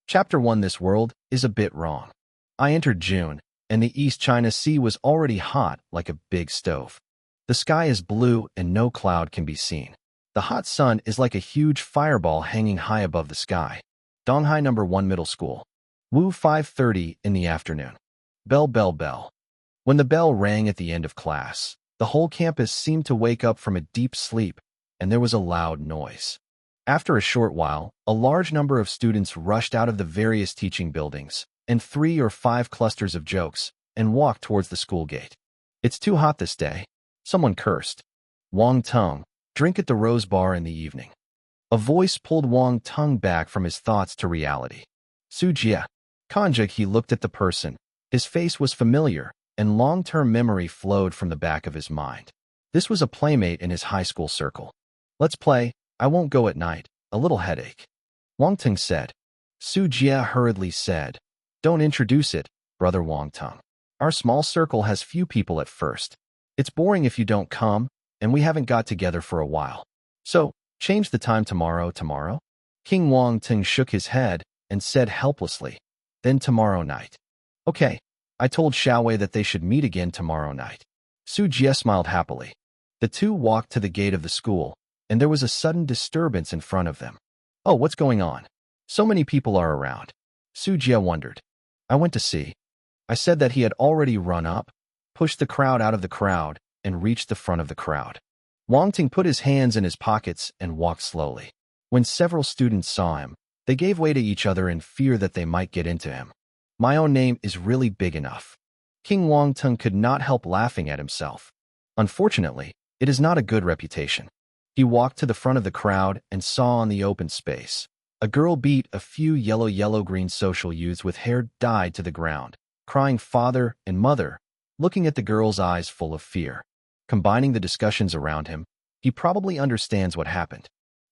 Chapter 1. This world is a bit wrong. I entered June, and the East China Sea was already hot like a big stove. The sky is blue and no cloud can be seen. The hot sun is like a huge fireball hanging high above the sky. Donghai No. 1 Middle School. Wu 5:30 in the afternoon. Bell, bell, bell. When the bell rang at the end of class, the whole campus seemed to wake up from a deep sleep, and there was a loud noise. After a short while, a large number of students rushed out of the various teaching buildings, and 3 or 5 clusters of jokes, and walked towards the school gate. It's too hot this day. Someone cursed. Wang Teng, drink at the Rose Bar in the evening. A voice pulled Wang Teng back from his thoughts to reality. Sujia. Konjik. He looked at the person. His face was familiar, and long-term memory flowed from the back of his mind. This was a playmate in his high school circle. Let's play. I won't go at night. A little headache. Wang Teng said. Sujia hurriedly said. Don't introduce it, brother Wang Teng. Our small circle has few people at first. It's boring if you don't come, and we haven't got together for a while. So, change the time tomorrow. King Wang Teng shook his head and said helplessly. Then tomorrow night. Okay, I told Xiaowei that they should meet again tomorrow night. Su Jie smiled happily. The two walked to the gate of the school, and there was a sudden disturbance in front of them. Oh, what's going on? So many people are around. Su Jie wondered. I went to see. I said that he had already run up, pushed the crowd out of the crowd, and reached the front of the crowd. Wang Teng put his hands in his pockets and walked slowly. When several students saw him, they gave way to each other in fear that they might get into him. My own name is really big enough. King Wang Teng could not help laughing at himself. Unfortunately, it is not a good reputation. He walked to the front of the crowd and saw on the open space. A girl beat a few yellow-green social youths with hair dyed to the ground, crying father and mother, looking at the girl's eyes full of fear. Combining the discussions around him, he probably understands what happened.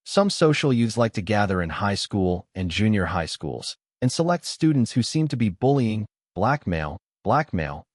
Some social youths like to gather in high school and junior high schools and select students who seem to be bullying, blackmail,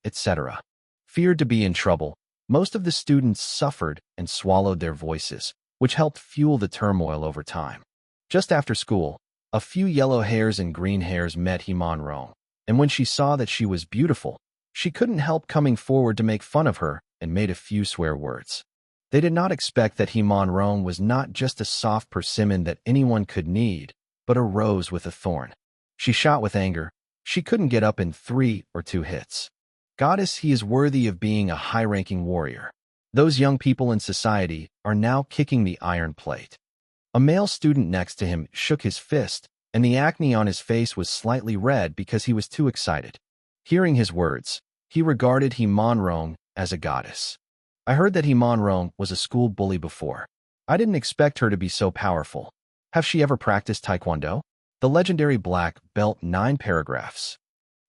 etc. Feared to be in trouble, most of the students suffered and swallowed their voices, which helped fuel the turmoil over time. Just after school, a few yellow hairs and green hairs met Heman Rong, and when she saw that she was beautiful, she couldn't help coming forward to make fun of her and made a few swear words. They did not expect that Heman Rong was not just a soft persimmon that anyone could need, but a rose with a thorn. She shot with anger. She couldn't get up in 3 or 2 hits. Goddess, he is worthy of being a high-ranking warrior. Those young people in society are now kicking the iron plate. A male student next to him shook his fist, and the acne on his face was slightly red because he was too excited. Hearing his words, he regarded Heman Rong as a goddess. I heard that Heman Rong was a school bully before. I didn't expect her to be so powerful. Have she ever practiced Taekwondo? The legendary black belt 9 paragraphs.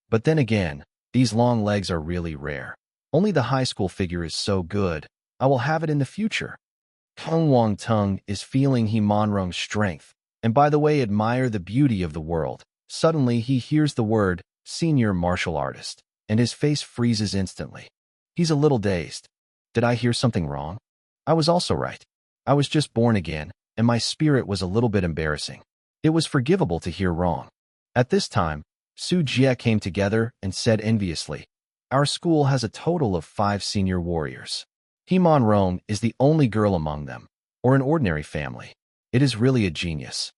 But then again, these long legs are really rare. Only the high school figure is so good. I will have it in the future. Kung Wang Teng is feeling Heman Rong's strength, and by the way admire the beauty of the world. Suddenly he hears the word, senior martial artist, and his face freezes instantly. He's a little dazed. Did I hear something wrong? I was also right. I was just born again, and my spirit was a little bit embarrassing. It was forgivable to hear wrong. At this time, Su Jie came together and said enviously, our school has a total of 5 senior warriors. Heman Rong is the only girl among them, or an ordinary family. It is really a genius.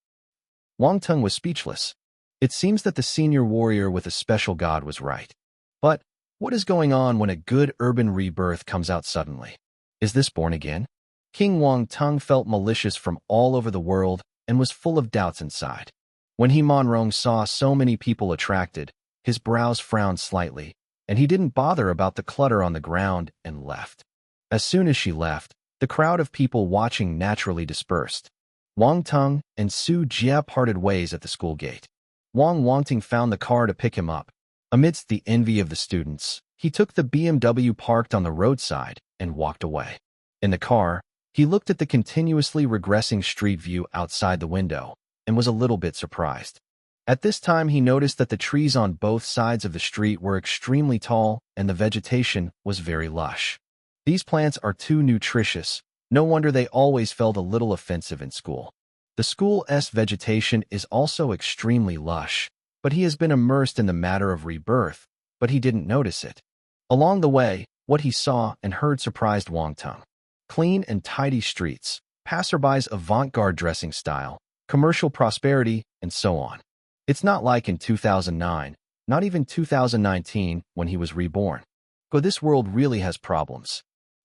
Wang Teng was speechless. It seems that the senior warrior with a special god was right. But what is going on when a good urban rebirth comes out suddenly? Is this born again? King Wang Teng felt malicious from all over the world and was full of doubts inside. When Heman Rong saw so many people attracted, his brows frowned slightly, and he didn't bother about the clutter on the ground and left. As soon as she left, the crowd of people watching naturally dispersed. Wang Teng and Su Jie parted ways at the school gate. Wang Teng found the car to pick him up. Amidst the envy of the students, he took the BMW parked on the roadside and walked away. In the car, he looked at the continuously regressing street view outside the window and was a little bit surprised. At this time, he noticed that the trees on both sides of the street were extremely tall and the vegetation was very lush. These plants are too nutritious. No wonder they always felt a little offensive in school. The school's vegetation is also extremely lush, but he has been immersed in the matter of rebirth, but he didn't notice it. Along the way, what he saw and heard surprised Wang Teng. Clean and tidy streets, passerbys' avant-garde dressing style, commercial prosperity, and so on. It's not like in 2009, not even 2019 when he was reborn. But this world really has problems.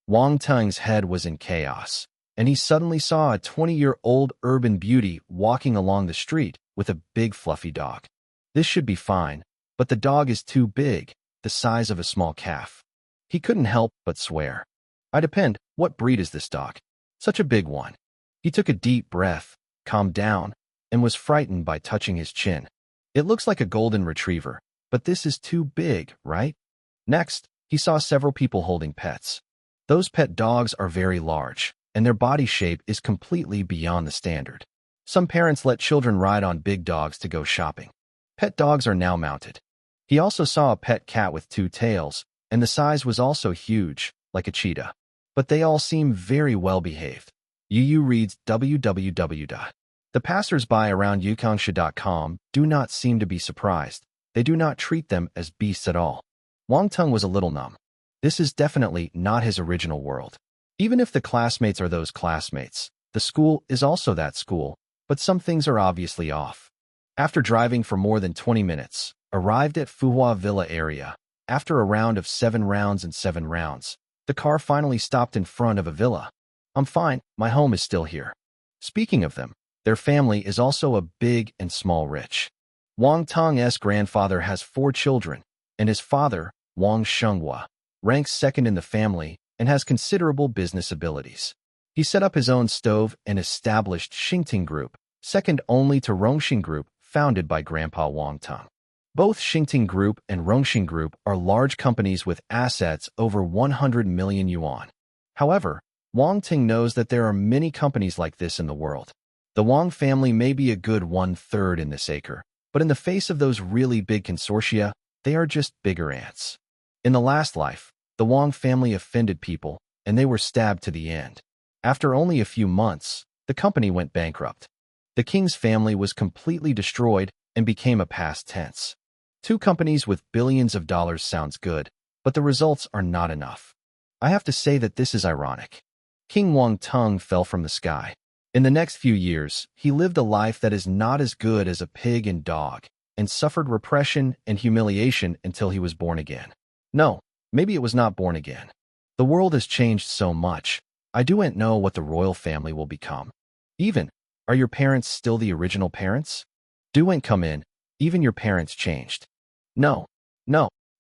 Wang Teng's head was in chaos, and he suddenly saw a 20-year-old urban beauty walking along the street with a big fluffy dog. This should be fine, but the dog is too big, the size of a small calf. He couldn't help but swear. I depend, what breed is this dog? Such a big one. He took a deep breath, calmed down, and was frightened by touching his chin. It looks like a golden retriever, but this is too big, right? Next, he saw several people holding pets. Those pet dogs are very large, and their body shape is completely beyond the standard. Some parents let children ride on big dogs to go shopping. Pet dogs are now mounted. He also saw a pet cat with 2 tails, and the size was also huge, like a cheetah. But they all seem very well behaved. Yu reads www. The passers-by around yukangsha.com do not seem to be surprised. They do not treat them as beasts at all. Wang Teng was a little numb. This is definitely not his original world. Even if the classmates are those classmates, the school is also that school, but some things are obviously off. After driving for more than 20 minutes, arrived at Fuhua Villa area. After a round of 7 rounds and 7 rounds, the car finally stopped in front of a villa. I'm fine, my home is still here. Speaking of them, their family is also a big and small rich. Wang Teng's grandfather has 4 children, and his father, Wang Shenghua, ranks second in the family and has considerable business abilities. He set up his own stove and established Xingting Group, second only to Rongxing Group, founded by Grandpa Wang Teng. Both Xingting Group and Rongxing Group are large companies with assets over 100 million yuan. However, Wang Teng knows that there are many companies like this in the world. The Wang family may be a good 1/3 in this acre, but in the face of those really big consortia, they are just bigger ants. In the last life, the Wang family offended people, and they were stabbed to the end. After only a few months, the company went bankrupt. The king's family was completely destroyed and became a past tense. 2 companies with billions of dollars sounds good, but the results are not enough. I have to say that this is ironic. King Wang Teng fell from the sky. In the next few years, he lived a life that is not as good as a pig and dog, and suffered repression and humiliation until he was born again. No, maybe it was not born again. The world has changed so much. I don't know what the royal family will become. Even, are your parents still the original parents? Don't come in, even your parents changed. No.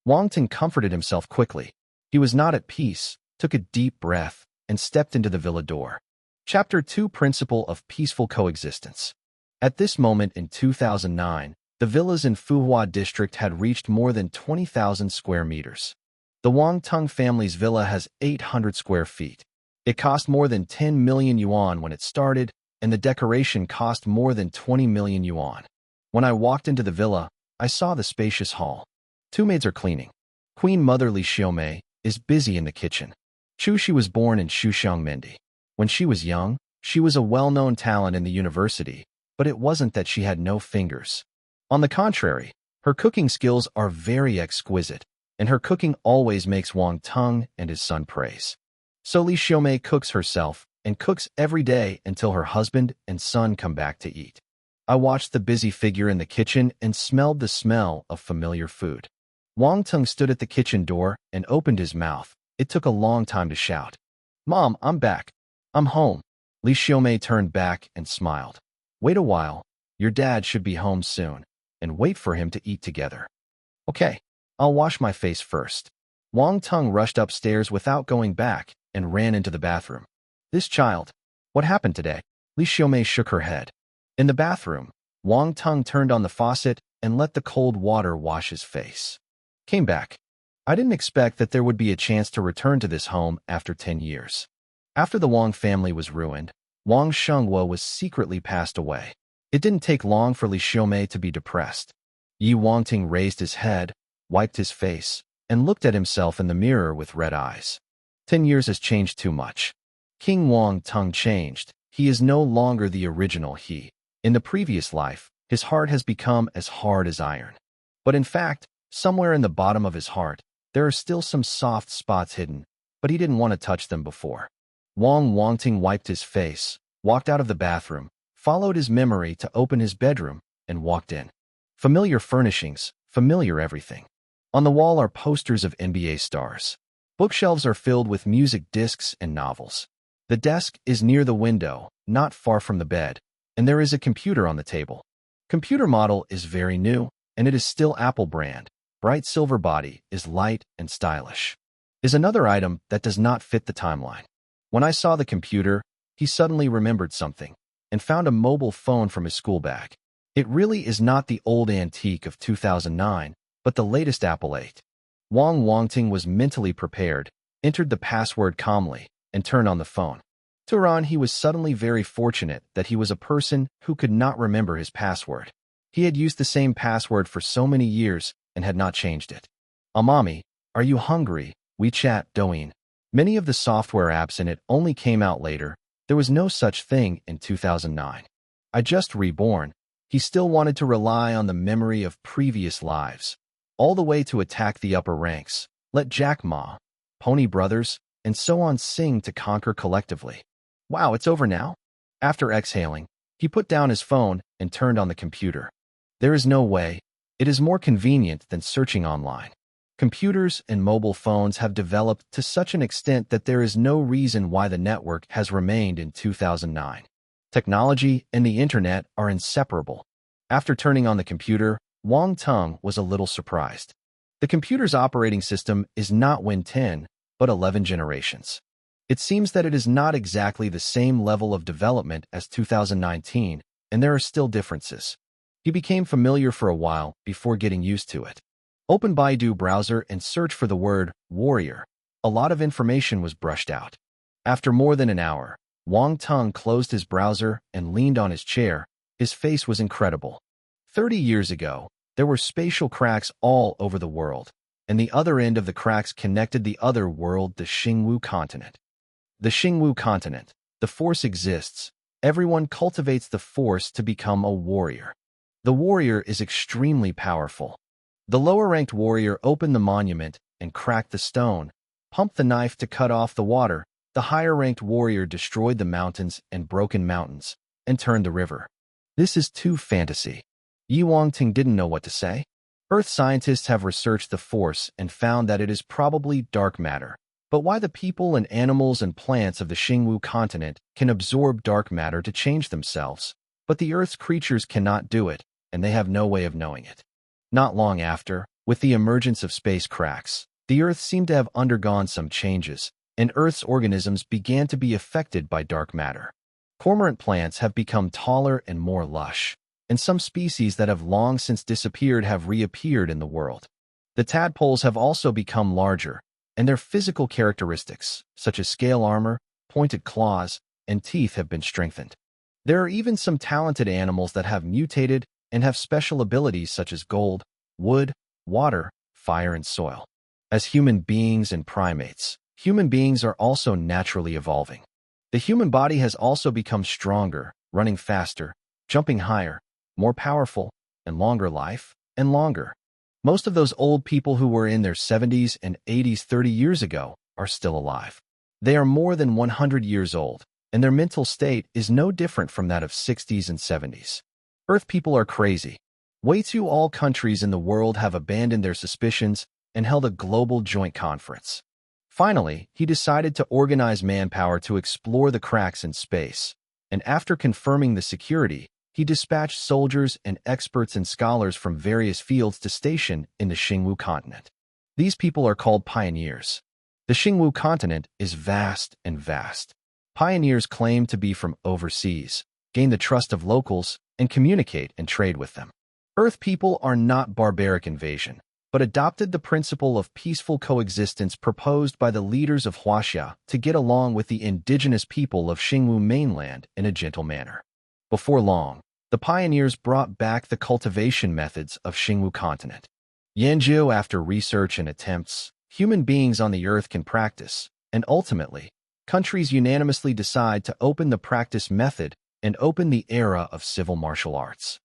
Wang Teng comforted himself quickly. He was not at peace, took a deep breath, and stepped into the villa door. Chapter 2 Principle of Peaceful Coexistence. At this moment in 2009, the villas in Fuhua district had reached more than 20,000 square meters. The Wang Teng family's villa has 800 square feet. It cost more than 10 million yuan when it started, and the decoration cost more than 20 million yuan. When I walked into the villa, I saw the spacious hall. 2 maids are cleaning. Queen Mother Li Xiaomei is busy in the kitchen. She was born in Shuxiangmendi. When she was young, she was a well-known talent in the university, but it wasn't that she had no fingers. On the contrary, her cooking skills are very exquisite, and her cooking always makes Wang Teng and his son praise. So Li Xiaomei cooks herself and cooks every day until her husband and son come back to eat. I watched the busy figure in the kitchen and smelled the smell of familiar food. Wang Teng stood at the kitchen door and opened his mouth. It took a long time to shout. "Mom, I'm back. I'm home." Li Xiaomei turned back and smiled. "Wait a while. Your dad should be home soon, and wait for him to eat together." "Okay, I'll wash my face first." Wang Teng rushed upstairs without going back and ran into the bathroom. This child. What happened today? Li Xiaomei shook her head. In the bathroom, Wang Teng turned on the faucet and let the cold water wash his face. Came back. I didn't expect that there would be a chance to return to this home after 10 years. After the Wang family was ruined, Wang Shenghua was secretly passed away. It didn't take long for Li Xiaomei to be depressed. Yi Wangting raised his head, wiped his face, and looked at himself in the mirror with red eyes. 10 years has changed too much. King Wang Teng changed. He is no longer the original he. In the previous life, His heart has become as hard as iron. But in fact, somewhere in the bottom of his heart, there are still some soft spots hidden, but he didn't want to touch them before. Wang Teng wiped his face, walked out of the bathroom, followed his memory to open his bedroom, and walked in. Familiar furnishings, familiar everything. On the wall are posters of NBA stars. Bookshelves are filled with music discs and novels. The desk is near the window, not far from the bed, and there is a computer on the table. Computer model is very new, and it is still Apple brand. Bright silver body is light and stylish. Is another item that does not fit the timeline. When I saw the computer, he suddenly remembered something and found a mobile phone from his school bag. It really is not the old antique of 2009, but the latest Apple 8. Wang Teng was mentally prepared, entered the password calmly, and turned on the phone. Turan, he was suddenly very fortunate that he was a person who could not remember his password. He had used the same password for so many years and had not changed it. Amami, are you hungry? WeChat, Douyin. Many of the software apps in it only came out later. There was no such thing in 2009. I just reborn. He still wanted to rely on the memory of previous lives, all the way to attack the upper ranks. Let Jack Ma, Pony Brothers, and so on sing to conquer collectively. Wow, it's over now? After exhaling, he put down his phone and turned on the computer. There is no way. It is more convenient than searching online. Computers and mobile phones have developed to such an extent that there is no reason why the network has remained in 2009. Technology and the internet are inseparable. After turning on the computer, Wang Teng was a little surprised. The computer's operating system is not Win 10, but 11 generations. It seems that it is not exactly the same level of development as 2019, and there are still differences. He became familiar for a while before getting used to it. Open Baidu browser and search for the word warrior. A lot of information was brushed out. After more than an hour, Wang Teng closed his browser and leaned on his chair. His face was incredible. 30 years ago, there were spatial cracks all over the world, and the other end of the cracks connected the other world, the Xingwu continent. The Xingwu continent, the force exists. Everyone cultivates the force to become a warrior. The warrior is extremely powerful. The lower-ranked warrior opened the monument and cracked the stone, pumped the knife to cut off the water. The higher-ranked warrior destroyed the mountains and broken mountains, and turned the river. This is too fantasy. Wang Teng didn't know what to say. Earth scientists have researched the force and found that it is probably dark matter. But why the people and animals and plants of the Xingwu continent can absorb dark matter to change themselves, but the Earth's creatures cannot do it, and they have no way of knowing it. Not long after, with the emergence of space cracks, the Earth seemed to have undergone some changes, and Earth's organisms began to be affected by dark matter. Cormorant plants have become taller and more lush, and some species that have long since disappeared have reappeared in the world. The tadpoles have also become larger, and their physical characteristics, such as scale armor, pointed claws, and teeth have been strengthened. There are even some talented animals that have mutated and have special abilities such as gold, wood, water, fire, and soil. As human beings and primates, human beings are also naturally evolving. The human body has also become stronger, running faster, jumping higher, more powerful, and longer life, and longer. Most of those old people who were in their 70s and 80s 30 years ago are still alive. They are more than 100 years old, and their mental state is no different from that of 60s and 70s. Earth people are crazy. Way too all countries in the world have abandoned their suspicions and held a global joint conference. Finally, he decided to organize manpower to explore the cracks in space, and after confirming the security, he dispatched soldiers and experts and scholars from various fields to station in the Xingwu continent. These people are called pioneers. The Xingwu continent is vast and vast. Pioneers claim to be from overseas, gain the trust of locals, and communicate and trade with them. Earth people are not barbaric invasion, but adopted the principle of peaceful coexistence proposed by the leaders of Huaxia to get along with the indigenous people of Xingwu mainland in a gentle manner. Before long, the pioneers brought back the cultivation methods of Xingwu continent. Yanzhou, after research and attempts, human beings on the earth can practice, and ultimately, countries unanimously decide to open the practice method and open the era of civil martial arts.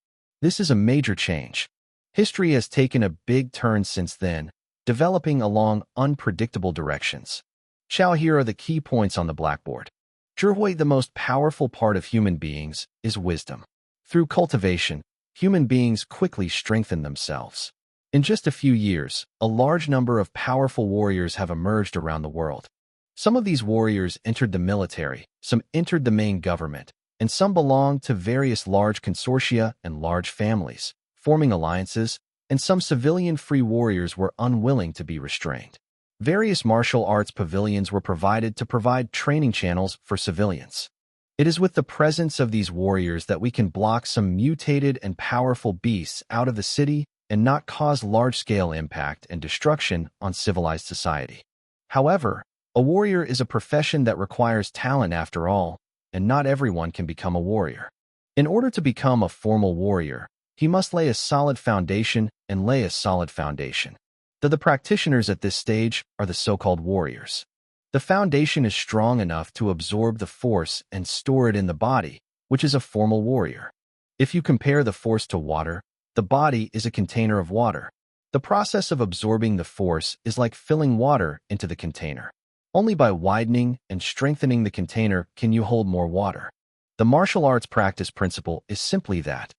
This is a major change. History has taken a big turn since then, developing along unpredictable directions. Here are the key points on the blackboard. The most powerful part of human beings is wisdom. Through cultivation, human beings quickly strengthen themselves. In just a few years, a large number of powerful warriors have emerged around the world. Some of these warriors entered the military, some entered the main government, and some belonged to various large consortia and large families, forming alliances, and some civilian-free warriors were unwilling to be restrained. Various martial arts pavilions were provided to provide training channels for civilians. It is with the presence of these warriors that we can block some mutated and powerful beasts out of the city and not cause large-scale impact and destruction on civilized society. However, a warrior is a profession that requires talent after all, and not everyone can become a warrior. In order to become a formal warrior, he must lay a solid foundation and lay a solid foundation. The practitioners at this stage are the so-called warriors. The foundation is strong enough to absorb the force and store it in the body, which is a formal warrior. If you compare the force to water, the body is a container of water. The process of absorbing the force is like filling water into the container. Only by widening and strengthening the container can you hold more water. The martial arts practice principle is simply that.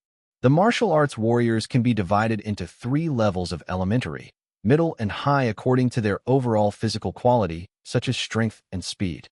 The martial arts warriors can be divided into 3 levels of elementary, middle, and high according to their overall physical quality, such as strength and speed.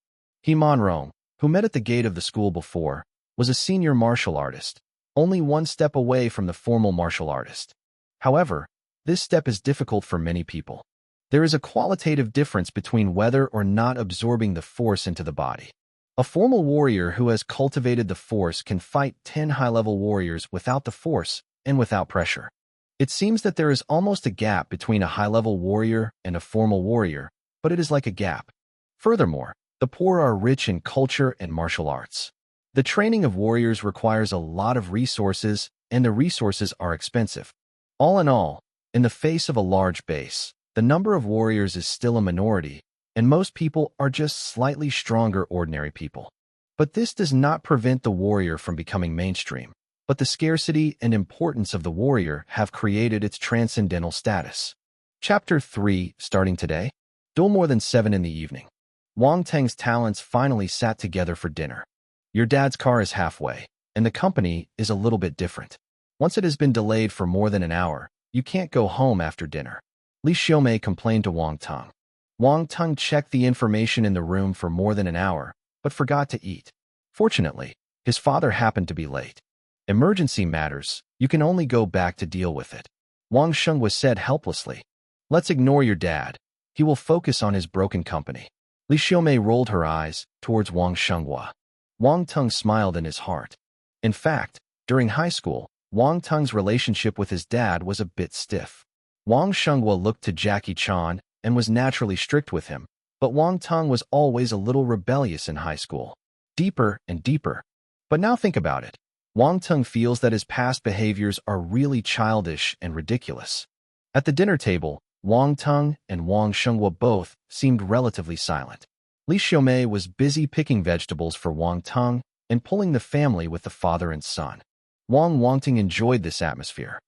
Manhwa, who met at the gate of the school before, was a senior martial artist, only 1 step away from the formal martial artist. However, this step is difficult for many people. There is a qualitative difference between whether or not absorbing the force into the body. A formal warrior who has cultivated the force can fight 10 high-level warriors without the force and without pressure. It seems that there is almost a gap between a high-level warrior and a formal warrior, but it is like a gap. Furthermore, the poor are rich in culture and martial arts. The training of warriors requires a lot of resources, and the resources are expensive. All in all, in the face of a large base, the number of warriors is still a minority, and most people are just slightly stronger ordinary people. But this does not prevent the warrior from becoming mainstream. But the scarcity and importance of the warrior have created its transcendental status. Chapter 3, starting today. More than 7 in the evening. Wang Teng's talents finally sat together for dinner. Your dad's car is halfway, and the company is a little bit different. Once it has been delayed for more than an hour, you can't go home after dinner. Li Xiaomei complained to Wang Teng. Wang Teng checked the information in the room for more than an hour, but forgot to eat. Fortunately, his father happened to be late. Emergency matters, you can only go back to deal with it. Wang Shengwa said helplessly. Let's ignore your dad. He will focus on his broken company. Li Xiaomei rolled her eyes towards Wang Shengwa. Wang Teng smiled in his heart. In fact, during high school, Wang Teng's relationship with his dad was a bit stiff. Wang Shengwa looked to Jackie Chan and was naturally strict with him, but Wang Teng was always a little rebellious in high school. Deeper and deeper. But now think about it. Wang Teng feels that his past behaviors are really childish and ridiculous. At the dinner table, Wang Teng and Wang Shengwa both seemed relatively silent. Li Xiaomei was busy picking vegetables for Wang Teng and pulling the family with the father and son. Wang Teng enjoyed this atmosphere.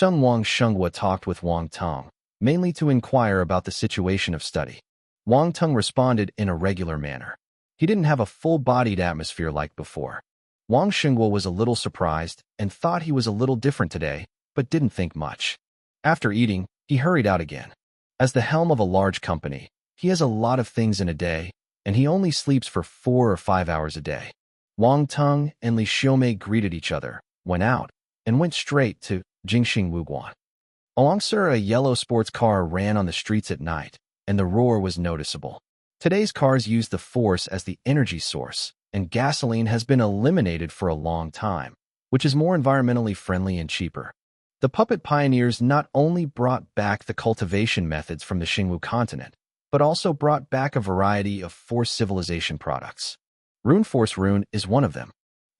Wang Shengwa talked with Wang Teng, mainly to inquire about the situation of study. Wang Teng responded in a regular manner. He didn't have a full-bodied atmosphere like before. Wang Shengwa was a little surprised and thought he was a little different today, but didn't think much. After eating, he hurried out again. As the helm of a large company, he has a lot of things in a day, and he only sleeps for 4 or 5 hours a day. Wang Teng and Li Xiaomei greeted each other, went out, and went straight to Jingxing Wuguan. Alongside a yellow sports car ran on the streets at night, and the roar was noticeable. Today's cars use the force as the energy source, and gasoline has been eliminated for a long time, which is more environmentally friendly and cheaper. The puppet pioneers not only brought back the cultivation methods from the Xingwu continent, but also brought back a variety of force civilization products. Rune Force Rune is one of them.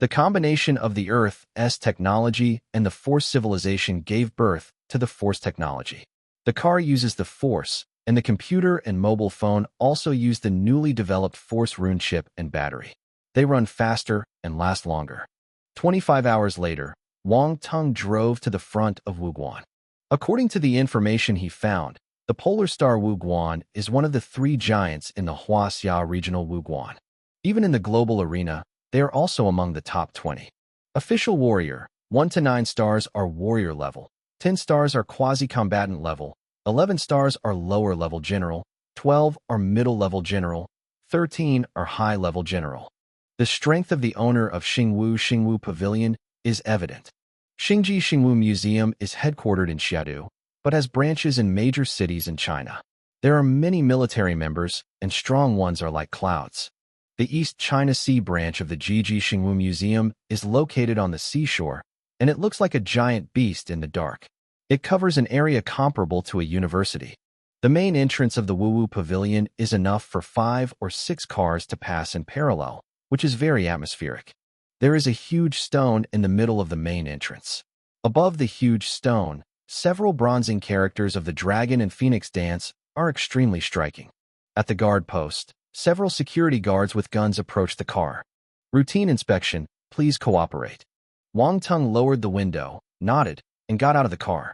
The combination of the Earth's technology and the force civilization gave birth to the force technology. The car uses the force, and the computer and mobile phone also use the newly developed force rune chip and battery. They run faster and last longer. 25 hours later, Wang Teng drove to the front of Wuguan. According to the information he found, the polar star Wuguan is one of the three giants in the Huaxia regional Wuguan. Even in the global arena, they are also among the top 20. Official warrior, 1 to 9 stars are warrior level, 10 stars are quasi-combatant level, 11 stars are lower level general, 12 are middle level general, 13 are high level general. The strength of the owner of Xingwu Pavilion is evident. Xingji Xingwu Museum is headquartered in Xiadu, but has branches in major cities in China. There are many military members, and strong ones are like clouds. The East China Sea branch of the Jiji Xingwu Museum is located on the seashore, and it looks like a giant beast in the dark. It covers an area comparable to a university. The main entrance of the Wuwu Pavilion is enough for 5 or 6 cars to pass in parallel, which is very atmospheric. There is a huge stone in the middle of the main entrance. Above the huge stone, several bronzing characters of the dragon and phoenix dance are extremely striking. At the guard post, several security guards with guns approach the car. Routine inspection, please cooperate. Wang Teng lowered the window, nodded, and got out of the car.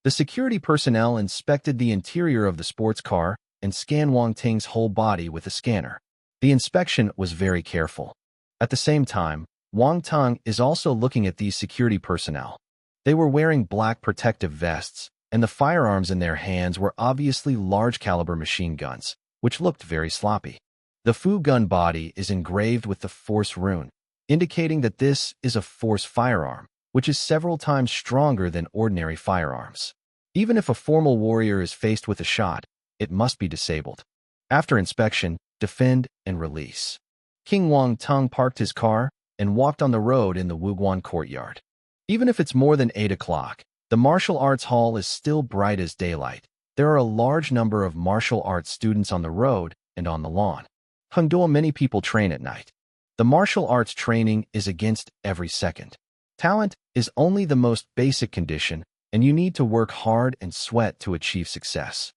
The security personnel inspected the interior of the sports car and scanned Wang Teng's whole body with a scanner. The inspection was very careful. At the same time, Wang Teng is also looking at these security personnel. They were wearing black protective vests, and the firearms in their hands were obviously large-caliber machine guns, which looked very sloppy. The Fu gun body is engraved with the Force rune, indicating that this is a Force firearm, which is several times stronger than ordinary firearms. Even if a formal warrior is faced with a shot, it must be disabled. After inspection, defend and release. King Wang Teng parked his car and walked on the road in the Wuguan courtyard. Even if it's more than 8 o'clock, the martial arts hall is still bright as daylight. There are a large number of martial arts students on the road and on the lawn. Hangzhou, many people train at night. The martial arts training is against every second. Talent is only the most basic condition, and you need to work hard and sweat to achieve success.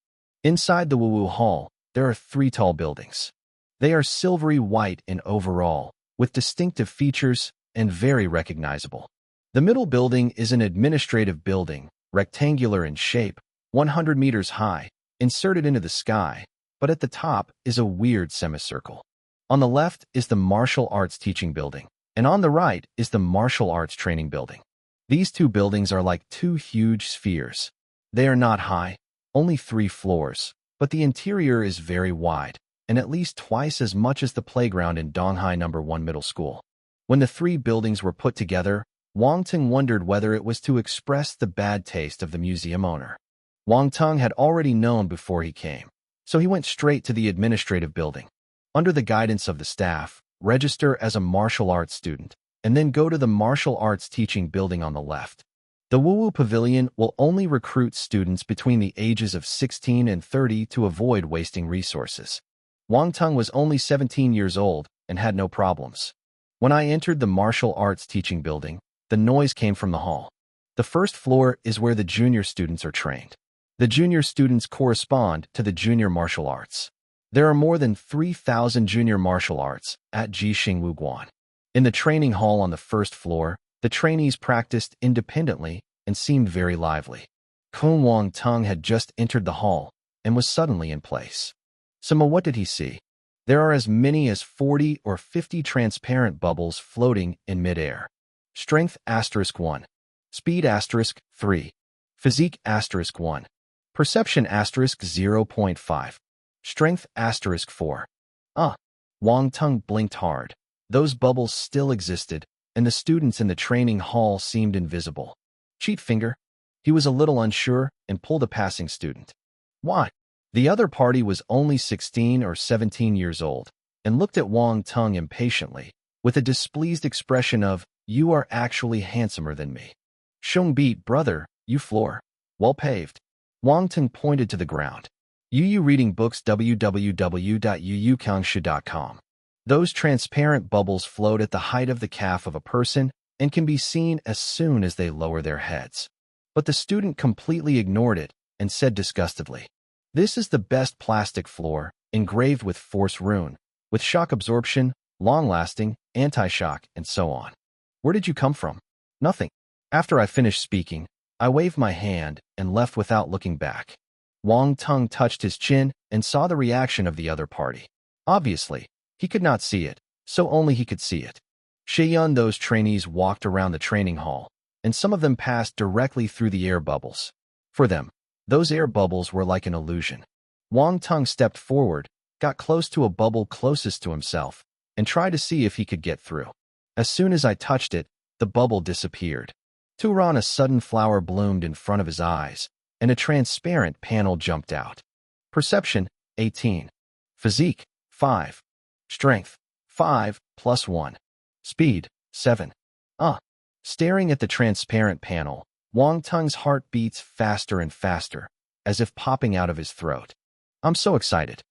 Inside the Wuwu Hall, there are 3 tall buildings. They are silvery white in overall, with distinctive features and very recognizable. The middle building is an administrative building, rectangular in shape, 100 meters high, inserted into the sky, but at the top is a weird semicircle. On the left is the martial arts teaching building, and on the right is the martial arts training building. These 2 buildings are like 2 huge spheres. They are not high, only 3 floors, but the interior is very wide, and at least twice as much as the playground in Donghai No. 1 Middle School. When the 3 buildings were put together, Wang Teng wondered whether it was to express the bad taste of the museum owner. Wang Teng had already known before he came, so he went straight to the administrative building. Under the guidance of the staff, register as a martial arts student, and then go to the martial arts teaching building on the left. The Wuwu Pavilion will only recruit students between the ages of 16 and 30 to avoid wasting resources. Wang Teng was only 17 years old and had no problems. When I entered the martial arts teaching building, the noise came from the hall. The first floor is where the junior students are trained. The junior students correspond to the junior martial arts. There are more than 3,000 junior martial arts at Jixing Wuguan. In the training hall on the first floor, the trainees practiced independently and seemed very lively. Kun Wang Teng had just entered the hall and was suddenly in place. So what did he see? There are as many as 40 or 50 transparent bubbles floating in midair. Strength *1. Speed *3. Physique *1. Perception *0.5. Strength *4. Wang Teng blinked hard. Those bubbles still existed, and the students in the training hall seemed invisible. Cheat finger? He was a little unsure and pulled a passing student. Why? The other party was only 16 or 17 years old and looked at Wang Teng impatiently, with a displeased expression of, "You are actually handsomer than me." Shung beat, brother, you floor. Well paved. Wang Teng pointed to the ground. Yu reading books www.yuyukangshu.com. Those transparent bubbles float at the height of the calf of a person and can be seen as soon as they lower their heads. But the student completely ignored it and said disgustedly, "This is the best plastic floor, engraved with Force rune, with shock absorption, long-lasting, anti-shock, and so on. Where did you come from?" "Nothing. After I finished speaking, I waved my hand and left without looking back. Wang Teng touched his chin and saw the reaction of the other party. Obviously, he could not see it, so only he could see it. Those trainees walked around the training hall, and some of them passed directly through the air bubbles. For them, those air bubbles were like an illusion. Wang Teng stepped forward, got close to a bubble closest to himself, and tried to see if he could get through. As soon as I touched it, the bubble disappeared. Turan, a sudden flower bloomed in front of his eyes, and a transparent panel jumped out. Perception, 18. Physique, 5. Strength, 5 plus 1. Speed, 7. Staring at the transparent panel, Wang Teng's heart beats faster and faster, as if popping out of his throat. I'm so excited.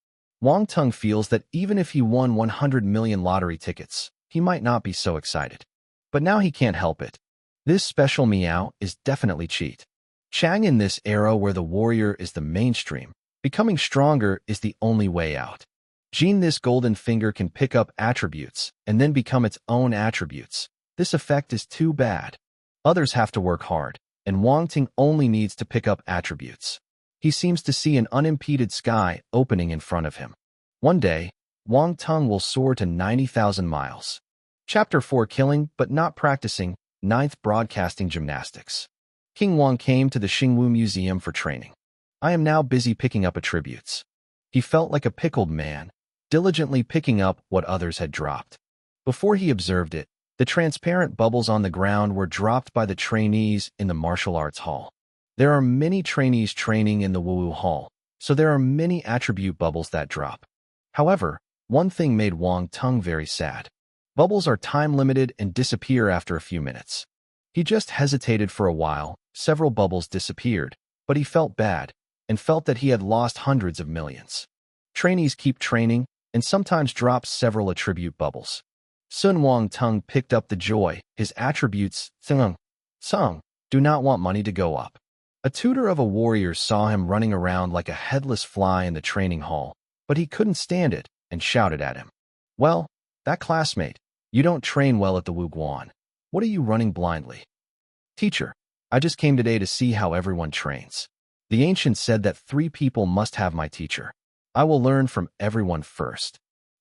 Wang Teng feels that even if he won 100 million lottery tickets, he might not be so excited. But now he can't help it. This special meow is definitely cheat. Chang, in this era where the warrior is the mainstream, becoming stronger is the only way out. Jin, this golden finger can pick up attributes and then become its own attributes. This effect is too bad. Others have to work hard, and Wang Teng only needs to pick up attributes. He seems to see an unimpeded sky opening in front of him. One day, Wang Teng will soar to 90,000 miles. Chapter 4: Killing but not practicing. 9th Broadcasting Gymnastics. King Wang came to the Xingwu Museum for training. I am now busy picking up attributes. He felt like a pickled man, diligently picking up what others had dropped. Before he observed it, the transparent bubbles on the ground were dropped by the trainees in the martial arts hall. There are many trainees training in the Wu hall, so there are many attribute bubbles that drop. However, one thing made Wang Teng very sad. Bubbles are time-limited and disappear after a few minutes. He just hesitated for a while, several bubbles disappeared, but he felt bad, and felt that he had lost hundreds of millions. Trainees keep training, and sometimes drop several attribute bubbles. Sun Wang Teng picked up the joy, his attributes, Tsung, do not want money to go up. A tutor of a warrior saw him running around like a headless fly in the training hall, but he couldn't stand it, and shouted at him. Well, that classmate, you don't train well at the Wu Guan. What are you running blindly? Teacher, I just came today to see how everyone trains. The ancient said that 3 people must have my teacher. I will learn from everyone first.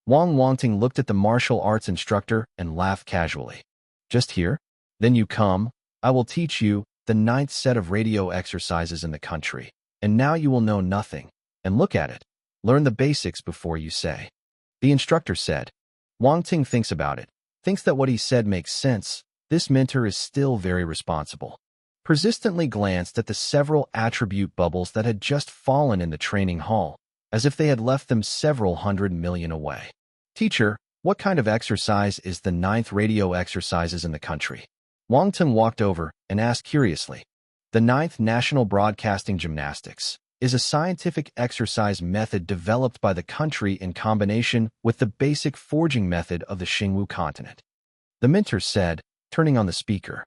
Wang Teng looked at the martial arts instructor and laughed casually. Just here? Then you come, I will teach you the 9th set of radio exercises in the country, and now you will know nothing, and look at it. Learn the basics before you say. The instructor said. Wang Teng thinks about it, thinks that what he said makes sense. This mentor is still very responsible. Persistently glanced at the several attribute bubbles that had just fallen in the training hall, as if they had left them several 100 million away. Teacher, what kind of exercise is the 9th radio exercises in the country? Wang Teng walked over and asked curiously. The 9th National Broadcasting Gymnastics is a scientific exercise method developed by the country in combination with the basic forging method of the Xingwu continent. The mentor said, turning on the speaker.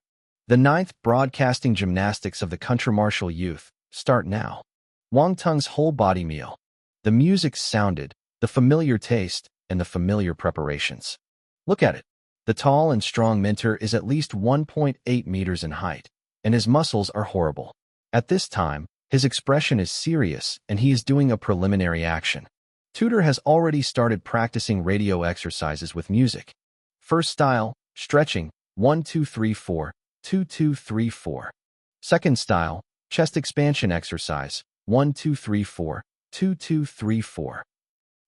The 9th Broadcasting Gymnastics of the Country Martial Youth start now. Wang Teng's whole body meal. The music sounded, the familiar taste, and the familiar preparations. Look at it. The tall and strong mentor is at least 1.8 meters in height, and his muscles are horrible. At this time, his expression is serious, and he is doing a preliminary action. Tutor has already started practicing radio exercises with music. First style, stretching, 1 2 3 4, 2 2 3 4. Second style, chest expansion exercise, 1 2 3 4, 2 2 3 4.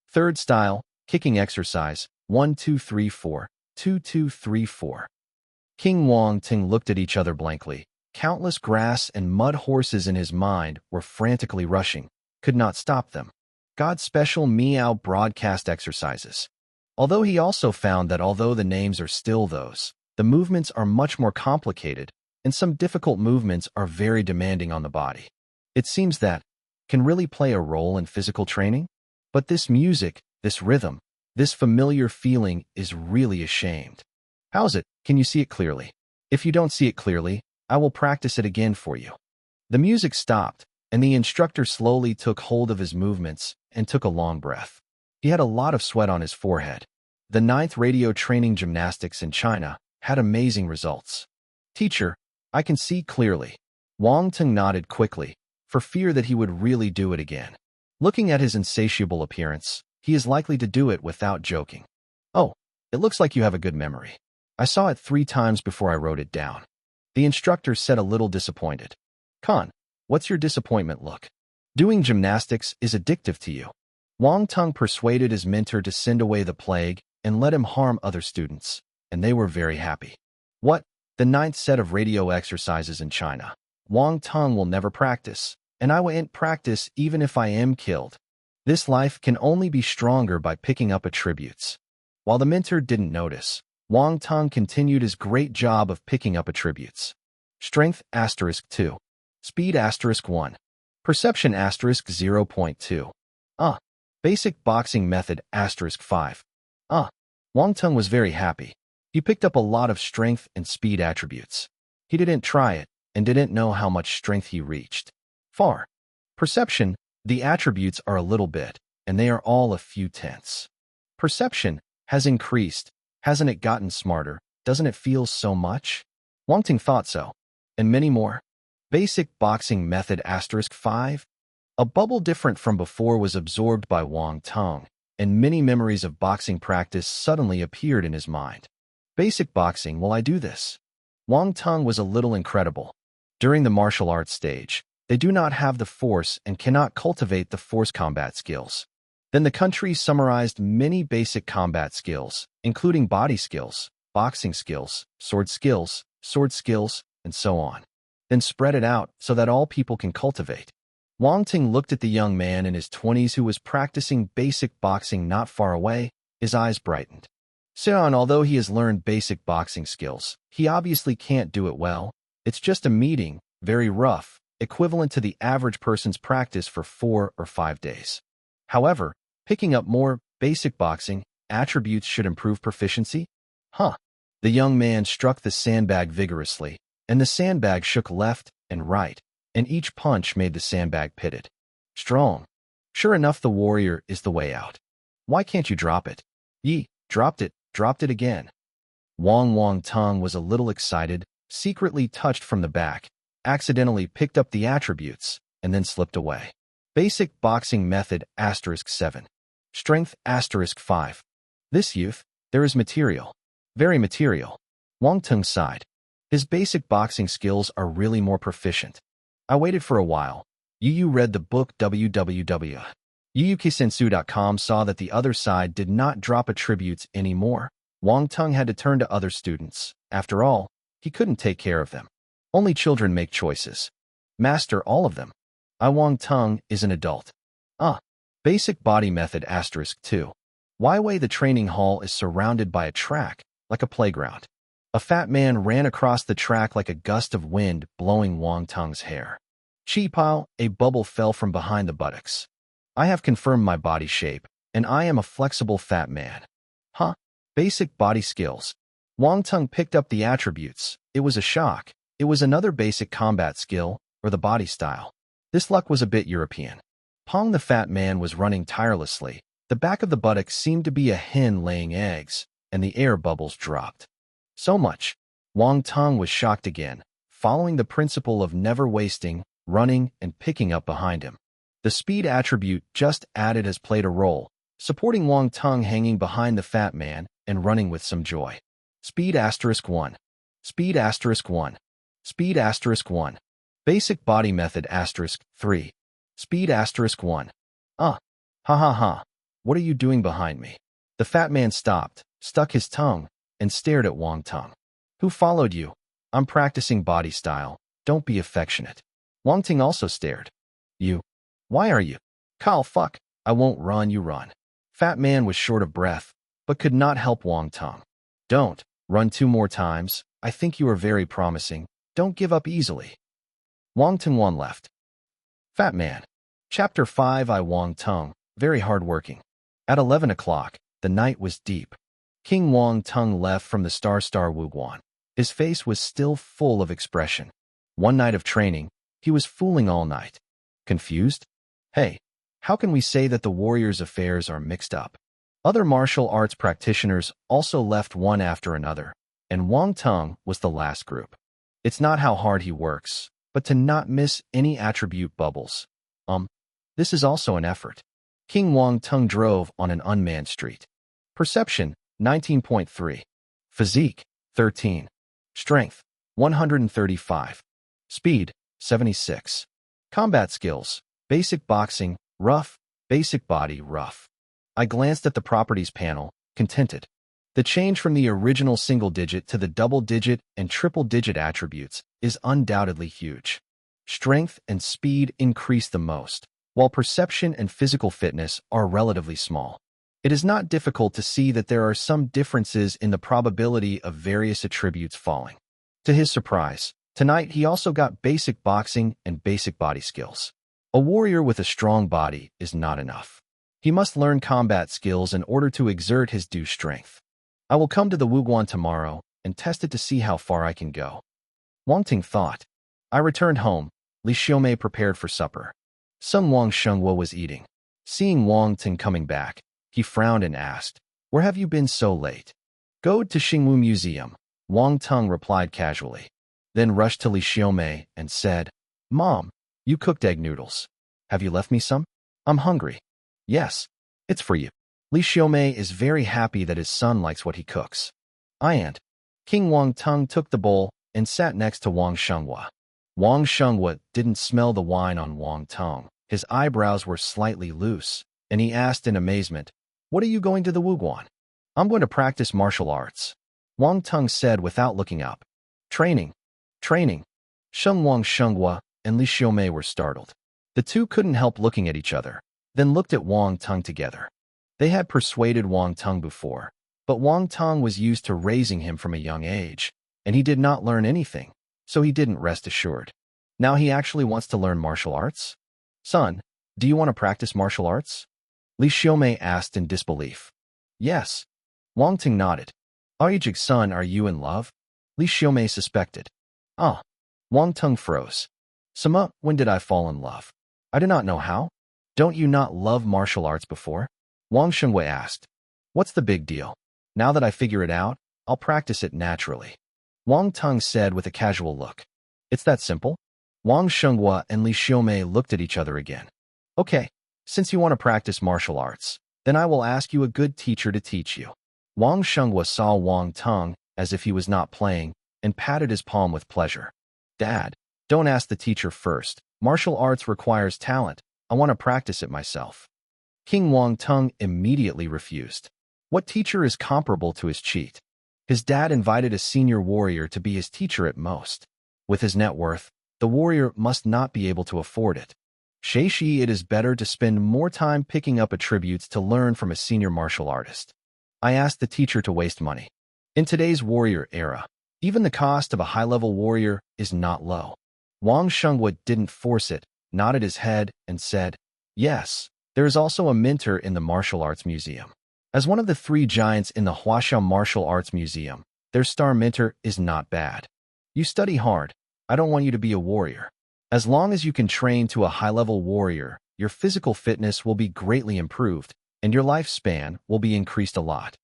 Third style, kicking exercise, 1 2 3 4, 2 2 3 4. King Wang Teng looked at each other blankly. Countless grass and mud horses in his mind were frantically rushing, could not stop them. God's special meow broadcast exercises. Although he also found that although the names are still those, the movements are much more complicated, and some difficult movements are very demanding on the body. It seems that can really play a role in physical training? But this music, this rhythm, this familiar feeling is really ashamed. How's it? Can you see it clearly? If you don't see it clearly, I will practice it again for you. The music stopped, and the instructor slowly took hold of his movements and took a long breath. He had a lot of sweat on his forehead. The 9th radio training gymnastics in China had amazing results. Teacher, I can see clearly. Wang Teng nodded quickly, for fear that he would really do it again. Looking at his insatiable appearance, he is likely to do it without joking. Oh, it looks like you have a good memory. I saw it 3 times before I wrote it down. The instructor said, a little disappointed. Con, what's your disappointment look? Doing gymnastics is addictive to you. Wang Teng persuaded his mentor to send away the plague and let him harm other students, and they were very happy. What? The 9th set of radio exercises in China. Wang Teng will never practice, and I won't practice even if I am killed. This life can only be stronger by picking up attributes. While the mentor didn't notice, Wang Teng continued his great job of picking up attributes. Strength *2. Speed *1. Perception *0.2. Basic boxing method *5. Wang Teng was very happy. He picked up a lot of strength and speed attributes. He didn't try it and didn't know how much strength he reached. Far. Perception, the attributes are a little bit, and they are all a few tenths. Perception has increased. Hasn't it gotten smarter? Doesn't it feel so much? Wang Teng thought so. And many more. Basic boxing method *5. A bubble different from before was absorbed by Wang Teng, and many memories of boxing practice suddenly appeared in his mind. Basic boxing, will I do this? Wang Teng was a little incredible. During the martial arts stage, they do not have the force and cannot cultivate the force combat skills. Then the country summarized many basic combat skills, including body skills, boxing skills, sword skills, and so on. Then spread it out so that all people can cultivate. Wang Teng looked at the young man in his 20s who was practicing basic boxing not far away. His eyes brightened. Seon, although he has learned basic boxing skills, he obviously can't do it well. It's just a meeting, very rough, equivalent to the average person's practice for 4 or 5 days. However, picking up more basic boxing attributes should improve proficiency? The young man struck the sandbag vigorously, and the sandbag shook left and right, and each punch made the sandbag pitted. Strong. Sure enough, the warrior is the way out. Why can't you drop it? Dropped it again. Wang Teng was a little excited, secretly touched from the back, accidentally picked up the attributes, and then slipped away. Basic boxing method *7. Strength *5. This youth, there is material. Very material. Wang Teng sighed. His basic boxing skills are really more proficient. I waited for a while. Yu read the book www.yuukisensu.com saw that the other side did not drop attributes anymore. Wang Teng had to turn to other students. After all, he couldn't take care of them. Only children make choices. Master all of them. Wang Teng is an adult. Basic body method *2. Why the training hall is surrounded by a track, like a playground. A fat man ran across the track like a gust of wind blowing Wang Teng's hair. Chi-pao, a bubble fell from behind the buttocks. I have confirmed my body shape, and I am a flexible fat man. Basic body skills. Wang Teng picked up the attributes. It was a shock. It was another basic combat skill, or the body style. This luck was a bit European. Pong the fat man was running tirelessly. The back of the buttock seemed to be a hen laying eggs, and the air bubbles dropped. So much. Wang Teng was shocked again, following the principle of never wasting, running, and picking up behind him. The speed attribute just added has played a role, supporting Wang Teng hanging behind the fat man and running with some joy. Speed *1. Speed *1. Speed *1. Basic body method *3. Speed *1. What are you doing behind me? The fat man stopped, stuck his tongue, and stared at Wang Teng. Who followed you? I'm practicing body style. Don't be affectionate. Wang Teng also stared. You. Why are you? Kyle, fuck. I won't run, you run. Fat man was short of breath, but could not help Wang Teng. Don't. Run 2 more times. I think you are very promising. Don't give up easily. Wang Teng left. Fat man. Chapter 5 Wang Teng, very hard-working. At 11 o'clock, the night was deep. King Wang Teng left from the Star Wuguan. His face was still full of expression. One night of training, he was fooling all night. Confused? Hey, how can we say that the warriors' affairs are mixed up? Other martial arts practitioners also left one after another, and Wang Teng was the last group. It's not how hard he works, but to not miss any attribute bubbles. This is also an effort. King Wang Teng drove on an unmanned street. Perception, 19.3. Physique, 13. Strength, 135. Speed, 76. Combat skills, basic boxing, rough, basic body, rough. I glanced at the properties panel, contented. The change from the original single-digit to the double-digit and triple-digit attributes is undoubtedly huge. Strength and speed increase the most, while perception and physical fitness are relatively small. It is not difficult to see that there are some differences in the probability of various attributes falling. To his surprise, tonight he also got basic boxing and basic body skills. A warrior with a strong body is not enough. He must learn combat skills in order to exert his due strength. I will come to the Wuguan tomorrow and test it to see how far I can go. Wang Teng thought. I returned home. Li Xiaomei prepared for supper. Some Wang Shengwo was eating. Seeing Wang Teng coming back, he frowned and asked, "Where have you been so late?" "Go to Xingwu Museum," Wang Teng replied casually. Then rushed to Li Xiaomei and said, "Mom, you cooked egg noodles. Have you left me some? I'm hungry." "Yes, it's for you." Li Xiaomei is very happy that his son likes what he cooks. King Wang Teng took the bowl and sat next to Wang Shengwa. Wang Shengwa didn't smell the wine on Wang Teng. His eyebrows were slightly loose, and he asked in amazement, "What are you going to the Wuguan?" "I'm going to practice martial arts," Wang Teng said without looking up. Training. Wang Shengwa and Li Xiaomei were startled. The two couldn't help looking at each other, then looked at Wang Teng together. They had persuaded Wang Teng before, but Wang Teng was used to raising him from a young age, and he did not learn anything, so he didn't rest assured. Now he actually wants to learn martial arts? "Son, do you want to practice martial arts?" Li Xiaomei asked in disbelief. "Yes." Wang Teng nodded. "Aijig son, are you in love?" Li Xiaomei suspected. "Ah." Wang Teng froze. "Sama, when did I fall in love? I do not know how. Don't you not love martial arts before?" Wang Shengwei asked. "What's the big deal? Now that I figure it out, I'll practice it naturally," Wang Teng said with a casual look. "It's that simple?" Wang Shengwa and Li Xiaomei looked at each other again. "Okay, since you want to practice martial arts, then I will ask you a good teacher to teach you." Wang Shengwa saw Wang Teng as if he was not playing and patted his palm with pleasure. "Dad, don't ask the teacher first. Martial arts requires talent. I want to practice it myself." King Wang Teng immediately refused. What teacher is comparable to his cheat? His dad invited a senior warrior to be his teacher at most. With his net worth, the warrior must not be able to afford it. Sheishi, it is better to spend more time picking up attributes to learn from a senior martial artist. I asked the teacher to waste money. In today's warrior era, even the cost of a high-level warrior is not low. Wang Shengwa didn't force it, nodded his head, and said, "Yes, there is also a mentor in the Martial Arts Museum. As one of the 3 giants in the Huaxiao Martial Arts Museum, their star mentor is not bad. You study hard. I don't want you to be a warrior. As long as you can train to a high-level warrior, your physical fitness will be greatly improved, and your lifespan will be increased a lot.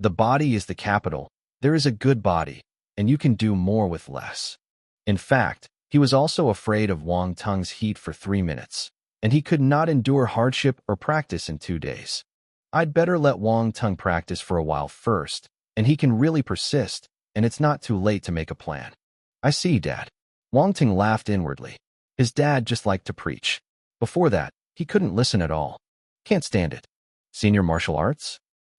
The body is the capital. There is a good body, and you can do more with less." In fact, he was also afraid of Wang Teng's heat for 3 minutes, and he could not endure hardship or practice in 2 days. I'd better let Wang Teng practice for a while first, and he can really persist, and it's not too late to make a plan. "I see, Dad." Wang Teng laughed inwardly. His dad just liked to preach. Before that, he couldn't listen at all. Can't stand it. Senior martial arts?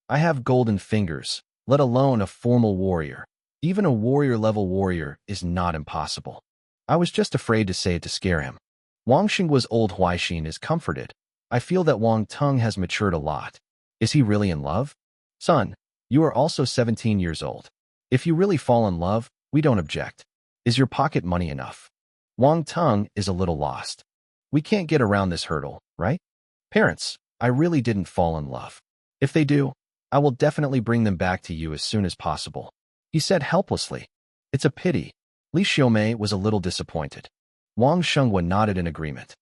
I have golden fingers, let alone a formal warrior. Even a warrior-level warrior is not impossible. I was just afraid to say it to scare him. Wang Xingguo's old Huaixin is comforted. I feel that Wang Teng has matured a lot. Is he really in love? "Son, you are also 17 years old. If you really fall in love, we don't object. Is your pocket money enough?" Wang Teng is a little lost. "We can't get around this hurdle, right?" "Parents, I really didn't fall in love. If they do, I will definitely bring them back to you as soon as possible," he said helplessly. "It's a pity." Li Xiaomei was a little disappointed. Wang Shengwa nodded in agreement.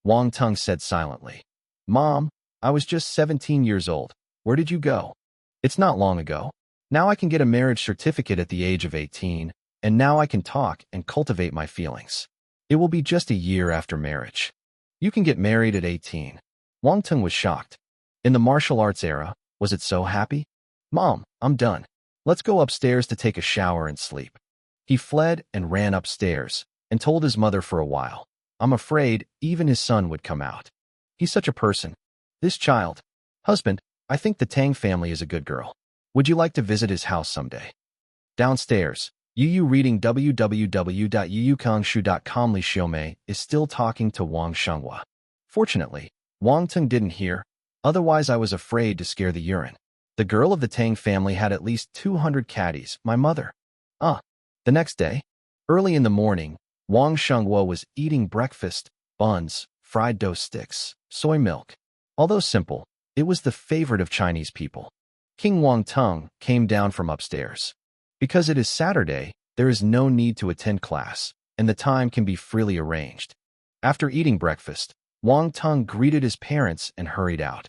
Wang Teng said silently, "Mom, I was just 17 years old. Where did you go?" "It's not long ago. Now I can get a marriage certificate at the age of 18. and now I can talk and cultivate my feelings. It will be just a year after marriage. You can get married at 18. Wang Teng was shocked. In the martial arts era, was it so happy? Mom, I'm done. Let's go upstairs to take a shower and sleep. He fled and ran upstairs and told his mother for a while. I'm afraid even his son would come out. He's such a person. This child. Husband, I think the Tang family is a good girl. Would you like to visit his house someday? Downstairs, Yu reading www.yuyukongshu.com. Li Xiaomei is still talking to Wang Shenghua. Fortunately, Wang Teng didn't hear, otherwise I was afraid to scare the urine. The girl of the Tang family had at least 200 caddies, my mother. The next day, early in the morning, Wang Shenghua was eating breakfast, buns, fried dough sticks, soy milk. Although simple, it was the favorite of Chinese people. King Wang Teng came down from upstairs. Because it is Saturday, there is no need to attend class, and the time can be freely arranged. After eating breakfast, Wang Teng greeted his parents and hurried out.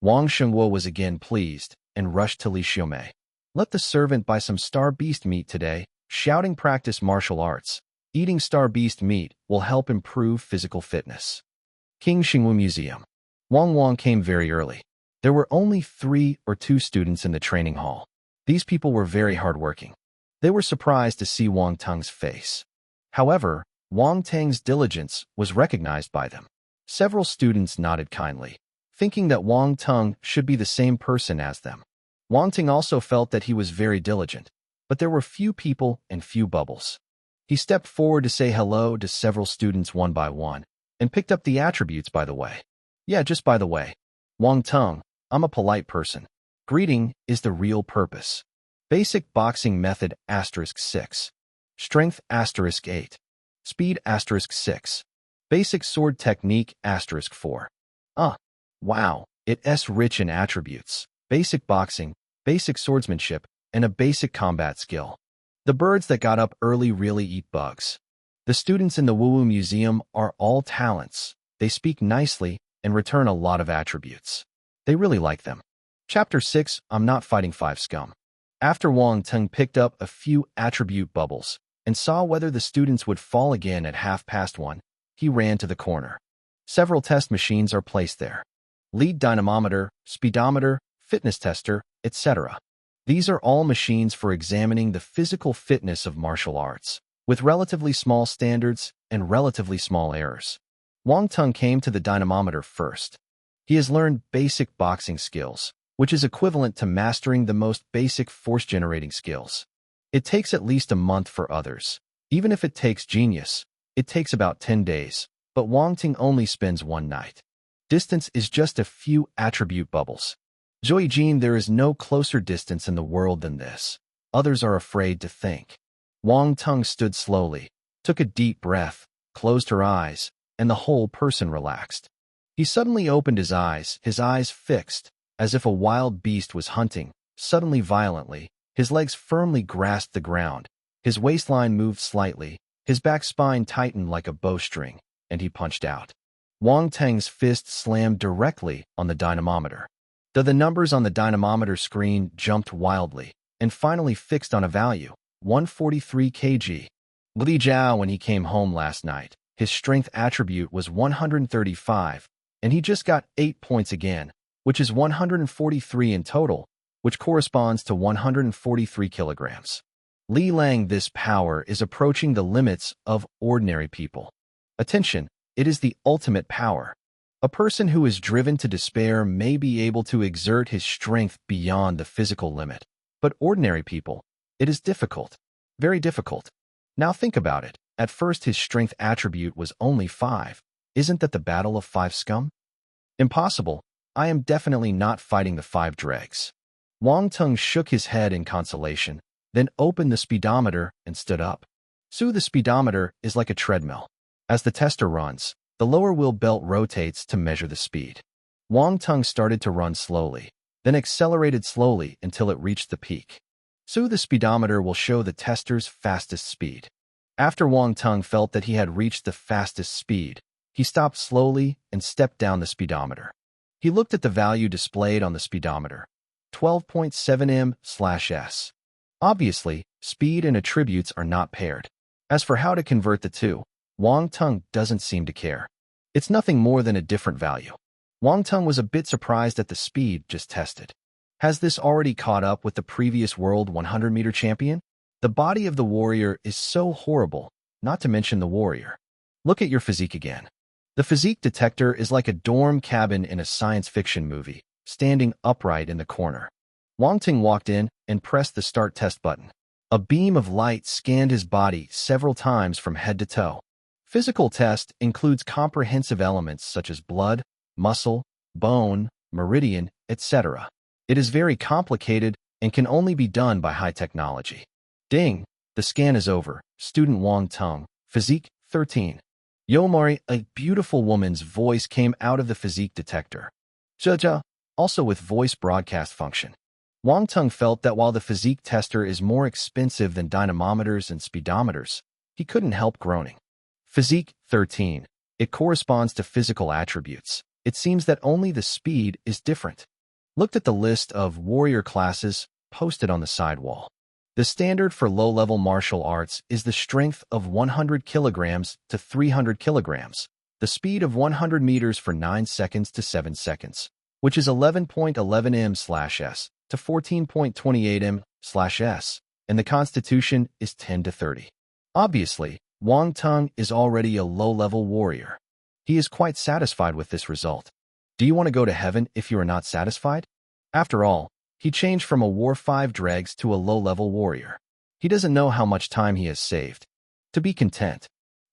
Wang Shenghua was again pleased and rushed to Li Xiaomei. Let the servant buy some star beast meat today, shouting practice martial arts. Eating star beast meat will help improve physical fitness. King Xingwu Museum. Wang came very early. There were only 3 or 2 students in the training hall. These people were very hardworking. They were surprised to see Wang Teng's face. However, Wang Teng's diligence was recognized by them. Several students nodded kindly, thinking that Wang Teng should be the same person as them. Wang Teng also felt that he was very diligent, but there were few people and few bubbles. He stepped forward to say hello to several students one by one, and picked up the attributes by the way. Yeah, just by the way. Wang Teng, I'm a polite person. Greeting is the real purpose. Basic boxing method *6. Strength *8. Speed *6. Basic sword technique *4. Wow, it's rich in attributes. Basic boxing, basic swordsmanship, and a basic combat skill. The birds that got up early really eat bugs. The students in the Wu Museum are all talents. They speak nicely and return a lot of attributes. They really like them. Chapter 6, I'm not fighting 5 scum. After Wang Teng picked up a few attribute bubbles and saw whether the students would fall again at 1:30, he ran to the corner. Several test machines are placed there. Lead dynamometer, speedometer, fitness tester, etc. These are all machines for examining the physical fitness of martial arts, with relatively small standards and relatively small errors. Wang Teng came to the dynamometer first. He has learned basic boxing skills, which is equivalent to mastering the most basic force-generating skills. It takes at least a month for others. Even if it takes genius, it takes about 10 days, but Wang Teng only spends 1 night. Distance is just a few attribute bubbles. Zoe-Jean, there is no closer distance in the world than this. Others are afraid to think. Wang Teng stood slowly, took a deep breath, closed her eyes, and the whole person relaxed. He suddenly opened his eyes fixed, as if a wild beast was hunting. Suddenly, violently, his legs firmly grasped the ground, his waistline moved slightly, his back spine tightened like a bowstring, and he punched out. Wang Teng's fist slammed directly on the dynamometer. The numbers on the dynamometer screen jumped wildly, and finally fixed on a value, 143 kg. Li Jiao, when he came home last night, his strength attribute was 135, and he just got 8 points again, which is 143 in total, which corresponds to 143 kilograms. Li Lang, this power is approaching the limits of ordinary people. Attention, it is the ultimate power. A person who is driven to despair may be able to exert his strength beyond the physical limit, but ordinary people, it is difficult, very difficult. Now think about it. At first his strength attribute was only 5. Isn't that the battle of 5 scum? Impossible. I am definitely not fighting the 5 dregs. Wang Teng shook his head in consolation, then opened the speedometer and stood up. The speedometer is like a treadmill. As the tester runs, the lower wheel belt rotates to measure the speed. Wang Teng started to run slowly, then accelerated slowly until it reached the peak. The speedometer will show the tester's fastest speed. After Wang Teng felt that he had reached the fastest speed, he stopped slowly and stepped down the speedometer. He looked at the value displayed on the speedometer, 12.7 m/s. Obviously, Speed and attributes are not paired. As for how to convert the two, Wang Teng doesn't seem to care. It's nothing more than a different value. Wang Teng was a bit surprised at the speed just tested. Has this already caught up with the previous world 100-meter champion? The body of the warrior is so horrible, not to mention the warrior. Look at your physique again. The physique detector is like a dorm cabin in a science fiction movie, standing upright in the corner. Wang Teng walked in and pressed the start test button. A beam of light scanned his body several times from head to toe. Physical test includes comprehensive elements such as blood, muscle, bone, meridian, etc. It is very complicated and can only be done by high technology. Ding! The scan is over. Student Wang Teng, Physique 13. Yomari, a beautiful woman's voice came out of the physique detector. Zhe, also with voice broadcast function. Wang Teng felt that while the physique tester is more expensive than dynamometers and speedometers, he couldn't help groaning. Physique 13. It corresponds to physical attributes. It seems that only the speed is different. Looked at the list of warrior classes posted on the sidewall. The standard for low-level martial arts is the strength of 100 kilograms to 300 kilograms, the speed of 100 meters for 9 seconds to 7 seconds, which is 11.11 m/s to 14.28 m/s, and the constitution is 10 to 30. Obviously, Wang Teng is already a low-level warrior. He is quite satisfied with this result. Do you want to go to heaven if you are not satisfied? After all, he changed from a War 5 dregs to a low-level warrior. He doesn't know how much time he has saved. To be content.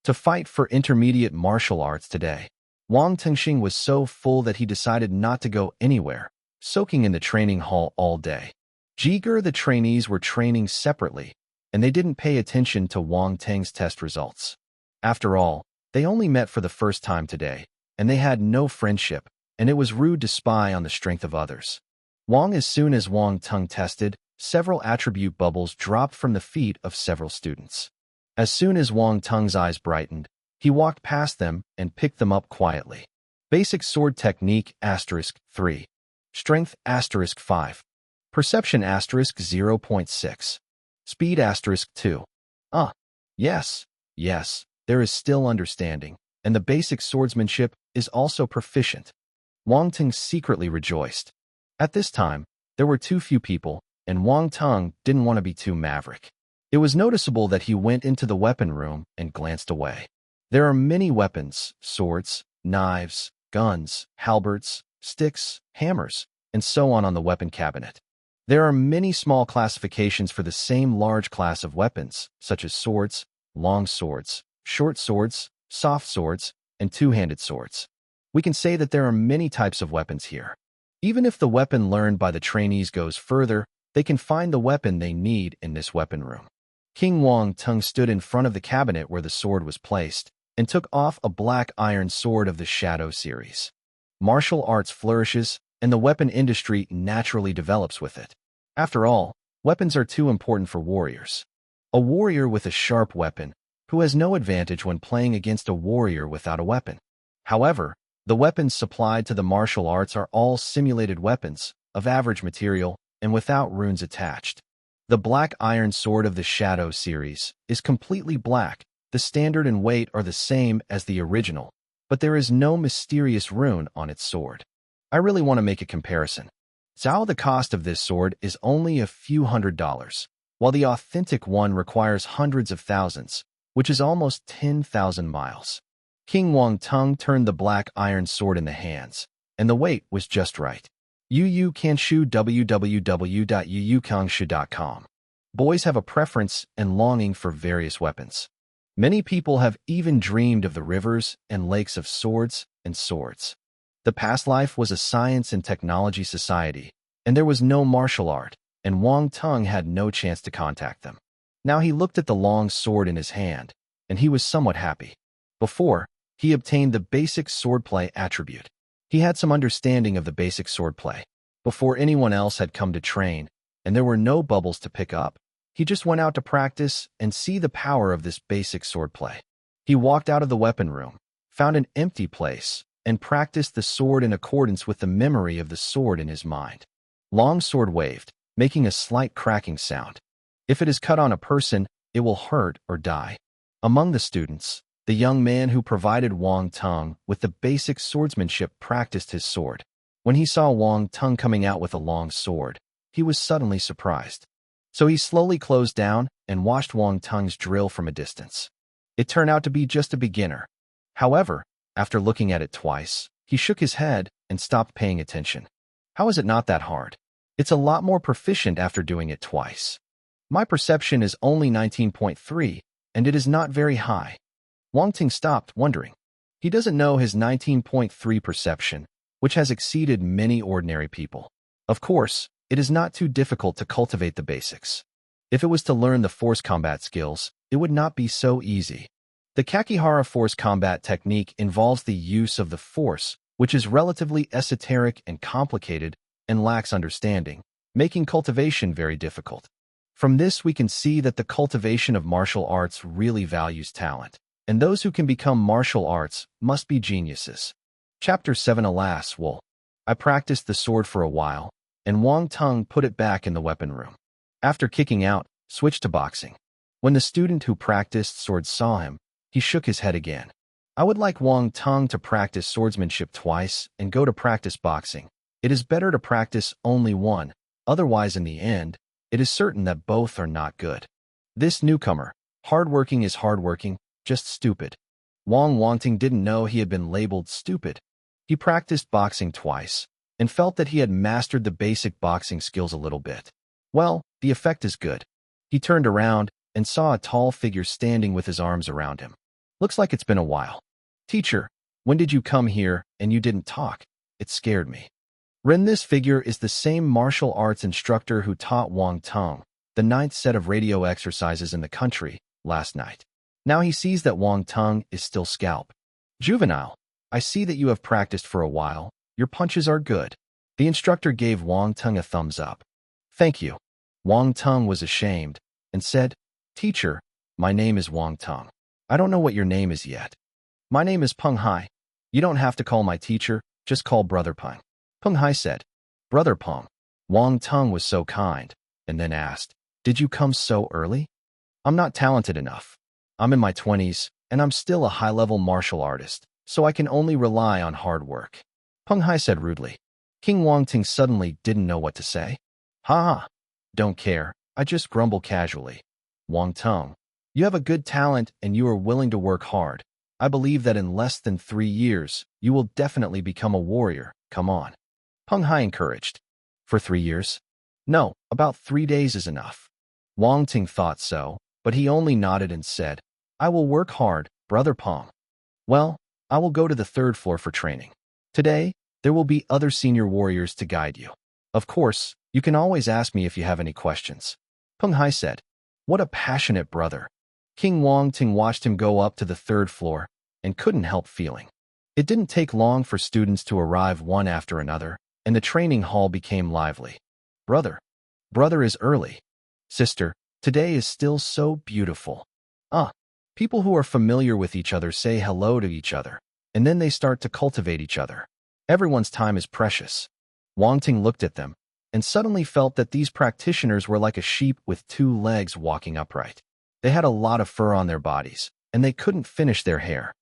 To fight for intermediate martial arts today. Wang Tengxing was so full that he decided not to go anywhere, soaking in the training hall all day. Jiger the trainees were training separately, and they didn't pay attention to Wang Teng's test results. After all, they only met for the first time today, and they had no friendship, and it was rude to spy on the strength of others. As soon as Wang Teng tested, several attribute bubbles dropped from the feet of several students. As soon as Wang Teng's eyes brightened, he walked past them and picked them up quietly. Basic sword technique *3. Strength *5. Perception *0.6. Speed *2. Yes, there is still understanding, and the basic swordsmanship is also proficient. Wang Teng secretly rejoiced. At this time, there were too few people, and Wang Teng didn't want to be too maverick. It was noticeable that he went into the weapon room and glanced away. There are many weapons, swords, knives, guns, halberds, sticks, hammers, and so on the weapon cabinet. There are many small classifications for the same large class of weapons, such as swords, long swords, short swords, soft swords, and two-handed swords. We can say that there are many types of weapons here. Even if the weapon learned by the trainees goes further, they can find the weapon they need in this weapon room. King Wang Teng stood in front of the cabinet where the sword was placed and took off a black iron sword of the Shadow series. Martial arts flourishes, and the weapon industry naturally develops with it. After all, weapons are too important for warriors. A warrior with a sharp weapon, who has no advantage when playing against a warrior without a weapon. However, the weapons supplied to the martial arts are all simulated weapons, of average material, and without runes attached. The black iron sword of the Shadow series is completely black. The standard and weight are the same as the original, but there is no mysterious rune on its sword. I really want to make a comparison. The cost of this sword is only a few $100s, while the authentic one requires hundreds of thousands, which is almost 10,000 miles. King Wang Teng turned the black iron sword in the hands, and the weight was just right. Yu Kanshu www.yuyukanshu.com. Boys have a preference and longing for various weapons. Many people have even dreamed of the rivers and lakes of swords and swords. The past life was a science and technology society, and there was no martial art, and Wang Teng had no chance to contact them. Now he looked at the long sword in his hand, and he was somewhat happy. Before, he obtained the basic swordplay attribute. He had some understanding of the basic swordplay. Before anyone else had come to train, and there were no bubbles to pick up, he just went out to practice and see the power of this basic swordplay. He walked out of the weapon room, found an empty place, and practiced the sword in accordance with the memory of the sword in his mind. Long sword waved, making a slight cracking sound. If it is cut on a person, it will hurt or die. Among the students, the young man who provided Wang Teng with the basic swordsmanship practiced his sword. When he saw Wang Teng coming out with a long sword, he was suddenly surprised. So he slowly closed down and watched Wang Teng's drill from a distance. It turned out to be just a beginner. However, after looking at it twice, he shook his head and stopped paying attention. How is it not that hard? It's a lot more proficient after doing it twice. My perception is only 19.3, and it is not very high. Wang Teng stopped, wondering. He doesn't know his 19.3 perception, which has exceeded many ordinary people. Of course, it is not too difficult to cultivate the basics. If it was to learn the force combat skills, it would not be so easy. The Kakihara force combat technique involves the use of the force, which is relatively esoteric and complicated and lacks understanding, making cultivation very difficult. From this, we can see that the cultivation of martial arts really values talent, and those who can become martial arts must be geniuses. Chapter 7. Alas, wool. I practiced the sword for a while, and Wang Teng put it back in the weapon room. After kicking out, switched to boxing. When the student who practiced swords saw him, he shook his head again. I would like Wang Teng to practice swordsmanship twice and go to practice boxing. It is better to practice only one, otherwise in the end, it is certain that both are not good. This newcomer, hardworking is hardworking, just stupid. Wang Teng didn't know he had been labeled stupid. He practiced boxing twice and felt that he had mastered the basic boxing skills a little bit. Well, the effect is good. He turned around and saw a tall figure standing with his arms around him. Looks like it's been a while. Teacher, when did you come here and you didn't talk? It scared me. This figure is the same martial arts instructor who taught Wang Teng the 9th set of radio exercises in the country last night. Now he sees that Wang Teng is still scalp. Juvenile, I see that you have practiced for a while. Your punches are good. The instructor gave Wang Teng a thumbs up. Thank you. Wang Teng was ashamed and said, Teacher, my name is Wang Teng. I don't know what your name is yet. My name is Peng Hai. You don't have to call my teacher, just call Brother Peng. Peng Hai said, Brother Peng. Wang Teng was so kind, and then asked, Did you come so early? I'm not talented enough. I'm in my 20s, and I'm still a high-level martial artist, so I can only rely on hard work. Peng Hai said rudely. King Wang Teng suddenly didn't know what to say. Ha ha. Don't care, I just grumble casually. Wang Teng, you have a good talent and you are willing to work hard. I believe that in less than 3 years, you will definitely become a warrior. Come on. Peng Hai encouraged. For 3 years? No, about 3 days is enough. Wang Teng thought so, but he only nodded and said, I will work hard, Brother Peng. Well, I will go to the 3rd floor for training. Today, there will be other senior warriors to guide you. Of course, you can always ask me if you have any questions. Peng Hai said. What a passionate brother. King Wang Teng watched him go up to the 3rd floor and couldn't help feeling. It didn't take long for students to arrive one after another, and the training hall became lively. Brother. Brother is early. Sister, today is still so beautiful. People who are familiar with each other say hello to each other, and then they start to cultivate each other. Everyone's time is precious. Wang Teng looked at them, and suddenly felt that these practitioners were like a sheep with 2 legs walking upright. They had a lot of fur on their bodies, and they couldn't finish their hair.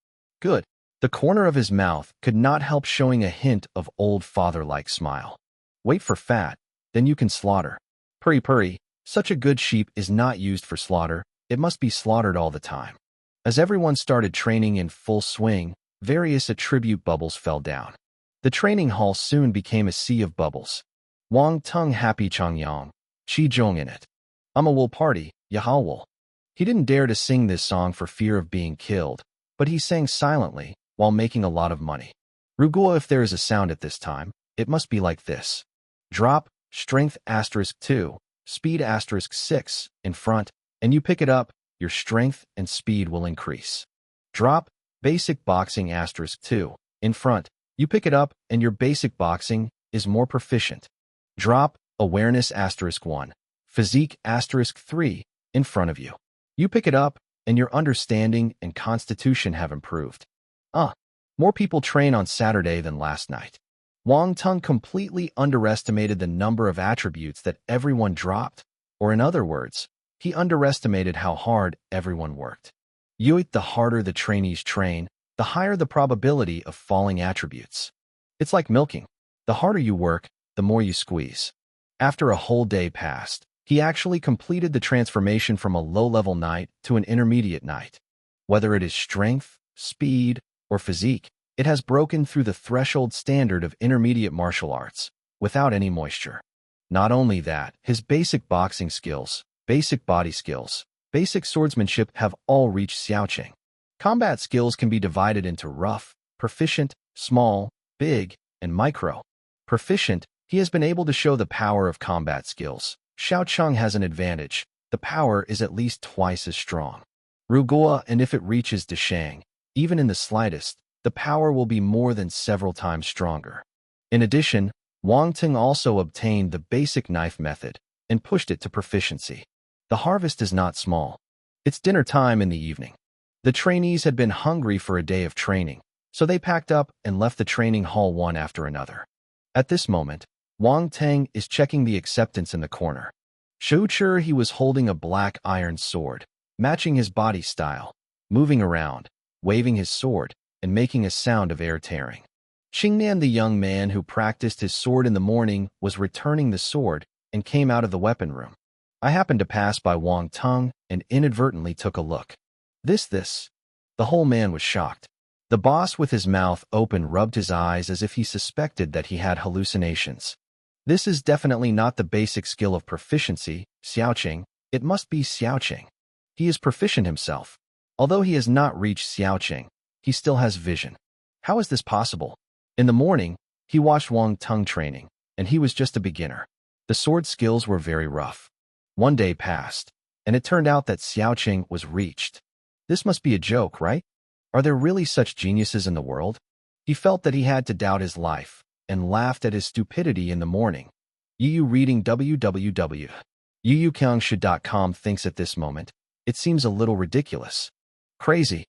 Good. The corner of his mouth could not help showing a hint of old father-like smile. Wait for fat, then you can slaughter. Purry purry, such a good sheep is not used for slaughter, it must be slaughtered all the time. As everyone started training in full swing, various attribute bubbles fell down. The training hall soon became a sea of bubbles. Wang Teng happy Changyang, Qi Zhong in it. I'm a wool party, Yahao wool. He didn't dare to sing this song for fear of being killed, but he sang silently while making a lot of money. Ruguo, if there is a sound at this time, it must be like this. Drop, strength *2, speed *6, in front, and you pick it up, your strength and speed will increase. Drop, basic boxing *2, in front, you pick it up and your basic boxing is more proficient. Drop, awareness *1, physique *3, in front of you. You pick it up and your understanding and constitution have improved. More people train on Saturday than last night. Wang Teng completely underestimated the number of attributes that everyone dropped, or in other words, He underestimated how hard everyone worked. The harder the trainees train, the higher the probability of falling attributes. It's like milking. The harder you work, the more you squeeze. After a whole day passed, he actually completed the transformation from a low-level knight to an intermediate knight. Whether it is strength, speed, or physique, it has broken through the threshold standard of intermediate martial arts, without any moisture. Not only that, his basic boxing skills, basic body skills, basic swordsmanship have all reached xiaoqing. Combat skills can be divided into rough, proficient, small, big, and micro. Proficient, he has been able to show the power of combat skills. Xiaoqing has an advantage. The power is at least twice as strong. Rugua, and if it reaches Deshang, even in the slightest, the power will be more than several times stronger. In addition, Wang Teng also obtained the basic knife method and pushed it to proficiency. The harvest is not small. It's dinner time in the evening. The trainees had been hungry for a day of training, so they packed up and left the training hall one after another. At this moment, Wang Teng is checking the acceptance in the corner. Sure he was holding a black iron sword, matching his body style, moving around, waving his sword, and making a sound of air tearing. Qingnan, the young man who practiced his sword in the morning, was returning the sword and came out of the weapon room. I happened to pass by Wang Teng and inadvertently took a look. This. The whole man was shocked. The boss, with his mouth open, rubbed his eyes as if he suspected that he had hallucinations. This is definitely not the basic skill of proficiency, xiaoqing. It must be xiaoqing. He is proficient himself. Although he has not reached xiaoqing, he still has vision. How is this possible? In the morning, he watched Wang Teng training, and he was just a beginner. The sword skills were very rough. One day passed, and it turned out that xiaoqing was reached. This must be a joke, right? Are there really such geniuses in the world? He felt that he had to doubt his life, and laughed at his stupidity in the morning. Yu reading www.yuyukyungshu.com thinks at this moment, it seems a little ridiculous. Crazy.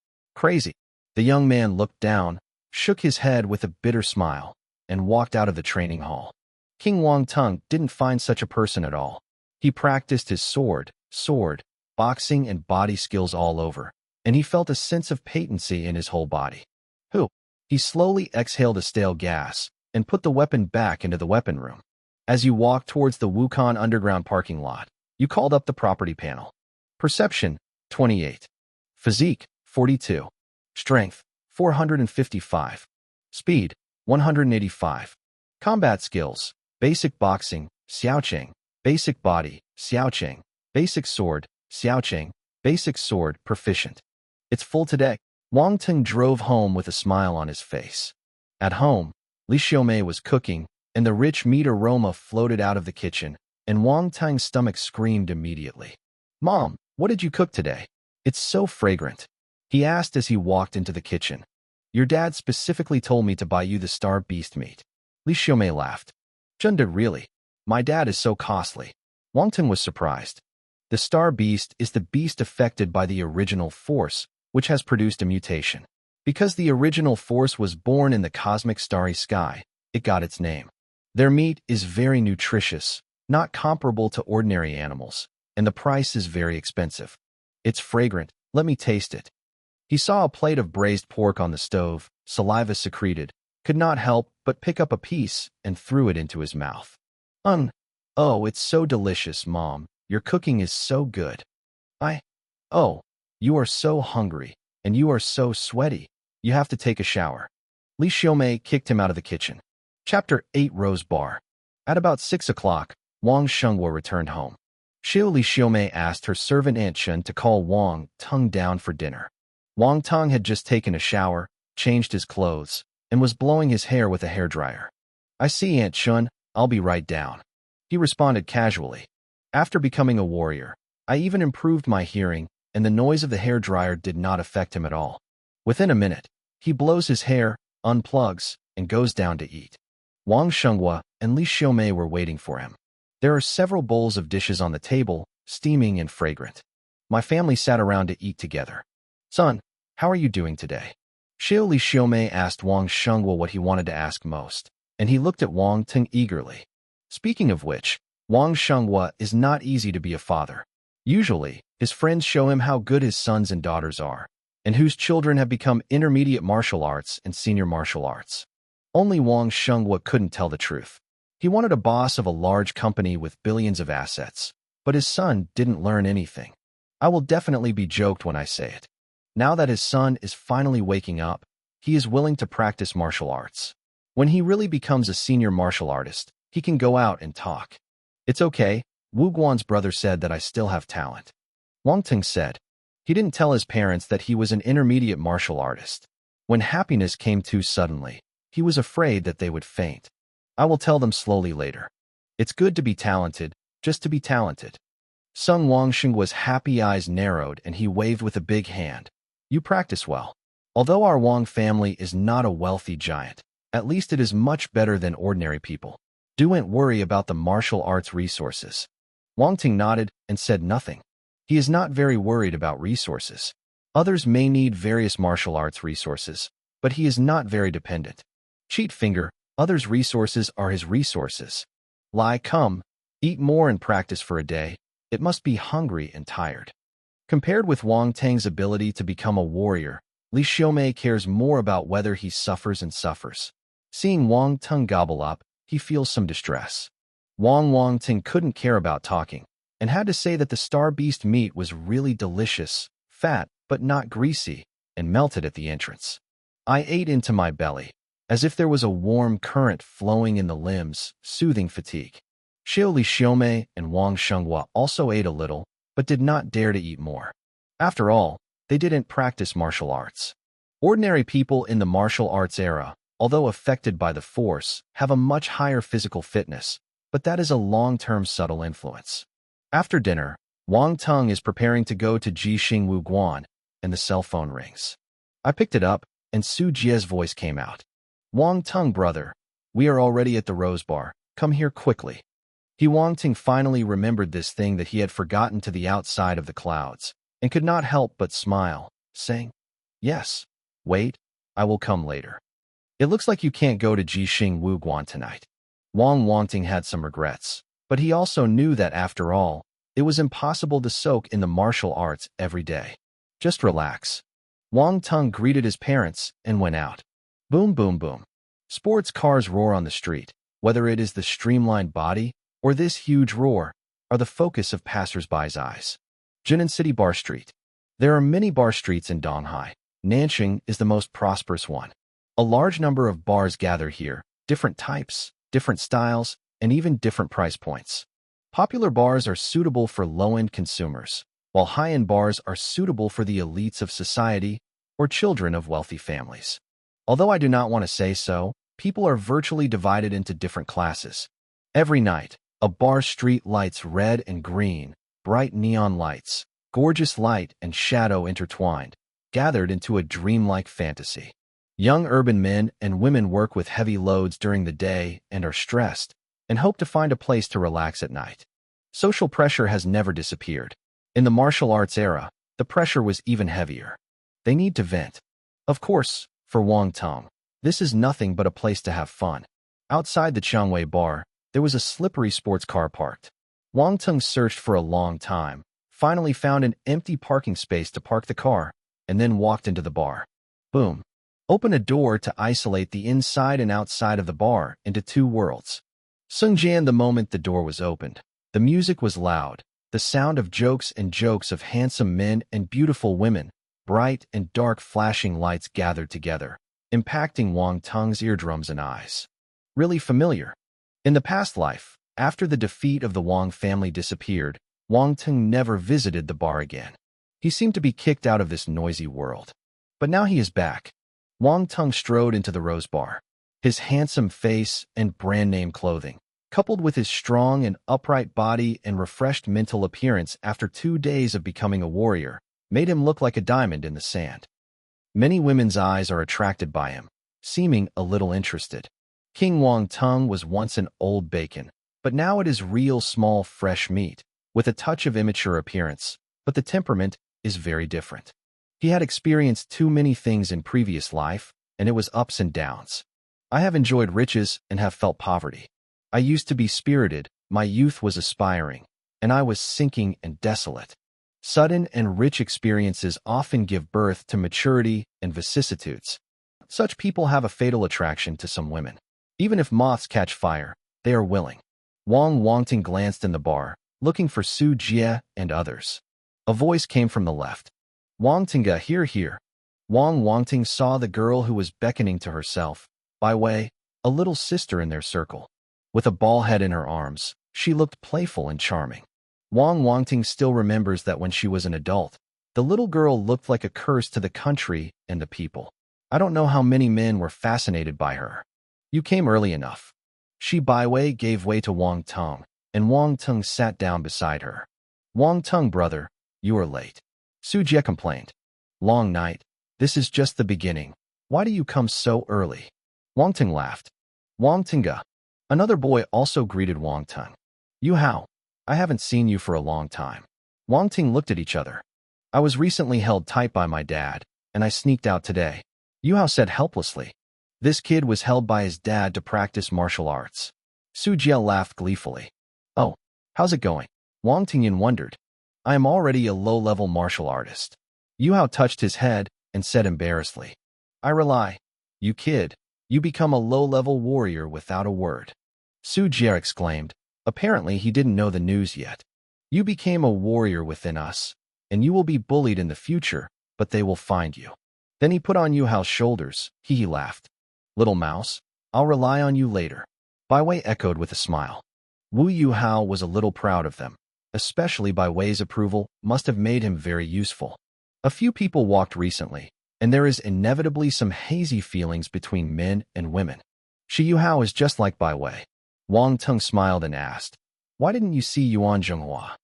The young man looked down, shook his head with a bitter smile, and walked out of the training hall. King Wang Teng didn't find such a person at all. He practiced his sword, boxing, and body skills all over, and he felt a sense of patency in his whole body. He slowly exhaled a stale gas and put the weapon back into the weapon room. As you walked towards the Wukon underground parking lot, you called up the property panel. Perception, 28. Physique, 42. Strength, 455. Speed, 185. Combat skills, basic boxing, xiaoqing, basic body, xiaoqing, basic sword, xiaoqing, basic sword, proficient. It's full today. Wang Teng drove home with a smile on his face. At home, Li Xiaomei was cooking, and the rich meat aroma floated out of the kitchen, and Wang Teng's stomach screamed immediately. "Mom, what did you cook today? It's so fragrant," he asked as he walked into the kitchen. "Your dad specifically told me to buy you the star beast meat." Li Xiaomei laughed. "Zhenda, really? My dad is so costly." Wang Teng was surprised. The star beast is the beast affected by the original force, which has produced a mutation. Because the original force was born in the cosmic starry sky, it got its name. Their meat is very nutritious, not comparable to ordinary animals, and the price is very expensive. "It's fragrant, let me taste it." He saw a plate of braised pork on the stove, saliva secreted, could not help but pick up a piece and threw it into his mouth. Oh, it's so delicious, Mom. Your cooking is so good. Oh, you are so hungry, and you are so sweaty. You have to take a shower. Li Xiaomei kicked him out of the kitchen. Chapter 8 Rose Bar. At about 6 o'clock, Wang Shenghua returned home. Li Xiaomei asked her servant Aunt Shen to call Wang Teng down for dinner. Wang Teng had just taken a shower, changed his clothes, and was blowing his hair with a hairdryer. "I see, Aunt Shen, I'll be right down," he responded casually. After becoming a warrior, I even improved my hearing, and the noise of the hairdryer did not affect him at all. Within a minute, he blows his hair, unplugs, and goes down to eat. Wang Shenghua and Li Xiaomei were waiting for him. There are several bowls of dishes on the table, steaming and fragrant. My family sat around to eat together. "Son, how are you doing today?" Li Xiaomei asked Wang Shenghua what he wanted to ask most, and he looked at Wang Teng eagerly. Speaking of which, Wang Shenghua is not easy to be a father. Usually, his friends show him how good his sons and daughters are, and whose children have become intermediate martial arts and senior martial arts. Only Wang Shengwa couldn't tell the truth. He wanted a boss of a large company with billions of assets, but his son didn't learn anything. I will definitely be joked when I say it. Now that his son is finally waking up, he is willing to practice martial arts. When he really becomes a senior martial artist, he can go out and talk. It's okay, Wu Guan's brother said that I still have talent. Wang Teng said. He didn't tell his parents that he was an intermediate martial artist. When happiness came too suddenly, he was afraid that they would faint. I will tell them slowly later. It's good to be talented, just to be talented. Sung Wangsheng's happy eyes narrowed and he waved with a big hand. You practice well. Although our Wang family is not a wealthy giant, at least it is much better than ordinary people. Don't worry about the martial arts resources. Wang Ting nodded and said nothing. He is not very worried about resources. Others may need various martial arts resources, but he is not very dependent. Cheat finger, others' resources are his resources. Lie, come, eat more and practice for a day. It must be hungry and tired. Compared with Wang Teng's ability to become a warrior, Li Xiaomei cares more about whether he suffers and suffers. Seeing Wang Teng gobble up, he feels some distress. Wang Teng couldn't care about talking, and had to say that the star beast meat was really delicious, fat, but not greasy, and melted at the entrance. I ate into my belly, as if there was a warm current flowing in the limbs, soothing fatigue. Xiao Li Xiaomei and Wang Shenghua also ate a little, but did not dare to eat more. After all, they didn't practice martial arts. Ordinary people in the martial arts era, although affected by the force, have a much higher physical fitness, but that is a long-term subtle influence. After dinner, Wang Teng is preparing to go to Jixing Wu Guan, and the cell phone rings. I picked it up, and Su Jie's voice came out. Wang Teng, brother, we are already at the Rose Bar. Come here quickly. Wang Teng finally remembered this thing that he had forgotten to the outside of the clouds, and could not help but smile, saying, Yes, wait, I will come later. It looks like you can't go to Jixing Wu Guan tonight. Wang Teng had some regrets, but he also knew that after all, it was impossible to soak in the martial arts every day. Just relax. Wang Teng greeted his parents and went out. Boom, boom, boom. Sports cars roar on the street, whether it is the streamlined body or this huge roar, are the focus of passers-by's eyes. Jinan City Bar Street. There are many bar streets in Donghai. Nanxing is the most prosperous one. A large number of bars gather here, different types, different styles, and even different price points. Popular bars are suitable for low-end consumers, while high-end bars are suitable for the elites of society or children of wealthy families. Although I do not want to say so, people are virtually divided into different classes. Every night, a bar street lights red and green, bright neon lights, gorgeous light and shadow intertwined, gathered into a dreamlike fantasy. Young urban men and women work with heavy loads during the day and are stressed, and hope to find a place to relax at night. Social pressure has never disappeared. In the martial arts era, the pressure was even heavier. They need to vent. Of course, for Wang Teng, this is nothing but a place to have fun. Outside the Changwei bar, there was a slippery sports car parked. Wang Teng searched for a long time, finally found an empty parking space to park the car, and then walked into the bar. Boom. Open a door to isolate the inside and outside of the bar into two worlds. Sung Jian the moment the door was opened. The music was loud, the sound of jokes of handsome men and beautiful women, bright and dark flashing lights gathered together, impacting Wang Teng's eardrums and eyes. Really familiar. In the past life, after the defeat of the Wang family disappeared, Wang Teng never visited the bar again. He seemed to be kicked out of this noisy world. But now he is back. Wang Teng strode into the Rose Bar. His handsome face and brand-name clothing, coupled with his strong and upright body and refreshed mental appearance after 2 days of becoming a warrior, made him look like a diamond in the sand. Many women's eyes are attracted by him, seeming a little interested. King Wang Teng was once an old bacon, but now it is real small fresh meat, with a touch of immature appearance, but the temperament is very different. He had experienced too many things in previous life, and it was ups and downs. I have enjoyed riches and have felt poverty. I used to be spirited, my youth was aspiring, and I was sinking and desolate. Sudden and rich experiences often give birth to maturity and vicissitudes. Such people have a fatal attraction to some women. Even if moths catch fire, they are willing. Wang Teng glanced in the bar, looking for Su Jie and others. A voice came from the left. Wang Tenga, here. Wang Teng saw the girl who was beckoning to herself, by way, a little sister in their circle. With a ball head in her arms, she looked playful and charming. Wang Teng still remembers that when she was an adult, the little girl looked like a curse to the country and the people. I don't know how many men were fascinated by her. You came early enough. She byway gave way to Wang Teng, and Wang Teng sat down beside her. Wang Teng, brother, you are late. Su Jie complained. Long night. This is just the beginning. Why do you come so early? Wang Teng laughed. Wang Tenga. Another boy also greeted Wang Teng. You how? I haven't seen you for a long time. Wang Teng looked at each other. I was recently held tight by my dad, and I sneaked out today. Yu Hao said helplessly. This kid was held by his dad to practice martial arts. Su Jie laughed gleefully. Oh, how's it going? Wang Tingyan wondered. I am already a low-level martial artist. Yu Hao touched his head and said embarrassedly. I rely. You kid, you become a low-level warrior without a word. Su Jie exclaimed. Apparently he didn't know the news yet. You became a warrior within us, and you will be bullied in the future, but they will find you. Then he put on Yu Hao's shoulders. He laughed. Little mouse, I'll rely on you later. Bai Wei echoed with a smile. Wu Yu Hao was a little proud of them, especially Bai Wei's approval must have made him very useful. A few people walked recently, and there is inevitably some hazy feelings between men and women. Shi Yu Hao is just like Bai Wei. Wang Teng smiled and asked, why didn't you see Yuan Zhenghua?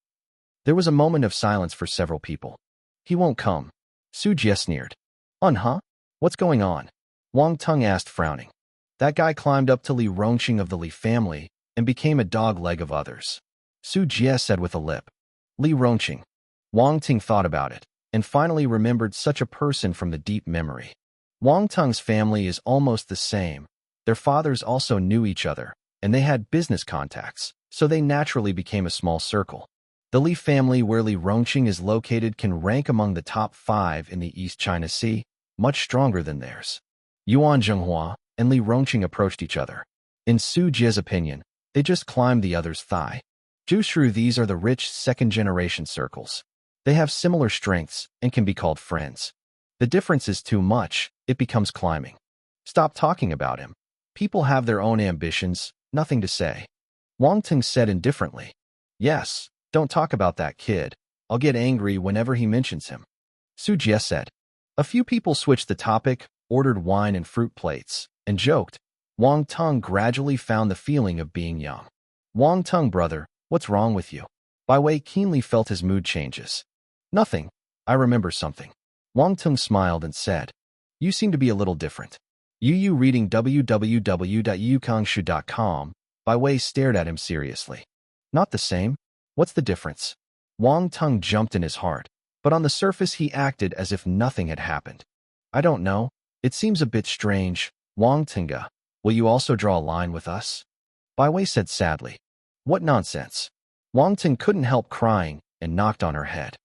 There was a moment of silence for several people. He won't come. Su Jie sneered. Huh? What's going on? Wang Teng asked, frowning. That guy climbed up to Li Rongqing of the Li family and became a dog leg of others. Su Jie said with a lip. Li Rongqing. Wang Teng thought about it, and finally remembered such a person from the deep memory. Wang Teng's family is almost the same. Their fathers also knew each other, and they had business contacts, so they naturally became a small circle. The Li family where Li Rongqing is located can rank among the top 5 in the East China Sea, much stronger than theirs. Yuan Zhenghua and Li Rongqing approached each other. In Su Jie's opinion, they just climbed the other's thigh. Justru, these are the rich second-generation circles. They have similar strengths and can be called friends. The difference is too much, it becomes climbing. Stop talking about him. People have their own ambitions, nothing to say. Wang Teng said indifferently. Yes, don't talk about that kid. I'll get angry whenever he mentions him. Su Jie said. A few people switched the topic, ordered wine and fruit plates, and joked. Wang Teng gradually found the feeling of being young. Wang Teng, brother, what's wrong with you? Bai Wei keenly felt his mood changes. Nothing. I remember something. Wang Teng smiled and said, you seem to be a little different. You reading www.yukangshu.com. Bai Wei stared at him seriously. Not the same? What's the difference? Wang Teng jumped in his heart, but on the surface he acted as if nothing had happened. I don't know. It seems a bit strange. Wang Tenga, will you also draw a line with us? Bai Wei said sadly. What nonsense. Wang Teng couldn't help crying and knocked on her head.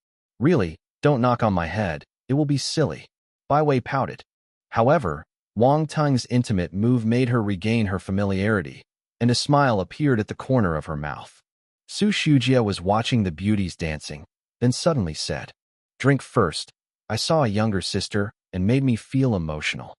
Really, don't knock on my head, it will be silly. Bai Wei pouted. However, Wang Teng's intimate move made her regain her familiarity, and a smile appeared at the corner of her mouth. Su Shujie was watching the beauties dancing, then suddenly said, drink first. I saw a younger sister and made me feel emotional.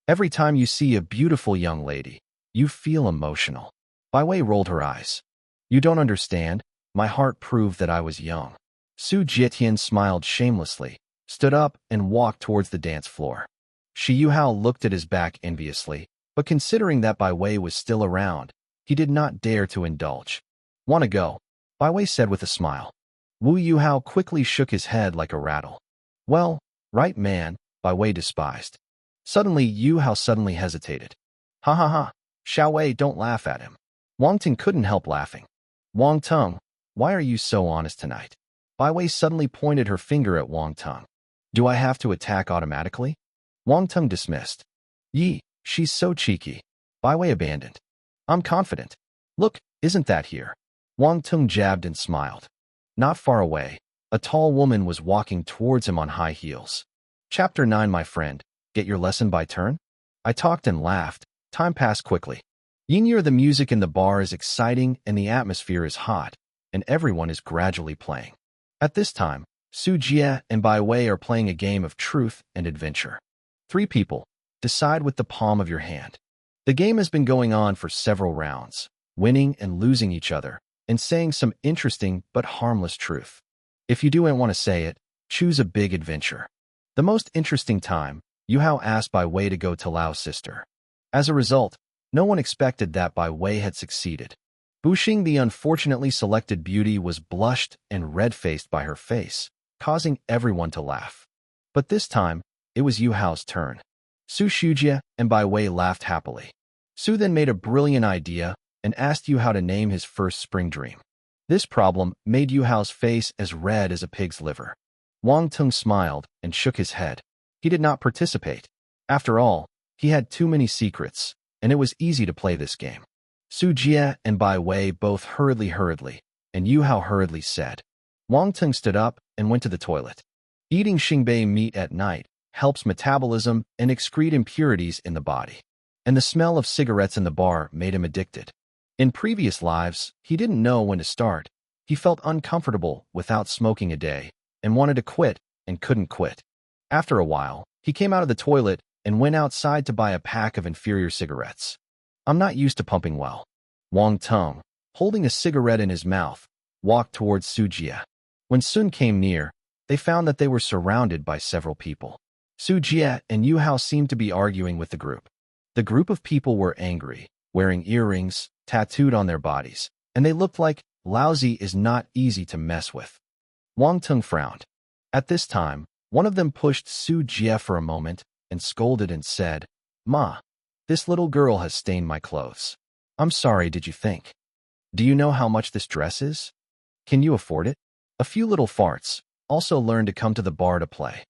Every time you see a beautiful young lady, you feel emotional. Bai Wei rolled her eyes. You don't understand. My heart proved that I was young. Su Jietian smiled shamelessly, stood up, and walked towards the dance floor. Shi Yuhao looked at his back enviously, but considering that Bai Wei was still around, he did not dare to indulge. Want to go? Bai Wei said with a smile. Wu Yuhao quickly shook his head like a rattle. Well, right man, Bai Wei despised. Suddenly Yuhao suddenly hesitated. Ha ha ha, Xiao Wei, don't laugh at him. Wang Teng couldn't help laughing. Wang Teng, why are you so honest tonight? Bai Wei suddenly pointed her finger at Wang Teng. Do I have to attack automatically? Wang Teng dismissed. Yi, she's so cheeky. Bai Wei abandoned. I'm confident. Look, isn't that here? Wang Teng jabbed and smiled. Not far away, a tall woman was walking towards him on high heels. Chapter 9. My friend, get your lesson by turn? I talked and laughed. Time passed quickly. Yin the music in the bar is exciting and the atmosphere is hot, and everyone is gradually playing. At this time, Su Jie and Bai Wei are playing a game of truth and adventure. 3 people. Decide with the palm of your hand. The game has been going on for several rounds, winning and losing each other, and saying some interesting but harmless truth. If you do and want to say it, choose a big adventure. The most interesting time, Yuhao asked Bai Wei to go to Lao's sister. As a result, no one expected that Bai Wei had succeeded. Buxing, the unfortunately selected beauty, was blushed and red-faced by her face, causing everyone to laugh. But this time, it was Yuhao's turn. Su Shujie and Bai Wei laughed happily. Su then made a brilliant idea and asked Yuhao to name his first spring dream. This problem made Yuhao's face as red as a pig's liver. Wang Teng smiled and shook his head. He did not participate. After all, he had too many secrets, and it was easy to play this game. Su Jie and Bai Wei both hurriedly, and Yuhao hurriedly said. Wang Teng stood up and went to the toilet. Eating xingbei meat at night helps metabolism and excrete impurities in the body. And the smell of cigarettes in the bar made him addicted. In previous lives, he didn't know when to start. He felt uncomfortable without smoking a day and wanted to quit and couldn't quit. After a while, he came out of the toilet and went outside to buy a pack of inferior cigarettes. I'm not used to pumping well. Wang Teng, holding a cigarette in his mouth, walked towards Su Jie. When Sun came near, they found that they were surrounded by several people. Su Jie and Yuhao seemed to be arguing with the group. The group of people were angry, wearing earrings, tattooed on their bodies, and they looked like lousy is not easy to mess with. Wang Teng frowned. At this time, one of them pushed Su Jie for a moment and scolded and said, Ma, this little girl has stained my clothes. I'm sorry, did you think? Do you know how much this dress is? Can you afford it? A few little farts also learned to come to the bar to play.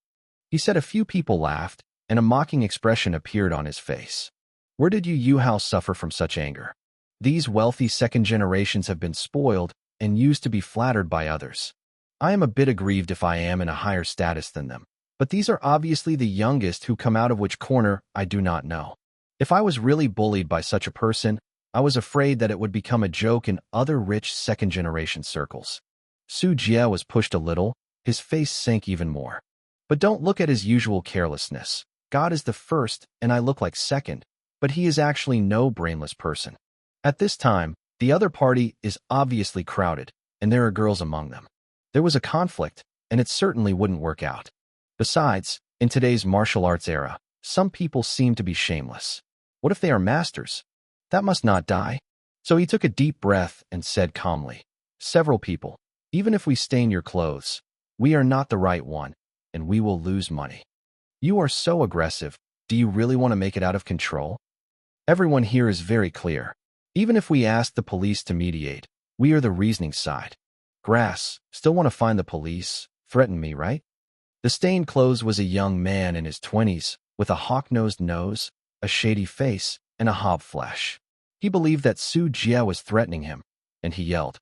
He said. A few people laughed, and a mocking expression appeared on his face. Where did Yuhao suffer from such anger? These wealthy second generations have been spoiled and used to be flattered by others. I am a bit aggrieved if I am in a higher status than them, but these are obviously the youngest who come out of which corner I do not know. If I was really bullied by such a person, I was afraid that it would become a joke in other rich second-generation circles. Su Jie was pushed a little, his face sank even more. But don't look at his usual carelessness. God is the first, and I look like second, but he is actually no brainless person. At this time, the other party is obviously crowded, and there are girls among them. There was a conflict, and it certainly wouldn't work out. Besides, in today's martial arts era, some people seem to be shameless. What if they are masters? That must not die. So he took a deep breath and said calmly, Several people, even if we stain your clothes, we are not the right one, and we will lose money. You are so aggressive. Do you really want to make it out of control? Everyone here is very clear. Even if we ask the police to mediate, we are the reasoning side. Grass, still want to find the police, threaten me, right? The stained clothes was a young man in his 20s, with a hawk-nosed nose, a shady face, and a hobflesh. He believed that Su Jie was threatening him, and he yelled,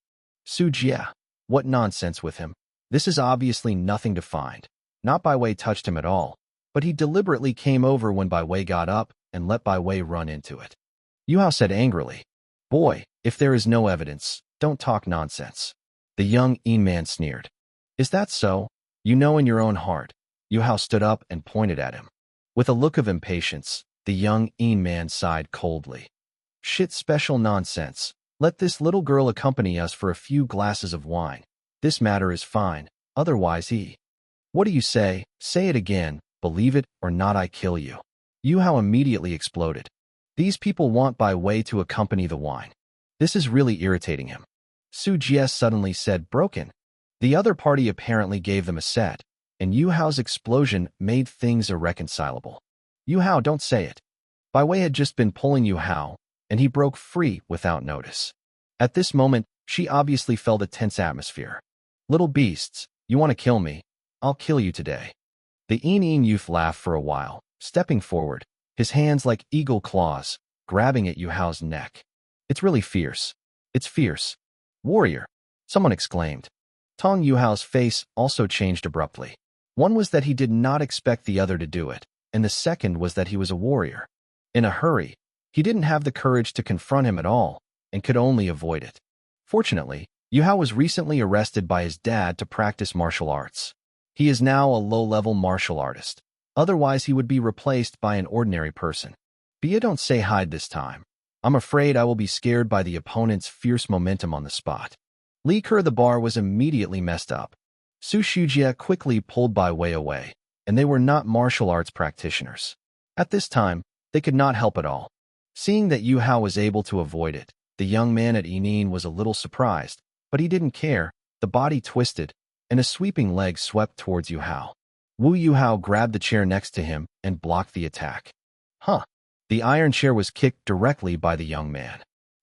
Su Jie, what nonsense with him. This is obviously nothing to find. Not Bai Wei touched him at all, but he deliberately came over when Bai Wei got up and let Bai Wei run into it. Yuhao said angrily, Boy, if there is no evidence, don't talk nonsense. The young Yin man sneered. Is that so? You know in your own heart. Yuhao stood up and pointed at him. With a look of impatience, the young Yin man sighed coldly. Shit special nonsense. Let this little girl accompany us for a few glasses of wine. This matter is fine, otherwise he. What do you say? Say it again, believe it or not I kill you. Yuhao immediately exploded. These people want Bai Wei to accompany the wine. This is really irritating him. Su Jie suddenly said broken. The other party apparently gave them a set, and Yuhao's explosion made things irreconcilable. Yuhao, don't say it. Bai Wei had just been pulling Yuhao, and he broke free without notice. At this moment, she obviously felt a tense atmosphere. Little beasts, you want to kill me? I'll kill you today. The Yin youth laughed for a while, stepping forward, his hands like eagle claws, grabbing at Yuhao's neck. It's really fierce. It's fierce. Warrior, someone exclaimed. Tong Yuhao's face also changed abruptly. One was that he did not expect the other to do it, and the second was that he was a warrior. In a hurry, he didn't have the courage to confront him at all, and could only avoid it. Fortunately, Yuhao was recently arrested by his dad to practice martial arts. He is now a low-level martial artist. Otherwise, he would be replaced by an ordinary person. Bia, don't say hide this time. I'm afraid I will be scared by the opponent's fierce momentum on the spot. Li Ke, the bar was immediately messed up. Su Shujie quickly pulled Bai Wei away, and they were not martial arts practitioners. At this time, they could not help at all. Seeing that Yu Hao was able to avoid it, the young man at Yinin was a little surprised, but he didn't care. The body twisted, and a sweeping leg swept towards Yu Hao. Wu Yu Hao grabbed the chair next to him and blocked the attack. Huh! The iron chair was kicked directly by the young man.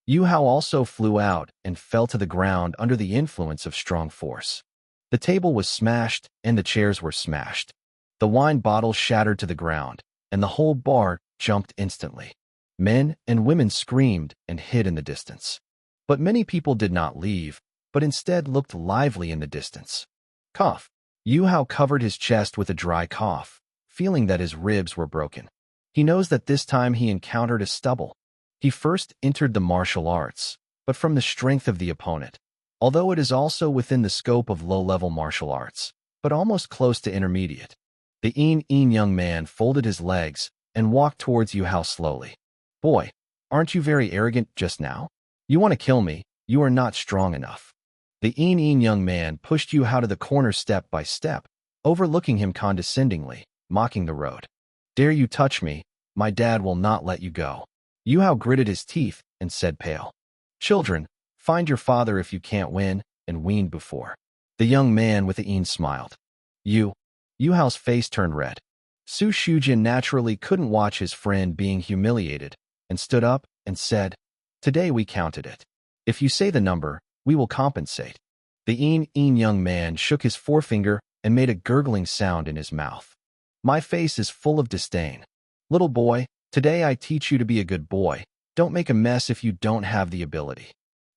Yu Hao also flew out and fell to the ground under the influence of strong force. The table was smashed and the chairs were smashed. The wine bottle shattered to the ground, and the whole bar jumped instantly. Men and women screamed and hid in the distance. But many people did not leave, but instead looked lively in the distance. Cough. Yu Hao covered his chest with a dry cough, feeling that his ribs were broken. He knows that this time he encountered a stumble. He first entered the martial arts, but from the strength of the opponent. Although it is also within the scope of low-level martial arts, but almost close to intermediate. The young man folded his legs and walked towards Yu Hao slowly. Boy, aren't you very arrogant just now? You want to kill me, you are not strong enough. The young man pushed Yu Hao to the corner step by step, overlooking him condescendingly, mocking the road. Dare you touch me, my dad will not let you go. Yu Hao gritted his teeth and said pale. Children, find your father if you can't win, and weaned before. The young man with the smiled. Yu Hao's face turned red. Su Shujin naturally couldn't watch his friend being humiliated, and stood up and said, Today we counted it. If you say the number, we will compensate. The young man shook his forefinger and made a gurgling sound in his mouth. My face is full of disdain. Little boy, today I teach you to be a good boy. Don't make a mess if you don't have the ability.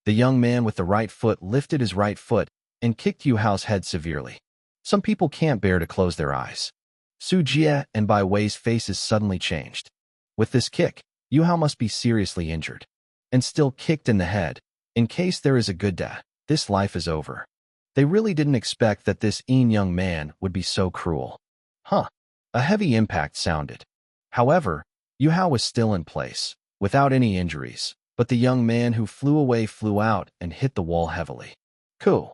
The young man with the right foot lifted his right foot and kicked Yu Hao's head severely. Some people can't bear to close their eyes. Su Jie and Bai Wei's faces suddenly changed. With this kick, Yu Hao must be seriously injured. And still kicked in the head. In case there is a good day, this life is over. They really didn't expect that this young man would be so cruel. Huh. A heavy impact sounded. However, Yu Hao was still in place, without any injuries, but the young man who flew away flew out and hit the wall heavily. Cool.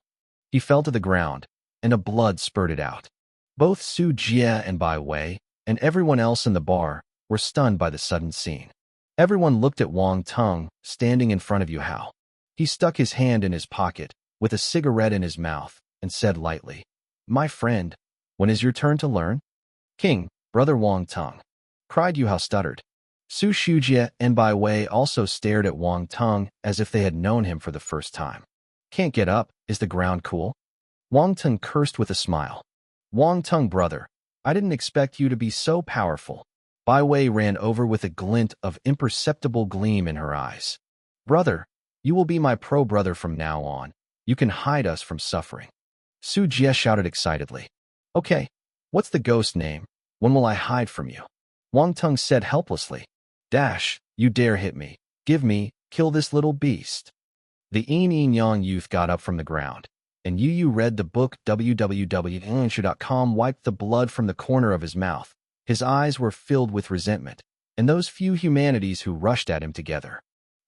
He fell to the ground, and a blood spurted out. Both Su Jie and Bai Wei, and everyone else in the bar, were stunned by the sudden scene. Everyone looked at Wang Teng, standing in front of Yu Hao. He stuck his hand in his pocket, with a cigarette in his mouth, and said lightly, My friend, when is your turn to learn? King, brother Wang Teng, cried Yu Hao stuttered. Su Shujie and Bai Wei also stared at Wang Teng as if they had known him for the first time. Can't get up, is the ground cool? Wang Teng cursed with a smile. Wang Teng, brother, I didn't expect you to be so powerful. Bai Wei ran over with a glint of imperceptible gleam in her eyes. Brother, you will be my pro-brother from now on. You can hide us from suffering. Su Jie shouted excitedly. Okay, what's the ghost name? When will I hide from you? Wang Teng said helplessly. Dash, you dare hit me. Give me, kill this little beast. The young youth got up from the ground, and Yu read the book www.anshu.com wiped the blood from the corner of his mouth. His eyes were filled with resentment, and those few humanities who rushed at him together.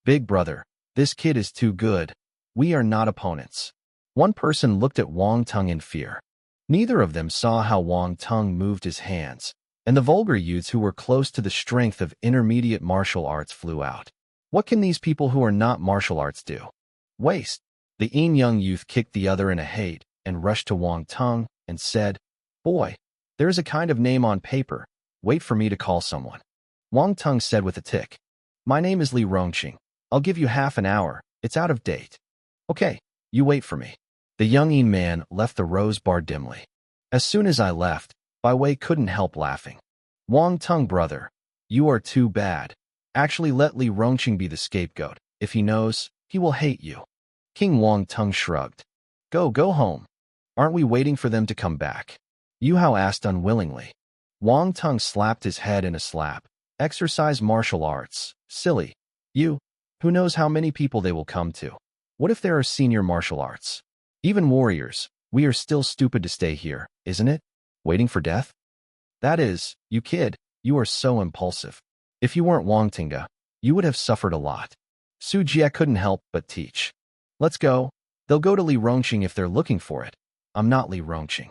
Big brother, this kid is too good. We are not opponents. One person looked at Wang Teng in fear. Neither of them saw how Wang Teng moved his hands, and the vulgar youths who were close to the strength of intermediate martial arts flew out. What can these people who are not martial arts do? Waste. The young youth kicked the other in a hate and rushed to Wang Teng and said, Boy, there is a kind of name on paper. Wait for me to call someone. Wang Teng said with a tick. My name is Li Rongqing. I'll give you half an hour. It's out of date. Okay, you wait for me. The young man left the rose bar dimly. As soon as I left, Bai Wei couldn't help laughing. Wang Teng, brother, you are too bad. Actually, let Li Rongqing be the scapegoat. If he knows, he will hate you. King Wang Teng shrugged. Go home. Aren't we waiting for them to come back? Yu Hao asked unwillingly. Wang Teng slapped his head in a slap. Exercise martial arts. Silly. You. Who knows how many people they will come to? What if there are senior martial arts? Even warriors. We are still stupid to stay here, isn't it? Waiting for death? That is, you kid, you are so impulsive. If you weren't Wang Tinga, you would have suffered a lot. Su Jie couldn't help but teach. Let's go. They'll go to Li Rongqing if they're looking for it. I'm not Li Rongqing.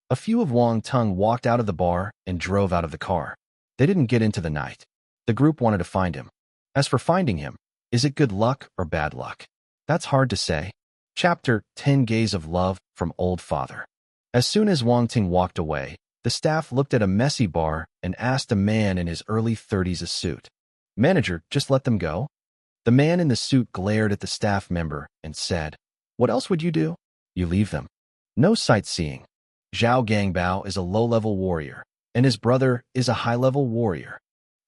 A few of Wang Teng walked out of the bar and drove out of the car. They didn't get into the night. The group wanted to find him. As for finding him, is it good luck or bad luck? That's hard to say. Chapter 10 Gaze of Love from Old Father. As soon as Wang Ting walked away, the staff looked at a messy bar and asked a man in his early 30s a suit. Manager, just let them go? The man in the suit glared at the staff member and said, What else would you do? You leave them. No sightseeing. Zhao Gangbao is a low-level warrior, and his brother is a high-level warrior.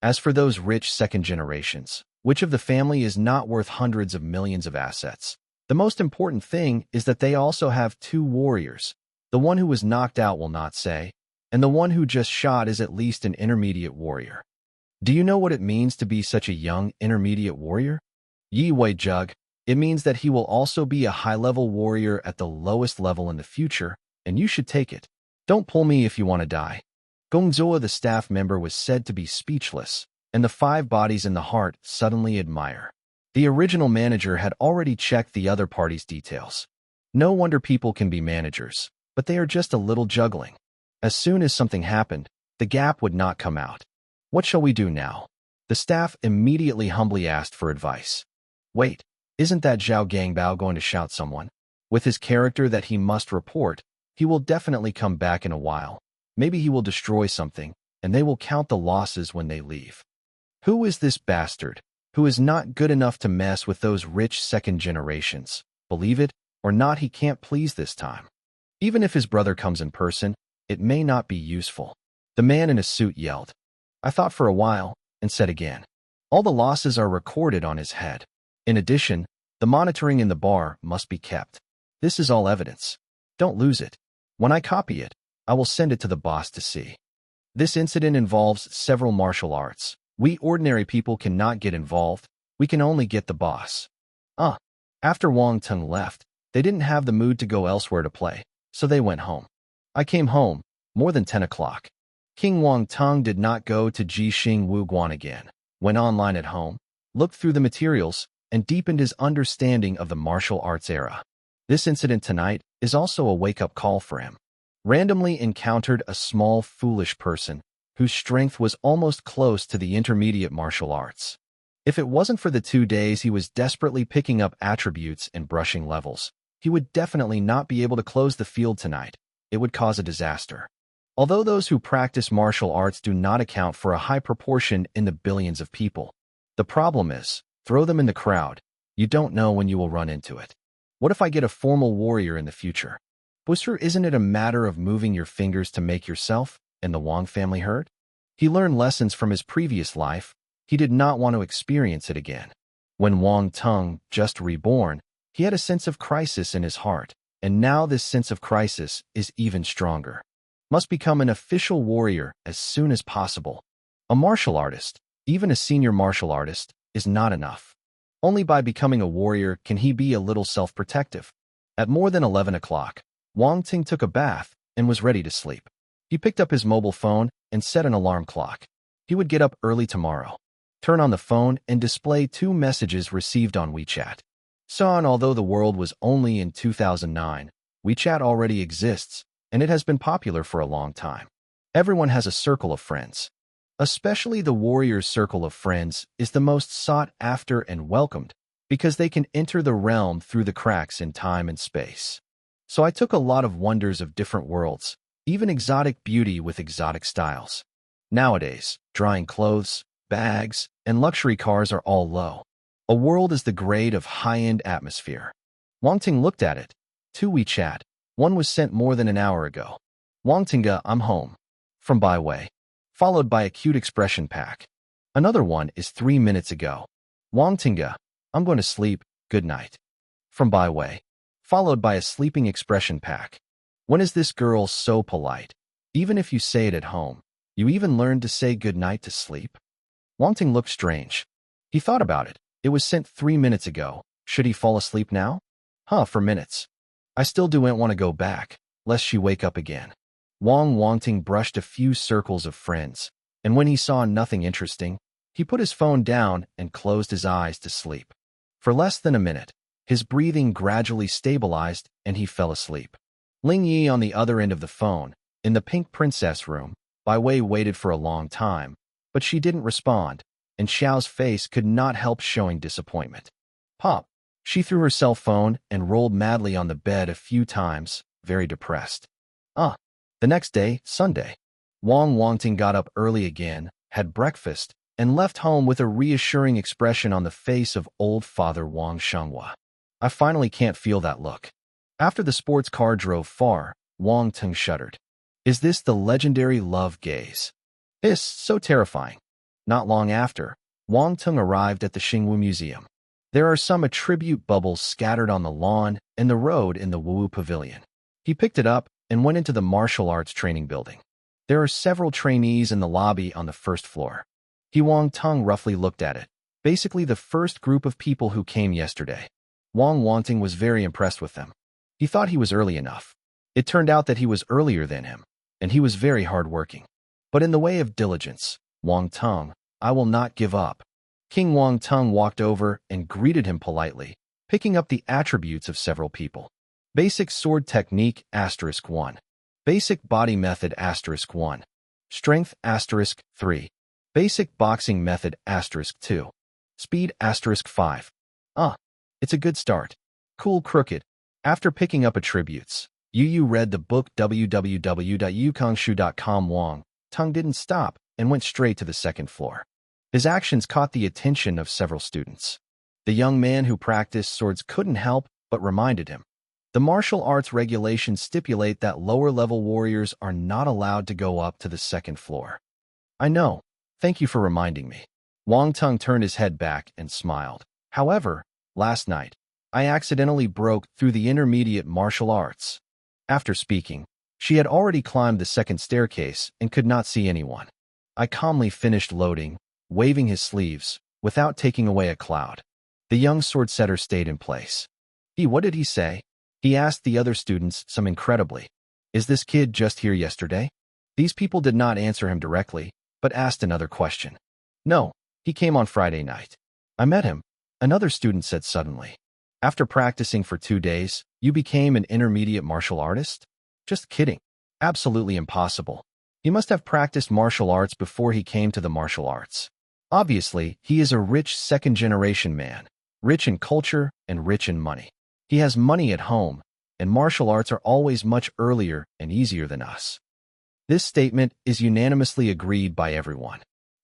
As for those rich second generations, which of the family is not worth hundreds of millions of assets? The most important thing is that they also have 2 warriors. The one who was knocked out will not say, and the one who just shot is at least an intermediate warrior. Do you know what it means to be such a young intermediate warrior? Yi Wei Jug, it means that he will also be a high-level warrior at the lowest level in the future, and you should take it. Don't pull me if you want to die. Gongzhou, the staff member, was said to be speechless, and the 5 bodies in the heart suddenly admire. The original manager had already checked the other party's details. No wonder people can be managers, but they are just a little juggling. As soon as something happened, the gap would not come out. What shall we do now? The staff immediately humbly asked for advice. Wait, isn't that Zhao Gangbao going to shout someone? With his character that he must report, he will definitely come back in a while. Maybe he will destroy something, and they will count the losses when they leave. Who is this bastard, who is not good enough to mess with those rich second generations? Believe it or not, he can't please this time. Even if his brother comes in person, it may not be useful. The man in a suit yelled. I thought for a while, and said again. All the losses are recorded on his head. In addition, the monitoring in the bar must be kept. This is all evidence. Don't lose it. When I copy it, I will send it to the boss to see. This incident involves several martial arts. We ordinary people cannot get involved. We can only get the boss. After Wang Teng left, they didn't have the mood to go elsewhere to play, so they went home. I came home, more than 10 o'clock. King Wang Teng did not go to Jixing Wuguan again, went online at home, looked through the materials, and deepened his understanding of the martial arts era. This incident tonight is also a wake-up call for him. Randomly encountered a small, foolish person whose strength was almost close to the intermediate martial arts. If it wasn't for the 2 days he was desperately picking up attributes and brushing levels, he would definitely not be able to close the field tonight. It would cause a disaster. Although those who practice martial arts do not account for a high proportion in the billions of people, the problem is, throw them in the crowd. You don't know when you will run into it. What if I get a formal warrior in the future? Busser, isn't it a matter of moving your fingers to make yourself and the Wang family heard? He learned lessons from his previous life. He did not want to experience it again. When Wang Teng just reborn, he had a sense of crisis in his heart, and now this sense of crisis is even stronger. Must become an official warrior as soon as possible. A martial artist, even a senior martial artist, is not enough. Only by becoming a warrior can he be a little self-protective. At more than 11 o'clock, Wang Ting took a bath and was ready to sleep. He picked up his mobile phone and set an alarm clock. He would get up early tomorrow, turn on the phone and display 2 messages received on WeChat. Although the world was only in 2009, WeChat already exists, and it has been popular for a long time. Everyone has a circle of friends. Especially the warrior's circle of friends is the most sought after and welcomed, because they can enter the realm through the cracks in time and space. So I took a lot of wonders of different worlds, even exotic beauty with exotic styles. Nowadays, drying clothes, bags, and luxury cars are all low. A world is the grade of high-end atmosphere. Wang Ting looked at it. 2 WeChat. One was sent more than an hour ago. Wang Tinga, I'm home. From Bai Wei. Followed by a cute expression pack. Another one is 3 minutes ago. Wang Tinga, I'm going to sleep, good night. From Bai Wei. Followed by a sleeping expression pack. When is this girl so polite? Even if you say it at home, you even learned to say goodnight to sleep? Wang Teng looked strange. He thought about it. It was sent 3 minutes ago. Should he fall asleep now? For minutes. I still do want to go back, lest she wake up again. Wang Teng brushed a few circles of friends, and when he saw nothing interesting, he put his phone down and closed his eyes to sleep. For less than a minute, his breathing gradually stabilized and he fell asleep. Ling Yi on the other end of the phone, in the Pink Princess room, Bai Wei waited for a long time, but she didn't respond, and Xiao's face could not help showing disappointment. Pop! She threw her cell phone and rolled madly on the bed a few times, very depressed. The next day, Sunday, Wang Teng got up early again, had breakfast, and left home with a reassuring expression on the face of old father Wang Shenghua. I finally can't feel that look. After the sports car drove far, Wang Teng shuddered. Is this the legendary love gaze? It's so terrifying. Not long after, Wang Teng arrived at the Xingwu Museum. There are some attribute bubbles scattered on the lawn and the road in the Wu Pavilion. He picked it up and went into the martial arts training building. There are several trainees in the lobby on the first floor. Wang Teng roughly looked at it. Basically the first group of people who came yesterday. Wang Teng was very impressed with them. He thought he was early enough. It turned out that he was earlier than him, and he was very hardworking. But in the way of diligence, Wang Teng, I will not give up. King Wang Teng walked over and greeted him politely, picking up the attributes of several people. Basic sword technique *1. Basic body method *1. Strength *3. Basic boxing method *2. Speed *5. It's a good start. Cool crooked. After picking up attributes, Yu read the book www.yukongshu.com. Wang Teng didn't stop and went straight to the second floor. His actions caught the attention of several students. The young man who practiced swords couldn't help but reminded him. The martial arts regulations stipulate that lower-level warriors are not allowed to go up to the second floor. I know. Thank you for reminding me. Wang Teng turned his head back and smiled. However, last night, I accidentally broke through the intermediate martial arts. After speaking, she had already climbed the second staircase and could not see anyone. I calmly finished loading, waving his sleeves, without taking away a cloud. The young sword setter stayed in place. What did he say? He asked the other students some incredibly. Is this kid just here yesterday? These people did not answer him directly, but asked another question. No, he came on Friday night. I met him, another student said suddenly. After practicing for 2 days, you became an intermediate martial artist? Just kidding. Absolutely impossible. He must have practiced martial arts before he came to the martial arts. Obviously, he is a rich second-generation man, rich in culture and rich in money. He has money at home, and martial arts are always much earlier and easier than us. This statement is unanimously agreed by everyone.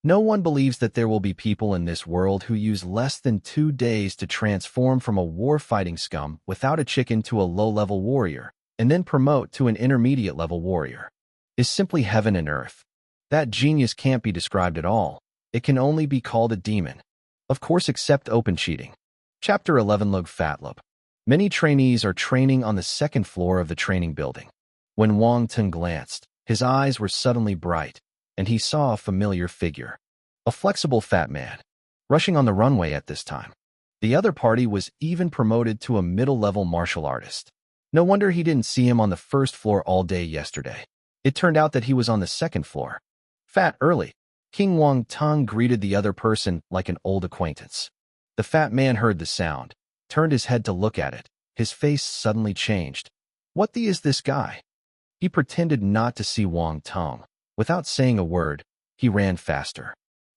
No one believes that there will be people in this world who use less than 2 days to transform from a war-fighting scum without a chicken to a low-level warrior, and then promote to an intermediate-level warrior. Is simply heaven and earth. That genius can't be described at all. It can only be called a demon. Of course, except open cheating. Chapter 11 Lug Fatlub. Many trainees are training on the second floor of the training building. When Wang Teng glanced, his eyes were suddenly bright, and he saw a familiar figure. A flexible fat man, rushing on the runway at this time. The other party was even promoted to a middle-level martial artist. No wonder he didn't see him on the first floor all day yesterday. It turned out that he was on the second floor. Fat early. King Wang Teng greeted the other person like an old acquaintance. The fat man heard the sound, turned his head to look at it. His face suddenly changed. What the is this guy? He pretended not to see Wang Teng. Without saying a word, he ran faster.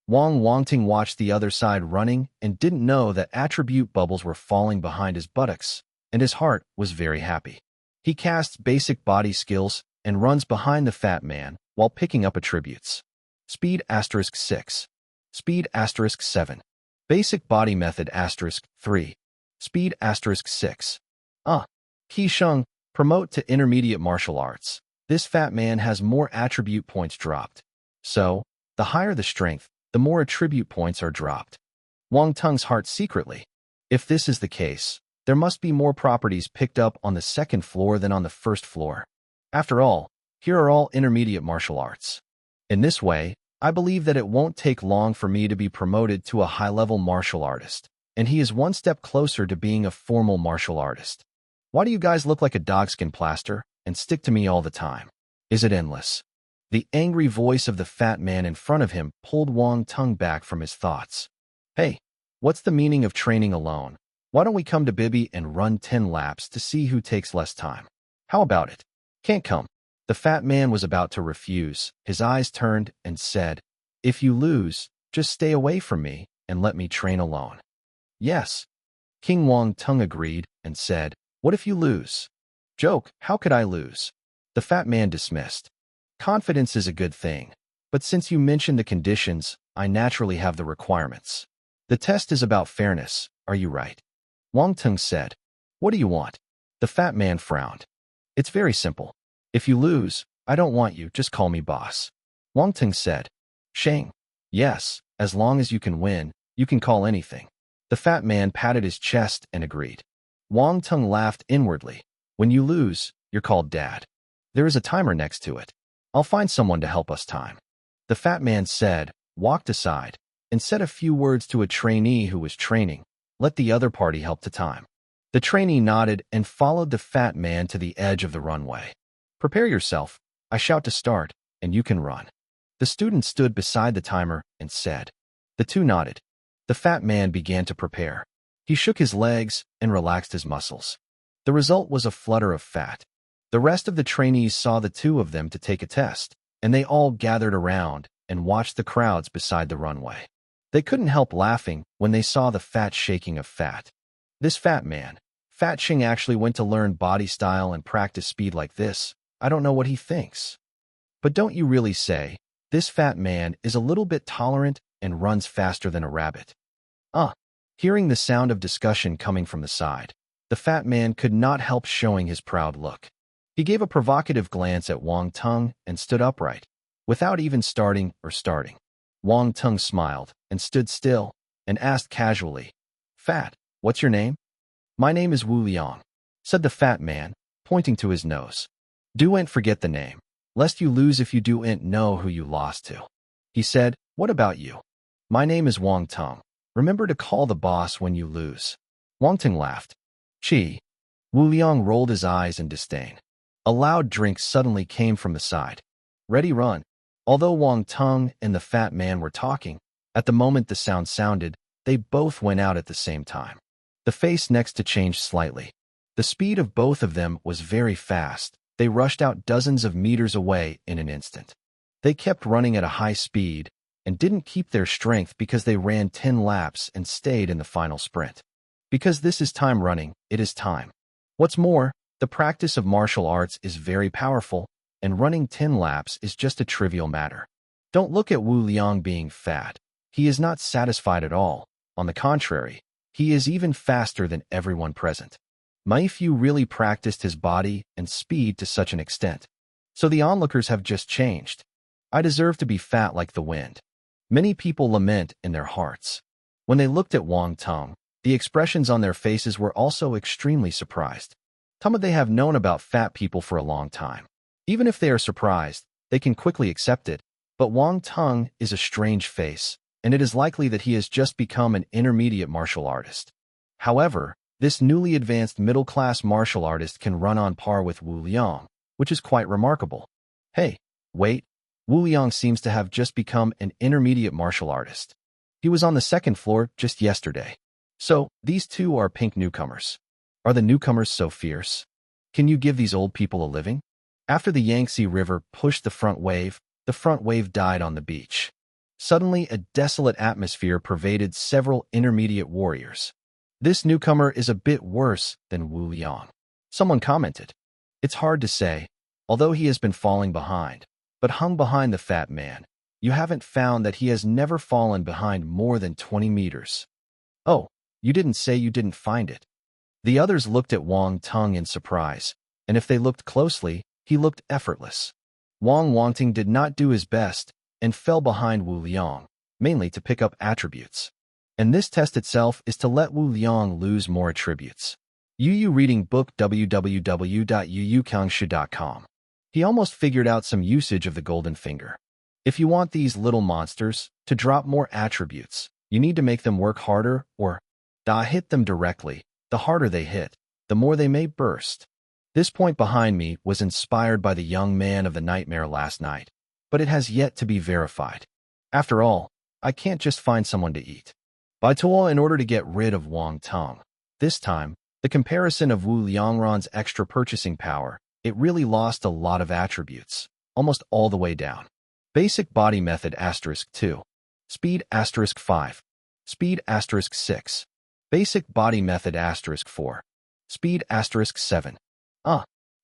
Wang Teng watched the other side running and didn't know that attribute bubbles were falling behind his buttocks, and his heart was very happy. He casts basic body skills and runs behind the fat man while picking up attributes. Speed *6. Speed *7. Basic body method *3. Speed *6. Qi Sheng, promote to intermediate martial arts. This fat man has more attribute points dropped. So, the higher the strength, the more attribute points are dropped. Wang Teng's heart secretly. If this is the case, there must be more properties picked up on the second floor than on the first floor. After all, here are all intermediate martial arts. In this way, I believe that it won't take long for me to be promoted to a high-level martial artist, and he is one step closer to being a formal martial artist. Why do you guys look like a dogskin plaster and stick to me all the time? Is it endless? The angry voice of the fat man in front of him pulled Wang Teng back from his thoughts. Hey, what's the meaning of training alone? Why don't we come to Bibi and run 10 laps to see who takes less time? How about it? Can't come. The fat man was about to refuse. His eyes turned and said, if you lose, just stay away from me and let me train alone. Yes. King Wang Teng agreed and said, what if you lose? Joke, how could I lose? The fat man dismissed. Confidence is a good thing, but since you mentioned the conditions, I naturally have the requirements. The test is about fairness, are you right? Wang Teng said. What do you want? The fat man frowned. It's very simple. If you lose, I don't want you, just call me boss. Wang Teng said. Shang. Yes, as long as you can win, you can call anything. The fat man patted his chest and agreed. Wang Teng laughed inwardly. When you lose, you're called Dad. There is a timer next to it. I'll find someone to help us time. The fat man said, walked aside, and said a few words to a trainee who was training. Let the other party help to time. The trainee nodded and followed the fat man to the edge of the runway. Prepare yourself. I shout to start, and you can run. The student stood beside the timer and said. The two nodded. The fat man began to prepare. He shook his legs and relaxed his muscles. The result was a flutter of fat. The rest of the trainees saw the two of them to take a test, and they all gathered around and watched the crowds beside the runway. They couldn't help laughing when they saw the fat shaking of fat. This fat man, Fat Shing, actually went to learn body style and practice speed like this. I don't know what he thinks. But don't you really say, this fat man is a little bit tolerant and runs faster than a rabbit. Hearing the sound of discussion coming from the side, the fat man could not help showing his proud look. He gave a provocative glance at Wang Teng and stood upright, without even starting. Wang Teng smiled and stood still and asked casually, Fat, what's your name? My name is Wu Liang, said the fat man, pointing to his nose. Don't forget the name, lest you lose if you don't know who you lost to. He said, what about you? My name is Wang Teng. Remember to call the boss when you lose. Wang Teng laughed. Chi. Wu Liang rolled his eyes in disdain. A loud drink suddenly came from the side. Ready, run. Although Wang Teng and the fat man were talking, at the moment the sound sounded, they both went out at the same time. The face next to changed slightly. The speed of both of them was very fast. They rushed out dozens of meters away in an instant. They kept running at a high speed and didn't keep their strength because they ran 10 laps and stayed in the final sprint. Because this is time running, it is time. What's more, the practice of martial arts is very powerful, and running 10 laps is just a trivial matter. Don't look at Wu Liang being fat. He is not satisfied at all. On the contrary, he is even faster than everyone present. My Fu really practiced his body and speed to such an extent. So the onlookers have just changed. I deserve to be fat like the wind. Many people lament in their hearts. When they looked at Wang Teng, the expressions on their faces were also extremely surprised. They have known about fat people for a long time. Even if they are surprised, they can quickly accept it. But Wang Teng is a strange face, and it is likely that he has just become an intermediate martial artist. However, this newly advanced middle-class martial artist can run on par with Wu Liang, which is quite remarkable. Hey, wait, Wu Liang seems to have just become an intermediate martial artist. He was on the second floor just yesterday. So, these two are pink newcomers. Are the newcomers so fierce? Can you give these old people a living? After the Yangtze River pushed the front wave died on the beach. Suddenly, a desolate atmosphere pervaded several intermediate warriors. This newcomer is a bit worse than Wu Liang. Someone commented. It's hard to say, although he has been falling behind, but hung behind the fat man. You haven't found that he has never fallen behind more than 20 meters. Oh, you didn't say you didn't find it. The others looked at Wang Teng in surprise, and if they looked closely, he looked effortless. Wang Teng did not do his best and fell behind Wu Liang, mainly to pick up attributes. And this test itself is to let Wu Liang lose more attributes. Yu reading book www.yuyukangshu.com. He almost figured out some usage of the golden finger. If you want these little monsters to drop more attributes, you need to make them work harder or hit them directly. The harder they hit, the more they may burst. This point behind me was inspired by the young man of the nightmare last night, but it has yet to be verified. After all, I can't just find someone to eat. By Tuo in order to get rid of Wang Teng. This time, the comparison of Wu Liangran's extra purchasing power, it really lost a lot of attributes, almost all the way down. Basic body method *2. Speed *5. Speed *6. Basic body method *4. Speed *7.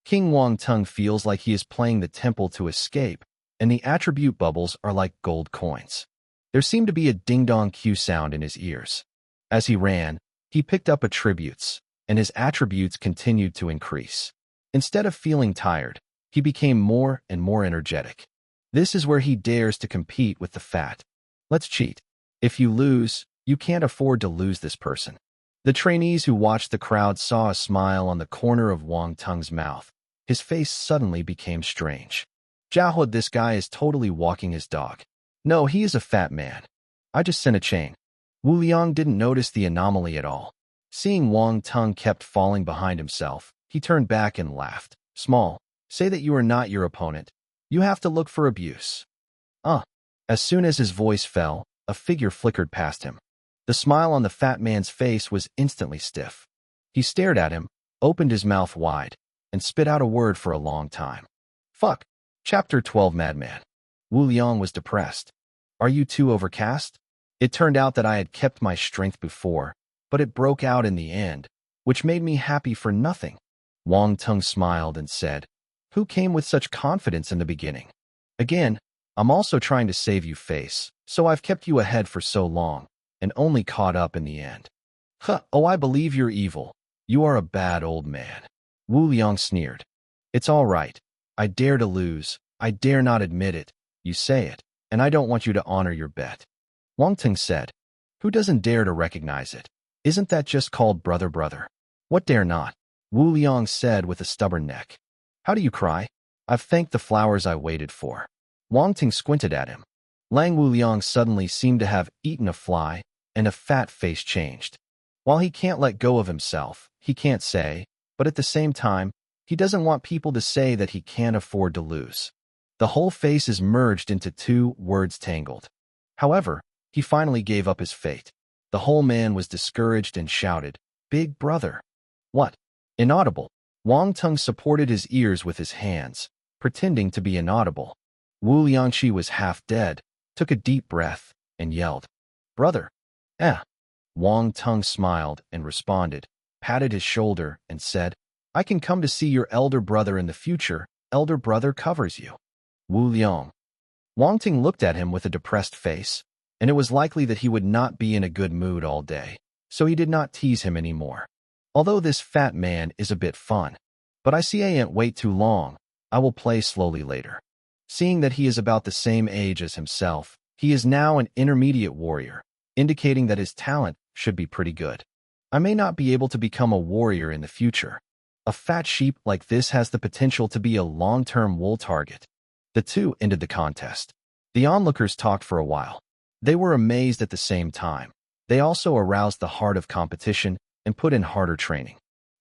King Wang Teng feels like he is playing the temple to escape, and the attribute bubbles are like gold coins. There seemed to be a ding-dong cue sound in his ears. As he ran, he picked up attributes, and his attributes continued to increase. Instead of feeling tired, he became more and more energetic. This is where he dares to compete with the fat. Let's cheat. If you lose, you can't afford to lose this person. The trainees who watched the crowd saw a smile on the corner of Wang Teng's mouth. His face suddenly became strange. Jiahu, this guy is totally walking his dog. No, he is a fat man. I just sent a chain. Wu Liang didn't notice the anomaly at all. Seeing Wang Teng kept falling behind himself, he turned back and laughed. Small, say that you are not your opponent. You have to look for abuse. As soon as his voice fell, a figure flickered past him. The smile on the fat man's face was instantly stiff. He stared at him, opened his mouth wide, and spit out a word for a long time. Fuck. Chapter 12 Madman. Wu Liang was depressed. Are you too overcast? It turned out that I had kept my strength before, but it broke out in the end, which made me happy for nothing. Wang Teng smiled and said, Who came with such confidence in the beginning? Again, I'm also trying to save you face, so I've kept you ahead for so long, and only caught up in the end. Oh, I believe you're evil. You are a bad old man. Wu Liang sneered. It's all right. I dare to lose. I dare not admit it. You say it, and I don't want you to honor your bet. Wang Teng said, Who doesn't dare to recognize it? Isn't that just called brother? What dare not? Wu Liang said with a stubborn neck. How do you cry? I've thanked the flowers I waited for. Wang Teng squinted at him. Lang Wu Liang suddenly seemed to have eaten a fly, and a fat face changed. While he can't let go of himself, he can't say, but at the same time, he doesn't want people to say that he can't afford to lose. The whole face is merged into two words tangled. However, he finally gave up his fate. The whole man was discouraged and shouted, Big brother. What? Inaudible. Wang Teng supported his ears with his hands, pretending to be inaudible. Wu Liangqi was half dead, took a deep breath, and yelled, Brother. Wang Teng smiled and responded, patted his shoulder, and said, I can come to see your elder brother in the future. Elder brother covers you. Wu Liang. Wang Teng looked at him with a depressed face, and it was likely that he would not be in a good mood all day, so he did not tease him anymore. Although this fat man is a bit fun, but I see I ain't wait too long. I will play slowly later. Seeing that he is about the same age as himself, he is now an intermediate warrior, indicating that his talent should be pretty good. I may not be able to become a warrior in the future. A fat sheep like this has the potential to be a long-term wool target. The two ended the contest. The onlookers talked for a while. They were amazed at the same time. They also aroused the heart of competition and put in harder training.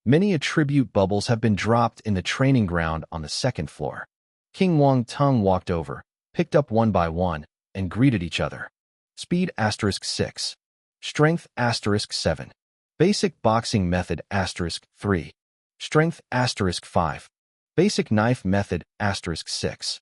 Many attribute bubbles have been dropped in the training ground on the second floor. King Wang Teng walked over, picked up one by one, and greeted each other. Speed *6. Strength *7. Basic boxing method *3. Strength *5. Basic knife method *6.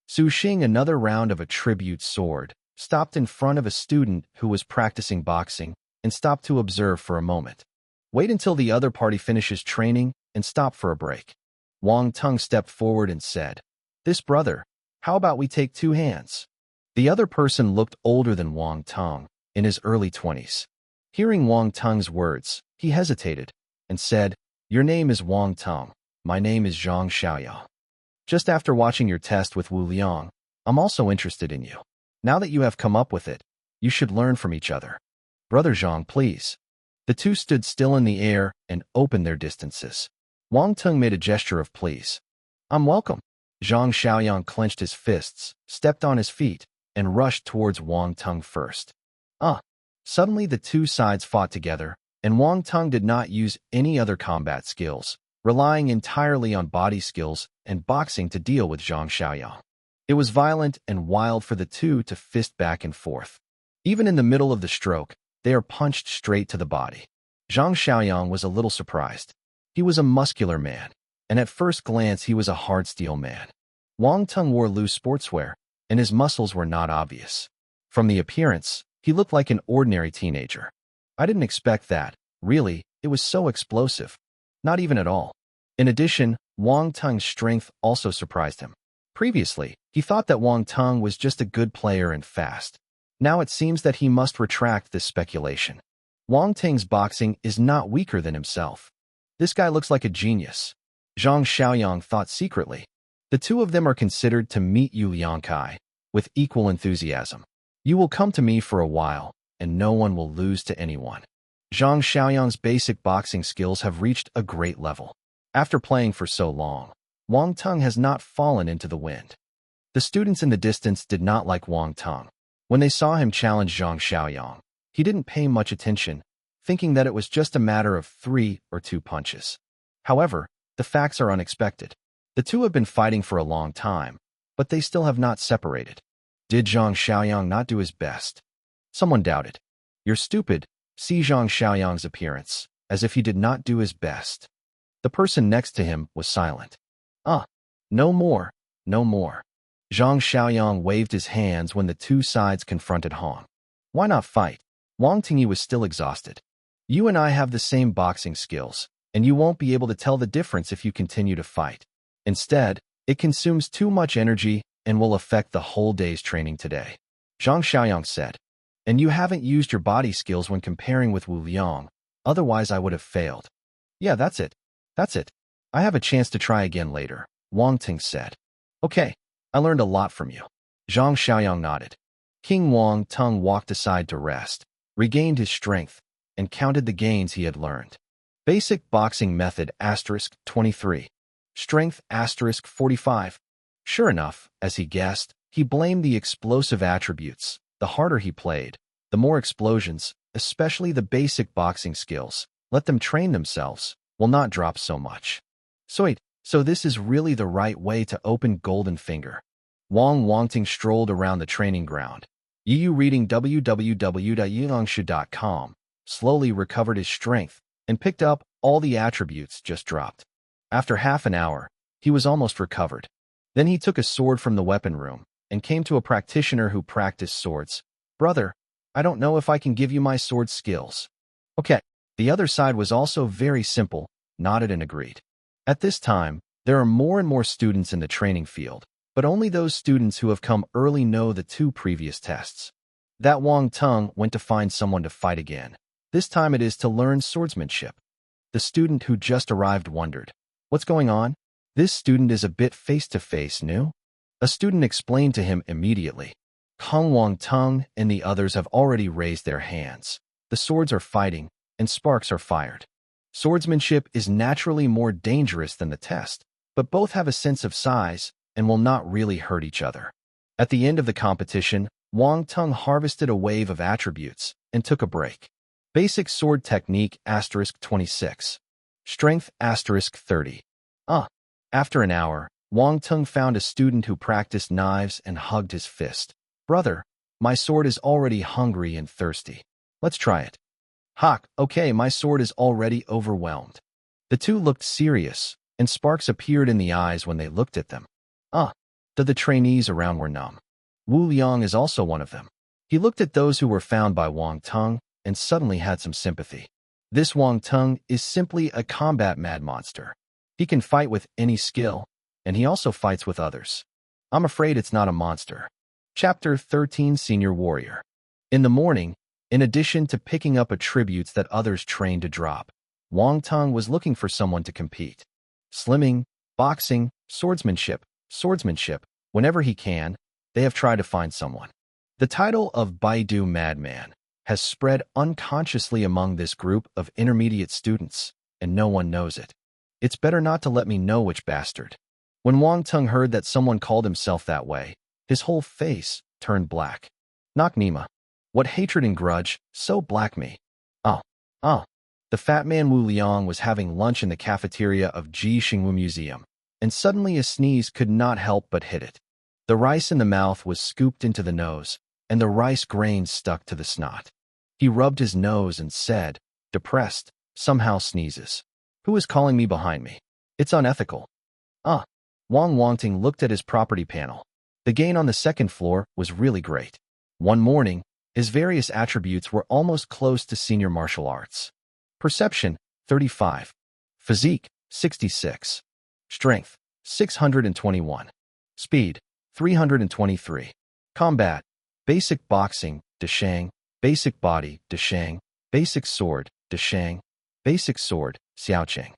Su Xing, another round of attribute sword, stopped in front of a student who was practicing boxing and stopped to observe for a moment. Wait until the other party finishes training and stop for a break. Wang Teng stepped forward and said, This brother, how about we take two hands? The other person looked older than Wang Teng, in his early 20s. Hearing Wang Teng's words, he hesitated and said, Your name is Wang Teng. My name is Zhang Xiaoyao. Just after watching your test with Wu Liang, I'm also interested in you. Now that you have come up with it, you should learn from each other. Brother Zhang, please. The two stood still in the air and opened their distances. Wang Teng made a gesture of please. I'm welcome. Zhang Xiaoyang clenched his fists, stepped on his feet, and rushed towards Wang Teng first. Uh, Suddenly the two sides fought together, and Wang Teng did not use any other combat skills, relying entirely on body skills and boxing to deal with Zhang Xiaoyang. It was violent and wild for the two to fist back and forth. Even in the middle of the stroke, they are punched straight to the body. Zhang Xiaoyang was a little surprised. He was a muscular man, and at first glance he was a hard steel man. Wang Teng wore loose sportswear, and his muscles were not obvious. From the appearance, he looked like an ordinary teenager. I didn't expect that. Really, it was so explosive. Not even at all. In addition, Wang Teng's strength also surprised him. Previously, he thought that Wang Teng was just a good player and fast. Now it seems that he must retract this speculation. Wang Teng's boxing is not weaker than himself. This guy looks like a genius. Zhang Xiaoyang thought secretly. The two of them are considered to meet Yu Liangkai with equal enthusiasm. You will come to me for a while, and no one will lose to anyone. Zhang Xiaoyang's basic boxing skills have reached a great level. After playing for so long, Wang Teng has not fallen into the wind. The students in the distance did not like Wang Teng. When they saw him challenge Zhang Xiaoyang, he didn't pay much attention, thinking that it was just a matter of 3 or 2 punches. However, the facts are unexpected. The two have been fighting for a long time, but they still have not separated. Did Zhang Xiaoyang not do his best? Someone doubted. You're stupid. See Zhang Xiaoyang's appearance, as if he did not do his best. The person next to him was silent. No more, no more. Zhang Xiaoyang waved his hands when the two sides confronted Hong. Why not fight? Wang Tingyi was still exhausted. You and I have the same boxing skills, and you won't be able to tell the difference if you continue to fight. Instead, it consumes too much energy and will affect the whole day's training today. Zhang Xiaoyang said. And you haven't used your body skills when comparing with Wu Liang, otherwise I would have failed. Yeah, that's it. That's it. I have a chance to try again later, Wang Teng said. Okay, I learned a lot from you. Zhang Xiaoyang nodded. King Wang Teng walked aside to rest, regained his strength, and counted the gains he had learned. Basic boxing method *23. Strength *45. Sure enough, as he guessed, he blamed the explosive attributes. The harder he played, the more explosions, especially the basic boxing skills, let them train themselves, will not drop so much. So this is really the right way to open Golden Finger. Wang Teng strolled around the training ground. Yu reading www.yilangshu.com, slowly recovered his strength, and picked up all the attributes just dropped. After half an hour, he was almost recovered. Then he took a sword from the weapon room and came to a practitioner who practiced swords. Brother, I don't know if I can give you my sword skills. Okay. The other side was also very simple, nodded and agreed. At this time, there are more and more students in the training field, but only those students who have come early know the 2 previous tests. That Wang Teng went to find someone to fight again. This time it is to learn swordsmanship. The student who just arrived wondered, what's going on? This student is a bit face-to-face new. A student explained to him immediately. Kong Wang Teng and the others have already raised their hands. The swords are fighting, and sparks are fired. Swordsmanship is naturally more dangerous than the test, but both have a sense of size and will not really hurt each other. At the end of the competition, Wang Teng harvested a wave of attributes and took a break. Basic sword technique *26. Strength *30. After an hour, Wang Teng found a student who practiced knives and hugged his fist. Brother, my sword is already hungry and thirsty. Let's try it. Okay, my sword is already overwhelmed. The two looked serious, and sparks appeared in the eyes when they looked at them. The trainees around were numb. Wu Liang is also one of them. He looked at those who were found by Wang Teng and suddenly had some sympathy. This Wang Teng is simply a combat mad monster. He can fight with any skill, and he also fights with others. I'm afraid it's not a monster. Chapter 13 Senior Warrior. In the morning, in addition to picking up attributes that others trained to drop, Wang Teng was looking for someone to compete. Slimming, boxing, swordsmanship, whenever he can, they have tried to find someone. The title of Baidu Madman has spread unconsciously among this group of intermediate students, and no one knows it. It's better not to let me know which bastard. When Wang Teng heard that someone called himself that way, his whole face turned black. Knock Nima. What hatred and grudge, so black me. Oh, oh. The fat man Wu Liang was having lunch in the cafeteria of Ji Xingwu Museum, and suddenly a sneeze could not help but hit it. The rice in the mouth was scooped into the nose, and the rice grains stuck to the snot. He rubbed his nose and said, depressed, somehow sneezes. Who is calling me behind me? It's unethical. Wang Teng looked at his property panel. The gain on the second floor was really great. One morning, his various attributes were almost close to senior martial arts. Perception, 35. Physique, 66. Strength, 621. Speed, 323. Combat, basic boxing, Deshang, basic body, Deshang, basic sword, Deshang, basic sword, Xiaocheng.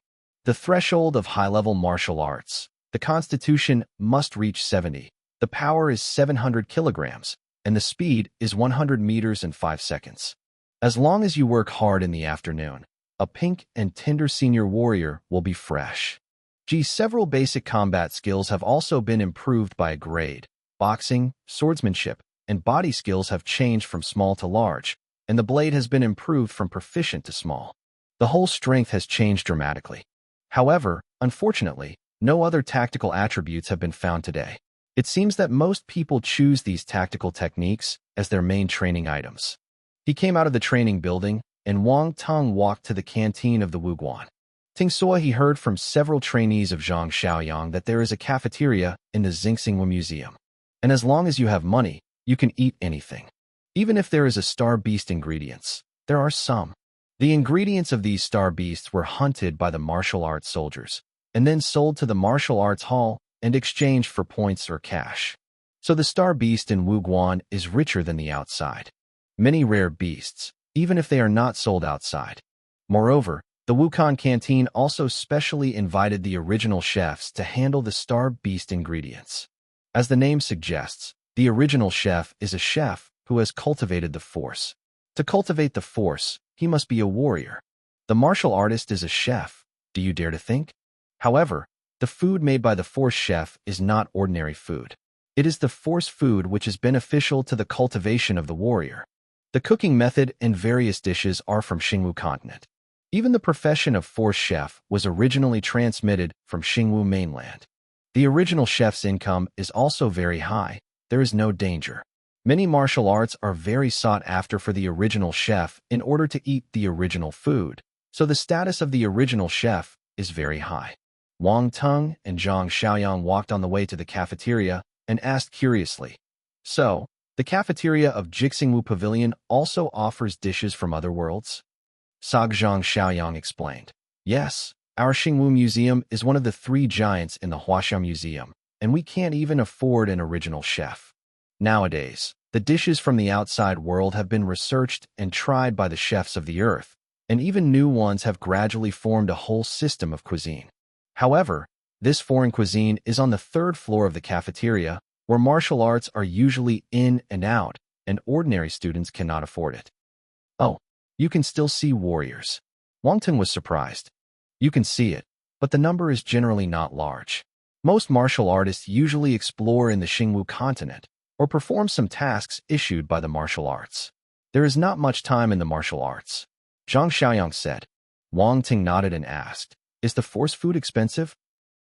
The threshold of high-level martial arts. The constitution must reach 70. The power is 700 kilograms, and the speed is 100 meters in 5 seconds. As long as you work hard in the afternoon, a pink and tender senior warrior will be fresh. Several basic combat skills have also been improved by a grade. Boxing, swordsmanship, and body skills have changed from small to large, and the blade has been improved from proficient to small. The whole strength has changed dramatically. However, unfortunately, no other tactical attributes have been found today. It seems that most people choose these tactical techniques as their main training items. He came out of the training building, and Wang Teng walked to the canteen of the Wuguan. Tingsua he heard from several trainees of Zhang Xiaoyang that there is a cafeteria in the Xingxingwu Museum. And as long as you have money, you can eat anything. Even if there is a star beast ingredients, there are some. The ingredients of these star beasts were hunted by the martial arts soldiers, and then sold to the martial arts hall and exchanged for points or cash. So the star beast in Wuguan is richer than the outside. Many rare beasts, even if they are not sold outside. Moreover, the Wukan canteen also specially invited the original chefs to handle the star beast ingredients. As the name suggests, the original chef is a chef who has cultivated the force. To cultivate the force, he must be a warrior. The martial artist is a chef, do you dare to think? However, the food made by the force chef is not ordinary food. It is the force food which is beneficial to the cultivation of the warrior. The cooking method and various dishes are from Xingwu continent. Even the profession of force chef was originally transmitted from Xingwu mainland. The original chef's income is also very high. There is no danger. Many martial arts are very sought after for the original chef in order to eat the original food, so the status of the original chef is very high. Wang Teng and Zhang Xiaoyang walked on the way to the cafeteria and asked curiously, "So, the cafeteria of Jixingwu Pavilion also offers dishes from other worlds?" Zhang Xiaoyang explained, "Yes, our Xingwu Museum is one of the 3 giants in the Huaxia Museum, and we can't even afford an original chef. Nowadays, the dishes from the outside world have been researched and tried by the chefs of the earth, and even new ones have gradually formed a whole system of cuisine. However, this foreign cuisine is on the 3rd floor of the cafeteria, where martial arts are usually in and out, and ordinary students cannot afford it." "Oh, you can still see warriors." Wang Teng was surprised. "You can see it, but the number is generally not large. Most martial artists usually explore in the Xingwu continent, or perform some tasks issued by the martial arts. There is not much time in the martial arts." Zhang Xiaoyang said. Wang Teng nodded and asked, "Is the force food expensive?"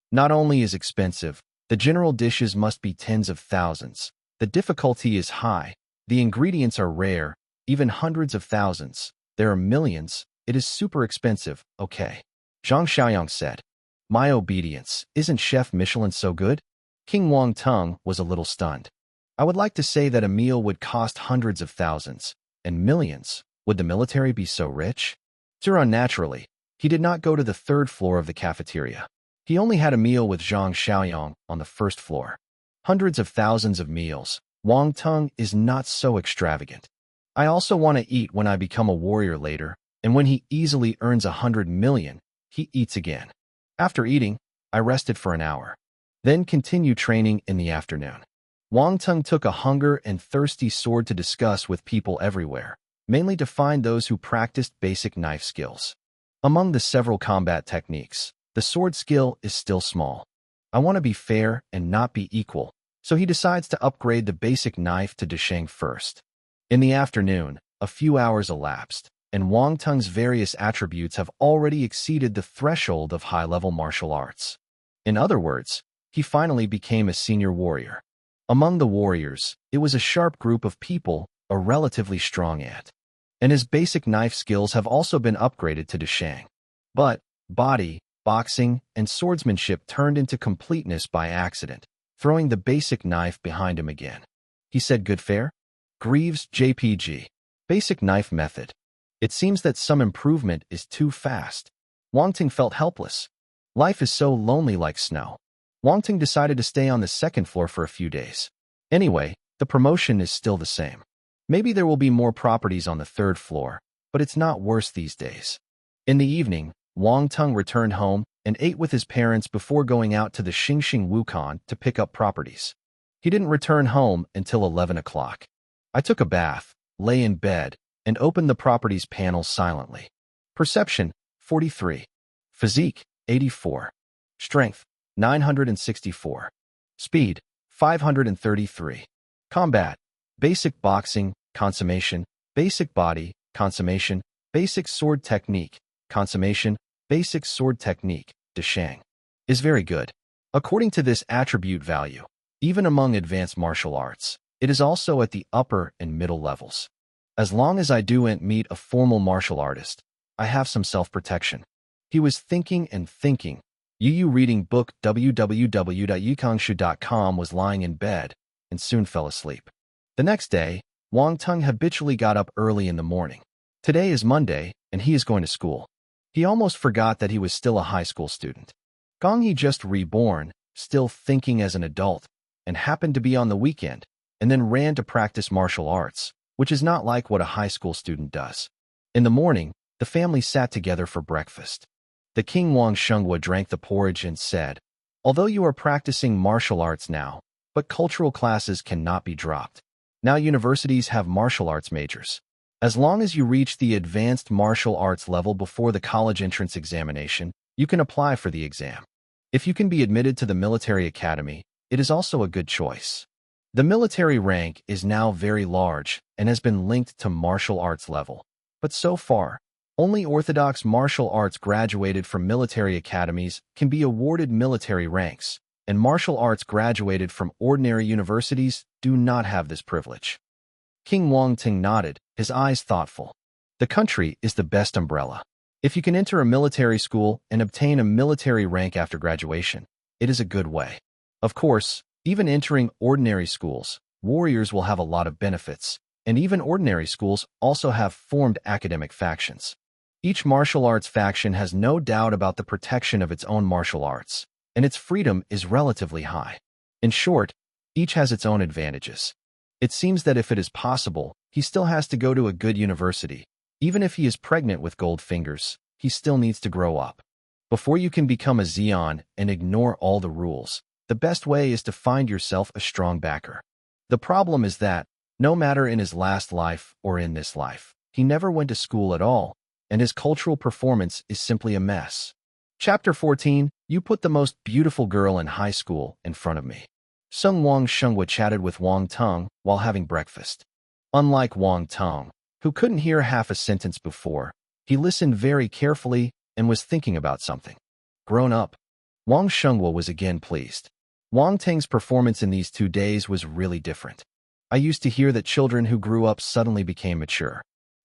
"Not only is expensive, the general dishes must be tens of thousands. The difficulty is high. The ingredients are rare, even hundreds of thousands. There are millions. It is super expensive, okay." Zhang Xiaoyang said. "My obedience, isn't Chef Michelin so good?" King Wang Teng was a little stunned. "I would like to say that a meal would cost hundreds of thousands, and millions. Would the military be so rich?" Naturally, he did not go to the 3rd floor of the cafeteria. He only had a meal with Zhang Xiaoyang on the 1st floor. Hundreds of thousands of meals. Wang Teng is not so extravagant. "I also want to eat when I become a warrior later, and when he easily earns 100 million, he eats again. After eating, I rested for an hour. Then continue training in the afternoon." Wang Teng took a hunger and thirsty sword to discuss with people everywhere, mainly to find those who practiced basic knife skills. Among the several combat techniques, the sword skill is still small. I want to be fair and not be equal, so he decides to upgrade the basic knife to Desheng first. In the afternoon, a few hours elapsed, and Wang Teng's various attributes have already exceeded the threshold of high-level martial arts. In other words, he finally became a senior warrior. Among the warriors, it was a sharp group of people, a relatively strong ant. And his basic knife skills have also been upgraded to Desheng. But body, boxing, and swordsmanship turned into completeness by accident, throwing the basic knife behind him again. He said, "Good fare?" Greaves, JPG. Basic knife method. It seems that some improvement is too fast. Wang Teng felt helpless. Life is so lonely like snow. Wang Teng decided to stay on the second floor for a few days. Anyway, the promotion is still the same. Maybe there will be more properties on the third floor, but it's not worse these days. In the evening, Wang Teng returned home and ate with his parents before going out to the Xingxing Wukon to pick up properties. He didn't return home until 11 o'clock. I took a bath, lay in bed, and opened the properties panel silently. Perception, 43. Physique, 84. Strength, 964. Speed, 533. Combat, basic boxing, consummation, basic body, consummation, basic sword technique, consummation, basic sword technique, Desheng. Is very good. According to this attribute value, even among advanced martial arts, it is also at the upper and middle levels. As long as I don't meet a formal martial artist, I have some self-protection. He was thinking and thinking. Yu reading book www.yukongshu.com was lying in bed and soon fell asleep. The next day, Wang Teng habitually got up early in the morning. Today is Monday, and he is going to school. He almost forgot that he was still a high school student. Gong he just reborn, still thinking as an adult, and happened to be on the weekend, and then ran to practice martial arts, which is not like what a high school student does. In the morning, the family sat together for breakfast. The king Wang Shengwa drank the porridge and said, "Although you are practicing martial arts now, but cultural classes cannot be dropped. Now universities have martial arts majors. As long as you reach the advanced martial arts level before the college entrance examination, you can apply for the exam. If you can be admitted to the military academy, it is also a good choice. The military rank is now very large and has been linked to martial arts level. But so far, only orthodox martial arts graduated from military academies can be awarded military ranks, and martial arts graduated from ordinary universities do not have this privilege." King Wang Teng nodded, his eyes thoughtful. The country is the best umbrella. If you can enter a military school and obtain a military rank after graduation, it is a good way. Of course, even entering ordinary schools, warriors will have a lot of benefits, and even ordinary schools also have formed academic factions. Each martial arts faction has no doubt about the protection of its own martial arts, and its freedom is relatively high. In short, each has its own advantages. It seems that if it is possible, he still has to go to a good university. Even if he is pregnant with gold fingers, he still needs to grow up. Before you can become a Zeon and ignore all the rules, the best way is to find yourself a strong backer. The problem is that, no matter in his last life or in this life, he never went to school at all, and his cultural performance is simply a mess. Chapter 14, You put the most beautiful girl in high school in front of me. Sung Wang Shengwa chatted with Wang Teng while having breakfast. Unlike Wang Teng, who couldn't hear half a sentence before, he listened very carefully and was thinking about something. Grown up. Wang Shengwa was again pleased. Wang Teng's performance in these 2 days was really different. I used to hear that children who grew up suddenly became mature.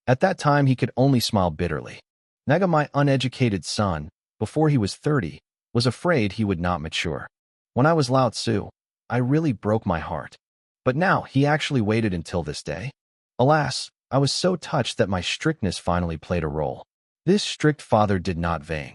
At that time, he could only smile bitterly. Naga, my uneducated son, before he was 30, was afraid he would not mature. When I was Lao Tzu, I really broke my heart. But now he actually waited until this day. Alas, I was so touched that my strictness finally played a role. This strict father did not vain.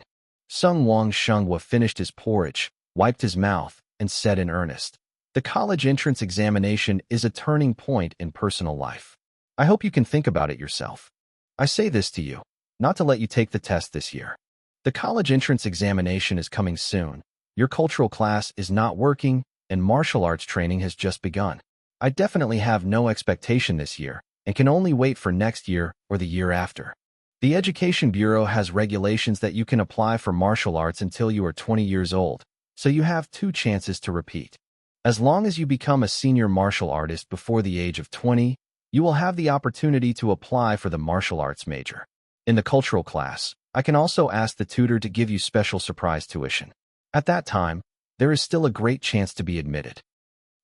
Sung Wang Shengwa finished his porridge, wiped his mouth, and said in earnest, "The college entrance examination is a turning point in personal life. I hope you can think about it yourself. I say this to you, not to let you take the test this year. The college entrance examination is coming soon. Your cultural class is not working, and martial arts training has just begun. I definitely have no expectation this year, and can only wait for next year or the year after. The Education Bureau has regulations that you can apply for martial arts until you are 20 years old, so you have 2 chances to repeat. As long as you become a senior martial artist before the age of 20, you will have the opportunity to apply for the martial arts major. In the cultural class, I can also ask the tutor to give you special surprise tuition. At that time, there is still a great chance to be admitted.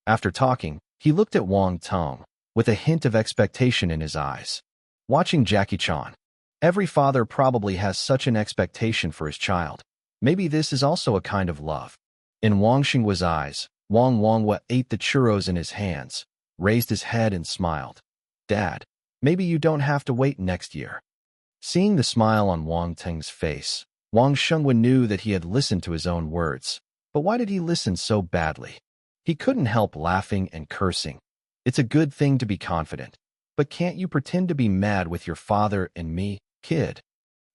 After talking, he looked at Wang Teng with a hint of expectation in his eyes. Watching Jackie Chan. Every father probably has such an expectation for his child. Maybe this is also a kind of love. In Wang Xinghua's eyes, Wang Wangwa ate the churros in his hands, raised his head and smiled. Dad, maybe you don't have to wait next year. Seeing the smile on Wang Teng's face, Wang Xinghua knew that he had listened to his own words. But why did he listen so badly? He couldn't help laughing and cursing. It's a good thing to be confident. But can't you pretend to be mad with your father and me, kid?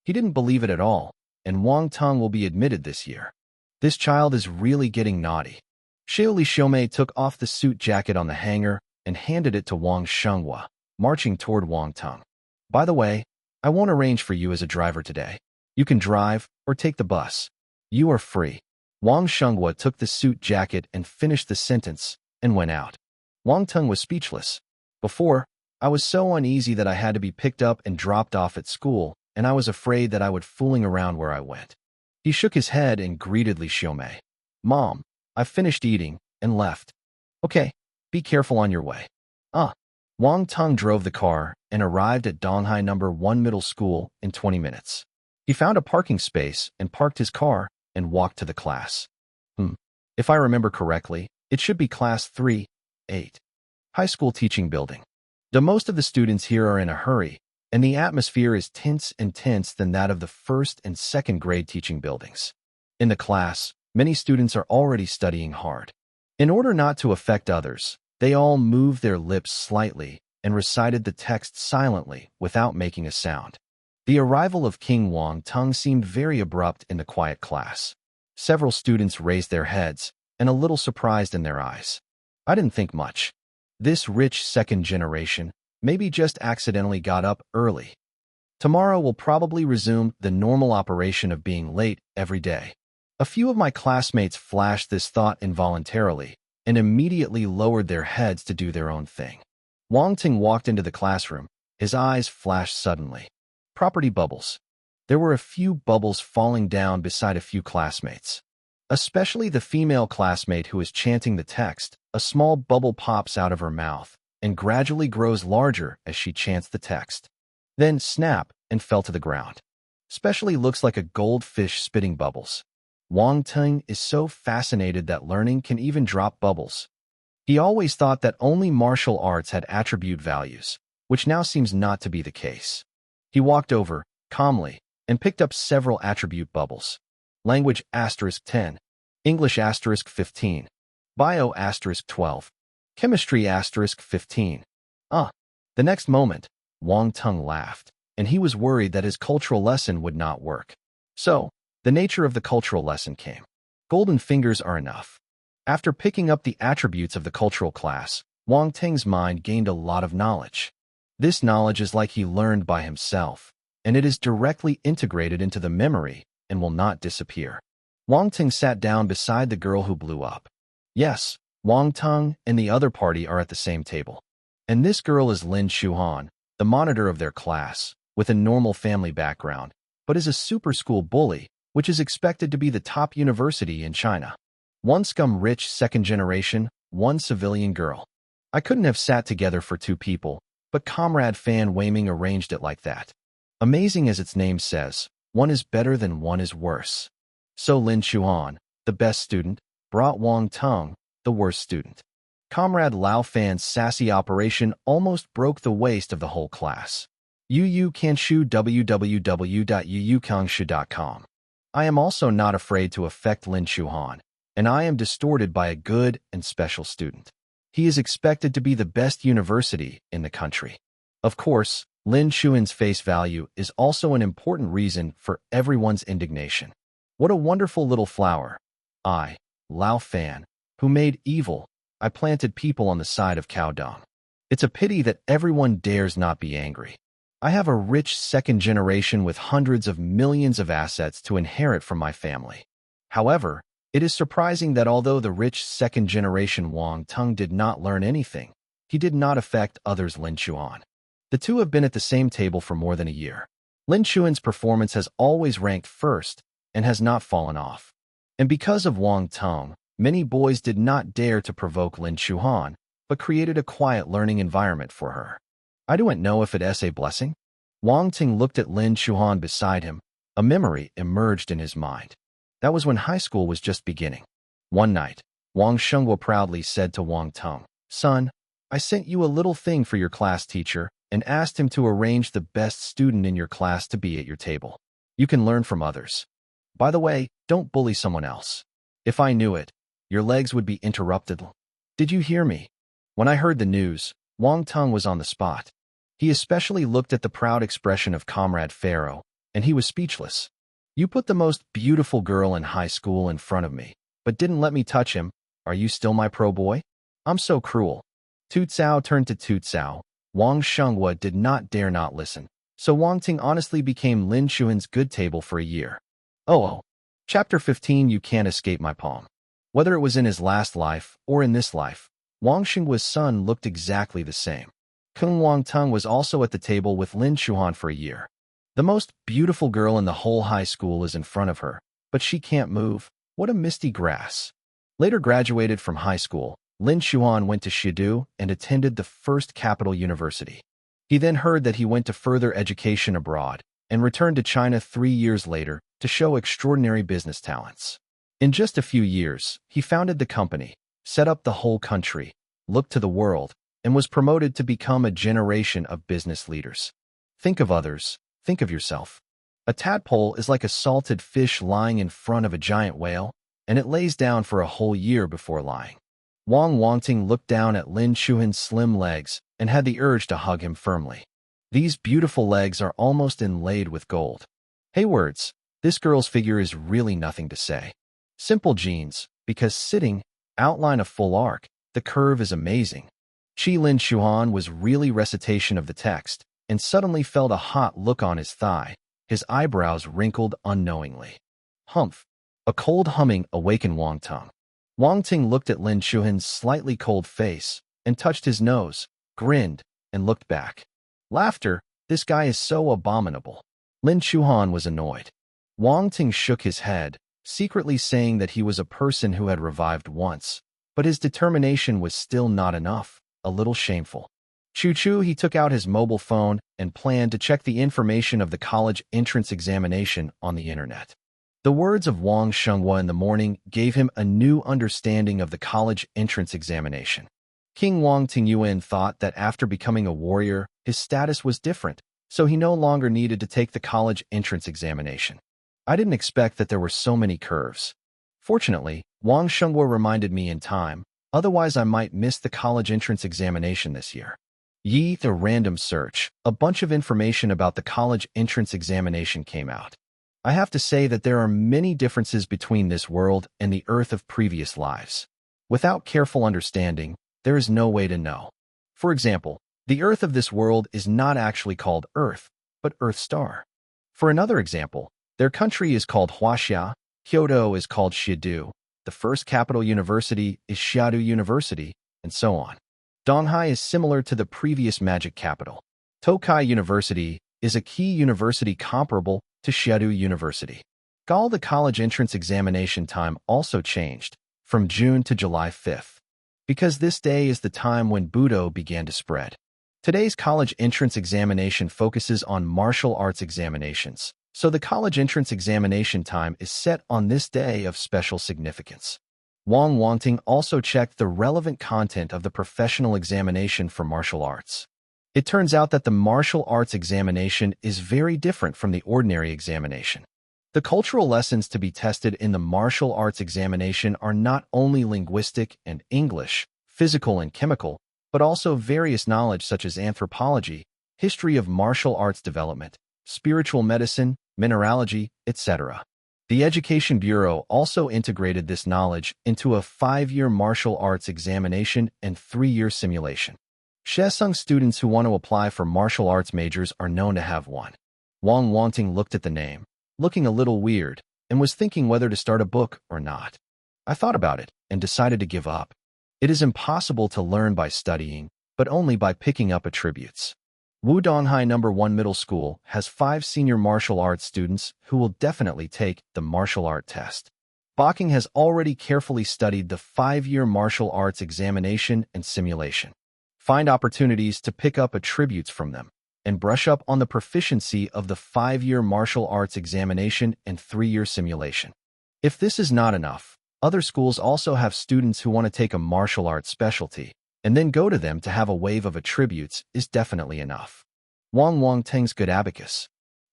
He didn't believe it at all, and Wang Teng will be admitted this year. This child is really getting naughty. Xiaoli Xiaomei took off the suit jacket on the hanger and handed it to Wang Xinghua, marching toward Wang Teng. By the way, I won't arrange for you as a driver today. You can drive or take the bus. You are free. Wang Xinghua took the suit jacket and finished the sentence and went out. Wang Teng was speechless. Before, I was so uneasy that I had to be picked up and dropped off at school, and I was afraid that I would fooling around where I went. He shook his head and greeted Li Xiaomei. Mom, I've finished eating and left. Okay, be careful on your way. Wang Teng drove the car and arrived at Donghai No. 1 Middle School in 20 minutes. He found a parking space and parked his car and walked to the class. If I remember correctly, it should be Class 3-8. High school teaching building. Most of the students here are in a hurry, and the atmosphere is tense than that of the first and second grade teaching buildings. In the class, many students are already studying hard. In order not to affect others, they all moved their lips slightly and recited the text silently without making a sound. The arrival of King Wang Teng seemed very abrupt in the quiet class. Several students raised their heads and a little surprised in their eyes. I didn't think much. This rich second generation maybe just accidentally got up early. Tomorrow will probably resume the normal operation of being late every day. A few of my classmates flashed this thought involuntarily and immediately lowered their heads to do their own thing. Wang Teng walked into the classroom. His eyes flashed suddenly. Property bubbles. There were a few bubbles falling down beside a few classmates. Especially the female classmate who is chanting the text. A small bubble pops out of her mouth and gradually grows larger as she chants the text. Then snap and fell to the ground. Especially looks like a goldfish spitting bubbles. Wang Teng is so fascinated that learning can even drop bubbles. He always thought that only martial arts had attribute values, which now seems not to be the case. He walked over, calmly, and picked up several attribute bubbles. Language *10, English *15, Bio *12, Chemistry *15. The next moment, Wang Teng laughed, and he was worried that his cultural lesson would not work. So, the nature of the cultural lesson came. Golden fingers are enough. After picking up the attributes of the cultural class, Wang Teng's mind gained a lot of knowledge. This knowledge is like he learned by himself, and it is directly integrated into the memory and will not disappear. Wang Teng sat down beside the girl who blew up. Yes, Wang Teng and the other party are at the same table. And this girl is Lin Shuhan, the monitor of their class, with a normal family background, but is a super school bully, which is expected to be the top university in China. One scum-rich second generation, one civilian girl. I couldn't have sat together for two people, but Comrade Fan Weiming arranged it like that. Amazing as its name says, one is better than one is worse. So Lin Shuhan, the best student, brought Wang Teng, the worst student. Comrade Lao Fan's sassy operation almost broke the waist of the whole class. Yu Kanshu www.yukangshu.com. I am also not afraid to affect Lin Shuhan, and I am distorted by a good and special student. He is expected to be the best university in the country. Of course, Lin Shuhan's face value is also an important reason for everyone's indignation. What a wonderful little flower. I, Lao Fan, who made evil, I planted people on the side of cow dung. It's a pity that everyone dares not be angry. I have a rich second generation with hundreds of millions of assets to inherit from my family. However, It is surprising that although the rich second-generation Wang Teng did not learn anything, he did not affect others Lin Chuan. The two have been at the same table for more than a year. Lin Chuan's performance has always ranked first and has not fallen off. And because of Wang Teng, many boys did not dare to provoke Lin Chuan, but created a quiet learning environment for her. I don't know if it's a blessing. Wang Teng looked at Lin Chuan beside him. A memory emerged in his mind. That was when high school was just beginning. One night, Wang Shengguo proudly said to Wang Teng, "Son, I sent you a little thing for your class teacher and asked him to arrange the best student in your class to be at your table. You can learn from others. By the way, don't bully someone else. If I knew it, your legs would be interrupted." Did you hear me? When I heard the news, Wang Teng was on the spot. He especially looked at the proud expression of Comrade Pharaoh, and he was speechless. You put the most beautiful girl in high school in front of me, but didn't let me touch him. Are you still my pro boy? I'm so cruel. Tu Cao turned to Tu Cao. Wang Shengguo did not dare not listen, so Wang Teng honestly became Lin Chuan's good table for a year. Oh. Chapter 15. You can't escape my palm. Whether it was in his last life or in this life, Wang Shengguo's son looked exactly the same. Kung Wang Teng was also at the table with Lin Chuan for a year. The most beautiful girl in the whole high school is in front of her, but she can't move. What a misty grass. Later graduated from high school, Lin Chuan went to Shidu and attended the first capital university. He then heard that he went to further education abroad and returned to China 3 years later to show extraordinary business talents. In just a few years, he founded the company, set up the whole country, looked to the world, and was promoted to become a generation of business leaders. Think of others. Think of yourself. A tadpole is like a salted fish lying in front of a giant whale, and it lays down for a whole year before lying. Wang Teng looked down at Lin Chuan's slim legs and had the urge to hug him firmly. These beautiful legs are almost inlaid with gold. Hey words, this girl's figure is really nothing to say. Simple genes, because sitting, outline a full arc, the curve is amazing. Lin Chuan was really recitation of the text, and suddenly felt a hot look on his thigh, his eyebrows wrinkled unknowingly. Humph! A cold humming awakened Wang Teng. Wang Teng looked at Lin Chuan's slightly cold face, and touched his nose, grinned, and looked back. Laughter, this guy is so abominable. Lin Chuan was annoyed. Wang Teng shook his head, secretly saying that he was a person who had revived once, but his determination was still not enough, a little shameful. Choo-choo, he took out his mobile phone and planned to check the information of the college entrance examination on the internet. The words of Wang Shengguo in the morning gave him a new understanding of the college entrance examination. King Wang Tingyuan thought that after becoming a warrior, his status was different, so he no longer needed to take the college entrance examination. I didn't expect that there were so many curves. Fortunately, Wang Shengguo reminded me in time, otherwise I might miss the college entrance examination this year. The random search, a bunch of information about the college entrance examination came out. I have to say that there are many differences between this world and the Earth of previous lives. Without careful understanding, there is no way to know. For example, the Earth of this world is not actually called Earth, but Earth Star. For another example, their country is called Huaxia, Kyoto is called Shidu, the first capital university is Xiadu University, and so on. Donghai is similar to the previous magic capital. Tokai University is a key university comparable to Xiadu University. The college entrance examination time also changed, from June to July 5th, because this day is the time when Budo began to spread. Today's college entrance examination focuses on martial arts examinations, so the college entrance examination time is set on this day of special significance. Wang Teng also checked the relevant content of the professional examination for martial arts. It turns out that the martial arts examination is very different from the ordinary examination. The cultural lessons to be tested in the martial arts examination are not only linguistic and English, physical and chemical, but also various knowledge such as anthropology, history of martial arts development, spiritual medicine, mineralogy, etc. The Education Bureau also integrated this knowledge into a 5-year martial arts examination and 3-year simulation. Shesung students who want to apply for martial arts majors are known to have one. Wang Teng looked at the name, looking a little weird, and was thinking whether to start a book or not. I thought about it and decided to give up. It is impossible to learn by studying, but only by picking up attributes. Wudonghai No. 1 Middle School has 5 senior martial arts students who will definitely take the martial art test. Bokking has already carefully studied the 5-year martial arts examination and simulation. Find opportunities to pick up attributes from them and brush up on the proficiency of the 5-year martial arts examination and 3-year simulation. If this is not enough, other schools also have students who want to take a martial arts specialty, and then go to them to have a wave of attributes is definitely enough. Wang Teng's good abacus.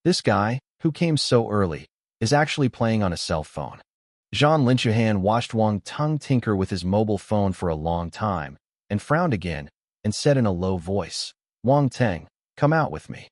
This guy, who came so early, is actually playing on a cell phone. Zhang Linchuhan watched Wang Teng tinker with his mobile phone for a long time, and frowned again, and said in a low voice, "Wang Teng, come out with me."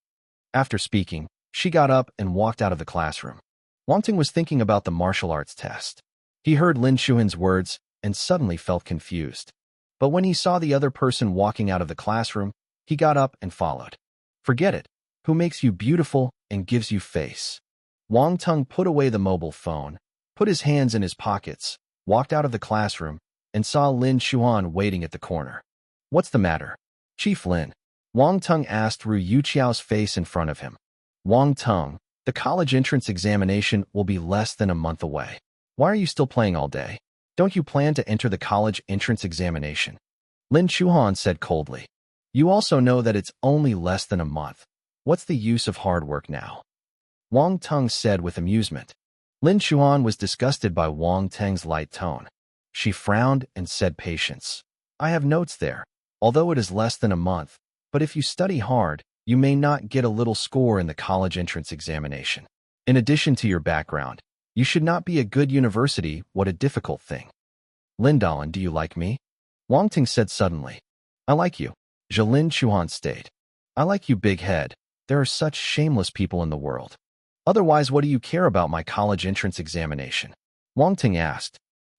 After speaking, she got up and walked out of the classroom. Wang Teng was thinking about the martial arts test. He heard Lin Shuhan's words and suddenly felt confused. But when he saw the other person walking out of the classroom, he got up and followed. Forget it. Who makes you beautiful and gives you face? Wang Teng put away the mobile phone, put his hands in his pockets, walked out of the classroom, and saw Lin Shuhan waiting at the corner. "What's the matter, Chief Lin?" Wang Teng asked Ru Yuqiao's face in front of him. "Wang Teng, the college entrance examination will be less than a month away. Why are you still playing all day? Don't you plan to enter the college entrance examination?" Lin Shuhan said coldly. "You also know that it's only less than a month. What's the use of hard work now?" Wang Teng said with amusement. Lin Shuhan was disgusted by Wang Teng's light tone. She frowned and said, "Patience. I have notes there. Although it is less than a month, but if you study hard, you may not get a little score in the college entrance examination. In addition to your background, you should not be a good university. What a difficult thing." "Lindalin, do you like me?" Wang Teng said suddenly. "I like you," Lin Shuhan stayed. "I like you, big head. There are such shameless people in the world. Otherwise, what do you care about my college entrance examination?" Wang Teng asked.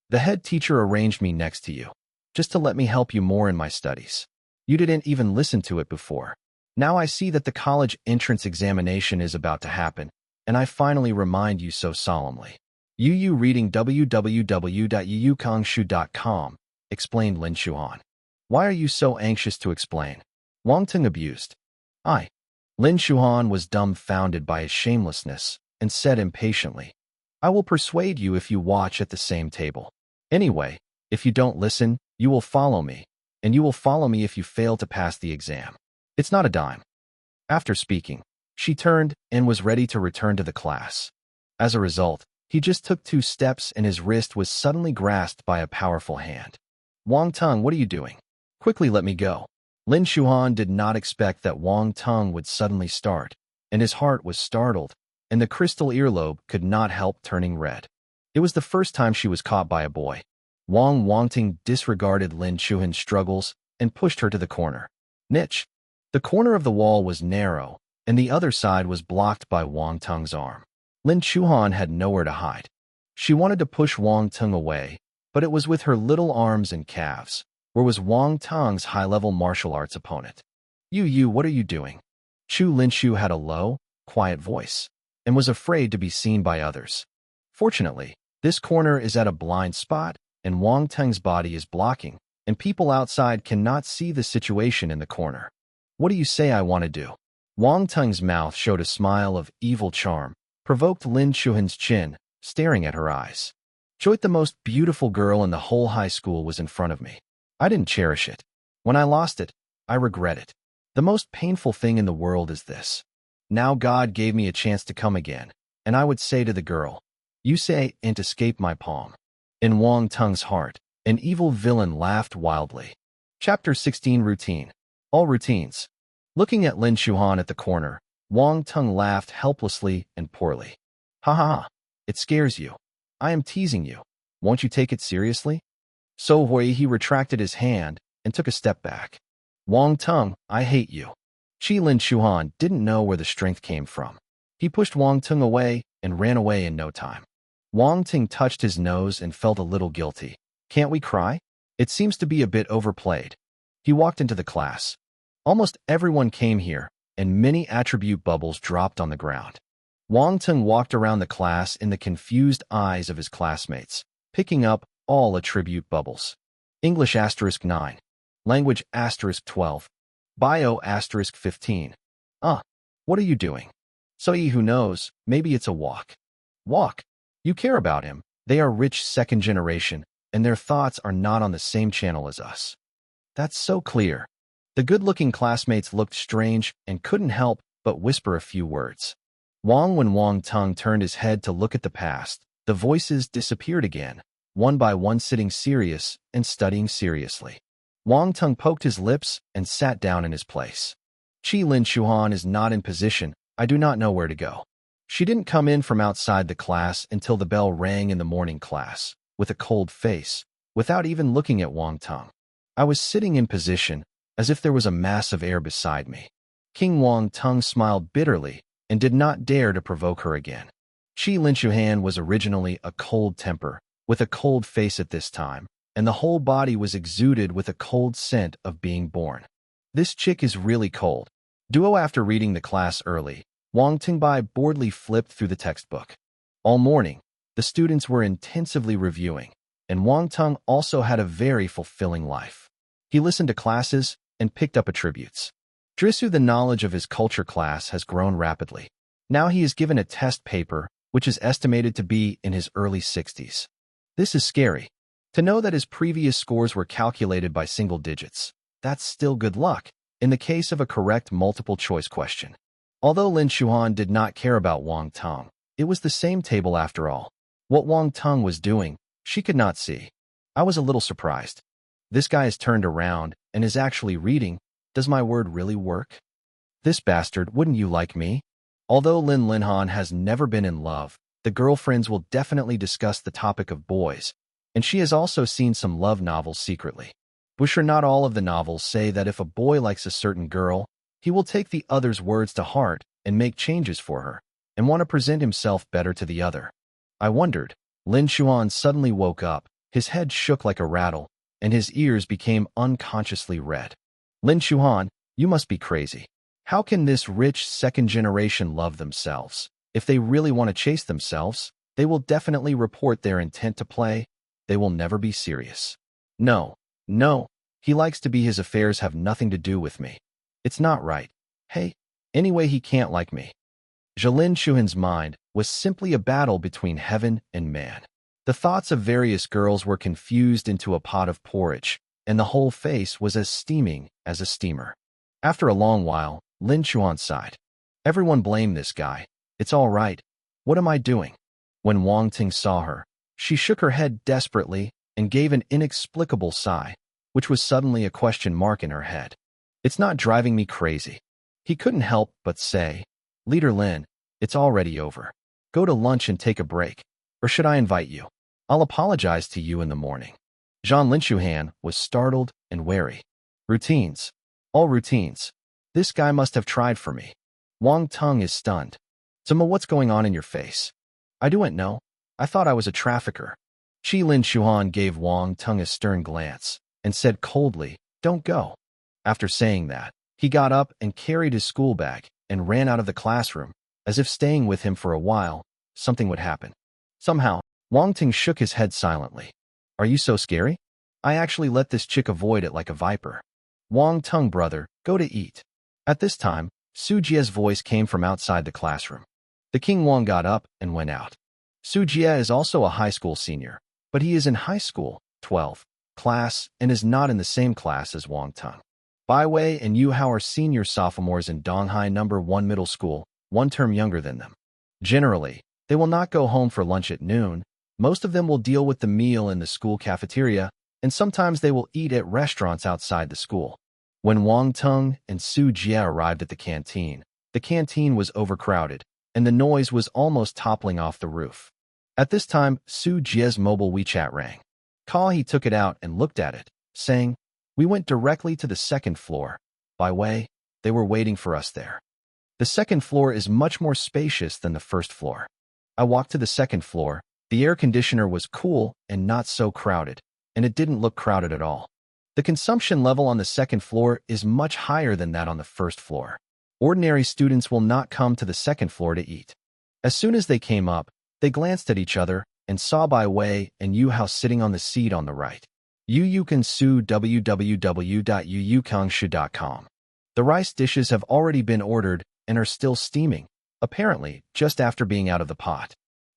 "The head teacher arranged me next to you, just to let me help you more in my studies. You didn't even listen to it before. Now I see that the college entrance examination is about to happen, and I finally remind you so solemnly." "You reading www.yuukongshu.com," explained Lin Shuhan. "Why are you so anxious to explain?" Wang Teng abused. Lin Shuhan was dumbfounded by his shamelessness and said impatiently, "I will persuade you if you watch at the same table. Anyway, if you don't listen, you will follow me, and you will follow me if you fail to pass the exam. It's not a dime." After speaking, she turned and was ready to return to the class. As a result, he just took 2 steps and his wrist was suddenly grasped by a powerful hand. "Wang Teng, what are you doing? Quickly let me go." Lin Shuhan did not expect that Wang Teng would suddenly start, and his heart was startled, and the crystal earlobe could not help turning red. It was the first time she was caught by a boy. Wang Teng disregarded Lin Shuhan's struggles and pushed her to the corner. Niche. The corner of the wall was narrow, and the other side was blocked by Wang Teng's arm. Lin Shuhan had nowhere to hide. She wanted to push Wang Teng away, but it was with her little arms and calves. Where was Wang Teng's high-level martial arts opponent? You, what are you doing?" Chu Linshu had a low, quiet voice, and was afraid to be seen by others. Fortunately, this corner is at a blind spot, and Wang Teng's body is blocking, and people outside cannot see the situation in the corner. "What do you say I want to do?" Wang Teng's mouth showed a smile of evil charm, provoked Lin Shuhan's chin, staring at her eyes. "Joit, the most beautiful girl in the whole high school, was in front of me. I didn't cherish it. When I lost it, I regret it. The most painful thing in the world is this. Now God gave me a chance to come again, and I would say to the girl, 'You say and escape my palm.'" In Wang Teng's heart, an evil villain laughed wildly. Chapter 16 Routine. All routines. Looking at Lin Shuhan at the corner, Wang Teng laughed helplessly and poorly. "Ha ha ha. It scares you. I am teasing you. Won't you take it seriously?" So he retracted his hand and took a step back. "Wang Teng, I hate you." Lin Shuhan didn't know where the strength came from. He pushed Wang Teng away and ran away in no time. Wang Teng touched his nose and felt a little guilty. "Can't we cry? It seems to be a bit overplayed." He walked into the class. Almost everyone came here, and many attribute bubbles dropped on the ground. Wang Teng walked around the class in the confused eyes of his classmates, picking up all attribute bubbles. English *9. Language *12. Bio *15. What are you doing? So who knows, maybe it's a walk. Walk. You care about him. They are rich second generation, and their thoughts are not on the same channel as us. That's so clear. The good-looking classmates looked strange and couldn't help but whisper a few words. When Wang Teng turned his head to look at the past, the voices disappeared again, one by one sitting serious and studying seriously. Wang Teng poked his lips and sat down in his place. Qi Lin Shuhan is not in position. I do not know where to go. She didn't come in from outside the class until the bell rang in the morning class, with a cold face, without even looking at Wang Teng. I was sitting in position, as if there was a mass of air beside me. King Wang Teng smiled bitterly and did not dare to provoke her again. Qi Lin Shuhan was originally a cold temper, with a cold face at this time, and the whole body was exuded with a cold scent of being born. This chick is really cold. After reading the class early, Wang Tengbai boredly flipped through the textbook. All morning, the students were intensively reviewing, and Wang Teng also had a very fulfilling life. He listened to classes and picked up attributes. The knowledge of his culture class has grown rapidly. Now he is given a test paper, which is estimated to be in his early 60s. This is scary. To know that his previous scores were calculated by single digits, that's still good luck, in the case of a correct multiple-choice question. Although Lin Shuhan did not care about Wang Teng, it was the same table after all. What Wang Teng was doing, she could not see. I was a little surprised. This guy is turned around and is actually reading. Does my word really work? This bastard, wouldn't you like me? Although Lin Linhan has never been in love, the girlfriends will definitely discuss the topic of boys, and she has also seen some love novels secretly. Sure, not all of the novels say that if a boy likes a certain girl, he will take the other's words to heart and make changes for her, and want to present himself better to the other. I wondered. Lin Shuan suddenly woke up, his head shook like a rattle, and his ears became unconsciously red. Lin Shuhan, you must be crazy. How can this rich second generation love themselves? If they really want to chase themselves, they will definitely report their intent to play. They will never be serious. No, he likes to be, his affairs have nothing to do with me. It's not right. Hey, anyway, he can't like me. Lin Shuhan's mind was simply a battle between heaven and man. The thoughts of various girls were confused into a pot of porridge, and the whole face was as steaming as a steamer. After a long while, Lin Shuhan sighed. Everyone blame this guy. It's all right. What am I doing? When Wang Teng saw her, she shook her head desperately and gave an inexplicable sigh, which was suddenly a question mark in her head. It's not driving me crazy. He couldn't help but say, Leader Lin, it's already over. Go to lunch and take a break. Or should I invite you? I'll apologize to you in the morning. Lin Shuhan was startled and wary. Routines. All routines. This guy must have tried for me. Wang Teng is stunned. Zima, what's going on in your face? I don't know. I thought I was a trafficker. Lin Shuhan gave Wang Teng a stern glance and said coldly, don't go. After saying that, he got up and carried his school bag and ran out of the classroom, as if staying with him for a while, something would happen. Somehow, Wang Teng shook his head silently. Are you so scary? I actually let this chick avoid it like a viper. Wang Teng, brother, go to eat. At this time, Su Jie's voice came from outside the classroom. The King Wang got up and went out. Su Jie is also a high school senior, but he is in high school, 12, class, and is not in the same class as Wang Teng. Bai Wei and Yu Hao are senior sophomores in Donghai No. 1 middle school, one term younger than them. Generally, they will not go home for lunch at noon. Most of them will deal with the meal in the school cafeteria, and sometimes they will eat at restaurants outside the school. When Wang Teng and Su Jie arrived at the canteen was overcrowded, and the noise was almost toppling off the roof. At this time, Su Jie's mobile WeChat rang. He took it out and looked at it, saying, we went directly to the second floor. By way, they were waiting for us there. The second floor is much more spacious than the first floor. I walked to the second floor. The air conditioner was cool and not so crowded, and it didn't look crowded at all. The consumption level on the second floor is much higher than that on the first floor. Ordinary students will not come to the second floor to eat. As soon as they came up, they glanced at each other and saw Bai Wei and Yu Hao sitting on the seat on the right. You can sue www.yuyukangshu.com. The rice dishes have already been ordered and are still steaming, apparently just after being out of the pot.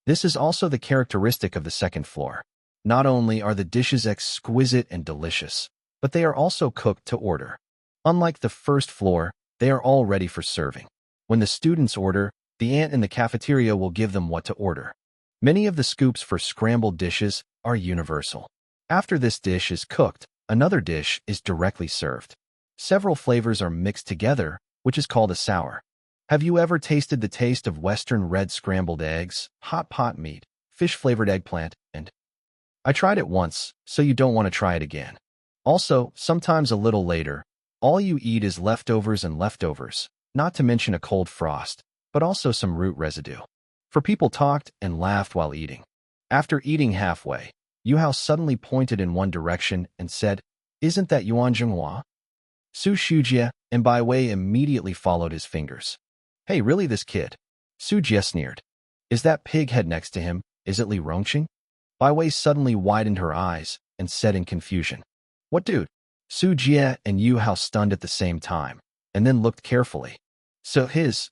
This is also the characteristic of the second floor. Not only are the dishes exquisite and delicious, but they are also cooked to order. Unlike the first floor, they are all ready for serving. When the students order, the aunt in the cafeteria will give them what to order. Many of the scoops for scrambled dishes are universal. After this dish is cooked, another dish is directly served. Several flavors are mixed together, which is called a sour. Have you ever tasted the taste of Western red scrambled eggs, hot pot meat, fish-flavored eggplant, and... I tried it once, so you don't want to try it again. Also, sometimes a little later, all you eat is leftovers and leftovers, not to mention a cold frost, but also some root residue. For people talked and laughed while eating. After eating halfway, Yu Hao suddenly pointed in one direction and said, "Isn't that Yuan Zhenghua?" Su Shujie and Bai Wei immediately followed his fingers. "Hey, really this kid?" Su Jie sneered. "Is that pig head next to him? Is it Li Rongqing?" Bai Wei suddenly widened her eyes and said in confusion, "What dude?" Su Jie and Yu Hao stunned at the same time, and then looked carefully. "So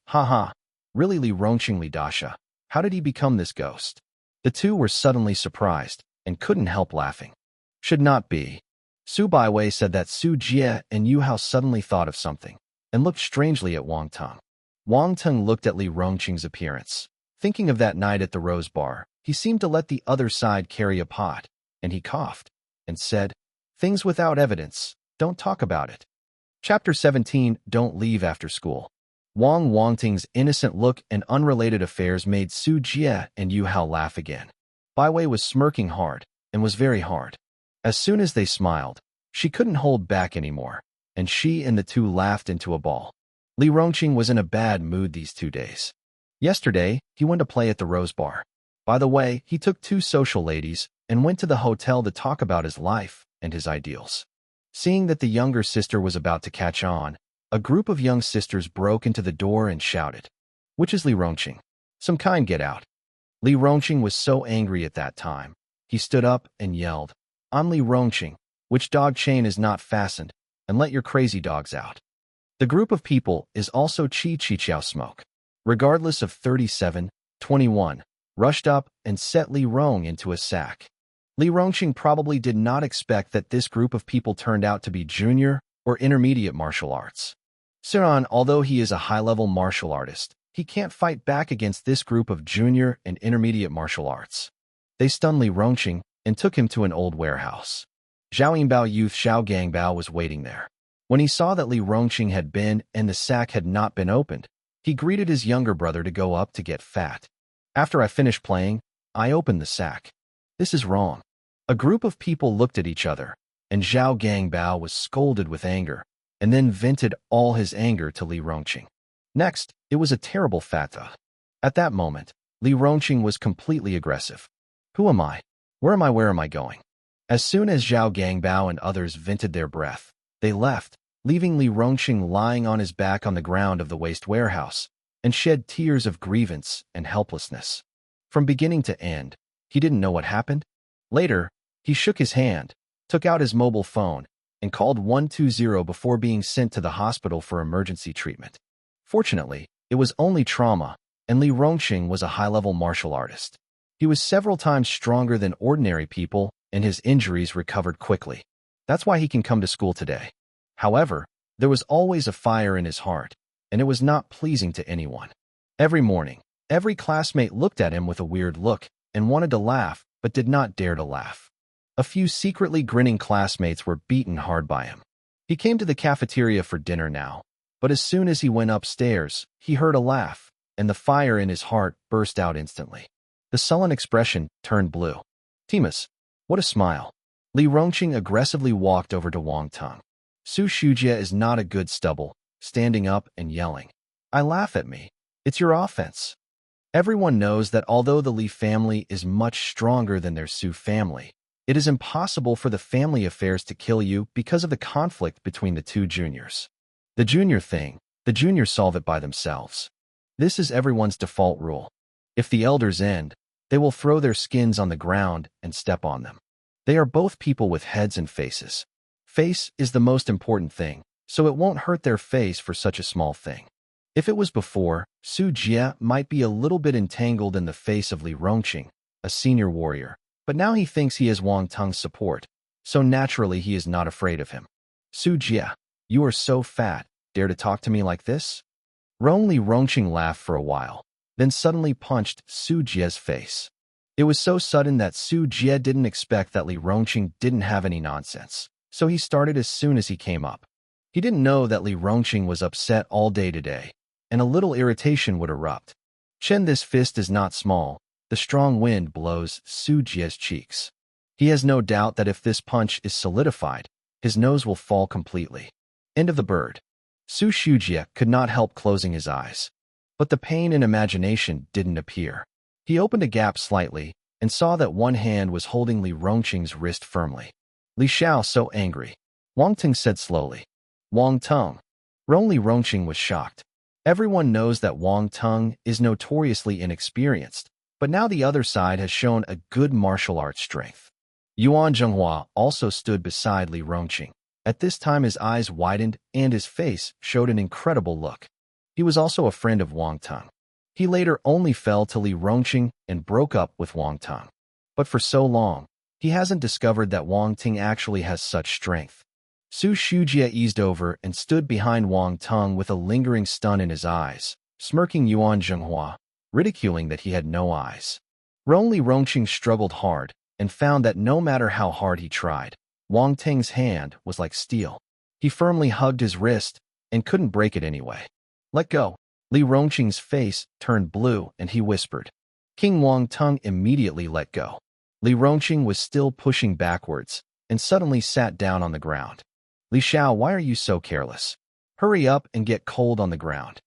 haha, really Li Rongqing Li Dasha. How did he become this ghost?" The two were suddenly surprised and couldn't help laughing. "Should not be." Su Baiwei said that Su Jie and Yu Hao suddenly thought of something and looked strangely at Wang Teng. Wang Teng looked at Li Rongqing's appearance. Thinking of that night at the Rose Bar, he seemed to let the other side carry a pot, and he coughed and said, "Things without evidence, don't talk about it." Chapter 17, Don't Leave After School. Wang Teng's innocent look and unrelated affairs made Su Jie and Yu Hao laugh again. Bai Wei was smirking hard, and was very hard. As soon as they smiled, she couldn't hold back anymore, and she and the two laughed into a ball. Li Rongqing was in a bad mood these 2 days. Yesterday, he went to play at the Rose Bar. By the way, he took 2 social ladies and went to the hotel to talk about his life and his ideals. Seeing that the younger sister was about to catch on, a group of young sisters broke into the door and shouted, "Which is Li Rongqing? Some kind get out." Li Rongqing was so angry at that time. He stood up and yelled, "I'm Li Rongqing. Which dog chain is not fastened? And let your crazy dogs out." The group of people is also Chi Chiao Smoke. Regardless of 37, 21, rushed up and set Li Rong into a sack. Li Rongqing probably did not expect that this group of people turned out to be junior or intermediate martial arts. Siran, although he is a high-level martial artist, he can't fight back against this group of junior and intermediate martial arts. They stunned Li Rongqing and took him to an old warehouse. Zhao Yinbao youth Xiao Gangbao was waiting there. When he saw that Li Rongqing had been and the sack had not been opened, he greeted his younger brother to go up to get fat. "After I finish playing, I opened the sack. This is wrong." A group of people looked at each other, and Zhao Gangbao was scolded with anger, and then vented all his anger to Li Rongqing. Next, it was a terrible fatwa. At that moment, Li Rongqing was completely aggressive. "Who am I? Where am I going?" As soon as Zhao Gangbao and others vented their breath, they left, leaving Li Rongqing lying on his back on the ground of the waste warehouse, and shed tears of grievance and helplessness. From beginning to end, he didn't know what happened. Later, he shook his hand, took out his mobile phone, and called 120 before being sent to the hospital for emergency treatment. Fortunately, it was only trauma, and Li Rongqing was a high-level martial artist. He was several times stronger than ordinary people, and his injuries recovered quickly. That's why he can come to school today. However, there was always a fire in his heart, and it was not pleasing to anyone. Every morning, every classmate looked at him with a weird look and wanted to laugh, but did not dare to laugh. A few secretly grinning classmates were beaten hard by him. He came to the cafeteria for dinner now, but as soon as he went upstairs, he heard a laugh, and the fire in his heart burst out instantly. The sullen expression turned blue. "Timus, what a smile." Li Rongqing aggressively walked over to Wang Teng. Su Shujie is not a good stubble, standing up and yelling, "I laugh at me. It's your offense." Everyone knows that although the Li family is much stronger than their Su family, it is impossible for the family affairs to kill you because of the conflict between the 2 juniors. The juniors solve it by themselves. This is everyone's default rule. If the elders end, They will throw their skins on the ground and step on them. They are both people with heads and faces. Face is the most important thing, so it won't hurt their face for such a small thing. If it was before, Su Jie might be a little bit entangled in the face of Li Rongqing, a senior warrior, but now he thinks he has Wang Teng's support, so naturally he is not afraid of him. Su Jie, you are so fat, dare to talk to me like this? Li Rongqing laughed for a while, then suddenly punched Su Jie's face. It was so sudden that Su Jie didn't expect that Li Rongqing didn't have any nonsense, so he started as soon as he came up. He didn't know that Li Rongqing was upset all day today, and a little irritation would erupt. Chen, this fist is not small. The strong wind blows Su Jie's cheeks. He has no doubt that if this punch is solidified, his nose will fall completely. End of the bird. Su Shujie could not help closing his eyes. But the pain in imagination didn't appear. He opened a gap slightly and saw that one hand was holding Li Rongqing's wrist firmly. Li Xiao so angry. Wang Teng said slowly. Wang Teng. Li Rongqing was shocked. Everyone knows that Wang Teng is notoriously inexperienced, but now the other side has shown a good martial arts strength. Yuan Zhenghua also stood beside Li Rongqing. At this time his eyes widened and his face showed an incredible look. He was also a friend of Wang Teng. He later only fell to Li Rongqing and broke up with Wang Teng. But for so long, he hasn't discovered that Wang Teng actually has such strength. Su Shujie eased over and stood behind Wang Teng with a lingering stun in his eyes, smirking Yuan Zhenghua, ridiculing that he had no eyes. Li Rongqing struggled hard and found that no matter how hard he tried, Wang Teng's hand was like steel. He firmly hugged his wrist and couldn't break it anyway. Let go. Li Rongqing's face turned blue and he whispered. King Wang Teng immediately let go. Li Rongqing was still pushing backwards and suddenly sat down on the ground. Li Xiao, why are you so careless? Hurry up and get cold on the ground.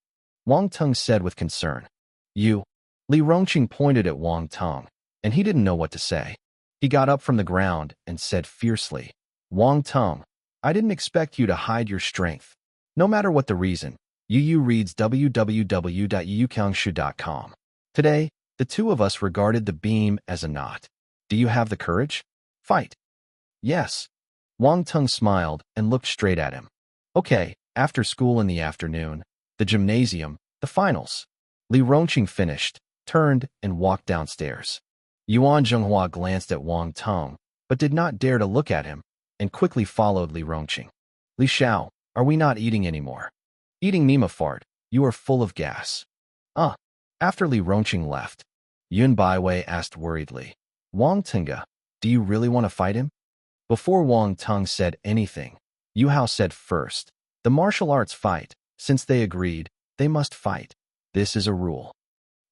Wang Teng said with concern. You. Li Rongqing pointed at Wang Teng, and he didn't know what to say. He got up from the ground and said fiercely, Wang Teng, I didn't expect you to hide your strength. No matter what the reason, Yu reads www.yukangshu.com. Today, the two of us regarded the beam as a knot. Do you have the courage? Fight. Yes. Wang Teng smiled and looked straight at him. Okay, after school in the afternoon, the gymnasium, the finals. Li Rongqing finished, turned, and walked downstairs. Yuan Zhenghua glanced at Wang Teng, but did not dare to look at him, and quickly followed Li Rongqing. Li Xiao, are we not eating anymore? Eating Mima fart, you are full of gas. After Li Rongqing left, Yun Baiwei asked worriedly, Wang Tenga, do you really want to fight him? Before Wang Teng said anything, Yu Hao said first, the martial arts fight, since they agreed, they must fight. This is a rule.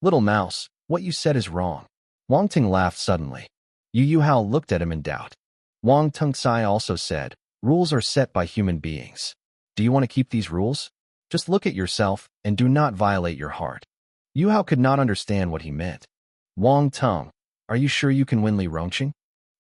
Little mouse, what you said is wrong. Wang Teng laughed suddenly. Yu Hao looked at him in doubt. Wang Teng Sai also said, rules are set by human beings. Do you want to keep these rules? Just look at yourself and do not violate your heart. Yu Hao could not understand what he meant. Wang Teng, are you sure you can win Li Rongqing?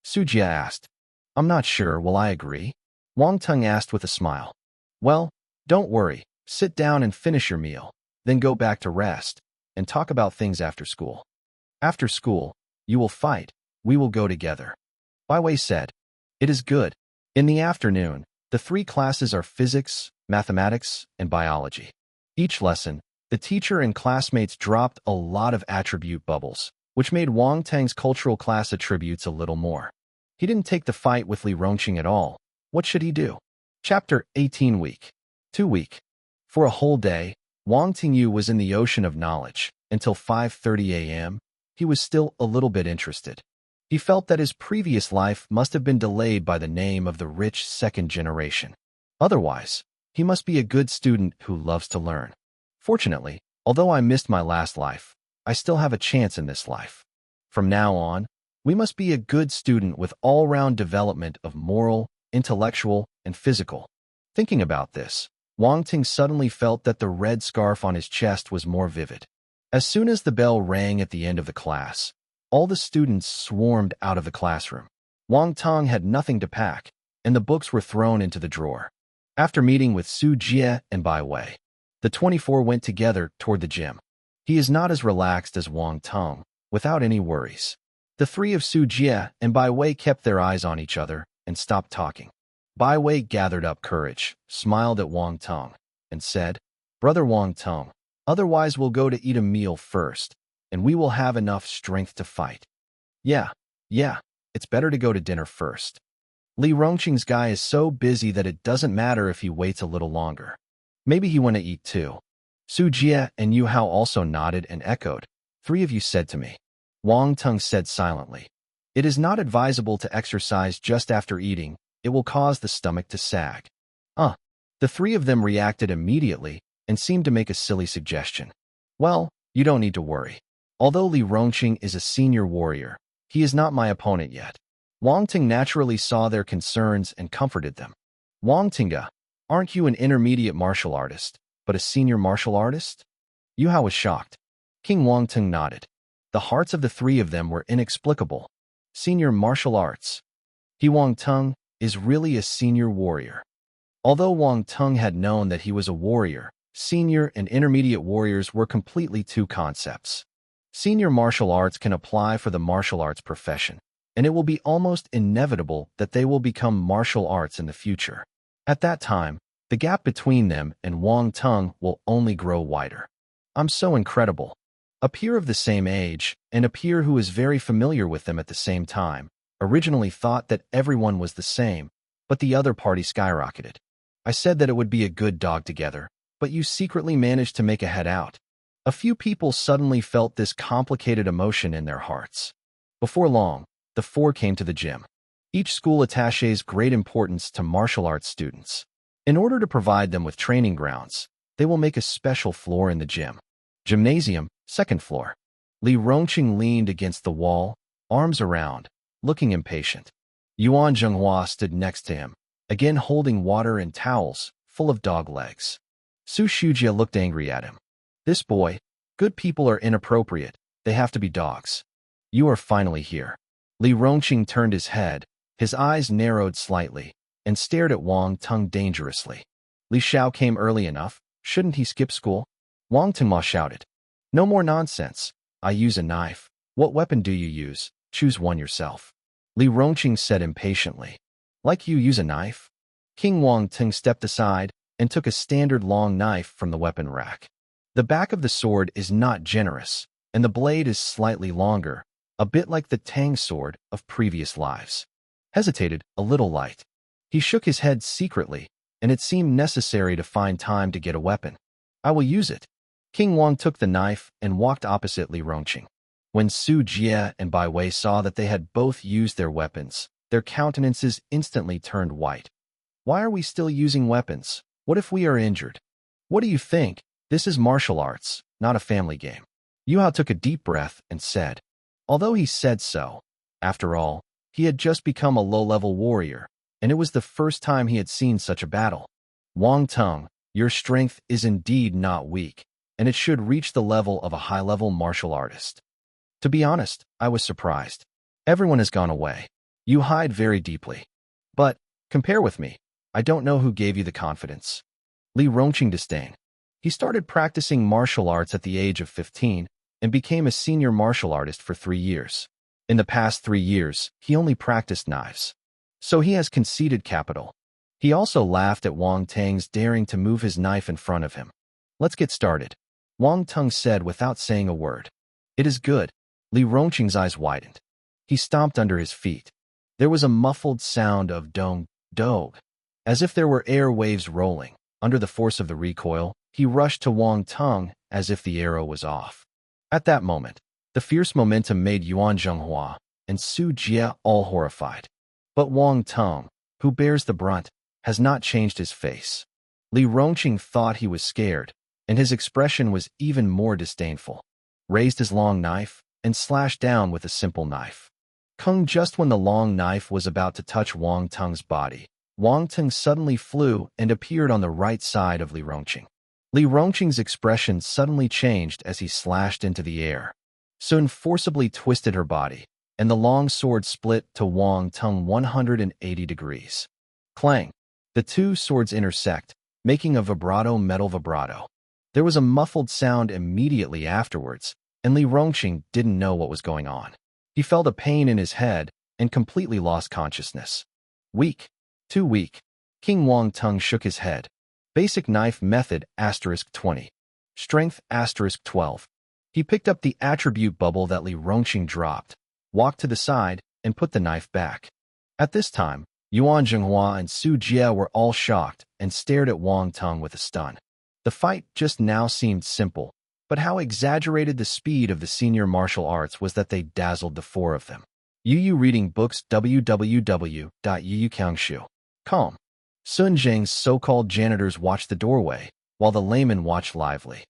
Su Jie asked. I'm not sure, will I agree? Wang Teng asked with a smile. Well, don't worry, sit down and finish your meal, then go back to rest, and talk about things after school. After school, you will fight, we will go together. Baiwei said. It is good. In the afternoon, the three classes are physics, mathematics, and biology. Each lesson, the teacher and classmates dropped a lot of attribute bubbles, which made Wang Teng's cultural class attributes a little more. He didn't take the fight with Li Rongqing at all. What should he do? Chapter 18 Week 2 Week. For a whole day, Wang Tingyu was in the ocean of knowledge. Until 5:30 a.m., he was still a little bit interested. He felt that his previous life must have been delayed by the name of the rich second generation. Otherwise, he must be a good student who loves to learn. Fortunately, although I missed my last life, I still have a chance in this life. From now on, we must be a good student with all-round development of moral, intellectual, and physical. Thinking about this, Wang Ting suddenly felt that the red scarf on his chest was more vivid. As soon as the bell rang at the end of the class, all the students swarmed out of the classroom. Wang Teng had nothing to pack, and the books were thrown into the drawer. After meeting with Su Jie and Bai Wei, the 24 went together toward the gym. He is not as relaxed as Wang Teng, without any worries. The three of Su Jie and Bai Wei kept their eyes on each other and stopped talking. Bai Wei gathered up courage, smiled at Wang Teng, and said, "Brother Wang Teng, otherwise we'll go to eat a meal first, and we will have enough strength to fight." Yeah, it's better to go to dinner first. Li Rongqing's guy is so busy that it doesn't matter if he waits a little longer. Maybe he want to eat too. Su Jie and Yu Hao also nodded and echoed. "Three of you said to me." Wang Teng said silently, "It is not advisable to exercise just after eating. It will cause the stomach to sag." The three of them reacted immediately and seemed to make a silly suggestion. "Well, you don't need to worry. Although Li Rongqing is a senior warrior, he is not my opponent yet." Wang Teng naturally saw their concerns and comforted them. "Wang Tinga, aren't you an intermediate martial artist, but a senior martial artist?" Yu Hao was shocked. King Wang Teng nodded. The hearts of the three of them were inexplicable. Senior martial arts. He Wang Teng is really a senior warrior. Although Wang Teng had known that he was a warrior, senior and intermediate warriors were completely two concepts. Senior martial arts can apply for the martial arts profession, and it will be almost inevitable that they will become martial arts in the future. At that time, the gap between them and Wang Teng will only grow wider. "I'm so incredible." A peer of the same age, and a peer who is very familiar with them at the same time, originally thought that everyone was the same, but the other party skyrocketed. "I said that it would be a good dog together, but you secretly managed to make a head out." A few people suddenly felt this complicated emotion in their hearts. Before long, the four came to the gym. Each school attaches great importance to martial arts students. In order to provide them with training grounds, they will make a special floor in the gym. Gymnasium, second floor. Li Rongqing leaned against the wall, arms around, looking impatient. Yuan Zhenghua stood next to him, again holding water and towels, full of dog legs. Su Shujie looked angry at him. "This boy, good people are inappropriate, they have to be dogs. You are finally here." Li Rongqing turned his head, his eyes narrowed slightly, and stared at Wang Teng dangerously. "Li Xiao came early enough, shouldn't he skip school?" Wang Teng shouted. "No more nonsense. I use a knife. What weapon do you use? Choose one yourself." Li Rongqing said impatiently. "Like you use a knife?" King Wang Teng stepped aside and took a standard long knife from the weapon rack. The back of the sword is not generous, and the blade is slightly longer, a bit like the Tang sword of previous lives. Hesitated, a little light. He shook his head secretly, and it seemed necessary to find time to get a weapon. "I will use it." King Wang took the knife and walked opposite Li Rongqing. When Su Jie and Bai Wei saw that they had both used their weapons, their countenances instantly turned white. "Why are we still using weapons? What if we are injured?" "What do you think? This is martial arts, not a family game." Yu Hao took a deep breath and said. Although he said so, after all, he had just become a low-level warrior, and it was the first time he had seen such a battle. "Wang Teng, your strength is indeed not weak, and it should reach the level of a high-level martial artist." To be honest, I was surprised. Everyone has gone away. You hide very deeply. But, compare with me. I don't know who gave you the confidence. Li Rongqing disdained. He started practicing martial arts at the age of 15 and became a senior martial artist for 3 years. In the past 3 years, he only practiced knives. So he has conceded capital. He also laughed at Wang Teng's daring to move his knife in front of him. "Let's get started," Wang Teng said without saying a word. "It is good." Li Rongqing's eyes widened. He stomped under his feet. There was a muffled sound of dong, dog. As if there were air waves rolling. Under the force of the recoil, he rushed to Wang Teng as if the arrow was off. At that moment, the fierce momentum made Yuan Zhenghua and Su Jie all horrified. But Wang Teng, who bears the brunt, has not changed his face. Li Rongqing thought he was scared, and his expression was even more disdainful. Raised his long knife and slashed down with a simple knife. Kung, just when the long knife was about to touch Wang Teng's body, Wang Teng suddenly flew and appeared on the right side of Li Rongqing. Li Rongqing's expression suddenly changed as he slashed into the air. Sun forcibly twisted her body, and the long sword split to Wang Teng 180 degrees. Clang! The two swords intersect, making a vibrato metal vibrato. There was a muffled sound immediately afterwards, and Li Rongqing didn't know what was going on. He felt a pain in his head and completely lost consciousness. Weak. Too weak. King Wang Teng shook his head. Basic knife method *20. Strength *12. He picked up the attribute bubble that Li Rongqing dropped, walked to the side, and put the knife back. At this time, Yuan Zhenghua and Su Jie were all shocked and stared at Wang Teng with a stun. The fight just now seemed simple, but how exaggerated the speed of the senior martial arts was that they dazzled the four of them. Yu reading books www.yuyukangshu.com. Sun Zheng's so-called janitors watched the doorway, while the laymen watched lively.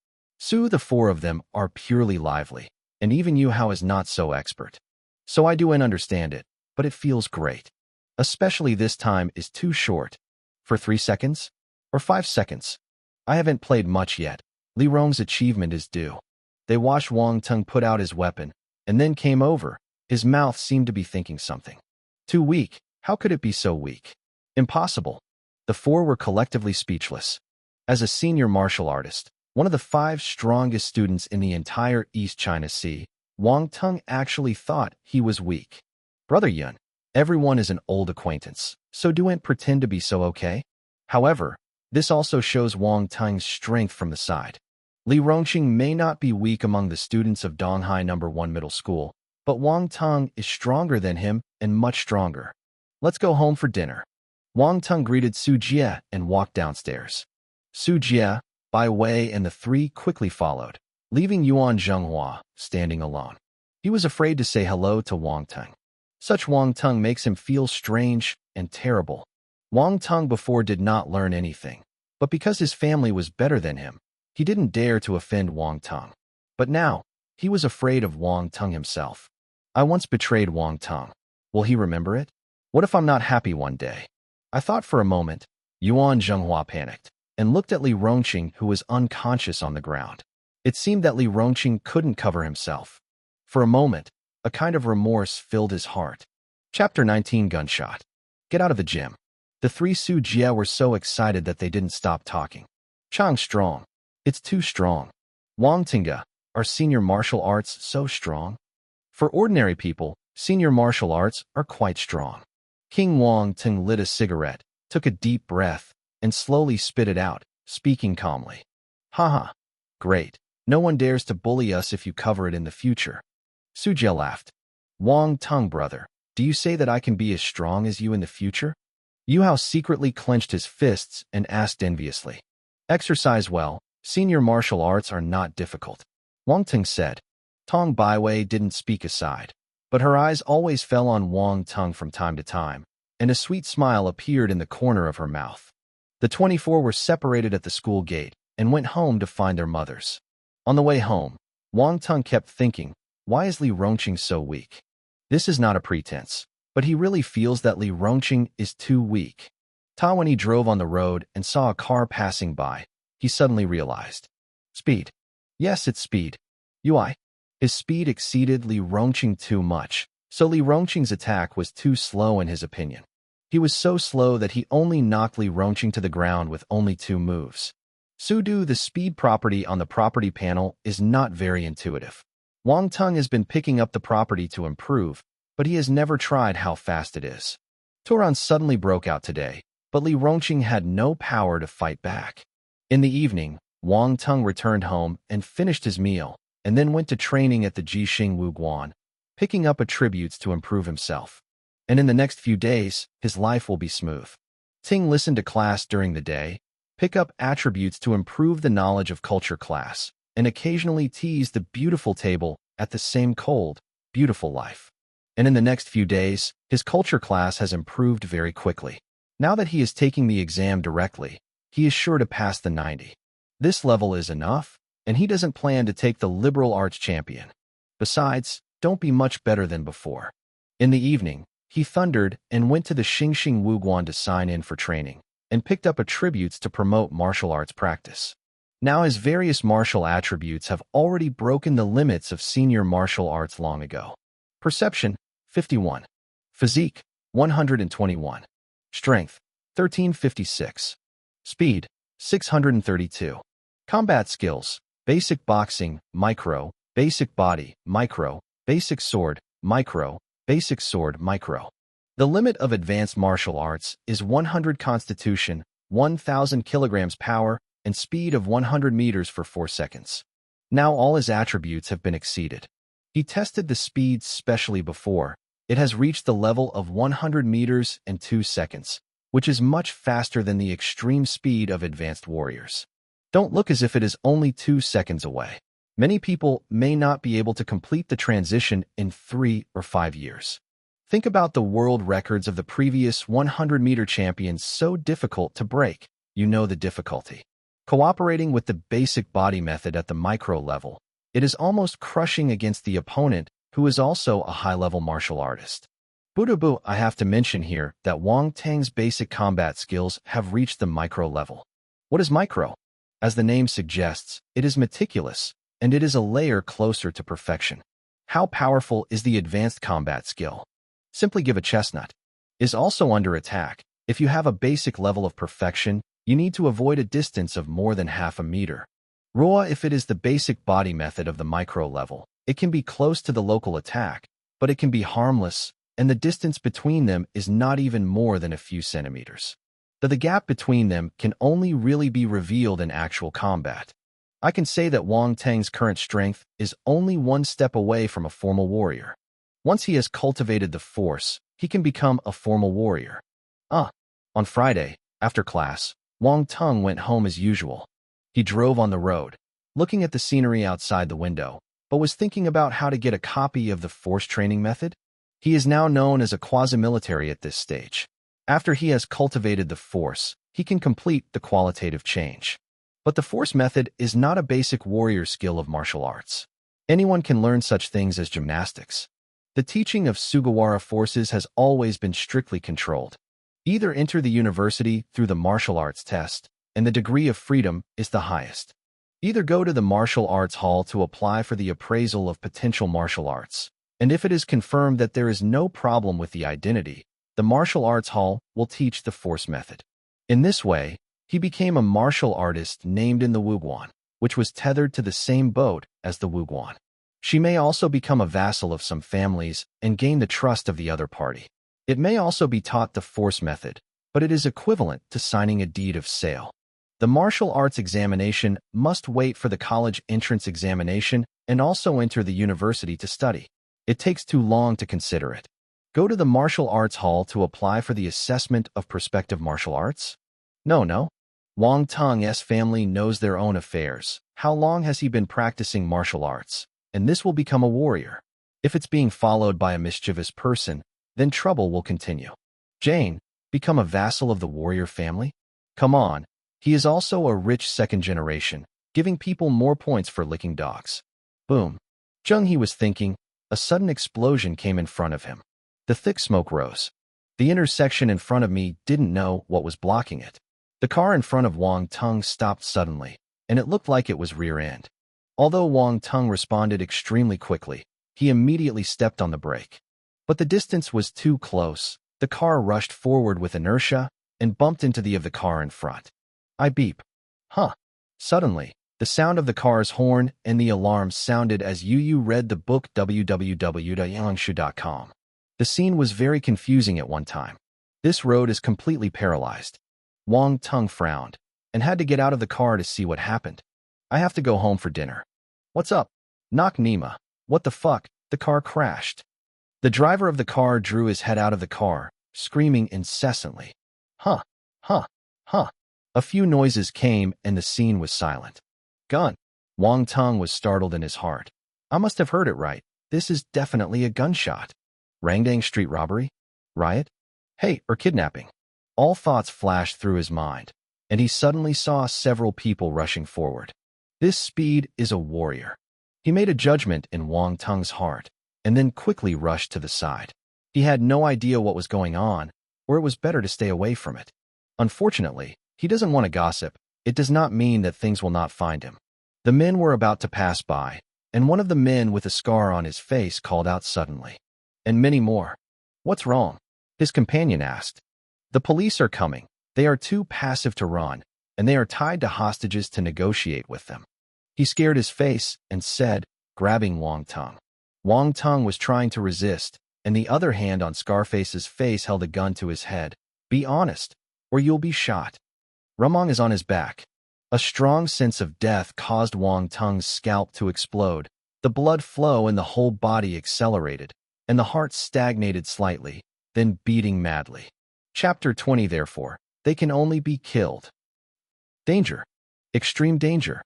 The four of them are purely lively, and even Yu Hao is not so expert. So I do understand it, but it feels great. Especially this time is too short. For 3 seconds? Or 5 seconds? I haven't played much yet. Li Rong's achievement is due. They watched Wang Teng put out his weapon, and then came over. His mouth seemed to be thinking something. Too weak. How could it be so weak? Impossible. The four were collectively speechless. As a senior martial artist, one of the 5 strongest students in the entire East China Sea, Wang Teng actually thought he was weak. Brother Yun, everyone is an old acquaintance, so don't pretend to be so okay. However, this also shows Wang Teng's strength from the side. Li Rongqing may not be weak among the students of Donghai No. 1 Middle School, but Wang Teng is stronger than him and much stronger. Let's go home for dinner. Wang Teng greeted Su Jie and walked downstairs. Su Jie, Bai Wei and the 3 quickly followed, leaving Yuan Zhenghua standing alone. He was afraid to say hello to Wang Teng. Such Wang Teng makes him feel strange and terrible. Wang Teng before did not learn anything, but because his family was better than him, he didn't dare to offend Wang Teng. But now, he was afraid of Wang Teng himself. I once betrayed Wang Teng. Will he remember it? What if I'm not happy one day? I thought for a moment. Yuan Zhenghua panicked and looked at Li Rongqing, who was unconscious on the ground. It seemed that Li Rongqing couldn't cover himself. For a moment, a kind of remorse filled his heart. Chapter 19 Gunshot. Get out of the gym. The 3 Su Jie were so excited that they didn't stop talking. Chang strong. It's too strong. Wang Tinga, are senior martial arts so strong? For ordinary people, senior martial arts are quite strong. King Wang Teng lit a cigarette, took a deep breath, and slowly spit it out, speaking calmly. Haha. Great. No one dares to bully us if you cover it in the future. Su Jie laughed. Wang Teng brother, do you say that I can be as strong as you in the future? Yu Hao secretly clenched his fists and asked enviously. Exercise well. Senior martial arts are not difficult. Wang Teng said. Tong Baiwei didn't speak aside, but her eyes always fell on Wang Teng from time to time, and a sweet smile appeared in the corner of her mouth. The 24 were separated at the school gate and went home to find their mothers. On the way home, Wang Teng kept thinking, why is Li Rongqing so weak? This is not a pretense, but he really feels that Li Rongqing is too weak. When he drove on the road and saw a car passing by, he suddenly realized. Speed. Yes, it's speed. Ui. His speed exceeded Li Rongqing too much, so Li Rongqing's attack was too slow in his opinion. He was so slow that he only knocked Li Rongqing to the ground with only 2 moves. Sudo, the speed property on the property panel, is not very intuitive. Wang Teng has been picking up the property to improve, but he has never tried how fast it is. Turan suddenly broke out today, but Li Rongqing had no power to fight back. In the evening, Wang Teng returned home and finished his meal, and then went to training at the Jixing Wuguan, picking up attributes to improve himself. And in the next few days, his life will be smooth. Ting listened to class during the day, pick up attributes to improve the knowledge of culture class, and occasionally tease the beautiful table at the same cold, beautiful life. And in the next few days, his culture class has improved very quickly. Now that he is taking the exam directly, he is sure to pass the 90. This level is enough, and he doesn't plan to take the liberal arts champion. Besides, don't be much better than before. In the evening, he thundered and went to the Xingxing Wuguan to sign in for training, and picked up attributes to promote martial arts practice. Now his various martial attributes have already broken the limits of senior martial arts long ago. Perception, 51. Physique, 121. Strength, 1356. Speed, 632. Combat skills, basic boxing, micro, basic body, micro, basic sword, micro, basic sword, micro. The limit of advanced martial arts is 100 constitution, 1,000 kilograms power, and speed of 100 meters for 4 seconds. Now all his attributes have been exceeded. He tested the speed specially before. It has reached the level of 100 meters and 2 seconds, which is much faster than the extreme speed of advanced warriors. Don't look as if it is only 2 seconds away. Many people may not be able to complete the transition in 3 or 5 years. Think about the world records of the previous 100-meter champions, so difficult to break. You know the difficulty. Cooperating with the basic body method at the micro level, it is almost crushing against the opponent who is also a high-level martial artist. Budabu, I have to mention here that Wang Teng's basic combat skills have reached the micro level. What is micro? As the name suggests, it is meticulous, and it is a layer closer to perfection. How powerful is the advanced combat skill? Simply give a chestnut. Is also under attack. If you have a basic level of perfection, you need to avoid a distance of more than half a meter. Roa, if it is the basic body method of the micro level, it can be close to the local attack, but it can be harmless, and the distance between them is not even more than a few centimeters. Though the gap between them can only really be revealed in actual combat. I can say that Wang Teng's current strength is only one step away from a formal warrior. Once he has cultivated the force, he can become a formal warrior. On Friday, after class, Wang Teng went home as usual. He drove on the road, looking at the scenery outside the window, but was thinking about how to get a copy of the force training method. He is now known as a quasi-military at this stage. After he has cultivated the force, he can complete the qualitative change. But the force method is not a basic warrior skill of martial arts. Anyone can learn such things as gymnastics. The teaching of Sugawara forces has always been strictly controlled. Either enter the university through the martial arts test, and the degree of freedom is the highest. Either go to the martial arts hall to apply for the appraisal of potential martial arts, and if it is confirmed that there is no problem with the identity, the martial arts hall will teach the force method. In this way, he became a martial artist named in the Wuguan, which was tethered to the same boat as the Wuguan. She may also become a vassal of some families and gain the trust of the other party. It may also be taught the force method, but it is equivalent to signing a deed of sale. The martial arts examination must wait for the college entrance examination and also enter the university to study. It takes too long to consider it. Go to the martial arts hall to apply for the assessment of prospective martial arts? No. Wang Teng's family knows their own affairs. How long has he been practicing martial arts? And this will become a warrior. If it's being followed by a mischievous person, then trouble will continue. Jane, become a vassal of the warrior family? Come on, he is also a rich second generation, giving people more points for licking dogs. Boom. Jung He was thinking, a sudden explosion came in front of him. The thick smoke rose. The intersection in front of me didn't know what was blocking it. The car in front of Wang Teng stopped suddenly, and it looked like it was rear-end. Although Wang Teng responded extremely quickly, he immediately stepped on the brake. But the distance was too close. The car rushed forward with inertia and bumped into the of the car in front. I beep. Suddenly, the sound of the car's horn and the alarm sounded as Yu read the book www.yangshu.com. The scene was very confusing at one time. This road is completely paralyzed. Wang Teng frowned and had to get out of the car to see what happened. I have to go home for dinner. What's up? Knock Nima. What the fuck? The car crashed. The driver of the car drew his head out of the car, screaming incessantly. A few noises came and the scene was silent. Gun. Wang Teng was startled in his heart. I must have heard it right. This is definitely a gunshot. Rangdang street robbery? Riot? Hey, or kidnapping? All thoughts flashed through his mind, and he suddenly saw several people rushing forward. This speed is a warrior. He made a judgment in Wang Teng's heart, and then quickly rushed to the side. He had no idea what was going on, or it was better to stay away from it. Unfortunately, he doesn't want to gossip. It does not mean that things will not find him. The men were about to pass by, and one of the men with a scar on his face called out suddenly. And many more. What's wrong? His companion asked. The police are coming. They are too passive to run, and they are tied to hostages to negotiate with them. He scared his face and said, grabbing Wang Teng. Wang Teng was trying to resist, and the other hand on Scarface's face held a gun to his head. Be honest, or you'll be shot. Rumong is on his back. A strong sense of death caused Wang Teng's scalp to explode. The blood flow and the whole body accelerated, and the heart stagnated slightly, then beating madly. Chapter 20 Therefore, they can only be killed. Danger. Extreme danger.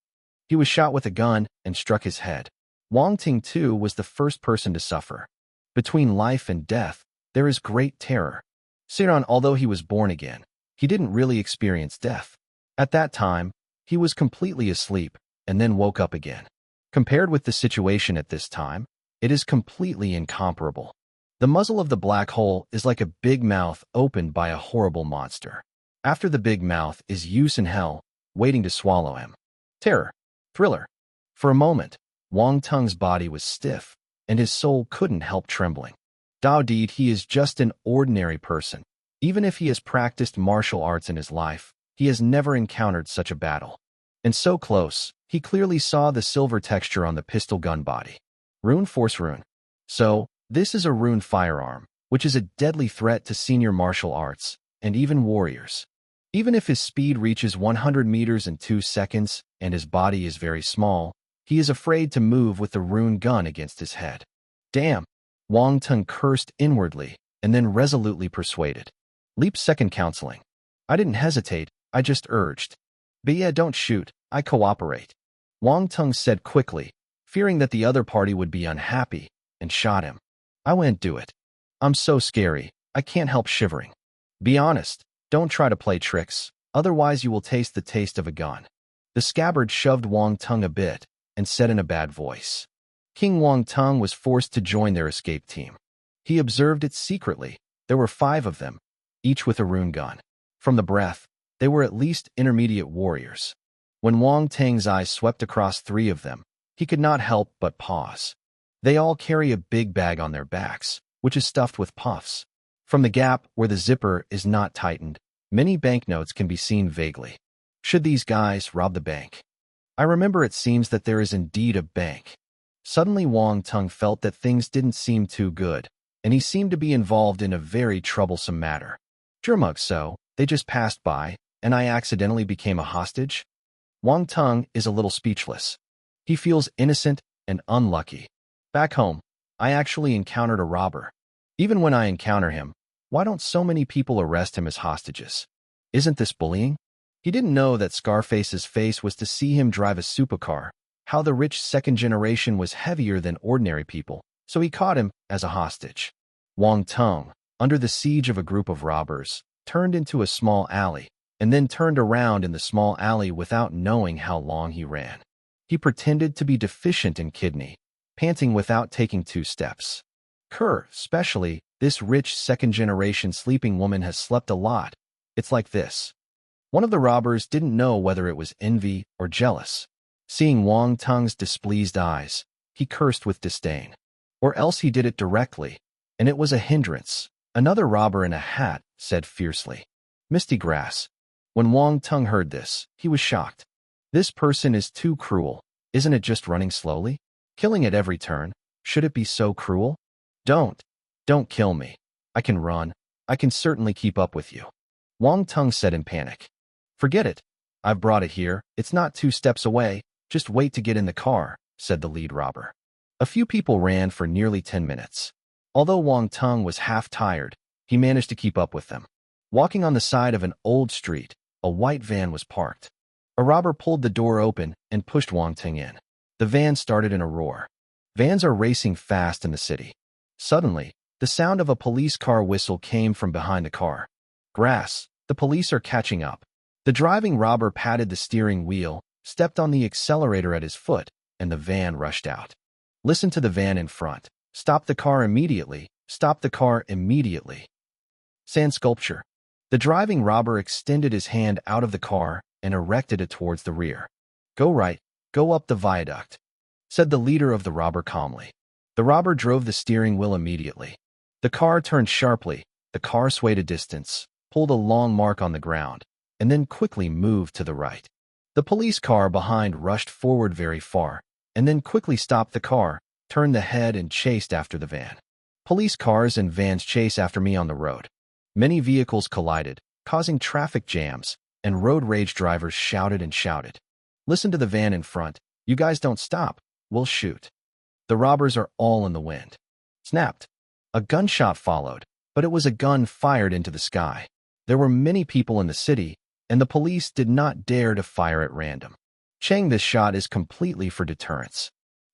He was shot with a gun and struck his head. Wang Teng too was the first person to suffer. Between life and death, there is great terror. Siran, although he was born again, he didn't really experience death. At that time, he was completely asleep and then woke up again. Compared with the situation at this time, it is completely incomparable. The muzzle of the black hole is like a big mouth opened by a horrible monster. After the big mouth is use in hell, waiting to swallow him. Terror. Thriller. For a moment, Wang Teng's body was stiff, and his soul couldn't help trembling. Dao Deed, he is just an ordinary person. Even if he has practiced martial arts in his life, he has never encountered such a battle. And so close, he clearly saw the silver texture on the pistol gun body. Rune Force Rune. So, this is a rune firearm, which is a deadly threat to senior martial arts, and even warriors. Even if his speed reaches 100 meters in 2 seconds, and his body is very small, he is afraid to move with the rune gun against his head. Damn! Wang Teng cursed inwardly, and then resolutely persuaded. Leap second counseling. I didn't hesitate, I just urged. But yeah, don't shoot, I cooperate. Wang Teng said quickly, fearing that the other party would be unhappy, and shot him. I won't do it. I'm so scary, I can't help shivering. Be honest, don't try to play tricks, otherwise you will taste the taste of a gun. The scabbard shoved Wang Teng a bit, and said in a bad voice. King Wang Teng was forced to join their escape team. He observed it secretly. There were 5 of them, each with a rune gun. From the breath, they were at least intermediate warriors. When Wang Teng's eyes swept across 3 of them, he could not help but pause. They all carry a big bag on their backs, which is stuffed with puffs. From the gap where the zipper is not tightened, many banknotes can be seen vaguely. Should these guys rob the bank? I remember it seems that there is indeed a bank. Suddenly Wang Teng felt that things didn't seem too good, and he seemed to be involved in a very troublesome matter. Jermug, so, they just passed by, and I accidentally became a hostage? Wang Teng is a little speechless. He feels innocent and unlucky. Back home, I actually encountered a robber. Even when I encounter him, why don't so many people arrest him as hostages? Isn't this bullying? He didn't know that Scarface's face was to see him drive a supercar, how the rich second generation was heavier than ordinary people, so he caught him as a hostage. Wang Teng, under the siege of a group of robbers, turned into a small alley, and then turned around in the small alley without knowing how long he ran. He pretended to be deficient in kidney, panting without taking 2 steps. Especially, this rich second-generation sleeping woman has slept a lot. It's like this. One of the robbers didn't know whether it was envy or jealous. Seeing Wang Teng's displeased eyes, he cursed with disdain. Or else he did it directly, and it was a hindrance. Another robber in a hat said fiercely. Misty grass. When Wang Teng heard this, he was shocked. This person is too cruel. Isn't it just running slowly? Killing at every turn. Should it be so cruel? Don't kill me. I can run. I can certainly keep up with you. Wang Teng said in panic. Forget it. I've brought it here. It's not 2 steps away. Just wait to get in the car, said the lead robber. A few people ran for nearly 10 minutes. Although Wang Teng was half tired, he managed to keep up with them. Walking on the side of an old street, a white van was parked. A robber pulled the door open and pushed Wang Teng in. The van started in a roar. Vans are racing fast in the city. Suddenly, the sound of a police car whistle came from behind the car. Grass, the police are catching up. The driving robber patted the steering wheel, stepped on the accelerator at his foot, and the van rushed out. Listen to the van in front. Stop the car immediately. Stop the car immediately. Sand sculpture. The driving robber extended his hand out of the car and erected it towards the rear. Go right, go up the viaduct, said the leader of the robber calmly. The robber drove the steering wheel immediately. The car turned sharply, the car swayed a distance, pulled a long mark on the ground, and then quickly moved to the right. The police car behind rushed forward very far, and then quickly stopped the car, turned the head and chased after the van. Police cars and vans chase after me on the road. Many vehicles collided, causing traffic jams, and road rage drivers shouted and shouted. Listen to the van in front. You guys don't stop. We'll shoot. The robbers are all in the wind. Snapped. A gunshot followed, but it was a gun fired into the sky. There were many people in the city, and the police did not dare to fire at random. Chang, this shot is completely for deterrence.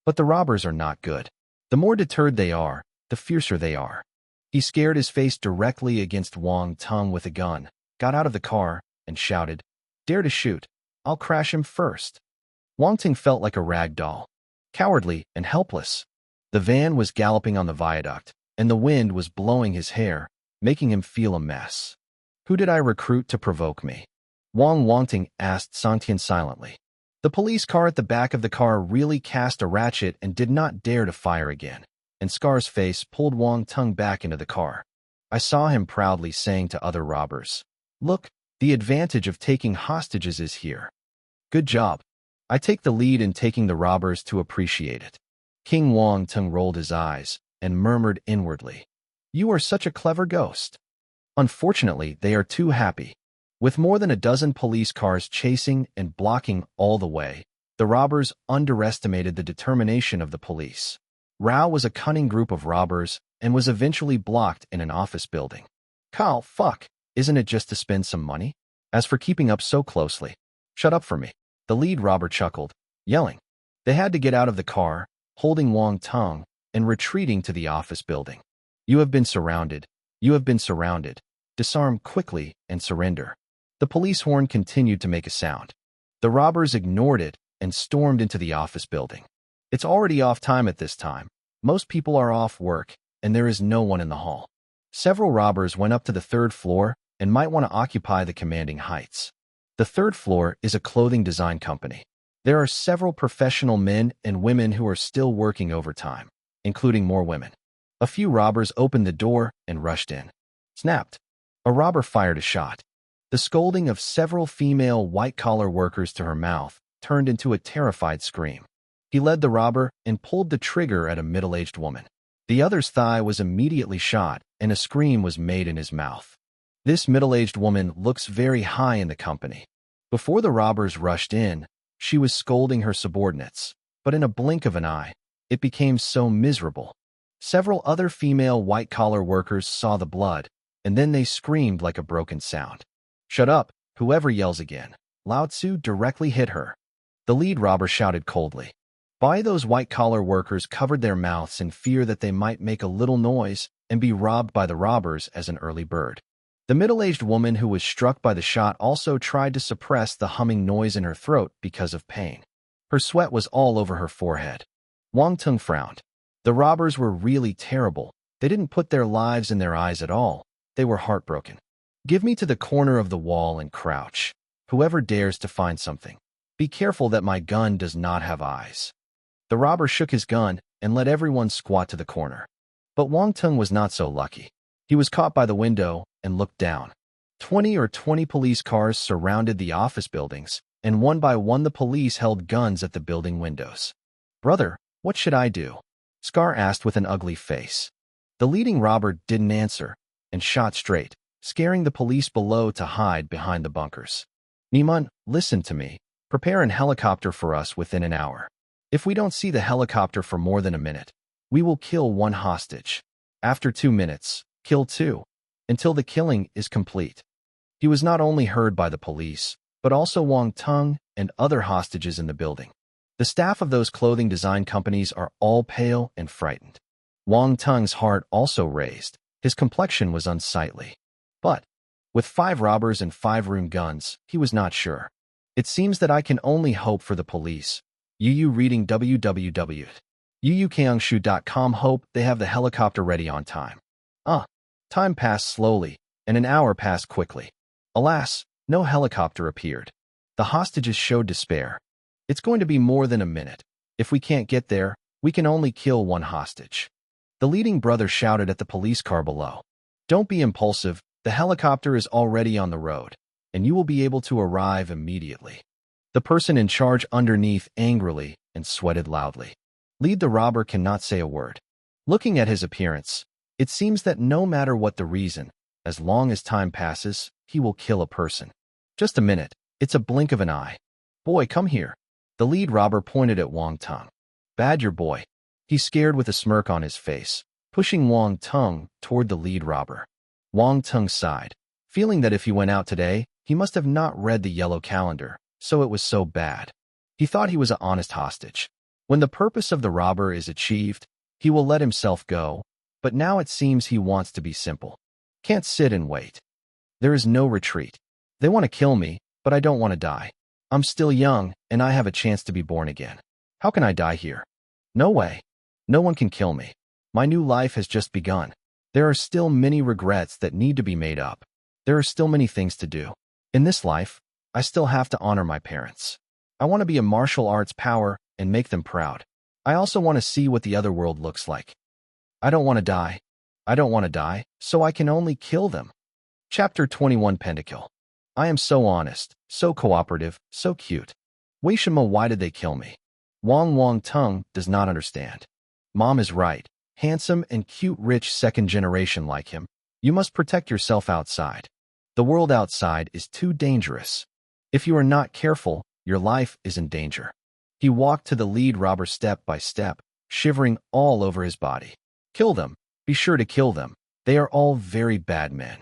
But the robbers are not good. The more deterred they are, the fiercer they are. He scared his face directly against Wang Teng with a gun, got out of the car, and shouted, "Dare to shoot. I'll crash him first." Wang Teng felt like a rag doll, cowardly and helpless. The van was galloping on the viaduct, and the wind was blowing his hair, making him feel a mess. "Who did I recruit to provoke me?" Wang Teng asked Sangtian silently. The police car at the back of the car really cast a ratchet and did not dare to fire again, and Scar's face pulled Wang Teng back into the car. I saw him proudly saying to other robbers, "Look, the advantage of taking hostages is here. Good job. I take the lead in taking the robbers to appreciate it." King Wang Teng rolled his eyes and murmured inwardly, "You are such a clever ghost." Unfortunately, they are too happy. With more than a dozen police cars chasing and blocking all the way, the robbers underestimated the determination of the police. Rao was a cunning group of robbers and was eventually blocked in an office building. "Kyle, fuck, isn't it just to spend some money? As for keeping up so closely, shut up for me." The lead robber chuckled, yelling. They had to get out of the car, holding Wang Teng, and retreating to the office building. "You have been surrounded. You have been surrounded. Disarm quickly and surrender." The police horn continued to make a sound. The robbers ignored it and stormed into the office building. It's already off time at this time. Most people are off work, and there is no one in the hall. Several robbers went up to the third floor and might want to occupy the commanding heights. The third floor is a clothing design company. There are several professional men and women who are still working overtime, including more women. A few robbers opened the door and rushed in. Snapped. A robber fired a shot. The scolding of several female white-collar workers to her mouth turned into a terrified scream. He led the robber and pulled the trigger at a middle-aged woman. The other's thigh was immediately shot, and a scream was made in his mouth. This middle-aged woman looks very high in the company. Before the robbers rushed in, she was scolding her subordinates, but in a blink of an eye, it became so miserable. Several other female white-collar workers saw the blood, and then they screamed like a broken sound. "Shut up, whoever yells again." Lao Tzu directly hit her. The lead robber shouted coldly. Why those white-collar workers covered their mouths in fear that they might make a little noise and be robbed by the robbers as an early bird. The middle-aged woman who was struck by the shot also tried to suppress the humming noise in her throat because of pain. Her sweat was all over her forehead. Wang Teng frowned. The robbers were really terrible. They didn't put their lives in their eyes at all. They were heartbroken. "Give me to the corner of the wall and crouch. Whoever dares to find something. Be careful that my gun does not have eyes." The robber shook his gun and let everyone squat to the corner. But Wang Teng was not so lucky. He was caught by the window and looked down. 20 police cars surrounded the office buildings, and one by one the police held guns at the building windows. "Brother, what should I do?" Scar asked with an ugly face. The leading robber didn't answer and shot straight, scaring the police below to hide behind the bunkers. "Niman, listen to me. Prepare an helicopter for us within an hour. If we don't see the helicopter for more than a minute, we will kill one hostage. After 2 minutes, kill 2, until the killing is complete." He was not only heard by the police, but also Wang Teng and other hostages in the building. The staff of those clothing design companies are all pale and frightened. Wang Teng's heart also raised. His complexion was unsightly. But, with 5 robbers and 5 rune guns, he was not sure. "It seems that I can only hope for the police." Yu reading www.yuukangshu.com. Hope they have the helicopter ready on time. Time passed slowly, and an hour passed quickly. Alas, no helicopter appeared. The hostages showed despair. "It's going to be more than a minute. If we can't get there, we can only kill one hostage." The leading brother shouted at the police car below. "Don't be impulsive. The helicopter is already on the road, and you will be able to arrive immediately." The person in charge underneath angrily and sweated loudly. Lead the robber cannot say a word. Looking at his appearance, it seems that no matter what the reason, as long as time passes, he will kill a person. Just a minute, it's a blink of an eye. Boy, come here. The lead robber pointed at Wang Teng. Badger boy. He scared with a smirk on his face, pushing Wang Teng toward the lead robber. Wang Teng sighed, feeling that if he went out today, he must have not read the yellow calendar, so it was so bad. He thought he was an honest hostage. When the purpose of the robber is achieved, he will let himself go, but now it seems he wants to be simple. Can't sit and wait. There is no retreat. They want to kill me, but I don't want to die. I'm still young, and I have a chance to be born again. How can I die here? No way. No one can kill me. My new life has just begun. There are still many regrets that need to be made up. There are still many things to do. In this life, I still have to honor my parents. I want to be a martial arts power and make them proud. I also want to see what the other world looks like. I don't want to die. I don't want to die, so I can only kill them. Chapter 21 Pentakill. I am so honest, so cooperative, so cute. Weishima, why did they kill me? Wang Teng does not understand. Mom is right. Handsome and cute rich second generation like him. You must protect yourself outside. The world outside is too dangerous. If you are not careful, your life is in danger. He walked to the lead robber step by step, shivering all over his body. Kill them. Be sure to kill them. They are all very bad men.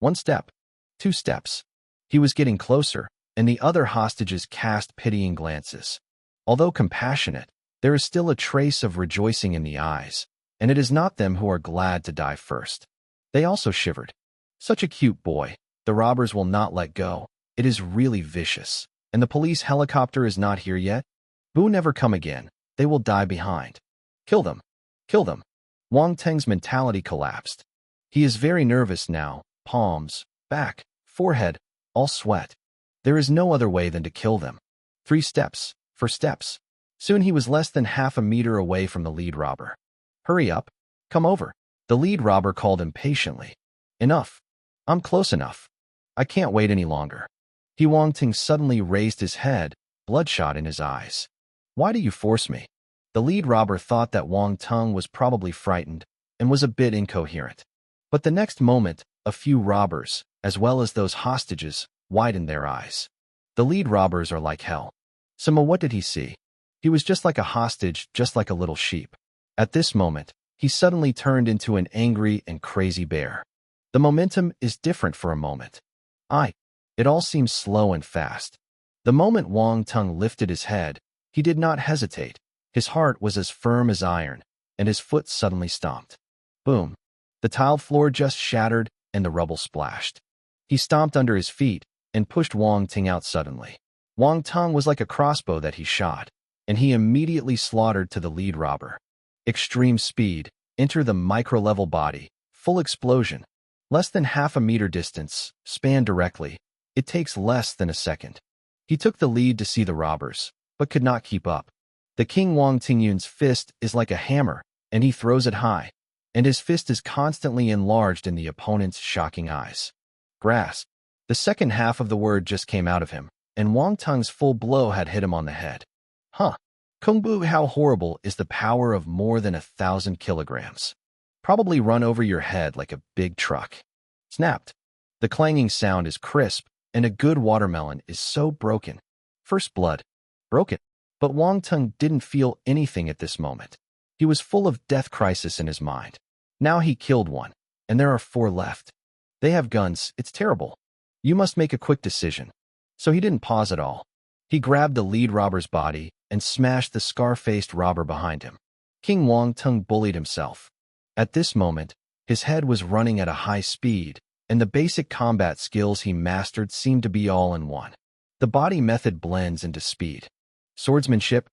1 step. 2 steps. He was getting closer, and the other hostages cast pitying glances. Although compassionate, there is still a trace of rejoicing in the eyes, and it is not them who are glad to die first. They also shivered. Such a cute boy. The robbers will not let go. It is really vicious. And the police helicopter is not here yet? Boo never come again. They will die behind. Kill them. Kill them. Wang Teng's mentality collapsed. He is very nervous now. Palms, back, forehead, all sweat. There is no other way than to kill them. 3 steps. 4 steps. Soon he was less than half a meter away from the lead robber. Hurry up. Come over. The lead robber called impatiently. Enough. I'm close enough. I can't wait any longer. Wang Teng suddenly raised his head, bloodshot in his eyes. Why do you force me? The lead robber thought that Wang Teng was probably frightened and was a bit incoherent. But the next moment, a few robbers, as well as those hostages, widened their eyes. The lead robbers are like hell. Sima, what did he see? He was just like a hostage, just like a little sheep. At this moment, he suddenly turned into an angry and crazy bear. The momentum is different for a moment. It all seems slow and fast. The moment Wang Teng lifted his head, he did not hesitate. His heart was as firm as iron, and his foot suddenly stomped. Boom. The tiled floor just shattered, and the rubble splashed. He stomped under his feet and pushed Wang Teng out suddenly. Wang Teng was like a crossbow that he shot, and he immediately slaughtered to the lead robber. Extreme speed, enter the micro-level body, full explosion. Less than half a meter distance, span directly. It takes less than a second. He took the lead to see the robbers, but could not keep up. The King Wang Tingyun's fist is like a hammer, and he throws it high, and his fist is constantly enlarged in the opponent's shocking eyes. Grasp. The second half of the word just came out of him, and Wang Teng's full blow had hit him on the head. Kung Bu, how horrible is the power of more than 1,000 kilograms. Probably run over your head like a big truck. Snapped. The clanging sound is crisp, and a good watermelon is so broken. First blood. Broken. But Wang Teng didn't feel anything at this moment. He was full of death crisis in his mind. Now he killed one, and there are 4 left. They have guns, it's terrible. You must make a quick decision. So he didn't pause at all. He grabbed the lead robber's body and smashed the scar-faced robber behind him. King Wang Teng bullied himself. At this moment, his head was running at a high speed, and the basic combat skills he mastered seemed to be all in one. The body method blends into speed. Swordsmanship,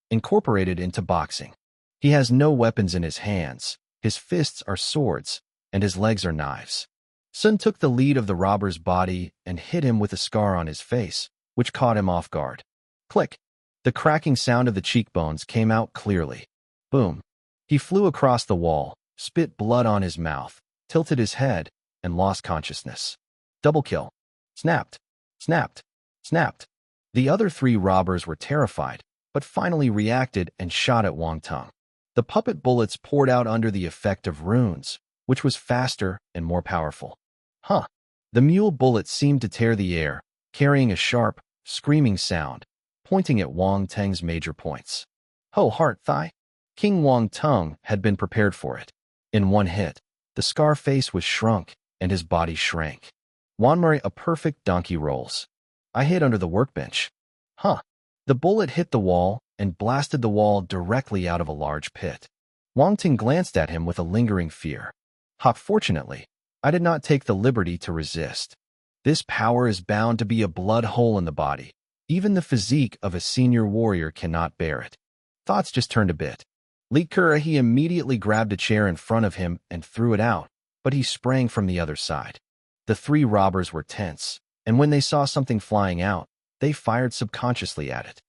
incorporated into boxing. He has no weapons in his hands, his fists are swords, and his legs are knives. Sun took the lead of the robber's body and hit him with a scar on his face, which caught him off guard. Click. The cracking sound of the cheekbones came out clearly. Boom. He flew across the wall, spit blood on his mouth, tilted his head, and lost consciousness. Double kill. Snapped. Snapped. Snapped. The other 3 robbers were terrified, but finally reacted and shot at Wang Teng. The puppet bullets poured out under the effect of runes, which was faster and more powerful. Huh. The mule bullet seemed to tear the air, carrying a sharp, screaming sound, pointing at Wang Teng's major points. Ho heart thigh. King Wang Teng had been prepared for it. In one hit, the scar face was shrunk, and his body shrank. Wanmari a perfect donkey rolls. I hid under the workbench. Huh. The bullet hit the wall and blasted the wall directly out of a large pit. Wang Teng glanced at him with a lingering fear. Fortunately, I did not take the liberty to resist. This power is bound to be a blood hole in the body. Even the physique of a senior warrior cannot bear it. Thoughts just turned a bit. He immediately grabbed a chair in front of him and threw it out, but he sprang from the other side. The three robbers were tense, and when they saw something flying out, they fired subconsciously at it.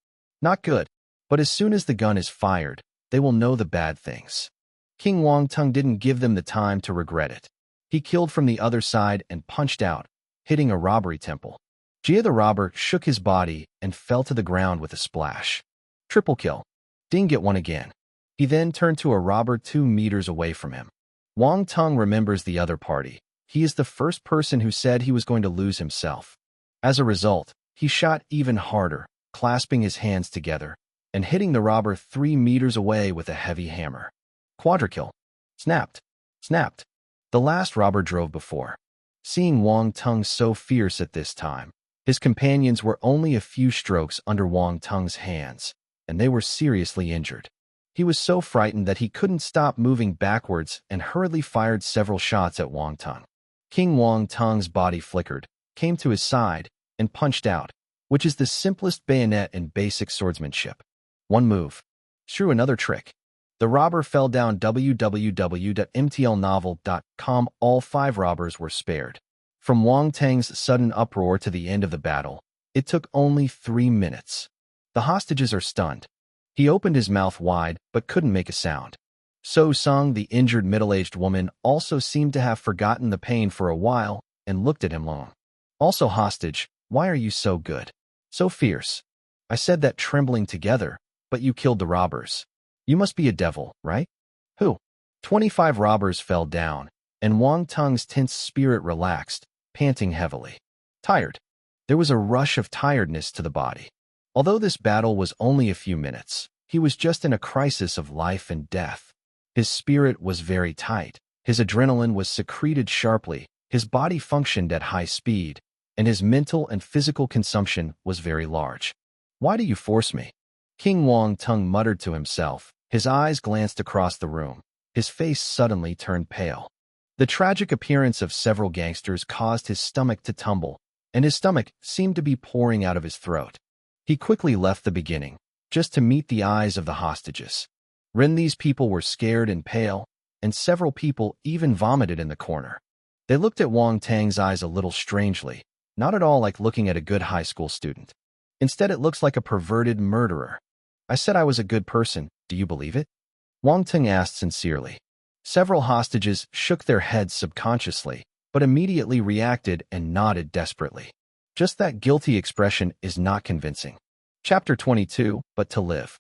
Not good, but as soon as the gun is fired, they will know the bad things. King Wang Teng didn't give them the time to regret it. He killed from the other side and punched out, hitting a robbery temple. Jia the robber shook his body and fell to the ground with a splash. Triple kill. Didn't get one again. He then turned to a robber 2 meters away from him. Wang Teng remembers the other party. He is the first person who said he was going to lose himself. As a result, he shot even harder, clasping his hands together, and hitting the robber 3 meters away with a heavy hammer. Quadrikill. Snapped. Snapped. The last robber drove before. Seeing Wang Teng so fierce at this time, his companions were only a few strokes under Wang Teng's hands, and they were seriously injured. He was so frightened that he couldn't stop moving backwards and hurriedly fired several shots at Wang Teng. King Wang Teng's body flickered, came to his side, and punched out, which is the simplest bayonet in basic swordsmanship. One move. Threw another trick. The robber fell down. www.mtlnovel.com. All 5 robbers were spared. From Wang Teng's sudden uproar to the end of the battle, it took only 3 minutes. The hostages are stunned. He opened his mouth wide but couldn't make a sound. So Sung, the injured middle-aged woman, also seemed to have forgotten the pain for a while and looked at him long. Also hostage, why are you so good? So fierce. I said that trembling together, but you killed the robbers. You must be a devil, right? Who? 25 robbers fell down, and Wang Teng's tense spirit relaxed, panting heavily. Tired. There was a rush of tiredness to the body. Although this battle was only a few minutes, he was just in a crisis of life and death. His spirit was very tight, his adrenaline was secreted sharply, his body functioned at high speed, and his mental and physical consumption was very large. Why do you force me? King Wang Teng muttered to himself. His eyes glanced across the room. His face suddenly turned pale. The tragic appearance of several gangsters caused his stomach to tumble, and his stomach seemed to be pouring out of his throat. He quickly left the beginning, just to meet the eyes of the hostages. These people were scared and pale, and several people even vomited in the corner. They looked at Wang Teng's eyes a little strangely, not at all like looking at a good high school student. Instead, it looks like a perverted murderer. I said I was a good person, do you believe it? Wang Teng asked sincerely. Several hostages shook their heads subconsciously, but immediately reacted and nodded desperately. Just that guilty expression is not convincing. Chapter 22, But to Live.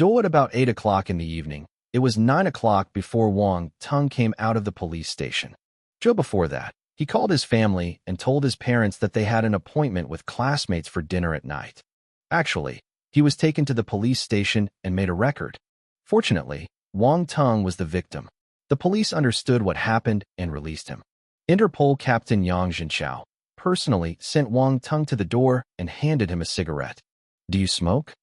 At about 8 o'clock in the evening, it was 9 o'clock before Wang Teng came out of the police station. Before that, he called his family and told his parents that they had an appointment with classmates for dinner at night. Actually, he was taken to the police station and made a record. Fortunately, Wang Teng was the victim. The police understood what happened and released him. Interpol Captain Yang Zhenchao personally sent Wang Teng to the door and handed him a cigarette. Do you smoke?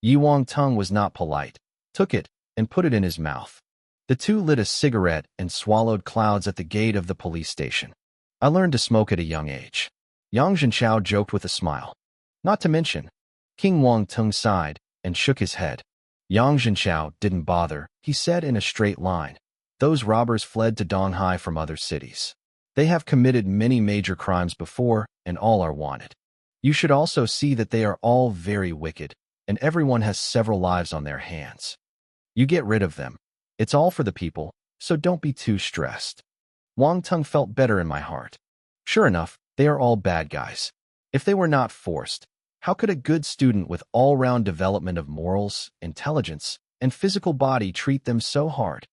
Wang Teng was not polite, took it, and put it in his mouth. The two lit a cigarette and swallowed clouds at the gate of the police station. I learned to smoke at a young age. Yang Zhenchao joked with a smile. Not to mention. King Wang Teng sighed and shook his head. Yang Zhenchao didn't bother, he said in a straight line. Those robbers fled to Donghai from other cities. They have committed many major crimes before, and all are wanted. You should also see that they are all very wicked, and everyone has several lives on their hands. You get rid of them. It's all for the people, so don't be too stressed. Wang Teng felt better in my heart. Sure enough, they are all bad guys. If they were not forced, How could a good student with all-round development of morals, intelligence, and physical body treat them so hard?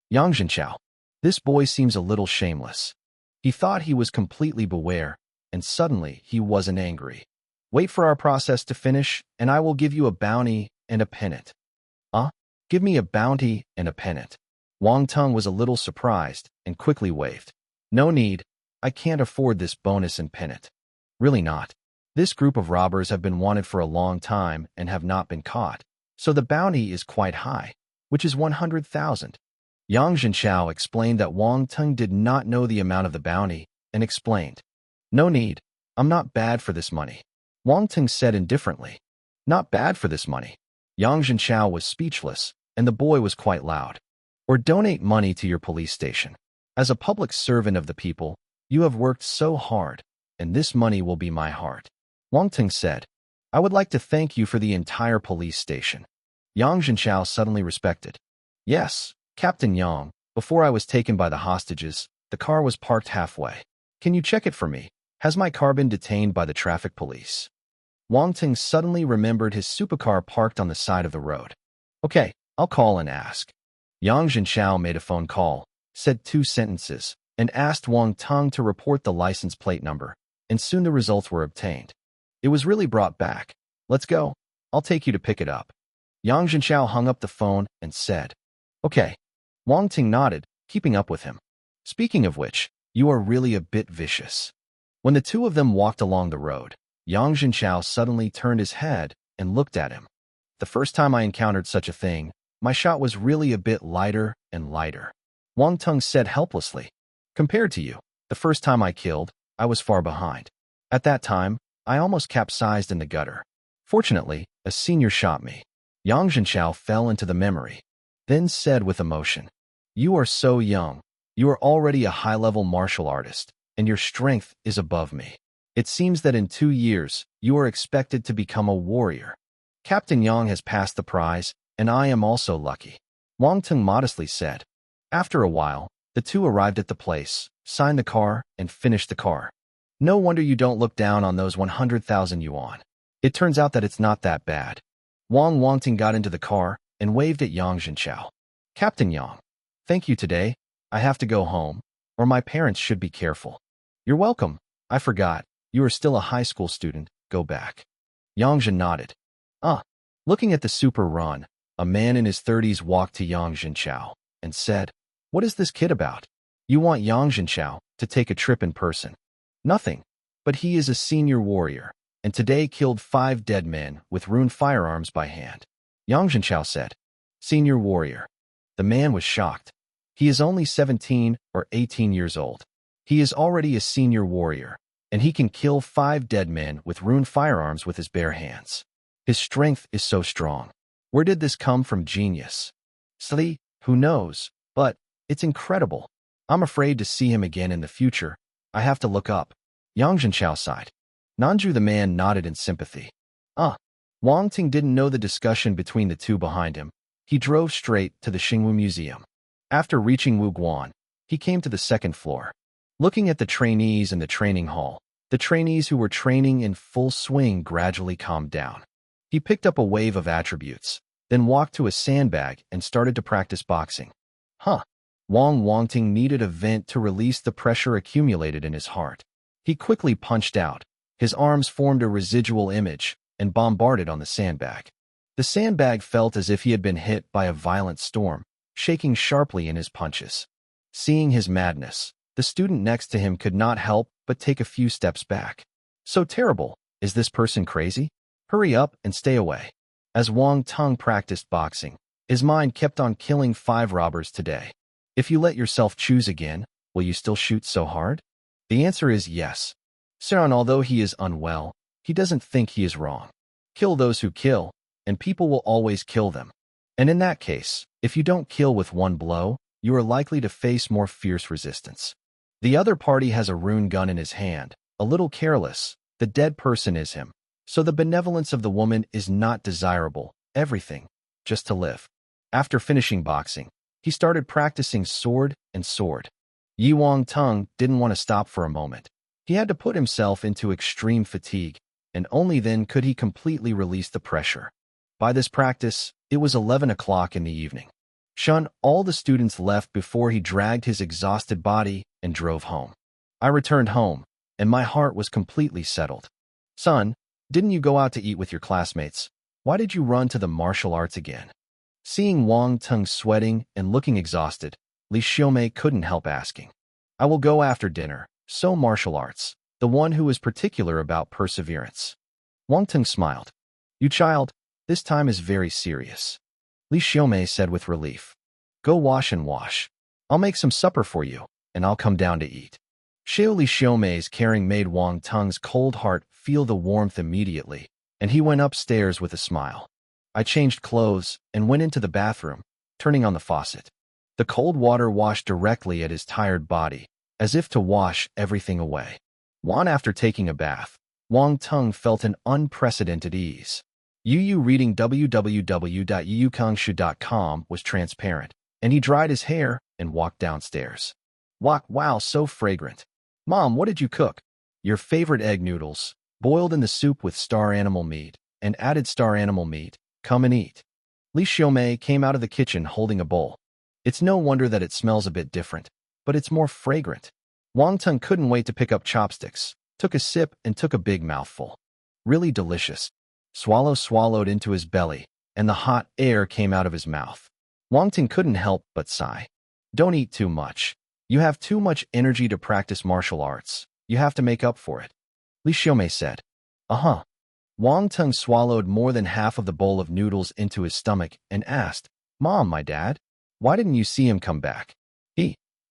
Yang Zhenchao. This boy seems a little shameless. He thought he was completely beware, and suddenly he wasn't angry. Wait for our process to finish, and I will give you a bounty and a pennant. Give me a bounty and a pennant. Wang Teng was a little surprised and quickly waved. No need. I can't afford this bonus and pennant. Really not. This group of robbers have been wanted for a long time and have not been caught, so the bounty is quite high, which is 100,000. Yang Zhenchao explained that Wang Teng did not know the amount of the bounty and explained, no need. I'm not bad for this money. Wang Teng said indifferently, not bad for this money. Yang Zhenchao was speechless, and the boy was quite loud. Or donate money to your police station. As a public servant of the people, you have worked so hard, and this money will be my heart. Wang Teng said, I would like to thank you for the entire police station. Yang Zhenchao suddenly respected. Yes, Captain Yang, before I was taken by the hostages, the car was parked halfway. Can you check it for me? Has my car been detained by the traffic police? Wang Teng suddenly remembered his supercar parked on the side of the road. Okay, I'll call and ask. Yang Zhenchao made a phone call, said 2 sentences, and asked Wang Teng to report the license plate number, and soon the results were obtained. It was really brought back. Let's go. I'll take you to pick it up. Yang Zhenchao hung up the phone and said, Okay. Wang Teng nodded, keeping up with him. Speaking of which, you are really a bit vicious. When the two of them walked along the road, Yang Zhenchao suddenly turned his head and looked at him. The first time I encountered such a thing, my shot was really a bit lighter and lighter. Wang Teng said helplessly. Compared to you, the first time I killed, I was far behind. At that time, I almost capsized in the gutter. Fortunately, a senior shot me. Yang Zhenchao fell into the memory, then said with emotion, You are so young. You are already a high-level martial artist, and your strength is above me. It seems that in 2 years, you are expected to become a warrior. Captain Yang has passed the prize, and I am also lucky. Wang Teng modestly said. After a while, the two arrived at the place, signed the car, and finished the car. No wonder you don't look down on those 100,000 yuan. It turns out that it's not that bad. Wang Teng got into the car and waved at Yang Zhenchao. Captain Yang, thank you today. I have to go home, or my parents should be careful. You're welcome. I forgot. You are still a high school student. Go back. Yang Zhen nodded. Looking at the super run, a man in his 30s walked to Yang Zhenchao and said, What is this kid about? You want Yang Zhenchao to take a trip in person. Nothing, but he is a senior warrior, and today killed 5 dead men with ruined firearms by hand. Yang Zhenchao said, Senior warrior. The man was shocked. He is only 17 or 18 years old. He is already a senior warrior, and he can kill 5 dead men with ruined firearms with his bare hands. His strength is so strong. Where did this come from? Genius. Sli, who knows? But it's incredible. I'm afraid to see him again in the future. I have to look up. Yang Zhenchao sighed. Nanju the man nodded in sympathy. Wang Teng didn't know the discussion between the two behind him. He drove straight to the Xingwu Museum. After reaching Wuguan, he came to the 2nd floor. Looking at the trainees in the training hall, the trainees who were training in full swing gradually calmed down. He picked up a wave of attributes, then walked to a sandbag and started to practice boxing. Wang Teng needed a vent to release the pressure accumulated in his heart. He quickly punched out. His arms formed a residual image and bombarded on the sandbag. The sandbag felt as if he had been hit by a violent storm, shaking sharply in his punches. Seeing his madness, the student next to him could not help but take a few steps back. So terrible. Is this person crazy? Hurry up and stay away. As Wang Teng practiced boxing, his mind kept on killing 5 robbers today. If you let yourself choose again, will you still shoot so hard? The answer is yes. Saran, although he is unwell, he doesn't think he is wrong. Kill those who kill, and people will always kill them. And in that case, if you don't kill with one blow, you are likely to face more fierce resistance. The other party has a rune gun in his hand, a little careless. The dead person is him. So the benevolence of the woman is not desirable, everything, just to live. After finishing boxing, he started practicing sword and sword. Wang Teng didn't want to stop for a moment. He had to put himself into extreme fatigue, and only then could he completely release the pressure. By this practice, it was 11 o'clock in the evening. All the students left before he dragged his exhausted body and drove home. I returned home, and my heart was completely settled. Son, didn't you go out to eat with your classmates? Why did you run to the martial arts again? Seeing Wang Teng sweating and looking exhausted, Li Xiaomei couldn't help asking. I will go after dinner, so martial arts, the one who is particular about perseverance. Wang Teng smiled. You child, this time is very serious. Li Xiaomei said with relief. Go wash and wash. I'll make some supper for you, and I'll come down to eat. Li Xiaomei's caring made Wang Teng's cold heart feel the warmth immediately, and he went upstairs with a smile. I changed clothes and went into the bathroom, turning on the faucet. The cold water washed directly at his tired body, as if to wash everything away. After taking a bath, Wang Teng felt an unprecedented ease. Yu reading www.yukangshu.com was transparent, and he dried his hair and walked downstairs. Wow, so fragrant. Mom, what did you cook? Your favorite egg noodles, boiled in the soup with star animal meat, and added star animal meat. Come and eat. Li Xiaomei came out of the kitchen holding a bowl. It's no wonder that it smells a bit different, but it's more fragrant. Wang Teng couldn't wait to pick up chopsticks, took a sip and took a big mouthful. Really delicious. Swallowed into his belly, and the hot air came out of his mouth. Wang Teng couldn't help but sigh. Don't eat too much. You have too much energy to practice martial arts. You have to make up for it. Li Xiaomei said. Wang Teng swallowed more than half of the bowl of noodles into his stomach and asked, Mom, my dad, why didn't you see him come back?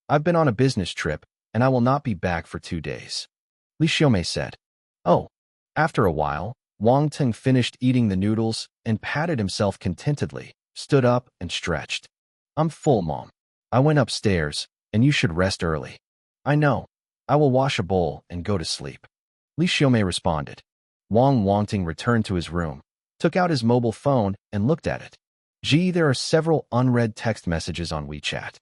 I've been on a business trip, and I will not be back for 2 days. Li Xiaomei said. Oh. After a while, Wang Teng finished eating the noodles and patted himself contentedly, stood up and stretched. I'm full, Mom. I went upstairs, and you should rest early. I know. I will wash a bowl and go to sleep. Li Xiaomei responded. Wang Teng returned to his room, took out his mobile phone and looked at it. There are several unread text messages on WeChat.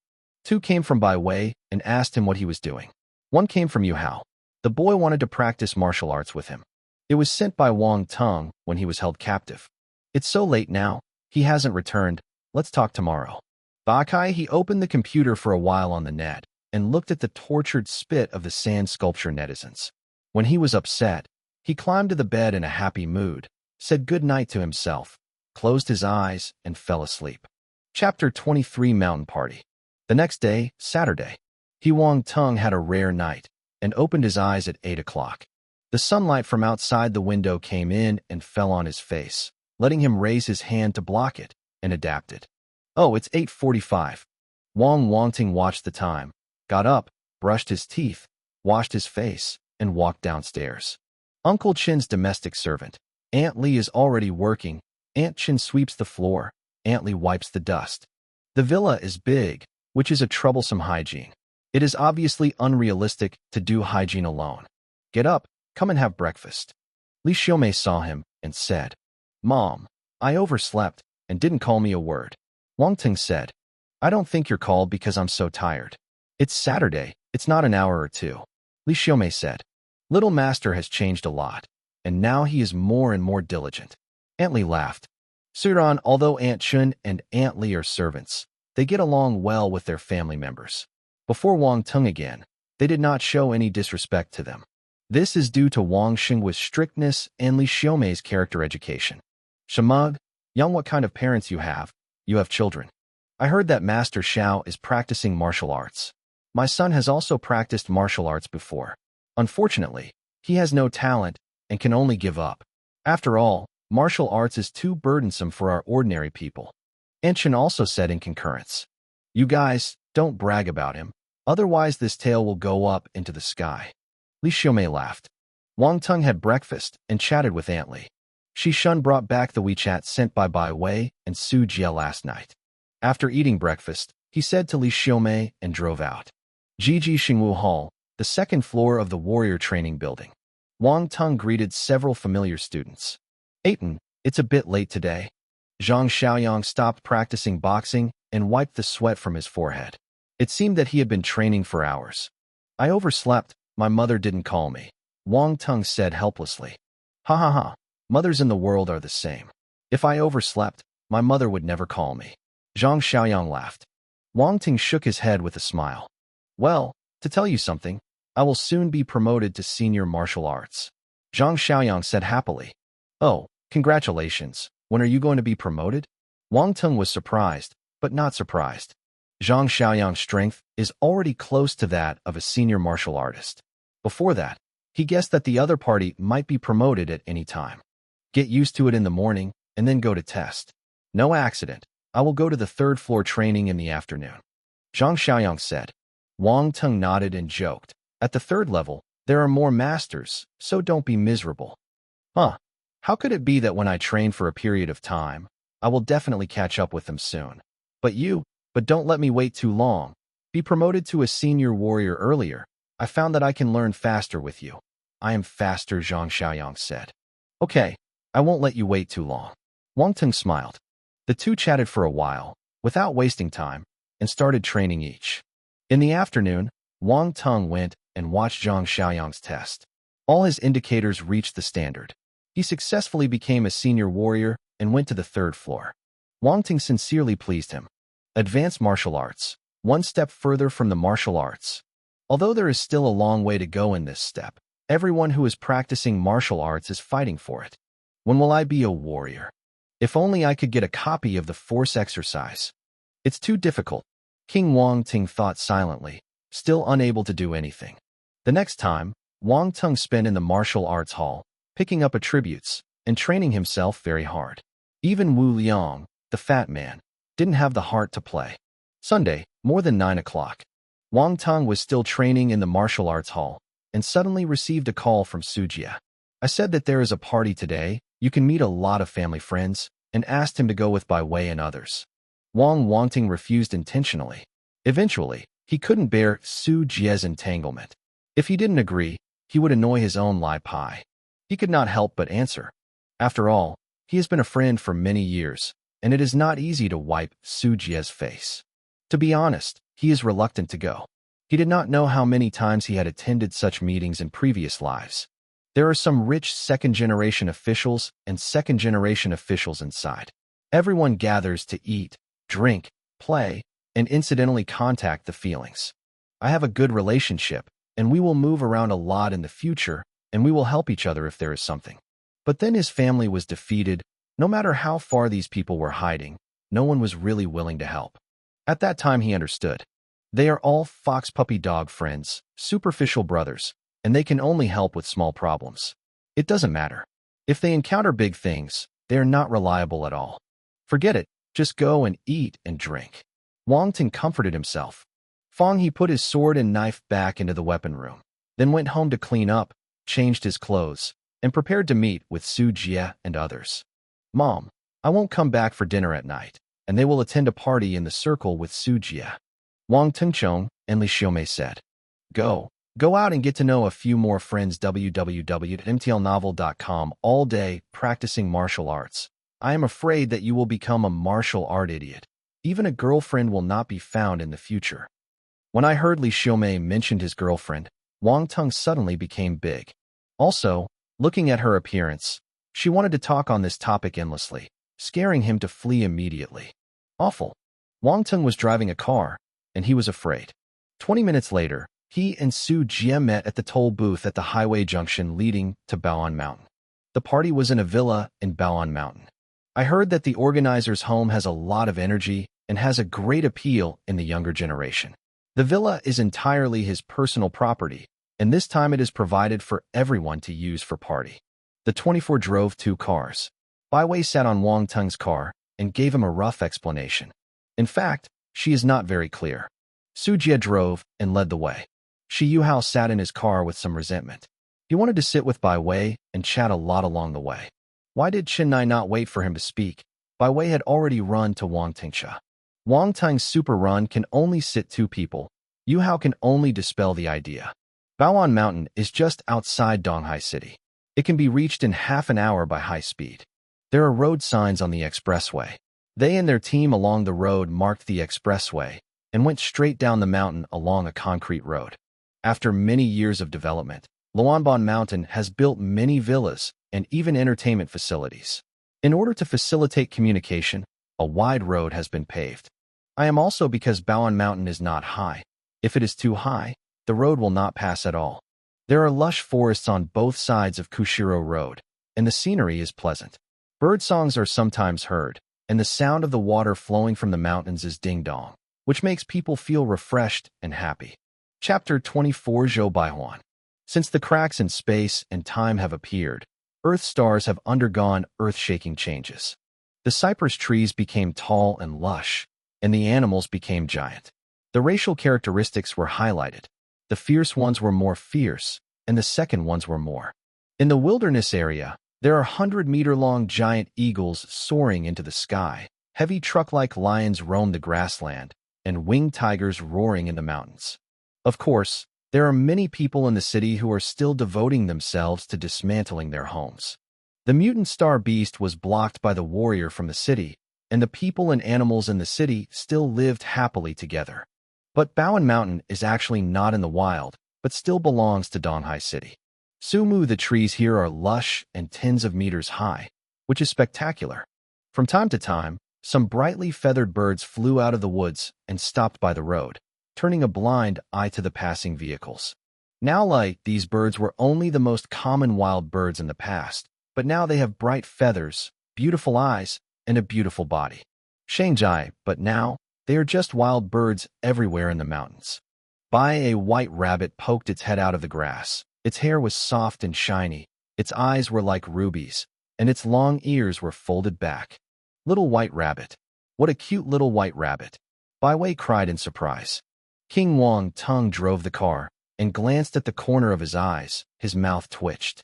2 came from Bai Wei and asked him what he was doing. 1 came from Yu Hao. The boy wanted to practice martial arts with him. It was sent by Wang Teng when he was held captive. It's so late now. He hasn't returned. Let's talk tomorrow. Bakai, he opened the computer for a while on the net and looked at the tortured spit of the sand sculpture netizens. When he was upset, he climbed to the bed in a happy mood, said good night to himself, closed his eyes, and fell asleep. Chapter 23 Mountain Party. The next day, Saturday, Wang Teng had a rare night and opened his eyes at 8 o'clock. The sunlight from outside the window came in and fell on his face, letting him raise his hand to block it, and adapted. Oh, it's 8:45. Wang Teng watched the time, got up, brushed his teeth, washed his face, and walked downstairs. Uncle Chin's domestic servant, Aunt Li, is already working. Aunt Chin sweeps the floor. Aunt Li wipes the dust. The villa is big, which is a troublesome hygiene. It is obviously unrealistic to do hygiene alone. Get up, come and have breakfast. Li Xiaomei saw him and said, Mom, I overslept and didn't call me a word. Wang Teng said, I don't think you're called because I'm so tired. It's Saturday, it's not an hour or 2. Li Xiaomei said, Little Master has changed a lot, and now he is more and more diligent. Aunt Li laughed. Suran, although Aunt Chun and Aunt Li are servants, they get along well with their family members. Before Wang Teng again, they did not show any disrespect to them. This is due to Wang Xing's strictness and Li Xiaomei's character education. Shamug, young, what kind of parents you have? You have children. I heard that Master Xiao is practicing martial arts. My son has also practiced martial arts before. Unfortunately, he has no talent and can only give up. After all, martial arts is too burdensome for our ordinary people. Aunt Chen also said in concurrence. You guys, don't brag about him, otherwise this tale will go up into the sky. Li Xiaomei laughed. Wang Teng had breakfast and chatted with Aunt Li. Shun brought back the WeChat sent by Bai Wei and Su Jie last night. After eating breakfast, he said to Li Xiaomei and drove out. Xingwu Hall, the 2nd floor of the warrior training building. Wang Teng greeted several familiar students. Aiton, it's a bit late today. Zhang Xiaoyang stopped practicing boxing and wiped the sweat from his forehead. It seemed that he had been training for hours. I overslept, my mother didn't call me, Wang Teng said helplessly. Ha ha ha. Mothers in the world are the same. If I overslept, my mother would never call me. Zhang Xiaoyang laughed. Wang Teng shook his head with a smile. Well, to tell you something, I will soon be promoted to senior martial arts. Zhang Xiaoyang said happily. Oh, congratulations. When are you going to be promoted? Wang Teng was surprised, but not surprised. Zhang Xiaoyang's strength is already close to that of a senior martial artist. Before that, he guessed that the other party might be promoted at any time. Get used to it in the morning, and then go to test. No accident. I will go to the third floor training in the afternoon. Zhang Xiaoyang said. Wang Teng nodded and joked. At the third level, there are more masters, so don't be miserable. Huh. How could it be that when I train for a period of time, I will definitely catch up with them soon? But don't let me wait too long. Be promoted to a senior warrior earlier. I found that I can learn faster with you. I am faster, Zhang Xiaoyang said. Okay, I won't let you wait too long. Wang Teng smiled. The two chatted for a while, without wasting time, and started training each. In the afternoon, Wang Teng went and watched Zhang Xiaoyang's test. All his indicators reached the standard. He successfully became a senior warrior and went to the third floor. Wang Teng sincerely pleased him. Advanced martial arts, one step further from the martial arts. Although there is still a long way to go in this step, everyone who is practicing martial arts is fighting for it. When will I be a warrior? If only I could get a copy of the force exercise. It's too difficult. King Wang Teng thought silently, still unable to do anything. The next time, Wang Teng spent in the martial arts hall, picking up attributes and training himself very hard. Even Wu Liang, the fat man, didn't have the heart to play. Sunday, more than 9 o'clock. Wang Teng was still training in the martial arts hall and suddenly received a call from Sujia. I said that there is a party today, you can meet a lot of family friends, and asked him to go with Bai Wei and others. Wang Teng refused intentionally. Eventually, he couldn't bear Su Jie's entanglement. If he didn't agree, he would annoy his own Lai Pai. He could not help but answer. After all, he has been a friend for many years, and it is not easy to wipe Su Jie's face. To be honest, he is reluctant to go. He did not know how many times he had attended such meetings in previous lives. There are some rich second-generation officials and second-generation officials inside. Everyone gathers to eat, drink, play, and incidentally contact the feelings. I have a good relationship, and we will move around a lot in the future, and we will help each other if there is something. But then his family was defeated. No matter how far these people were hiding, no one was really willing to help. At that time he understood. They are all fox puppy dog friends, superficial brothers, and they can only help with small problems. It doesn't matter. If they encounter big things, they are not reliable at all. Forget it, just go and eat and drink. Wang Teng comforted himself. He put his sword and knife back into the weapon room, then went home to clean up, changed his clothes, and prepared to meet with Su Jie and others. Mom, I won't come back for dinner at night, and they will attend a party in the circle with Su Jie. Wang Tengchong and Li Xiaomei said. Go out and get to know a few more friends. www.mtlnovel.com all day practicing martial arts. I am afraid that you will become a martial art idiot. Even a girlfriend will not be found in the future. When I heard Li Xiaomei mentioned his girlfriend, Wang Teng suddenly became big. Also, looking at her appearance, she wanted to talk on this topic endlessly, scaring him to flee immediately. Awful. Wang Teng was driving a car, and he was afraid. 20 minutes later, he and Su Jie met at the toll booth at the highway junction leading to Baoan Mountain. The party was in a villa in Baoan Mountain. I heard that the organizer's home has a lot of energy and has a great appeal in the younger generation. The villa is entirely his personal property, and this time it is provided for everyone to use for party. The 24 drove 2 cars. Bai Wei sat on Wang Teng's car and gave him a rough explanation. In fact, she is not very clear. Su Jie drove and led the way. Shi Yuhao sat in his car with some resentment. He wanted to sit with Bai Wei and chat a lot along the way. Why did Chenai not wait for him to speak? Bai Wei had already run to Wang Tengcha. Wang Teng's super run can only sit 2 people. Yuhao can only dispel the idea. Baoan Mountain is just outside Donghai City. It can be reached in half an hour by high speed. There are road signs on the expressway. They and their team along the road marked the expressway and went straight down the mountain along a concrete road. After many years of development, Luanban Mountain has built many villas and even entertainment facilities. In order to facilitate communication, a wide road has been paved. I am also because Baoan Mountain is not high. If it is too high, the road will not pass at all. There are lush forests on both sides of Kushiro Road, and the scenery is pleasant. Bird songs are sometimes heard, and the sound of the water flowing from the mountains is ding-dong, which makes people feel refreshed and happy. Chapter 24 Zhou Baihuan. Since the cracks in space and time have appeared, Earth stars have undergone earth-shaking changes. The cypress trees became tall and lush, and the animals became giant. The racial characteristics were highlighted. The fierce ones were more fierce, and the second ones were more. In the wilderness area, there are 100-meter-long giant eagles soaring into the sky, heavy truck-like lions roam the grassland, and winged tigers roaring in the mountains. Of course, there are many people in the city who are still devoting themselves to dismantling their homes. The mutant star beast was blocked by the warrior from the city, and the people and animals in the city still lived happily together. But Baoan Mountain is actually not in the wild, but still belongs to Donghai City. Sumu, the trees here are lush and tens of meters high, which is spectacular. From time to time, some brightly feathered birds flew out of the woods and stopped by the road, turning a blind eye to the passing vehicles. Now, like these birds were only the most common wild birds in the past, but now they have bright feathers, beautiful eyes, and a beautiful body. Shanghai, but now, they are just wild birds everywhere in the mountains. A white rabbit poked its head out of the grass. Its hair was soft and shiny, its eyes were like rubies, and its long ears were folded back. Little white rabbit. What a cute little white rabbit. Bai Wei cried in surprise. King Wang Teng drove the car and glanced at the corner of his eyes. His mouth twitched.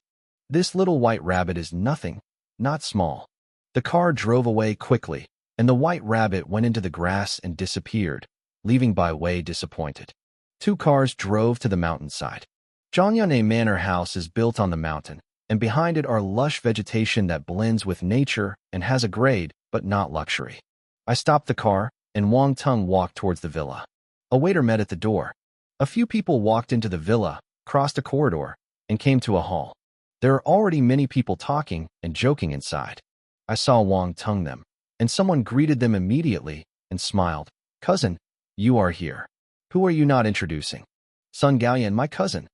This little white rabbit is nothing, not small. The car drove away quickly, and the white rabbit went into the grass and disappeared, leaving Bai Wei disappointed. Two cars drove to the mountainside. Zhangyane Manor House is built on the mountain, and behind it are lush vegetation that blends with nature and has a grade, but not luxury. I stopped the car, and Wang Teng walked towards the villa. A waiter met at the door. A few people walked into the villa, crossed a corridor, and came to a hall. There are already many people talking and joking inside. I saw Wang Teng them, and someone greeted them immediately and smiled. Cousin, you are here. Who are you not introducing? Sun Gaoyan, my cousin.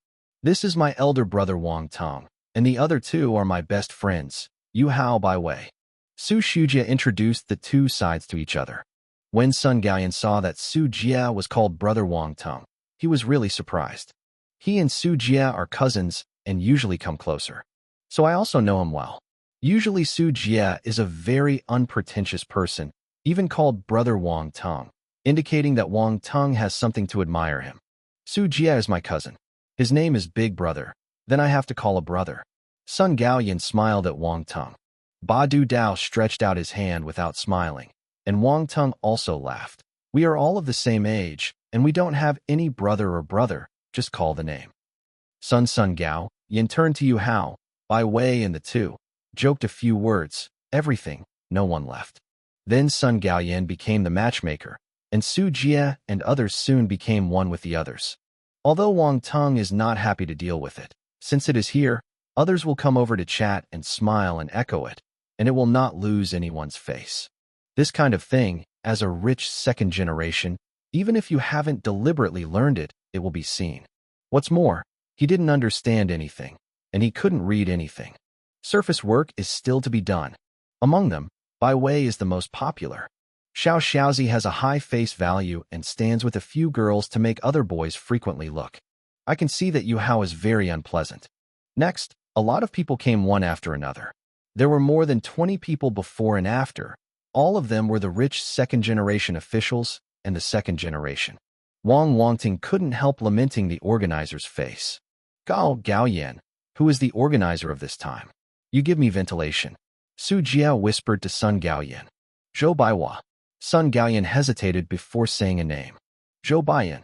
This is my elder brother Wang Teng, and the other two are my best friends, Yu Hao Bai Wei. Su Shujia introduced the two sides to each other. When Sun Gaoyan saw that Su Jia was called brother Wang Teng, he was really surprised. He and Su Jia are cousins and usually come closer. So I also know him well. Usually Su Jia is a very unpretentious person, even called brother Wang Teng, indicating that Wang Teng has something to admire him. Su Jia is my cousin. His name is Big Brother, then I have to call a brother. Sun Gaoyan smiled at Wang Teng. Ba Du Dao stretched out his hand without smiling, and Wang Teng also laughed. We are all of the same age, and we don't have any brother or brother, just call the name. Sun Gao, Yin turned to Yu Hao, Bai Wei and the two, joked a few words, everything, no one left. Then Sun Gaoyan became the matchmaker, and Su Jia and others soon became one with the others. Although Wang Teng is not happy to deal with it, since it is here, others will come over to chat and smile and echo it, and it will not lose anyone's face. This kind of thing, as a rich second generation, even if you haven't deliberately learned it, it will be seen. What's more, he didn't understand anything, and he couldn't read anything. Surface work is still to be done. Among them, Bai Wei is the most popular. Xiao Xiaozi has a high face value and stands with a few girls to make other boys frequently look. I can see that Yu Hao is very unpleasant. Next, a lot of people came one after another. There were more than 20 people before and after. All of them were the rich second-generation officials and the second generation. Wang Teng couldn't help lamenting the organizer's face. Gao Gaoyan, who is the organizer of this time? You give me ventilation. Su Jia whispered to Sun Gaoyan. Zhou Baiwa. Sun Gaoyan hesitated before saying a name. Zhou Baiyan.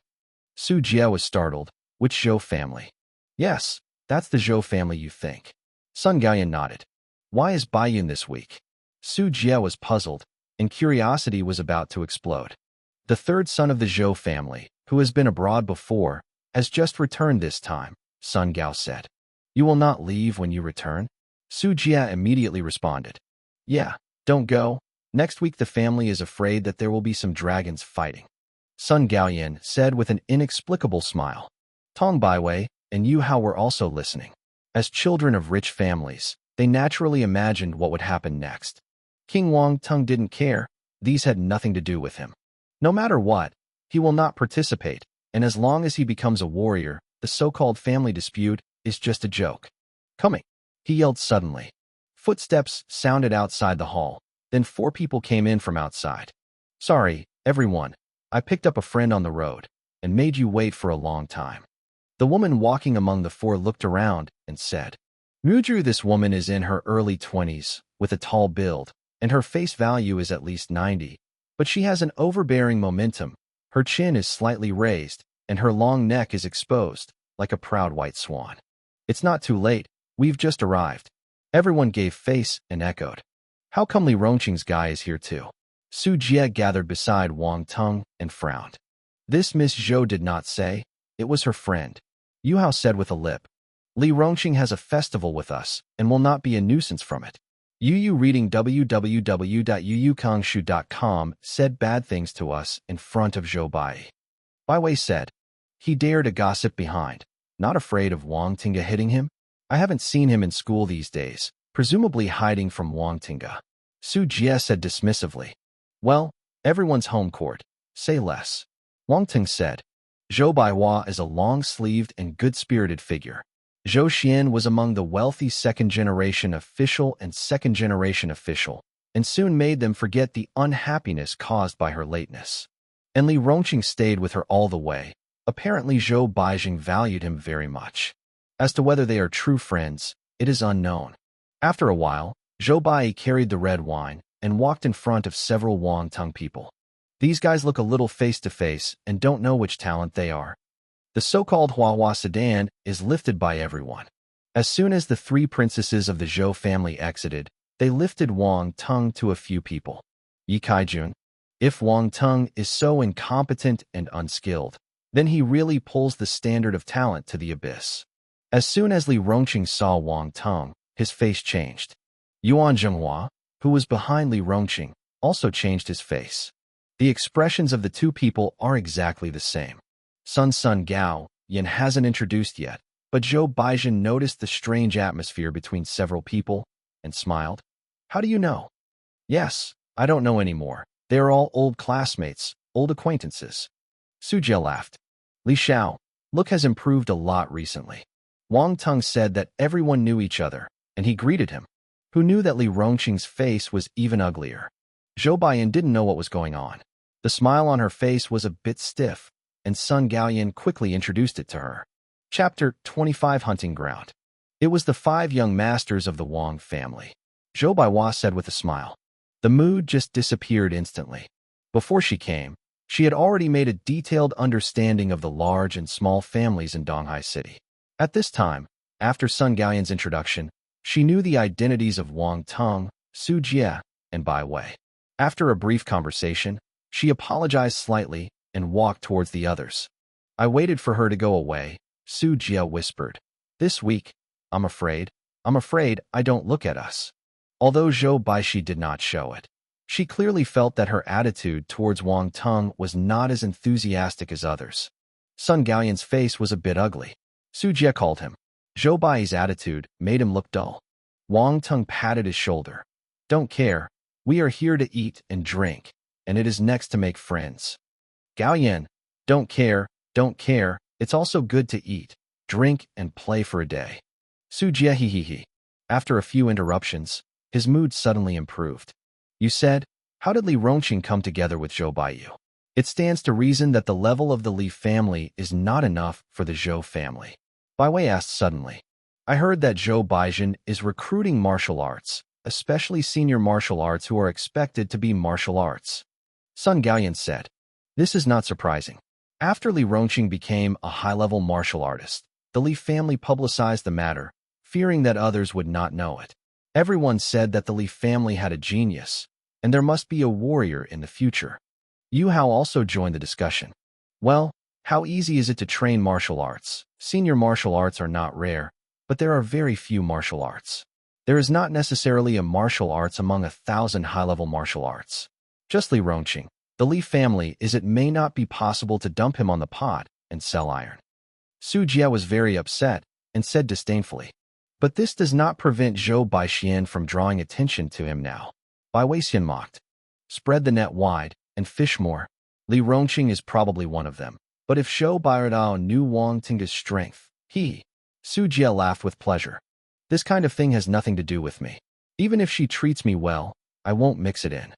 Su Jia was startled. Which Zhou family? Yes, that's the Zhou family you think. Sun Gaoyan nodded. Why is Baiyun this week? Su Jia was puzzled, and curiosity was about to explode. The third son of the Zhou family, who has been abroad before, has just returned this time, Sun Gao said. You will not leave when you return? Su Jia immediately responded. Yeah, don't go. Next week the family is afraid that there will be some dragons fighting. Sun Gaoyan said with an inexplicable smile. Tong Baiwei and Yu Hao were also listening. As children of rich families, they naturally imagined what would happen next. King Wang Teng didn't care. These had nothing to do with him. No matter what, he will not participate, and as long as he becomes a warrior, the so-called family dispute is just a joke. Coming, he yelled suddenly. Footsteps sounded outside the hall. Then 4 people came in from outside. Sorry, everyone. I picked up a friend on the road and made you wait for a long time. The woman walking among the 4 looked around and said, Mudru, this woman is in her early 20s, with a tall build, and her face value is at least 90, but she has an overbearing momentum. Her chin is slightly raised, and her long neck is exposed, like a proud white swan. It's not too late, we've just arrived. Everyone gave face and echoed. How come Li Rongqing's guy is here too? Su Jie gathered beside Wang Teng and frowned. This Miss Zhou did not say. It was her friend. Yu Hao said with a lip. Li Rongqing has a festival with us and will not be a nuisance from it. Yu reading www.yuyukongshu.com said bad things to us in front of Zhou Bai. Baiwei said. He dared to gossip behind. Not afraid of Wang Tinga hitting him? I haven't seen him in school these days, presumably hiding from Wang Tinga. Su Jie said dismissively. Well, everyone's home court. Say less. Wang Teng said. Zhou Baihua is a long-sleeved and good-spirited figure. Zhou Xian was among the wealthy second-generation official and second-generation official, and soon made them forget the unhappiness caused by her lateness. And Li Rongqing stayed with her all the way. Apparently Zhou Baijing valued him very much. As to whether they are true friends, it is unknown. After a while, Zhou Bai carried the red wine and walked in front of several Wang Teng people. These guys look a little face-to-face and don't know which talent they are. The so-called Huahua sedan is lifted by everyone. As soon as the 3 princesses of the Zhou family exited, they lifted Wang Teng to a few people. Yi Kaijun. If Wang Teng is so incompetent and unskilled, then he really pulls the standard of talent to the abyss. As soon as Li Rongqing saw Wang Teng, his face changed. Yuan Zhenghua, who was behind Li Rongqing, also changed his face. The expressions of the 2 people are exactly the same. Sun Gao Yin hasn't introduced yet, but Zhou Baijin noticed the strange atmosphere between several people and smiled. How do you know? Yes, I don't know anymore. They are all old classmates, old acquaintances. Su Jie laughed. Li Xiao, look has improved a lot recently. Wang Teng said that everyone knew each other, and he greeted him. Who knew that Li Rongqing's face was even uglier? Zhou Baiyan didn't know what was going on. The smile on her face was a bit stiff, and Sun Gaoyan quickly introduced it to her. Chapter 25 Hunting Ground. It was the 5 young masters of the Wang family. Zhou Baihua said with a smile. The mood just disappeared instantly. Before she came, she had already made a detailed understanding of the large and small families in Donghai City. At this time, after Sun Gaoyan's introduction, she knew the identities of Wang Teng, Su Jie, and Bai Wei. After a brief conversation, she apologized slightly and walked towards the others. I waited for her to go away, Su Jie whispered. This week, I'm afraid I don't look at us. Although Zhou Baishi did not show it. She clearly felt that her attitude towards Wang Teng was not as enthusiastic as others. Sun Gaoyan's face was a bit ugly. Su Jie called him. Zhou Bai's attitude made him look dull. Wang Teng patted his shoulder. Don't care. We are here to eat and drink, and it is next to make friends. Gaoyan, don't care. It's also good to eat, drink, and play for a day. Su Jie he. After a few interruptions, his mood suddenly improved. You said, how did Li Rongqing come together with Zhou Baiyu? It stands to reason that the level of the Li family is not enough for the Zhou family. Bai Wei asked suddenly. I heard that Zhou Baijin is recruiting martial arts, especially senior martial arts who are expected to be martial arts. Sun Gaoyan said. This is not surprising. After Li Rongqing became a high-level martial artist, the Li family publicized the matter, fearing that others would not know it. Everyone said that the Li family had a genius, and there must be a warrior in the future. Yu Hao also joined the discussion. Well, how easy is it to train martial arts? Senior martial arts are not rare, but there are very few martial arts. There is not necessarily a martial arts among 1,000 high-level martial arts. Just Li Rongqing, the Li family, is it may not be possible to dump him on the pot and sell iron. Su Jie was very upset and said disdainfully, "But this does not prevent Zhou Baixian from drawing attention to him now." Bai Weixian mocked, "Spread the net wide and fish more. Li Rongqing is probably one of them. But if Zhou Bairedao knew Wang Teng's strength, he..." Su Jie laughed with pleasure. "This kind of thing has nothing to do with me. Even if she treats me well, I won't mix it in."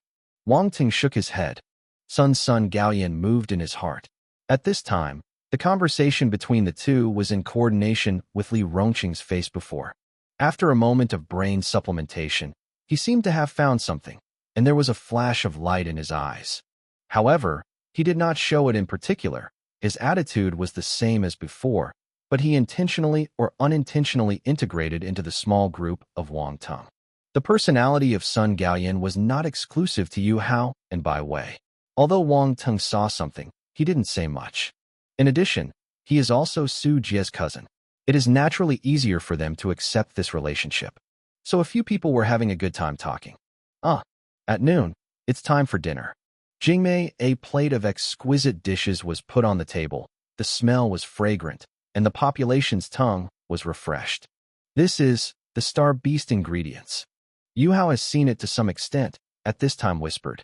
Wang Teng shook his head. Sun Gaoyan moved in his heart. At this time, the conversation between the two was in coordination with Li Rongqing's face before. After a moment of brain supplementation, he seemed to have found something, and there was a flash of light in his eyes. However, he did not show it in particular. His attitude was the same as before, but he intentionally or unintentionally integrated into the small group of Wang Teng. The personality of Sun Gaoyan was not exclusive to Yu Hao and Bai Wei. Although Wang Teng saw something, he didn't say much. In addition, he is also Su Jie's cousin. It is naturally easier for them to accept this relationship. So a few people were having a good time talking. At noon, it's time for dinner. Jingmei, a plate of exquisite dishes was put on the table. The smell was fragrant, and the population's tongue was refreshed. This is the star beast ingredients. Yu Hao has seen it to some extent, at this time whispered.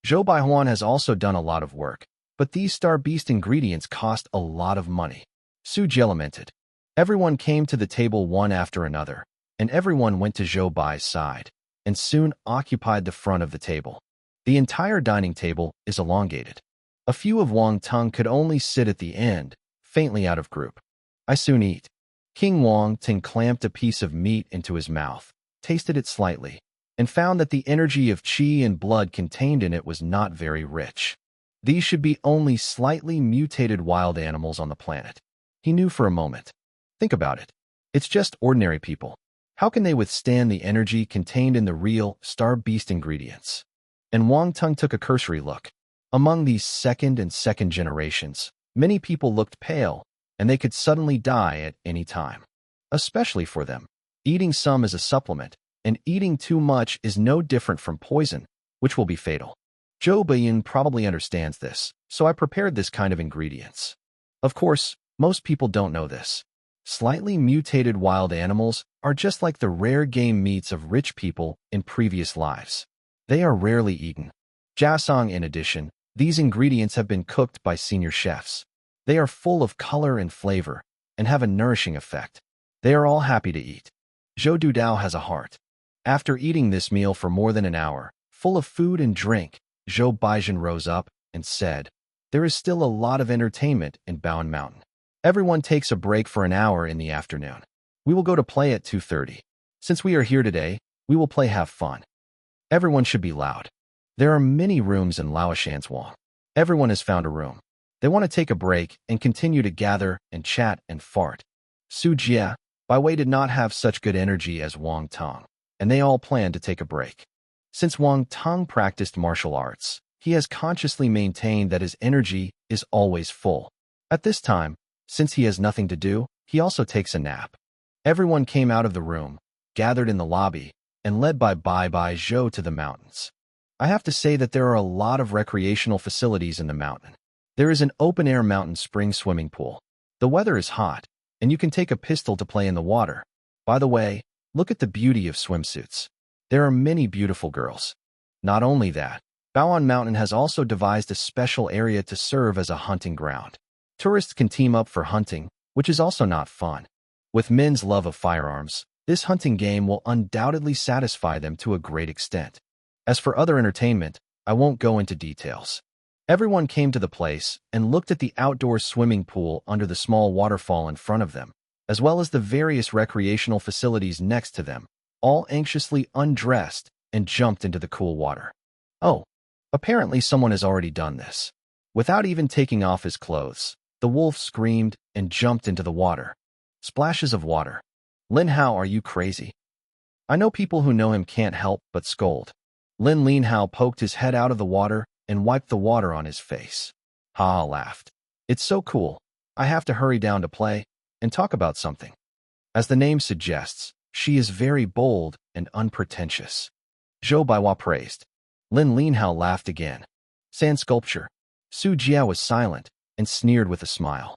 Zhou Baihuan has also done a lot of work, but these star beast ingredients cost a lot of money. Su Jie lamented. Everyone came to the table one after another, and everyone went to Zhou Bai's side, and soon occupied the front of the table. The entire dining table is elongated. A few of Wang Teng could only sit at the end, faintly out of group. I soon eat. King Wang Teng clamped a piece of meat into his mouth, tasted it slightly, and found that the energy of qi and blood contained in it was not very rich. These should be only slightly mutated wild animals on the planet. He knew for a moment. Think about it. It's just ordinary people. How can they withstand the energy contained in the real star beast ingredients? And Wang Teng took a cursory look. Among these second generations, many people looked pale, and they could suddenly die at any time. Especially for them. Eating some is a supplement, and eating too much is no different from poison, which will be fatal. Zhou Baiyin probably understands this, so I prepared this kind of ingredients. Of course, most people don't know this. Slightly mutated wild animals are just like the rare game meats of rich people in previous lives. They are rarely eaten. Jasong, in addition, these ingredients have been cooked by senior chefs. They are full of color and flavor, and have a nourishing effect. They are all happy to eat. Zhou Dudao has a heart. After eating this meal for more than an hour, full of food and drink, Zhou Baijian rose up and said, "There is still a lot of entertainment in Baoan Mountain. Everyone takes a break for an hour in the afternoon. We will go to play at 2:30. Since we are here today, we will play have fun. Everyone should be loud. There are many rooms in Laoshan's Wang. Everyone has found a room. They want to take a break and continue to gather and chat and fart." Su Jie, Bai Wei did not have such good energy as Wang Teng, and they all planned to take a break. Since Wang Teng practiced martial arts, he has consciously maintained that his energy is always full. At this time, since he has nothing to do, he also takes a nap. Everyone came out of the room, gathered in the lobby, and led by Bai Zhou to the mountains. I have to say that there are a lot of recreational facilities in the mountain. There is an open-air mountain spring swimming pool. The weather is hot, and you can take a pistol to play in the water. By the way, look at the beauty of swimsuits. There are many beautiful girls. Not only that, Baoan Mountain has also devised a special area to serve as a hunting ground. Tourists can team up for hunting, which is also not fun. With men's love of firearms, this hunting game will undoubtedly satisfy them to a great extent. As for other entertainment, I won't go into details. Everyone came to the place and looked at the outdoor swimming pool under the small waterfall in front of them, as well as the various recreational facilities next to them, all anxiously undressed and jumped into the cool water. Oh, apparently someone has already done this. Without even taking off his clothes, the wolf screamed and jumped into the water. Splashes of water. Lin Hao, are you crazy? I know people who know him can't help but scold. Lin Hao poked his head out of the water and wiped the water on his face. Ha laughed. It's so cool. I have to hurry down to play and talk about something. As the name suggests, She is very bold and unpretentious. Zhou Baiwa praised. Lin Linhao laughed again. Sand sculpture. Su Jia was silent and sneered with a smile.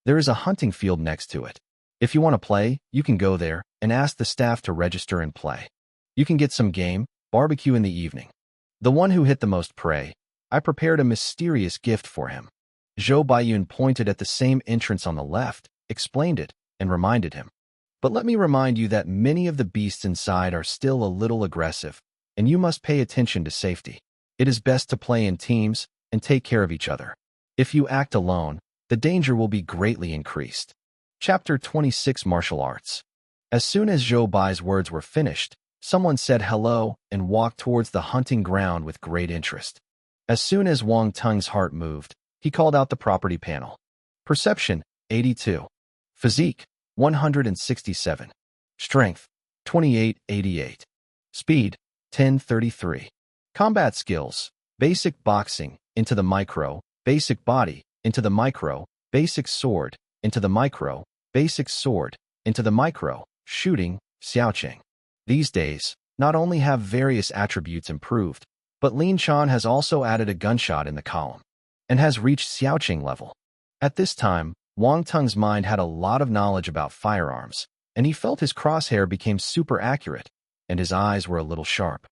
There is a hunting field next to it. If you want to play, you can go there and ask the staff to register and play. You can get some game, barbecue in the evening. The one who hit the most prey, I prepared a mysterious gift for him. Zhou Baiyun pointed at the same entrance on the left, explained it, and reminded him. But let me remind you that many of the beasts inside are still a little aggressive, and you must pay attention to safety. It is best to play in teams and take care of each other. If you act alone, the danger will be greatly increased. Chapter 26 Martial Arts. As soon as Zhou Bai's words were finished, someone said hello and walked towards the hunting ground with great interest. As soon as Wang Teng's heart moved, he called out the property panel. Perception, 82. Physique, 167. Strength, 2888. Speed, 1033. Combat skills, basic boxing, into the micro, basic body, into the micro, basic sword, into the micro, basic sword, into the micro, shooting, xiaoqing. These days, not only have various attributes improved, but Lin Chan has also added a gunshot in the column, and has reached xiaoqing level. At this time, Wang Teng's mind had a lot of knowledge about firearms, and he felt his crosshair became super accurate, and his eyes were a little sharp.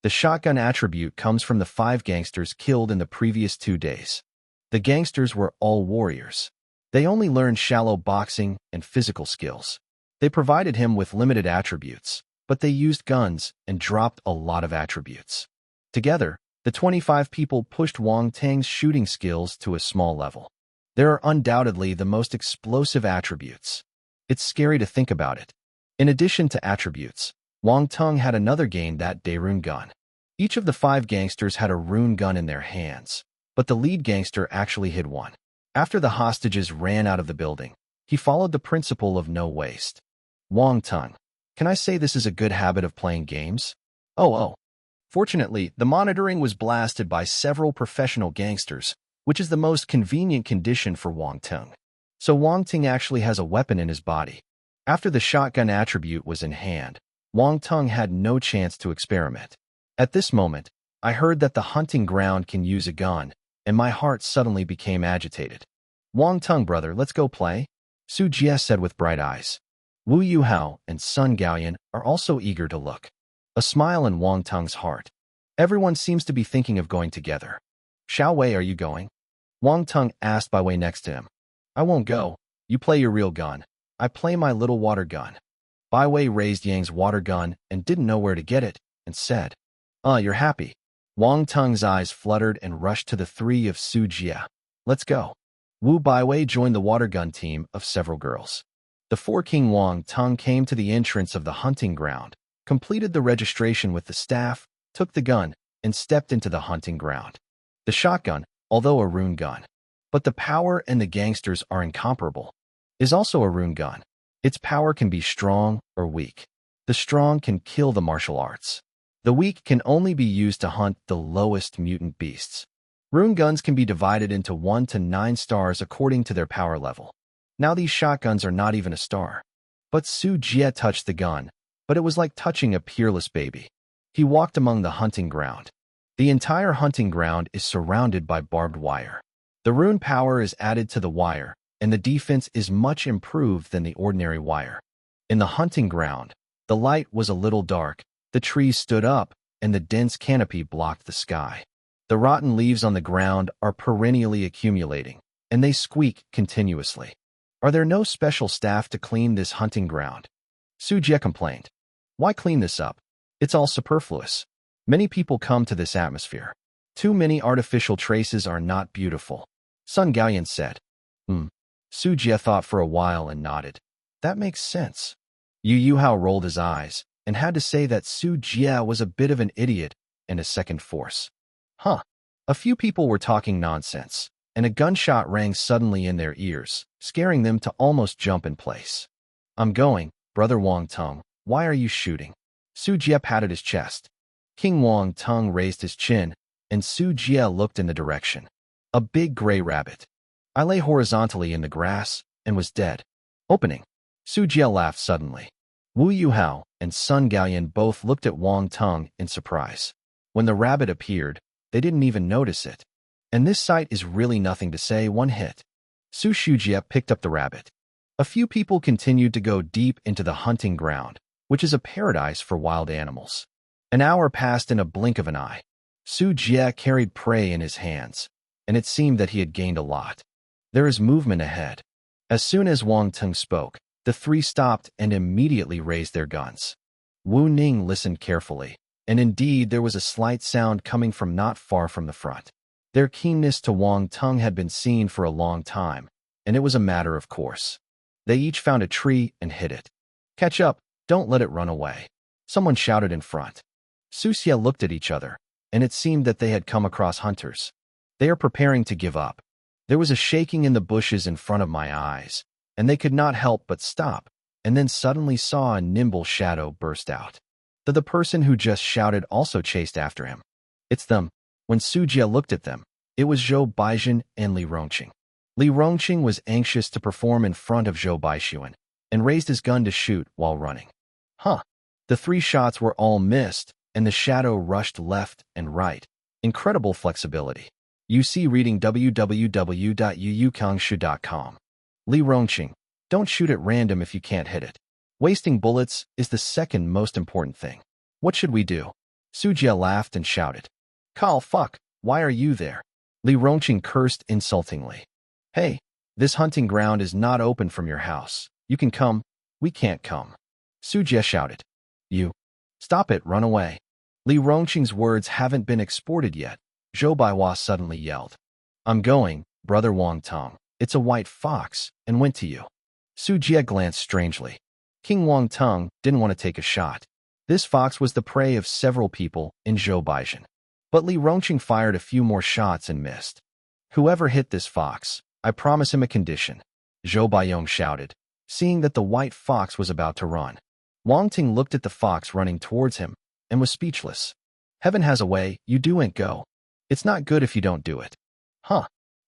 The shotgun attribute comes from the 5 gangsters killed in the previous 2 days. The gangsters were all warriors. They only learned shallow boxing and physical skills. They provided him with limited attributes, but they used guns and dropped a lot of attributes. Together, the 25 people pushed Wang Teng's shooting skills to a small level. There are undoubtedly the most explosive attributes. It's scary to think about it. In addition to attributes, Wang Teng had another gain that day: rune gun. Each of the 5 gangsters had a rune gun in their hands, but the lead gangster actually hid one. After the hostages ran out of the building, he followed the principle of no waste. Wang Teng, can I say this is a good habit of playing games? Oh. Fortunately, the monitoring was blasted by several professional gangsters, which is the most convenient condition for Wang Teng. So Wang Teng actually has a weapon in his body. After the shotgun attribute was in hand, Wang Teng had no chance to experiment. At this moment, I heard that the hunting ground can use a gun, and my heart suddenly became agitated. Wang Teng, brother, let's go play? Su Jie said with bright eyes. Wu Yuhao and Sun Gaoyan are also eager to look. A smile in Wang Teng's heart. Everyone seems to be thinking of going together. Xiao Wei, are you going? Wang Teng asked Bai Wei next to him. I won't go. You play your real gun. I play my little water gun. Bai Wei raised Yang's water gun and didn't know where to get it, and said, you're happy. Wang Teng's eyes fluttered and rushed to the 3 of Su Jia. Let's go. Wu Baiwei joined the water gun team of several girls. The 4 King Wang Teng came to the entrance of the hunting ground, completed the registration with the staff, took the gun, and stepped into the hunting ground. The shotgun, although a rune gun, but the power and the gangsters are incomparable, is also a rune gun. Its power can be strong or weak. The strong can kill the martial arts. The weak can only be used to hunt the lowest mutant beasts. Rune guns can be divided into 1 to 9 stars according to their power level. Now these shotguns are not even a star. But Su Jie touched the gun, but it was like touching a peerless baby. He walked among the hunting ground. The entire hunting ground is surrounded by barbed wire. The rune power is added to the wire, and the defense is much improved than the ordinary wire. In the hunting ground, the light was a little dark, the trees stood up, and the dense canopy blocked the sky. The rotten leaves on the ground are perennially accumulating, and they squeak continuously. Are there no special staff to clean this hunting ground? Su Jie complained. Why clean this up? It's all superfluous. Many people come to this atmosphere. Too many artificial traces are not beautiful. Sun Gaoyan said. Su Jie thought for a while and nodded. That makes sense. Yu Yuhao rolled his eyes and had to say that Su Jie was a bit of an idiot and a second force. A few people were talking nonsense, and a gunshot rang suddenly in their ears, scaring them to almost jump in place. I'm going, brother Wang Teng. Why are you shooting? Su Jie patted his chest. King Wang Teng raised his chin, and Su Jie looked in the direction. A big gray rabbit. I lay horizontally in the grass and was dead. Opening. Su Jie laughed suddenly. Wu Yuhao and Sun Gaoyan both looked at Wang Teng in surprise. When the rabbit appeared, they didn't even notice it. And this sight is really nothing to say one hit. Su Shujie picked up the rabbit. A few people continued to go deep into the hunting ground, which is a paradise for wild animals. An hour passed in a blink of an eye. Su Jie carried prey in his hands, and it seemed that he had gained a lot. There is movement ahead. As soon as Wang Teng spoke, the three stopped and immediately raised their guns. Wu Ning listened carefully, and indeed there was a slight sound coming from not far from the front. Their keenness to Wang Teng had been seen for a long time, and it was a matter of course. They each found a tree and hit it. "Catch up, don't let it run away," someone shouted in front. Su Xie looked at each other, and it seemed that they had come across hunters. "They are preparing to give up." There was a shaking in the bushes in front of my eyes, and they could not help but stop, and then suddenly saw a nimble shadow burst out. The person who just shouted also chased after him. "It's them." When Su Jie looked at them, it was Zhou Baixuan and Li Rongqing. Li Rongqing was anxious to perform in front of Zhou Baixuan, and raised his gun to shoot while running. The 3 shots were all missed, and the shadow rushed left and right. Incredible flexibility. You see reading www.yuyukangshu.com. Li Rongqing, don't shoot at random if you can't hit it. Wasting bullets is the second most important thing. What should we do? Su Jie laughed and shouted. "Call fuck, why are you there?" Li Rongqing cursed insultingly. "Hey, this hunting ground is not open from your house. You can come, we can't come." Su Jie shouted. "You. Stop it, run away." Li Rongqing's words haven't been exported yet. Zhou Baihua suddenly yelled. "I'm going, brother Wang Teng. It's a white fox, and went to you." Su Jie glanced strangely. King Wang Teng didn't want to take a shot. This fox was the prey of several people in Zhou Baixuan. But Li Rongqing fired a few more shots and missed. "Whoever hit this fox, I promise him a condition," Zhou Baixuan shouted, seeing that the white fox was about to run. Wang Teng looked at the fox running towards him and was speechless. "Heaven has a way, you do and go. It's not good if you don't do it."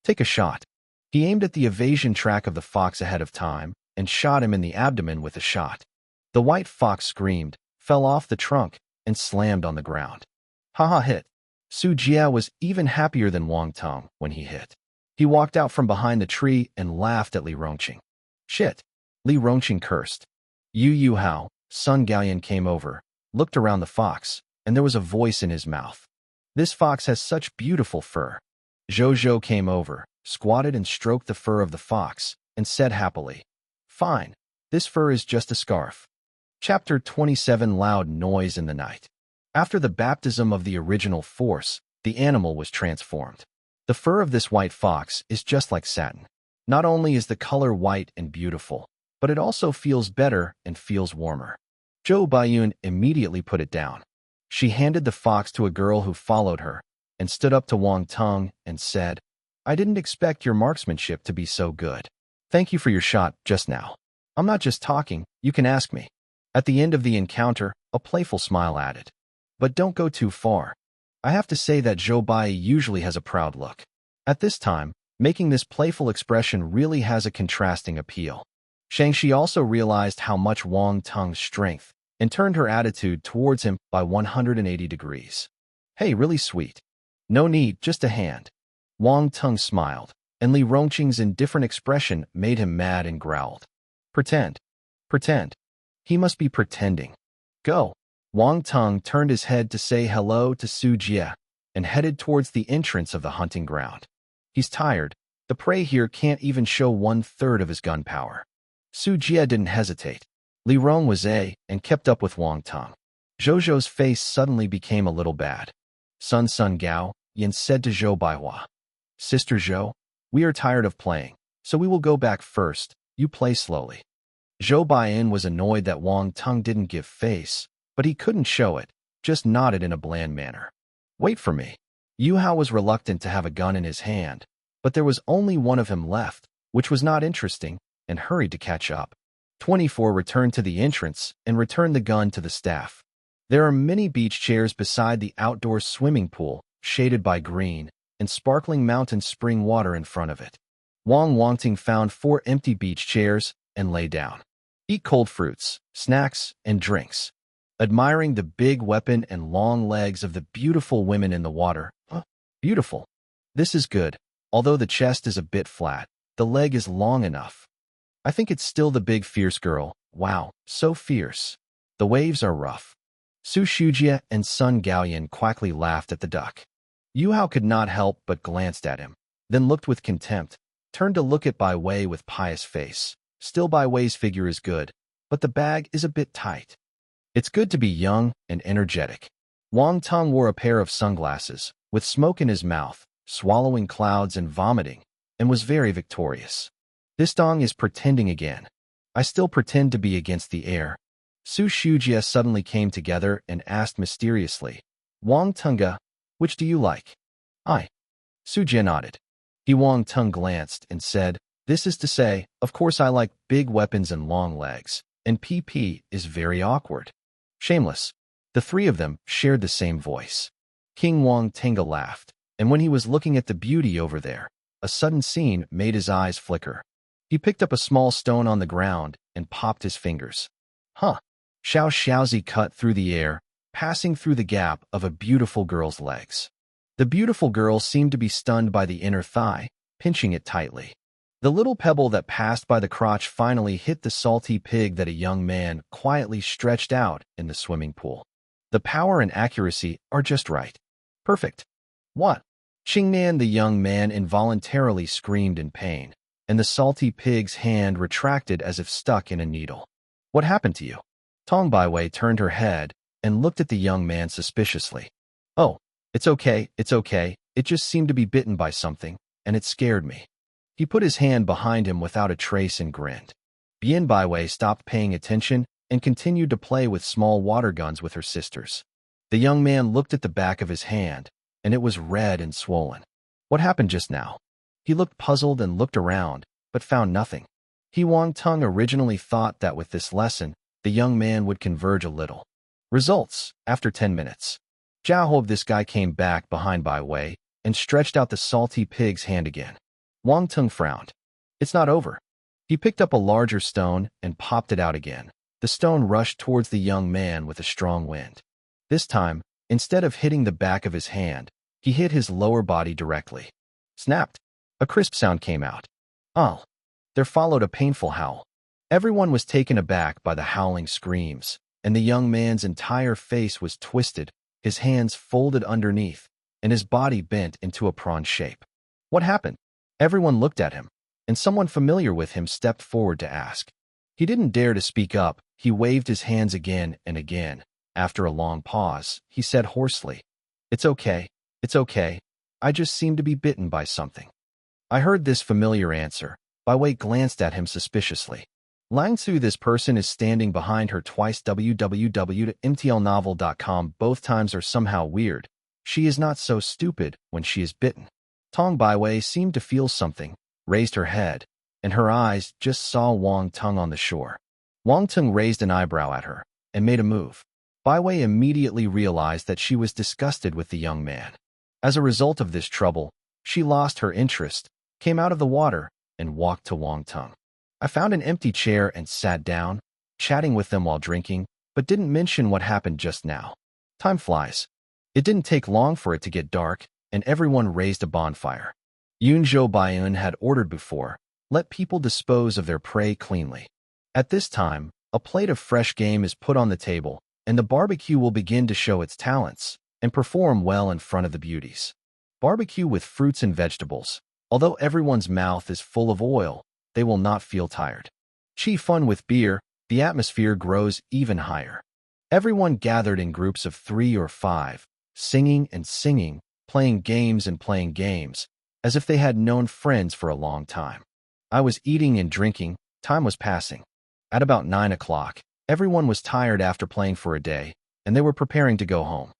Take a shot." He aimed at the evasion track of the fox ahead of time and shot him in the abdomen with a shot. The white fox screamed, fell off the trunk, and slammed on the ground. Hit. Su Jie was even happier than Wang Teng when he hit. He walked out from behind the tree and laughed at Li Rongqing. "Shit." Li Rongqing cursed. Yu Hao, Sun Gaoyan came over, looked around the fox, and there was a voice in his mouth. "This fox has such beautiful fur." Zhou came over, squatted and stroked the fur of the fox, and said happily, "Fine, this fur is just a scarf." Chapter 27. Loud noise in the night. After the baptism of the original force, the animal was transformed. The fur of this white fox is just like satin. Not only is the color white and beautiful, but it also feels better and feels warmer. Zhou Baixuan immediately put it down. She handed the fox to a girl who followed her, and stood up to Wang Teng and said, "I didn't expect your marksmanship to be so good. Thank you for your shot just now. I'm not just talking, you can ask me." At the end of the encounter, a playful smile added. "But don't go too far." I have to say that Zhou Bai usually has a proud look. At this time, making this playful expression really has a contrasting appeal. Shangxi also realized how much Wang Teng's strength, and turned her attitude towards him by 180 degrees. "Hey, really sweet. No need, just a hand." Wang Teng smiled, and Li Rongqing's indifferent expression made him mad and growled. Pretend. He must be pretending. Go." Wang Teng turned his head to say hello to Su Jie, and headed towards the entrance of the hunting ground. He's tired. The prey here can't even show 1/3 of his gun power. Su Jie didn't hesitate. Li Rong was and kept up with Wang Teng. Zhou's face suddenly became a little bad. Sun Gao, Yin said to Zhou Baihua. "Sister Zhou, we are tired of playing, so we will go back first. You play slowly." Zhou Baiyin was annoyed that Wang Teng didn't give face, but he couldn't show it, just nodded in a bland manner. "Wait for me." Yu Hao was reluctant to have a gun in his hand, but there was only one of him left, which was not interesting, and hurried to catch up. 24 returned to the entrance and returned the gun to the staff. There are many beach chairs beside the outdoor swimming pool, shaded by green, and sparkling mountain spring water in front of it. Wang Teng found 4 empty beach chairs and lay down. "Eat cold fruits, snacks, and drinks. admiring the big weapon and long legs of the beautiful women in the water. Beautiful. This is good. Although the chest is a bit flat, the leg is long enough. I think it's still the big fierce girl. Wow, so fierce. The waves are rough. Su Shujia and Sun Gaoyan quickly laughed at the duck. Yu Hao could not help but glanced at him, then looked with contempt, turned to look at Bai Wei with pious face. Still Bai Wei's figure is good, but the bag is a bit tight. It's good to be young and energetic. Wang Teng wore a pair of sunglasses, with smoke in his mouth, swallowing clouds and vomiting, and was very victorious. This dong is pretending again. I still pretend to be against the air. Su Shujia suddenly came together and asked mysteriously, Wang Tenga, which do you like? I. Su Jia nodded. He Wang Teng glanced and said, this is to say, of course I like big weapons and long legs, and PP is very awkward. Shameless. The three of them shared the same voice. King Wang Tenga laughed, and when he was looking at the beauty over there, a sudden scene made his eyes flicker. He picked up a small stone on the ground and popped his fingers. Huh. Xiao Xiaozi cut through the air, passing through the gap of a beautiful girl's legs. The beautiful girl seemed to be stunned by the inner thigh, pinching it tightly. The little pebble that passed by the crotch finally hit the salty pig that a young man quietly stretched out in the swimming pool. The power and accuracy are just right. Perfect. What? Qingnan, the young man, involuntarily screamed in pain, and the salty pig's hand retracted as if stuck in a needle. What happened to you? Tong Baiwei turned her head and looked at the young man suspiciously. Oh, it's okay, it just seemed to be bitten by something, and it scared me. He put his hand behind him without a trace and grinned. Bian Baiwei stopped paying attention and continued to play with small water guns with her sisters. The young man looked at the back of his hand, and it was red and swollen. What happened just now? He looked puzzled and looked around, but found nothing. He Wang Teng originally thought that with this lesson, the young man would converge a little. Results, after 10 minutes. Jiao of this guy came back behind Bai Wei and stretched out the salty pig's hand again. Wang Teng frowned. It's not over. He picked up a larger stone and popped it out again. The stone rushed towards the young man with a strong wind. This time, instead of hitting the back of his hand, he hit his lower body directly. Snapped. A crisp sound came out. Oh. There followed a painful howl. Everyone was taken aback by the howling screams, and the young man's entire face was twisted, his hands folded underneath, and his body bent into a prawn shape. What happened? Everyone looked at him, and someone familiar with him stepped forward to ask. He didn't dare to speak up. He waved his hands again and again. After a long pause, he said hoarsely, it's okay. I just seem to be bitten by something. I heard this familiar answer. Bai Wei glanced at him suspiciously. Lang Tzu, this person is standing behind her twice. www.mtlnovel.com. Both times are somehow weird. She is not so stupid when she is bitten. Tong Bai Wei seemed to feel something, raised her head, and her eyes just saw Wang Teng on the shore. Wang Teng raised an eyebrow at her and made a move. Bai Wei immediately realized that she was disgusted with the young man. As a result of this trouble, she lost her interest, came out of the water, and walked to Wang Teng. I found an empty chair and sat down, chatting with them while drinking, but didn't mention what happened just now. Time flies. It didn't take long for it to get dark, and everyone raised a bonfire. Yunzhou Baiun had ordered before, let people dispose of their prey cleanly. At this time, a plate of fresh game is put on the table, and the barbecue will begin to show its talents and perform well in front of the beauties. Barbecue with fruits and vegetables. Although everyone's mouth is full of oil, they will not feel tired. Chi fun with beer, the atmosphere grows even higher. Everyone gathered in groups of 3 or 5, singing and singing, playing games and playing games, as if they had known friends for a long time. I was eating and drinking, time was passing. At about 9 o'clock, everyone was tired after playing for a day, and they were preparing to go home.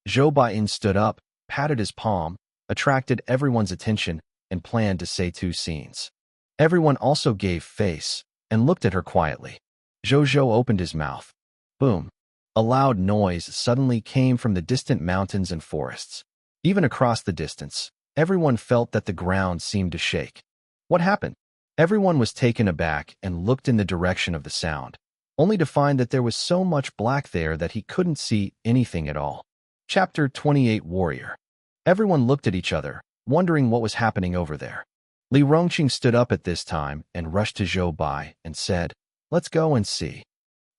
Zhou Baiyin stood up, patted his palm, attracted everyone's attention, and planned to say 2 scenes. Everyone also gave face and looked at her quietly. Zhou opened his mouth. Boom. A loud noise suddenly came from the distant mountains and forests. Even across the distance, everyone felt that the ground seemed to shake. What happened? Everyone was taken aback and looked in the direction of the sound. only to find that there was so much black there that he couldn't see anything at all. Chapter 28 Warrior. Everyone looked at each other, wondering what was happening over there. Li Rongqing stood up at this time and rushed to Zhou Bai and said, "Let's go and see."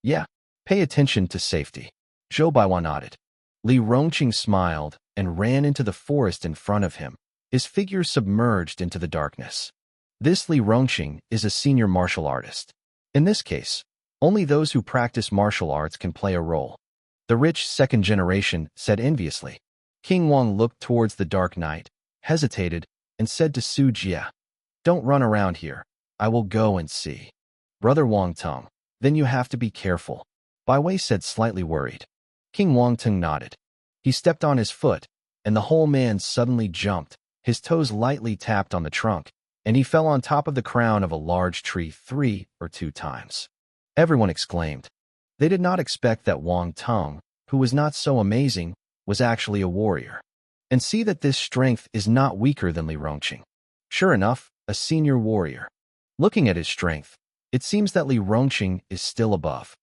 "Yeah, pay attention to safety." Zhou Bai nodded. Li Rongqing smiled and ran into the forest in front of him, his figure submerged into the darkness. This Li Rongqing is a senior martial artist. In this case, only those who practice martial arts can play a role. The rich second generation said enviously. King Wang looked towards the dark night, hesitated, and said to Su Jia, "Don't run around here. I will go and see." "Brother Wang Teng, then you have to be careful," Bai Wei said, slightly worried. King Wang Teng nodded. He stepped on his foot, and the whole man suddenly jumped. His toes lightly tapped on the trunk, and he fell on top of the crown of a large tree 3 or 2 times. Everyone exclaimed. They did not expect that Wang Teng, who was not so amazing, was actually a warrior. And see that this strength is not weaker than Li Rongqing. Sure enough, a senior warrior. Looking at his strength, it seems that Li Rongqing is still above.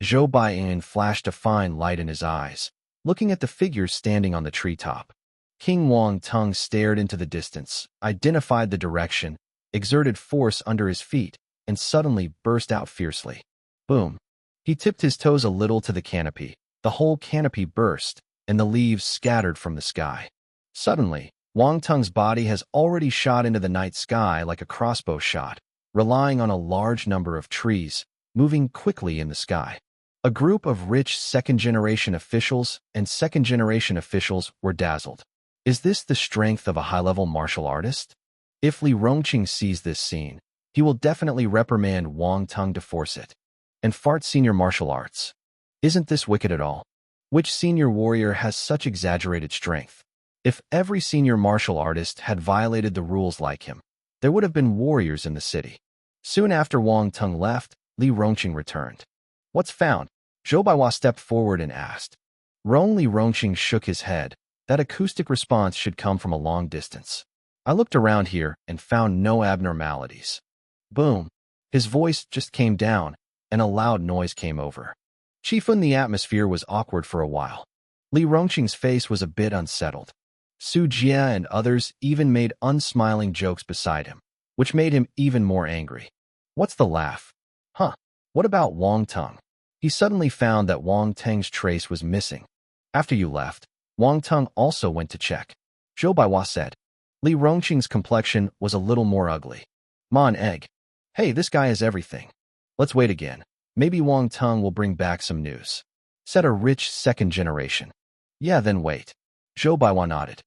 Zhou Baiyan flashed a fine light in his eyes, looking at the figures standing on the treetop. King Wang Teng stared into the distance, identified the direction, exerted force under his feet, and suddenly burst out fiercely. Boom! He tipped his toes a little to the canopy. The whole canopy burst, and the leaves scattered from the sky. Suddenly, Wang Teng's body has already shot into the night sky like a crossbow shot, relying on a large number of trees, moving quickly in the sky. A group of rich second-generation officials and second-generation officials were dazzled. Is this the strength of a high-level martial artist? If Li Rongqing sees this scene, he will definitely reprimand Wang Teng to force it. And fart senior martial arts. Isn't this wicked at all? Which senior warrior has such exaggerated strength? If every senior martial artist had violated the rules like him, there would have been warriors in the city. Soon after Wang Teng left, Li Rongqing returned. What's found? Zhou Baiwa stepped forward and asked. Li Rongqing shook his head. That acoustic response should come from a long distance. I looked around here and found no abnormalities. Boom! His voice just came down, and a loud noise came over. Chifun, the atmosphere was awkward for a while. Li Rongqing's face was a bit unsettled. Su Jia and others even made unsmiling jokes beside him, which made him even more angry. What's the laugh? Huh? What about Wang Teng? He suddenly found that Wang Teng's trace was missing. After you left, Wang Teng also went to check. Zhou Baiwa said. Li Rongqing's complexion was a little more ugly. Ma an egg. Hey, this guy is everything. Let's wait again. Maybe Wang Teng will bring back some news, said a rich second generation. Yeah, then wait. Zhou Baiwa nodded.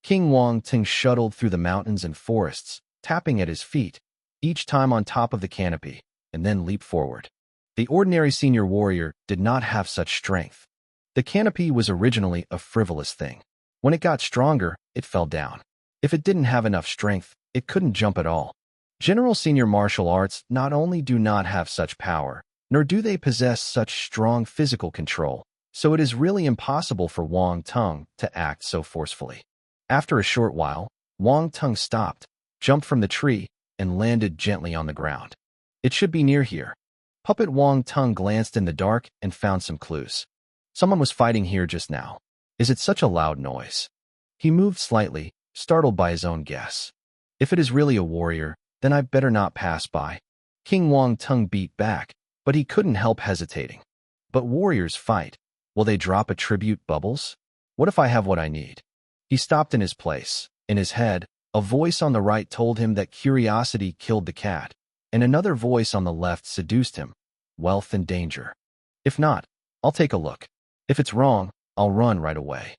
King Wang Teng shuttled through the mountains and forests, tapping at his feet, each time on top of the canopy, and then leaped forward. The ordinary senior warrior did not have such strength. The canopy was originally a frivolous thing. When it got stronger, it fell down. If it didn't have enough strength, it couldn't jump at all. General senior martial arts not only do not have such power, nor do they possess such strong physical control, so it is really impossible for Wang Teng to act so forcefully. After a short while, Wang Teng stopped, jumped from the tree, and landed gently on the ground. It should be near here. Puppet Wang Teng glanced in the dark and found some clues. Someone was fighting here just now. Is it such a loud noise? He moved slightly, startled by his own guess. If it is really a warrior, then I better not pass by. King Wang Teng beat back, but he couldn't help hesitating. But warriors fight. Will they drop attribute bubbles? What if I have what I need? He stopped in his place. In his head, a voice on the right told him that curiosity killed the cat, and another voice on the left seduced him. Wealth and danger. If not, I'll take a look. If it's wrong, I'll run right away.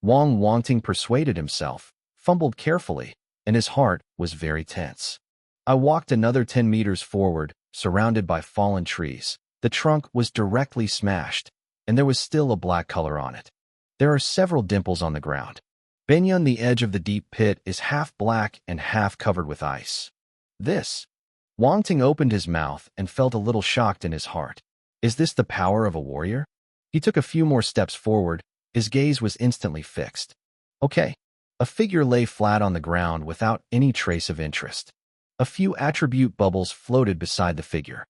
Wang Teng persuaded himself, fumbled carefully, and his heart was very tense. I walked another 10 meters forward, surrounded by fallen trees. The trunk was directly smashed, and there was still a black color on it. There are several dimples on the ground. Beyond the edge of the deep pit is half black and half covered with ice. This. Wang Teng opened his mouth and felt a little shocked in his heart. Is this the power of a warrior? He took a few more steps forward. His gaze was instantly fixed. Okay. A figure lay flat on the ground without any trace of interest. A few attribute bubbles floated beside the figure.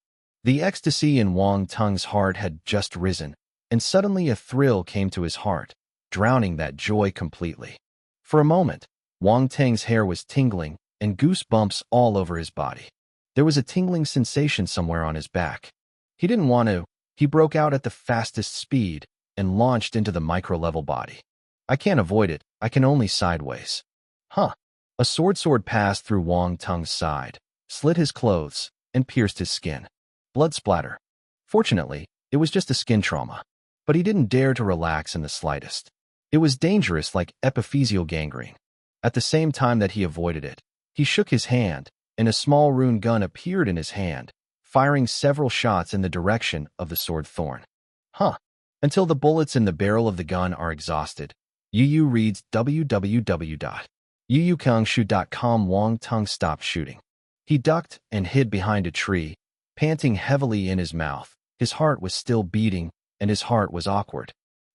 The ecstasy in Wang Teng's heart had just risen, and suddenly a thrill came to his heart, drowning that joy completely. For a moment, Wang Teng's hair was tingling and goosebumps all over his body. There was a tingling sensation somewhere on his back. He didn't want to. He broke out at the fastest speed and launched into the micro-level body. I can't avoid it. I can only sideways. Huh. A sword passed through Wang Teng's side, slit his clothes, and pierced his skin. Blood splatter. Fortunately, it was just a skin trauma. But he didn't dare to relax in the slightest. It was dangerous, like epiphyseal gangrene. At the same time that he avoided it, he shook his hand, and a small rune gun appeared in his hand, firing several shots in the direction of the sword thorn. Huh. Until the bullets in the barrel of the gun are exhausted. Yu reads www.yuyukongshu.com. Wang Teng stopped shooting. He ducked and hid behind a tree, panting heavily in his mouth. His heart was still beating, and his heart was awkward.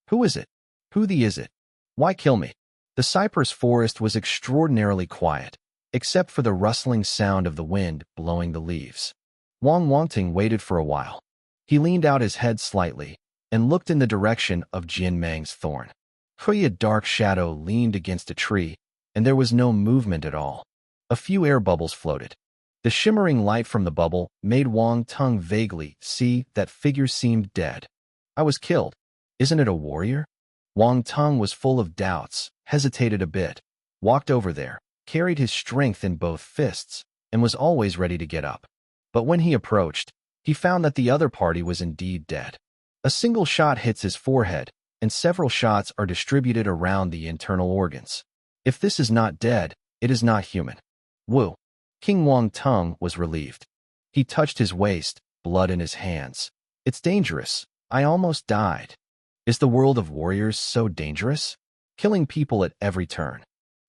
Who is it? Who is it? Why kill me? The cypress forest was extraordinarily quiet, except for the rustling sound of the wind blowing the leaves. Wang Teng waited for a while. He leaned out his head slightly and looked in the direction of Jin Mang's thorn. A dark shadow leaned against a tree, and there was no movement at all. A few air bubbles floated. The shimmering light from the bubble made Wang Teng vaguely see that figure seemed dead. I was killed. Isn't it a warrior? Wang Teng was full of doubts, hesitated a bit, walked over there, carried his strength in both fists, and was always ready to get up. But when he approached, he found that the other party was indeed dead. A single shot hits his forehead, and several shots are distributed around the internal organs. If this is not dead, it is not human. Woo! King Wang Teng was relieved. He touched his waist, blood in his hands. It's dangerous. I almost died. Is the world of warriors so dangerous? Killing people at every turn.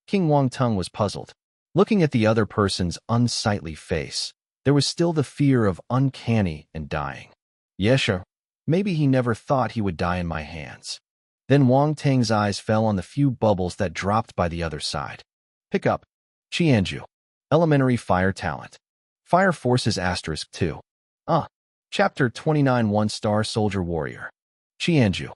King Wang Teng was puzzled. Looking at the other person's unsightly face, there was still the fear of uncanny and dying. Yesha, maybe he never thought he would die in my hands. Then Wang Teng's eyes fell on the few bubbles that dropped by the other side. Pick up. Qianju. Elementary Fire Talent. Fire Forces * 2. Chapter 29 1-Star Soldier Warrior. Qianju.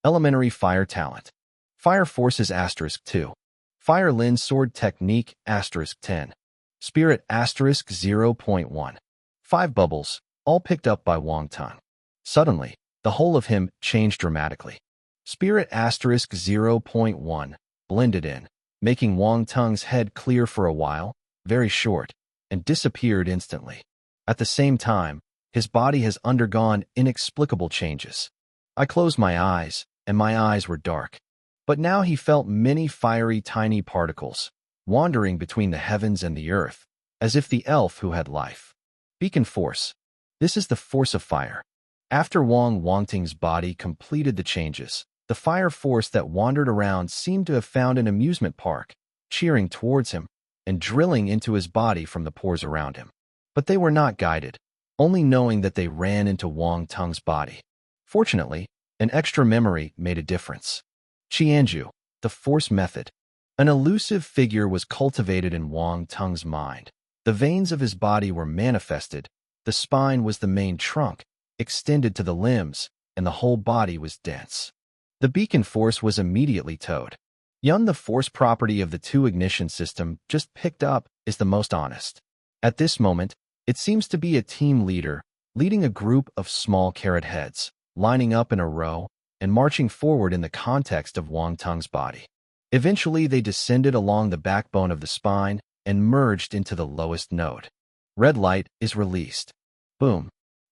Elementary Fire Talent. Fire Forces * 2. Fire Lin Sword Technique * 10. Spirit * 0.1. 5 bubbles, all picked up by Wang Teng. Suddenly, the whole of him changed dramatically. Spirit * 0.1 blended in, making Wang Teng's head clear for a while, very short, and disappeared instantly. At the same time, his body has undergone inexplicable changes. I closed my eyes, and my eyes were dark. But now he felt many fiery tiny particles, wandering between the heavens and the earth, as if the elf who had life. Beacon Force. This is the force of fire. After Wang Teng's body completed the changes, the fire force that wandered around seemed to have found an amusement park, cheering towards him and drilling into his body from the pores around him. But they were not guided, only knowing that they ran into Wang Teng's body. Fortunately, an extra memory made a difference. Qianju, the force method. An elusive figure was cultivated in Wang Teng's mind. The veins of his body were manifested, the spine was the main trunk, extended to the limbs, and the whole body was dense. The beacon force was immediately towed. Yun, the force property of the 2 ignition system just picked up, is the most honest. At this moment, it seems to be a team leader, leading a group of small carrot heads, lining up in a row, and marching forward in the context of Wang Teng's body. Eventually, they descended along the backbone of the spine and merged into the lowest node. Red light is released. Boom.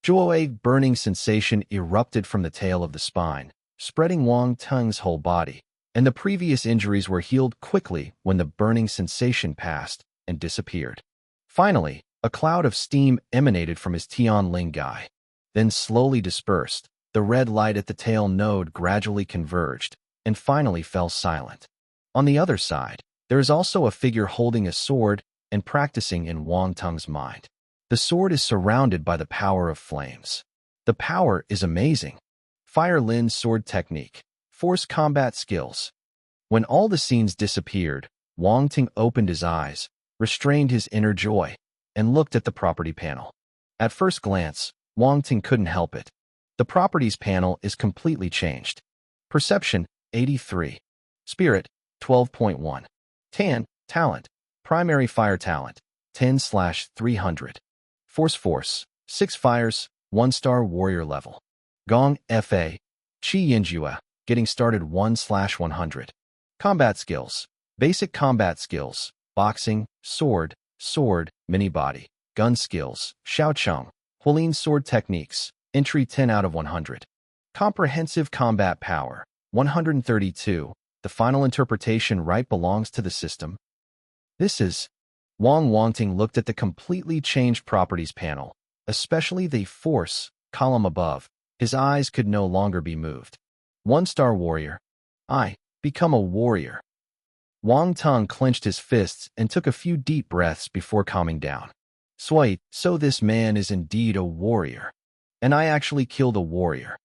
A burning sensation erupted from the tail of the spine, spreading Wang Teng's whole body, and the previous injuries were healed quickly when the burning sensation passed and disappeared. Finally, a cloud of steam emanated from his Tianling guy, then slowly dispersed. The red light at the tail node gradually converged and finally fell silent. On the other side, there is also a figure holding a sword and practicing in Wang Teng's mind. The sword is surrounded by the power of flames. The power is amazing. Fire Lin Sword Technique. Force Combat Skills. When all the scenes disappeared, Wang Teng opened his eyes, restrained his inner joy, and looked at the property panel. At first glance, Wang Teng couldn't help it. The properties panel is completely changed. Perception, 83. Spirit, 12.1. Tan, talent. Primary fire talent, 10/300. Force, 6 fires, 1-star warrior level. Gong, FA. Qi Yinjua, getting started 1/100. Combat skills. Basic combat skills, boxing, sword, mini body. Gun skills, Xiaocheng. Hualin sword techniques, entry 10 out of 100. Comprehensive combat power, 132. The final interpretation right belongs to the system. This is... Wang Teng looked at the completely changed properties panel, especially the force column above. His eyes could no longer be moved. 1-star warrior. I become a warrior. Wang Teng clenched his fists and took a few deep breaths before calming down. Sweet, so this man is indeed a warrior. And I actually killed a warrior.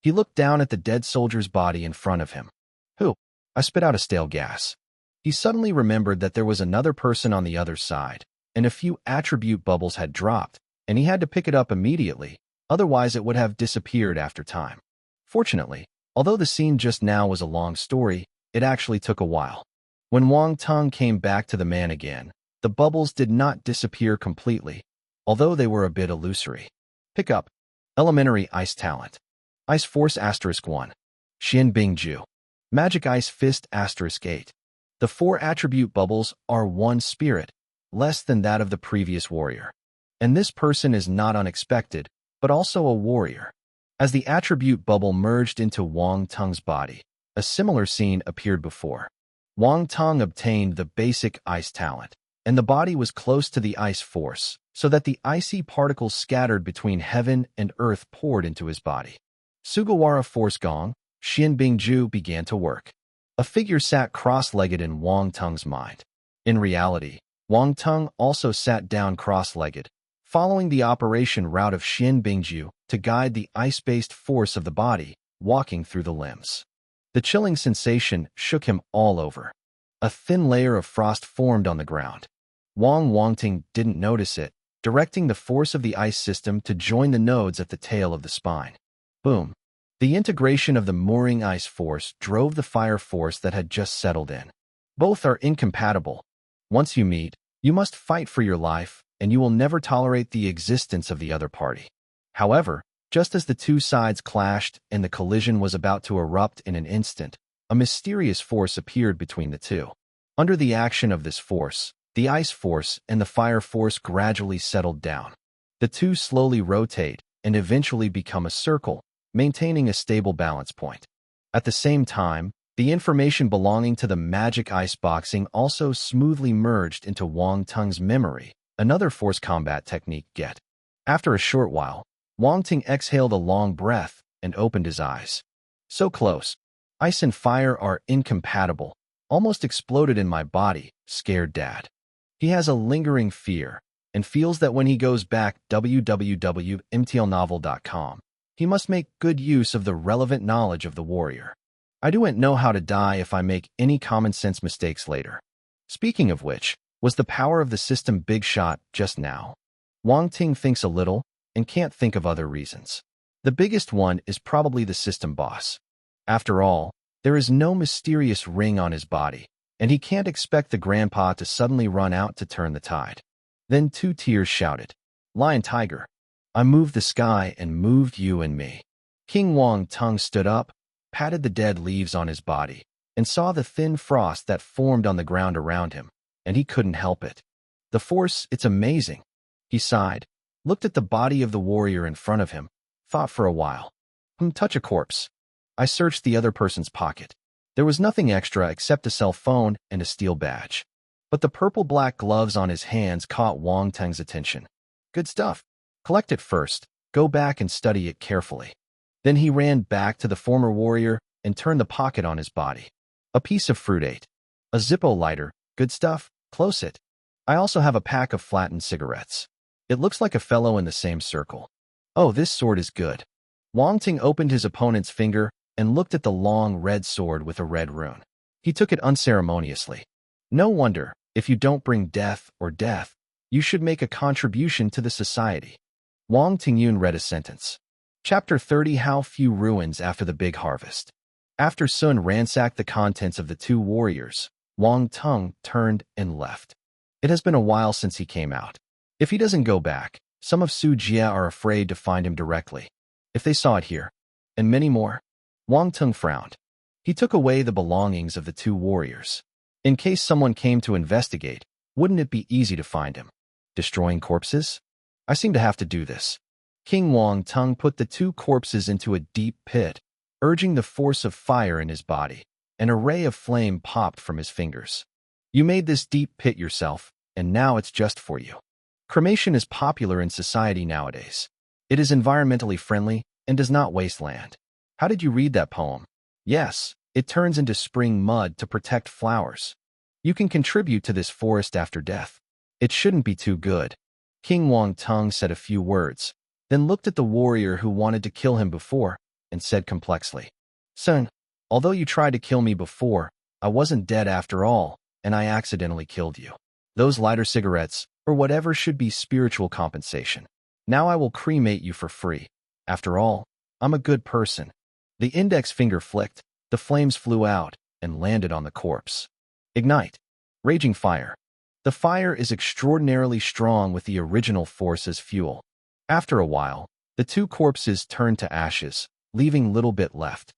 He looked down at the dead soldier's body in front of him. Who? I spit out a stale gas. He suddenly remembered that there was another person on the other side, and a few attribute bubbles had dropped, and he had to pick it up immediately, otherwise it would have disappeared after time. Fortunately, although the scene just now was a long story, it actually took a while. When Wang Teng came back to the man again, the bubbles did not disappear completely, although they were a bit illusory. Pick up. Elementary Ice Talent. Ice Force *1. Xin Bingju. Magic Ice Fist *8. The 4 attribute bubbles are 1 spirit, less than that of the previous warrior. And this person is not unexpected, but also a warrior. As the attribute bubble merged into Wang Teng's body, a similar scene appeared before. Wang Teng obtained the basic ice talent, and the body was close to the ice force, so that the icy particles scattered between heaven and earth poured into his body. Sugawara Force Gong, Xin Bingju began to work. A figure sat cross-legged in Wang Teng's mind. In reality, Wang Teng also sat down cross-legged, following the operation route of Xin Bingju to guide the ice-based force of the body, walking through the limbs. The chilling sensation shook him all over. A thin layer of frost formed on the ground. Wang Teng didn't notice it, directing the force of the ice system to join the nodes at the tail of the spine. Boom. The integration of the mooring ice force drove the fire force that had just settled in. Both are incompatible. Once you meet, you must fight for your life, and you will never tolerate the existence of the other party. However, just as the two sides clashed and the collision was about to erupt in an instant, a mysterious force appeared between the two. Under the action of this force, the ice force and the fire force gradually settled down. The two slowly rotate and eventually become a circle, maintaining a stable balance point. At the same time, the information belonging to the magic ice boxing also smoothly merged into Wang Teng's memory, another force combat technique get. After a short while, Wang Teng exhaled a long breath and opened his eyes. So close. Ice and fire are incompatible. Almost exploded in my body, scared Dad. He has a lingering fear and feels that when he goes back www.mtlnovel.com, he must make good use of the relevant knowledge of the warrior. I don't know how to die if I make any common-sense mistakes later. Speaking of which, was the power of the system big shot just now? Wang Teng thinks a little and can't think of other reasons. The biggest one is probably the system boss. After all, there is no mysterious ring on his body, and he can't expect the grandpa to suddenly run out to turn the tide. Then 2 tears shouted, "Lion Tiger! I moved the sky and moved you and me." King Wang Teng stood up, patted the dead leaves on his body, and saw the thin frost that formed on the ground around him, and he couldn't help it. The force, it's amazing. He sighed, looked at the body of the warrior in front of him, thought for a while. Touch a corpse. I searched the other person's pocket. There was nothing extra except a cell phone and a steel badge. But the purple-black gloves on his hands caught Wang Teng's attention. Good stuff. Collect it first, go back and study it carefully. Then he ran back to the former warrior and turned the pocket on his body. A piece of fruit ate. A Zippo lighter, good stuff, close it. I also have a pack of flattened cigarettes. It looks like a fellow in the same circle. Oh, this sword is good. Wang Teng opened his opponent's finger and looked at the long red sword with a red rune. He took it unceremoniously. No wonder, if you don't bring death or death, you should make a contribution to the society. Wang Tingyun read a sentence. Chapter 30, How Few Ruins After the Big Harvest. After Sun ransacked the contents of the two warriors, Wang Teng turned and left. It has been a while since he came out. If he doesn't go back, some of Su Jia are afraid to find him directly. If they saw it here, and many more. Wang Teng frowned. He took away the belongings of the two warriors. In case someone came to investigate, wouldn't it be easy to find him? Destroying corpses? I seem to have to do this. King Wang Teng put the two corpses into a deep pit, urging the force of fire in his body. An array of flame popped from his fingers. You made this deep pit yourself, and now it's just for you. Cremation is popular in society nowadays. It is environmentally friendly and does not waste land. How did you read that poem? Yes, it turns into spring mud to protect flowers. You can contribute to this forest after death. It shouldn't be too good. King Wang Teng said a few words, then looked at the warrior who wanted to kill him before, and said complexly, Son, although you tried to kill me before, I wasn't dead after all, and I accidentally killed you. Those lighter cigarettes, or whatever, should be spiritual compensation. Now I will cremate you for free. After all, I'm a good person. The index finger flicked, the flames flew out, and landed on the corpse. Ignite. Raging fire. The fire is extraordinarily strong with the original force as fuel. After a while, the two corpses turned to ashes, leaving little bit left.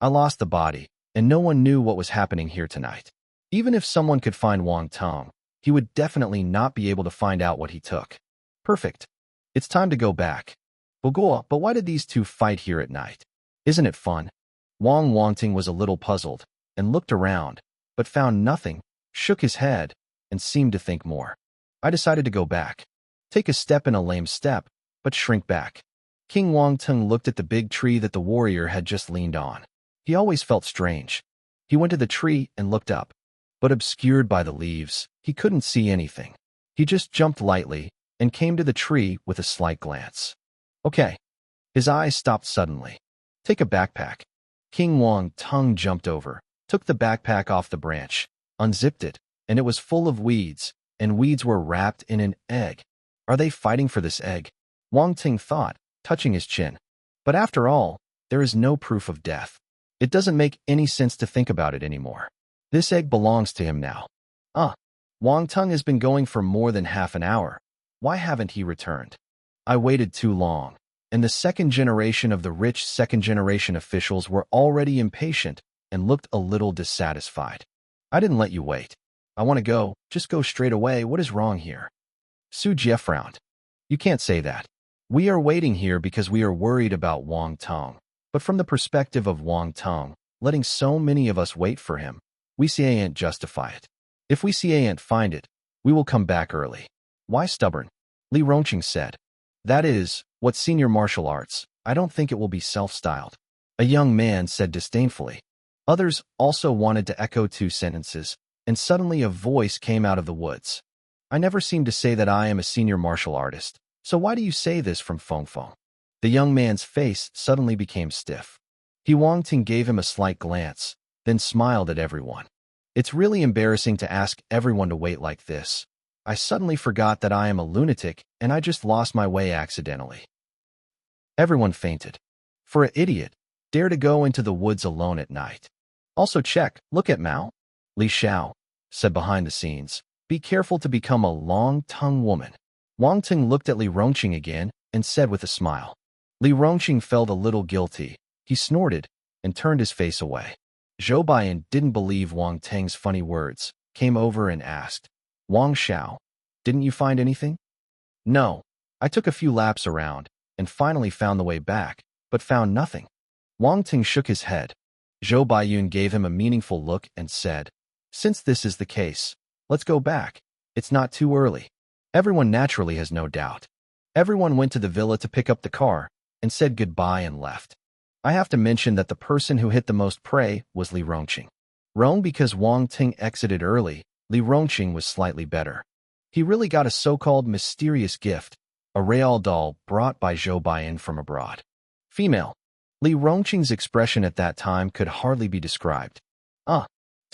I lost the body, and no one knew what was happening here tonight. Even if someone could find Wang Teng, he would definitely not be able to find out what he took. Perfect. It's time to go back. But why did these two fight here at night? Isn't it fun? Wang Teng was a little puzzled, and looked around, but found nothing, shook his head, and seemed to think more. I decided to go back. Take a step in a lame step, but shrink back. King Wang Teng looked at the big tree that the warrior had just leaned on. He always felt strange. He went to the tree and looked up, but obscured by the leaves, he couldn't see anything. He just jumped lightly and came to the tree with a slight glance. Okay. His eyes stopped suddenly. Take a backpack. King Wang Teng jumped over, took the backpack off the branch, unzipped it, and it was full of weeds, and weeds were wrapped in an egg. Are they fighting for this egg? Wang Teng thought, touching his chin. But after all, there is no proof of death. It doesn't make any sense to think about it anymore. This egg belongs to him now. Wang Teng has been going for more than half an hour. Why haven't he returned? I waited too long, and the second generation of the rich second-generation officials were already impatient and looked a little dissatisfied. I didn't let you wait. I want to go. Just go straight away. What is wrong here? Su Jie frowned. You can't say that. We are waiting here because we are worried about Wang Teng. But from the perspective of Wang Teng, letting so many of us wait for him, we can't justify it. If we can't find it, we will come back early. Why stubborn? Li Rongqing said. That is, what senior martial arts? I don't think it will be self-styled. A young man said disdainfully. Others also wanted to echo two sentences, and suddenly a voice came out of the woods. I never seem to say that I am a senior martial artist, so why do you say this from Feng Feng? The young man's face suddenly became stiff. Wang Teng gave him a slight glance, then smiled at everyone. It's really embarrassing to ask everyone to wait like this. I suddenly forgot that I am a lunatic and I just lost my way accidentally. Everyone fainted. For an idiot, dare to go into the woods alone at night. Also look at Mao. Li Xiao said behind the scenes, be careful to become a long-tongued woman. Wang Teng looked at Li Rongqing again and said with a smile. Li Rongqing felt a little guilty. He snorted and turned his face away. Zhou Baiyan didn't believe Wang Teng's funny words, came over and asked, Wang Xiao, didn't you find anything? No, I took a few laps around and finally found the way back, but found nothing. Wang Teng shook his head. Zhou Baiyan gave him a meaningful look and said, since this is the case, let's go back. It's not too early. Everyone naturally has no doubt. Everyone went to the villa to pick up the car and said goodbye and left. I have to mention that the person who hit the most prey was Li Rongqing. Wrong because Wang Teng exited early, Li Rongqing was slightly better. He really got a so-called mysterious gift, a real doll brought by Zhou Baiyan from abroad. Female. Li Rongqing's expression at that time could hardly be described.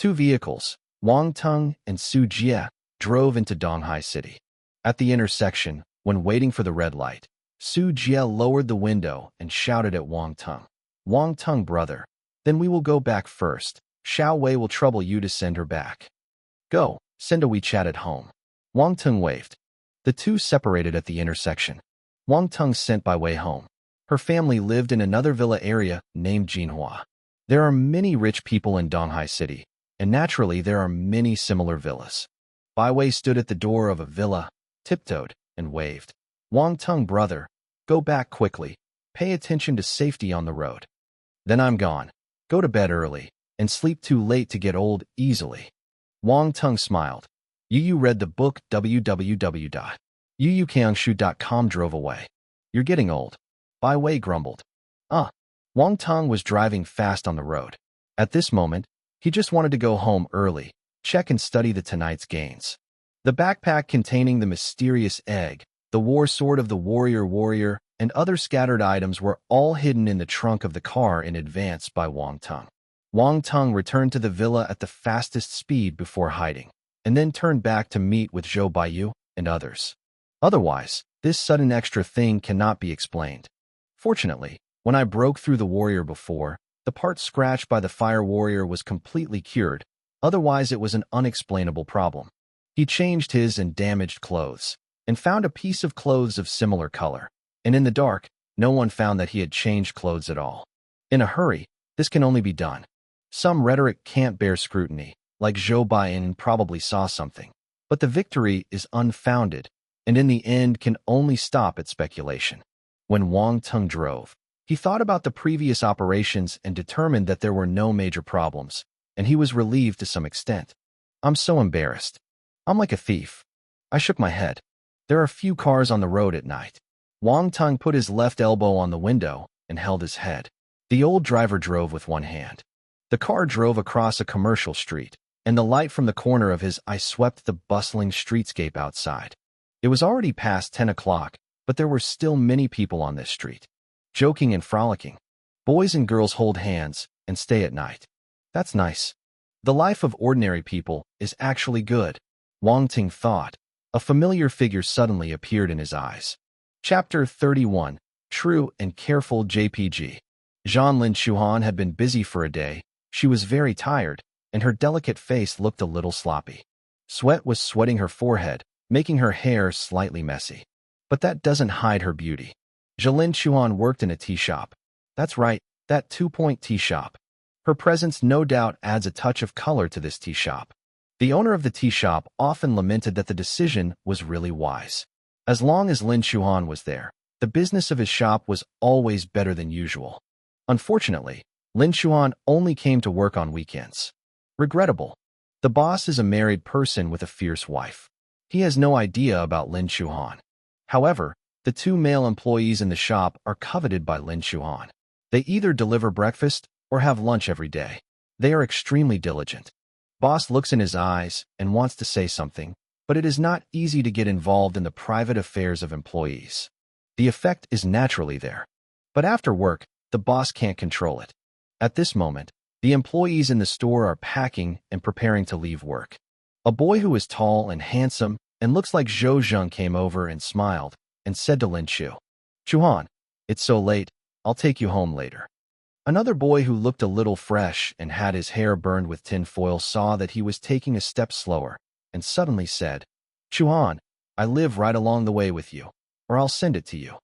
Two vehicles, Wang Teng and Su Jie, drove into Donghai City. At the intersection, when waiting for the red light, Su Jie lowered the window and shouted at Wang Teng. Wang Teng, brother. Then we will go back first. Xiao Wei will trouble you to send her back. Go, send a WeChat at home. Wang Teng waved. The two separated at the intersection. Wang Teng sent Bai Wei home. Her family lived in another villa area named Jinhua. There are many rich people in Donghai City, and naturally there are many similar villas. Bai Wei stood at the door of a villa, tiptoed, and waved. Wang Teng, brother, go back quickly. Pay attention to safety on the road. Then I'm gone. Go to bed early, and sleep too late to get old easily. Wang Teng smiled. Yu read the book www.yuyukangshu.com drove away. You're getting old. Bai Wei grumbled. Wang Teng was driving fast on the road. At this moment, he just wanted to go home early, check and study the tonight's gains. The backpack containing the mysterious egg, the war sword of the warrior, and other scattered items were all hidden in the trunk of the car in advance by Wang Teng. Wang Teng returned to the villa at the fastest speed before hiding, and then turned back to meet with Zhou Baiyu and others. Otherwise, this sudden extra thing cannot be explained. Fortunately, when I broke through the warrior before, the part scratched by the fire warrior was completely cured, otherwise it was an unexplainable problem. He changed his and damaged clothes, and found a piece of clothes of similar color, and in the dark, no one found that he had changed clothes at all. In a hurry, this can only be done. Some rhetoric can't bear scrutiny, like Zhou Baiyin probably saw something, but the victory is unfounded, and in the end can only stop at speculation. When Wang Teng drove, he thought about the previous operations and determined that there were no major problems, and he was relieved to some extent. I'm so embarrassed. I'm like a thief. I shook my head. There are few cars on the road at night. Wang Teng put his left elbow on the window and held his head. The old driver drove with one hand. The car drove across a commercial street, and the light from the corner of his eye swept the bustling streetscape outside. It was already past 10 o'clock, but there were still many people on this street, joking and frolicking. Boys and girls hold hands and stay at night. That's nice. The life of ordinary people is actually good, Wang Teng thought. A familiar figure suddenly appeared in his eyes. Chapter 31, True and Careful JPG. Lin Shuhan had been busy for a day. She was very tired, and her delicate face looked a little sloppy. Sweat was sweating her forehead, making her hair slightly messy. But that doesn't hide her beauty. Lin Shuhan worked in a tea shop. That's right, that 2-point tea shop. Her presence no doubt adds a touch of color to this tea shop. The owner of the tea shop often lamented that the decision was really wise. As long as Lin Shuhan was there, the business of his shop was always better than usual. Unfortunately, Lin Shuhan only came to work on weekends. Regrettable. The boss is a married person with a fierce wife. He has no idea about Lin Shuhan. However, the two male employees in the shop are coveted by Lin Shuhan. They either deliver breakfast or have lunch every day. They are extremely diligent. Boss looks in his eyes and wants to say something, but it is not easy to get involved in the private affairs of employees. The effect is naturally there. But after work, the boss can't control it. At this moment, the employees in the store are packing and preparing to leave work. A boy who is tall and handsome and looks like Zhou Zheng came over and smiled and said to Lin Chu, "Chuhan, it's so late, I'll take you home later." Another boy who looked a little fresh and had his hair burned with tin foil saw that he was taking a step slower and suddenly said, "Chuhan, I live right along the way with you, or I'll send it to you."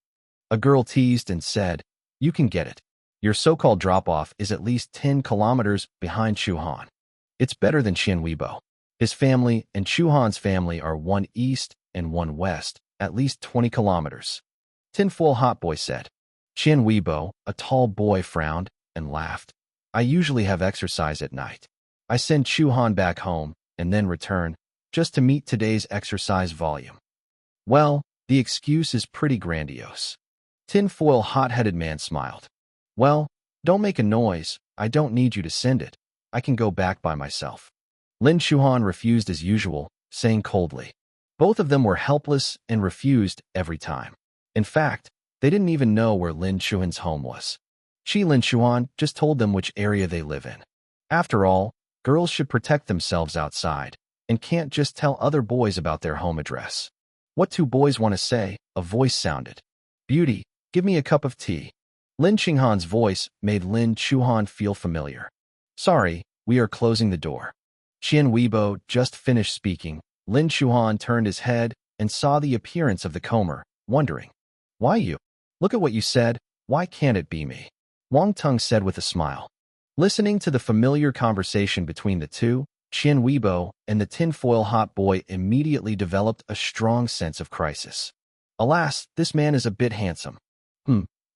A girl teased and said, "You can get it. Your so-called drop-off is at least 10 kilometers behind Chuhan. It's better than Qian Weibo. His family and Chuhan's family are one east and one west, at least 20 kilometers." Tinfoil Hot Boy said. Qian Weibo, a tall boy, frowned and laughed. "I usually have exercise at night. I send Chuhan back home and then return, just to meet today's exercise volume." Well, the excuse is pretty grandiose. Tinfoil Hot-Headed Man smiled. "Well, don't make a noise. I don't need you to send it. I can go back by myself." Lin Shuhan refused as usual, saying coldly. Both of them were helpless and refused every time. In fact, they didn't even know where Lin Shuhan's home was. Lin Shuhan just told them which area they live in. After all, girls should protect themselves outside and can't just tell other boys about their home address. What two boys want to say? A voice sounded. Beauty, give me a cup of tea. Lin Qinghan's voice made Lin Chuhan feel familiar. Sorry, we are closing the door. Qian Weibo just finished speaking. Lin Chuhan turned his head and saw the appearance of the comber, wondering, why you? Look at what you said, why can't it be me? Wang Teng said with a smile. Listening to the familiar conversation between the two, Qian Weibo and the tinfoil hot boy immediately developed a strong sense of crisis. Alas, this man is a bit handsome.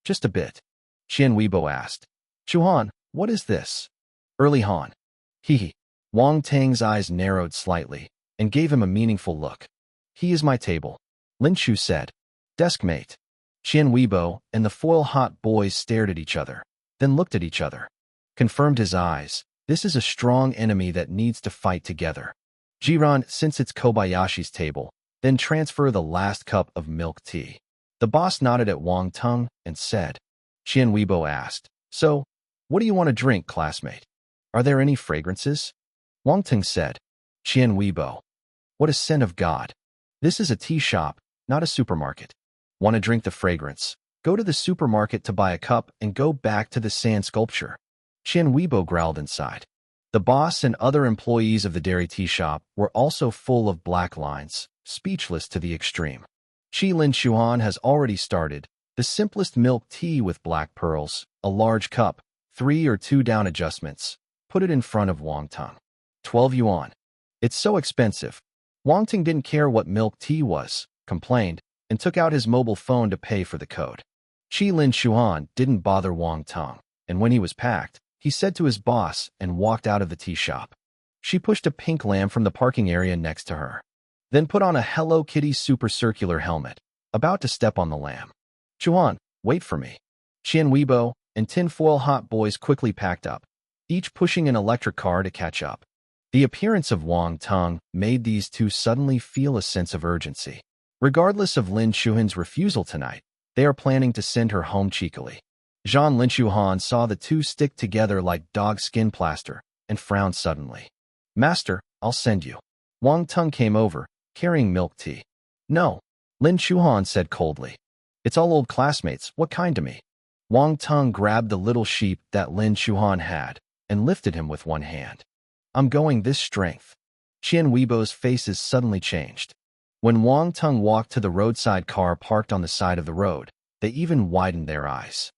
Just a bit. Qian Weibo asked. Chuhan, what is this? Early Han. He. Wang Teng's eyes narrowed slightly and gave him a meaningful look. He is my table. Lin Chu said. Deskmate. Qian Weibo and the foil hot boys stared at each other, then looked at each other. Confirmed his eyes. This is a strong enemy that needs to fight together. Jiran, since it's Kobayashi's table, then transfer the last cup of milk tea. The boss nodded at Wang Teng and said. Qian Weibo asked, so, what do you want to drink, classmate? Are there any fragrances? Wang Teng said. Qian Weibo. What a scent of God. This is a tea shop, not a supermarket. Want to drink the fragrance? Go to the supermarket to buy a cup and go back to the sand sculpture. Qian Weibo growled inside. The boss and other employees of the dairy tea shop were also full of black lines, speechless to the extreme. Qi Lin Chuan has already started. The simplest milk tea with black pearls, a large cup, 3 or 2 down adjustments. Put it in front of Wang Teng. 12 yuan. It's so expensive. Wang Teng didn't care what milk tea was, complained, and took out his mobile phone to pay for the code. Qi Lin Chuan didn't bother Wang Teng, and when he was packed, he said to his boss and walked out of the tea shop. She pushed a pink lamb from the parking area next to her, then put on a Hello Kitty super circular helmet, about to step on the lamb. Chuan, wait for me. Qian Weibo and tinfoil hot boys quickly packed up, each pushing an electric car to catch up. The appearance of Wang Teng made these two suddenly feel a sense of urgency. Regardless of Lin Chuhan's refusal tonight, they are planning to send her home cheekily. Lin Chuhan saw the two stick together like dog skin plaster and frowned suddenly. Master, I'll send you. Wang Teng came over, carrying milk tea. No, Lin Chuhan said coldly. It's all old classmates, what kind to me? Wang Teng grabbed the little sheep that Lin Chuhan had and lifted him with one hand. I'm going this strength. Qian Weibo's faces suddenly changed. When Wang Teng walked to the roadside car parked on the side of the road, they even widened their eyes.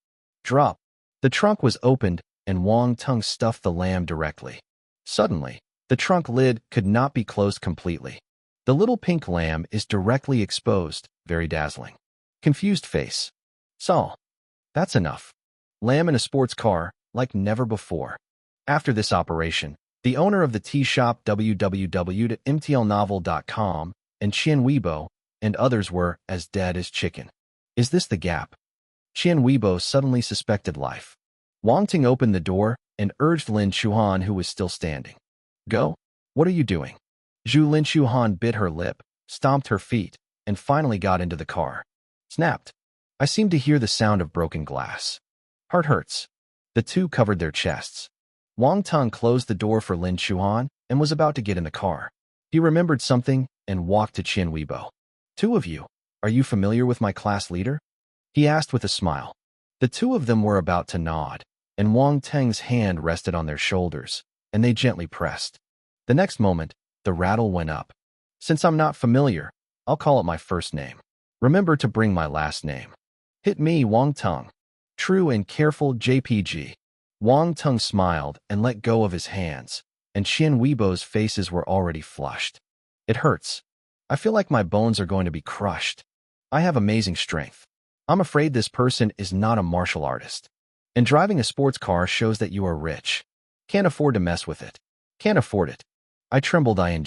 Drop. The trunk was opened, and Wang Teng stuffed the lamb directly. Suddenly, the trunk lid could not be closed completely. The little pink lamb is directly exposed, very dazzling. Confused face. So, that's enough. Lamb in a sports car, like never before. After this operation, the owner of the tea shop www.mtlnovel.com and Qian Weibo and others were as dead as chicken. Is this the gap? Qian Weibo suddenly suspected life. Wang Teng opened the door and urged Lin Chuhan, who was still standing. Go? What are you doing? Lin Chuhan bit her lip, stomped her feet, and finally got into the car. Snapped. I seem to hear the sound of broken glass. Heart hurts. The two covered their chests. Wang Teng closed the door for Lin Chuhan and was about to get in the car. He remembered something and walked to Qian Weibo. Two of you, are you familiar with my class leader? He asked with a smile. The two of them were about to nod, and Wang Teng's hand rested on their shoulders, and they gently pressed. The next moment, the rattle went up. Since I'm not familiar, I'll call it my first name. Remember to bring my last name. Hit me, Wang Teng. True and careful JPG. Wang Teng smiled and let go of his hands, and Qian Weibo's faces were already flushed. It hurts. I feel like my bones are going to be crushed. I have amazing strength. I'm afraid this person is not a martial artist. And driving a sports car shows that you are rich. Can't afford to mess with it. Can't afford it. I trembled ing.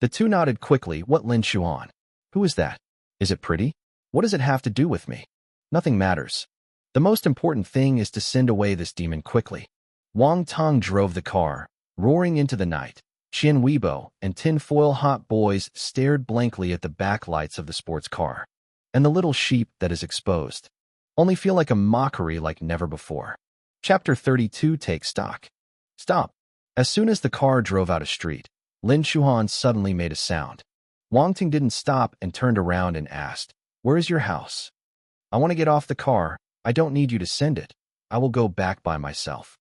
The two nodded quickly. What, Lin Chuan? Who is that? Is it pretty? What does it have to do with me? Nothing matters. The most important thing is to send away this demon quickly. Wang Teng drove the car, roaring into the night. Qian Weibo and tinfoil hot boys stared blankly at the backlights of the sports car. And the little sheep that is exposed. Only feel like a mockery like never before. Chapter 32 Take Stock. Stop. As soon as the car drove out a street, Lin Chuan suddenly made a sound. Wang Teng didn't stop and turned around and asked, Where is your house? I want to get off the car. I don't need you to send it. I will go back by myself.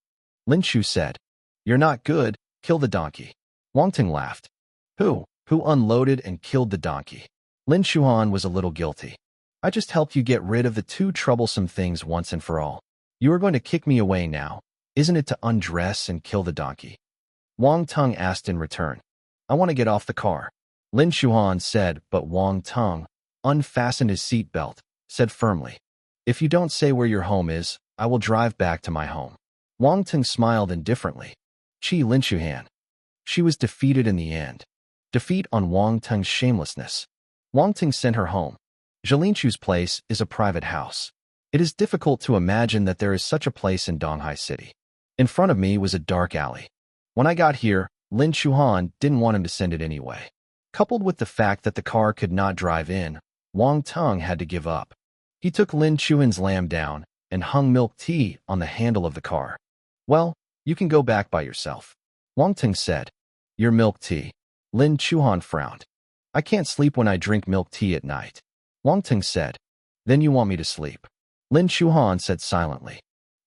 Lin Shu said. You're not good. Kill the donkey. Wang Teng laughed. Who unloaded and killed the donkey? Lin Shuhan was a little guilty. I just helped you get rid of the two troublesome things once and for all. You are going to kick me away now, isn't it, to undress and kill the donkey? Wang Teng asked in return. I want to get off the car. Lin Shuhan said, but Wang Teng unfastened his seatbelt, said firmly. If you don't say where your home is, I will drive back to my home. Wang Teng smiled indifferently. Lin Shuhan. She was defeated in the end. Defeat on Wang Teng's shamelessness. Wang Teng sent her home. Zhilinshu's place is a private house. It is difficult to imagine that there is such a place in Donghai City. In front of me was a dark alley. When I got here, Lin Shuhan didn't want him to send it anyway. Coupled with the fact that the car could not drive in, Wang Teng had to give up. He took Lin Shuhan's lamb down and hung milk tea on the handle of the car. Well, you can go back by yourself. Wang Teng said. Your milk tea. Lin Shuhan frowned. I can't sleep when I drink milk tea at night. Wang Teng said. Then you want me to sleep. Lin Shuhan said silently.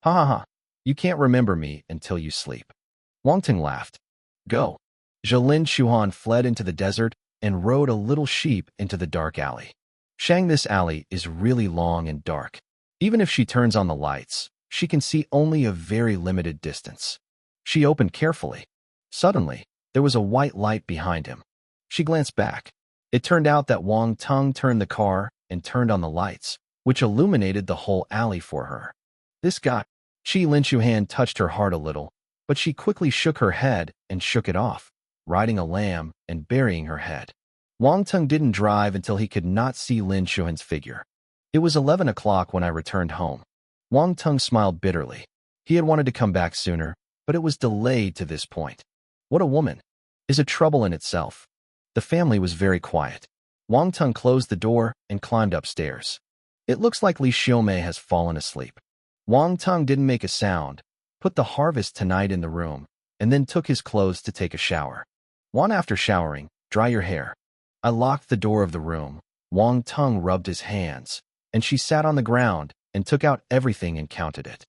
Ha ha ha. You can't remember me until you sleep. Wang Teng laughed. Go. Lin Shuhan fled into the desert and rode a little sheep into the dark alley. This alley is really long and dark. Even if she turns on the lights, she can see only a very limited distance. She opened carefully. Suddenly, there was a white light behind him. She glanced back. It turned out that Wang Teng turned the car and turned on the lights, which illuminated the whole alley for her. This guy. Lin Shuhan touched her heart a little, but she quickly shook her head and shook it off, riding a lamb and burying her head. Wang Teng didn't drive until he could not see Lin Shuhan's figure. It was 11 o'clock when I returned home. Wang Teng smiled bitterly. He had wanted to come back sooner, but it was delayed to this point. What a woman. Is a trouble in itself. The family was very quiet. Wang Teng closed the door and climbed upstairs. It looks like Li Xiaomei has fallen asleep. Wang Teng didn't make a sound, put the harvest tonight in the room, and then took his clothes to take a shower. After showering, dry your hair. I locked the door of the room. Wang Teng rubbed his hands, and she sat on the ground and took out everything and counted it.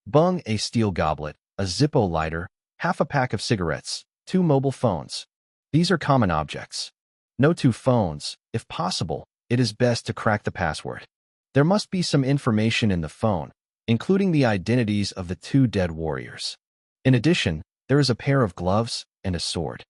Bung, a steel goblet, a Zippo lighter, half a pack of cigarettes, 2 mobile phones. These are common objects. No 2 phones. If possible, it is best to crack the password. There must be some information in the phone, including the identities of the 2 dead warriors. In addition, there is a pair of gloves and a sword.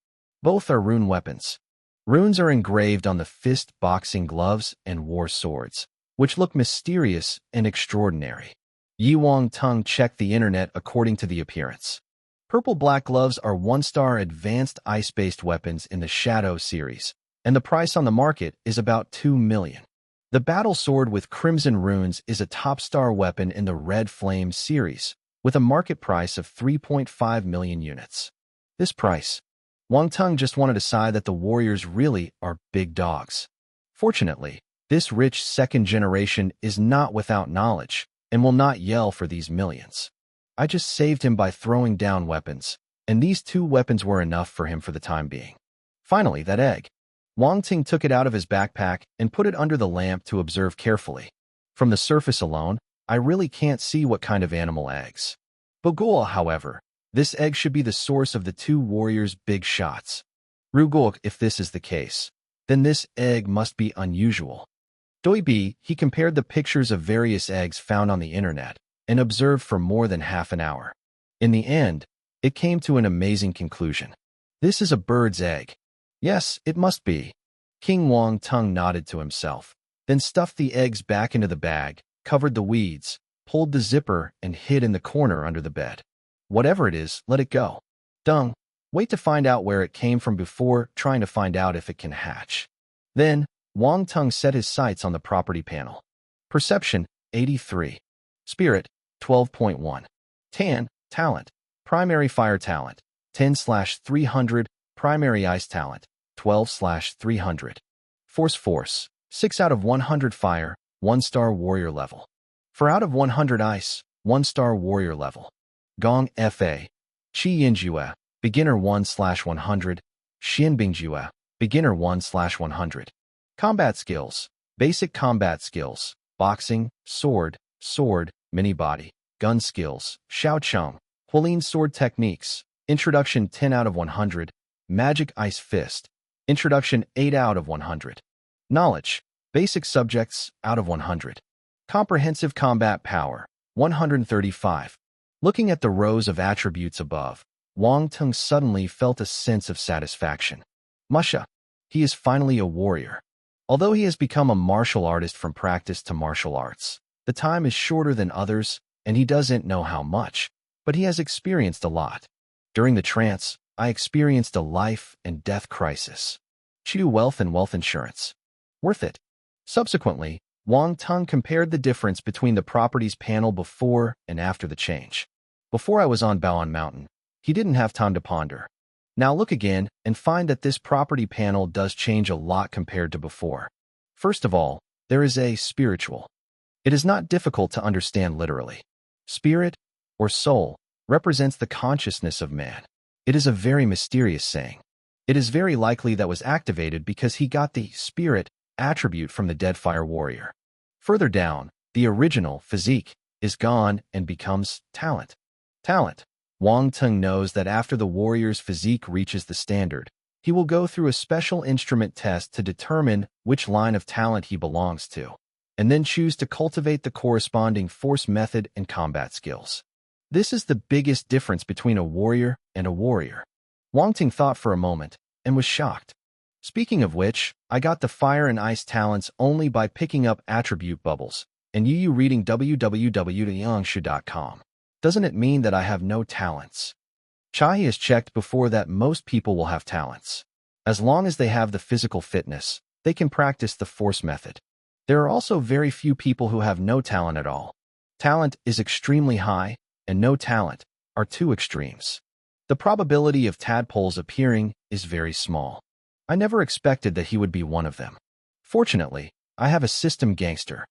Both are rune weapons. Runes are engraved on the fist boxing gloves and war swords, which look mysterious and extraordinary. Wang Teng checked the internet according to the appearance. Purple-black gloves are 1-star advanced ice-based weapons in the Shadow series, and the price on the market is about 2 million. The battle sword with crimson runes is a top-star weapon in the Red Flame series, with a market price of 3.5 million units. This price. Wang Teng just wanted to sigh that the warriors really are big dogs. Fortunately, this rich second generation is not without knowledge and will not yell for these millions. I just saved him by throwing down weapons, and these 2 weapons were enough for him for the time being. Finally, that egg. Wang Teng took it out of his backpack and put it under the lamp to observe carefully. From the surface alone, I really can't see what kind of animal eggs. Bogol, however, this egg should be the source of the 2 warriors' big shots. Rugok, if this is the case, then this egg must be unusual. Doibi, he compared the pictures of various eggs found on the internet and observed for more than half an hour. In the end, it came to an amazing conclusion. This is a bird's egg. Yes, it must be. King Wang Teng nodded to himself, then stuffed the eggs back into the bag, covered the weeds, pulled the zipper, and hid in the corner under the bed. Whatever it is, let it go. Dung, wait to find out where it came from before trying to find out if it can hatch. Then, Wang Teng set his sights on the property panel. Perception, 83. Spirit, 12.1. Tan, talent. Primary fire talent, 10/300. Primary ice talent, 12/300. Force, 6 out of 100 fire, 1-star warrior level. 4 out of 100 ice, 1-star warrior level. Gong Fa. Qi Yinjue, beginner 1/100. Xin Bingjue, beginner 1/100. Combat skills, basic combat skills, boxing, sword, mini-body, gun skills, Xiao Cheng, Hualin sword techniques, introduction 10 out of 100, magic ice fist, introduction 8 out of 100, knowledge, basic subjects out of 100, comprehensive combat power, 135. Looking at the rows of attributes above, Wang Teng suddenly felt a sense of satisfaction. Musha, he is finally a warrior. Although he has become a martial artist from practice to martial arts, the time is shorter than others, and he doesn't know how much, but he has experienced a lot. During the trance, I experienced a life and death crisis. Chew wealth and wealth insurance. Worth it. Subsequently, Wang Teng compared the difference between the properties panel before and after the change. Before I was on Baoan Mountain, he didn't have time to ponder. Now look again and find that this property panel does change a lot compared to before. First of all, there is a spiritual. It is not difficult to understand literally. Spirit, or soul, represents the consciousness of man. It is a very mysterious saying. It is very likely that was activated because he got the spirit attribute from the dead fire warrior. Further down, the original physique is gone and becomes talent. Talent. Wang Teng knows that after the warrior's physique reaches the standard, he will go through a special instrument test to determine which line of talent he belongs to, and then choose to cultivate the corresponding force method and combat skills. This is the biggest difference between a warrior and a warrior. Wang Teng thought for a moment and was shocked. Speaking of which, I got the fire and ice talents only by picking up attribute bubbles, and you reading www.yangshu.com. Doesn't it mean that I have no talents? Chai has checked before that most people will have talents. As long as they have the physical fitness, they can practice the force method. There are also very few people who have no talent at all. Talent is extremely high, and no talent are two extremes. The probability of tadpoles appearing is very small. I never expected that he would be one of them. Fortunately, I have a system gangster.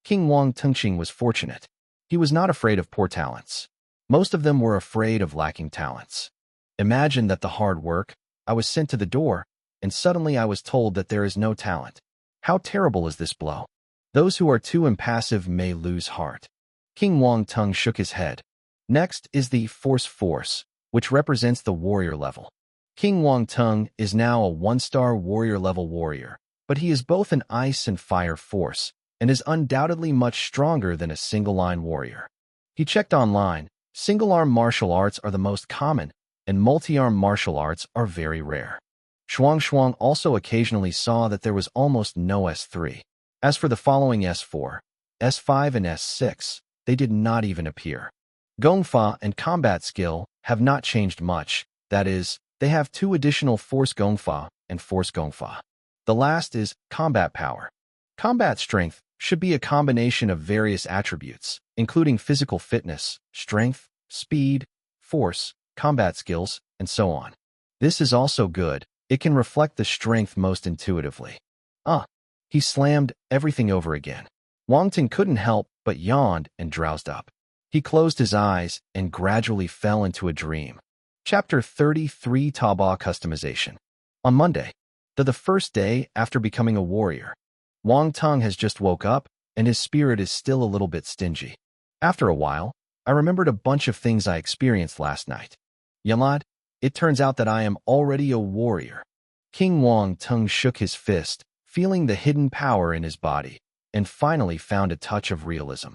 King Wang Tengqing was fortunate. He was not afraid of poor talents. Most of them were afraid of lacking talents. Imagine that the hard work, I was sent to the door, and suddenly I was told that there is no talent. How terrible is this blow? Those who are too impassive may lose heart. King Wang Teng shook his head. Next is the force, which represents the warrior level. King Wang Teng is now a 1-star warrior level warrior, but he is both an ice and fire force, and is undoubtedly much stronger than a single-line warrior. He checked online. Single-arm martial arts are the most common, and multi-arm martial arts are very rare. Shuang also occasionally saw that there was almost no S3. As for the following S4, S5 and S6, they did not even appear. Gongfa and combat skill have not changed much, that is, they have 2 additional force Gongfa and force Gongfa. The last is combat power. Combat strength should be a combination of various attributes, including physical fitness, strength, speed, force, combat skills, and so on. This is also good. It can reflect the strength most intuitively. He slammed everything over again. Wang Teng couldn't help but yawned and drowsed up. He closed his eyes and gradually fell into a dream. Chapter 33 Taba Customization. On Monday, the first day after becoming a warrior, Wang Teng has just woke up, and his spirit is still a little bit stingy. After a while, I remembered a bunch of things I experienced last night. Yamad, it turns out that I am already a warrior. King Wang Teng shook his fist, feeling the hidden power in his body, and finally found a touch of realism.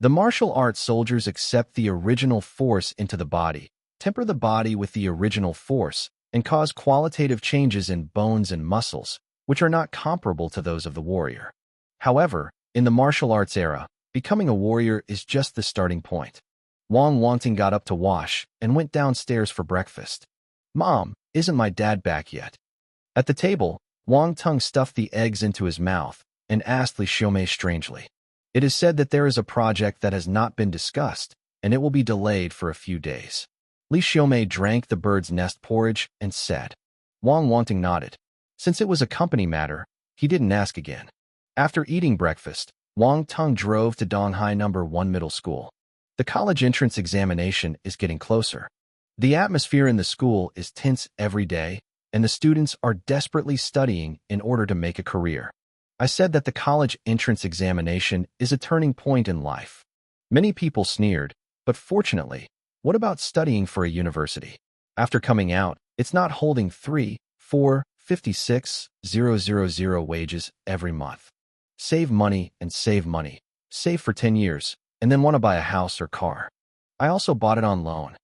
The martial arts soldiers accept the original force into the body, temper the body with the original force, and cause qualitative changes in bones and muscles, which are not comparable to those of the warrior. However, in the martial arts era, becoming a warrior is just the starting point. Wang Teng got up to wash and went downstairs for breakfast. Mom, isn't my dad back yet? At the table, Wang Teng stuffed the eggs into his mouth and asked Li Xiaomei strangely. It is said that there is a project that has not been discussed, and it will be delayed for a few days. Li Xiaomei drank the bird's nest porridge and said. Wang Teng nodded. Since it was a company matter, he didn't ask again. After eating breakfast, Wang Teng drove to Donghai No. 1 Middle School. The college entrance examination is getting closer. The atmosphere in the school is tense every day, and the students are desperately studying in order to make a career. I said that the college entrance examination is a turning point in life. Many people sneered, but fortunately, what about studying for a university? After coming out, it's not holding 3, 4, 56,000 wages every month. Save money and save money. Save for 10 years, and then want to buy a house or car. I also bought it on loan.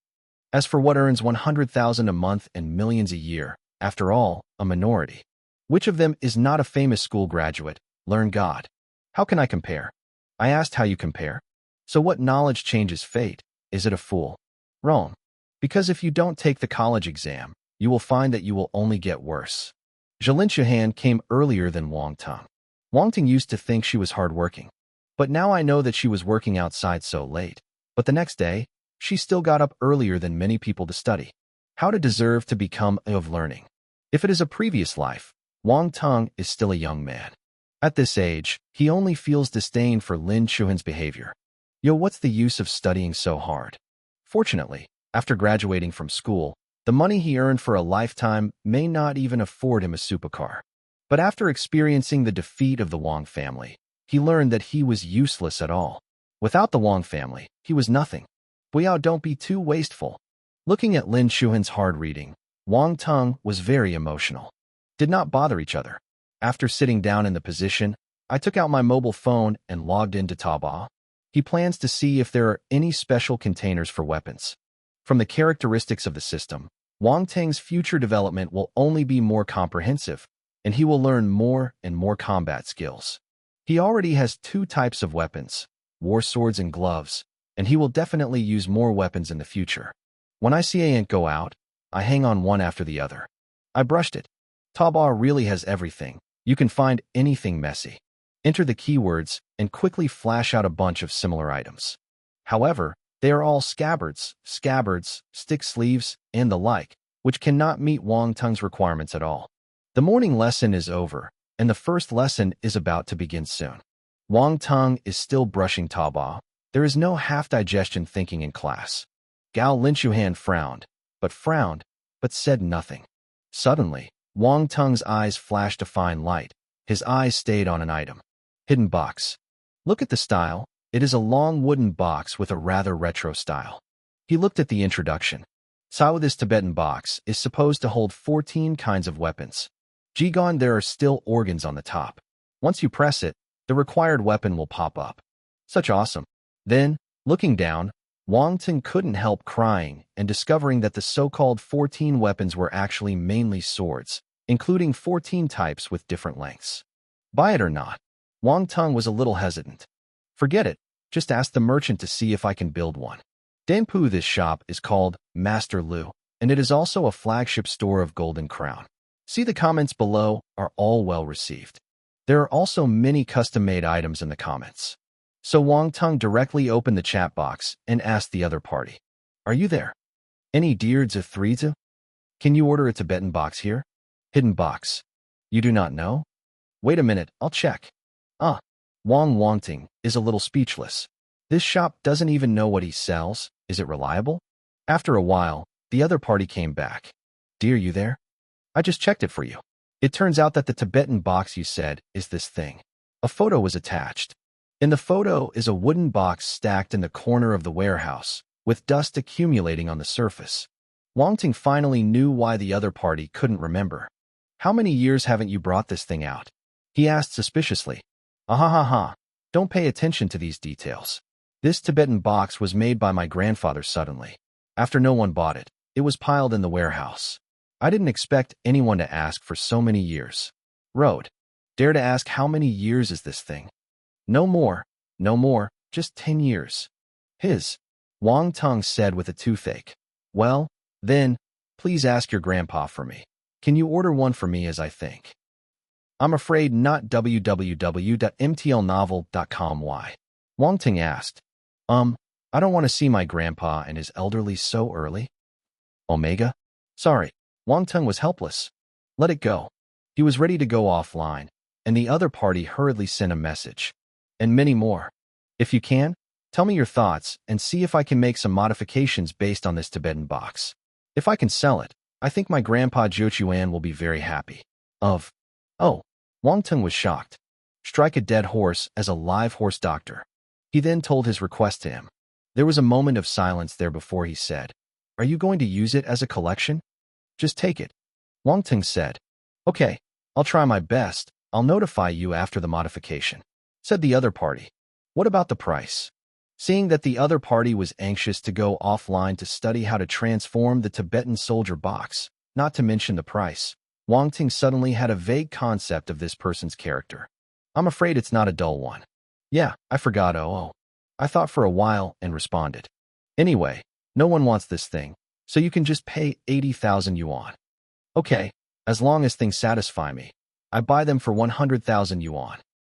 As for what earns 100,000 a month and millions a year, after all, a minority. Which of them is not a famous school graduate? Learn God. How can I compare? I asked how you compare. So what knowledge changes fate? Is it a fool? Wrong. Because if you don't take the college exam, you will find that you will only get worse. Lin Shuhan came earlier than Wang Teng. Wang Teng used to think she was hardworking. But now I know that she was working outside so late. But the next day, she still got up earlier than many people to study. How to deserve to become of learning. If it is a previous life, Wang Teng is still a young man. At this age, he only feels disdain for Lin Shuhan's behavior. Yo, what's the use of studying so hard? Fortunately, after graduating from school, the money he earned for a lifetime may not even afford him a supercar. But after experiencing the defeat of the Wang family, he learned that he was useless at all. Without the Wang family, he was nothing. Buyao, don't be too wasteful. Looking at Lin Shuhan's hard reading, Wang Teng was very emotional. Did not bother each other. After sitting down in the position, I took out my mobile phone and logged into Taobao. He plans to see if there are any special containers for weapons. From the characteristics of the system, Wang Teng's future development will only be more comprehensive, and he will learn more and more combat skills. He already has 2 types of weapons, war swords and gloves, and he will definitely use more weapons in the future. When I see a ant go out, I hang on one after the other. I brushed it. Taobao really has everything. You can find anything messy. Enter the keywords and quickly flash out a bunch of similar items. However, they are all scabbards, stick sleeves, and the like, which cannot meet Wang Teng's requirements at all. The morning lesson is over, and the first lesson is about to begin soon. Wang Teng is still brushing Taobao. There is no half-digestion thinking in class. Gao Lin Shuhan frowned, but said nothing. Suddenly, Wang Teng's eyes flashed a fine light. His eyes stayed on an item. Hidden box. Look at the style. It is a long wooden box with a rather retro style. He looked at the introduction. So this Tibetan box is supposed to hold 14 kinds of weapons. Jigon, there are still organs on the top. Once you press it, the required weapon will pop up. Such awesome. Then, looking down, Wang Teng couldn't help crying and discovering that the so-called 14 weapons were actually mainly swords, including 14 types with different lengths. Buy it or not? Wang Teng was a little hesitant. Forget it, just ask the merchant to see if I can build one. Danpu, this shop is called Master Lu, and it is also a flagship store of Golden Crown. See the comments below are all well received. There are also many custom-made items in the comments. So Wang Teng directly opened the chat box and asked the other party, "Are you there? Any dears of Threezu? Can you order a Tibetan box here? Hidden box. You do not know? Wait a minute, I'll check." Wang Teng is a little speechless. This shop doesn't even know what he sells. Is it reliable? After a while, the other party came back. "Dear, you there? I just checked it for you. It turns out that the Tibetan box you said is this thing." A photo was attached. In the photo is a wooden box stacked in the corner of the warehouse, with dust accumulating on the surface. Wang Teng finally knew why the other party couldn't remember. "How many years haven't you brought this thing out?" he asked suspiciously. "Ahahaha, don't pay attention to these details. This Tibetan box was made by my grandfather suddenly. After no one bought it, it was piled in the warehouse. I didn't expect anyone to ask for so many years. Road. Dare to ask how many years is this thing? No more, just 10 years. His, Wang Teng said with a toothache. "Well, then, please ask your grandpa for me. Can you order one for me as I think?" "I'm afraid not. www.mtlnovel.com. Why?" Wang Teng asked. I don't want to see my grandpa and his elderly so early." Omega? Sorry, Wang Teng was helpless. Let it go. He was ready to go offline, and the other party hurriedly sent a message. "And many more. If you can, tell me your thoughts and see if I can make some modifications based on this Tibetan box. If I can sell it, I think my grandpa Zhou Chuan will be very happy." Oh, Wang Teng was shocked. strike a dead horse as a live horse doctor. He then told his request to him. There was a moment of silence there before he said, "Are you going to use it as a collection? Just take it." Wang Teng said, "Okay, I'll try my best. I'll notify you after the modification," said the other party. "What about the price?" Seeing that the other party was anxious to go offline to study how to transform the Tibetan soldier box, not to mention the price, Wang Ting suddenly had a vague concept of this person's character. "I'm afraid it's not a dull one." "Yeah, I forgot, I thought for a while," and responded. "Anyway, no one wants this thing, so you can just pay 80,000 yuan. Okay, as long as things satisfy me. I buy them for 100,000 yuan.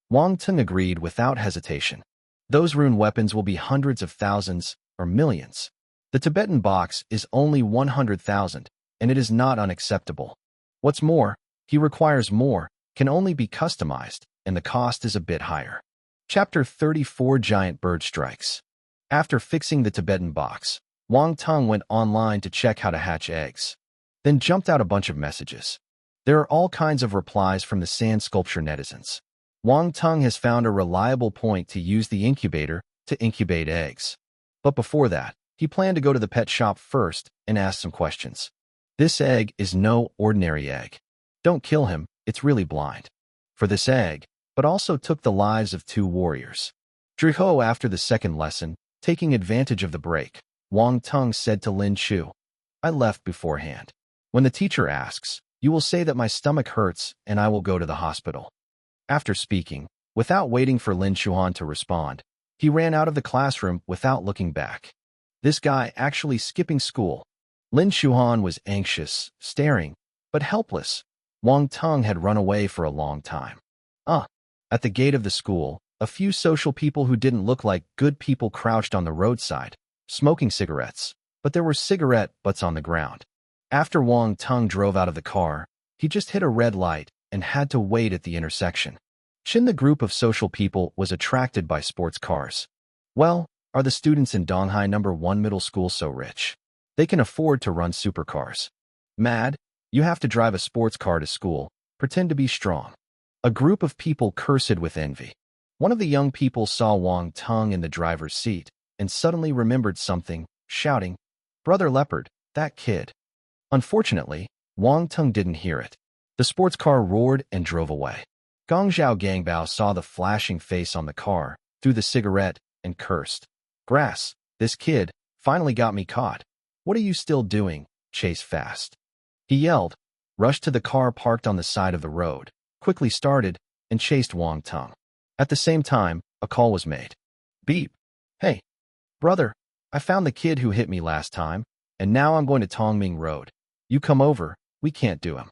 Wang Teng agreed without hesitation. Those rune weapons will be hundreds of thousands or millions. The Tibetan box is only 100,000, and it is not unacceptable. What's more, he requires more, can only be customized, and the cost is a bit higher. Chapter 34 Giant Bird Strikes. After fixing the Tibetan box, Wang Teng went online to check how to hatch eggs. Then jumped out a bunch of messages. There are all kinds of replies from the sand sculpture netizens. Wang Teng has found a reliable point to use the incubator to incubate eggs. But before that, he planned to go to the pet shop first and ask some questions. This egg is no ordinary egg. Don't kill him, it's really blind. For this egg, but also took the lives of 2 warriors. Driho after the second lesson, taking advantage of the break, Wang Teng said to Lin Chu, "I left beforehand. When the teacher asks, you will say that my stomach hurts and I will go to the hospital." After speaking, without waiting for Lin Chuan to respond, he ran out of the classroom without looking back. This guy actually skipping school. Lin Chuan was anxious, staring, but helpless. Wang Teng had run away for a long time. At the gate of the school, a few social people who didn't look like good people crouched on the roadside, smoking cigarettes, but there were cigarette butts on the ground. After Wang Teng drove out of the car, he just hit a red light and had to wait at the intersection. The group of social people was attracted by sports cars. Well, are the students in Donghai No. 1 middle school so rich? They can afford to run supercars. Mad, you have to drive a sports car to school, pretend to be strong. A group of people cursed with envy. One of the young people saw Wang Teng in the driver's seat and suddenly remembered something, shouting, "Brother Leopard, that kid." Unfortunately, Wang Teng didn't hear it. The sports car roared and drove away. Gongzhou Gangbao saw the flashing face on the car, threw the cigarette, and cursed. "Grass, this kid, finally got me caught. What are you still doing? Chase fast." He yelled, rushed to the car parked on the side of the road, quickly started, and chased Wang Teng. At the same time, a call was made. Beep. "Hey, brother, I found the kid who hit me last time, and now I'm going to Tongming Road. You come over, we can't do him."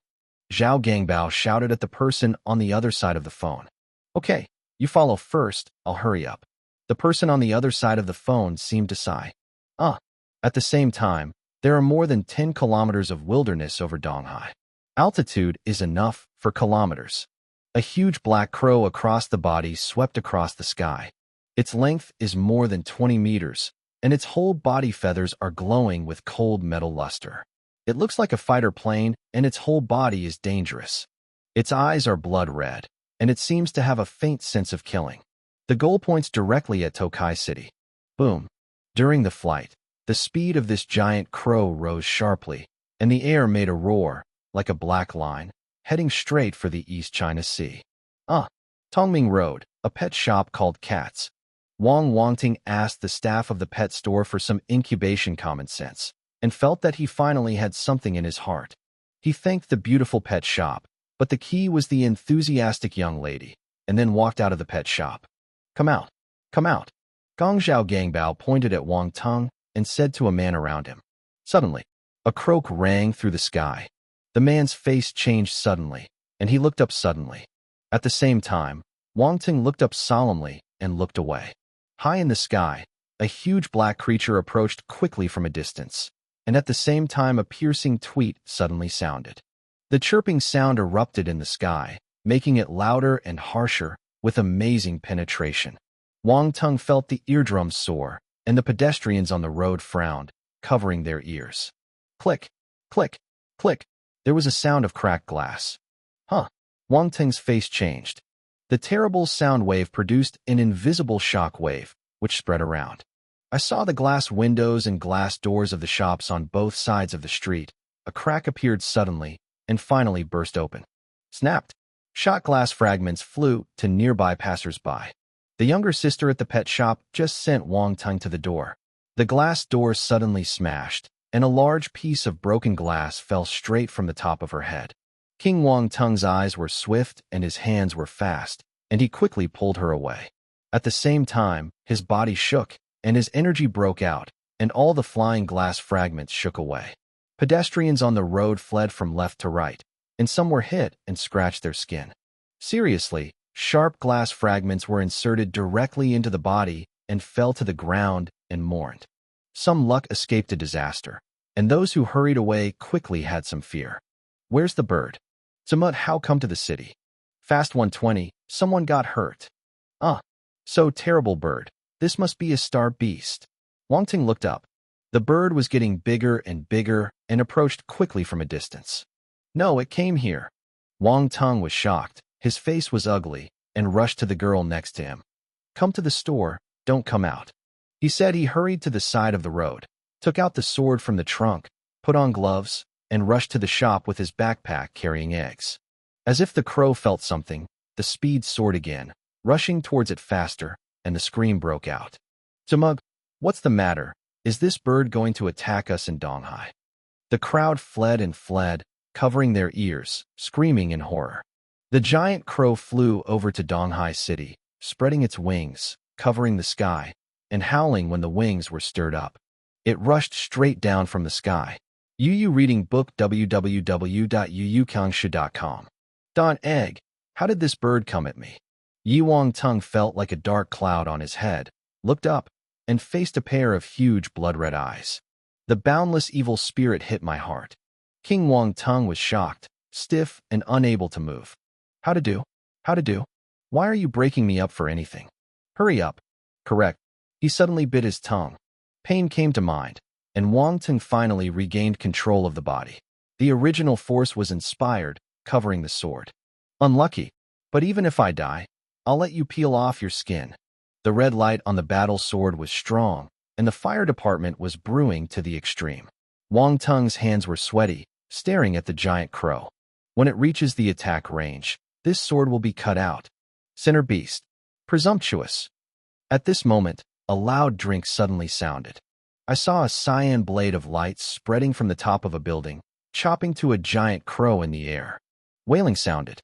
Zhao Gangbao shouted at the person on the other side of the phone. "Okay, you follow first, I'll hurry up." The person on the other side of the phone seemed to sigh. At the same time, there are more than 10 kilometers of wilderness over Donghai. Altitude is enough for kilometers. A huge black crow across the body swept across the sky. Its length is more than 20 meters, and its whole body feathers are glowing with cold metal luster. It looks like a fighter plane, and its whole body is dangerous. Its eyes are blood red, and it seems to have a faint sense of killing. The goal points directly at Tokai City. Boom. During the flight, the speed of this giant crow rose sharply, and the air made a roar, like a black line, heading straight for the East China Sea. Tongming Road, a pet shop called Cats. Wang Ting asked the staff of the pet store for some incubation common sense, and felt that he finally had something in his heart. He thanked the beautiful pet shop, but the key was the enthusiastic young lady, and then walked out of the pet shop. Come out. Come out." Gongzhou Gangbao pointed at Wang Teng and said to a man around him. Suddenly, a croak rang through the sky. The man's face changed suddenly, and he looked up suddenly. At the same time, Wang Teng looked up solemnly and looked away. High in the sky, a huge black creature approached quickly from a distance, and at the same time a piercing tweet suddenly sounded. The chirping sound erupted in the sky, making it louder and harsher, with amazing penetration. Wang Teng felt the eardrums soar, and the pedestrians on the road frowned, covering their ears. Click, click, click. There was a sound of cracked glass. Wang Teng's face changed. The terrible sound wave produced an invisible shock wave, which spread around. I saw the glass windows and glass doors of the shops on both sides of the street. A crack appeared suddenly and finally burst open. Snapped. Shot glass fragments flew to nearby passers-by. The younger sister at the pet shop just sent Wang Teng to the door. The glass door suddenly smashed, and a large piece of broken glass fell straight from the top of her head. King Wang Teng's eyes were swift and his hands were fast, and he quickly pulled her away. At the same time, his body shook, and his energy broke out, and all the flying glass fragments shook away. Pedestrians on the road fled from left to right, and some were hit and scratched their skin. Seriously, sharp glass fragments were inserted directly into the body and fell to the ground and mourned. Some luck escaped a disaster, and those who hurried away quickly had some fear. Where's the bird? Zamut, how come to the city? Fast 120, someone got hurt. So terrible bird. This must be a star beast. Wang Teng looked up. The bird was getting bigger and approached quickly from a distance. No, it came here. Wang Teng was shocked. His face was ugly and rushed to the girl next to him. Come to the store, don't come out. He said. He hurried to the side of the road, took out the sword from the trunk, put on gloves, and rushed to the shop with his backpack carrying eggs. As if the crow felt something, the speed soared again, rushing towards it faster, and the scream broke out. Zamug, what's the matter? Is this bird going to attack us in Donghai? The crowd fled and fled, covering their ears, screaming in horror. The giant crow flew over to Donghai City, spreading its wings, covering the sky, and howling when the wings were stirred up. It rushed straight down from the sky. Yu reading book www.yuyukangsha.com. Egg, how did this bird come at me? Yi Wang Teng felt like a dark cloud on his head, looked up, and faced a pair of huge blood-red eyes. The boundless evil spirit hit my heart. King Wang Teng was shocked, stiff, and unable to move. How to do? Why are you breaking me up for anything? Hurry up. Correct. He suddenly bit his tongue. Pain came to mind, and Wang Teng finally regained control of the body. The original force was inspired, covering the sword. Unlucky, but even if I die, I'll let you peel off your skin. The red light on the battle sword was strong, and the fire department was brewing to the extreme. Wang Teng's hands were sweaty, staring at the giant crow. When it reaches the attack range, this sword will be cut out. Sinner beast. Presumptuous. At this moment, a loud drink suddenly sounded. I saw a cyan blade of light spreading from the top of a building, chopping to a giant crow in the air. Wailing sounded.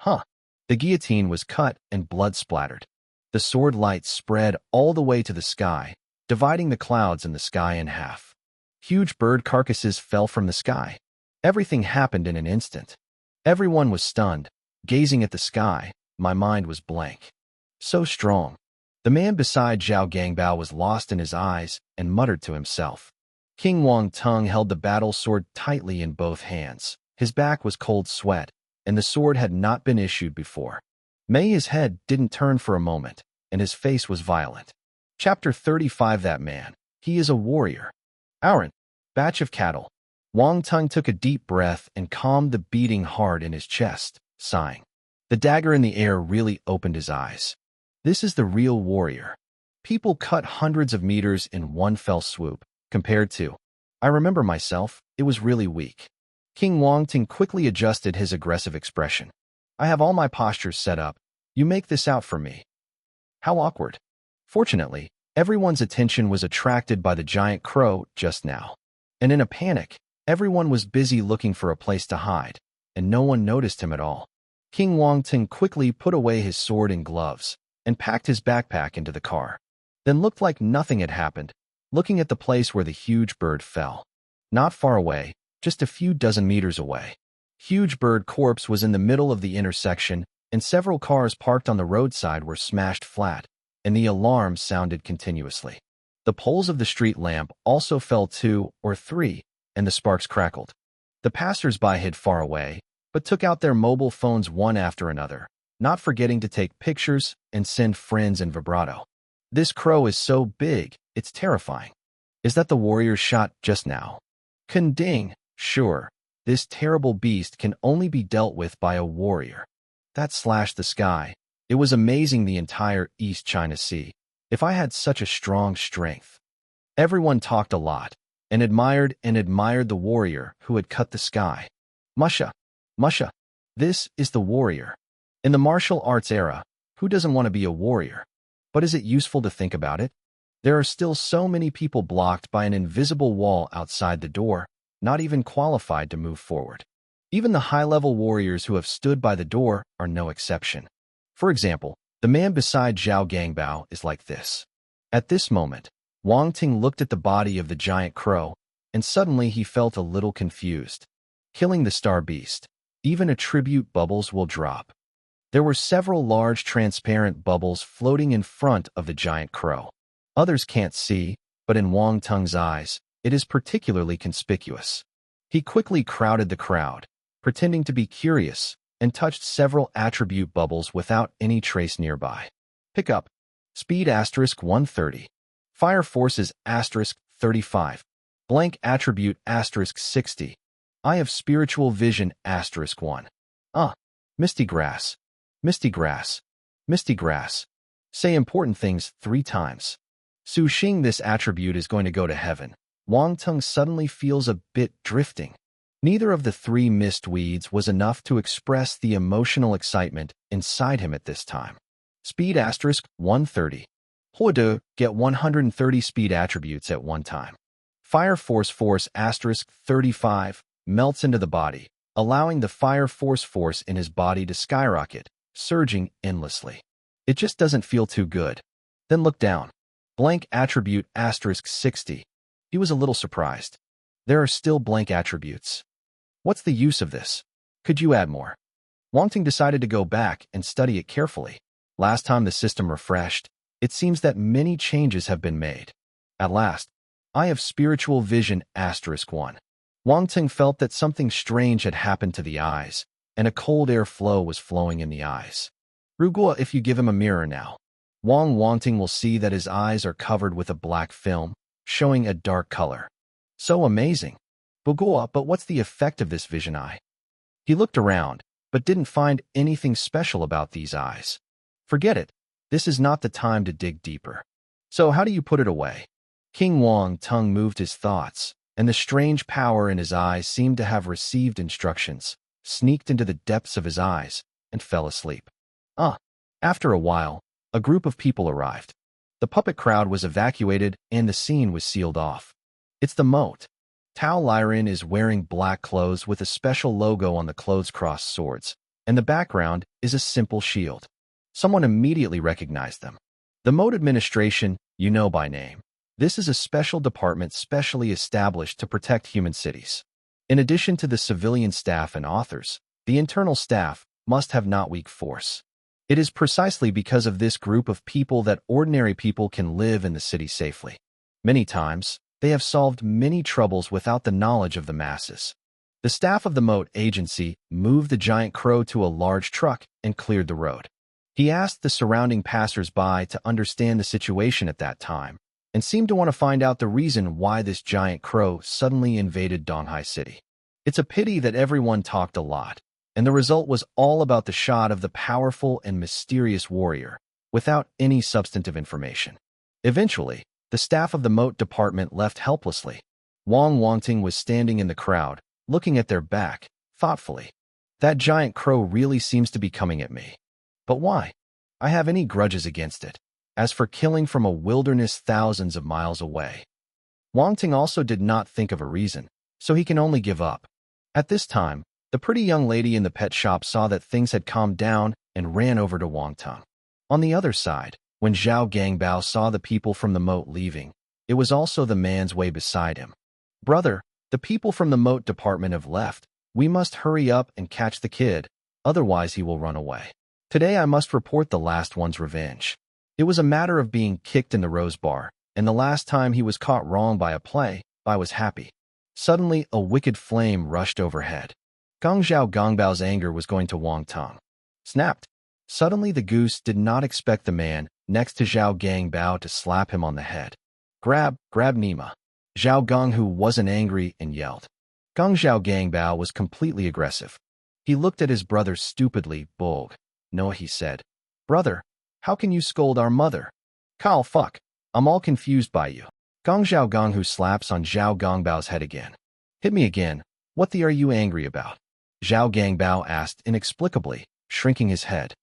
The guillotine was cut and blood splattered. The sword light spread all the way to the sky, dividing the clouds in the sky in half. Huge bird carcasses fell from the sky. Everything happened in an instant. Everyone was stunned, gazing at the sky. My mind was blank. So strong. The man beside Zhao Gangbao was lost in his eyes and muttered to himself. King Wang Teng held the battle sword tightly in both hands. His back was cold sweat, and the sword had not been issued before. His head didn't turn for a moment, and his face was violent. Chapter 35. That man. He is a warrior. Aaron. Batch of cattle. Wang Teng took a deep breath and calmed the beating heart in his chest, sighing. The dagger in the air really opened his eyes. This is the real warrior. People cut hundreds of meters in one fell swoop, compared to, I remember myself, it was really weak. King Wang Teng quickly adjusted his aggressive expression. I have all my postures set up. You make this out for me. How awkward. Fortunately, everyone's attention was attracted by the giant crow just now. And in a panic, everyone was busy looking for a place to hide, and no one noticed him at all. King Wang Teng quickly put away his sword and gloves, and packed his backpack into the car. Then looked like nothing had happened, looking at the place where the huge bird fell. Not far away, just a few dozen meters away. Huge bird corpse was in the middle of the intersection, and several cars parked on the roadside were smashed flat, and the alarm sounded continuously. The poles of the street lamp also fell 2 or 3, and the sparks crackled. The passers-by hid far away, but took out their mobile phones one after another, not forgetting to take pictures and send friends in vibrato. This crow is so big, it's terrifying. Is that the warrior shot just now? Conding, sure, this terrible beast can only be dealt with by a warrior. That slashed the sky, It was amazing the entire East China Sea. If I had such a strong strength. Everyone talked a lot and admired the warrior who had cut the sky. Musha, musha, this is the warrior. In the martial arts era, who doesn't want to be a warrior? But is it useful to think about it? There are still so many people blocked by an invisible wall outside the door, not even qualified to move forward. Even the high-level warriors who have stood by the door are no exception. For example, the man beside Zhao Gangbao is like this. At this moment, Wang Teng looked at the body of the giant crow, and suddenly he felt a little confused. Killing the star beast, even attribute bubbles will drop. There were several large transparent bubbles floating in front of the giant crow. Others can't see, but in Wang Teng's eyes, it is particularly conspicuous. He quickly crowded the crowd, pretending to be curious, and touched several attribute bubbles without any trace nearby. Pick up. Speed *130. Fire forces *35. Blank attribute *60. I have spiritual vision *1. Misty grass. Misty grass. Misty grass. Say important things 3 times. Su Xing, this attribute is going to go to heaven. Wang Teng suddenly feels a bit drifting. Neither of the 3 mist weeds was enough to express the emotional excitement inside him at this time. Speed *130. Huodu, get 130 speed attributes at one time. Fire force *35 melts into the body, allowing the fire force in his body to skyrocket, surging endlessly. It just doesn't feel too good. Then look down. Blank attribute *60. He was a little surprised. There are still blank attributes. What's the use of this? Could you add more? Wang Teng decided to go back and study it carefully. Last time the system refreshed, it seems that many changes have been made. At last, I have spiritual vision *1. Wang Teng felt that something strange had happened to the eyes, and a cold air flow was flowing in the eyes. Rugua, if you give him a mirror now, Wang Teng will see that his eyes are covered with a black film, showing a dark color. So amazing. Bugua, but what's the effect of this vision eye? He looked around, but didn't find anything special about these eyes. Forget it. This is not the time to dig deeper. So how do you put it away? King Wang Teng moved his thoughts, and the strange power in his eyes seemed to have received instructions, sneaked into the depths of his eyes, and fell asleep. After a while, a group of people arrived. The puppet crowd was evacuated and the scene was sealed off. It's the moat. Tao Liren is wearing black clothes with a special logo on the clothes-crossed swords, and the background is a simple shield. Someone immediately recognized them. The moat administration, you know by name. This is a special department specially established to protect human cities. In addition to the civilian staff and authors, the internal staff must have not weak force. It is precisely because of this group of people that ordinary people can live in the city safely. Many times, they have solved many troubles without the knowledge of the masses. The staff of the moat agency moved the giant crow to a large truck and cleared the road. He asked the surrounding passers-by to understand the situation at that time, and seemed to want to find out the reason why this giant crow suddenly invaded Donghai City. It's a pity that everyone talked a lot, and the result was all about the shot of the powerful and mysterious warrior, without any substantive information. Eventually, the staff of the moat department left helplessly. Wang Teng was standing in the crowd, looking at their back, thoughtfully. That giant crow really seems to be coming at me. But why? I have any grudges against it. As for killing from a wilderness thousands of miles away. Wang Teng also did not think of a reason, so he can only give up. At this time, the pretty young lady in the pet shop saw that things had calmed down and ran over to Wang Teng. On the other side, when Zhao Gangbao saw the people from the moat leaving, it was also the man's way beside him. Brother, the people from the moat department have left. We must hurry up and catch the kid, otherwise he will run away. Today I must report the last one's revenge. It was a matter of being kicked in the rose bar, and the last time he was caught wrong by a play, I was happy. Suddenly, a wicked flame rushed overhead. Gong Zhao Gongbao's anger was going to Wang Teng. Snapped. Suddenly the goose did not expect the man next to Zhao Gangbao to slap him on the head. Grab Nima. Zhao Gong, who wasn't angry, and yelled. Gong Zhao Gangbao was completely aggressive. He looked at his brother stupidly. Bulg. No, he said. Brother, how can you scold our mother? Kyle, fuck. I'm all confused by you. Gong Zhao Gonghu slaps on Zhao Gongbao's head again. Hit me again. What the are you angry about? Zhao Gangbao asked inexplicably, shrinking his head.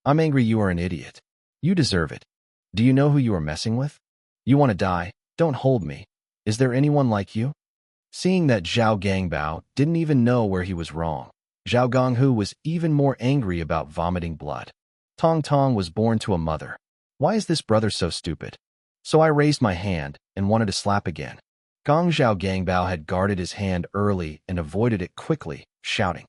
I'm angry you are an idiot. You deserve it. Do you know who you are messing with? You want to die? Don't hold me. Is there anyone like you? Seeing that Zhao Gangbao didn't even know where he was wrong, Zhao Gonghu was even more angry about vomiting blood. Tong Tong was born to a mother. Why is this brother so stupid? So I raised my hand and wanted to slap again. Gong Zhao Gangbao had guarded his hand early and avoided it quickly, shouting,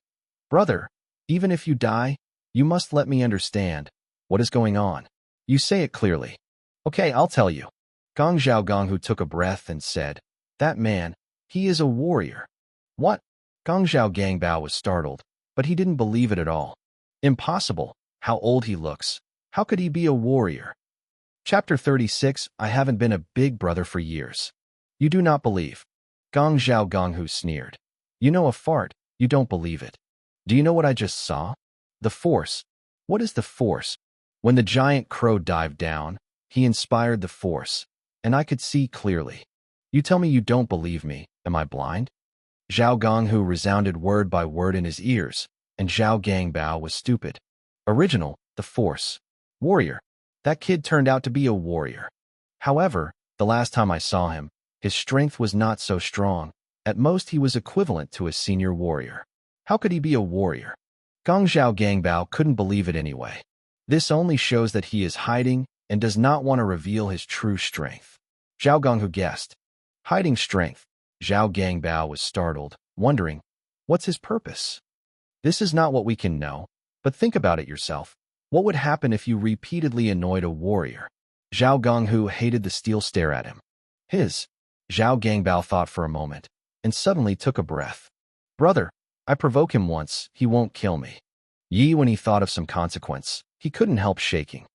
Brother, even if you die, you must let me understand. What is going on? You say it clearly. Okay, I'll tell you. Gong Zhao Gonghu took a breath and said, That man, he is a warrior. What? Gong Zhao Gangbao was startled, but he didn't believe it at all. Impossible. How old he looks. How could he be a warrior? Chapter 36, I haven't been a big brother for years. You do not believe. Gong Zhao Gonghu sneered. You know a fart, you don't believe it. Do you know what I just saw? The Force. What is the Force? When the giant crow dived down, he inspired the Force, and I could see clearly. You tell me you don't believe me, am I blind? Zhao Gonghu resounded word by word in his ears, and Zhao Gangbao was stupid. Original, the Force. Warrior. That kid turned out to be a warrior. However, the last time I saw him, his strength was not so strong. At most he was equivalent to a senior warrior. How could he be a warrior? Gong Zhao Gangbao couldn't believe it anyway. This only shows that he is hiding and does not want to reveal his true strength. Zhao Gonghu guessed. Hiding strength. Zhao Gangbao was startled, wondering, what's his purpose? This is not what we can know, but think about it yourself. What would happen if you repeatedly annoyed a warrior? Zhao Gonghu hated the steel stare at him. Zhao Gangbao thought for a moment, and suddenly took a breath. Brother, I provoke him once, he won't kill me. When he thought of some consequence, he couldn't help shaking.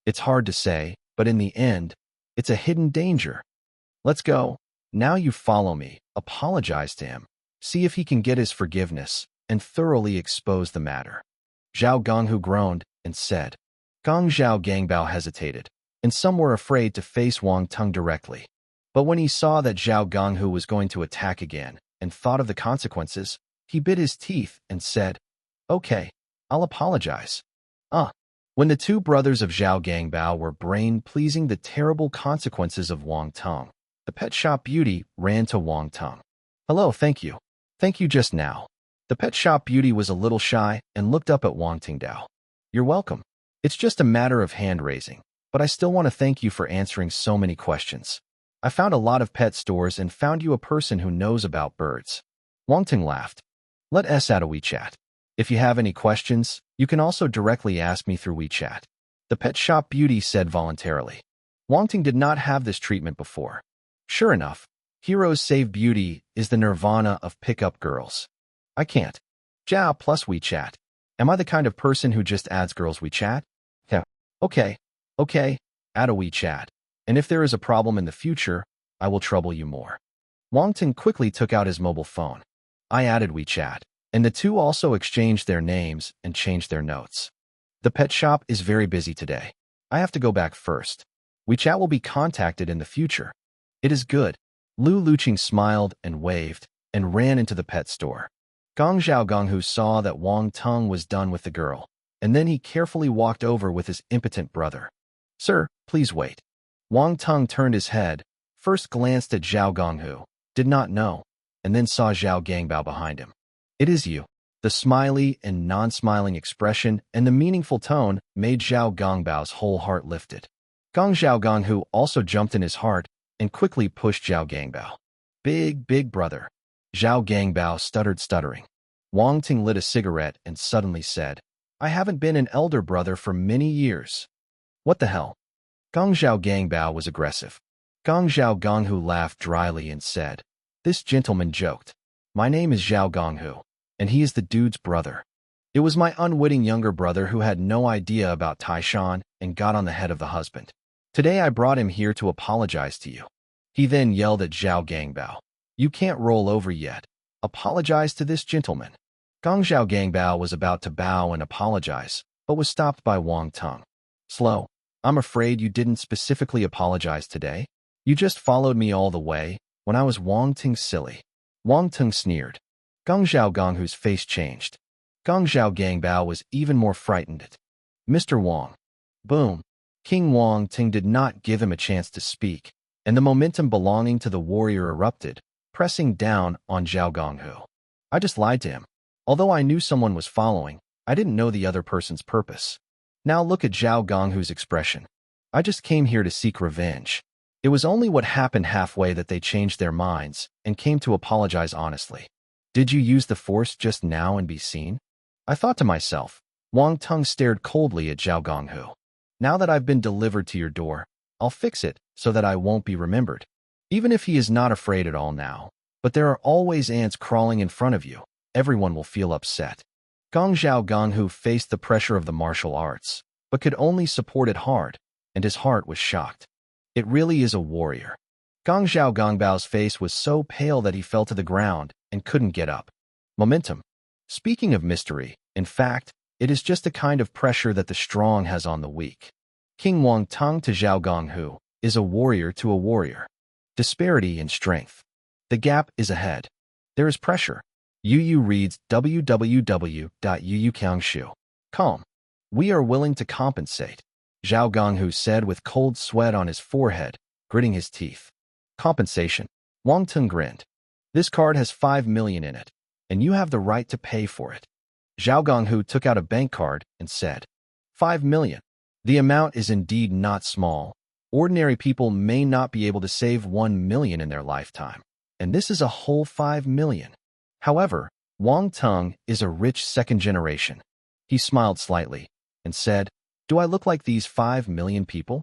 It's hard to say, but in the end, it's a hidden danger. Let's go. Now you follow me, apologize to him, see if he can get his forgiveness, and thoroughly expose the matter. Zhao Gonghu groaned and said. Gong Zhao Gangbao hesitated, and some were afraid to face Wang Teng directly. But when he saw that Zhao Gonghu was going to attack again and thought of the consequences, he bit his teeth and said, Okay, I'll apologize. When the two brothers of Zhao Gangbao were brain-pleasing the terrible consequences of Wang Teng, the pet shop beauty ran to Wang Teng. Hello, thank you. Thank you just now. The pet shop beauty was a little shy and looked up at Wang Tengdao. You're welcome. It's just a matter of hand-raising, but I still want to thank you for answering so many questions. I found a lot of pet stores and found you a person who knows about birds. Wang Teng laughed. Let us add a WeChat. If you have any questions, you can also directly ask me through WeChat. The pet shop beauty said voluntarily. Wang Teng did not have this treatment before. Sure enough, Heroes Save Beauty is the nirvana of pickup girls. I can't. Ja plus WeChat. Am I the kind of person who just adds girls WeChat? Yeah. Okay, add a WeChat. And if there is a problem in the future, I will trouble you more. Wang Teng quickly took out his mobile phone. I added WeChat, and the two also exchanged their names and changed their notes. The pet shop is very busy today. I have to go back first. WeChat will be contacted in the future. It is good. Lu Luqing smiled and waved and ran into the pet store. Gong Zhao Gonghu saw that Wang Teng was done with the girl, and then he carefully walked over with his impotent brother. Sir, please wait. Wang Teng turned his head, first glanced at Zhao Gonghu, did not know, and then saw Zhao Gangbao behind him. It is you. The smiley and non-smiling expression and the meaningful tone made Zhao Gongbao's whole heart lifted. Gong Zhao Gonghu also jumped in his heart and quickly pushed Zhao Gangbao. Big brother. Zhao Gangbao stuttered stuttering. Wang Teng lit a cigarette and suddenly said, I haven't been an elder brother for many years. What the hell? Gong Zhao Gangbao was aggressive. Gong Zhao Gonghu laughed dryly and said, This gentleman joked. My name is Zhao Gonghu, and he is the dude's brother. It was my unwitting younger brother who had no idea about Taishan and got on the head of the husband. Today I brought him here to apologize to you. He then yelled at Zhao Gangbao. You can't roll over yet. Apologize to this gentleman. Gong Zhao Gangbao was about to bow and apologize, but was stopped by Wang Teng. Slow. I'm afraid you didn't specifically apologize today. You just followed me all the way when I was Wang Teng silly. Wang Teng sneered. Gong Zhao Gonghu's face changed. Gong Zhao Gangbao was even more frightened. Mr. Wang. Boom. King Wang Teng did not give him a chance to speak, and the momentum belonging to the warrior erupted, pressing down on Zhao Gonghu. I just lied to him. Although I knew someone was following, I didn't know the other person's purpose. Now look at Zhao Gonghu's expression. I just came here to seek revenge. It was only what happened halfway that they changed their minds and came to apologize honestly. Did you use the force just now and be seen? I thought to myself. Wang Teng stared coldly at Zhao Gonghu. Now that I've been delivered to your door, I'll fix it so that I won't be remembered. Even if he is not afraid at all now, but there are always ants crawling in front of you, everyone will feel upset. Gong Zhao Gonghu faced the pressure of the martial arts, but could only support it hard, and his heart was shocked. It really is a warrior. Gong Zhao Gongbao's face was so pale that he fell to the ground and couldn't get up. Momentum. Speaking of mystery, in fact, it is just a kind of pressure that the strong has on the weak. King Wang Teng to Zhao Gonghu is a warrior to a warrior. Disparity in strength. The gap is ahead. There is pressure. Yu reads www.yukangshu.com. We are willing to compensate, Zhao Gonghu said with cold sweat on his forehead, gritting his teeth. Compensation. Wang Teng grinned. This card has 5 million in it, and you have the right to pay for it. Zhao Gonghu took out a bank card and said, 5 million. The amount is indeed not small. Ordinary people may not be able to save 1 million in their lifetime, and this is a whole 5 million. However, Wang Teng is a rich second generation. He smiled slightly and said, Do I look like these 5 million people?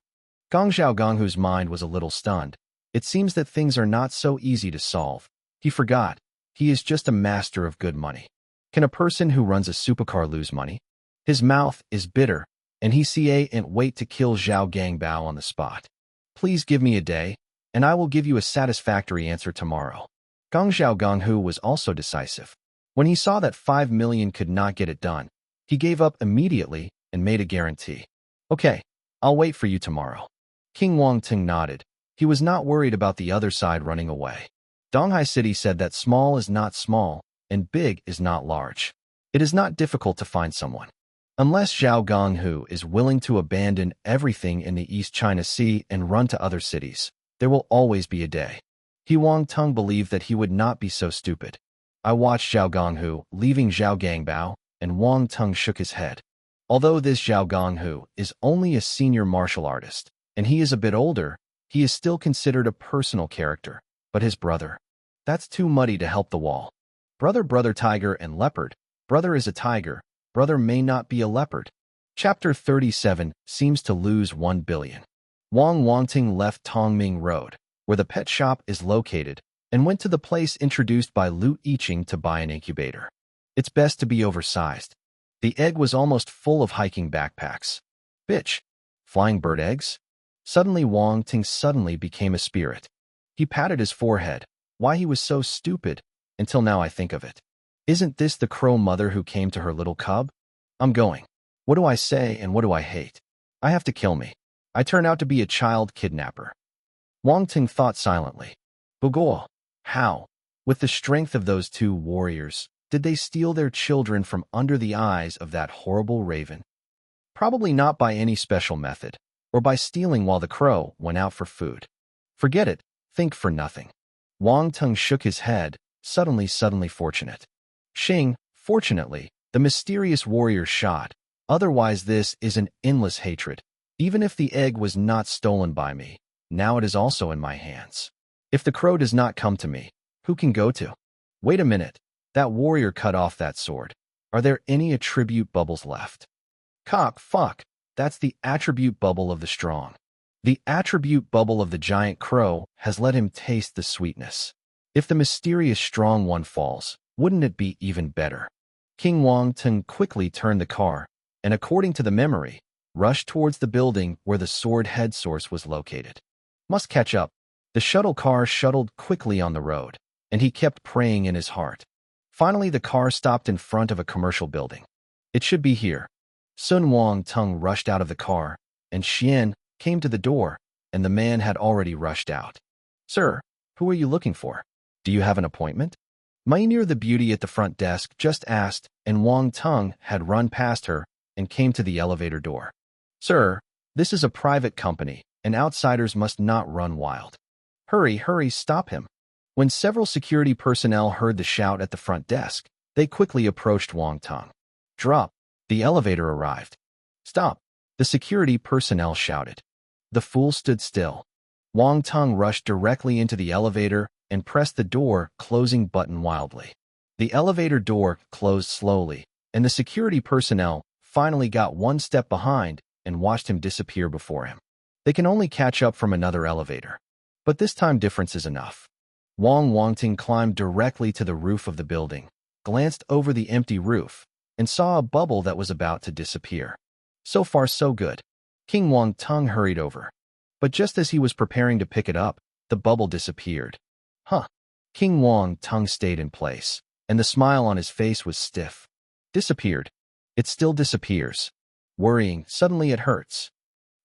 Gong Zhao Gonghu's mind was a little stunned. It seems that things are not so easy to solve. He forgot. He is just a master of good money. Can a person who runs a supercar lose money? His mouth is bitter, and he can't wait to kill Zhao Gangbao on the spot. Please give me a day, and I will give you a satisfactory answer tomorrow. Gong Zhao Gonghu was also decisive. When he saw that 5 million could not get it done, he gave up immediately and made a guarantee. Okay, I'll wait for you tomorrow. King Wang Teng nodded. He was not worried about the other side running away. Donghai City said that small is not small, and big is not large. It is not difficult to find someone. Unless Zhao Gonghu is willing to abandon everything in the East China Sea and run to other cities, there will always be a day. Wang Teng believed that he would not be so stupid. I watched Zhao Gonghu leaving Zhao Gangbao, and Wang Teng shook his head. Although this Zhao Gonghu is only a senior martial artist, and he is a bit older, he is still considered a personal character. But his brother? That's too muddy to help the wall. Brother tiger and leopard. Brother is a tiger. Brother may not be a leopard. Chapter 37 seems to lose 1 billion. Wang Teng left Tongming Road, where the pet shop is located, and went to the place introduced by Lu Yiqing to buy an incubator. It's best to be oversized. The egg was almost full of hiking backpacks. Bitch. Flying bird eggs? Suddenly Wang Teng suddenly became a spirit. He patted his forehead. Why he was so stupid, until now I think of it. Isn't this the crow mother who came to her little cub? I'm going. What do I say and what do I hate? I have to kill me. I turn out to be a child kidnapper. Wang Teng thought silently. Bugoa. How? With the strength of those two warriors, did they steal their children from under the eyes of that horrible raven? Probably not by any special method, or by stealing while the crow went out for food. Forget it. Think for nothing. Wang Teng shook his head, suddenly fortunate. Xing, fortunately, the mysterious warrior shot. Otherwise this is an endless hatred. Even if the egg was not stolen by me, now it is also in my hands. If the crow does not come to me, who can go to? Wait a minute. That warrior cut off that sword. Are there any attribute bubbles left? Fuck. That's the attribute bubble of the strong. The attribute bubble of the giant crow has let him taste the sweetness. If the mysterious strong one falls, wouldn't it be even better? King Wang Teng quickly turned the car, and according to the memory, rushed towards the building where the sword head source was located. Must catch up. The shuttle car shuttled quickly on the road, and he kept praying in his heart. Finally, the car stopped in front of a commercial building. It should be here. Sun Wang Teng rushed out of the car, and Xian came to the door, and the man had already rushed out. "Sir, who are you looking for? Do you have an appointment?" Mainir the beauty at the front desk just asked, and Wang Teng had run past her and came to the elevator door. "Sir, this is a private company, and outsiders must not run wild." "Hurry, hurry, stop him." When several security personnel heard the shout at the front desk, they quickly approached Wang Teng. "Drop." The elevator arrived. "Stop," the security personnel shouted. The fool stood still. Wang Teng rushed directly into the elevator and pressed the door closing button wildly. The elevator door closed slowly, and the security personnel finally got one step behind and watched him disappear before him. They can only catch up from another elevator. But this time difference is enough. Wang Teng climbed directly to the roof of the building, glanced over the empty roof, and saw a bubble that was about to disappear. So far so good. King Wang Teng hurried over. But just as he was preparing to pick it up, the bubble disappeared. Huh. King Wang Teng stayed in place, and the smile on his face was stiff. Disappeared. It still disappears. Worrying, suddenly it hurts.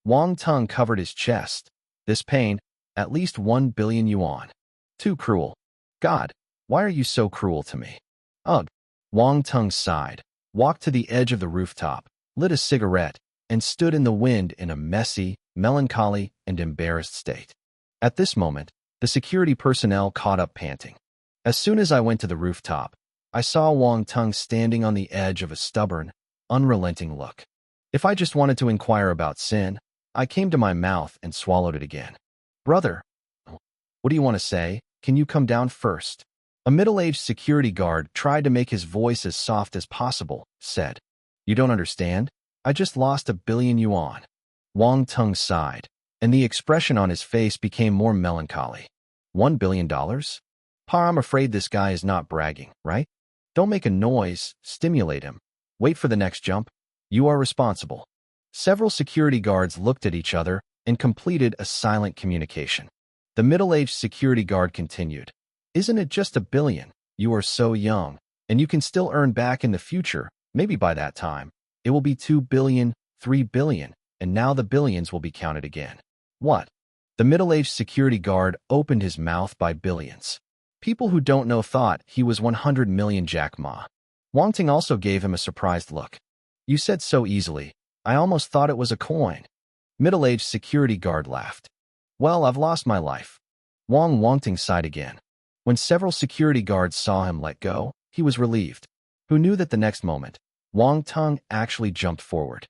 Wang Teng covered his chest. This pain, at least 1 billion yuan. Too cruel. God, why are you so cruel to me? Ugh. Wang Teng sighed, walked to the edge of the rooftop, lit a cigarette, and stood in the wind in a messy, melancholy, and embarrassed state. At this moment, the security personnel caught up panting. As soon as I went to the rooftop, I saw Wang Teng standing on the edge of a stubborn, unrelenting look. If I just wanted to inquire about sin, I came to my mouth and swallowed it again. "Brother, what do you want to say? Can you come down first?" A middle-aged security guard tried to make his voice as soft as possible, said. "You don't understand? I just lost 1 billion yuan." Wang Teng sighed, and the expression on his face became more melancholy. $1 billion? Pa, I'm afraid this guy is not bragging, right? Don't make a noise, stimulate him. Wait for the next jump. You are responsible. Several security guards looked at each other and completed a silent communication. The middle-aged security guard continued. "Isn't it just 1 billion? You are so young, and you can still earn back in the future. Maybe by that time, it will be 2 billion, 3 billion, and now the billions will be counted again." "What?" The middle-aged security guard opened his mouth by billions. People who don't know thought he was 100 million Jack Ma. Wang Teng also gave him a surprised look. "You said so easily. I almost thought it was a coin." Middle-aged security guard laughed. "Well, I've lost my life." Wang Teng sighed again. When several security guards saw him let go, he was relieved. Who knew that the next moment, Wang Teng actually jumped forward.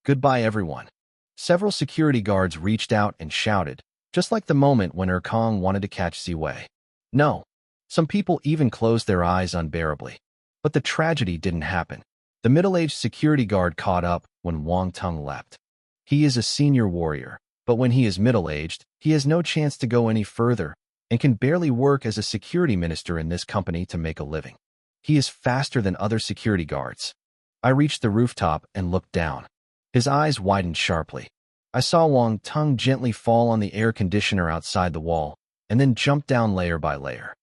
"Goodbye, everyone." Several security guards reached out and shouted, just like the moment when Kong wanted to catch Ziwei. No. Some people even closed their eyes unbearably. But the tragedy didn't happen. The middle-aged security guard caught up when Wang Teng leapt. He is a senior warrior, but when he is middle-aged, he has no chance to go any further and can barely work as a security minister in this company to make a living. He is faster than other security guards. I reached the rooftop and looked down. His eyes widened sharply. I saw Wang Teng gently fall on the air conditioner outside the wall and then jump down layer by layer.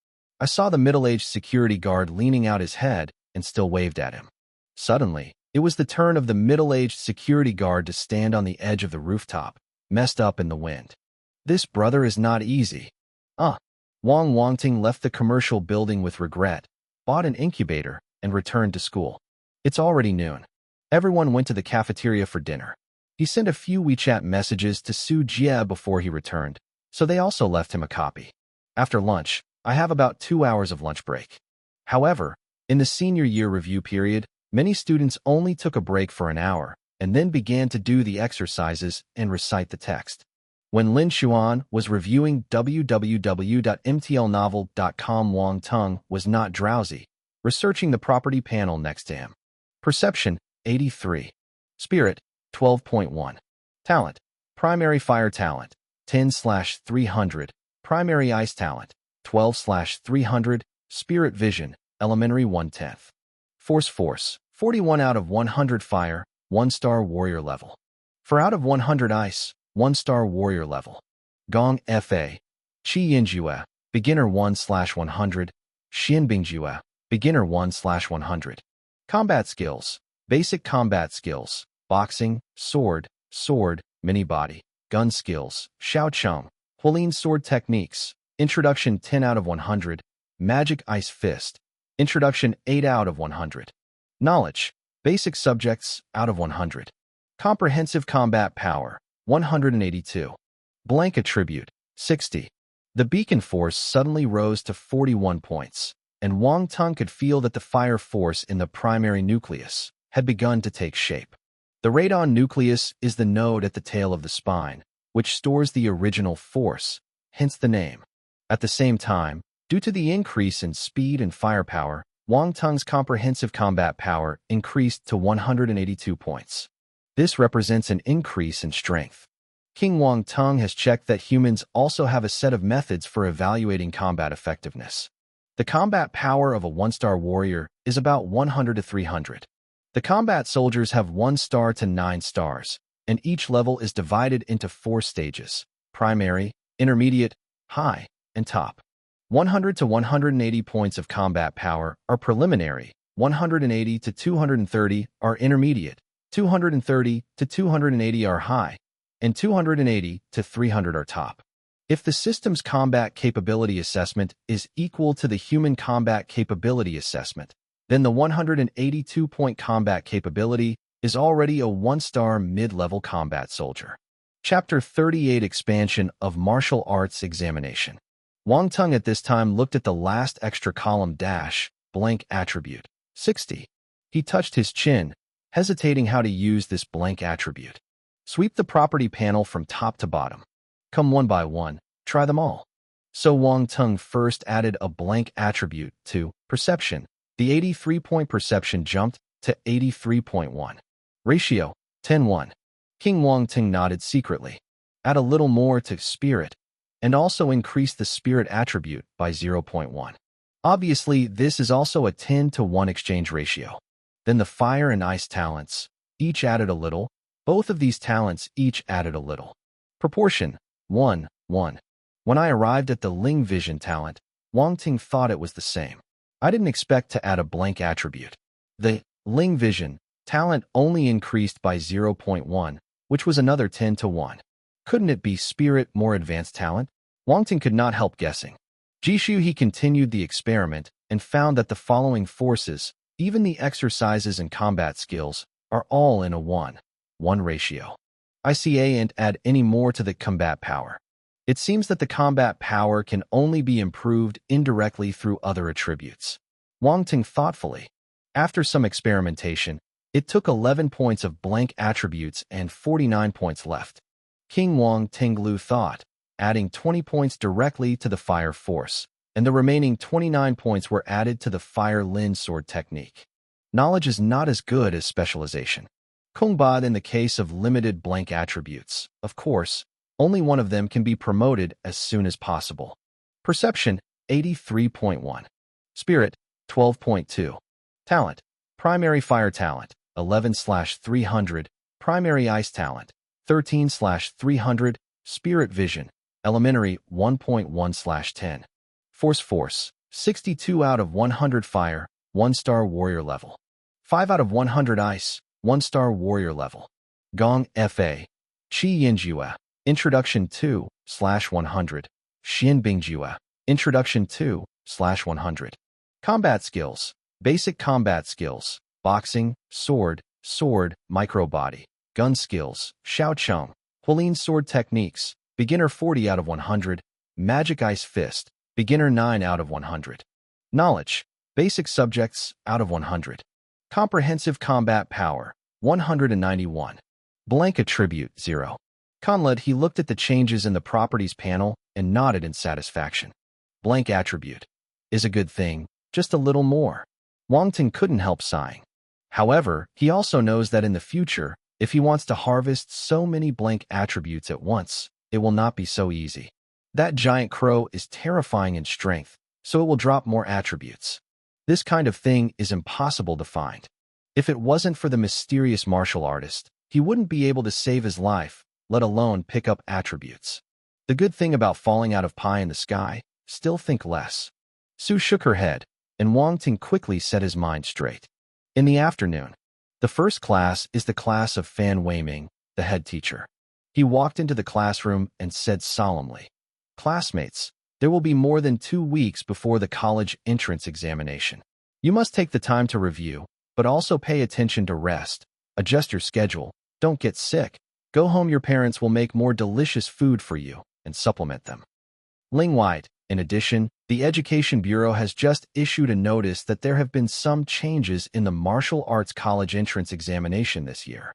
I saw the middle-aged security guard leaning out his head and still waved at him. Suddenly, it was the turn of the middle-aged security guard to stand on the edge of the rooftop, messed up in the wind. This brother is not easy. Wang Teng left the commercial building with regret, bought an incubator, and returned to school. It's already noon. Everyone went to the cafeteria for dinner. He sent a few WeChat messages to Su Jie before he returned, so they also left him a copy. After lunch, I have about 2 hours of lunch break. However, in the senior year review period, many students only took a break for an hour and then began to do the exercises and recite the text. When Lin Xuan was reviewing www.mtlnovel.com, Wang Teng was not drowsy, researching the property panel next to him. Perception, 83. Spirit, 12.1. Talent, primary fire talent, 10/300. Primary ice talent, 12/300. Spirit vision, elementary 1/10. Force, 41 out of 100 fire, 1-star warrior level. For out of 100 ice, 1-star warrior level. Gong Fa. Qi Yinjue, beginner 1/100. Xin Bingjue, beginner 1/100. Combat skills, basic combat skills, boxing, sword, mini body, gun skills, Xiao Cheng, Hualin sword techniques, introduction 10 out of 100, magic ice fist, introduction 8 out of 100. Knowledge, basic subjects out of 100. Comprehensive combat power, 182. Blank attribute, 60. The beacon force suddenly rose to 41 points, and Wang Teng could feel that the fire force in the primary nucleus had begun to take shape. The radon nucleus is the node at the tail of the spine, which stores the original force, hence the name. At the same time, due to the increase in speed and firepower, Wang Teng's comprehensive combat power increased to 182 points. This represents an increase in strength. King Wang Teng has checked that humans also have a set of methods for evaluating combat effectiveness. The combat power of a 1-star warrior is about 100 to 300. The combat soldiers have 1 star to 9 stars, and each level is divided into 4 stages: primary, intermediate, high, and top. 100 to 180 points of combat power are preliminary, 180 to 230 are intermediate, 230 to 280 are high, and 280 to 300 are top. If the system's combat capability assessment is equal to the human combat capability assessment, then the 182-point combat capability is already a 1-star mid-level combat soldier. Chapter 38 Expansion of Martial Arts Examination. Wang Teng at this time looked at the last extra column dash, blank attribute, 60. He touched his chin, hesitating how to use this blank attribute. Sweep the property panel from top to bottom. Come one by one, try them all. So Wang Teng first added a blank attribute to perception. The 83-point perception jumped to 83.1. Ratio, 10:1. King Wang Teng nodded secretly. Add a little more to spirit, and also increase the spirit attribute by 0.1. Obviously, this is also a 10-to-1 exchange ratio. Then the fire and ice talents, each added a little. Both of these talents each added a little. Proportion, 1:1. When I arrived at the Ling Vision talent, Wang Teng thought it was the same. I didn't expect to add a blank attribute. The Ling Vision talent only increased by 0.1, which was another 10-to-1. Couldn't it be spirit more advanced talent? Wang Teng could not help guessing. Jishu he continued the experiment and found that the following forces, even the exercises and combat skills, are all in a 1:1 ratio. ICA and add any more to the combat power. It seems that the combat power can only be improved indirectly through other attributes. Wang Teng thoughtfully. After some experimentation, it took 11 points of blank attributes and 49 points left. King Wang Tenglu thought, adding 20 points directly to the fire force, and the remaining 29 points were added to the fire Lin sword technique. Knowledge is not as good as specialization. Kongbad in the case of limited blank attributes, of course, only one of them can be promoted as soon as possible. Perception, 83.1. Spirit, 12.2. Talent, primary fire talent, 11/300, primary ice talent, 13/300, spirit vision, elementary, 1.1/10. Force, 62 out of 100 fire, 1-star warrior level. 5 out of 100 ice, 1-star warrior level. Gong Fa, Qi Yinjua, Introduction 2/100, Xin Bingjua, Introduction 2/100. Combat skills, basic combat skills, boxing, sword, micro body, gun skills, Xiao Cheng, Hualin sword techniques, beginner 40 out of 100, magic ice fist, beginner 9 out of 100. Knowledge, basic subjects out of 100. Comprehensive combat power, 191. Blank attribute, 0. Conlad he looked at the changes in the properties panel and nodded in satisfaction. Blank attribute is a good thing, just a little more. Wang Teng couldn't help sighing. However, he also knows that in the future, if he wants to harvest so many blank attributes at once, it will not be so easy. That giant crow is terrifying in strength, so it will drop more attributes. This kind of thing is impossible to find. If it wasn't for the mysterious martial artist, he wouldn't be able to save his life, let alone pick up attributes. The good thing about falling out of pie in the sky, still think less. Su shook her head, and Wang Teng quickly set his mind straight. In the afternoon, the first class is the class of Fan Weiming, the head teacher. He walked into the classroom and said solemnly, "Classmates, there will be more than 2 weeks before the college entrance examination. You must take the time to review, but also pay attention to rest. Adjust your schedule. Don't get sick. Go home, your parents will make more delicious food for you and supplement them." Ling White. In addition, the Education Bureau has just issued a notice that there have been some changes in the martial arts college entrance examination this year.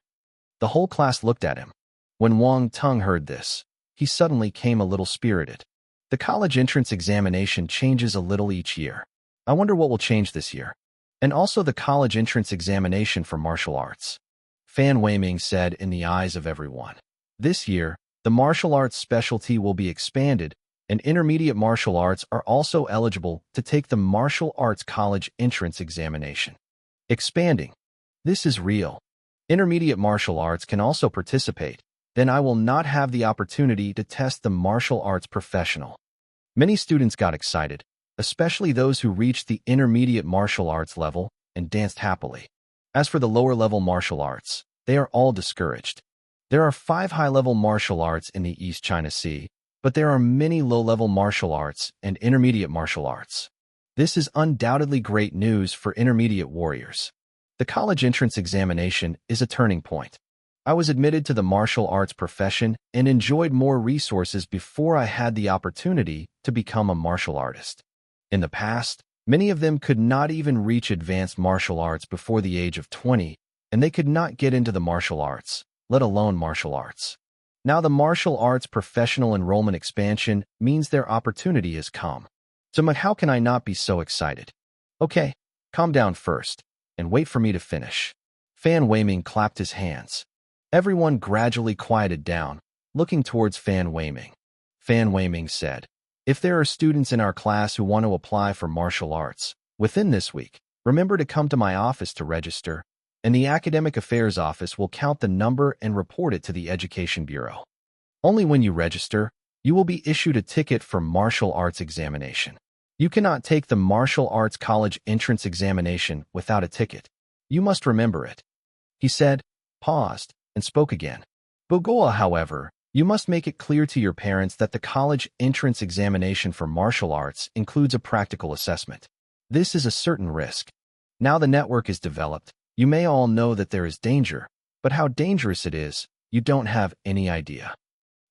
The whole class looked at him. When Wang Teng heard this, he suddenly came a little spirited. The college entrance examination changes a little each year. I wonder what will change this year. And also the college entrance examination for martial arts. Fan Weiming said in the eyes of everyone. This year, the martial arts specialty will be expanded, and intermediate martial arts are also eligible to take the martial arts college entrance examination. Expanding. This is real. Intermediate martial arts can also participate. Then I will not have the opportunity to test the martial arts professional. Many students got excited, especially those who reached the intermediate martial arts level and danced happily. As for the lower-level martial arts, they are all discouraged. There are 5 high-level martial arts in the East China Sea, but there are many low-level martial arts and intermediate martial arts. This is undoubtedly great news for intermediate warriors. The college entrance examination is a turning point. I was admitted to the martial arts profession and enjoyed more resources before I had the opportunity to become a martial artist. In the past, many of them could not even reach advanced martial arts before the age of 20, and they could not get into the martial arts, let alone martial arts. Now the martial arts professional enrollment expansion means their opportunity has come. So how can I not be so excited? Okay, calm down first, and wait for me to finish. Fan Weiming clapped his hands. Everyone gradually quieted down, looking towards Fan Weiming. Fan Weiming said, "If there are students in our class who want to apply for martial arts, within this week, remember to come to my office to register, and the Academic Affairs Office will count the number and report it to the Education Bureau. Only when you register, you will be issued a ticket for martial arts examination. You cannot take the martial arts college entrance examination without a ticket. You must remember it." He said, paused, and spoke again. "Bugoa, however, you must make it clear to your parents that the college entrance examination for martial arts includes a practical assessment. This is a certain risk. Now the network is developed. You may all know that there is danger, but how dangerous it is, you don't have any idea.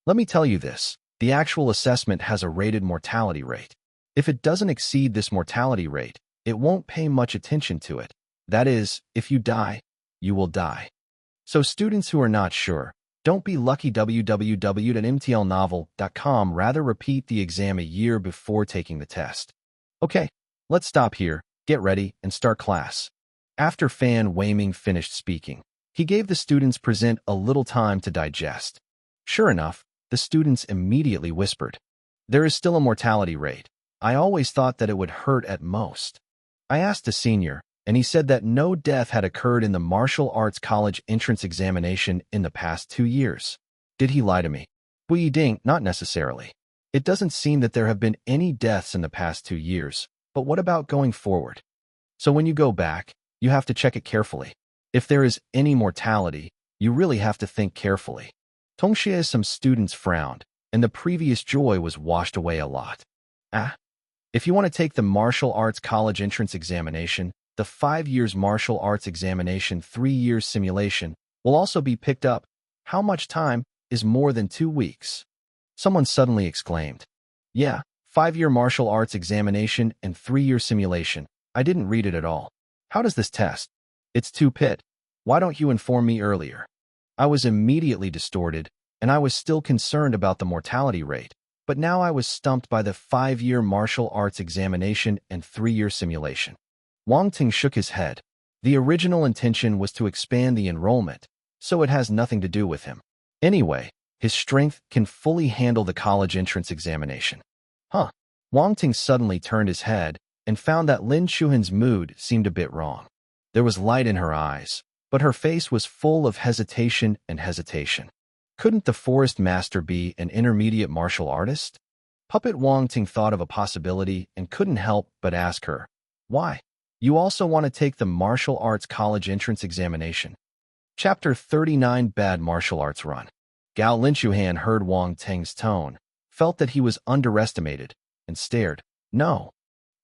Let me tell you this, the actual assessment has a rated mortality rate. If it doesn't exceed this mortality rate, it won't pay much attention to it. That is, if you die, you will die. So students who are not sure, don't be lucky. www.mtlnovel.com. Rather repeat the exam a year before taking the test. Okay, let's stop here, get ready, and start class." After Fan Weiming finished speaking, he gave the students present a little time to digest. Sure enough, the students immediately whispered, "There is still a mortality rate. I always thought that it would hurt at most." I asked a senior, and he said that no death had occurred in the martial arts college entrance examination in the past 2 years. Did he lie to me? Bui Ding, not necessarily. It doesn't seem that there have been any deaths in the past 2 years, but what about going forward? So when you go back, you have to check it carefully. If there is any mortality, you really have to think carefully. Tongxie, some students frowned, and the previous joy was washed away a lot. If you want to take the martial arts college entrance examination, the 5 years martial arts examination 3 years simulation will also be picked up. How much time is more than 2 weeks? Someone suddenly exclaimed. Yeah, 5-year martial arts examination and 3-year simulation. I didn't read it at all. How does this test? It's too pit. Why don't you inform me earlier? I was immediately distorted, and I was still concerned about the mortality rate, but now I was stumped by the 5-year martial arts examination and 3-year simulation. Wang Teng shook his head. The original intention was to expand the enrollment, so it has nothing to do with him. Anyway, his strength can fully handle the college entrance examination. Wang Teng suddenly turned his head and found that Lin Chuhan's mood seemed a bit wrong. There was light in her eyes, but her face was full of hesitation and hesitation. Couldn't the forest master be an intermediate martial artist? Puppet Wang Teng thought of a possibility and couldn't help but ask her, "Why? You also want to take the martial arts college entrance examination?" Chapter 39 Bad Martial Arts Run. Gao Linshuhan heard Wang Teng's tone, felt that he was underestimated, and stared. No,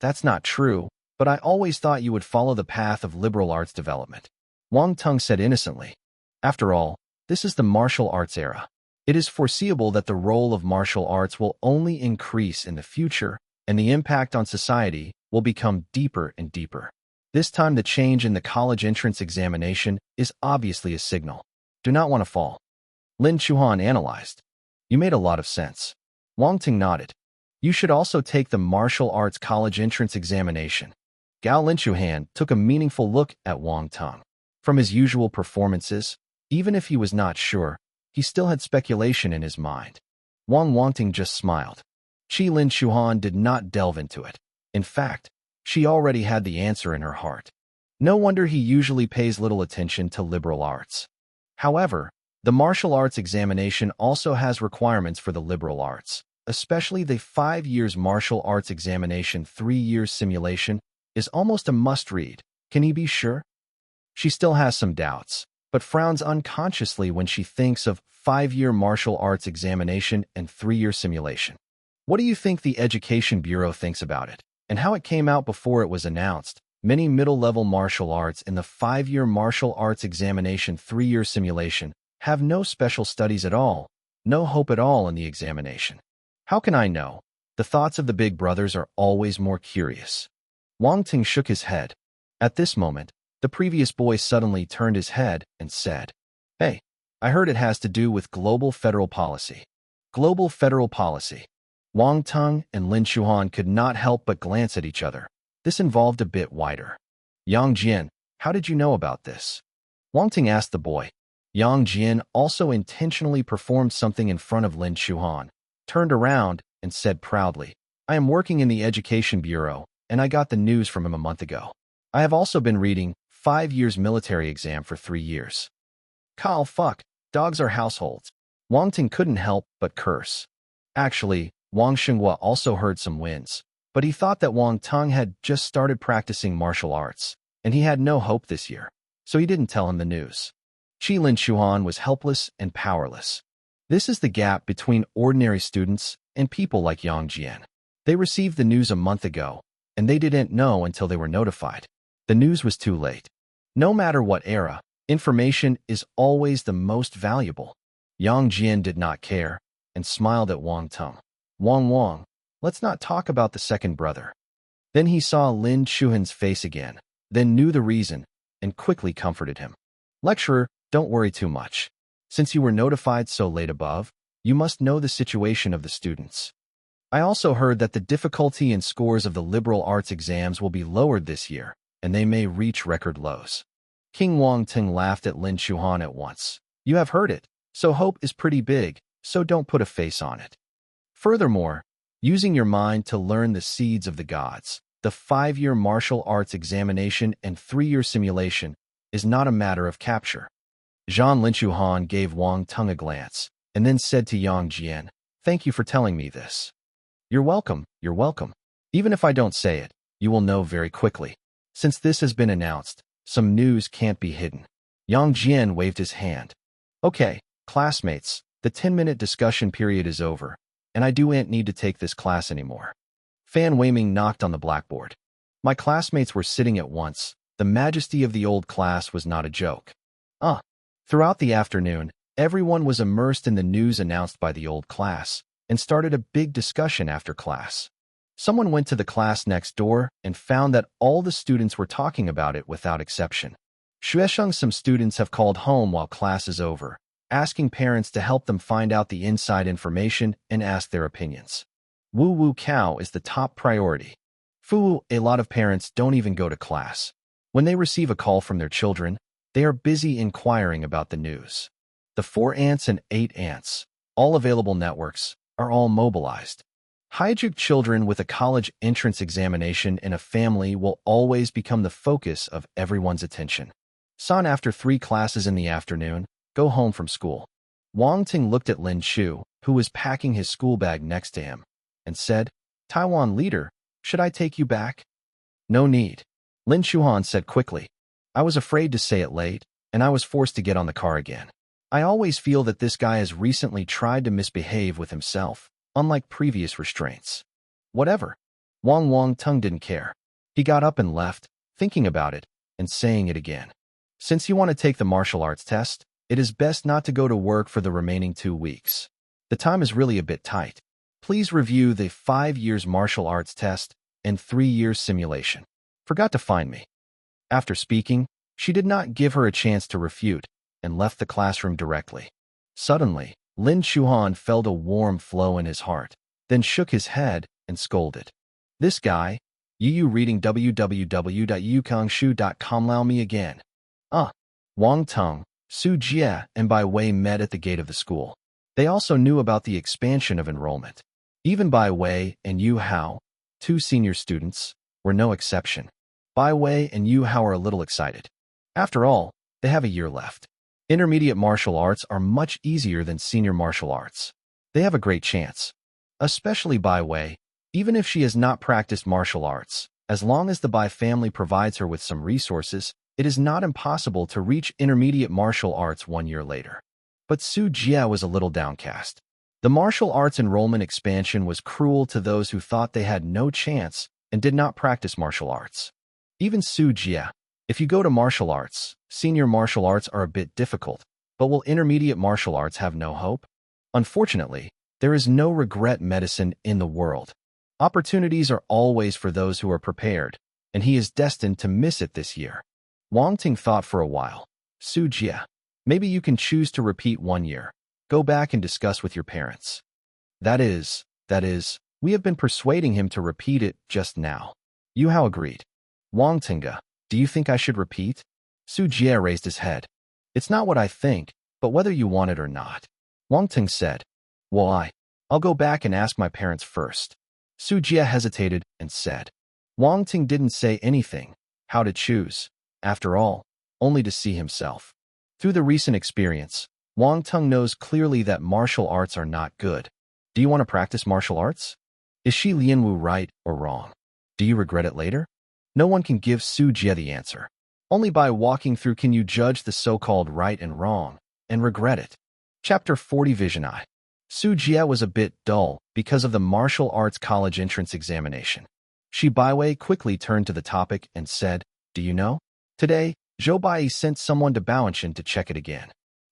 that's not true, but I always thought you would follow the path of liberal arts development. Wang Teng said innocently. After all, this is the martial arts era. It is foreseeable that the role of martial arts will only increase in the future, and the impact on society will become deeper and deeper. This time the change in the college entrance examination is obviously a signal. Do not want to fall. Lin Chuhan analyzed. You made a lot of sense. Wang Ting nodded. You should also take the martial arts college entrance examination. Gao Linshuhan took a meaningful look at Wang Teng. From his usual performances, even if he was not sure, he still had speculation in his mind. Wang Ting just smiled. Qi Linshuhan did not delve into it. In fact, she already had the answer in her heart. No wonder he usually pays little attention to liberal arts. However, the martial arts examination also has requirements for the liberal arts, especially the 5 years martial arts examination 3 years simulation is almost a must-read. Can he be sure? She still has some doubts, but frowns unconsciously when she thinks of 5-year martial arts examination and 3-year simulation. What do you think the Education Bureau thinks about it, and how it came out before it was announced? Many middle-level martial arts in the 5-year martial arts examination 3-year simulation have no special studies at all, no hope at all in the examination. How can I know? The thoughts of the big brothers are always more curious. Wang Ting shook his head. At this moment, the previous boy suddenly turned his head and said, Hey, I heard it has to do with global federal policy. Global federal policy. Wang Teng and Lin Chuhan could not help but glance at each other. This involved a bit wider. Yang Jian, how did you know about this? Wang Ting asked the boy. Yang Jian also intentionally performed something in front of Lin Chuhan, turned around, and said proudly, I am working in the Education Bureau, and I got the news from him a month ago. I have also been reading 5 years military exam for 3 years. Kyle fuck, dogs are households. Wang Ting couldn't help but curse. Actually, Wang Xinghua also heard some wins, but he thought that Wang Teng had just started practicing martial arts, and he had no hope this year, so he didn't tell him the news. Qi Lin Chuan was helpless and powerless. This is the gap between ordinary students and people like Yang Jian. They received the news a month ago, and they didn't know until they were notified. The news was too late. No matter what era, information is always the most valuable. Yang Jian did not care, and smiled at Wang Teng. Wang, let's not talk about the second brother. Then he saw Lin Chuhan's face again, then knew the reason, and quickly comforted him. Lecturer, don't worry too much. Since you were notified so late above, you must know the situation of the students. I also heard that the difficulty and scores of the liberal arts exams will be lowered this year, and they may reach record lows. King Wang Teng laughed at Lin Chuhan at once. You have heard it, so hope is pretty big, so don't put a face on it. Furthermore, using your mind to learn the seeds of the gods, the 5-year martial arts examination and 3-year simulation is not a matter of capture. Zhang Linchuhan gave Wang Teng a glance, and then said to Yang Jian, Thank you for telling me this. You're welcome. Even if I don't say it, you will know very quickly. Since this has been announced, some news can't be hidden. Yang Jian waved his hand. Okay, classmates, the 10-minute discussion period is over, and I don't need to take this class anymore. Fan Weiming knocked on the blackboard. My classmates were sitting at once. The majesty of the old class was not a joke. Throughout the afternoon, everyone was immersed in the news announced by the old class, and started a big discussion after class. Someone went to the class next door and found that all the students were talking about it without exception. Xuesheng, some students have called home while class is over, asking parents to help them find out the inside information and ask their opinions. Wu Wu Cow is the top priority. Fu, a lot of parents don't even go to class. When they receive a call from their children, they are busy inquiring about the news. The 4 ants and 8 ants, all available networks, are all mobilized. Haijuk children with a college entrance examination in a family will always become the focus of everyone's attention. San, after 3 classes in the afternoon, go home from school. Wang Ting looked at Lin Chu, who was packing his school bag next to him, and said, Taiwan leader, should I take you back? No need. Lin Chuhan said quickly. I was afraid to say it late, and I was forced to get on the car again. I always feel that this guy has recently tried to misbehave with himself, unlike previous restraints. Whatever. Wang Teng didn't care. He got up and left, thinking about it, and saying it again. Since you want to take the martial arts test, it is best not to go to work for the remaining 2 weeks. The time is really a bit tight. Please review the 5 years martial arts test and 3 years simulation. Forgot to find me. After speaking, she did not give her a chance to refute and left the classroom directly. Suddenly, Lin Chuan felt a warm flow in his heart, then shook his head and scolded. This guy, you reading www.yukongshu.com allow me again. Wang Teng, Su Jie, and Bai Wei met at the gate of the school. They also knew about the expansion of enrollment. Even Bai Wei and Yu Hao, 2 senior students, were no exception. Bai Wei and Yu Hao are a little excited. After all, they have a year left. Intermediate martial arts are much easier than senior martial arts. They have a great chance. Especially Bai Wei, even if she has not practiced martial arts, as long as the Bai family provides her with some resources, it is not impossible to reach intermediate martial arts 1 year later. But Su Jie was a little downcast. The martial arts enrollment expansion was cruel to those who thought they had no chance and did not practice martial arts. Even Su Jie, if you go to martial arts, senior martial arts are a bit difficult, but will intermediate martial arts have no hope? Unfortunately, there is no regret medicine in the world. Opportunities are always for those who are prepared, and he is destined to miss it this year. Wang Teng thought for a while. Su Jie, maybe you can choose to repeat 1 year. Go back and discuss with your parents. That is, we have been persuading him to repeat it just now. Yu Hao agreed. Wang Tenga, do you think I should repeat? Su Jie raised his head. It's not what I think, but whether you want it or not. Wang Teng said. Well, I'll go back and ask my parents first. Su Jie hesitated and said. Wang Teng didn't say anything, how to choose, after all, only to see himself. Through the recent experience, Wang Teng knows clearly that martial arts are not good. Do you want to practice martial arts? Is Shi Lianwu right or wrong? Do you regret it later? No one can give Su Jie the answer. Only by walking through can you judge the so-called right and wrong, and regret it. Chapter 40 Vision Eye. Su Jie was a bit dull because of the martial arts college entrance examination. Shi Baiwei quickly turned to the topic and said, Do you know? Today, Zhou Bai sent someone to Baoanshan to check it again.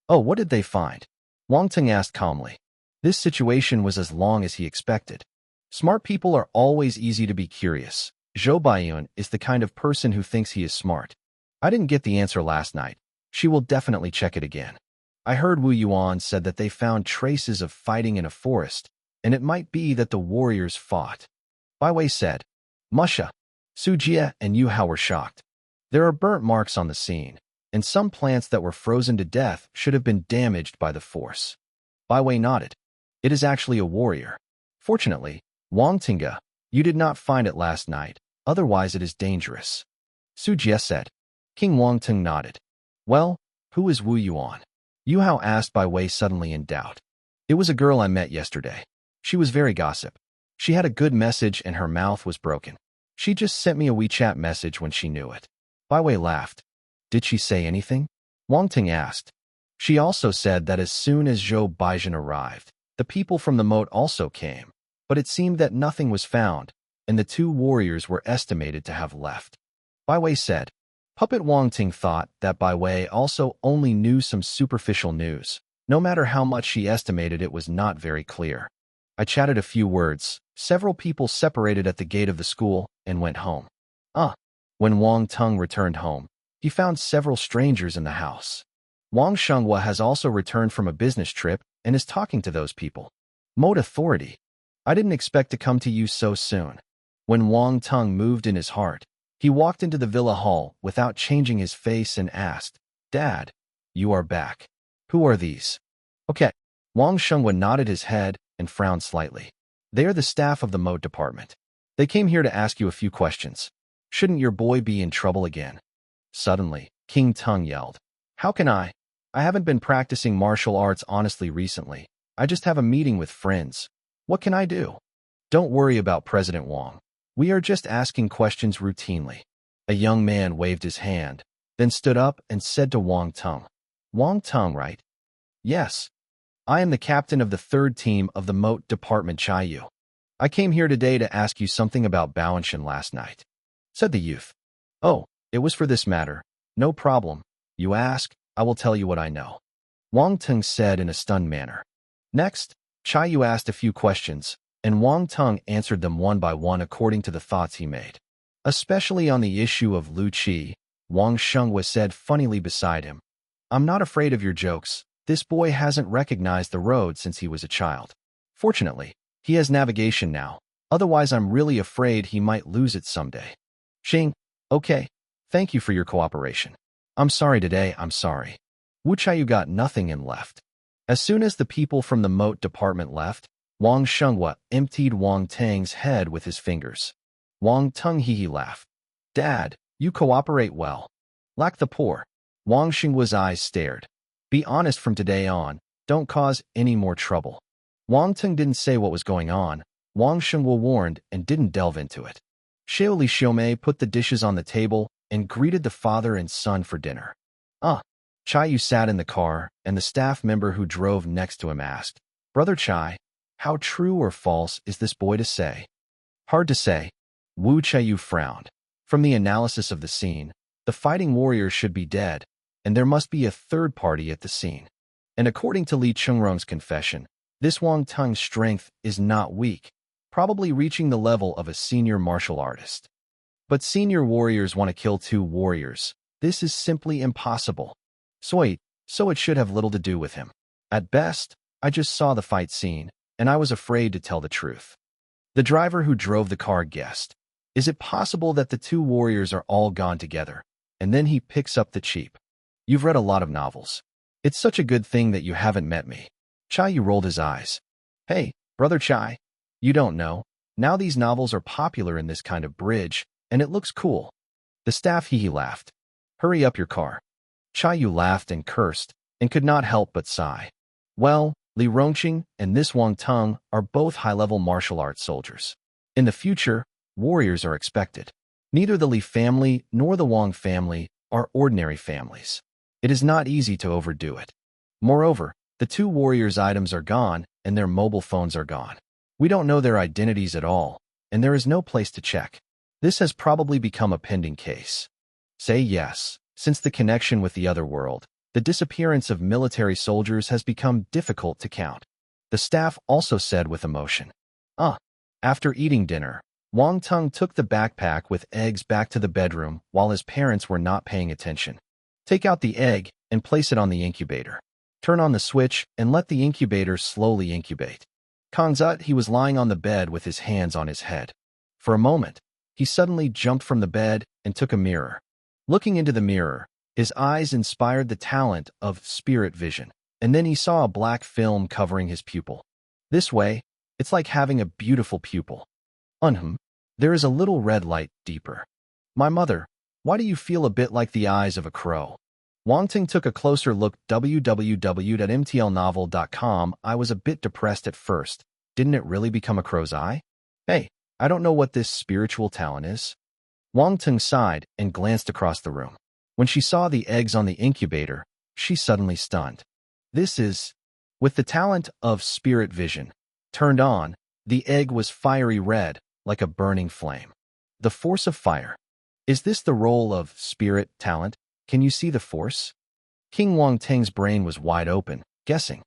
Oh, what did they find? Wang Teng asked calmly. This situation was as long as he expected. Smart people are always easy to be curious. Zhou Baiyun is the kind of person who thinks he is smart. I didn't get the answer last night. She will definitely check it again. I heard Wu Yuan said that they found traces of fighting in a forest, and it might be that the warriors fought. Bai Wei said. Musha. Su Jie and Yu Hao were shocked. There are burnt marks on the scene, and some plants that were frozen to death should have been damaged by the force. Bai Wei nodded. It is actually a warrior. Fortunately, Wang Tinga, you did not find it last night, otherwise it is dangerous. Su Jie said. King Wang Teng nodded. Well, who is Wu Yuan? Yu Hao asked Bai Wei suddenly in doubt. It was a girl I met yesterday. She was very gossip. She had a good message and her mouth was broken. She just sent me a WeChat message when she knew it. Bai Wei laughed. Did she say anything? Wang Teng asked. She also said that as soon as Zhou Baizhen arrived, the people from the moat also came, but it seemed that nothing was found, and the 2 warriors were estimated to have left. Bai Wei said. Puppet Wang Teng thought that Bai Wei also only knew some superficial news. No matter how much she estimated, it was not very clear. I chatted a few words. Several people separated at the gate of the school and went home. When Wang Teng returned home, he found several strangers in the house. Wang Shenghua has also returned from a business trip and is talking to those people. Moat authority. I didn't expect to come to you so soon. When Wang Teng moved in his heart, he walked into the villa hall without changing his face and asked, Dad, you are back. Who are these? Okay. Wang Shenghua nodded his head and frowned slightly. They are the staff of the moat department. They came here to ask you a few questions. Shouldn't your boy be in trouble again? Suddenly, King Teng yelled. How can I? I haven't been practicing martial arts honestly recently. I just have a meeting with friends. What can I do? Don't worry about President Wang. We are just asking questions routinely. A young man waved his hand, then stood up and said to Wang Teng. Wang Teng, right? Yes, I am the captain of the third team of the Moat Department Chayu. I came here today to ask you something about Baoenshan last night, said the youth. Oh, it was for this matter. No problem. You ask, I will tell you what I know, Wang Teng said in a stunned manner. Next, Chayu asked a few questions, and Wang Teng answered them one by one according to the thoughts he made. Especially on the issue of Lu Qi, Wang Shenghua said funnily beside him, I'm not afraid of your jokes. This boy hasn't recognized the road since he was a child. Fortunately, he has navigation now. Otherwise, I'm really afraid he might lose it someday. Xing, okay. Thank you for your cooperation. I'm sorry today, I'm sorry. Wu Chayu got nothing and left. As soon as the people from the Moat Department left, Wang Shenghua emptied Wang Teng's head with his fingers. Wang Teng hee laughed. Dad, you cooperate well. Like the poor. Wang Xinghua's eyes stared. Be honest from today on, don't cause any more trouble. Wang Teng didn't say what was going on. Wang Shenghua warned and didn't delve into it. Xiaoli Xiaomei put the dishes on the table and greeted the father and son for dinner. Chayu sat in the car, and the staff member who drove next to him asked, Brother Chai, how true or false is this boy to say? Hard to say. Wu Chayu frowned. From the analysis of the scene, the fighting warriors should be dead, and there must be a third party at the scene. And according to Li Chungrong's confession, this Wang Teng's strength is not weak, probably reaching the level of a senior martial artist. But senior warriors want to kill two warriors. This is simply impossible. So it should have little to do with him. At best, I just saw the fight scene, and I was afraid to tell the truth. The driver who drove the car guessed. Is it possible that the two warriors are all gone together? And then he picks up the cheap. You've read a lot of novels. It's such a good thing that you haven't met me. Chayu rolled his eyes. Hey, Brother Chai, you don't know. Now these novels are popular in this kind of bridge, and it looks cool. The staff hee laughed. Hurry up your car. Chayu laughed and cursed, and could not help but sigh. Well, Li Rongqing and this Wang Teng are both high-level martial arts soldiers. In the future, warriors are expected. Neither the Li family nor the Wang family are ordinary families. It is not easy to overdo it. Moreover, the two warriors' items are gone and their mobile phones are gone. We don't know their identities at all, and there is no place to check. This has probably become a pending case. Say yes. Since the connection with the other world, the disappearance of military soldiers has become difficult to count. The staff also said with emotion. After eating dinner, Wang Teng took the backpack with eggs back to the bedroom while his parents were not paying attention. Take out the egg and place it on the incubator. Turn on the switch and let the incubator slowly incubate. Kangzut, he was lying on the bed with his hands on his head. For a moment, he suddenly jumped from the bed and took a mirror. Looking into the mirror, his eyes inspired the talent of spirit vision, and then he saw a black film covering his pupil. This way, it's like having a beautiful pupil. There is a little red light deeper. My mother, why do you feel a bit like the eyes of a crow? Wang Teng took a closer look. www.mtlnovel.com. I was a bit depressed at first. Didn't it really become a crow's eye? Hey, I don't know what this spiritual talent is. Wang Teng sighed and glanced across the room. When she saw the eggs on the incubator, she suddenly stunned. This is... With the talent of spirit vision turned on, the egg was fiery red, like a burning flame. The force of fire. Is this the role of spirit talent? Can you see the force? King Wang Teng's brain was wide open, guessing.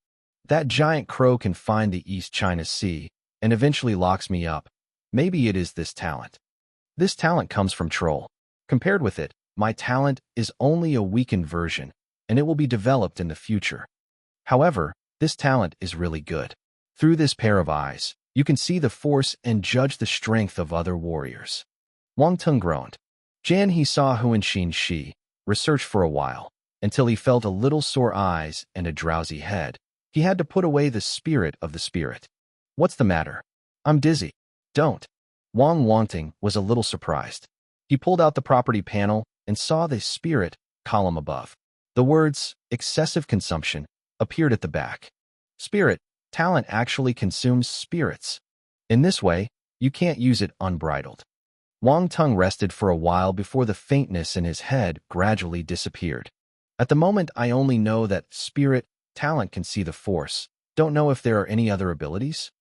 That giant crow can find the East China Sea and eventually locks me up. Maybe it is this talent. This talent comes from Troll. Compared with it, my talent is only a weakened version, and it will be developed in the future. However, this talent is really good. Through this pair of eyes, you can see the force and judge the strength of other warriors. Wang Teng groaned. Jan he saw Huanxin Shi research for a while, until he felt a little sore eyes and a drowsy head. He had to put away the spirit of the spirit. What's the matter? I'm dizzy. Don't. Wang Teng was a little surprised. He pulled out the property panel and saw the spirit column above. The words, excessive consumption, appeared at the back. Spirit, talent actually consumes spirits. In this way, you can't use it unbridled. Wang Teng rested for a while before the faintness in his head gradually disappeared. At the moment, I only know that spirit Talent can see the force. Don't know if there are any other abilities?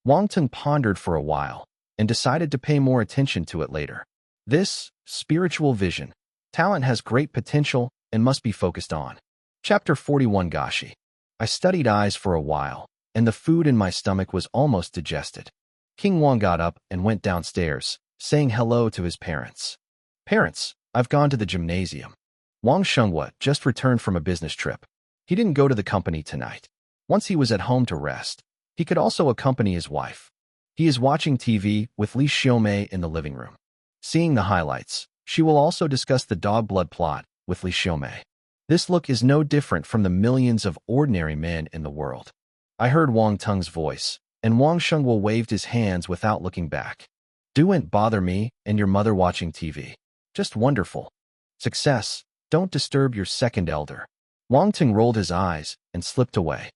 Wang Teng pondered for a while and decided to pay more attention to it later. This, spiritual vision. Talent has great potential and must be focused on. Chapter 41 Gashi. I studied eyes for a while, and the food in my stomach was almost digested. King Wang got up and went downstairs, saying hello to his parents. Parents, I've gone to the gymnasium. Wang Shengwa just returned from a business trip. He didn't go to the company tonight. Once he was at home to rest, he could also accompany his wife. He is watching TV with Li Xiaomei in the living room. Seeing the highlights, she will also discuss the dog blood plot with Li Xiaomei. This look is no different from the millions of ordinary men in the world. I heard Wang Teng's voice, and Wang Shengwa waved his hands without looking back. Don't bother me and your mother watching TV. Just wonderful. Success. Don't disturb your second elder. Wang Teng rolled his eyes and slipped away.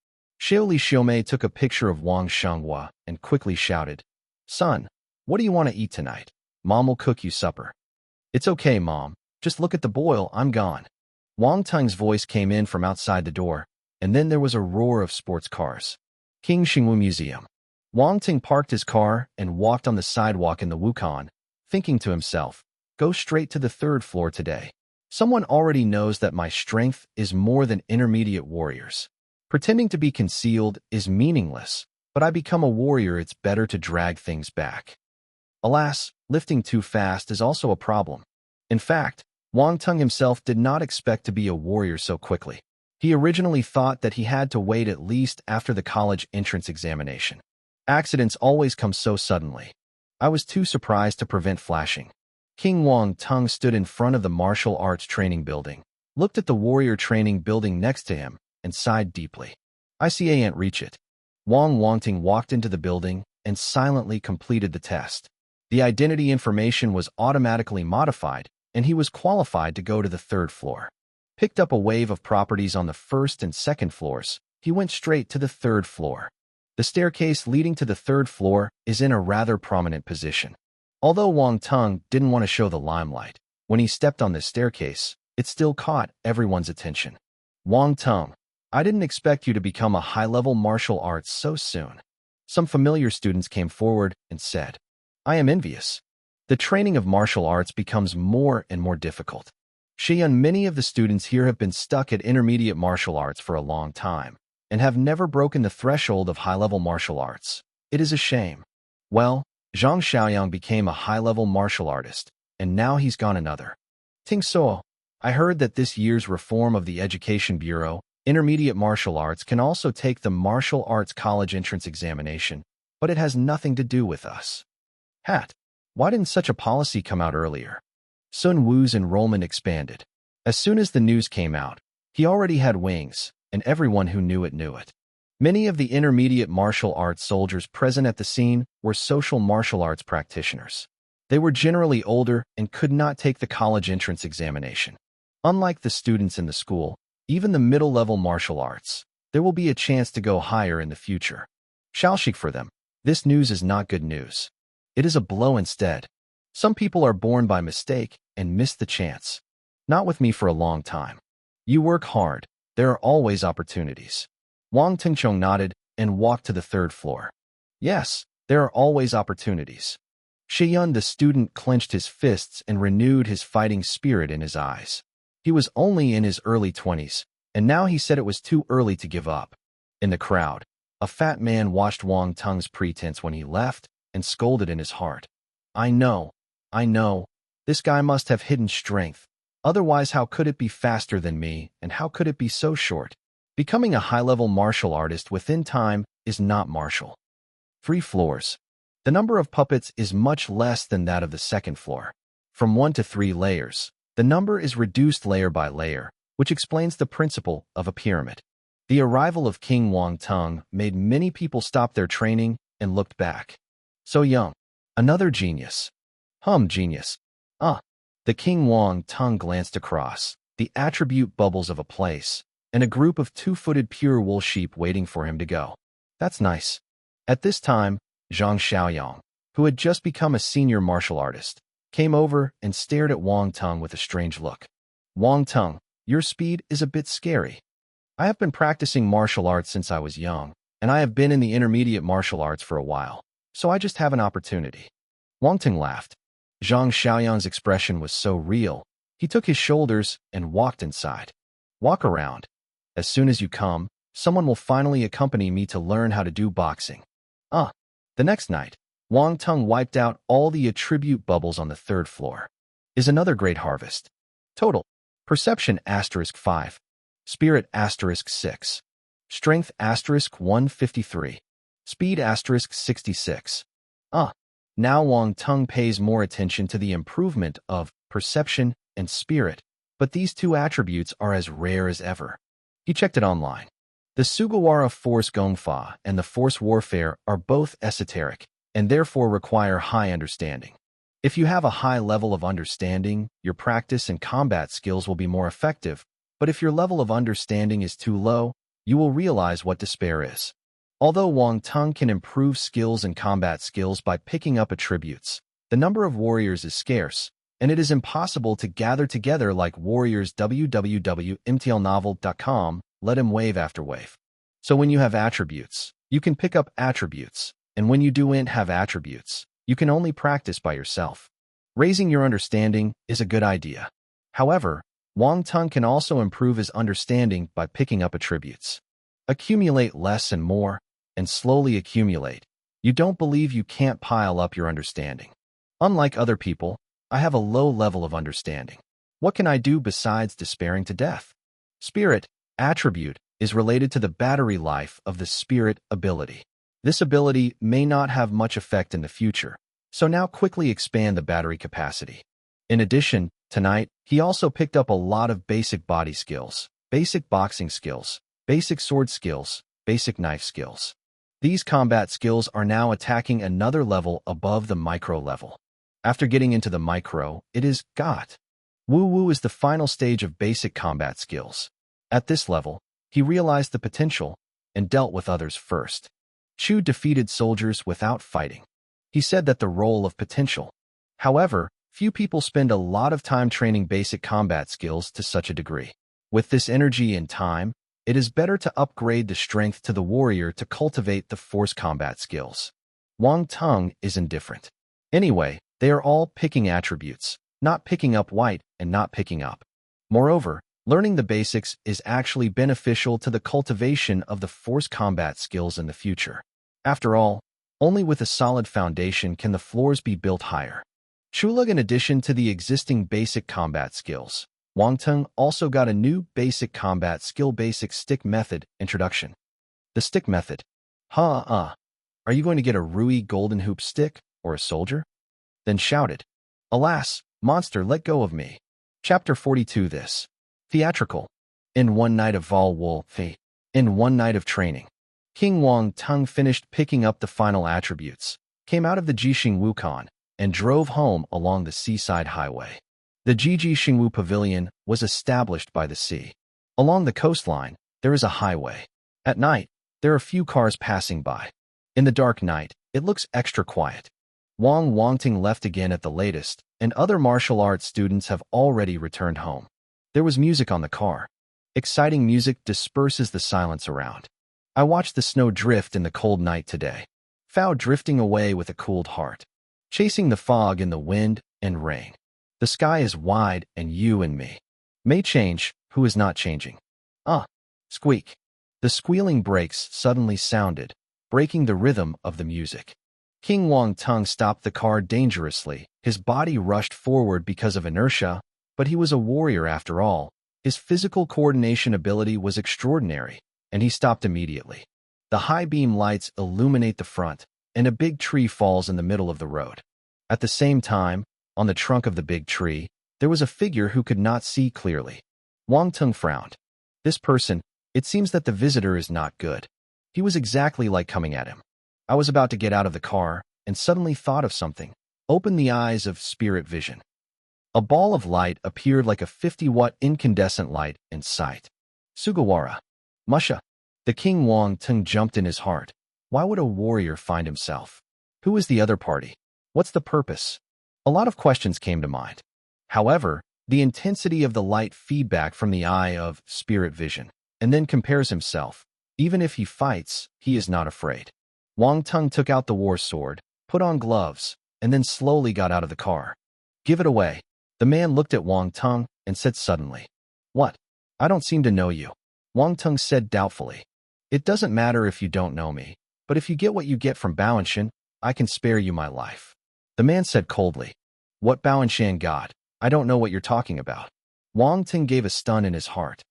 Li Xiaomei took a picture of Wang Shengwa and quickly shouted, Son, what do you want to eat tonight? Mom will cook you supper. It's okay, Mom. Just look at the boil, I'm gone. Wang Teng's voice came in from outside the door, and then there was a roar of sports cars. King Xingwu Museum. Wang Teng parked his car and walked on the sidewalk in the Wukong, thinking to himself, go straight to the third floor today. Someone already knows that my strength is more than intermediate warriors. Pretending to be concealed is meaningless, but I become a warrior, it's better to drag things back. Alas, lifting too fast is also a problem. In fact, Wang Teng himself did not expect to be a warrior so quickly. He originally thought that he had to wait at least after the college entrance examination. Accidents always come so suddenly. I was too surprised to prevent flashing. King Wang Teng stood in front of the martial arts training building, looked at the warrior training building next to him, and sighed deeply. I can't reach it. Wang Teng walked into the building and silently completed the test. The identity information was automatically modified, and he was qualified to go to the third floor. Picked up a wave of properties on the first and second floors, he went straight to the third floor. The staircase leading to the third floor is in a rather prominent position. Although Wang Teng didn't want to show the limelight, when he stepped on this staircase, it still caught everyone's attention. Wang Teng, I didn't expect you to become a high-level martial arts so soon. Some familiar students came forward and said, I am envious. The training of martial arts becomes more and more difficult. Many of the students here have been stuck at intermediate martial arts for a long time and have never broken the threshold of high-level martial arts. It is a shame. Well, Zhang Xiaoyang became a high-level martial artist, and now he's gone another. Ting So, I heard that this year's reform of the Education Bureau, intermediate martial arts can also take the martial arts college entrance examination, but it has nothing to do with us. Why didn't such a policy come out earlier? Sun Wu's enrollment expanded. As soon as the news came out, he already had wings, and everyone who knew it knew it. Many of the intermediate martial arts soldiers present at the scene were social martial arts practitioners. They were generally older and could not take the college entrance examination. Unlike the students in the school, even the middle-level martial arts, there will be a chance to go higher in the future. Shaoxi for them, this news is not good news. It is a blow instead. Some people are born by mistake and miss the chance. Not with me for a long time. You work hard. There are always opportunities. Wang Tengchong nodded and walked to the third floor. Yes, there are always opportunities. Shiyun the student clenched his fists and renewed his fighting spirit in his eyes. He was only in his early 20s, and now he said it was too early to give up. In the crowd, a fat man watched Wang Teng's pretense when he left and scolded in his heart. I know. This guy must have hidden strength. Otherwise, how could it be faster than me, and how could it be so short? Becoming a high-level martial artist within time is not martial. 3 floors. The number of puppets is much less than that of the second floor. From 1 to 3 layers, the number is reduced layer by layer, which explains the principle of a pyramid. The arrival of King Wang Teng made many people stop their training and looked back. So young. Another genius. Genius. The King Wang Teng glanced across, the attribute bubbles of a place, and a group of 2-footed pure wool sheep waiting for him to go. That's nice. At this time, Zhang Xiaoyang, who had just become a senior martial artist, came over and stared at Wang Teng with a strange look. Wang Teng, your speed is a bit scary. I have been practicing martial arts since I was young, and I have been in the intermediate martial arts for a while, so I just have an opportunity. Wang Teng laughed. Zhang Xiaoyan's expression was so real, he took his shoulders and walked inside. Walk around. As soon as you come, someone will finally accompany me to learn how to do boxing. The next night, Wang Teng wiped out all the attribute bubbles on the third floor. Is another great harvest. Total. Perception *5. Spirit *6. Strength *153. Speed *66. Now Wang Teng pays more attention to the improvement of perception and spirit, but these two attributes are as rare as ever. He checked it online. The Sugawara Force Gongfa and the Force Warfare are both esoteric, and therefore require high understanding. If you have a high level of understanding, your practice and combat skills will be more effective, but if your level of understanding is too low, you will realize what despair is. Although Wang Teng can improve skills and combat skills by picking up attributes, the number of warriors is scarce, and it is impossible to gather together like warriors. www.mtlnovel.com. Let him wave after wave. So when you have attributes, you can pick up attributes, and when you don't have attributes, you can only practice by yourself. Raising your understanding is a good idea. However, Wang Teng can also improve his understanding by picking up attributes. Accumulate less and more, and slowly accumulate. You don't believe you can't pile up your understanding. Unlike other people, I have a low level of understanding. What can I do besides despairing to death? Spirit attribute is related to the battery life of the spirit ability. This ability may not have much effect in the future, so now quickly expand the battery capacity. In addition, tonight, he also picked up a lot of basic body skills, basic boxing skills, basic sword skills, basic knife skills. These combat skills are now attacking another level above the micro level. After getting into the micro, it is got. Wu is the final stage of basic combat skills. At this level, he realized the potential and dealt with others first. Chu defeated soldiers without fighting. He said that the role of potential. However, few people spend a lot of time training basic combat skills to such a degree. With this energy and time, it is better to upgrade the strength to the warrior to cultivate the force combat skills. Wang Teng is indifferent. Anyway, they are all picking attributes, not picking up white and not picking up. Moreover, learning the basics is actually beneficial to the cultivation of the force combat skills in the future. After all, only with a solid foundation can the floors be built higher. Chulag, in addition to the existing basic combat skills, Wang Teng also got a new basic combat skill, basic stick method introduction. The stick method. Are you going to get a Rui golden hoop stick or a soldier? Then shouted, "Alas, monster, let go of me." Chapter 42. This. Theatrical. In one night of in one night of training, King Wang Teng finished picking up the final attributes, came out of the Jixing Wukon, and drove home along the seaside highway. The Jiji Xingwu Pavilion was established by the sea. Along the coastline, there is a highway. At night, there are few cars passing by. In the dark night, it looks extra quiet. Wang Teng left again at the latest, and other martial arts students have already returned home. There was music on the car. Exciting music disperses the silence around. I watched the snow drift in the cold night today. Fao drifting away with a cooled heart. Chasing the fog in the wind and rain. The sky is wide and you and me may change, who is not changing. Squeak. The squealing brakes suddenly sounded, breaking the rhythm of the music. King Wang Teng stopped the car dangerously. His body rushed forward because of inertia, but he was a warrior after all. His physical coordination ability was extraordinary, and he stopped immediately. The high beam lights illuminate the front, and a big tree falls in the middle of the road. At the same time, on the trunk of the big tree, there was a figure who could not see clearly. Wang Teng frowned. This person, it seems that the visitor is not good. He was exactly like coming at him. I was about to get out of the car, and suddenly thought of something. Opened the eyes of spirit vision. A ball of light appeared like a 50-watt incandescent light in sight. Sugawara. Musha. The King Wang Teng jumped in his heart. Why would a warrior find himself? Who is the other party? What's the purpose? A lot of questions came to mind. However, the intensity of the light feedback from the eye of spirit vision and then compares himself. Even if he fights, he is not afraid. Wang Teng took out the war sword, put on gloves, and then slowly got out of the car. Give it away. The man looked at Wang Teng and said suddenly. What? I don't seem to know you. Wang Teng said doubtfully. It doesn't matter if you don't know me, but if you get what you get from Baoanshan, I can spare you my life. The man said coldly. What Baoanshan got? I don't know what you're talking about. Wang Teng gave a stun in his heart.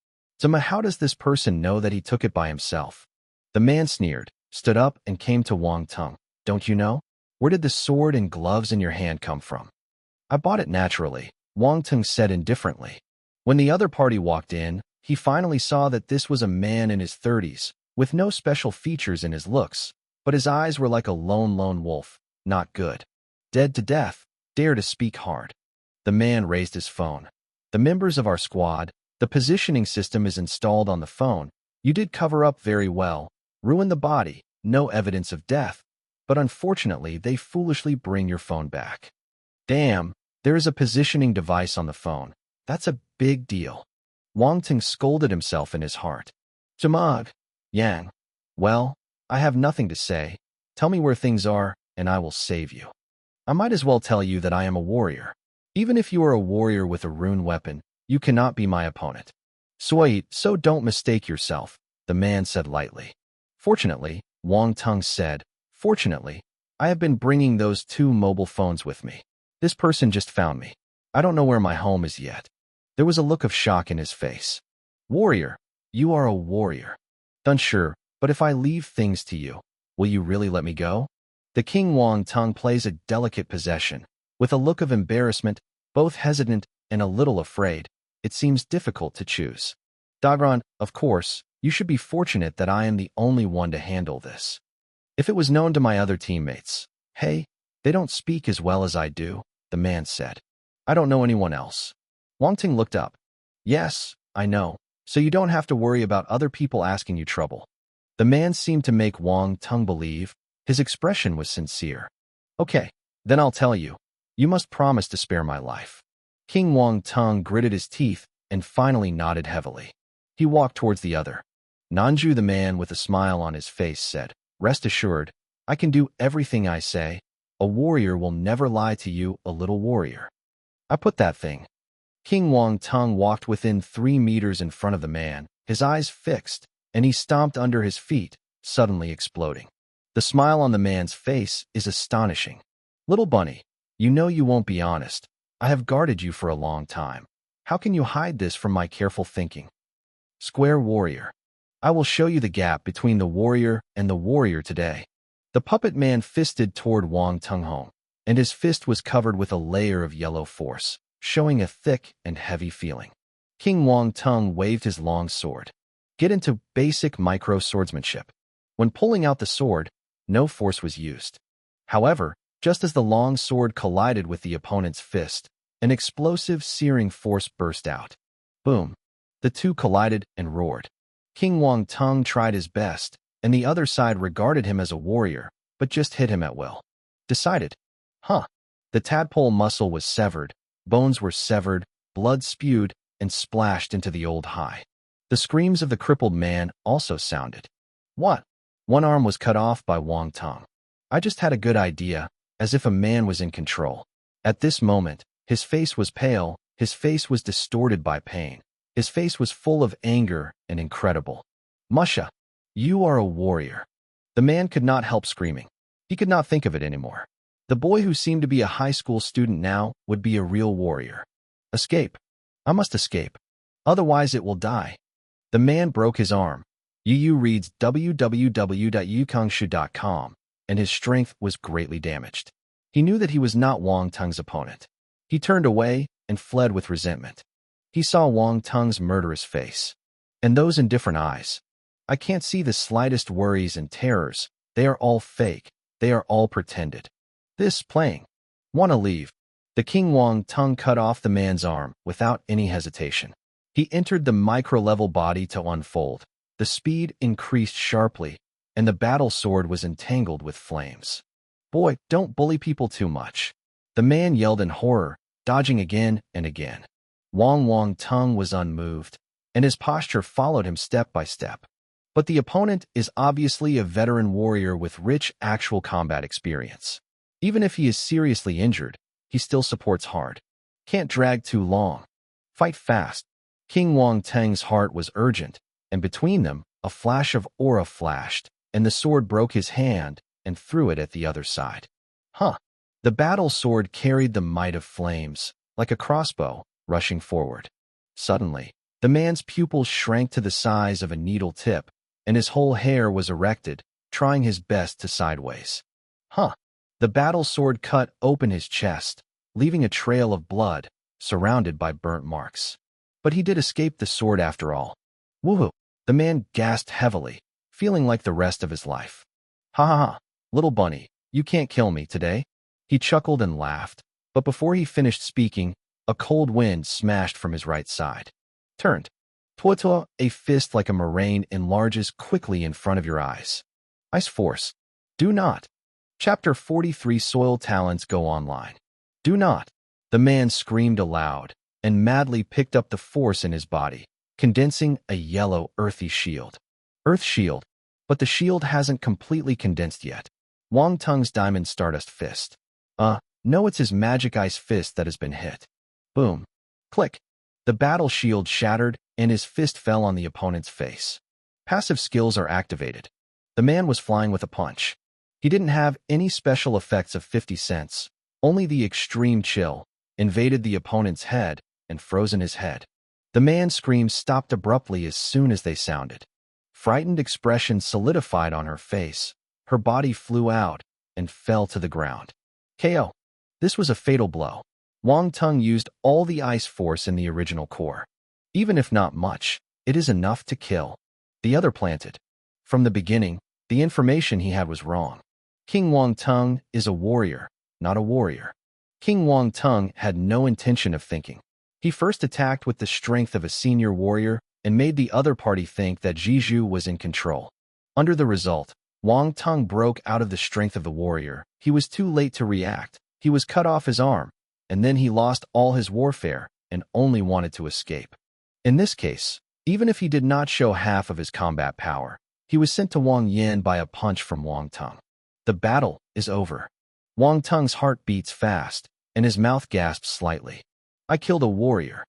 Zima, how does this person know that he took it by himself? The man sneered, stood up, and came to Wang Teng. Don't you know? Where did the sword and gloves in your hand come from? I bought it naturally, Wang Teng said indifferently. When the other party walked in, he finally saw that this was a man in his 30s, with no special features in his looks, but his eyes were like a lone wolf. Not good. Dead to death. Dare to speak hard. The man raised his phone. The members of our squad, the positioning system is installed on the phone. You did cover up very well. Ruin the body. No evidence of death. But unfortunately, they foolishly bring your phone back. Damn, there is a positioning device on the phone. That's a big deal. Wang Teng scolded himself in his heart. Jamag. Yang. Well, I have nothing to say. Tell me where things are, and I will save you. I might as well tell you that I am a warrior. Even if you are a warrior with a rune weapon, you cannot be my opponent. Sweet, so don't mistake yourself, the man said lightly. Fortunately, Wang Teng said, fortunately, I have been bringing those 2 mobile phones with me. This person just found me. I don't know where my home is yet. There was a look of shock in his face. Warrior, you are a warrior. Unsure, but if I leave things to you, will you really let me go? The King Wang Teng plays a delicate possession. With a look of embarrassment, both hesitant and a little afraid, it seems difficult to choose. Dagran, of course, you should be fortunate that I am the only one to handle this. If it was known to my other teammates, hey, they don't speak as well as I do, the man said. I don't know anyone else. Wang Teng looked up. Yes, I know, so you don't have to worry about other people asking you trouble. The man seemed to make Wang Teng believe. His expression was sincere. Okay, then I'll tell you. You must promise to spare my life. King Wang Teng gritted his teeth and finally nodded heavily. He walked towards the other. Nanju, the man with a smile on his face, said, Rest assured, I can do everything I say. A warrior will never lie to you, a little warrior. I put that thing. King Wang Teng walked within 3 meters in front of the man, his eyes fixed, and he stomped under his feet, suddenly exploding. The smile on the man's face is astonishing. Little bunny, you know you won't be honest. I have guarded you for a long time. How can you hide this from my careful thinking? Square warrior. I will show you the gap between the warrior and the warrior today. The puppet man fisted toward Wang Teng home, and his fist was covered with a layer of yellow force, showing a thick and heavy feeling. King Wang Teng waved his long sword. Get into basic micro-swordsmanship. When pulling out the sword, no force was used. However, just as the long sword collided with the opponent's fist, an explosive, searing force burst out. Boom! The two collided and roared. King Wang Teng tried his best, and the other side regarded him as a warrior, but just hit him at will. Decided. The tadpole muscle was severed, bones were severed, blood spewed, and splashed into the old high. The screams of the crippled man also sounded. What? One arm was cut off by Wang Teng. I just had a good idea, as if a man was in control. At this moment, his face was pale, his face was distorted by pain. His face was full of anger and incredible. Musha, you are a warrior. The man could not help screaming. He could not think of it anymore. The boy who seemed to be a high school student now would be a real warrior. Escape. I must escape. Otherwise it will die. The man broke his arm. Yu reads www.yukongshu.com, and his strength was greatly damaged. He knew that he was not Wang Teng's opponent. He turned away and fled with resentment. He saw Wang Teng's murderous face, and those indifferent eyes. I can't see the slightest worries and terrors. They are all fake. They are all pretended. This playing. Wanna leave. The King Wang Teng cut off the man's arm without any hesitation. He entered the micro-level body to unfold. The speed increased sharply, and the battle sword was entangled with flames. Boy, don't bully people too much. The man yelled in horror, dodging again and again. Wang Teng was unmoved. and his posture followed him step by step. But the opponent is obviously a veteran warrior with rich actual combat experience. Even if he is seriously injured, he still supports hard. Can't drag too long. Fight fast. King Wang Teng's heart was urgent, and between them, a flash of aura flashed, and the sword broke his hand and threw it at the other side. Huh. The battle sword carried the might of flames, like a crossbow, rushing forward. Suddenly, the man's pupils shrank to the size of a needle tip, and his whole hair was erected, trying his best to sideways. Huh. The battle sword cut open his chest, leaving a trail of blood, surrounded by burnt marks. But he did escape the sword after all. Woohoo! The man gasped heavily, feeling like the rest of his life. Ha ha ha, little bunny, you can't kill me today. He chuckled and laughed, but before he finished speaking, a cold wind smashed from his right side. Turned. Tuatua, a fist like a moraine enlarges quickly in front of your eyes. Ice Force. Do not. Chapter 43 Soil Talents Go Online. Do not. The man screamed aloud, and madly picked up the force in his body, condensing a yellow, earthy shield. Earth shield. But the shield hasn't completely condensed yet. Wang Teng's diamond stardust fist. No, it's his magic ice fist that has been hit. Boom. Click. The battle shield shattered, and his fist fell on the opponent's face. Passive skills are activated. The man was flying with a punch. He didn't have any special effects of 50 cents, only the extreme chill, invaded the opponent's head and frozen his head. The man's screams stopped abruptly as soon as they sounded. Frightened expression solidified on her face. Her body flew out and fell to the ground. KO. This was a fatal blow. Wang Teng used all the ice force in the original core. Even if not much, it is enough to kill. The other planted. From the beginning, the information he had was wrong. King Wang Teng is a warrior, not a warrior. King Wang Teng had no intention of thinking. He first attacked with the strength of a senior warrior and made the other party think that Jiju was in control. Under the result, Wang Teng broke out of the strength of the warrior. He was too late to react. He was cut off his arm, and then he lost all his warfare and only wanted to escape. In this case, even if he did not show half of his combat power, he was sent to Wang Yan by a punch from Wang Teng. The battle is over. Wang Teng's heart beats fast, and his mouth gasps slightly. I killed a warrior.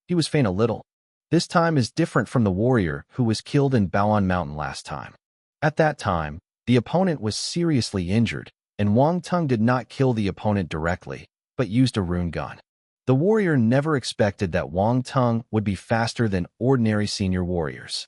He was faint a little. This time is different from the warrior who was killed in Baoan Mountain last time. At that time, the opponent was seriously injured, and Wang Teng did not kill the opponent directly, but used a rune gun. The warrior never expected that Wang Teng would be faster than ordinary senior warriors.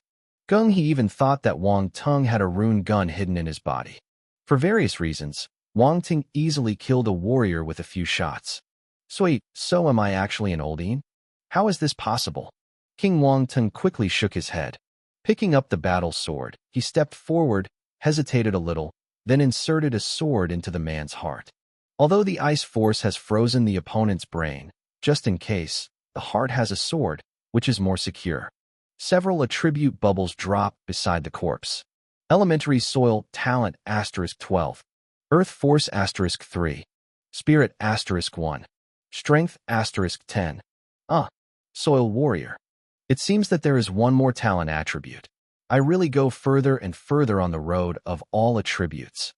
He even thought that Wang Teng had a rune gun hidden in his body. For various reasons, Wang Teng easily killed a warrior with a few shots. Sweet, so am I actually an oldie? How is this possible? King Wang Teng quickly shook his head. Picking up the battle sword, he stepped forward, hesitated a little, then inserted a sword into the man's heart. Although the ice force has frozen the opponent's brain, just in case, the heart has a sword, which is more secure. Several attribute bubbles drop beside the corpse. Elementary Soil Talent *12. Earth Force *3. Spirit *1. Strength *10. Soil Warrior. It seems that there is one more talent attribute. I really go further and further on the road of all attributes.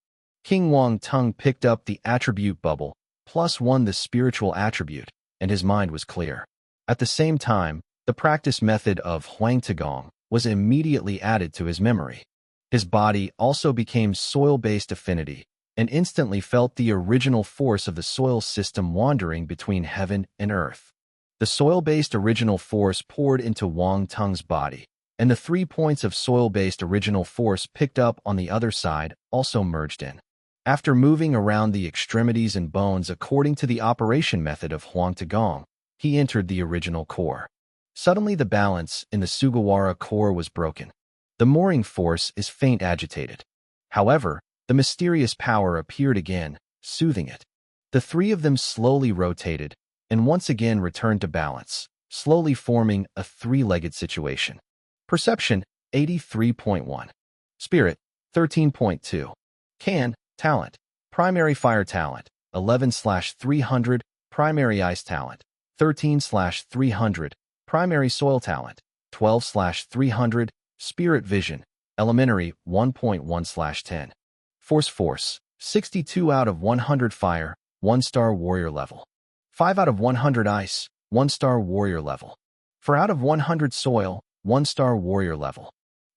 King Wang Teng picked up the attribute bubble, +1 the spiritual attribute, and his mind was clear. At the same time, the practice method of Huang Teng was immediately added to his memory. His body also became soil-based affinity, and instantly felt the original force of the soil system wandering between heaven and earth. The soil-based original force poured into Wang Teng's body, and the 3 points of soil-based original force picked up on the other side also merged in. After moving around the extremities and bones according to the operation method of Huang Teng, he entered the original core. Suddenly the balance in the Sugawara core was broken. The mooring force is faint agitated. However, the mysterious power appeared again, soothing it. The three of them slowly rotated, and once again returned to balance, slowly forming a three-legged situation. Perception, 83.1. Spirit, 13.2. Can, Talent. Primary Fire Talent, 11/300. Primary Ice Talent, 13/300. Primary Soil Talent, 12/300, Spirit Vision, Elementary 1.1/10. Force, 62 out of 100 Fire, 1-star Warrior level. 5 out of 100 Ice, 1-star Warrior level. 4 out of 100 Soil, 1-star Warrior level.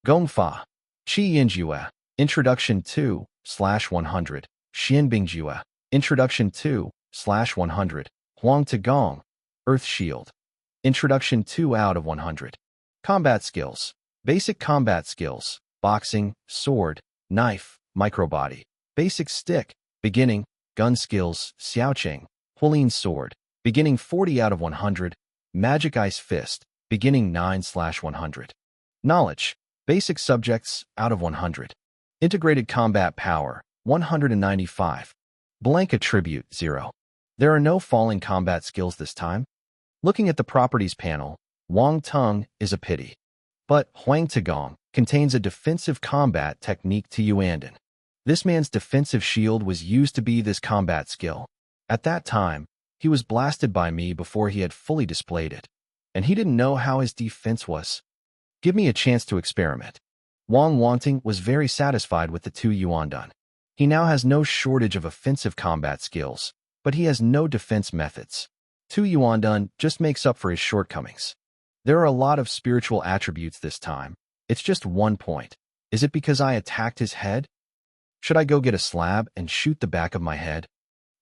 Gongfa, Qi Yinjue, Introduction 2/100, Xianbingjue, Introduction 2/100, Huang Teng, Earth Shield. Introduction 2 out of 100. Combat Skills. Basic Combat Skills. Boxing, Sword, Knife, Microbody. Basic Stick. Beginning, Gun Skills, Xiaoqing, Hualin Sword. Beginning 40 out of 100. Magic Ice Fist. Beginning 9/100. Knowledge. Basic Subjects, out of 100. Integrated Combat Power, 195. Blank Attribute, 0. There are no falling combat skills this time. Looking at the Properties panel, Wang Teng is a pity. But Huang Teng contains a defensive combat technique to Yuandan. This man's defensive shield was used to be this combat skill. At that time, he was blasted by me before he had fully displayed it. And he didn't know how his defense was. Give me a chance to experiment. Wang Teng was very satisfied with the 2 Yuandan. He now has no shortage of offensive combat skills, but he has no defense methods. 2 Yuandan just makes up for his shortcomings. There are a lot of spiritual attributes this time. It's just 1 point. Is it because I attacked his head? Should I go get a slab and shoot the back of my head?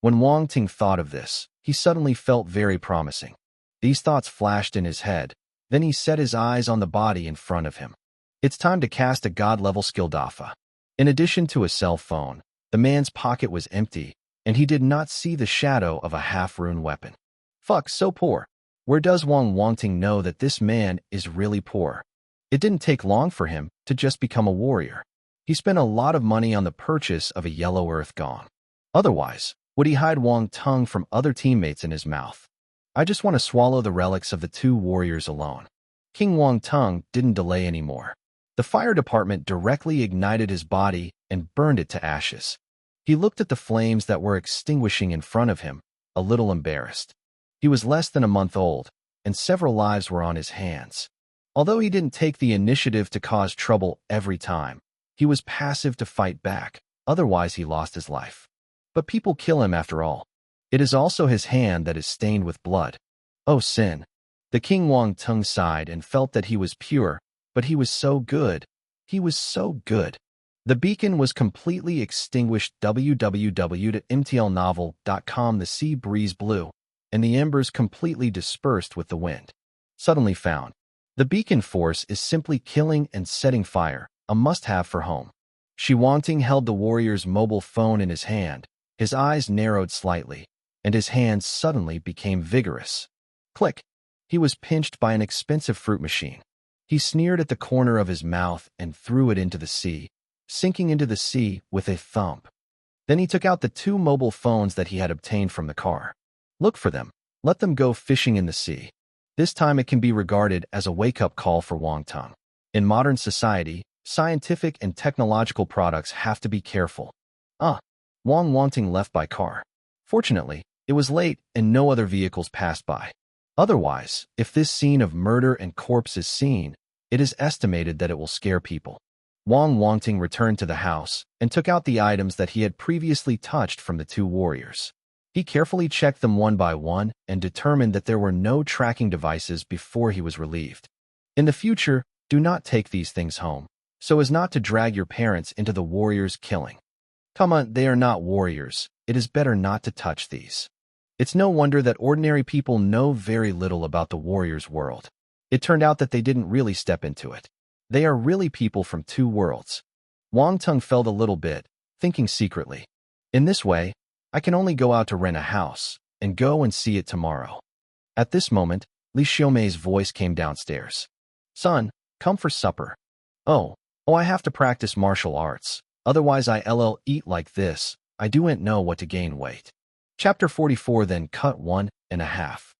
When Wang Teng thought of this, he suddenly felt very promising. These thoughts flashed in his head. Then he set his eyes on the body in front of him. It's time to cast a god-level skill Dafa. In addition to a cell phone, the man's pocket was empty, and he did not see the shadow of a half-rune weapon. Fuck, so poor. Where does Wang Teng know that this man is really poor? It didn't take long for him to just become a warrior. He spent a lot of money on the purchase of a yellow earth gong. Otherwise, would he hide Wang Teng from other teammates in his mouth? I just want to swallow the relics of the 2 warriors alone. King Wang Teng didn't delay anymore. The fire department directly ignited his body and burned it to ashes. He looked at the flames that were extinguishing in front of him, a little embarrassed. He was less than a month old, and several lives were on his hands. Although he didn't take the initiative to cause trouble every time, he was passive to fight back, otherwise he lost his life. But people kill him after all. It is also his hand that is stained with blood. Oh sin! The King Wang Teng sighed and felt that he was pure, but he was so good. He was so good. The beacon was completely extinguished. www.mtlnovel.com. The sea breeze blew, and the embers completely dispersed with the wind. Suddenly found. The beacon force is simply killing and setting fire, a must-have for home. Shi Wangting held the warrior's mobile phone in his hand. His eyes narrowed slightly, and his hands suddenly became vigorous. Click! He was pinched by an expensive fruit machine. He sneered at the corner of his mouth and threw it into the sea, sinking into the sea with a thump. Then he took out the 2 mobile phones that he had obtained from the car. Look for them. Let them go fishing in the sea. This time it can be regarded as a wake-up call for Wang Teng. In modern society, scientific and technological products have to be careful. Wang Teng left by car. Fortunately, it was late and no other vehicles passed by. Otherwise, if this scene of murder and corpse is seen, it is estimated that it will scare people. Wang Teng returned to the house and took out the items that he had previously touched from the 2 warriors. He carefully checked them one by one and determined that there were no tracking devices before he was relieved. In the future, do not take these things home, so as not to drag your parents into the warriors' killing. Come on, they are not warriors. It is better not to touch these. It's no wonder that ordinary people know very little about the warriors' world. It turned out that they didn't really step into it. They are really people from 2 worlds. Wang Teng felt a little bit, thinking secretly. In this way, I can only go out to rent a house, and go and see it tomorrow. At this moment, Li Xiaomei's voice came downstairs. Son, come for supper. Oh, I have to practice martial arts. Otherwise I'll eat like this. I don't know what to gain weight. Chapter 44 Then cut 1.5.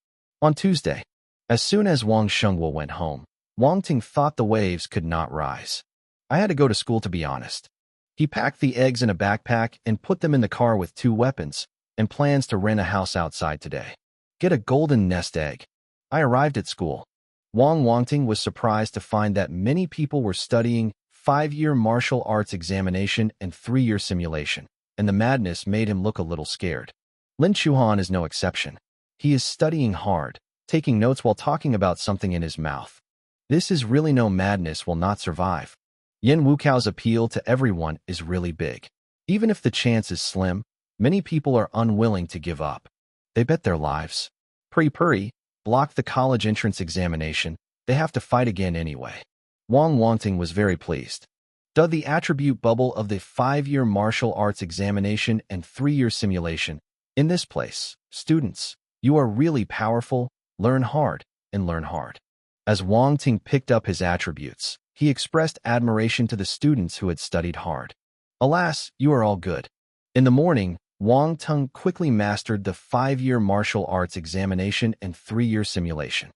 On Tuesday, as soon as Wang Shengwo went home, Wang Teng thought the waves could not rise. I had to go to school, to be honest. He packed the eggs in a backpack and put them in the car with 2 weapons, and plans to rent a house outside today. Get a golden nest egg. I arrived at school. Wang Teng was surprised to find that many people were studying 5-year martial arts examination and 3-year simulation, and the madness made him look a little scared. Lin Chuhan is no exception. He is studying hard, taking notes while talking about something in his mouth. This is really no madness will not survive. Yin Wukao's appeal to everyone is really big. Even if the chance is slim, many people are unwilling to give up. They bet their lives. Puri blocked the college entrance examination. They have to fight again anyway. Wang Teng was very pleased. The attribute bubble of the 5-year martial arts examination and 3-year simulation. In this place, students, you are really powerful, learn hard, and learn hard. As Wang Teng picked up his attributes, he expressed admiration to the students who had studied hard. Alas, you are all good. In the morning, Wang Teng quickly mastered the 5-year martial arts examination and 3-year simulation.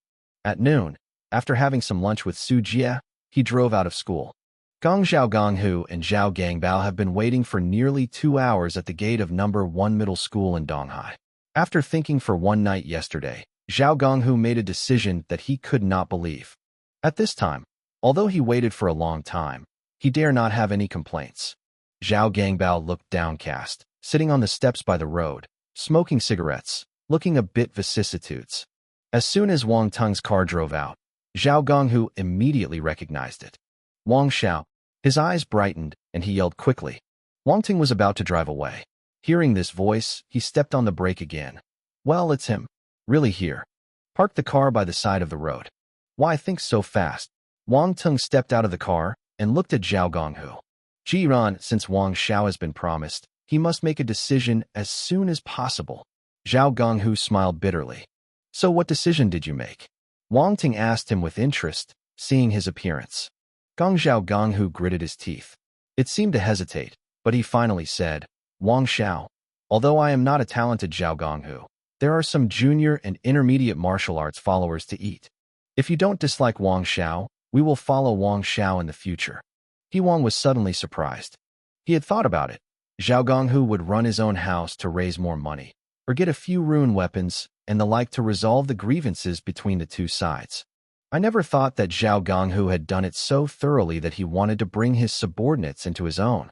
At noon, after having some lunch with Su Jie, he drove out of school. Gong Xiaogonghu and Zhao Gangbao have been waiting for nearly 2 hours at the gate of number 1 middle school in Donghai. After thinking for one night yesterday, Zhao Gonghu made a decision that he could not believe. At this time, although he waited for a long time, he dare not have any complaints. Zhao Gangbao looked downcast, sitting on the steps by the road, smoking cigarettes, looking a bit vicissitudes. As soon as Wang Teng's car drove out, Zhao Gonghu immediately recognized it. Wang Xiao. His eyes brightened, and he yelled quickly. Wang Teng was about to drive away. Hearing this voice, he stepped on the brake again. Well, it's him. Really here. Park the car by the side of the road. Why think so fast? Wang Teng stepped out of the car and looked at Zhao Gonghu. Jiran, since Wang Xiao has been promised, he must make a decision as soon as possible. Zhao Gonghu smiled bitterly. So what decision did you make? Wang Teng asked him with interest, seeing his appearance. Gong Zhao Gonghu gritted his teeth. It seemed to hesitate, but he finally said, Wang Xiao, although I am not a talented Zhao Gonghu, there are some junior and intermediate martial arts followers to eat. If you don't dislike Wang Xiao, we will follow Wang Xiao in the future. He Wang was suddenly surprised. He had thought about it. Zhao Gonghu would run his own house to raise more money, or get a few rune weapons and the like to resolve the grievances between the two sides. I never thought that Zhao Gonghu had done it so thoroughly that he wanted to bring his subordinates into his own.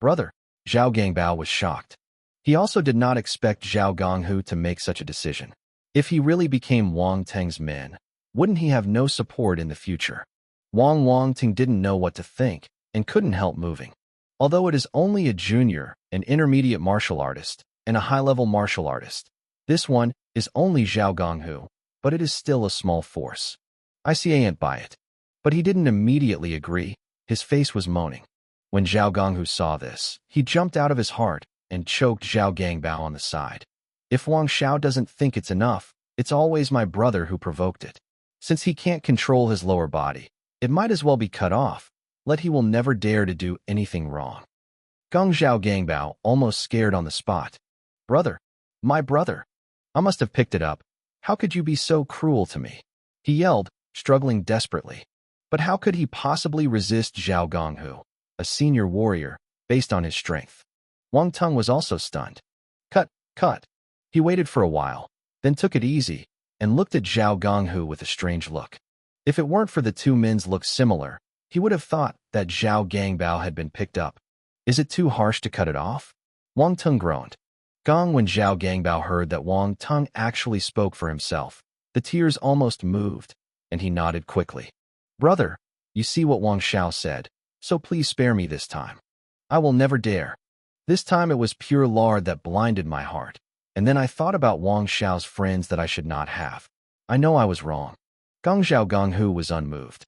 Brother, Zhao Gangbao was shocked. He also did not expect Zhao Gonghu to make such a decision. If he really became Wang Teng's man, wouldn't he have no support in the future? Wang Teng didn't know what to think and couldn't help moving. Although it is only a junior, an intermediate martial artist, and a high-level martial artist, this one is only Zhao Gonghu, but it is still a small force. I ain't by it. But he didn't immediately agree. His face was moaning. When Zhao Gonghu saw this, he jumped out of his heart and choked Zhao Gangbao on the side. If Wang Xiao doesn't think it's enough, it's always my brother who provoked it. Since he can't control his lower body, it might as well be cut off. He will never dare to do anything wrong. Gong Zhao Gangbao almost scared on the spot. Brother, my brother. I must have picked it up. How could you be so cruel to me? He yelled, struggling desperately. But how could he possibly resist Zhao Gonghu, a senior warrior, based on his strength? Wang Teng was also stunned. Cut. He waited for a while, then took it easy, and looked at Zhao Gonghu with a strange look. If it weren't for the two men's looks similar, he would have thought that Zhao Gangbao had been picked up. Is it too harsh to cut it off? Wang Teng groaned. When Zhao Gangbao heard that Wang Teng actually spoke for himself, the tears almost moved, and he nodded quickly. Brother, you see what Wang Xiao said, so please spare me this time. I will never dare. This time it was pure lard that blinded my heart, and then I thought about Wang Xiao's friends that I should not have. I know I was wrong. Gong Zhao Gonghu was unmoved.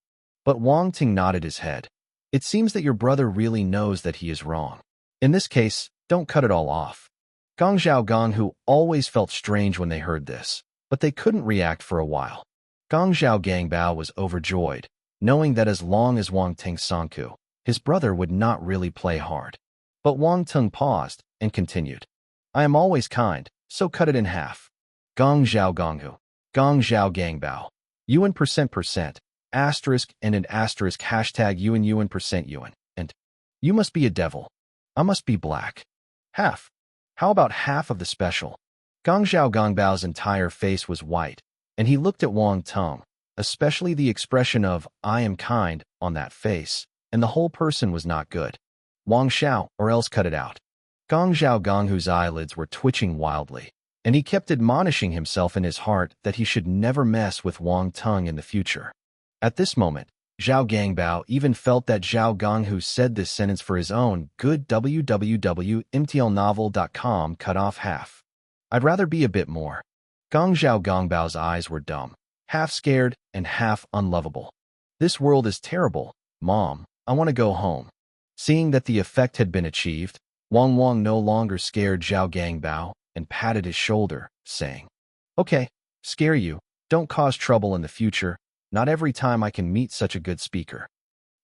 But Wang Teng nodded his head. It seems that your brother really knows that he is wrong. In this case, don't cut it all off. Gong Zhao Gonghu always felt strange when they heard this, but they couldn't react for a while. Gong Zhao Gangbao was overjoyed, knowing that as long as Wang Teng sanku, his brother would not really play hard. But Wang Teng paused and continued. I am always kind, so cut it in half. Gong Zhao Gonghu, Gong Zhao Gangbao, yuan %%, asterisk and an asterisk hashtag yuan %, and you must be a devil. I must be black. Half. How about half of the special? Gong Zhao Gongbao's entire face was white, and he looked at Wang Teng, especially the expression of "I am kind" on that face, and the whole person was not good. Wang Xiao, or else cut it out. Gong Zhao Gonghu's eyelids were twitching wildly, and he kept admonishing himself in his heart that he should never mess with Wang Teng in the future. At this moment, Zhao Gangbao even felt that Zhao Gonghu said this sentence for his own good. www.mtlnovel.com cut off half. I'd rather be a bit more. Gong Zhao Gongbao's eyes were dumb, half scared and half unlovable. This world is terrible, Mom. I want to go home. Seeing that the effect had been achieved, Wang no longer scared Zhao Gangbao and patted his shoulder, saying, "Okay, scare you. Don't cause trouble in the future. Not every time I can meet such a good speaker."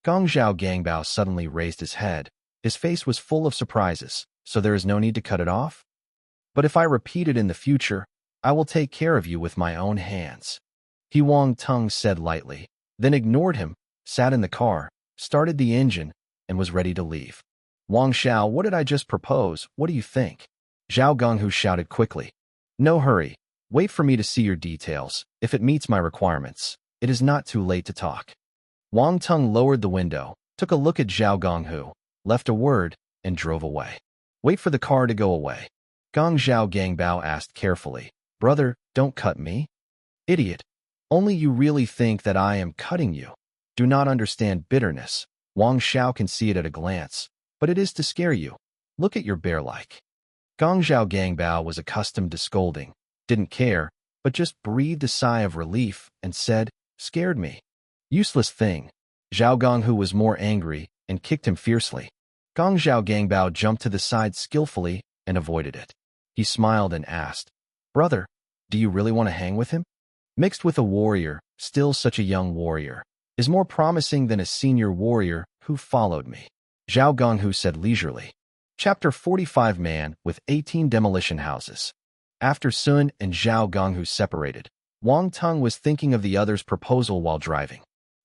Gong Zhao Gangbao suddenly raised his head. His face was full of surprises. "So there is no need to cut it off? But if I repeat it in the future, I will take care of you with my own hands." Wang Teng said lightly, then ignored him, sat in the car, started the engine, and was ready to leave. "Wang Xiao, what did I just propose? What do you think?" Zhao Gonghu shouted quickly. "No hurry. Wait for me to see your details. If it meets my requirements, it is not too late to talk." Wang Teng lowered the window, took a look at Zhao Gonghu, left a word, and drove away. "Wait for the car to go away." Gong Zhao Gangbao asked carefully, "Brother, don't cut me." "Idiot. Only you really think that I am cutting you. Do not understand bitterness. Wang Xiao can see it at a glance, but it is to scare you. Look at your bear-like." Gong Zhao Gangbao was accustomed to scolding, didn't care, but just breathed a sigh of relief and said, "Scared me. Useless thing." Zhao Gonghu was more angry and kicked him fiercely. Gong Zhao Gangbao jumped to the side skillfully and avoided it. He smiled and asked, "Brother, do you really want to hang with him? Mixed with a warrior, still such a young warrior, is more promising than a senior warrior who followed me." Zhao Gonghu said leisurely. Chapter 45 Man with 18 Demolition Houses. After Sun and Zhao Gonghu separated, Wang Teng was thinking of the other's proposal while driving.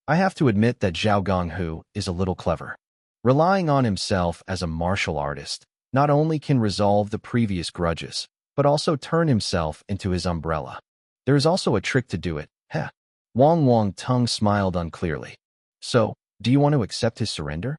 I have to admit that Zhao Gonghu is a little clever. Relying on himself as a martial artist, not only can resolve the previous grudges, but also turn himself into his umbrella. There is also a trick to do it, heh. Wang Teng smiled unclearly. "So, do you want to accept his surrender?"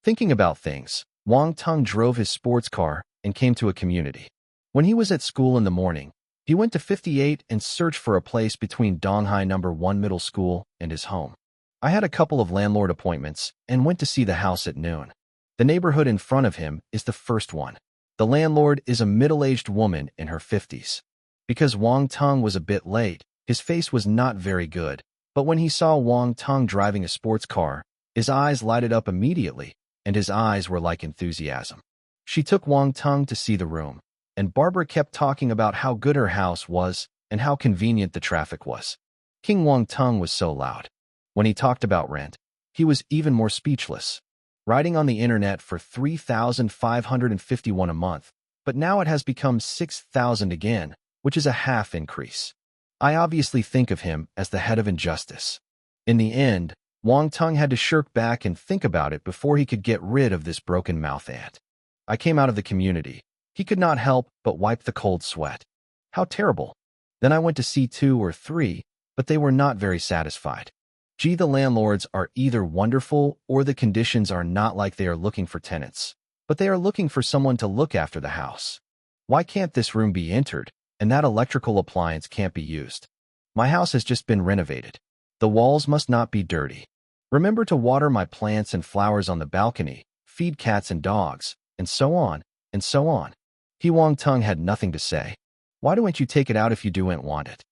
Thinking about things, Wang Teng drove his sports car and came to a community. When he was at school in the morning, he went to 58 and searched for a place between Donghai No. 1 Middle School and his home. I had a couple of landlord appointments and went to see the house at noon. The neighborhood in front of him is the first one. The landlord is a middle-aged woman in her 50s. Because Wang Teng was a bit late, his face was not very good, but when he saw Wang Teng driving a sports car, his eyes lighted up immediately, and his eyes were like enthusiasm. She took Wang Teng to see the room, and Barbara kept talking about how good her house was and how convenient the traffic was. King Wang Teng was so loud. When he talked about rent, he was even more speechless. Writing on the internet for 3,551 a month, but now it has become 6,000 again, which is a half increase. I obviously think of him as the head of injustice. In the end, Wang Teng had to shirk back and think about it before he could get rid of this broken mouth ant. I came out of the community. He could not help but wipe the cold sweat. How terrible. Then I went to see 2 or 3, but they were not very satisfied. Gee, the landlords are either wonderful or the conditions are not like they are looking for tenants, but they are looking for someone to look after the house. Why can't this room be entered, and that electrical appliance can't be used? My house has just been renovated. The walls must not be dirty. Remember to water my plants and flowers on the balcony, feed cats and dogs, and so on, and so on. Wang Teng had nothing to say. Why don't you take it out if you don't want it?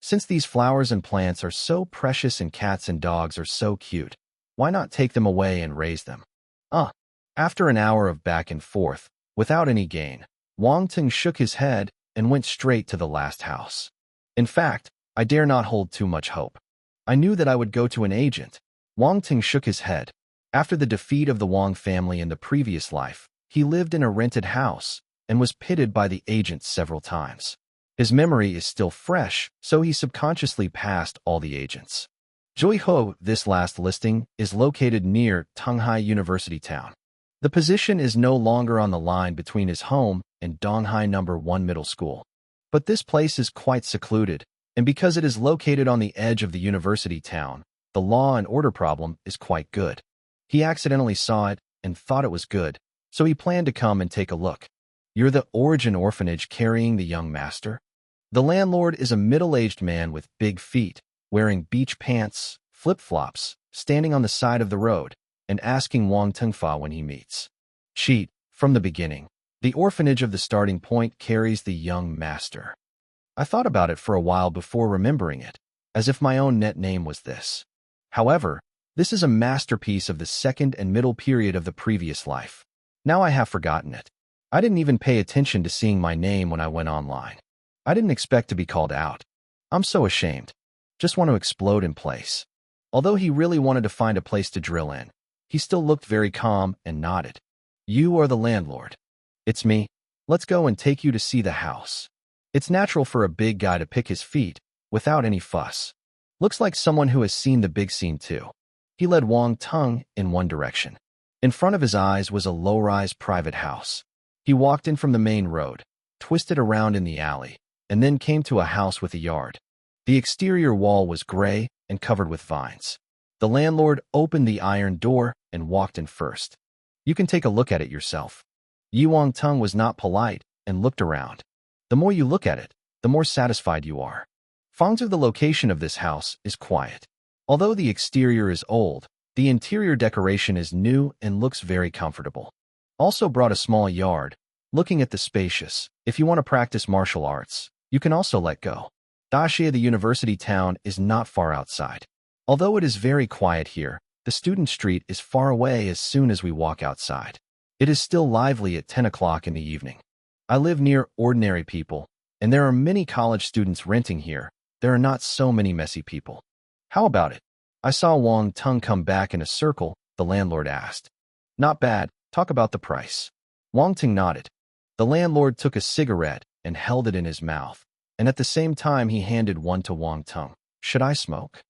Since these flowers and plants are so precious and cats and dogs are so cute, why not take them away and raise them? After an hour of back and forth, without any gain, Wang Teng shook his head and went straight to the last house. In fact, I dare not hold too much hope. I knew that I would go to an agent. Wang Teng shook his head. After the defeat of the Wang family in the previous life, he lived in a rented house and was pitted by the agent several times. His memory is still fresh, so he subconsciously passed all the agents. Joiho, this last listing, is located near Donghai University Town. The position is no longer on the line between his home and Donghai No. 1 Middle School. But this place is quite secluded, And because it is located on the edge of the university town, the law and order problem is quite good. He accidentally saw it and thought it was good, so he planned to come and take a look. You're the Origin Orphanage carrying the young master? The landlord is a middle-aged man with big feet, wearing beach pants, flip-flops, standing on the side of the road, and asking Wang Teng when he meets. Cheat, from the beginning. The orphanage of the starting point carries the young master. I thought about it for a while before remembering it, as if my own net name was this. However, this is a masterpiece of the second and middle period of the previous life. Now I have forgotten it. I didn't even pay attention to seeing my name when I went online. I didn't expect to be called out. I'm so ashamed. Just want to explode in place. Although he really wanted to find a place to drill in, he still looked very calm and nodded. You are the landlord. It's me. Let's go and take you to see the house. It's natural for a big guy to pick his feet, without any fuss. Looks like someone who has seen the big scene too. He led Wang Teng in one direction. In front of his eyes was a low-rise private house. He walked in from the main road, twisted around in the alley, and then came to a house with a yard. The exterior wall was gray and covered with vines. The landlord opened the iron door and walked in first. You can take a look at it yourself. Wang Teng was not polite and looked around. The more you look at it, the more satisfied you are. Fangzhou, the location of this house, is quiet. Although the exterior is old, the interior decoration is new and looks very comfortable. Also brought a small yard. Looking at the spacious, if you want to practice martial arts, you can also let go. Daxia, the university town, is not far outside. Although it is very quiet here, the student street is far away as soon as we walk outside. It is still lively at 10 o'clock in the evening. I live near ordinary people, and there are many college students renting here. There are not so many messy people. How about it? I saw Wang Teng come back in a circle, the landlord asked. Not bad, talk about the price. Wang Teng nodded. The landlord took a cigarette and held it in his mouth, and at the same time he handed one to Wang Teng. Should I smoke?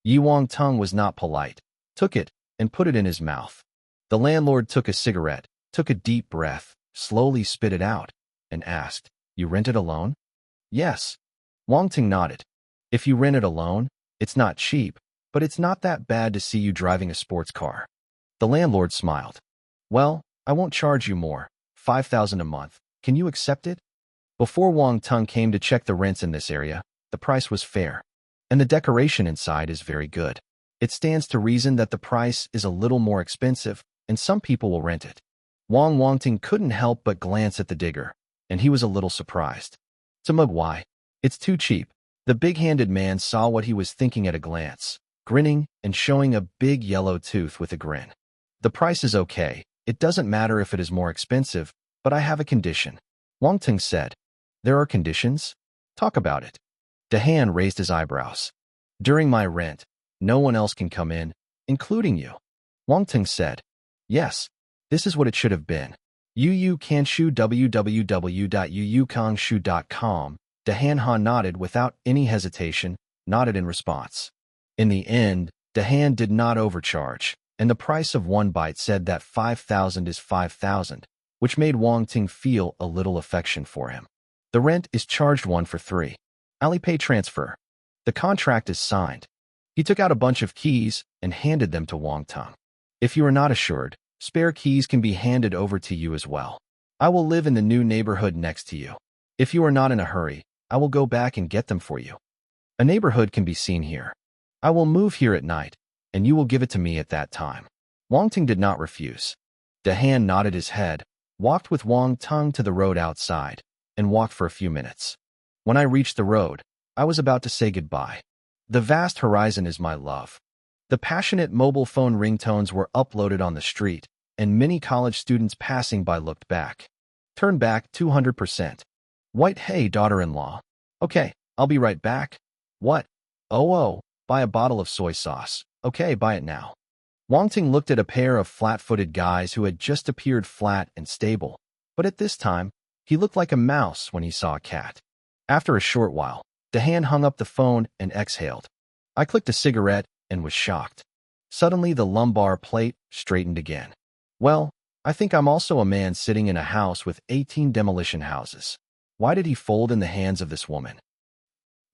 Wang Teng was not polite, took it, and put it in his mouth. The landlord took a cigarette, took a deep breath, slowly spit it out, and asked, You rent it alone? Yes. Wang Teng nodded. If you rent it alone, it's not cheap, but it's not that bad to see you driving a sports car. The landlord smiled. Well, I won't charge you more, 5,000 a month. Can you accept it? Before Wang Teng came to check the rents in this area, the price was fair. And the decoration inside is very good. It stands to reason that the price is a little more expensive, and some people will rent it. Wang Teng couldn't help but glance at the digger, and he was a little surprised. Why? It's too cheap. The big-handed man saw what he was thinking at a glance, grinning and showing a big yellow tooth with a grin. The price is okay. It doesn't matter if it is more expensive, but I have a condition. Wang Teng said. There are conditions? Talk about it. Dahan raised his eyebrows. During my rent, no one else can come in, including you. Wang Teng said. Yes, this is what it should have been. Kanshu www.uukangshu.com. Dahan Ha nodded without any hesitation, nodded in response. In the end, Dahan did not overcharge, and the price of one bite said that 5,000 is 5,000, which made Wang Teng feel a little affection for him. The rent is charged 1 for 3. Alipay transfer. The contract is signed. He took out a bunch of keys and handed them to Wang Teng. If you are not assured, spare keys can be handed over to you as well. I will live in the new neighborhood next to you. If you are not in a hurry, I will go back and get them for you. A neighborhood can be seen here. I will move here at night, and you will give it to me at that time. Wang Teng did not refuse. Dahan nodded his head, walked with Wang Teng to the road outside, and walked for a few minutes. When I reached the road, I was about to say goodbye. The vast horizon is my love. The passionate mobile phone ringtones were uploaded on the street, and many college students passing by looked back. Turn back 200%. White, hey, daughter-in-law. Okay, I'll be right back. What? Oh, buy a bottle of soy sauce. Okay, buy it now. Wang Teng looked at a pair of flat-footed guys who had just appeared flat and stable, but at this time, he looked like a mouse when he saw a cat. After a short while, Dahan hung up the phone and exhaled. I clicked a cigarette and was shocked. Suddenly, the lumbar plate straightened again. Well, I think I'm also a man sitting in a house with 18 demolition houses. Why did he fold in the hands of this woman?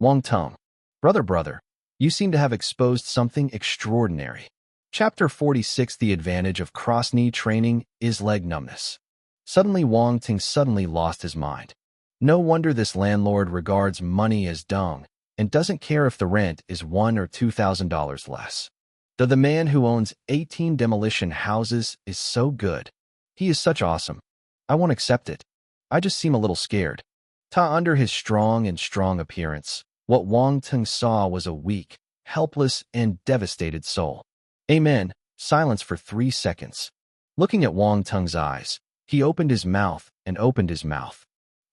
Wang Teng. Brother, you seem to have exposed something extraordinary. Chapter 46. The advantage of cross-knee training is leg numbness. Suddenly Wang Teng suddenly lost his mind. No wonder this landlord regards money as dung and doesn't care if the rent is $1,000 or $2,000 less. Though the man who owns 18 demolition houses is so good. He is such awesome. I won't accept it. I just seem a little scared. Under his strong appearance, what Wang Teng saw was a weak, helpless, and devastated soul. Amen. Silence for 3 seconds. Looking at Wang Teng's eyes, he opened his mouth and opened his mouth.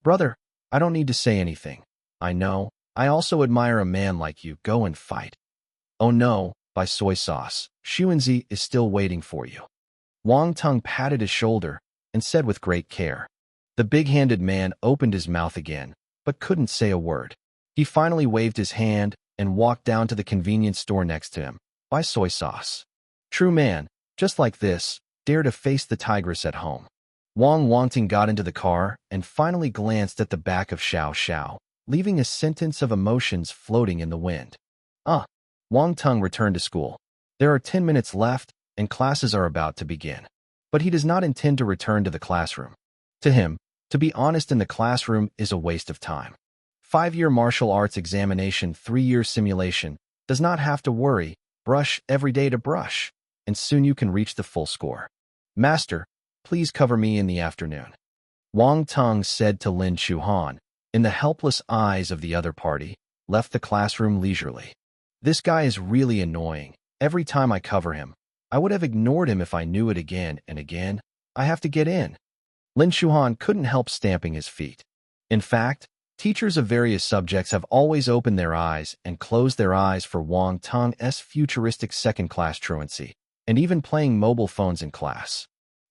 Brother, I don't need to say anything. I know. I also admire a man like you. Go and fight. Oh no, by soy sauce. Xuanzi is still waiting for you. Wang Teng patted his shoulder and said with great care. The big-handed man opened his mouth again, but couldn't say a word. He finally waved his hand and walked down to the convenience store next to him. Buy soy sauce. True man, just like this, dare to face the tigress at home. Wang Teng got into the car and finally glanced at the back of Xiao Xiao, leaving a sentence of emotions floating in the wind. Wang Teng returned to school. There are 10 minutes left, and classes are about to begin. But he does not intend to return to the classroom. To him, to be honest in the classroom is a waste of time. 5-year martial arts examination, 3-year simulation, does not have to worry, brush every day to brush, and soon you can reach the full score. Master, please cover me in the afternoon. Wang Teng said to Lin Chuhan, in the helpless eyes of the other party, left the classroom leisurely. This guy is really annoying. Every time I cover him, I would have ignored him if I knew it again and again. I have to get in. Lin Chuhan couldn't help stamping his feet. In fact, teachers of various subjects have always opened their eyes and closed their eyes for Wang Teng's futuristic second-class truancy, and even playing mobile phones in class.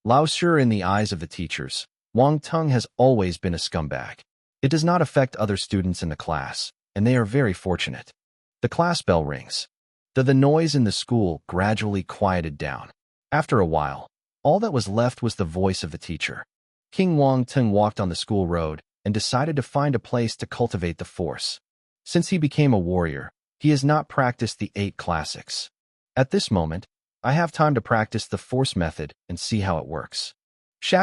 Laoshi, in the eyes of the teachers, Wang Teng has always been a scumbag. It does not affect other students in the class, and they are very fortunate. The class bell rings. The noise in the school gradually quieted down. After a while, all that was left was the voice of the teacher. King Wang Teng walked on the school road and decided to find a place to cultivate the force. Since he became a warrior, he has not practiced the 8 classics. At this moment, I have time to practice the force method and see how it works.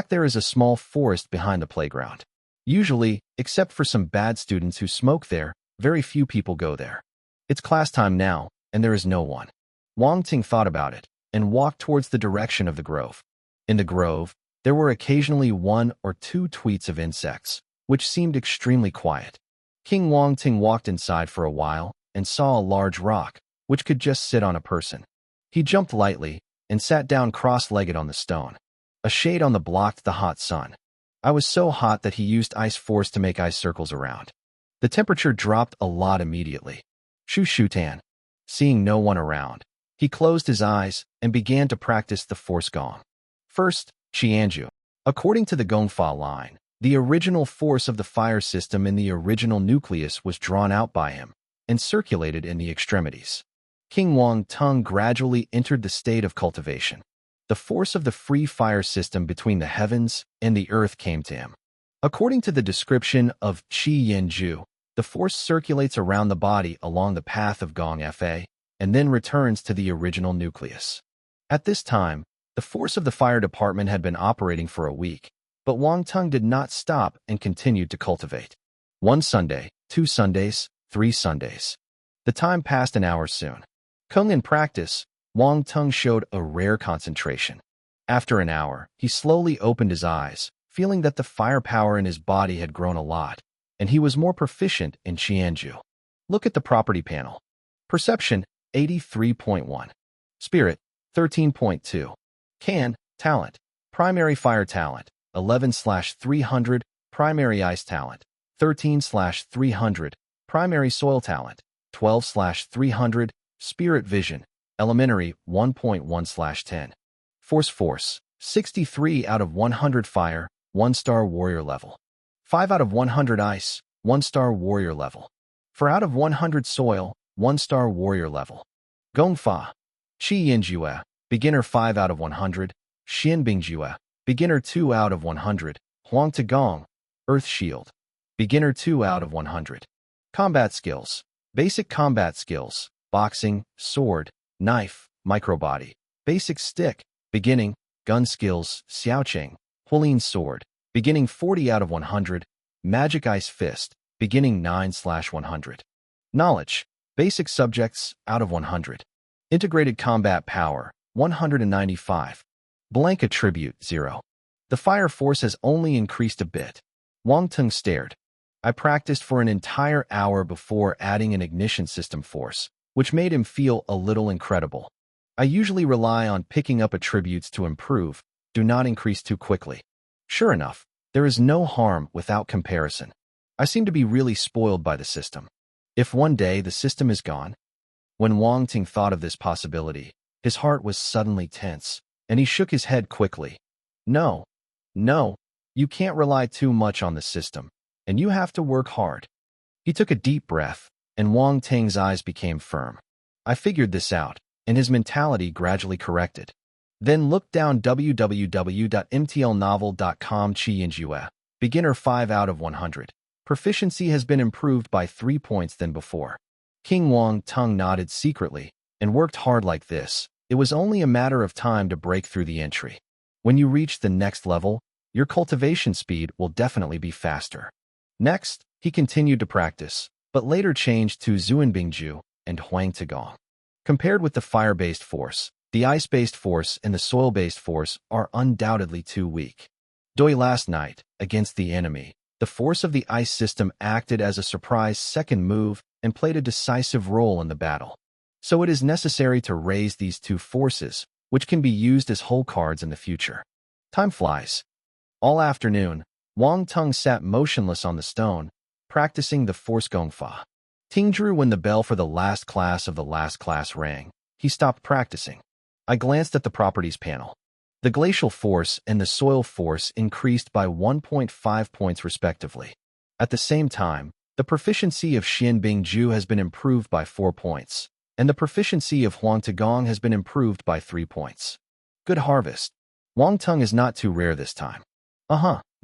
There is a small forest behind the playground. Usually, except for some bad students who smoke there, very few people go there. It's class time now, and there is no one. Wang Teng thought about it and walked towards the direction of the grove. In the grove, there were occasionally 1 or 2 tweets of insects, which seemed extremely quiet. King Wang Teng walked inside for a while and saw a large rock, which could just sit on a person. He jumped lightly and sat down cross-legged on the stone. A shade on the blocked the hot sun. I was so hot that he used ice force to make ice circles around. The temperature dropped a lot immediately. Shutan. Seeing no one around, he closed his eyes and began to practice the force gong. First, Qianju. According to the Gongfa line, the original force of the fire system in the original nucleus was drawn out by him and circulated in the extremities. King Wang Teng gradually entered the state of cultivation. The force of the free fire system between the heavens and the earth came to him. According to the description of Qi Yanju, the force circulates around the body along the path of Gong Fa and then returns to the original nucleus. At this time, the force of the fire department had been operating for a week, but Wang Teng did not stop and continued to cultivate. 1 Sunday, 2 Sundays, 3 Sundays. The time passed an hour soon. Kung in practice, Wang Teng showed a rare concentration. After an hour, he slowly opened his eyes, feeling that the firepower in his body had grown a lot, and he was more proficient in Qianju. Look at the property panel. Perception, 83.1. Spirit, 13.2. Can, talent. Primary fire talent, 11/300. Primary ice talent, 13/300. Primary soil talent, 12/300. Spirit vision, elementary, 1.1/10. Force, 63 out of 100 fire, 1-star warrior level. 5 out of 100 ice, 1-star warrior level. 4 out of 100 soil, 1-star warrior level. Gongfa. Qi Yinjue, beginner 5 out of 100. Xin Bingjue, beginner 2 out of 100. Huang Tagong, earth shield. Beginner 2 out of 100. Combat skills. Basic combat skills. Boxing, sword, knife, microbody. Basic stick. Beginning. Gun skills. Xiaoqing. Hualin sword. Beginning 40 out of 100. Magic ice fist. Beginning 9/100. Knowledge. Basic subjects out of 100. Integrated combat power. 195. Blank attribute 0. The fire force has only increased a bit. Wang Teng stared. I practiced for an entire hour before adding an ignition system force, which made him feel a little incredible. I usually rely on picking up attributes to improve, do not increase too quickly. Sure enough, there is no harm without comparison. I seem to be really spoiled by the system. If one day the system is gone? When Wang Teng thought of this possibility, his heart was suddenly tense, and he shook his head quickly. No, you can't rely too much on the system, and you have to work hard. He took a deep breath, and Wang Teng's eyes became firm. I figured this out, and his mentality gradually corrected. Then looked down www.mtlnovel.com Chi Beginner 5 out of 100. Proficiency has been improved by 3 points than before. King Wang Teng nodded secretly, and worked hard like this. It was only a matter of time to break through the entry. When you reach the next level, your cultivation speed will definitely be faster. Next, he continued to practice, but later changed to Zuanbingju and Huang Teng. Compared with the fire-based force, the ice-based force and the soil-based force are undoubtedly too weak. Last night, against the enemy, the force of the ice system acted as a surprise second move and played a decisive role in the battle. So it is necessary to raise these two forces, which can be used as whole cards in the future. Time flies. All afternoon, Wang Teng sat motionless on the stone, practicing the force gongfa. Tingdrew when the bell for the last class of the last class rang. He stopped practicing. I glanced at the properties panel. The glacial force and the soil force increased by 1.5 points respectively. At the same time, the proficiency of Xianbingju has been improved by 4 points, and the proficiency of Huang Teng has been improved by 3 points. Good harvest. Wang Teng is not too rare this time.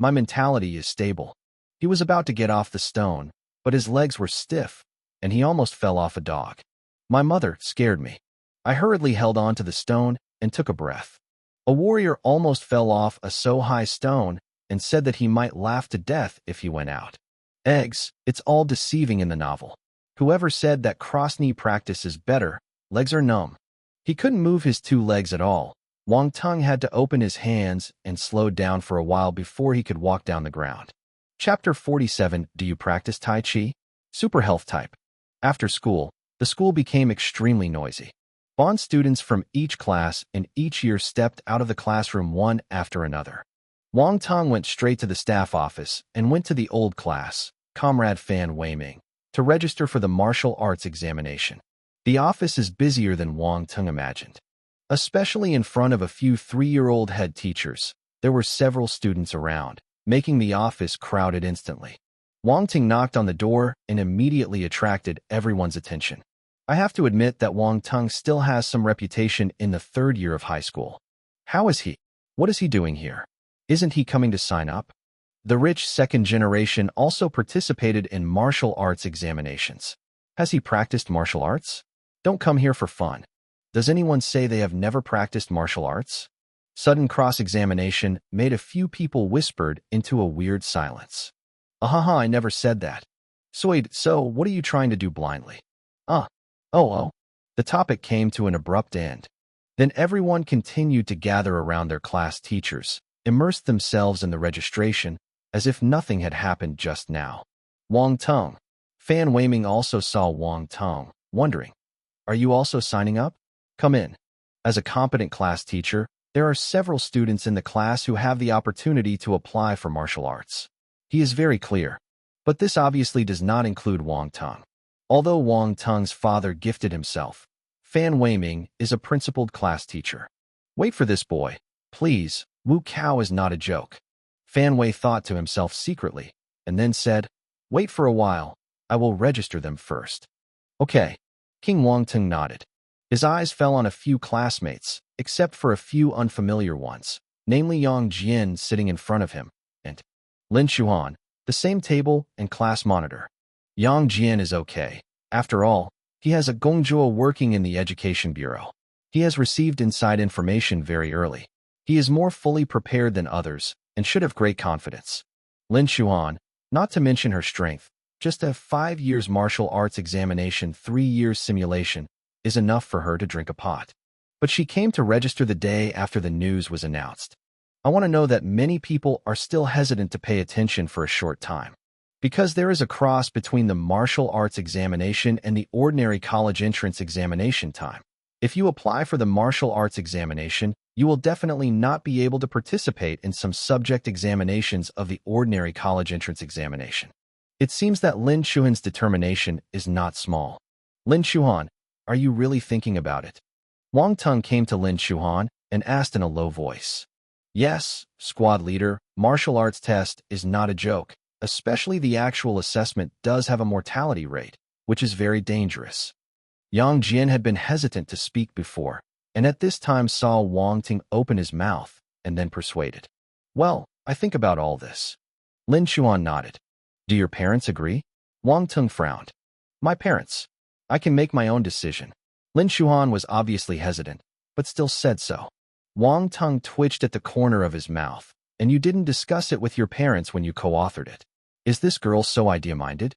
My mentality is stable. He was about to get off the stone, but his legs were stiff, and he almost fell off a dog. My mother scared me. I hurriedly held on to the stone and took a breath. A warrior almost fell off a so high stone and said that he might laugh to death if he went out. Eggs, it's all deceiving in the novel. Whoever said that cross-knee practice is better, legs are numb. He couldn't move his 2 legs at all. Wang Teng had to open his hands and slowed down for a while before he could walk down the ground. Chapter 47. Do you practice Tai Chi? Super health type. After school, the school became extremely noisy. Bond students from each class and each year stepped out of the classroom one after another. Wang Teng went straight to the staff office and went to the old class, Comrade Fan Weiming, to register for the martial arts examination. The office is busier than Wang Teng imagined. Especially in front of a few 3-year-old head teachers, there were several students around, making the office crowded instantly. Wang Teng knocked on the door and immediately attracted everyone's attention. I have to admit that Wang Teng still has some reputation in the 3rd year of high school. How is he? What is he doing here? Isn't he coming to sign up? The rich 2nd generation also participated in martial arts examinations. Has he practiced martial arts? Don't come here for fun. Does anyone say they have never practiced martial arts? Sudden cross-examination made a few people whispered into a weird silence. I never said that. So what are you trying to do blindly? The topic came to an abrupt end. Then everyone continued to gather around their class teachers, immersed themselves in the registration, as if nothing had happened just now. Wang Teng. Fan Weiming also saw Wang Teng, wondering, are you also signing up? Come in. As a competent class teacher, there are several students in the class who have the opportunity to apply for martial arts. He is very clear. But this obviously does not include Wang Teng. Although Wang Teng's father gifted himself, Fan Weiming is a principled class teacher. Wait for this boy, please. Wu Cao is not a joke. Fan Wei thought to himself secretly, and then said, wait for a while. I will register them first. Okay. King Wang Teng nodded. His eyes fell on a few classmates, except for a few unfamiliar ones, namely Yang Jian sitting in front of him, and Lin Xuan, the same table and class monitor. Yang Jian is okay. After all, he has a Gongzhuo working in the Education Bureau. He has received inside information very early. He is more fully prepared than others and should have great confidence. Lin Xuan, not to mention her strength, just a 5 years martial arts examination, 3 years simulation, is enough for her to drink a pot. But she came to register the day after the news was announced. I want to know that many people are still hesitant to pay attention for a short time. Because there is a cross between the martial arts examination and the ordinary college entrance examination time. If you apply for the martial arts examination, you will definitely not be able to participate in some subject examinations of the ordinary college entrance examination. It seems that Lin Xuan's determination is not small. Lin Xuan, are you really thinking about it? Wang Teng came to Lin Xuan and asked in a low voice. Yes, squad leader, martial arts test is not a joke, especially the actual assessment does have a mortality rate, which is very dangerous. Yang Jian had been hesitant to speak before, and at this time saw Wang Teng open his mouth and then persuaded. Well, I think about all this. Lin Xuan nodded. Do your parents agree? Wang Teng frowned. My parents. I can make my own decision. Lin Xuan was obviously hesitant, but still said so. Wang Teng twitched at the corner of his mouth. And you didn't discuss it with your parents when you co-authored it. Is this girl so idea-minded?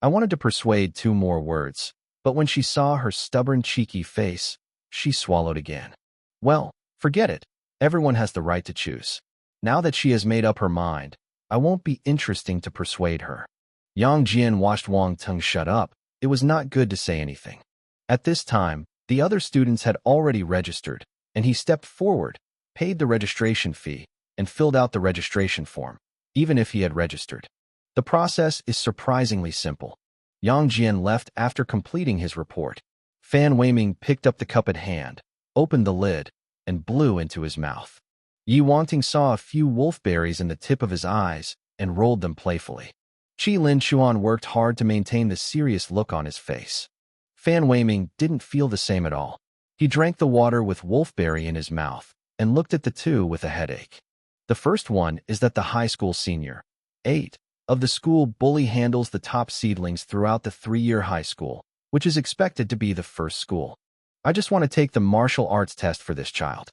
I wanted to persuade 2 more words, but when she saw her stubborn, cheeky face, she swallowed again. Well, forget it. Everyone has the right to choose. Now that she has made up her mind, I won't be interesting to persuade her. Yang Jian watched Wang Teng shut up. It was not good to say anything. At this time, the other students had already registered, and he stepped forward, paid the registration fee, and filled out the registration form, even if he had registered. The process is surprisingly simple. Yang Jian left after completing his report. Fan Weiming picked up the cup at hand, opened the lid, and blew into his mouth. Yi Wanting saw a few wolfberries in the tip of his eyes and rolled them playfully. Qi Lin Xuan worked hard to maintain the serious look on his face. Fan Weiming didn't feel the same at all. He drank the water with wolfberry in his mouth and looked at the 2 with a headache. The first one is that the high school senior, 8, of the school bully handles the top seedlings throughout the 3-year high school, which is expected to be the first school. I just want to take the martial arts test for this child.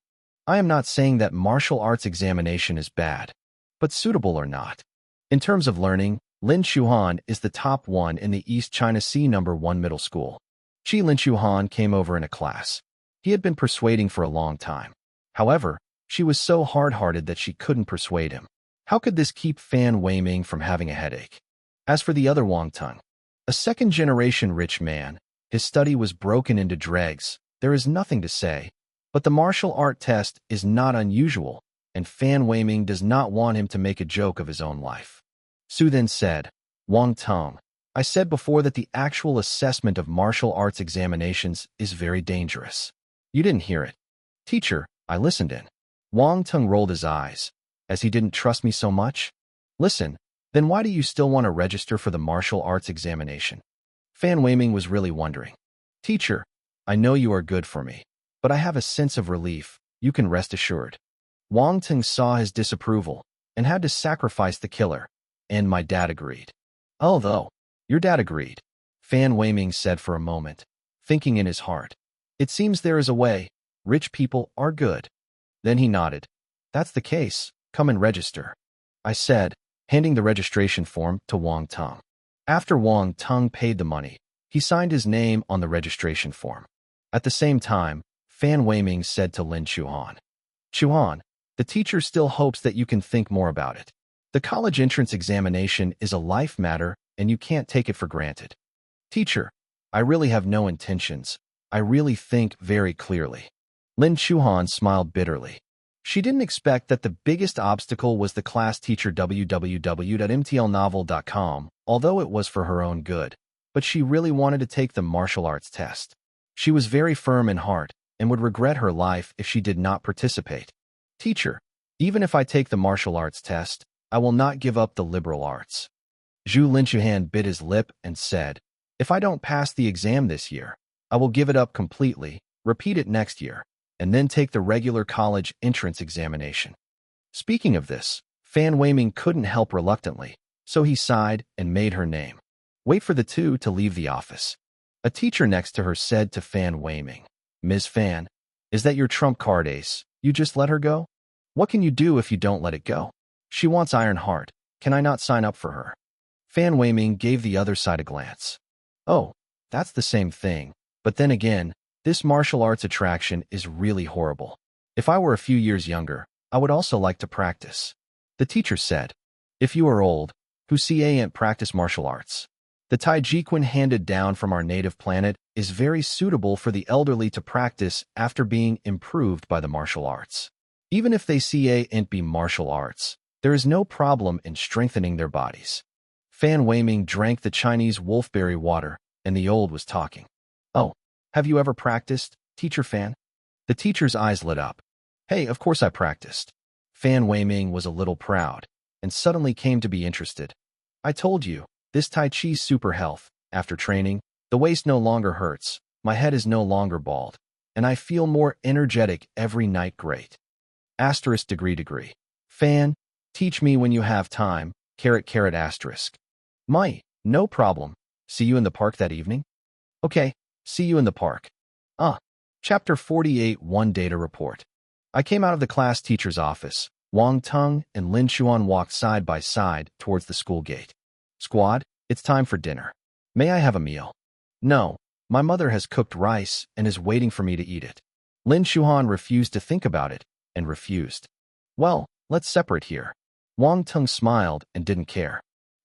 I am not saying that martial arts examination is bad, but suitable or not. In terms of learning, Lin Xuan is the top one in the East China Sea No. 1 middle school. Qi Lin Xuan came over in a class. He had been persuading for a long time. However, she was so hard-hearted that she couldn't persuade him. How could this keep Fan Weiming from having a headache? As for the other Wang Teng, a second-generation rich man, his study was broken into dregs. There is nothing to say. But the martial art test is not unusual, and Fan Weiming does not want him to make a joke of his own life. Su then said, Wang Teng, I said before that the actual assessment of martial arts examinations is very dangerous. You didn't hear it. Teacher, I listened in. Wang Teng rolled his eyes, as he didn't trust me so much. Listen, then why do you still want to register for the martial arts examination? Fan Weiming was really wondering. Teacher, I know you are good for me, but I have a sense of relief, you can rest assured. Wang Teng saw his disapproval and had to sacrifice the killer, and my dad agreed. Although, your dad agreed, Fan Weiming said for a moment, thinking in his heart. It seems there is a way. Rich people are good. Then he nodded. That's the case. Come and register. I said, handing the registration form to Wang Teng. After Wang Teng paid the money, he signed his name on the registration form. At the same time, Fan Weiming said to Lin Xuan, Xuan, the teacher still hopes that you can think more about it. The college entrance examination is a life matter and you can't take it for granted. Teacher, I really have no intentions. I really think very clearly. Lin Xuan smiled bitterly. She didn't expect that the biggest obstacle was the class teacher www.mtlnovel.com, although it was for her own good, but she really wanted to take the martial arts test. She was very firm in heart and would regret her life if she did not participate. Teacher, even if I take the martial arts test, I will not give up the liberal arts. Zhu Linchuhan bit his lip and said, if I don't pass the exam this year, I will give it up completely, repeat it next year, and then take the regular college entrance examination. Speaking of this, Fan Weiming couldn't help reluctantly, so he sighed and made her name. Wait for the two to leave the office. A teacher next to her said to Fan Weiming, Ms. Fan, is that your trump card ace? You just let her go? What can you do if you don't let it go? She wants Iron Heart. Can I not sign up for her? Fan Weiming gave the other side a glance. Oh, that's the same thing. But then again, this martial arts attraction is really horrible. If I were a few years younger, I would also like to practice. The teacher said, if you are old, who can't practice martial arts? The Taijiquan handed down from our native planet is very suitable for the elderly to practice after being improved by the martial arts. Even if they can't be martial arts, there is no problem in strengthening their bodies. Fan Weiming drank the Chinese wolfberry water, and the old was talking. Oh, have you ever practiced, Teacher Fan? The teacher's eyes lit up. Hey, of course I practiced. Fan Weiming was a little proud, and suddenly came to be interested. I told you, this Tai Chi's super health. After training, the waist no longer hurts, my head is no longer bald, and I feel more energetic every night. Great. Asterisk degree. Fan, teach me when you have time, asterisk. No problem. See you in the park that evening? Okay, see you in the park. Chapter 48 One Data Report. I came out of the class teacher's office. Wang Teng and Lin Xuan walked side by side towards the school gate. Squad, it's time for dinner. May I have a meal? No, my mother has cooked rice and is waiting for me to eat it. Lin Xuan refused to think about it and refused. Well, let's separate here. Wang Teng smiled and didn't care.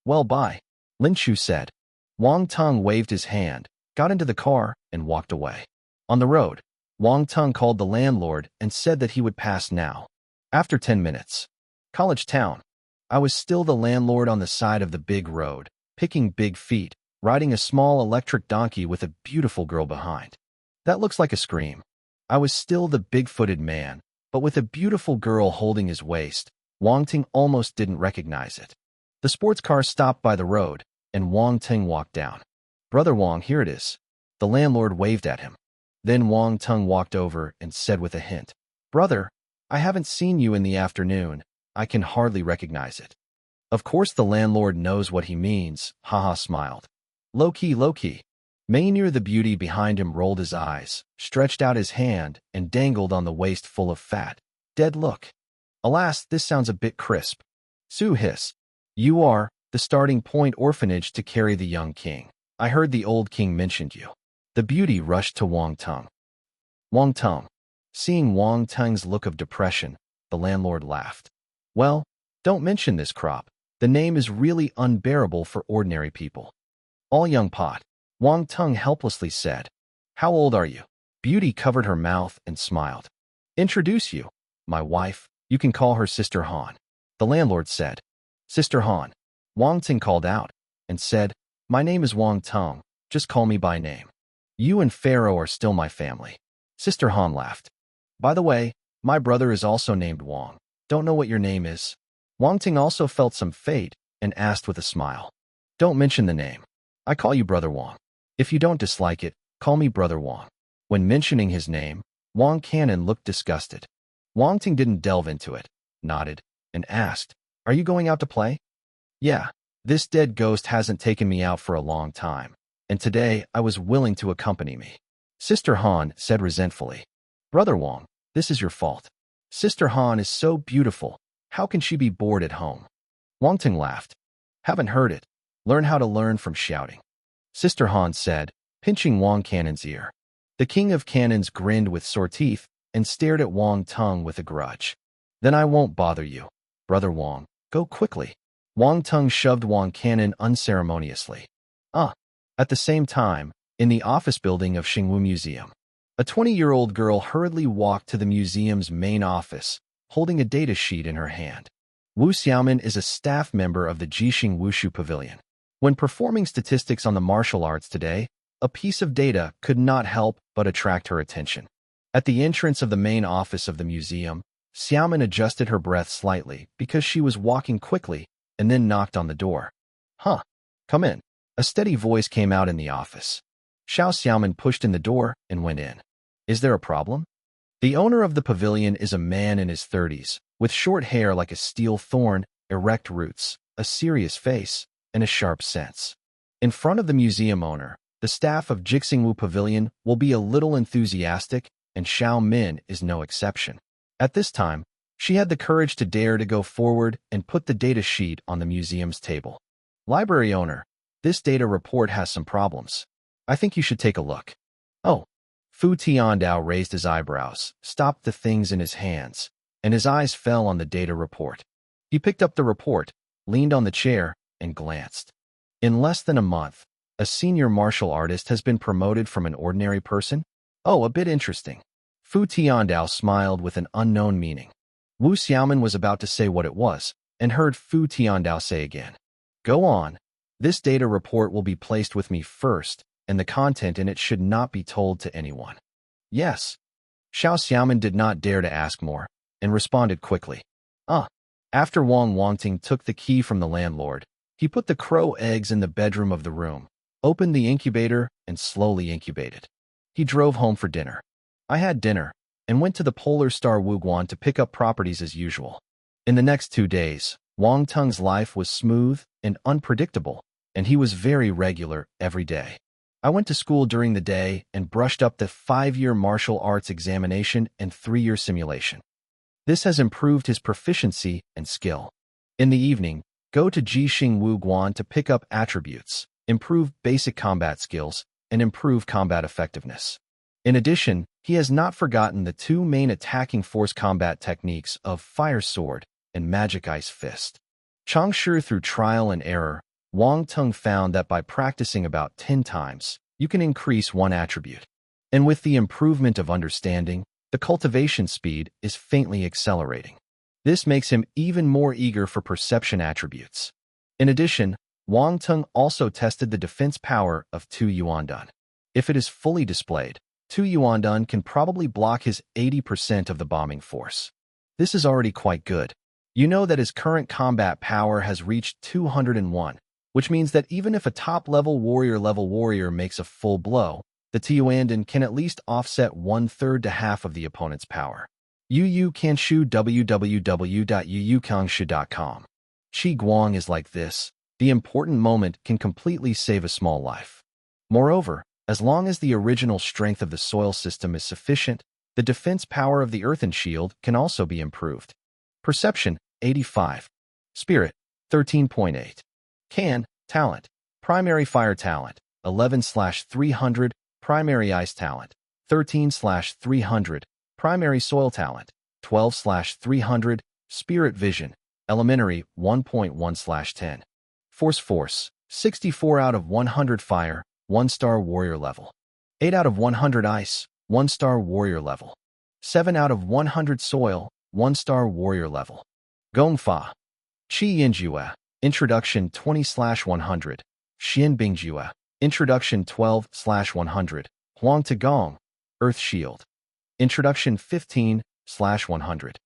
Well, bye, Lin Xu said. Wang Teng waved his hand, got into the car, and walked away. On the road, Wang Teng called the landlord and said that he would pass now. After 10 minutes. College Town. I was still the landlord on the side of the big road, picking big feet, riding a small electric donkey with a beautiful girl behind. That looks like a scream. I was still the big-footed man, but with a beautiful girl holding his waist. Wang Teng almost didn't recognize it. The sports car stopped by the road, and Wang Teng walked down. Brother Wang, here it is. The landlord waved at him. Then Wang Teng walked over and said with a hint, Brother, I haven't seen you in the afternoon. I can hardly recognize it. Of course the landlord knows what he means, haha smiled. Low-key. Maynir the beauty behind him rolled his eyes, stretched out his hand, and dangled on the waist full of fat. Dead look. Alas, this sounds a bit crisp. Su hiss. You are the starting point orphanage to carry the young king. I heard the old king mentioned you. The beauty rushed to Wang Teng. Wang Teng. Seeing Wang Teng's look of depression, the landlord laughed. Well, don't mention this crop. The name is really unbearable for ordinary people. All young pot. Wang Teng helplessly said. How old are you? Beauty covered her mouth and smiled. Introduce you. My wife. You can call her Sister Han. The landlord said. Sister Han. Wang Teng called out and said, My name is Wang Teng. Just call me by name. You and Pharaoh are still my family. Sister Han laughed. By the way, my brother is also named Wang. Don't know what your name is. Wang Teng also felt some fate and asked with a smile. Don't mention the name. I call you Brother Wang. If you don't dislike it, call me Brother Wang. When mentioning his name, Wang Cannon looked disgusted. Wang Teng didn't delve into it, nodded, and asked, Are you going out to play? Yeah, this dead ghost hasn't taken me out for a long time, and today I was willing to accompany me. Sister Han said resentfully. Brother Wang, this is your fault. Sister Han is so beautiful. How can she be bored at home? Wang Teng laughed. Haven't heard it. Learn how to learn from shouting. Sister Han said, pinching Wang Cannon's ear. The king of cannons grinned with sore teeth and stared at Wang Teng with a grudge. Then I won't bother you. Brother Wang, go quickly. Wang Teng shoved Wang Cannon unceremoniously. At the same time, in the office building of Xingwu Museum, a 20-year-old girl hurriedly walked to the museum's main office, holding a data sheet in her hand. Wu Xiaomin is a staff member of the Jixing Wushu Pavilion. When performing statistics on the martial arts today, a piece of data could not help but attract her attention. At the entrance of the main office of the museum, Xiaomin adjusted her breath slightly because she was walking quickly and then knocked on the door. Come in. A steady voice came out in the office. Xiao Xiaomin pushed in the door and went in. Is there a problem? The owner of the pavilion is a man in his 30s, with short hair like a steel thorn, erect roots, a serious face, and a sharp sense. In front of the museum owner, the staff of Jixingwu Pavilion will be a little enthusiastic, and Xiao Min is no exception. At this time, she had the courage to dare to go forward and put the data sheet on the museum's table. Library owner, this data report has some problems. I think you should take a look. Oh. Fu Tiandao raised his eyebrows, stopped the things in his hands, and his eyes fell on the data report. He picked up the report, leaned on the chair, and glanced. In less than a month, a senior martial artist has been promoted from an ordinary person? Oh, a bit interesting. Fu Tiandao smiled with an unknown meaning. Wu Xiaoman was about to say what it was, and heard Fu Tiandao say again. Go on. This data report will be placed with me first, and the content in it should not be told to anyone. Yes. Xiao Xiaoman did not dare to ask more, and responded quickly. After Wang Teng took the key from the landlord, he put the crow eggs in the bedroom of the room, opened the incubator, and slowly incubated. He drove home for dinner. I had dinner, and went to the Polar Star Wuguan to pick up properties as usual. In the next 2 days, Wang Teng's life was smooth and unpredictable, and he was very regular every day. I went to school during the day and brushed up the 5-year martial arts examination and 3-year simulation. This has improved his proficiency and skill. In the evening, go to Jixing Wuguan to pick up attributes, improve basic combat skills, and improve combat effectiveness. In addition, he has not forgotten the 2 main attacking force combat techniques of Fire Sword and Magic Ice Fist. Changshu through trial and error, Wang Teng found that by practicing about 10 times, you can increase 1 attribute. And with the improvement of understanding, the cultivation speed is faintly accelerating. This makes him even more eager for perception attributes. In addition, Wang Teng also tested the defense power of 2 Yuandan. If it is fully displayed, 2 Yuandan can probably block his 80% of the bombing force. This is already quite good. You know that his current combat power has reached 201, which means that even if a top-level warrior makes a full blow, the Yuandan can at least offset 1/3 to half of the opponent's power. Yu Kanshu www.yukanshu.com. Qi Guang is like this. The important moment can completely save a small life. Moreover, as long as the original strength of the soil system is sufficient, the defense power of the earthen shield can also be improved. Perception, 85. Spirit, 13.8. Can, talent. Primary fire talent, 11/300. Primary ice talent, 13/300. Primary soil talent, 12/300. Spirit vision, elementary, 1.1/10. Force, 64 out of 100 fire, 1-star warrior level. 8 out of 100 ice, 1-star warrior level. 7 out of 100 soil, 1-star warrior level. Gongfa. Qi Yinjue, Introduction 20/100. Xian Bingjue, Introduction 12/100. Huang Tagong, Earth Shield. Introduction 15/100.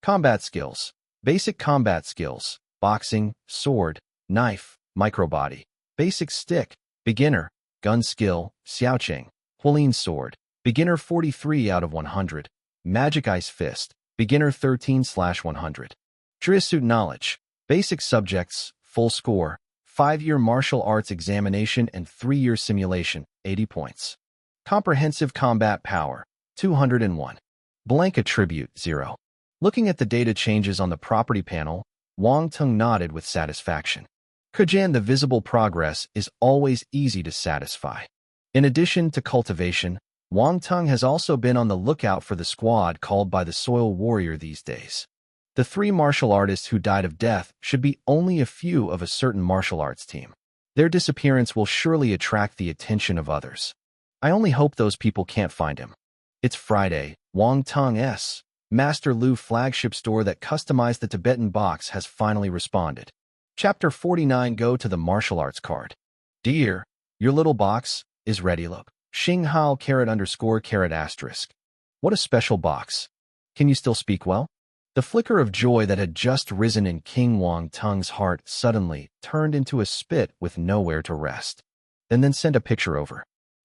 Combat skills. Basic combat skills. Boxing, sword, knife, microbody. Basic stick. Beginner. Gun skill, Xiaoqing. Hualin sword. Beginner 43 out of 100. Magic Ice Fist. Beginner 13/100. Drisuit knowledge. Basic subjects, full score. 5-year martial arts examination and 3-year simulation, 80 points. Comprehensive combat power, 201. Blank attribute, 0. Looking at the data changes on the property panel, Wang Teng nodded with satisfaction. Kujan, the visible progress is always easy to satisfy. In addition to cultivation, Wang Teng has also been on the lookout for the squad called by the Soil Warrior these days. The 3 martial artists who died of death should be only a few of a certain martial arts team. Their disappearance will surely attract the attention of others. I only hope those people can't find him. It's Friday. Wang Teng's Master Lu flagship store that customized the Tibetan box has finally responded. Chapter 49. Go to the martial arts card. Dear, your little box is ready. Look. Xinghao _****. What a special box. Can you still speak well? The flicker of joy that had just risen in King Wang Teng's heart suddenly turned into a spit with nowhere to rest. Then send a picture over.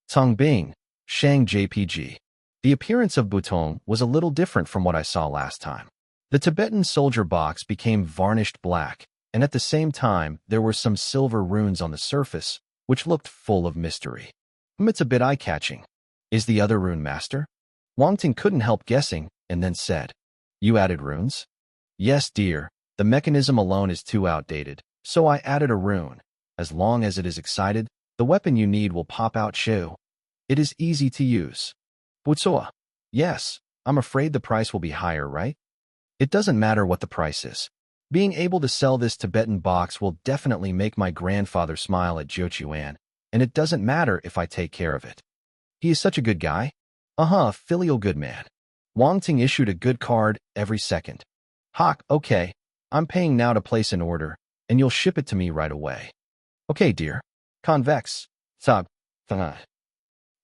Tong Bing, Shang JPG. The appearance of Butong was a little different from what I saw last time. The Tibetan soldier box became varnished black, and at the same time there were some silver runes on the surface, which looked full of mystery. It's a bit eye-catching. Is the other rune master? Wang Teng couldn't help guessing and then said, You added runes? Yes, dear. The mechanism alone is too outdated, so I added a rune. As long as it is excited, the weapon you need will pop out Shu. It is easy to use. Butsoa. Yes, I'm afraid the price will be higher, right? It doesn't matter what the price is. Being able to sell this Tibetan box will definitely make my grandfather smile at Jochuan, and it doesn't matter if I take care of it. He is such a good guy. Filial good man. Wang Ting issued a good card every second. Hawk, okay. I'm paying now to place an order, and you'll ship it to me right away. Okay, dear. Convex. Sab.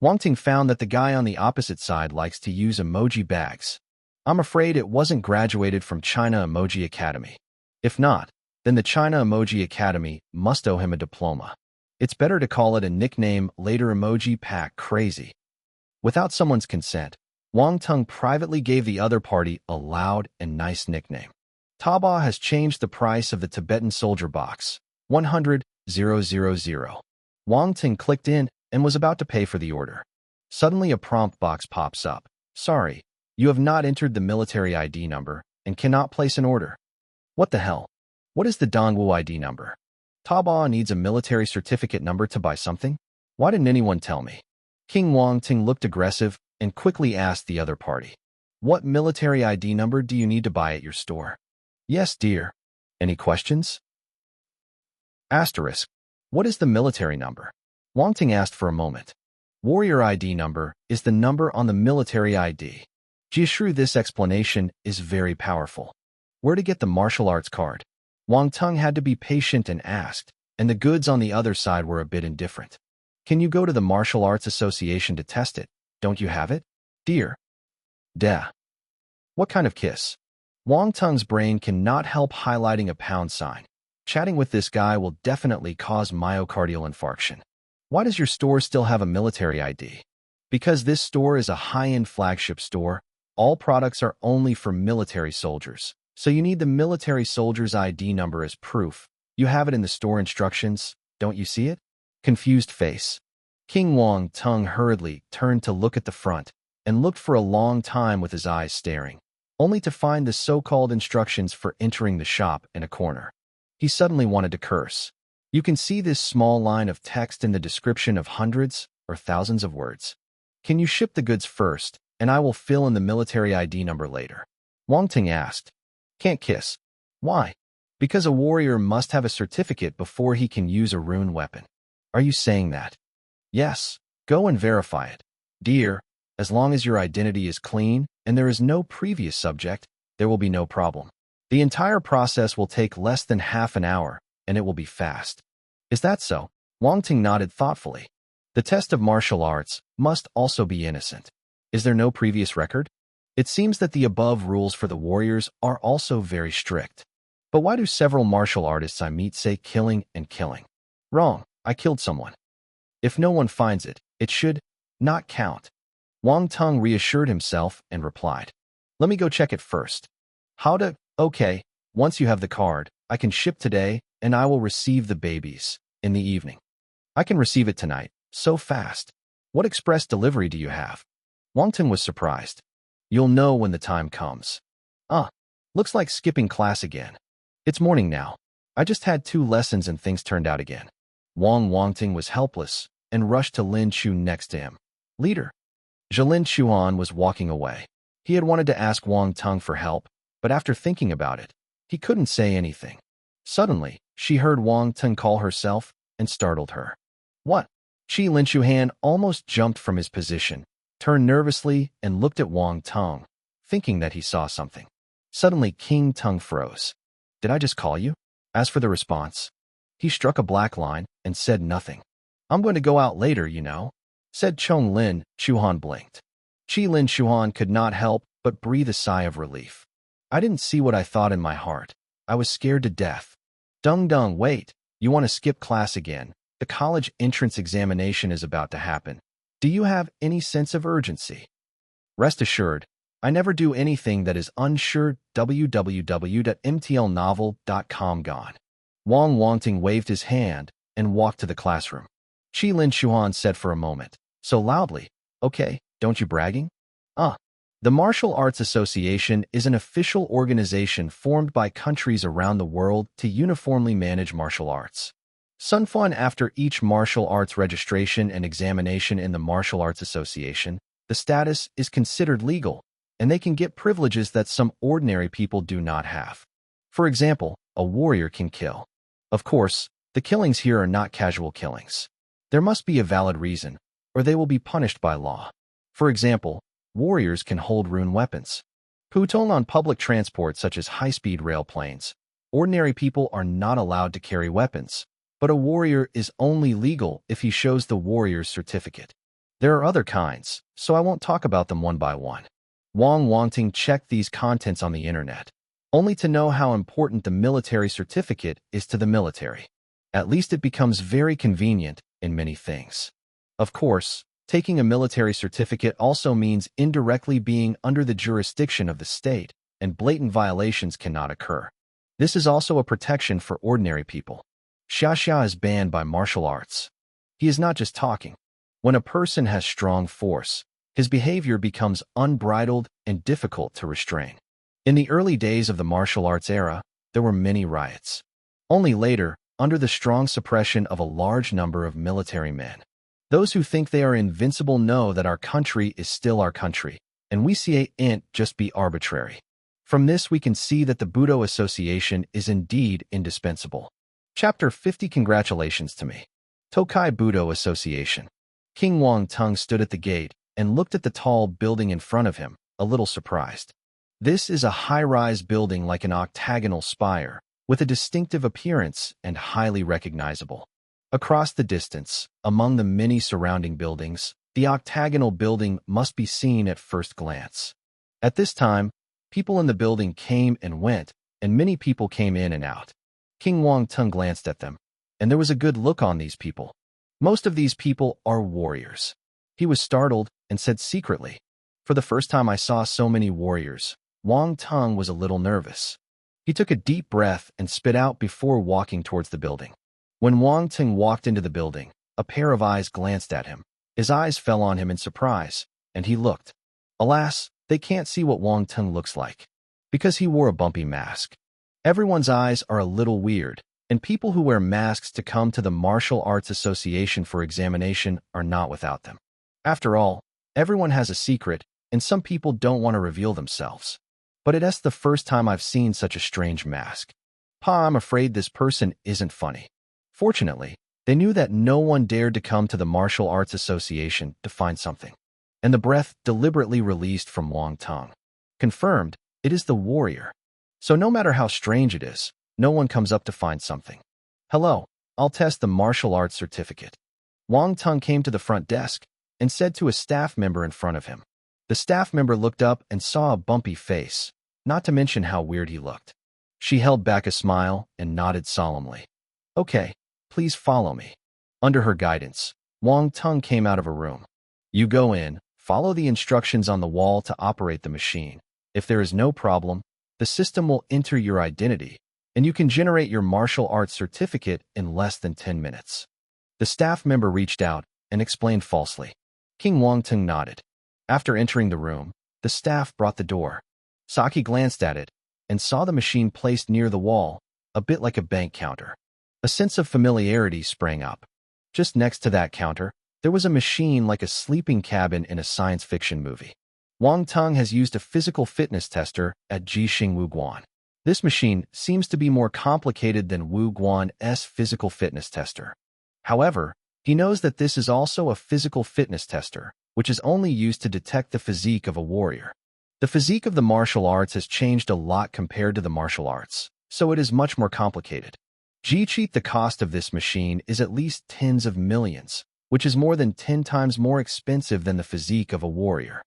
Wang Ting found that the guy on the opposite side likes to use emoji bags. I'm afraid it wasn't graduated from China Emoji Academy. If not, then the China Emoji Academy must owe him a diploma. It's better to call it a nickname later. Emoji pack crazy. Without someone's consent, Wang Teng privately gave the other party a loud and nice nickname. Taba has changed the price of the Tibetan soldier box. 100,000. Wang Teng clicked in and was about to pay for the order. Suddenly a prompt box pops up. Sorry, you have not entered the military ID number and cannot place an order. What the hell? What is the Dongwu ID number? Taba needs a military certificate number to buy something? Why didn't anyone tell me? King Wang Teng looked aggressive and quickly asked the other party. What military ID number do you need to buy at your store? Yes, dear. Any questions? Asterisk. What is the military number? Wang Teng asked for a moment. Warrior ID number is the number on the military ID. Jieshru, this explanation is very powerful. Where to get the martial arts card? Wang Teng had to be patient and asked, and the goods on the other side were a bit indifferent. Can you go to the Martial Arts Association to test it? Don't you have it? Dear. Da. What kind of kiss? Wang Teng's brain cannot help highlighting a pound sign. Chatting with this guy will definitely cause myocardial infarction. Why does your store still have a military ID? Because this store is a high-end flagship store. All products are only for military soldiers. So you need the military soldier's ID number as proof. You have it in the store instructions. Don't you see it? Confused face. King Wang Teng hurriedly turned to look at the front and looked for a long time with his eyes staring, only to find the so-called instructions for entering the shop in a corner. He suddenly wanted to curse. You can see this small line of text in the description of hundreds or thousands of words. Can you ship the goods first, and I will fill in the military ID number later? Wang Teng asked. Can't kiss. Why? Because a warrior must have a certificate before he can use a rune weapon. Are you saying that? Yes. Go and verify it. Dear, as long as your identity is clean and there is no previous subject, there will be no problem. The entire process will take less than half an hour, and it will be fast. Is that so? Wang Teng nodded thoughtfully. The test of martial arts must also be innocent. Is there no previous record? It seems that the above rules for the warriors are also very strict. But why do several martial artists I meet say killing and killing? Wrong, I killed someone. If no one finds it, it should not count. Wang Teng reassured himself and replied, Let me go check it first. How to? Okay, once you have the card, I can ship today and I will receive the babies in the evening. I can receive it tonight, so fast. What express delivery do you have? Wang Teng was surprised. You'll know when the time comes. Looks like skipping class again. It's morning now. I just had 2 lessons and things turned out again. Wang Teng was helpless and rushed to Lin Chu next to him. Leader. Zhelin Chuan was walking away. He had wanted to ask Wang Teng for help, but after thinking about it, he couldn't say anything. Suddenly, she heard Wang Teng call herself and startled her. What? Lin Chuan almost jumped from his position, turned nervously and looked at Wang Teng, thinking that he saw something. Suddenly, King Teng froze. Did I just call you? As for the response, he struck a black line and said nothing. I'm going to go out later, you know, said Chong Lin. Chuan blinked. Lin Chuan could not help but breathe a sigh of relief. I didn't see what I thought in my heart. I was scared to death. Dung, wait, you want to skip class again? The college entrance examination is about to happen. Do you have any sense of urgency? Rest assured, I never do anything that is unsure. www.mtlnovel.com gone. Wang Teng waved his hand and walked to the classroom. Qi Lin Chuan said for a moment, so loudly. Okay, don't you bragging? The Martial Arts Association is an official organization formed by countries around the world to uniformly manage martial arts. Sun Fan, after each martial arts registration and examination in the Martial Arts Association, the status is considered legal, and they can get privileges that some ordinary people do not have. For example, a warrior can kill. Of course, the killings here are not casual killings. There must be a valid reason, or they will be punished by law. For example, warriors can hold rune weapons. Putong on public transport such as high-speed rail planes. Ordinary people are not allowed to carry weapons, but a warrior is only legal if he shows the warrior's certificate. There are other kinds, so I won't talk about them one by one. Wang Teng checked these contents on the internet, only to know how important the military certificate is to the military. At least it becomes very convenient in many things. Of course, taking a military certificate also means indirectly being under the jurisdiction of the state, and blatant violations cannot occur. This is also a protection for ordinary people. Xia is banned by martial arts. He is not just talking. When a person has strong force, his behavior becomes unbridled and difficult to restrain. In the early days of the martial arts era, there were many riots. Only later, under the strong suppression of a large number of military men. Those who think they are invincible know that our country is still our country, and we can't just be arbitrary. From this we can see that the Budo Association is indeed indispensable. Chapter 50. Congratulations to me. Tokai Budo Association. King Wang Teng stood at the gate and looked at the tall building in front of him, a little surprised. This is a high-rise building like an octagonal spire, with a distinctive appearance and highly recognizable. Across the distance, among the many surrounding buildings, the octagonal building must be seen at first glance. At this time, people in the building came and went, and many people came in and out. King Wang Teng glanced at them, and there was a good look on these people. Most of these people are warriors. He was startled and said secretly, "For the first time I saw so many warriors." Wang Teng was a little nervous. He took a deep breath and spit out before walking towards the building. When Wang Teng walked into the building, a pair of eyes glanced at him. His eyes fell on him in surprise, and he looked. Alas, they can't see what Wang Teng looks like, because he wore a bumpy mask. Everyone's eyes are a little weird, and people who wear masks to come to the Martial Arts Association for examination are not without them. After all, everyone has a secret, and some people don't want to reveal themselves. But it's the first time I've seen such a strange mask. I'm afraid this person isn't funny. Fortunately, they knew that no one dared to come to the Martial Arts Association to find something. And the breath deliberately released from Wang Teng confirmed it is the warrior. So no matter how strange it is, no one comes up to find something. "Hello, I'll test the martial arts certificate." Wang Teng came to the front desk and said to a staff member in front of him. The staff member looked up and saw a bumpy face, not to mention how weird he looked. She held back a smile and nodded solemnly. "Okay, please follow me." Under her guidance, Wang Teng came out of a room. "You go in, follow the instructions on the wall to operate the machine. If there is no problem, the system will enter your identity, and you can generate your martial arts certificate in less than 10 minutes. The staff member reached out and explained falsely. King Wang Teng nodded. After entering the room, the staff brought the door. Saki glanced at it and saw the machine placed near the wall, a bit like a bank counter. A sense of familiarity sprang up. Just next to that counter, there was a machine like a sleeping cabin in a science fiction movie. Wang Teng has used a physical fitness tester at Jixing Wu Guan. This machine seems to be more complicated than Wu Guan's physical fitness tester. However, he knows that this is also a physical fitness tester, which is only used to detect the physique of a warrior. The physique of the martial arts has changed a lot compared to the martial arts, so it is much more complicated. The cost of this machine is at least tens of millions, which is more than 10 times more expensive than the physique of a warrior.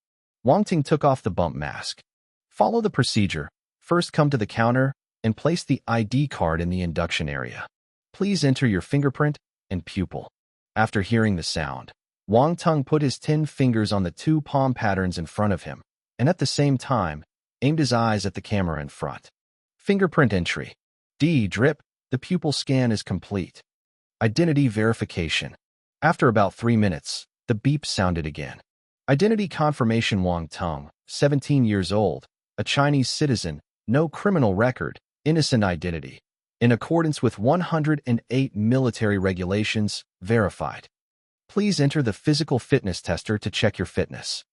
Wang Teng took off the bump mask. Follow the procedure. First come to the counter and place the ID card in the induction area. Please enter your fingerprint and pupil. After hearing the sound, Wang Teng put his 10 fingers on the 2 palm patterns in front of him, and at the same time, aimed his eyes at the camera in front. Fingerprint entry. Drip. The pupil scan is complete. Identity verification. After about 3 minutes, the beep sounded again. Identity confirmation. Wang Teng, 17 years old, a Chinese citizen, no criminal record, innocent identity. In accordance with 108 military regulations, verified. Please enter the physical fitness tester to check your fitness.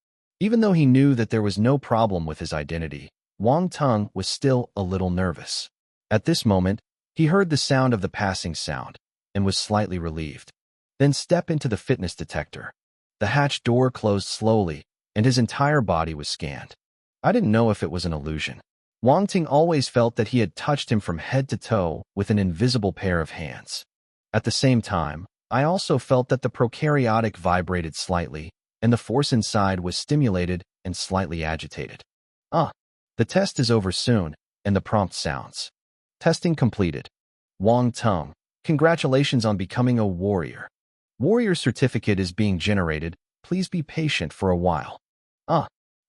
Even though he knew that there was no problem with his identity, Wang Teng was still a little nervous. At this moment, he heard the sound of the passing sound and was slightly relieved. Then step into the fitness detector. The hatch door closed slowly, and his entire body was scanned. I didn't know if it was an illusion. Wang Teng always felt that he had touched him from head to toe with an invisible pair of hands. At the same time, I also felt that the prokaryotic vibrated slightly, and the force inside was stimulated and slightly agitated. The test is over soon, and the prompt sounds. Testing completed. Wang Teng, congratulations on becoming a warrior. Warrior certificate is being generated. Please be patient for a while.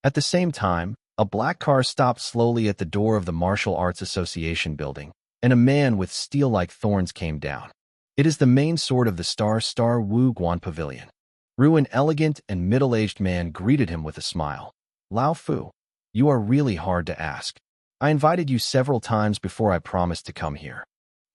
At the same time, a black car stopped slowly at the door of the Martial Arts Association building, and a man with steel-like thorns came down. It is the main sword of the Star Wu Guan Pavilion. An elegant and middle-aged man greeted him with a smile. Lao Fu, you are really hard to ask. I invited you several times before I promised to come here.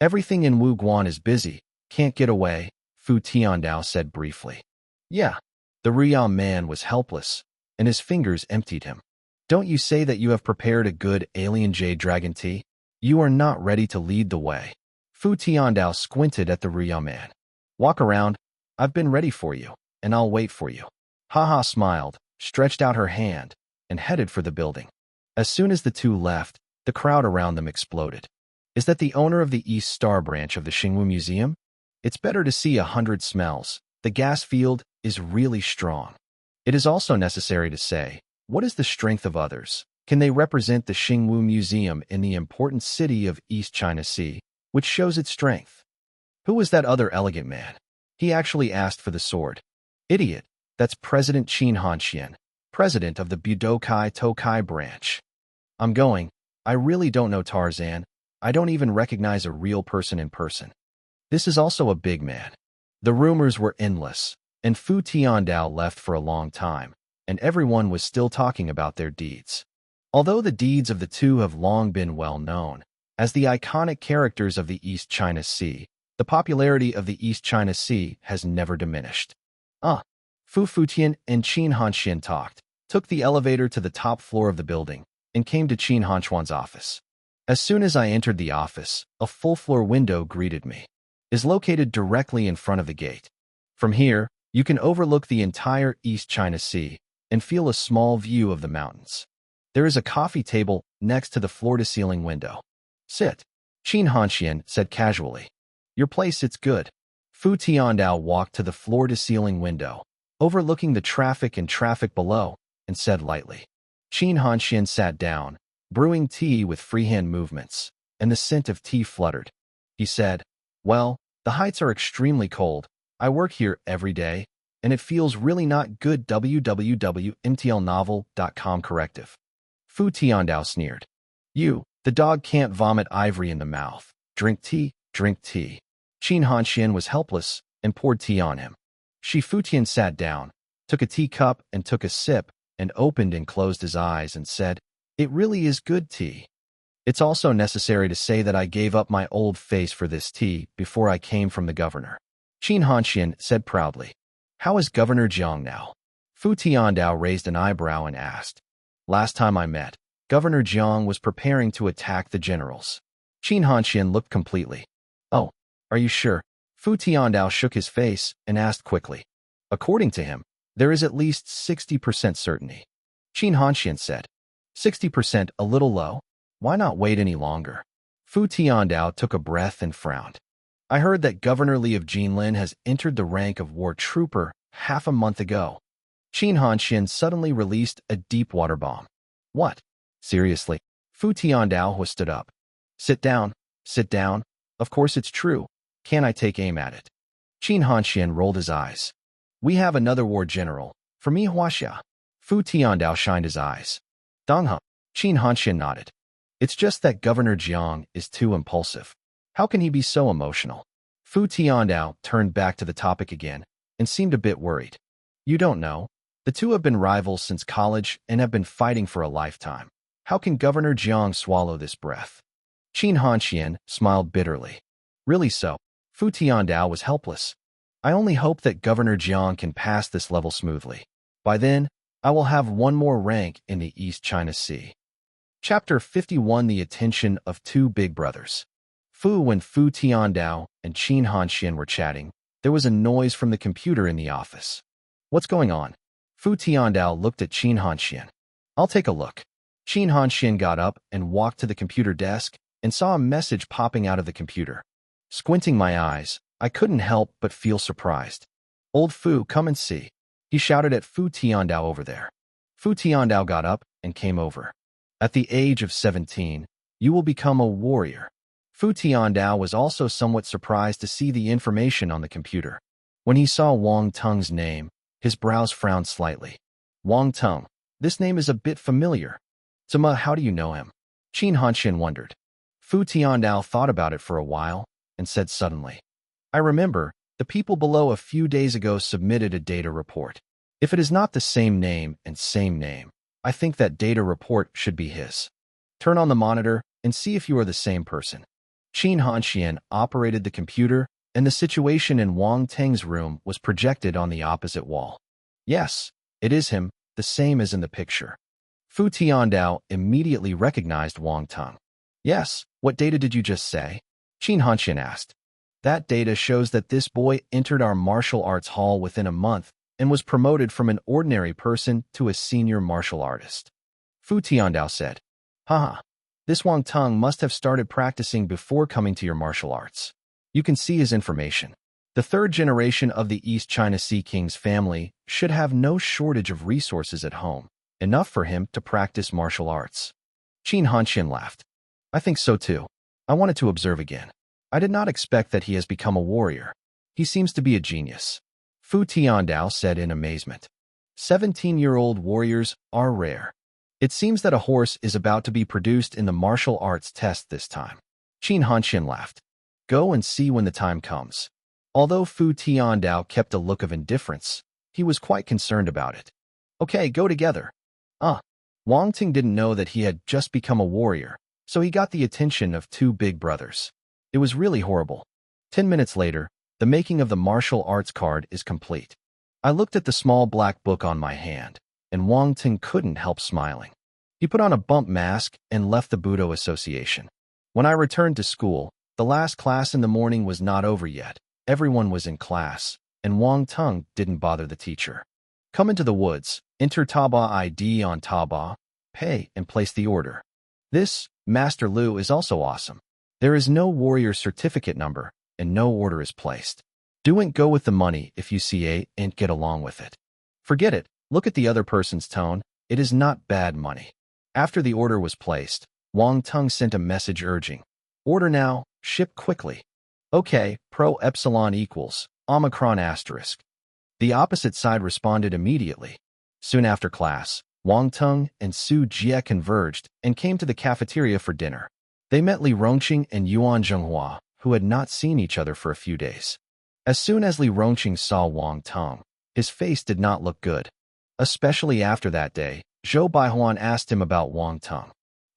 Everything in Wu Guan is busy, can't get away, Fu Tiandao said briefly. Yeah, the Riyao man was helpless, and his fingers emptied him. Don't you say that you have prepared a good alien jade dragon tea? You are not ready to lead the way. Fu Tiandao squinted at the Riyao man. Walk around, I've been ready for you, and I'll wait for you. Haha smiled, stretched out her hand, and headed for the building. As soon as the two left, the crowd around them exploded. Is that the owner of the East Star branch of the Xingwu Museum? It's better to see 100 smells. The gas field is really strong. It is also necessary to say, what is the strength of others? Can they represent the Xingwu Museum in the important city of East China Sea, which shows its strength? Who was that other elegant man? He actually asked for the sword. Idiot, that's President Qin Hanxian, president of the Budokai Tokai branch. I'm going. I really don't know Tarzan. I don't even recognize a real person in person. This is also a big man. The rumors were endless, and Fu Tiandao left for a long time, and everyone was still talking about their deeds. Although the deeds of the two have long been well known, as the iconic characters of the East China Sea, the popularity of the East China Sea has never diminished. Fu Futian and Qin Hanxian talked, took the elevator to the top floor of the building, and came to Qin Hanxuan's office. As soon as I entered the office, a full-floor window greeted me. It is located directly in front of the gate. From here, you can overlook the entire East China Sea and feel a small view of the mountains. There is a coffee table next to the floor-to-ceiling window. Sit, Qin Hanxian said casually. Your place it's good. Fu Tiandao walked to the floor-to-ceiling window, overlooking the traffic below, and said lightly. Qin Hanxian sat down, brewing tea with freehand movements, and the scent of tea fluttered. He said, well, the heights are extremely cold. I work here every day, and it feels really not good. www.mtlnovel.com corrective. Fu Tiandao sneered. You, the dog can't vomit ivory in the mouth. Drink tea, drink tea. Qin Hanxian was helpless and poured tea on him. Shi Futian sat down, took a teacup and took a sip, and opened and closed his eyes and said, it really is good tea. It's also necessary to say that I gave up my old face for this tea before I came from the governor. Qin Hanxian said proudly. How is Governor Jiang now? Fu Tiandao raised an eyebrow and asked. Last time I met, Governor Jiang was preparing to attack the generals. Qin Hanxian looked completely. Oh, are you sure? Fu Tiandao shook his face and asked quickly. According to him, there is at least 60% certainty. Qin Hanxian said. 60% a little low? Why not wait any longer? Fu Tiandao took a breath and frowned. I heard that Governor Li of Jinlin has entered the rank of war trooper half a month ago. Qin Hanxian suddenly released a deep water bomb. What? Seriously? Fu Tiandao stood up. Sit down, sit down. Of course it's true. Can I take aim at it? Qin Hanxian rolled his eyes. We have another war general. For me, Huaxia. Fu Tiandao shined his eyes. Donghe. Qin Hanxian nodded. It's just that Governor Jiang is too impulsive. How can he be so emotional? Fu Tiandao turned back to the topic again. and seemed a bit worried. You don't know. The two have been rivals since college and have been fighting for a lifetime. How can Governor Jiang swallow this breath? Qin Hanxian smiled bitterly. Really so. Fu Tiandao was helpless. I only hope that Governor Jiang can pass this level smoothly. By then, I will have one more rank in the East China Sea. Chapter 51: The Attention of Two Big Brothers. When Fu Tiandao and Qin Hanxian were chatting, there was a noise from the computer in the office. What's going on? Fu Tiandao looked at Qin Hanxian. I'll take a look. Qin Hanxian got up and walked to the computer desk and saw a message popping out of the computer. Squinting my eyes, I couldn't help but feel surprised. Old Fu, come and see. He shouted at Fu Tiandao over there. Fu Tiandao got up and came over. At the age of 17, you will become a warrior. Fu Tiandao was also somewhat surprised to see the information on the computer. When he saw Wang Teng's name, his brows frowned slightly. Wang Teng, this name is a bit familiar. Zima, how do you know him? Qin Hanxian wondered. Fu Tiandao thought about it for a while and said suddenly, I remember, the people below a few days ago submitted a data report. If it is not the same name, I think that data report should be his. Turn on the monitor and see if you are the same person. Qin Hanxian operated the computer, and the situation in Wang Teng's room was projected on the opposite wall. Yes, it is him, the same as in the picture. Fu Tiandao immediately recognized Wang Teng. Yes, what data did you just say? Qin Hanxian asked. That data shows that this boy entered our martial arts hall within a month and was promoted from an ordinary person to a senior martial artist. Fu Tiandao said, Haha, this Wang Teng must have started practicing before coming to your martial arts. You can see his information. The third generation of the East China Sea King's family should have no shortage of resources at home, enough for him to practice martial arts. Qin Hanxian laughed. I think so too. I wanted to observe again. I did not expect that he has become a warrior. He seems to be a genius. Fu Tiandao said in amazement. 17-year-old warriors are rare. It seems that a horse is about to be produced in the martial arts test this time. Qin Hanxian laughed. Go and see when the time comes. Although Fu Tiandao kept a look of indifference, he was quite concerned about it. Okay, go together. Wang Teng didn't know that he had just become a warrior, so he got the attention of two big brothers. It was really horrible. 10 minutes later, the making of the martial arts card is complete. I looked at the small black book on my hand, and Wang Teng couldn't help smiling. He put on a bump mask and left the Budo Association. When I returned to school, the last class in the morning was not over yet. Everyone was in class, and Wang Teng didn't bother the teacher. Come into the woods, enter Taba ID on Taba, pay and place the order. This, Master Lu, is also awesome. There is no warrior certificate number, and no order is placed. Don't go with the money if you see a and get along with it. Forget it, look at the other person's tone, it is not bad money. After the order was placed, Wang Teng sent a message urging, order now, ship quickly. Okay, pro epsilon equals, omicron asterisk. The opposite side responded immediately. Soon after class, Wang Teng and Su Jie converged and came to the cafeteria for dinner. They met Li Rongqing and Yuan Zhenghua, who had not seen each other for a few days. As soon as Li Rongqing saw Wang Teng, his face did not look good. Especially after that day, Zhou Baihuan asked him about Wang Teng.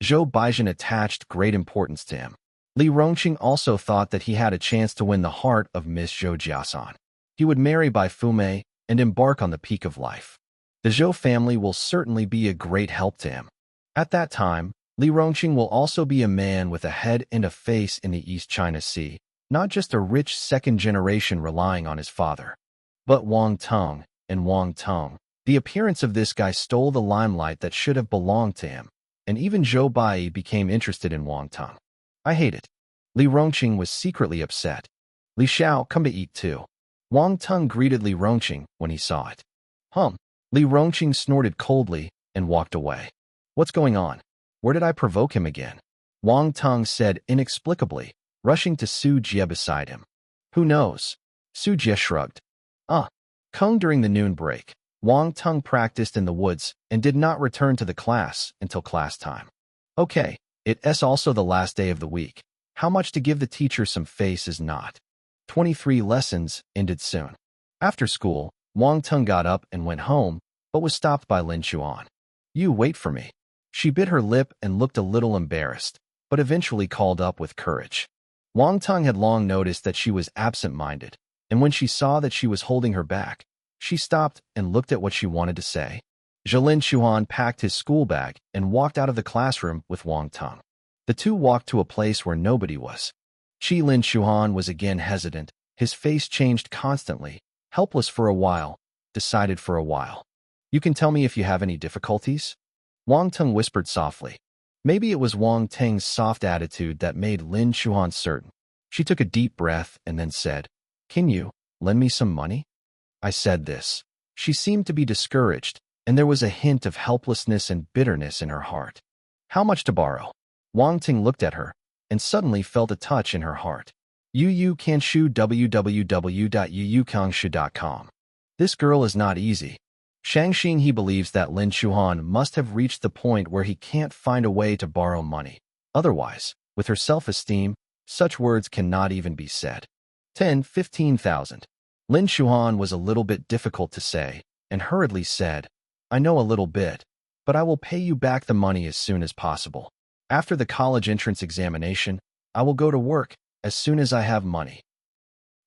Zhou Baizhen attached great importance to him. Li Rongqing also thought that he had a chance to win the heart of Miss Zhou Jiasan. He would marry Bai Fumei and embark on the peak of life. The Zhou family will certainly be a great help to him. At that time, Li Rongqing will also be a man with a head and a face in the East China Sea, not just a rich second generation relying on his father. But Wang Teng, the appearance of this guy stole the limelight that should have belonged to him, and even Zhou Bai became interested in Wang Teng. I hate it. Li Rongqing was secretly upset. Li Xiao, come to eat too. Wang Teng greeted Li Rongqing when he saw it. Li Rongqing snorted coldly and walked away. What's going on? Where did I provoke him again? Wang Teng said inexplicably, rushing to Su Jie beside him. Who knows? Su Jie shrugged. Kung during the noon break, Wang Teng practiced in the woods and did not return to the class until class time. Okay, it's also the last day of the week. How much to give the teacher some face is not. 23 lessons ended soon. After school, Wang Teng got up and went home, but was stopped by Lin Chuan. You wait for me. She bit her lip and looked a little embarrassed, but eventually called up with courage. Wang Teng had long noticed that she was absent-minded, and when she saw that she was holding her back, she stopped and looked at what she wanted to say. Lin Chuan packed his school bag and walked out of the classroom with Wang Teng. The two walked to a place where nobody was. Lin Chuan was again hesitant. His face changed constantly, helpless for a while, decided for a while. You can tell me if you have any difficulties? Wang Teng whispered softly. Maybe it was Wang Teng's soft attitude that made Lin Chuan certain. She took a deep breath and then said, Can you lend me some money? I said this. She seemed to be discouraged, and there was a hint of helplessness and bitterness in her heart. How much to borrow? Wang Teng looked at her, and suddenly felt a touch in her heart. Yu Kanshu www.yukangshu.com. This girl is not easy. Shangxing he believes that Lin Chuan must have reached the point where he can't find a way to borrow money. Otherwise, with her self-esteem, such words cannot even be said. 15,000. Lin Chuan was a little bit difficult to say, and hurriedly said, I know a little bit, but I will pay you back the money as soon as possible. After the college entrance examination, I will go to work as soon as I have money.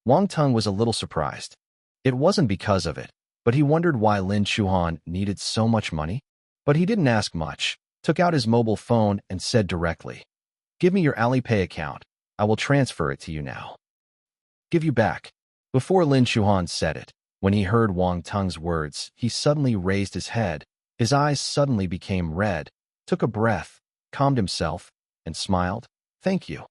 Wang Teng was a little surprised. It wasn't because of it, but he wondered why Lin Chuan needed so much money. But he didn't ask much, took out his mobile phone and said directly, Give me your Alipay account. I will transfer it to you now. Give you back. Before Lin Chuan said it, when he heard Wang Teng's words, he suddenly raised his head. His eyes suddenly became red, took a breath, calmed himself, and smiled. Thank you.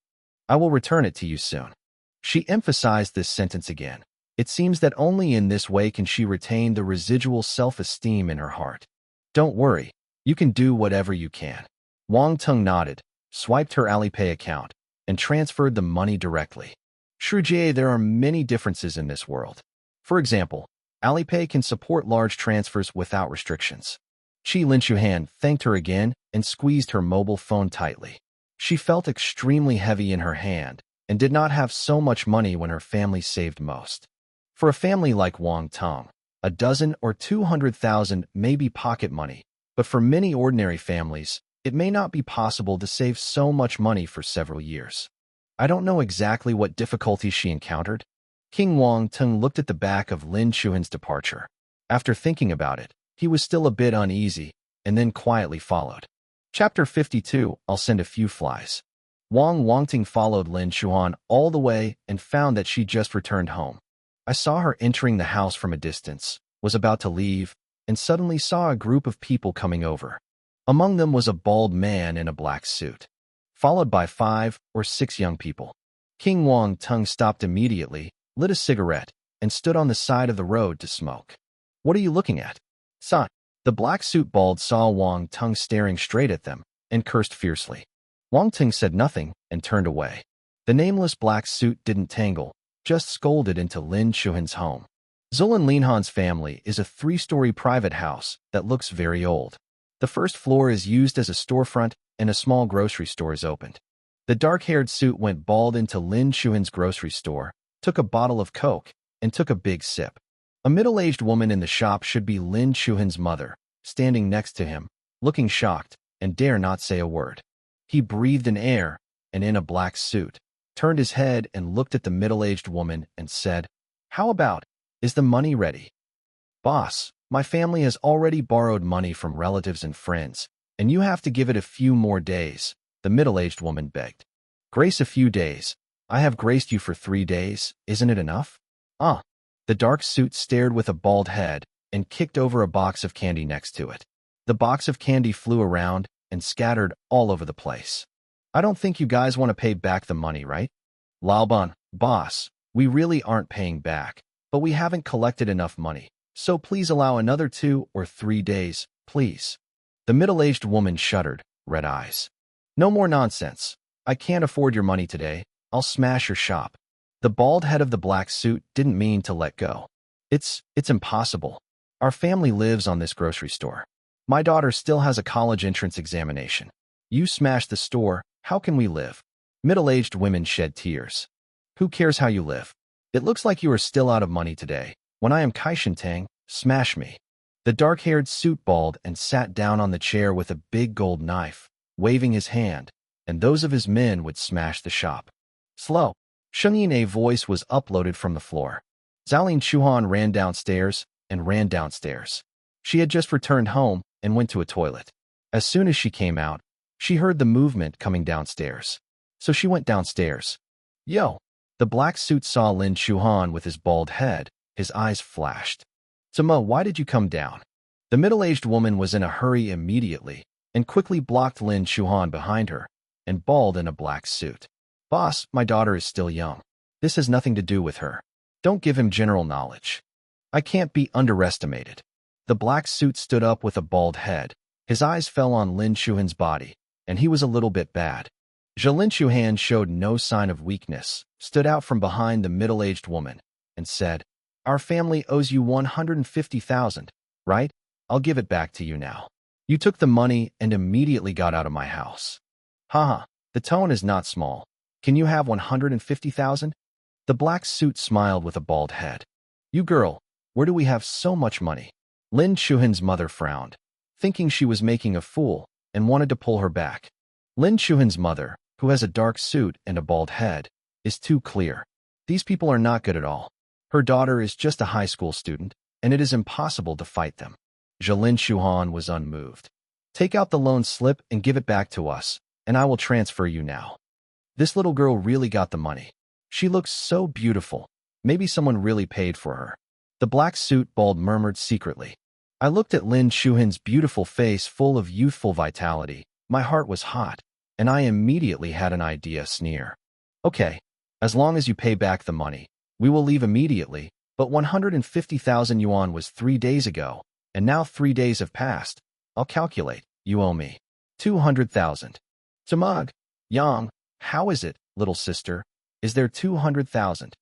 I will return it to you soon. She emphasized this sentence again. It seems that only in this way can she retain the residual self-esteem in her heart. Don't worry, you can do whatever you can. Wang Teng nodded, swiped her Alipay account, and transferred the money directly. Shujie, there are many differences in this world. For example, Alipay can support large transfers without restrictions. Lin Chuan thanked her again and squeezed her mobile phone tightly. She felt extremely heavy in her hand and did not have so much money when her family saved most. For a family like Wang Teng, a dozen or 200,000 may be pocket money, but for many ordinary families, it may not be possible to save so much money for several years. I don't know exactly what difficulties she encountered. King Wang Teng looked at the back of Lin Chuan's departure. After thinking about it, he was still a bit uneasy, and then quietly followed. Chapter 52, I'll send a few flies. Wang Teng followed Lin Chuan all the way and found that she just returned home. I saw her entering the house from a distance, was about to leave, and suddenly saw a group of people coming over. Among them was a bald man in a black suit, followed by 5 or 6 young people. King Wang Teng stopped immediately, lit a cigarette, and stood on the side of the road to smoke. What are you looking at? Son. The black suit bald saw Wang Teng staring straight at them and cursed fiercely. Wang Teng said nothing and turned away. The nameless black suit didn't tangle, just scolded into Lin Chuan's home. Zulan Linhan's family is a 3-story private house that looks very old. The first floor is used as a storefront and a small grocery store is opened. The dark-haired suit went bald into Lin Chuan's grocery store, took a bottle of Coke, and took a big sip. A middle-aged woman in the shop should be Lin Chuan's mother, standing next to him, looking shocked, and dare not say a word. He breathed in air, and in a black suit, turned his head and looked at the middle-aged woman and said, How about, is the money ready? Boss, my family has already borrowed money from relatives and friends, and you have to give it a few more days, the middle-aged woman begged. Grace a few days. I have graced you for 3 days, isn't it enough? The dark suit stared with a bald head and kicked over a box of candy next to it. The box of candy flew around and scattered all over the place. I don't think you guys want to pay back the money, right? Laoban, boss, we really aren't paying back, but we haven't collected enough money, so please allow another 2 or 3 days, please. The middle-aged woman shuddered, red eyes. No more nonsense. I can't afford your money today. I'll smash your shop. The bald head of the black suit didn't mean to let go. It's impossible. Our family lives on this grocery store. My daughter still has a college entrance examination. You smash the store, how can we live? Middle-aged women shed tears. Who cares how you live? It looks like you are still out of money today. When I am Kaishan Tang, smash me. The dark-haired suit balled and sat down on the chair with a big gold knife, waving his hand, and those of his men would smash the shop. Slow. Shengyin A voice was uploaded from the floor. Zhaolin Chuhan ran downstairs and ran downstairs. She had just returned home and went to a toilet. As soon as she came out, she heard the movement coming downstairs. So she went downstairs. Yo! The black suit saw Lin Chuhan with his bald head. His eyes flashed. Zima, why did you come down? The middle-aged woman was in a hurry immediately and quickly blocked Lin Chuhan behind her and bald in a black suit. Boss, my daughter is still young. This has nothing to do with her. Don't give him general knowledge. I can't be underestimated. The black suit stood up with a bald head. His eyes fell on Lin Chuhan's body, and he was a little bit bad. Lin Chuhan showed no sign of weakness, stood out from behind the middle-aged woman, and said, Our family owes you 150,000, right? I'll give it back to you now. You took the money and immediately got out of my house. Haha, the tone is not small. Can you have 150,000? The black suit smiled with a bald head. You girl, where do we have so much money? Lin Chuhan's mother frowned, thinking she was making a fool, and wanted to pull her back. Lin Chuhan's mother, who has a dark suit and a bald head, is too clear. These people are not good at all. Her daughter is just a high school student, and it is impossible to fight them. Lin Chuhan was unmoved. Take out the loan slip and give it back to us, and I will transfer you now. This little girl really got the money. She looks so beautiful. Maybe someone really paid for her. The black suit bald murmured secretly. I looked at Lin Chuhan's beautiful face full of youthful vitality. My heart was hot, and I immediately had an idea sneer. Okay, as long as you pay back the money, we will leave immediately, but 150,000 yuan was 3 days ago, and now 3 days have passed. I'll calculate. You owe me 200,000. Tamag, Yang, how is it, little sister? Is there 200,000?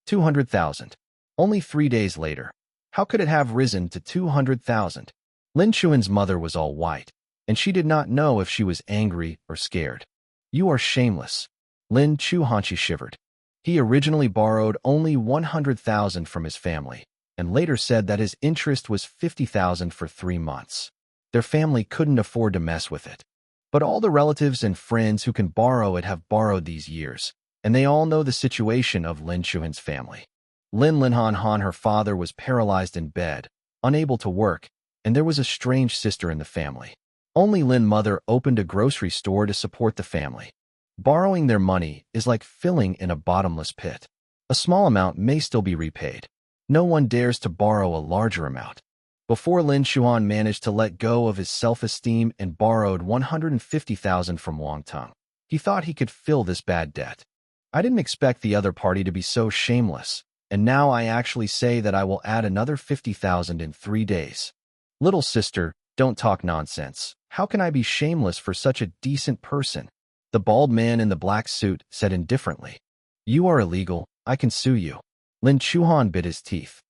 200,000. Only 3 days later. How could it have risen to 200,000? Lin Chuan's mother was all white, and she did not know if she was angry or scared. You are shameless. Lin Chuhan shivered. He originally borrowed only 100,000 from his family, and later said that his interest was 50,000 for 3 months. Their family couldn't afford to mess with it. But all the relatives and friends who can borrow it have borrowed these years, and they all know the situation of Lin Chuan's family. Lin Linhan, her father, was paralyzed in bed, unable to work, and there was a strange sister in the family. Only Lin mother opened a grocery store to support the family. Borrowing their money is like filling in a bottomless pit. A small amount may still be repaid. No one dares to borrow a larger amount. Before Lin Chuan managed to let go of his self-esteem and borrowed 150,000 from Wang Teng, he thought he could fill this bad debt. I didn't expect the other party to be so shameless, and now I actually say that I will add another 50,000 in 3 days. Little sister, don't talk nonsense. How can I be shameless for such a decent person? The bald man in the black suit said indifferently. You are illegal. I can sue you. Lin Chuan bit his teeth.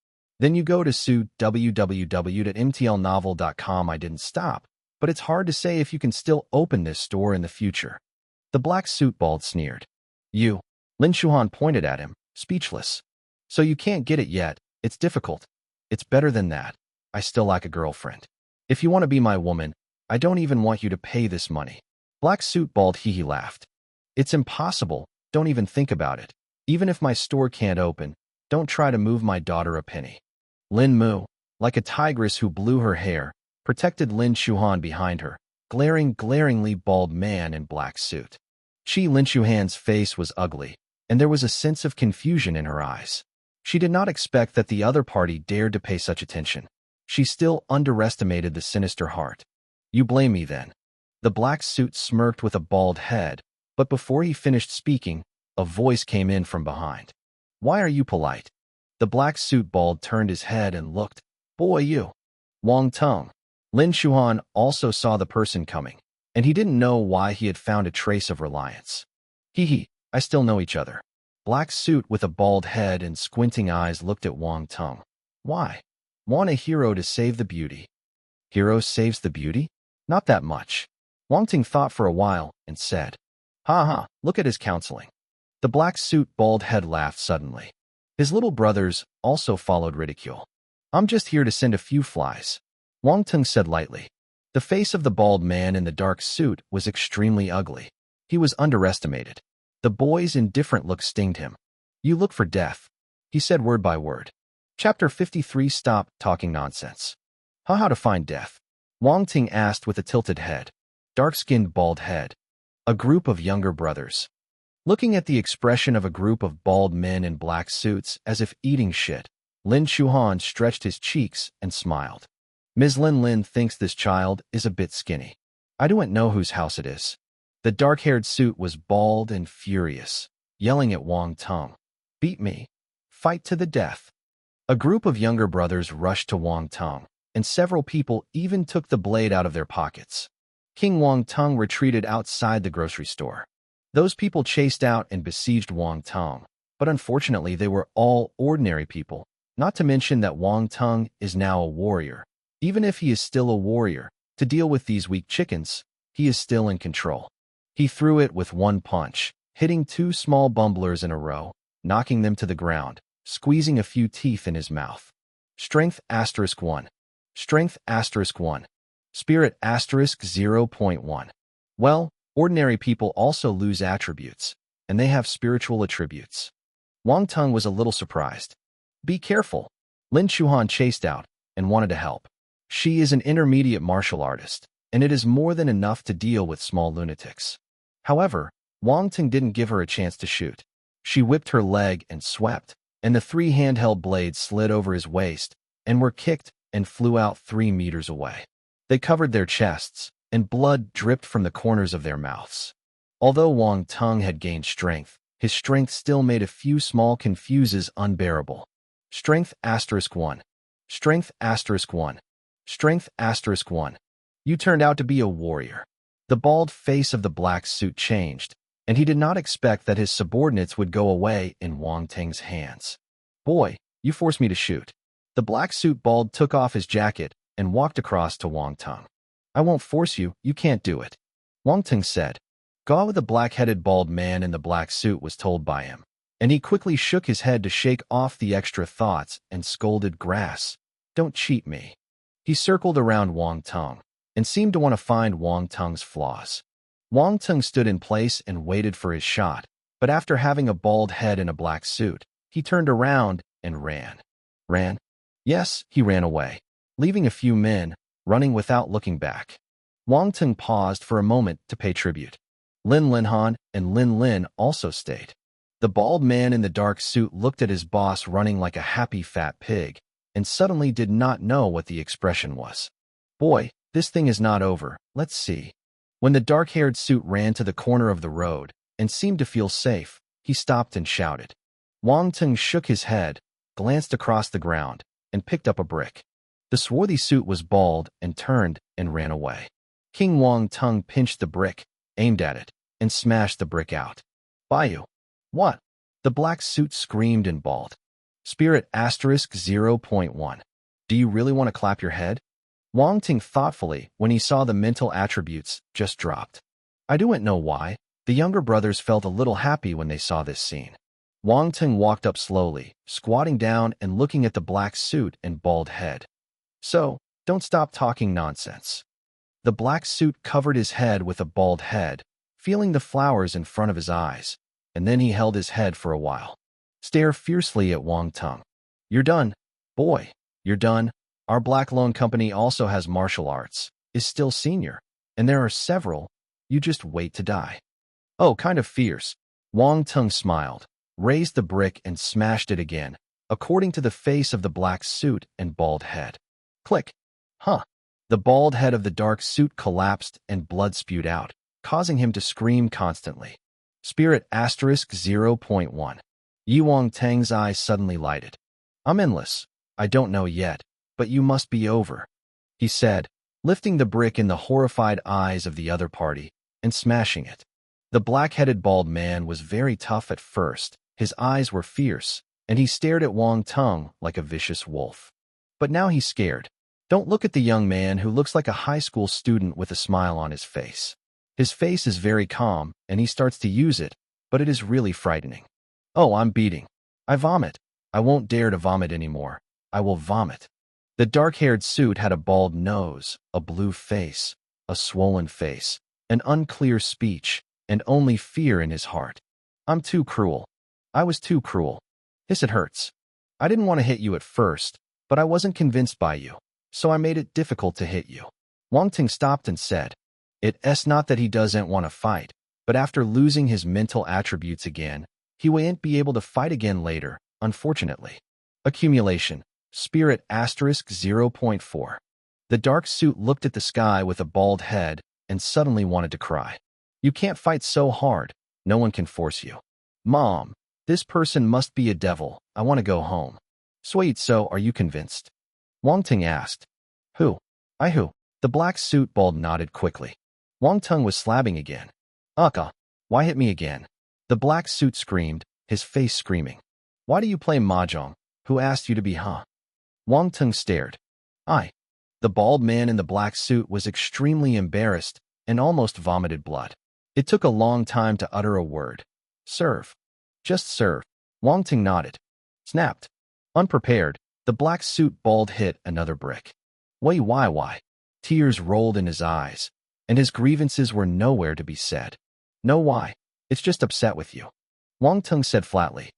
Then you go to sue www.mtlnovel.com. I didn't stop, but it's hard to say if you can still open this store in the future. The black suit bald sneered. You. Lin Chuan pointed at him, speechless. So you can't get it yet. It's difficult. It's better than that. I still lack a girlfriend. If you want to be my woman, I don't even want you to pay this money. Black suit bald he laughed. It's impossible. Don't even think about it. Even if my store can't open, don't try to move my daughter a penny. Lin Mu, like a tigress who blew her hair, protected Lin Chuan behind her, glaringly bald man in black suit. Lin Chuan's face was ugly, and there was a sense of confusion in her eyes. She did not expect that the other party dared to pay such attention. She still underestimated the sinister heart. You blame me then. The black suit smirked with a bald head, but before he finished speaking, a voice came in from behind. Why are you polite? The black suit bald turned his head and looked. Boy, you. Wang Teng. Lin Chuan also saw the person coming, and he didn't know why he had found a trace of reliance. I still know each other. Black suit with a bald head and squinting eyes looked at Wang Teng. Why? Want a hero to save the beauty. Hero saves the beauty? Not that much. Wang Teng thought for a while and said, look at his counseling. The black suit bald head laughed suddenly. His little brothers also followed ridicule. I'm just here to send a few flies, Wang Teng said lightly. The face of the bald man in the dark suit was extremely ugly. He was underestimated. The boy's indifferent look stinged him. You look for death, he said word by word. Chapter 53. Stop talking nonsense. How to find death? Wang Teng asked with a tilted head. Dark-skinned bald head. A group of younger brothers. Looking at the expression of a group of bald men in black suits as if eating shit, Lin Chuhan stretched his cheeks and smiled. Ms. Lin thinks this child is a bit skinny. I don't know whose house it is. The dark-haired suit was bald and furious, yelling at Wang Teng. Beat me. Fight to the death. A group of younger brothers rushed to Wang Teng, and several people even took the blade out of their pockets. King Wang Teng retreated outside the grocery store. Those people chased out and besieged Wang Teng, but unfortunately they were all ordinary people, not to mention that Wang Teng is now a warrior. Even if he is still a warrior, to deal with these weak chickens, he is still in control. He threw it with one punch, hitting two small bumblers in a row, knocking them to the ground, squeezing a few teeth in his mouth. Strength *1. Strength *1. Spirit *0.1. Well, ordinary people also lose attributes, and they have spiritual attributes. Wang Teng was a little surprised. Be careful. Lin Chuhan chased out and wanted to help. She is an intermediate martial artist, and it is more than enough to deal with small lunatics. However, Wang Teng didn't give her a chance to shoot. She whipped her leg and swept, and the three handheld blades slid over his waist and were kicked and flew out 3 meters away. They covered their chests, and blood dripped from the corners of their mouths. Although Wang Teng had gained strength, his strength still made a few small confuses unbearable. Strength *1. Strength *1. Strength *1. You turned out to be a warrior. The bald face of the black suit changed, and he did not expect that his subordinates would go away in Wang Teng's hands. Boy, you forced me to shoot. The black suit bald took off his jacket and walked across to Wang Teng. I won't force you, you can't do it, Wang Teng said. Go, the black-headed bald man in the black suit was told by him, and he quickly shook his head to shake off the extra thoughts and scolded grass. Don't cheat me. He circled around Wang Teng and seemed to want to find Wang Teng's flaws. Wang Teng stood in place and waited for his shot, but after having a bald head in a black suit, he turned around and ran. Ran? Yes, he ran away, leaving a few men, running without looking back. Wang Teng paused for a moment to pay tribute. Lin Linhan and Lin also stayed. The bald man in the dark suit looked at his boss running like a happy fat pig, and suddenly did not know what the expression was. Boy, this thing is not over, let's see. When the dark-haired suit ran to the corner of the road and seemed to feel safe, he stopped and shouted. Wang Teng shook his head, glanced across the ground, and picked up a brick. The swarthy suit was bald and turned and ran away. King Wang Teng pinched the brick, aimed at it, and smashed the brick out. Bayou. What? The black suit screamed and bawled. Spirit *0.1. Do you really want to clap your head? Wang Teng thoughtfully when he saw the mental attributes just dropped. I don't know why. The younger brothers felt a little happy when they saw this scene. Wang Teng walked up slowly, squatting down and looking at the black suit and bald head. So, don't stop talking nonsense. The black suit covered his head with a bald head, feeling the flowers in front of his eyes, and then he held his head for a while. Stare fiercely at Wang Teng. You're done. Boy, you're done. Our Black Loan Company also has martial arts, is still senior, and there are several. You just wait to die. Oh, kind of fierce. Wang Teng smiled, raised the brick and smashed it again, according to the face of the black suit and bald head. Click. Huh. The bald head of the dark suit collapsed and blood spewed out, causing him to scream constantly. Spirit *0.1. Wang Teng's eyes suddenly lighted. I'm endless. I don't know yet, but you must be over, he said, lifting the brick in the horrified eyes of the other party and smashing it. The black-headed bald man was very tough at first. His eyes were fierce, and he stared at Wang Teng like a vicious wolf. But now he's scared. Don't look at the young man who looks like a high school student with a smile on his face. His face is very calm, and he starts to use it, but it is really frightening. Oh, I'm beating. I vomit. I won't dare to vomit anymore. I will vomit. The dark-haired suit had a bald nose, a blue face, a swollen face, an unclear speech, and only fear in his heart. I'm too cruel. I was too cruel. Hiss, it hurts. I didn't want to hit you at first, but I wasn't convinced by you, so I made it difficult to hit you. Wang Teng stopped and said, It's not that he doesn't want to fight, but after losing his mental attributes again, he won't be able to fight again later, unfortunately. Accumulation. Spirit asterisk 0.4. The dark suit looked at the sky with a bald head and suddenly wanted to cry. You can't fight so hard. No one can force you. Mom, this person must be a devil. I want to go home. Sweet, so are you convinced? Wang Teng asked. Who? I who? The black suit bald nodded quickly. Wang Teng was slabbing again. Why hit me again? The black suit screamed, his face screaming. Why do you play mahjong? Who asked you to be huh? Wang Teng stared. I. The bald man in the black suit was extremely embarrassed and almost vomited blood. It took a long time to utter a word. Serve. Just serve. Wang Teng nodded. Snapped. Unprepared, the black suit bald hit another brick. Why? Tears rolled in his eyes, and his grievances were nowhere to be said. No why. It's just upset with you. Wang Teng said flatly.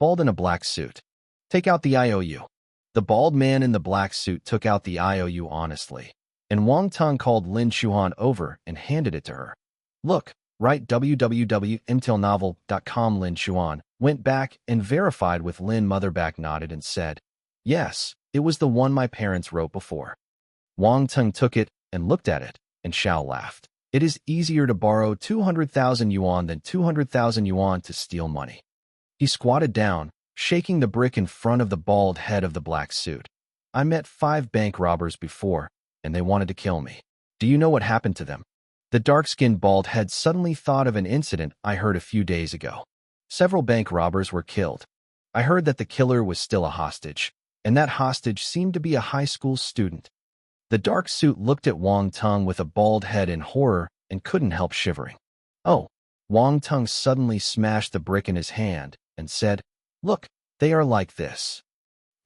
Bald in a black suit. Take out the IOU. The bald man in the black suit took out the IOU honestly, and Wang Teng called Lin Shuhan over and handed it to her. Look, write www.mtelnovel.com. Lin Shuhan went back and verified with Lin. Motherback nodded and said, Yes, it was the one my parents wrote before. Wang Teng took it and looked at it, and Xiao laughed. It is easier to borrow 200,000 yuan than 200,000 yuan to steal money. He squatted down, shaking the brick in front of the bald head of the black suit. I met 5 bank robbers before, and they wanted to kill me. Do you know what happened to them? The dark-skinned bald head suddenly thought of an incident I heard a few days ago. Several bank robbers were killed. I heard that the killer was still a hostage, and that hostage seemed to be a high school student. The dark suit looked at Wang Teng with a bald head in horror and couldn't help shivering. Oh, Wang Teng suddenly smashed the brick in his hand and said, Look, they are like this.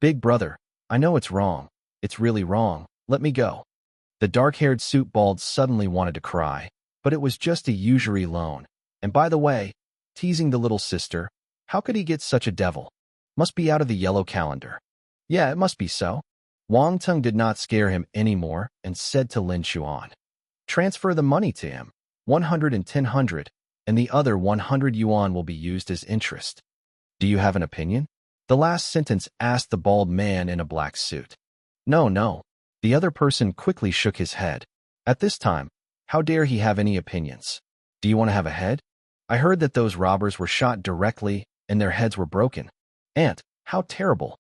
Big brother, I know it's wrong. It's really wrong. Let me go. The dark-haired suit bald suddenly wanted to cry, but it was just a usury loan. And by the way, teasing the little sister, how could he get such a devil? Must be out of the yellow calendar. Yeah, it must be so. Wang Teng did not scare him anymore and said to Lin Shuan, Transfer the money to him, 110, and the other 100 yuan will be used as interest. Do you have an opinion? The last sentence asked the bald man in a black suit. No. The other person quickly shook his head. At this time, how dare he have any opinions? Do you want to have a head? I heard that those robbers were shot directly and their heads were broken. Aunt, how terrible.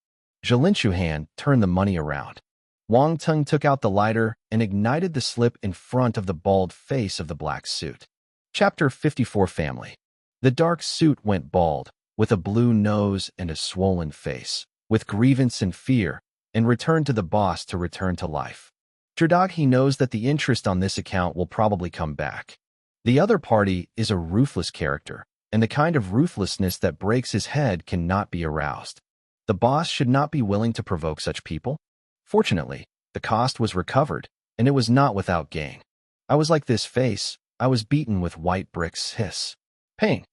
Lin Shuhan turned the money around. Wang Teng took out the lighter and ignited the slip in front of the bald face of the black suit. Chapter 54 Family. The dark suit went bald, with a blue nose and a swollen face, with grievance and fear, and returned to the boss to return to life. Dradog, he knows that the interest on this account will probably come back. The other party is a ruthless character, and the kind of ruthlessness that breaks his head cannot be aroused. The boss should not be willing to provoke such people. Fortunately, the cost was recovered, and it was not without gain. I was like this face, I was beaten with white bricks. Hiss. Pain.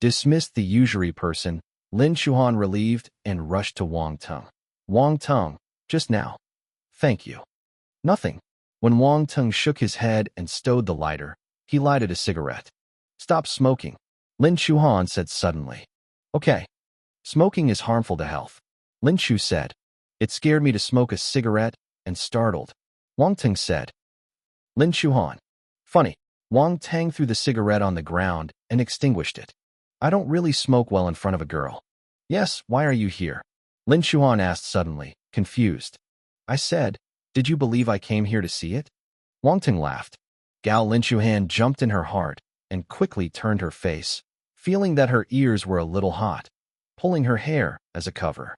Dismissed the usury person, Lin Shuhan relieved and rushed to Wang Teng. Wang Teng, just now. Thank you. Nothing. When Wang Teng shook his head and stowed the lighter, he lighted a cigarette. Stop smoking, Lin Shuhan said suddenly. Okay. Smoking is harmful to health, Lin Shu said. It scared me to smoke a cigarette and startled. Wang Teng said. Lin Shuhan. Funny. Wang Teng threw the cigarette on the ground and extinguished it. I don't really smoke well in front of a girl. Yes, why are you here? Lin Shuhan asked suddenly, confused. I said, did you believe I came here to see it? Wang Teng laughed. Gao Lin Shuhan jumped in her heart and quickly turned her face, feeling that her ears were a little hot, pulling her hair as a cover.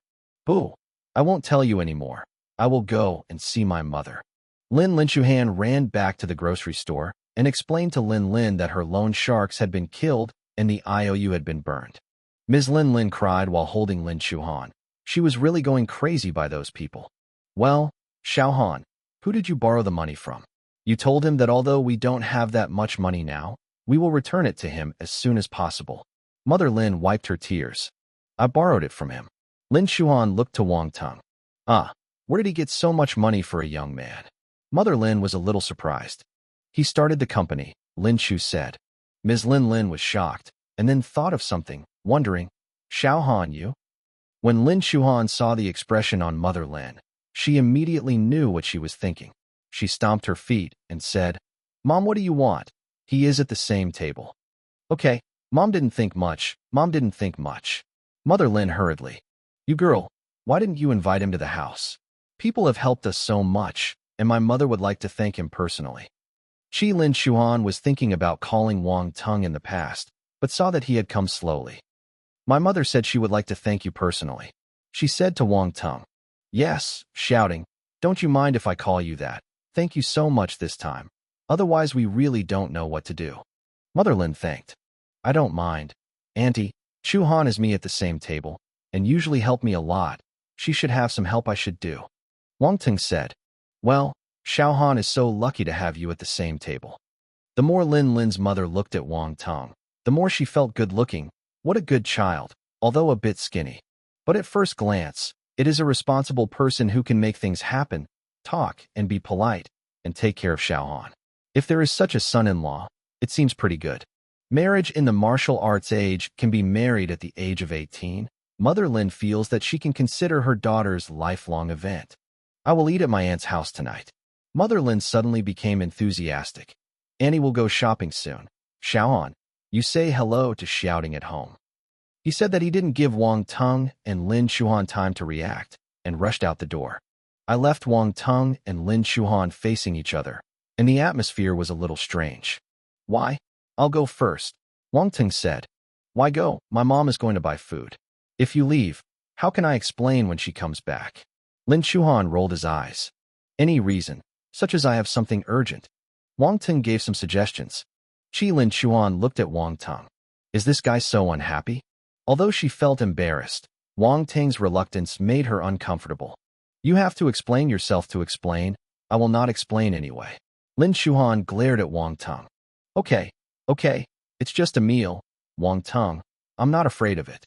Boo! I won't tell you anymore. I will go and see my mother. Lin Shuhan ran back to the grocery store and explained to Lin that her loan sharks had been killed and the IOU had been burned. Ms. Lin Lin cried while holding Lin Shuhan. She was really going crazy by those people. Well, Xiaohan, who did you borrow the money from? You told him that although we don't have that much money now, we will return it to him as soon as possible. Mother Lin wiped her tears. I borrowed it from him. Lin Shuhan looked to Wang Teng. Ah, where did he get so much money for a young man? Mother Lin was a little surprised. He started the company, Lin Shu said. Ms. Lin Lin was shocked, and then thought of something, wondering, Xiaohan, you? When Lin Shuhan saw the expression on Mother Lin, she immediately knew what she was thinking. She stomped her feet and said, Mom, what do you want? He is at the same table. Okay, Mom didn't think much. Mother Lin hurriedly. You girl, why didn't you invite him to the house? People have helped us so much, and my mother would like to thank him personally. Lin Shuhan was thinking about calling Wang Teng in the past, but saw that he had come slowly. My mother said she would like to thank you personally. She said to Wang Teng. Yes, shouting, don't you mind if I call you that? Thank you so much this time. Otherwise we really don't know what to do. Mother Lin thanked. I don't mind. Auntie, Shuhan is me at the same table, and usually help me a lot. She should have some help I should do. Wang Teng said. Well, Xiaohan is so lucky to have you at the same table. The more Lin Lin's mother looked at Wang Teng, the more she felt good-looking. What a good child, although a bit skinny. But at first glance, it is a responsible person who can make things happen, talk and be polite, and take care of Xiaohan. If there is such a son-in-law, it seems pretty good. Marriage in the martial arts age can be married at the age of 18. Mother Lin feels that she can consider her daughter's lifelong event. I will eat at my aunt's house tonight. Mother Lin suddenly became enthusiastic. Annie will go shopping soon. Xiaohan, you say hello to shouting at home. He said that he didn't give Wang Teng and Lin Shuhan time to react, and rushed out the door. I left Wang Teng and Lin Shuhan facing each other, and the atmosphere was a little strange. Why? I'll go first, Wang Teng said. Why go? My mom is going to buy food. If you leave, how can I explain when she comes back? Lin Shuhan rolled his eyes. Any reason, such as I have something urgent. Wang Teng gave some suggestions. Lin Shuhan looked at Wang Teng. Is this guy so unhappy? Although she felt embarrassed, Wang Teng's reluctance made her uncomfortable. You have to explain yourself to explain. I will not explain anyway. Lin Shuhan glared at Wang Teng. Okay, it's just a meal, Wang Teng. I'm not afraid of it.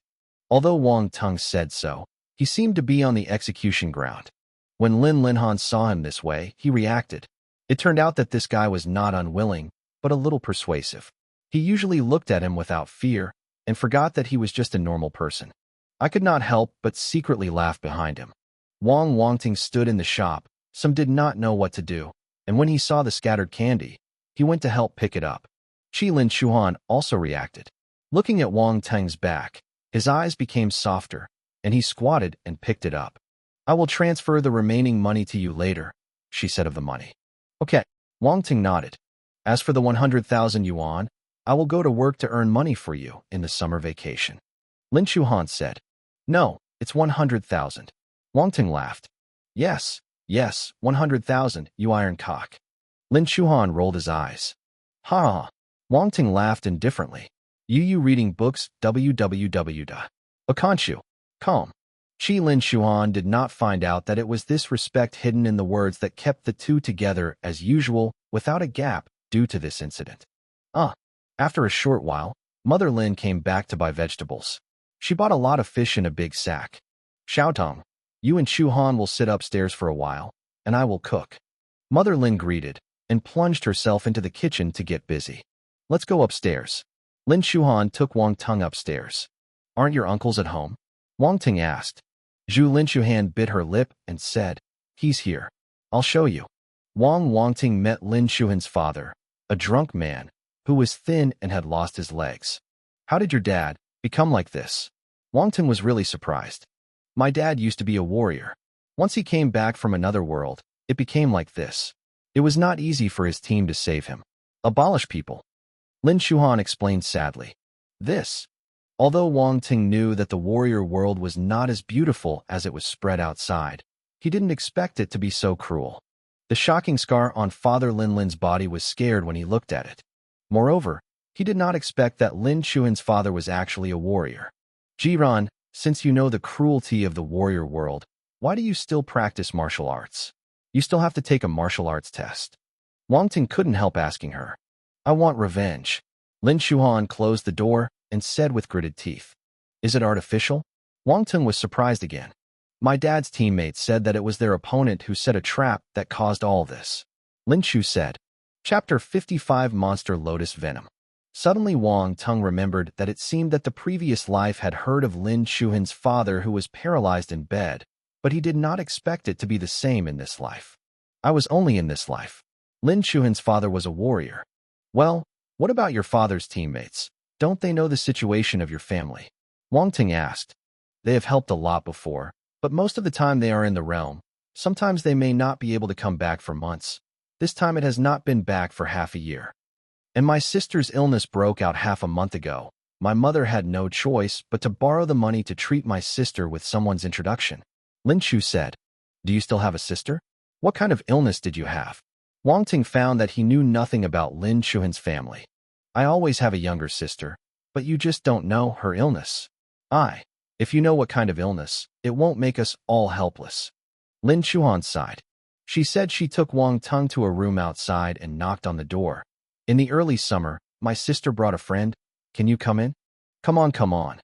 Although Wang Teng said so, he seemed to be on the execution ground. When Lin Linhan saw him this way, he reacted. It turned out that this guy was not unwilling, but a little persuasive. He usually looked at him without fear, and forgot that he was just a normal person. I could not help but secretly laugh behind him. Wang Teng stood in the shop. Some did not know what to do, and when he saw the scattered candy, he went to help pick it up. Lin Shuhan also reacted. Looking at Wang Teng's back, his eyes became softer, and he squatted and picked it up. I will transfer the remaining money to you later, she said of the money. Okay, Wang Teng nodded. As for the 100,000 yuan, I will go to work to earn money for you in the summer vacation. Lin Shuhan said. No, it's 100,000. Wang Teng laughed. Yes, 100,000, you iron cock. Lin Shuhan rolled his eyes. Ha ha. Wang Teng laughed indifferently. You reading books www. Calm. Lin Shuhan did not find out that it was this respect hidden in the words that kept the two together as usual, without a gap, due to this incident. After a short while, Mother Lin came back to buy vegetables. She bought a lot of fish in a big sack. Xiaotong, you and Shuhan will sit upstairs for a while, and I will cook. Mother Lin greeted, and plunged herself into the kitchen to get busy. Let's go upstairs. Lin Shuhan took Wang Teng upstairs. Aren't your uncles at home? Wang Teng asked. Lin Shuhan bit her lip and said, He's here. I'll show you. Wang Teng met Lin Shuhan's father, a drunk man, who was thin and had lost his legs. How did your dad become like this? Wang Teng was really surprised. My dad used to be a warrior. Once he came back from another world, it became like this. It was not easy for his team to save him. Abolish people. Lin Shuhan explained sadly. Although Wang Teng knew that the warrior world was not as beautiful as it was spread outside, he didn't expect it to be so cruel. The shocking scar on Father Lin Lin's body was scared when he looked at it. Moreover, he did not expect that Lin Shuhan's father was actually a warrior. Jiran, since you know the cruelty of the warrior world, why do you still practice martial arts? You still have to take a martial arts test. Wang Teng couldn't help asking her. I want revenge. Lin Shuhan closed the door and said with gritted teeth. Is it artificial? Wang Teng was surprised again. My dad's teammates said that it was their opponent who set a trap that caused all this. Lin Shu said. Chapter 55 Monster Lotus Venom. Suddenly Wang Teng remembered that it seemed that the previous life had heard of Lin Shuhan's father who was paralyzed in bed, but he did not expect it to be the same in this life. I was only in this life. Lin Shuhan's father was a warrior. Well, what about your father's teammates? Don't they know the situation of your family? Wang Teng asked. They have helped a lot before, but most of the time they are in the realm. Sometimes they may not be able to come back for months. This time it has not been back for half a year. And my sister's illness broke out half a month ago. My mother had no choice but to borrow the money to treat my sister with someone's introduction. Lin Shu said, Do you still have a sister? What kind of illness did you have? Wang Teng found that he knew nothing about Lin Shuhan's family. I always have a younger sister, but you just don't know her illness. If you know what kind of illness, it won't make us all helpless. Lin Shuhan sighed. She said she took Wang Teng to a room outside and knocked on the door. In the early summer, my sister brought a friend. Can you come in? Come on, come on.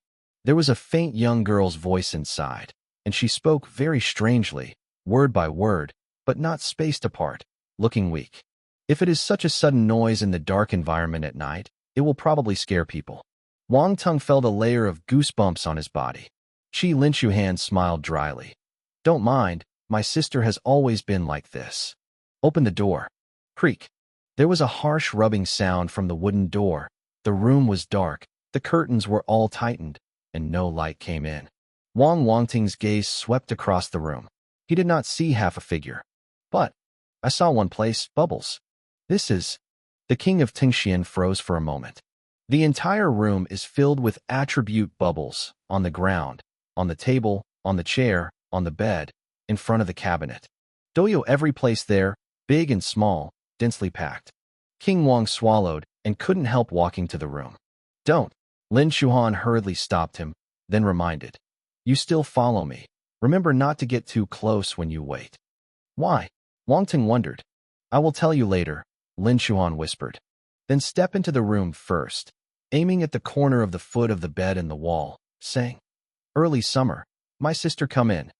There was a faint young girl's voice inside, and she spoke very strangely, word by word, but not spaced apart, looking weak. If it is such a sudden noise in the dark environment at night, it will probably scare people. Wang Teng felt a layer of goosebumps on his body. Lin Shuhan smiled dryly. Don't mind, my sister has always been like this. Open the door. Creak. There was a harsh rubbing sound from the wooden door. The room was dark, the curtains were all tightened, and no light came in. Wang Teng's gaze swept across the room. He did not see half a figure. But I saw one place, bubbles. This is... The king of Tingxian froze for a moment. The entire room is filled with attribute bubbles, on the ground, on the table, on the chair, on the bed, in front of the cabinet. Doyo every place there, big and small, densely packed. King Wang swallowed and couldn't help walking to the room. Don't. Lin Shuhan hurriedly stopped him, then reminded. You still follow me. Remember not to get too close when you wait. Why? Wang Teng wondered. I will tell you later, Lin Shuhan whispered. Then step into the room first, aiming at the corner of the foot of the bed and the wall, saying, Early summer, my sister come in.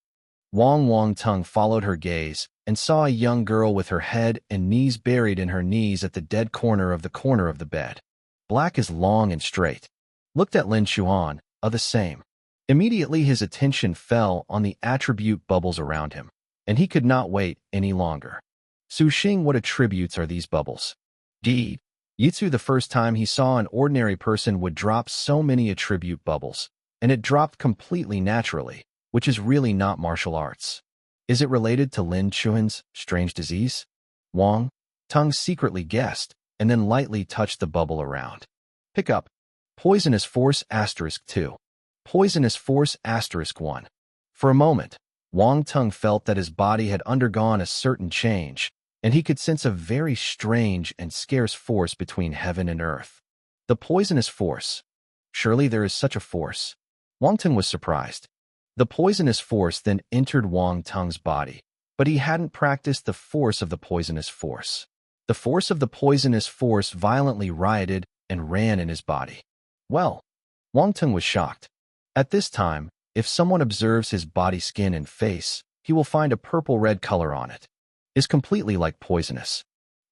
Wang Teng followed her gaze and saw a young girl with her head and knees buried in her knees at the dead corner of the bed. Black is long and straight. Looked at Lin Shuhan, the same. Immediately his attention fell on the attribute bubbles around him, and he could not wait any longer. Su Xing, what attributes are these bubbles? Deed. Yitsu, the first time he saw an ordinary person would drop so many attribute bubbles, and it dropped completely naturally, which is really not martial arts. Is it related to Lin Shuhan's strange disease? Wang Teng secretly guessed, and then lightly touched the bubble around. Pick up. Poisonous force *2. Poisonous force *1. For a moment, Wang Teng felt that his body had undergone a certain change, and he could sense a very strange and scarce force between heaven and earth. The poisonous force. Surely there is such a force. Wang Teng was surprised. The poisonous force then entered Wang Teng's body, but he hadn't practiced the force of the poisonous force. The force of the poisonous force violently rioted and ran in his body. Well, Wang Teng was shocked. At this time, if someone observes his body, skin, and face, he will find a purple-red color on it. Is completely like poisonous.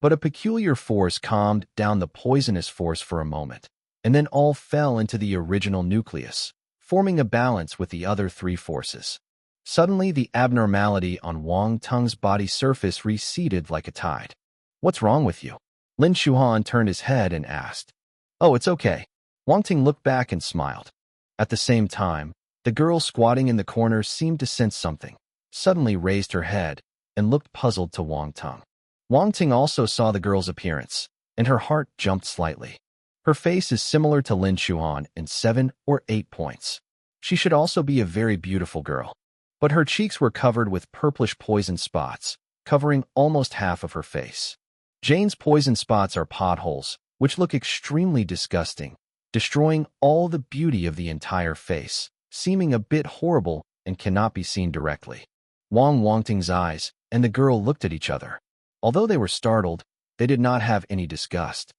But a peculiar force calmed down the poisonous force for a moment, and then all fell into the original nucleus, forming a balance with the other three forces. Suddenly, the abnormality on Wang Teng's body surface receded like a tide. What's wrong with you? Lin Shuhan turned his head and asked. Oh, it's okay. Wang Teng looked back and smiled. At the same time, the girl squatting in the corner seemed to sense something, suddenly raised her head, and looked puzzled to Wang Teng. Wang Teng also saw the girl's appearance, and her heart jumped slightly. Her face is similar to Lin Shuhan in 7 or 8 points. She should also be a very beautiful girl. But her cheeks were covered with purplish poison spots, covering almost half of her face. Jane's poison spots are potholes, which look extremely disgusting, destroying all the beauty of the entire face, seeming a bit horrible and cannot be seen directly. Wang Teng's eyes and the girl looked at each other. Although they were startled, they did not have any disgust.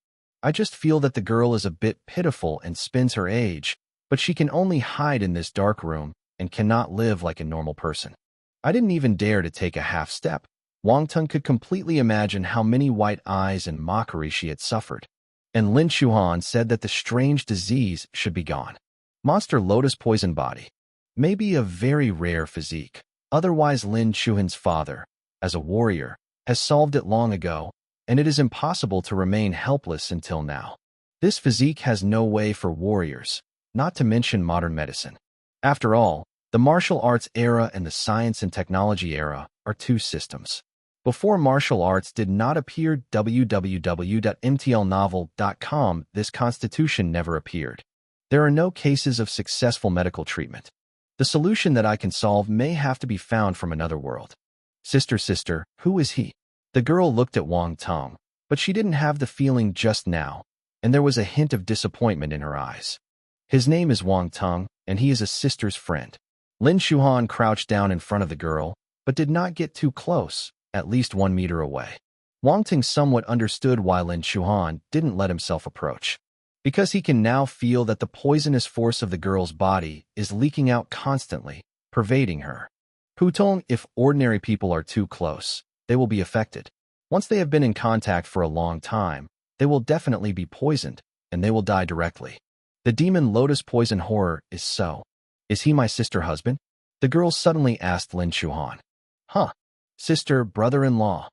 I just feel that the girl is a bit pitiful and spends her age, but she can only hide in this dark room and cannot live like a normal person. I didn't even dare to take a half step. Wang Teng could completely imagine how many white eyes and mockery she had suffered. And Lin Shuhan said that the strange disease should be gone. Monster lotus poison body. Maybe a very rare physique. Otherwise Lin Shuhan's father, as a warrior, has solved it long ago, and it is impossible to remain helpless until now. This physique has no way for warriors, not to mention modern medicine. After all, the martial arts era and the science and technology era are two systems. Before martial arts did not appear www.mtlnovel.com, this constitution never appeared. There are no cases of successful medical treatment. The solution that I can solve may have to be found from another world. Sister, who is he? The girl looked at Wang Teng, but she didn't have the feeling just now, and there was a hint of disappointment in her eyes. His name is Wang Teng, and he is a sister's friend. Lin Shuhan crouched down in front of the girl, but did not get too close, at least 1 meter away. Wang Teng somewhat understood why Lin Shuhan didn't let himself approach. Because he can now feel that the poisonous force of the girl's body is leaking out constantly, pervading her. Putong, if ordinary people are too close, they will be affected. Once they have been in contact for a long time, they will definitely be poisoned, and they will die directly. The demon lotus poison horror is so. Is he my sister husband? The girl suddenly asked Lin Shuhan. Huh? Sister, brother-in-law.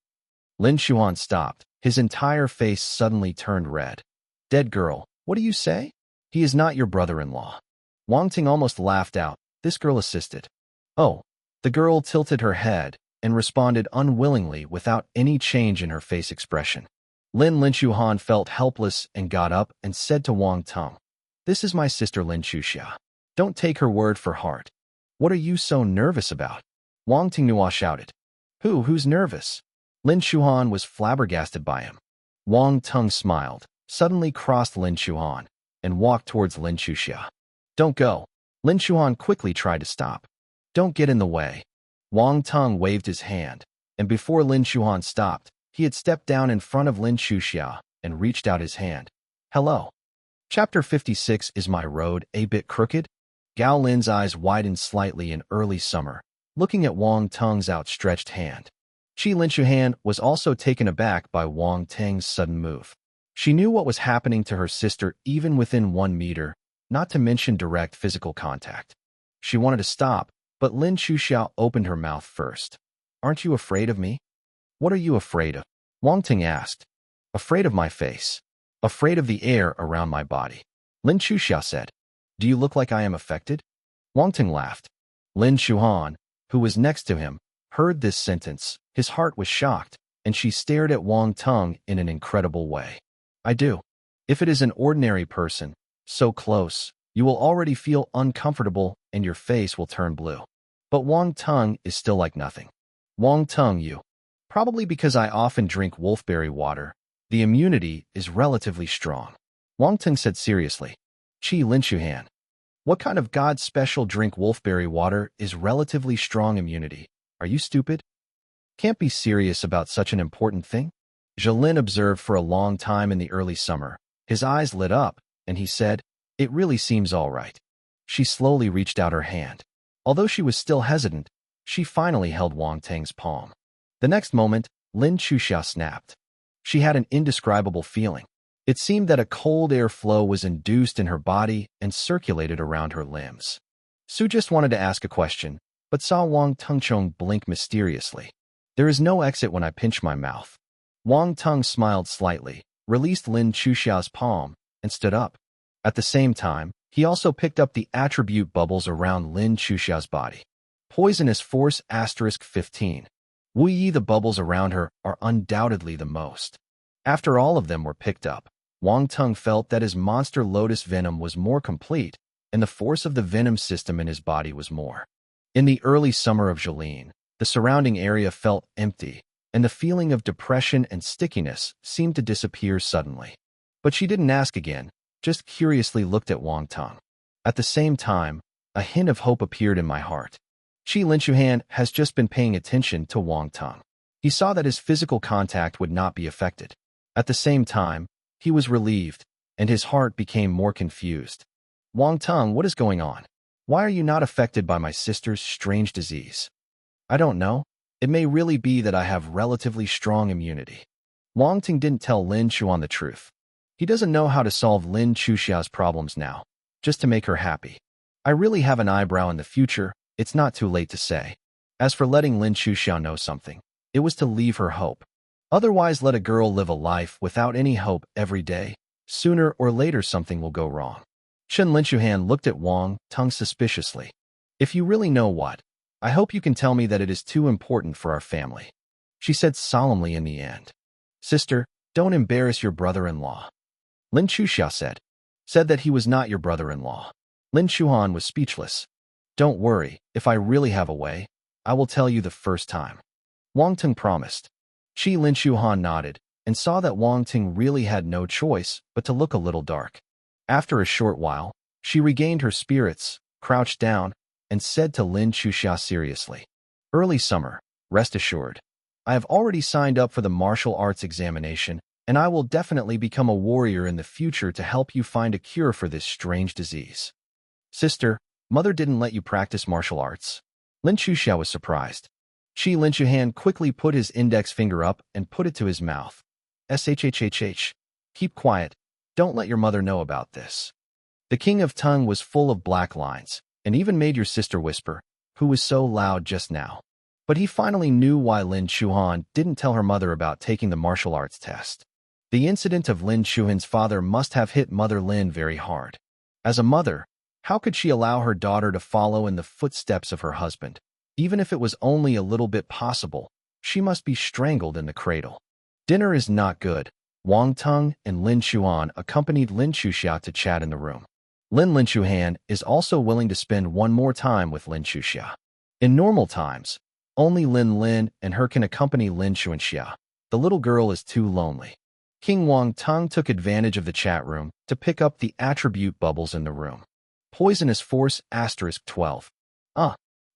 Lin Shuhan stopped. His entire face suddenly turned red. Dead girl, what do you say? He is not your brother-in-law. Wang Teng almost laughed out. This girl assisted. Oh. The girl tilted her head and responded unwillingly without any change in her face expression. Lin Shuhan felt helpless and got up and said to Wang Teng, This is my sister Lin Shuxia. Don't take her word for heart. What are you so nervous about? Wang Tingnua shouted. Who's nervous? Lin Shuhan was flabbergasted by him. Wang Teng smiled, suddenly crossed Lin Shuhan, and walked towards Lin Shuxia. Don't go. Lin Shuhan quickly tried to stop. Don't get in the way. Wang Teng waved his hand, and before Lin Shuhan stopped, he had stepped down in front of Lin Shuxia and reached out his hand. Hello. Chapter 56. Is my road a bit crooked? Gao Lin's eyes widened slightly in early summer, looking at Wang Teng's outstretched hand. Lin Shuhan was also taken aback by Wang Teng's sudden move. She knew what was happening to her sister even within 1 meter, not to mention direct physical contact. She wanted to stop, but Lin Shuxia opened her mouth first. Aren't you afraid of me? What are you afraid of? Wang Teng asked. Afraid of my face. Afraid of the air around my body. Lin Shuxia said. Do you look like I am affected? Wang Teng laughed. Lin Shuhan, who was next to him, heard this sentence. His heart was shocked, and she stared at Wang Teng in an incredible way. I do. If it is an ordinary person, so close, you will already feel uncomfortable and your face will turn blue. But Wang Teng is still like nothing. Wang Teng, you. Probably because I often drink wolfberry water, the immunity is relatively strong. Wang Teng said seriously. Lin Shuhan. What kind of God's special drink wolfberry water is relatively strong immunity? Are you stupid? Can't be serious about such an important thing? Lin observed for a long time in the early summer. His eyes lit up, and he said, It really seems all right. She slowly reached out her hand. Although she was still hesitant, she finally held Wang Teng's palm. The next moment, Lin Shuxia snapped. She had an indescribable feeling. It seemed that a cold air flow was induced in her body and circulated around her limbs. Su just wanted to ask a question, but saw Wang Tengchong blink mysteriously. There is no exit when I pinch my mouth. Wang Teng smiled slightly, released Lin Shuxia's palm, and stood up. At the same time, he also picked up the attribute bubbles around Lin Shuxia's body. Poisonous force *15. Wu Yi, the bubbles around her are undoubtedly the most. After all of them were picked up, Wang Teng felt that his monster lotus venom was more complete, and the force of the venom system in his body was more. In the early summer of Jilin, the surrounding area felt empty, and the feeling of depression and stickiness seemed to disappear suddenly. But she didn't ask again, just curiously looked at Wang Teng. At the same time, a hint of hope appeared in my heart. Qi Linshuhan has just been paying attention to Wang Teng. He saw that his physical contact would not be affected. At the same time, he was relieved, and his heart became more confused. Wang Teng, what is going on? Why are you not affected by my sister's strange disease? I don't know. It may really be that I have relatively strong immunity. Wang Teng didn't tell Lin Chuan the truth. He doesn't know how to solve Lin Chuxia's problems now, just to make her happy. I really have an eyebrow in the future, it's not too late to say. As for letting Lin Chuxia know something, it was to leave her hope. Otherwise, let a girl live a life without any hope every day. Sooner or later something will go wrong. Chen Linshuhan looked at Wang Teng suspiciously. If you really know what, I hope you can tell me that it is too important for our family. She said solemnly in the end. Sister, don't embarrass your brother-in-law. Lin Chuxia said that he was not your brother-in-law. Lin Chuan was speechless. Don't worry, if I really have a way, I will tell you the first time. Wang Teng promised. Qi Linshuhan nodded and saw that Wang Teng really had no choice but to look a little dark. After a short while, she regained her spirits, crouched down, and said to Lin Chuxia seriously, Early summer, rest assured. I have already signed up for the martial arts examination, and I will definitely become a warrior in the future to help you find a cure for this strange disease. Sister, mother didn't let you practice martial arts? Lin Chuxia was surprised. Qi Linshuhan quickly put his index finger up and put it to his mouth. Shhhh. Keep quiet. Don't let your mother know about this. The king of Tung was full of black lines, and even made your sister whisper, who was so loud just now. But he finally knew why Lin Chuan didn't tell her mother about taking the martial arts test. The incident of Lin Chuan's father must have hit Mother Lin very hard. As a mother, how could she allow her daughter to follow in the footsteps of her husband? Even if it was only a little bit possible, she must be strangled in the cradle. Dinner is not good. Wang Teng and Lin Chuan accompanied Lin Chuxia to chat in the room. Lin Linshuhan is also willing to spend one more time with Lin Chuxia. In normal times, only Lin and her can accompany Lin Chuanxia. The little girl is too lonely. King Wang Teng took advantage of the chat room to pick up the attribute bubbles in the room. Poisonous Force *12.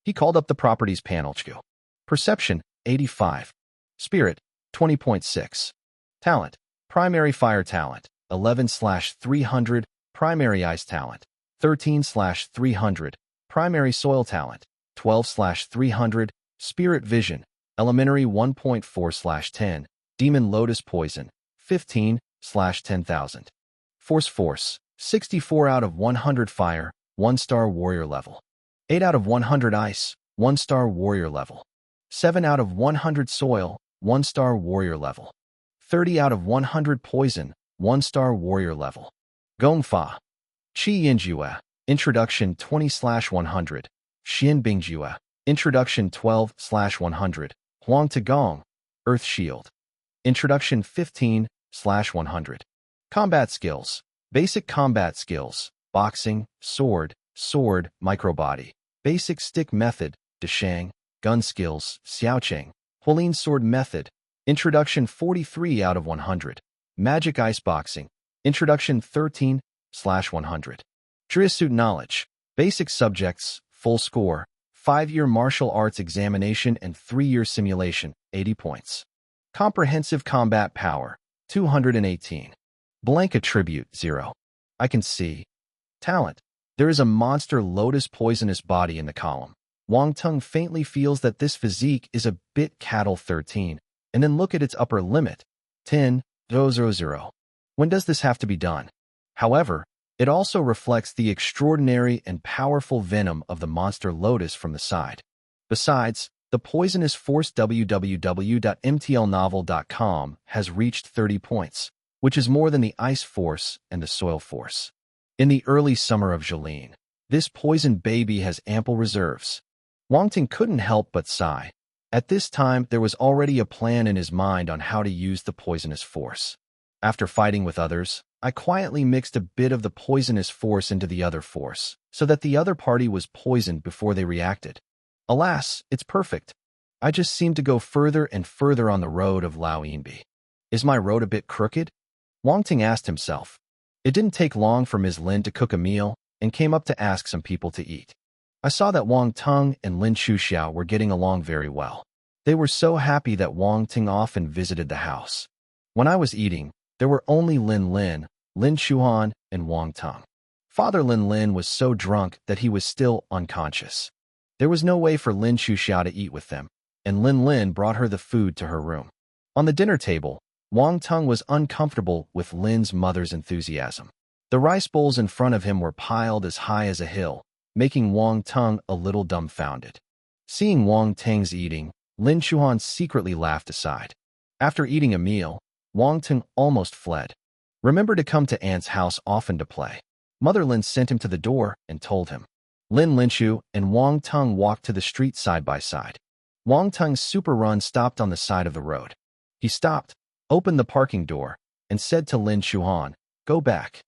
He called up the Properties panel. Perception, 85. Spirit, 20.6. Talent, Primary Fire Talent, 11/300. Primary Ice Talent, 13/300. Primary Soil Talent, 12/300. Spirit Vision, Elementary 1.4/10. Demon Lotus Poison, 15/10,000. Force, 64 out of 100 Fire, 1-star Warrior level. 8 out of 100 Ice, 1-star Warrior level. 7 out of 100 Soil, 1-star Warrior level. 30 out of 100 Poison, 1-star Warrior level. Gongfa. Qi Yinjue, Introduction 20/100. Xin Bingjue, Introduction 12/100. Huang Tagong, Earth Shield. Introduction 15/100. Combat Skills. Basic Combat Skills. Boxing, Sword, Microbody. Basic Stick Method, Deshang. Gun Skills, Xiaocheng. Hualin Sword Method. Introduction 43 out of 100. Magic Ice Boxing. Introduction 13/100. Drisuit Knowledge. Basic Subjects, Full Score. 5-year Martial Arts Examination and 3-year Simulation, 80 points. Comprehensive Combat Power, 218. Blank Attribute, 0. I can see. Talent. There is a monster lotus poisonous body in the column. Wang Teng faintly feels that this physique is a bit cattle 13, and then look at its upper limit, 10,000. When does this have to be done? However, it also reflects the extraordinary and powerful venom of the monster lotus from the side. Besides, the Poisonous Force www.mtlnovel.com has reached 30 points, which is more than the Ice Force and the Soil Force. In the early summer of Jolene, this poison baby has ample reserves. Wang Teng couldn't help but sigh. At this time, there was already a plan in his mind on how to use the Poisonous Force. After fighting with others, I quietly mixed a bit of the Poisonous Force into the other force, so that the other party was poisoned before they reacted. Alas, it's perfect. I just seem to go further and further on the road of Lao Yinbi. Is my road a bit crooked? Wang Teng asked himself. It didn't take long for Ms. Lin to cook a meal and came up to ask some people to eat. I saw that Wang Teng and Lin Shuxiao were getting along very well. They were so happy that Wang Teng often visited the house. When I was eating, there were only Lin Shuhan, and Wang Teng. Father Lin was so drunk that he was still unconscious. There was no way for Lin Shuxiao to eat with them, and Lin brought her the food to her room. On the dinner table, Wang Teng was uncomfortable with Lin's mother's enthusiasm. The rice bowls in front of him were piled as high as a hill, making Wang Teng a little dumbfounded. Seeing Wang Teng's eating, Lin Shuhan secretly laughed aside. After eating a meal, Wang Teng almost fled. Remember to come to Aunt's house often to play. Mother Lin sent him to the door and told him. Lin Linshu and Wang Teng walked to the street side by side. Wang Teng's super run stopped on the side of the road. He stopped, opened the parking door, and said to Lin Shuhan, "Go back."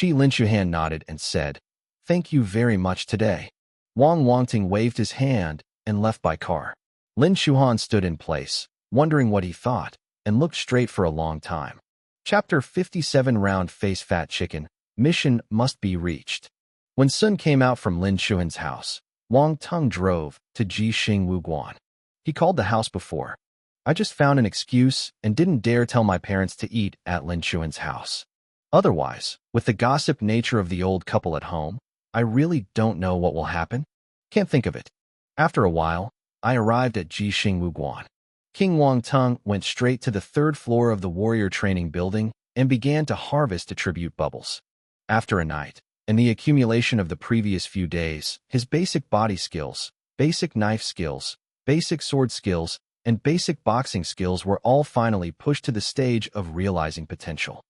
Lin Shuhan nodded and said, "Thank you very much today." Wang Teng waved his hand and left by car. Lin Shuhan stood in place, wondering what he thought, and looked straight for a long time. Chapter 57 Round Face Fat Chicken. Mission must be reached. When Sun came out from Lin Shuhan's house, Wang Teng drove to Jixing Wuguan. He called the house before. I just found an excuse and didn't dare tell my parents to eat at Lin Shuhan's house. Otherwise, with the gossip nature of the old couple at home, I really don't know what will happen. Can't think of it. After a while, I arrived at Jixing Wuguan. King Wang Teng went straight to the third floor of the warrior training building and began to harvest attribute bubbles. After a night, and the accumulation of the previous few days, his basic body skills, basic knife skills, basic sword skills, and basic boxing skills were all finally pushed to the stage of realizing potential.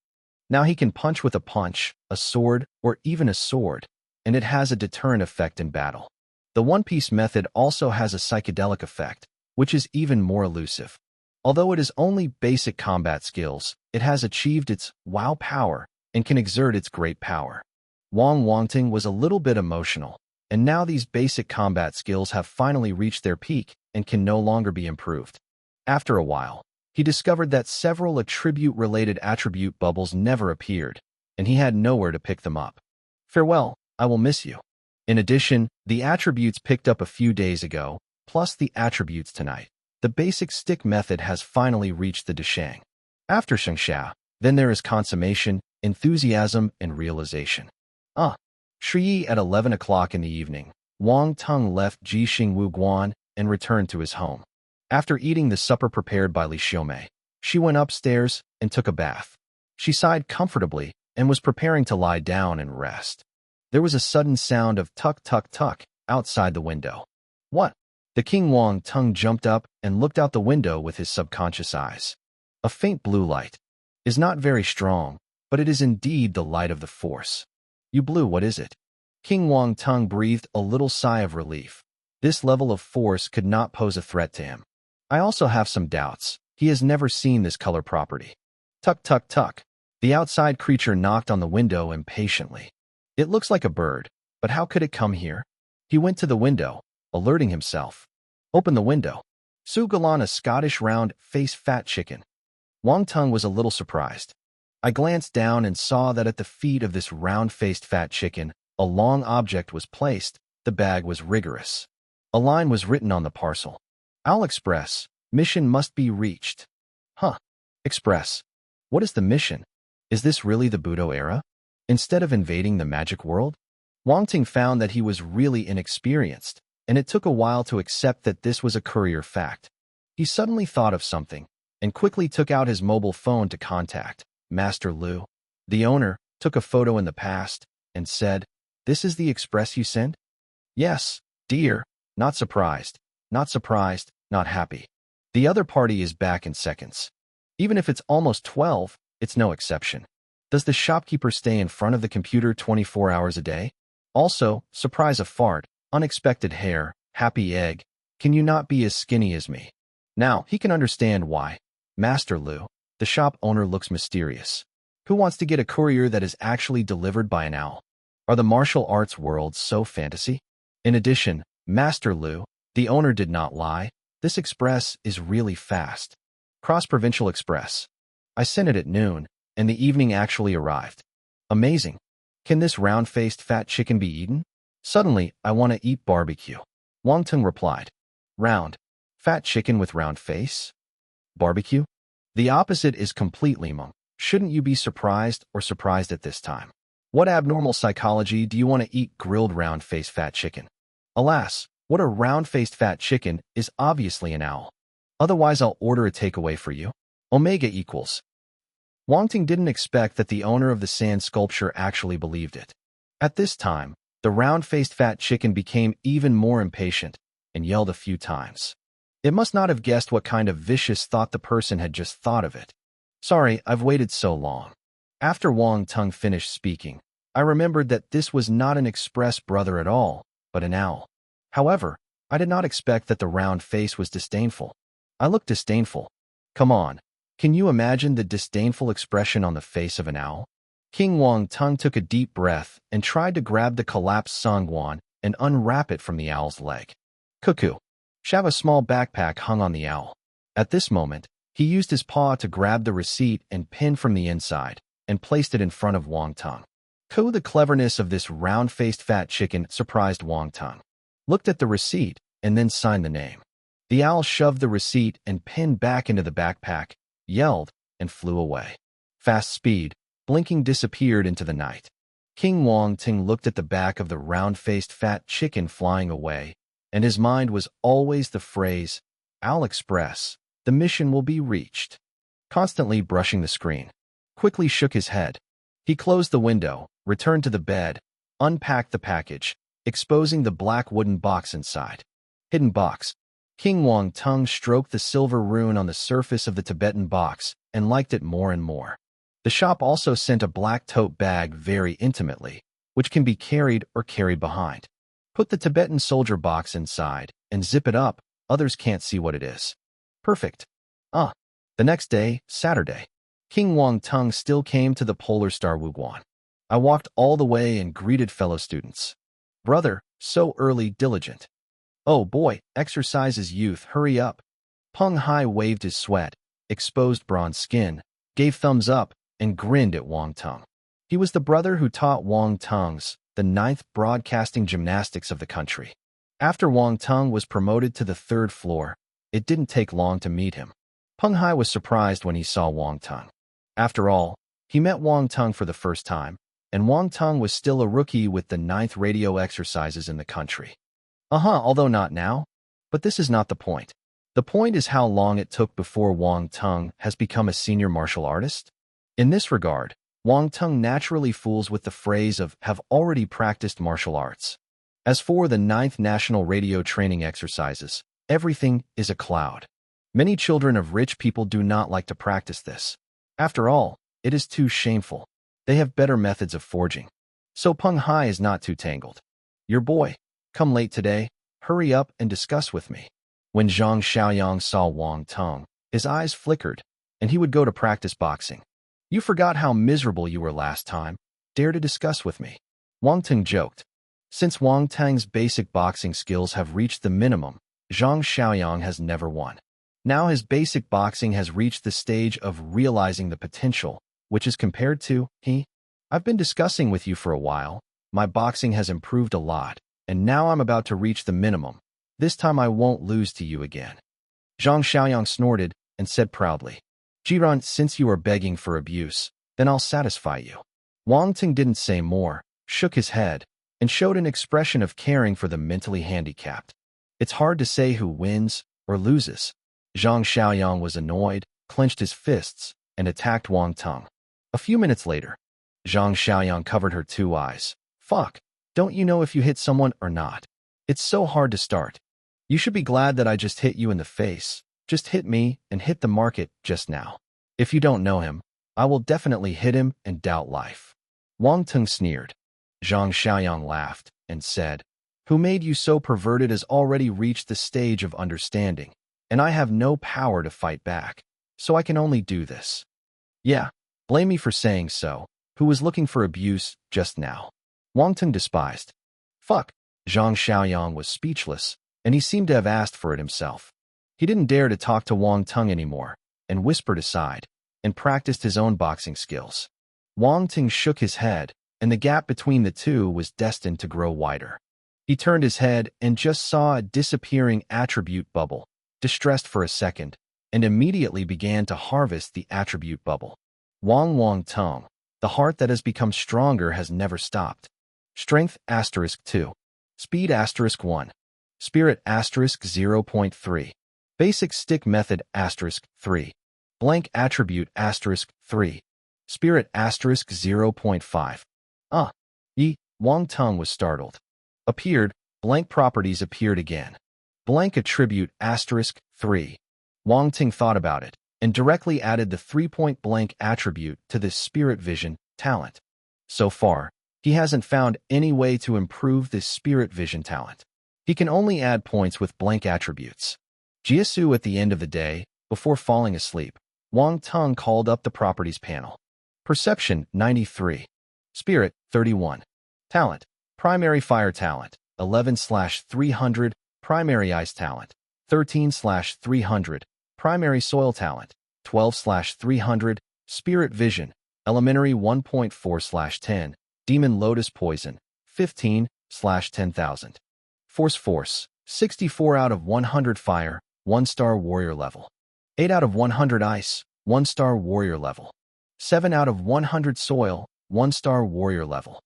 Now he can punch with a punch, a sword, or even a sword, and it has a deterrent effect in battle. The One Piece method also has a psychedelic effect, which is even more elusive. Although it is only basic combat skills, it has achieved its wow power and can exert its great power. Wang Teng was a little bit emotional, and now these basic combat skills have finally reached their peak and can no longer be improved. After a while, he discovered that several attribute-related attribute bubbles never appeared, and he had nowhere to pick them up. Farewell, I will miss you. In addition, the attributes picked up a few days ago, plus the attributes tonight. The basic stick method has finally reached the Deshang. After Shengsha, then there is consummation, enthusiasm, and realization. Shiyi at 11 o'clock in the evening, Wang Teng left Jixing Wuguan and returned to his home. After eating the supper prepared by Li Xiaomei, she went upstairs and took a bath. She sighed comfortably and was preparing to lie down and rest. There was a sudden sound of tuck, tuck, tuck outside the window. What? The King Wang Teng jumped up and looked out the window with his subconscious eyes. A faint blue light. Is not very strong, but it is indeed the light of the Force. You blue, what is it? King Wang Teng breathed a little sigh of relief. This level of force could not pose a threat to him. I also have some doubts. He has never seen this color property. Tuck, tuck, tuck. The outside creature knocked on the window impatiently. It looks like a bird, but how could it come here? He went to the window, alerting himself. Open the window. Sugalan, a Scottish round-faced fat chicken. Wang Teng was a little surprised. I glanced down and saw that at the feet of this round-faced fat chicken, a long object was placed. The bag was rigorous. A line was written on the parcel. Owl Express, mission must be reached. Express. What is the mission? Is this really the Budo era? Instead of invading the magic world? Wang Teng found that he was really inexperienced, and it took a while to accept that this was a courier fact. He suddenly thought of something, and quickly took out his mobile phone to contact Master Lu. The owner took a photo in the past and said, "This is the express you sent?" "Yes, dear. Not surprised. Not surprised, not happy. The other party is back in seconds. Even if it's almost 12, it's no exception. Does the shopkeeper stay in front of the computer 24 hours a day? Also, surprise a fart, unexpected hair, happy egg. Can you not be as skinny as me?" Now, he can understand why. Master Lu, the shop owner, looks mysterious. Who wants to get a courier that is actually delivered by an owl? Are the martial arts worlds so fantasy? In addition, Master Lu, the owner, did not lie. This express is really fast. Cross-provincial express. I sent it at noon, and the evening actually arrived. Amazing. Can this round-faced fat chicken be eaten? Suddenly, I want to eat barbecue. Wang Teng replied. Round. Fat chicken with round face? Barbecue? The opposite is completely wrong. Shouldn't you be surprised at this time? What abnormal psychology do you want to eat grilled round-faced fat chicken? Alas, what a round-faced fat chicken is obviously an owl. Otherwise, I'll order a takeaway for you. Omega equals. Wang Teng didn't expect that the owner of the sand sculpture actually believed it. At this time, the round-faced fat chicken became even more impatient and yelled a few times. It must not have guessed what kind of vicious thought the person had just thought of it. Sorry, I've waited so long. After Wang Teng finished speaking, I remembered that this was not an express brother at all, but an owl. However, I did not expect that the round face was disdainful. I looked disdainful. Come on, can you imagine the disdainful expression on the face of an owl? King Wang Teng took a deep breath and tried to grab the collapsed sangguan and unwrap it from the owl's leg. Cuckoo. Shav, a small backpack hung on the owl. At this moment, he used his paw to grab the receipt and pin from the inside and placed it in front of Wang Teng. The cleverness of this round-faced fat chicken surprised Wang Teng. Looked at the receipt and then signed the name. The owl shoved the receipt and pin back into the backpack, yelled, and flew away. Fast speed, blinking disappeared into the night. King Wang Teng looked at the back of the round-faced fat chicken flying away, and his mind was always the phrase, Owl Express, the mission will be reached. Constantly brushing the screen. Quickly shook his head. He closed the window, returned to the bed, unpacked the package, exposing the black wooden box inside. Hidden box. King Wang Teng stroked the silver rune on the surface of the Tibetan box and liked it more and more. The shop also sent a black tote bag very intimately, which can be carried or carried behind. Put the Tibetan soldier box inside and zip it up, others can't see what it is. Perfect. The next day, Saturday, King Wang Teng still came to the Polar Star Wuguan. I walked all the way and greeted fellow students. Brother, so early, diligent. Oh boy, exercises youth, hurry up. Peng Hai waved his sweat, exposed bronze skin, gave thumbs up, and grinned at Wang Teng. He was the brother who taught Wang Teng's the 9th broadcasting gymnastics of the country. After Wang Teng was promoted to the 3rd floor, it didn't take long to meet him. Peng Hai was surprised when he saw Wang Teng. After all, he met Wang Teng for the first time, and Wang Teng was still a rookie with the 9th radio exercises in the country. Although not now. But this is not the point. The point is how long it took before Wang Teng has become a senior martial artist. In this regard, Wang Teng naturally fools with the phrase of have already practiced martial arts. As for the 9th national radio training exercises, everything is a cloud. Many children of rich people do not like to practice this. After all, it is too shameful. They have better methods of forging. So Peng Hai is not too tangled. Your boy, come late today, hurry up and discuss with me. When Zhang Xiaoyang saw Wang Teng, his eyes flickered, and he would go to practice boxing. You forgot how miserable you were last time. Dare to discuss with me. Wang Teng joked. Since Wang Teng's basic boxing skills have reached the minimum, Zhang Xiaoyang has never won. Now his basic boxing has reached the stage of realizing the potential, which is compared to, I've been discussing with you for a while. My boxing has improved a lot, and now I'm about to reach the minimum. This time I won't lose to you again. Zhang Xiaoyang snorted and said proudly, Jiran, since you are begging for abuse, then I'll satisfy you. Wang Teng didn't say more, shook his head, and showed an expression of caring for the mentally handicapped. It's hard to say who wins or loses. Zhang Xiaoyang was annoyed, clenched his fists, and attacked Wang Teng. A few minutes later, Zhang Xiaoyang covered her 2 eyes. Fuck, don't you know if you hit someone or not? It's so hard to start. You should be glad that I just hit you in the face. Just hit me and hit the market just now. If you don't know him, I will definitely hit him and doubt life. Wang Teng sneered. Zhang Xiaoyang laughed and said, Who made you so perverted has already reached the stage of understanding, and I have no power to fight back, so I can only do this. Yeah, blame me for saying so. Who was looking for abuse just now? Wang Teng despised. Fuck. Zhang Xiaoyang was speechless, and he seemed to have asked for it himself. He didn't dare to talk to Wang Teng anymore, and whispered aside, and practiced his own boxing skills. Wang Teng shook his head, and the gap between the two was destined to grow wider. He turned his head and just saw a disappearing attribute bubble, distressed for a second, and immediately began to harvest the attribute bubble. Wang Teng, the heart that has become stronger has never stopped. Strength *2. Speed *1. Spirit *0.3. Basic stick method *3. Blank attribute *3. Spirit *0.5. Wang Teng was startled. Appeared, blank properties appeared again. Blank attribute *3. Wang Teng thought about it, and directly added the 3-point blank attribute to this spirit vision talent. So far, he hasn't found any way to improve this spirit vision talent. He can only add points with blank attributes. Jiasu at the end of the day, before falling asleep, Wang Teng called up the properties panel. Perception 93. Spirit 31. Talent. Primary fire talent 11/300. Primary ice talent 13/300. Primary soil talent 12/300. Spirit vision elementary 1.4/10. Demon lotus poison 15/10,000. Force 64 out of 100 fire 1-star warrior level. 8 out of 100 ice 1-star warrior level. 7 out of 100 soil 1-star warrior level.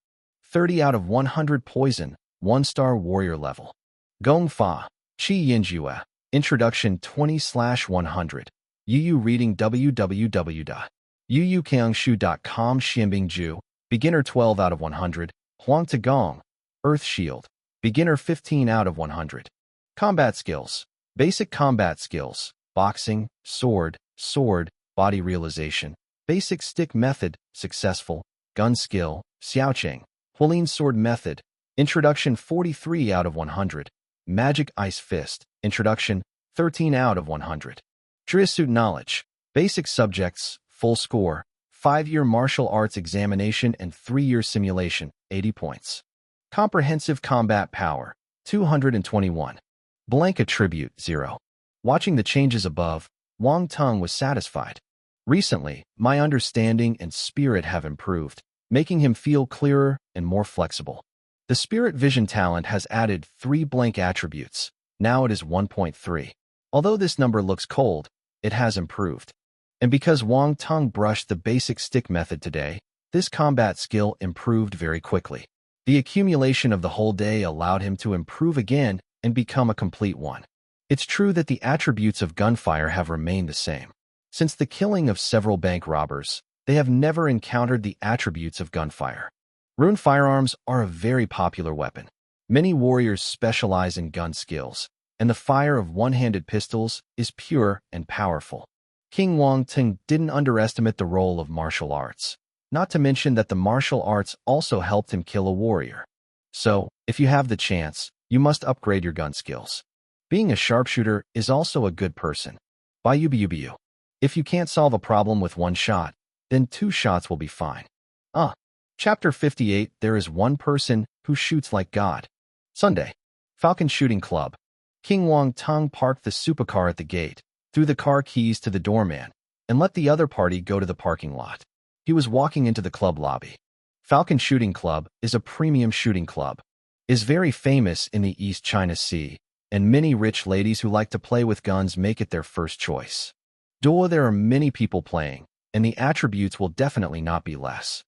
30 out of 100 poison 1-star warrior level. Gong Fa, Qi Yinjue, Introduction 20/100. Yu reading www.yuyukangshu.com. Xianbingju, Beginner 12 out of 100. Huang Tagong, Earth Shield, Beginner 15 out of 100. Combat skills. Basic combat skills. Boxing, sword, body realization. Basic stick method, successful. Gun skill, Xiaoqing. Hualin sword method, Introduction 43 out of 100. Magic ice fist, Introduction 13 out of 100. Drisuit knowledge, basic subjects, full score, 5-year martial arts examination and 3-year simulation, 80 points. Comprehensive combat power, 221. Blank attribute, 0. Watching the changes above, Wang Teng was satisfied. Recently, my understanding and spirit have improved, making him feel clearer and more flexible. The spirit vision talent has added 3 blank attributes. Now it is 1.3. Although this number looks cold, it has improved. And because Wang Teng brushed the basic stick method today, this combat skill improved very quickly. The accumulation of the whole day allowed him to improve again and become a complete one. It's true that the attributes of gunfire have remained the same. Since the killing of several bank robbers, they have never encountered the attributes of gunfire. Rune firearms are a very popular weapon. Many warriors specialize in gun skills, and the fire of one-handed pistols is pure and powerful. King Wang Teng didn't underestimate the role of martial arts, not to mention that the martial arts also helped him kill a warrior. So, if you have the chance, you must upgrade your gun skills. Being a sharpshooter is also a good person. By Yubu. If you can't solve a problem with 1 shot, then 2 shots will be fine. Chapter 58. There is one person who shoots like God. Sunday. Falcon Shooting Club. King Wang Teng parked the supercar at the gate, threw the car keys to the doorman, and let the other party go to the parking lot. He was walking into the club lobby. Falcon Shooting Club is a premium shooting club. It is very famous in the East China Sea, and many rich ladies who like to play with guns make it their first choice. Though there are many people playing, and the attributes will definitely not be less.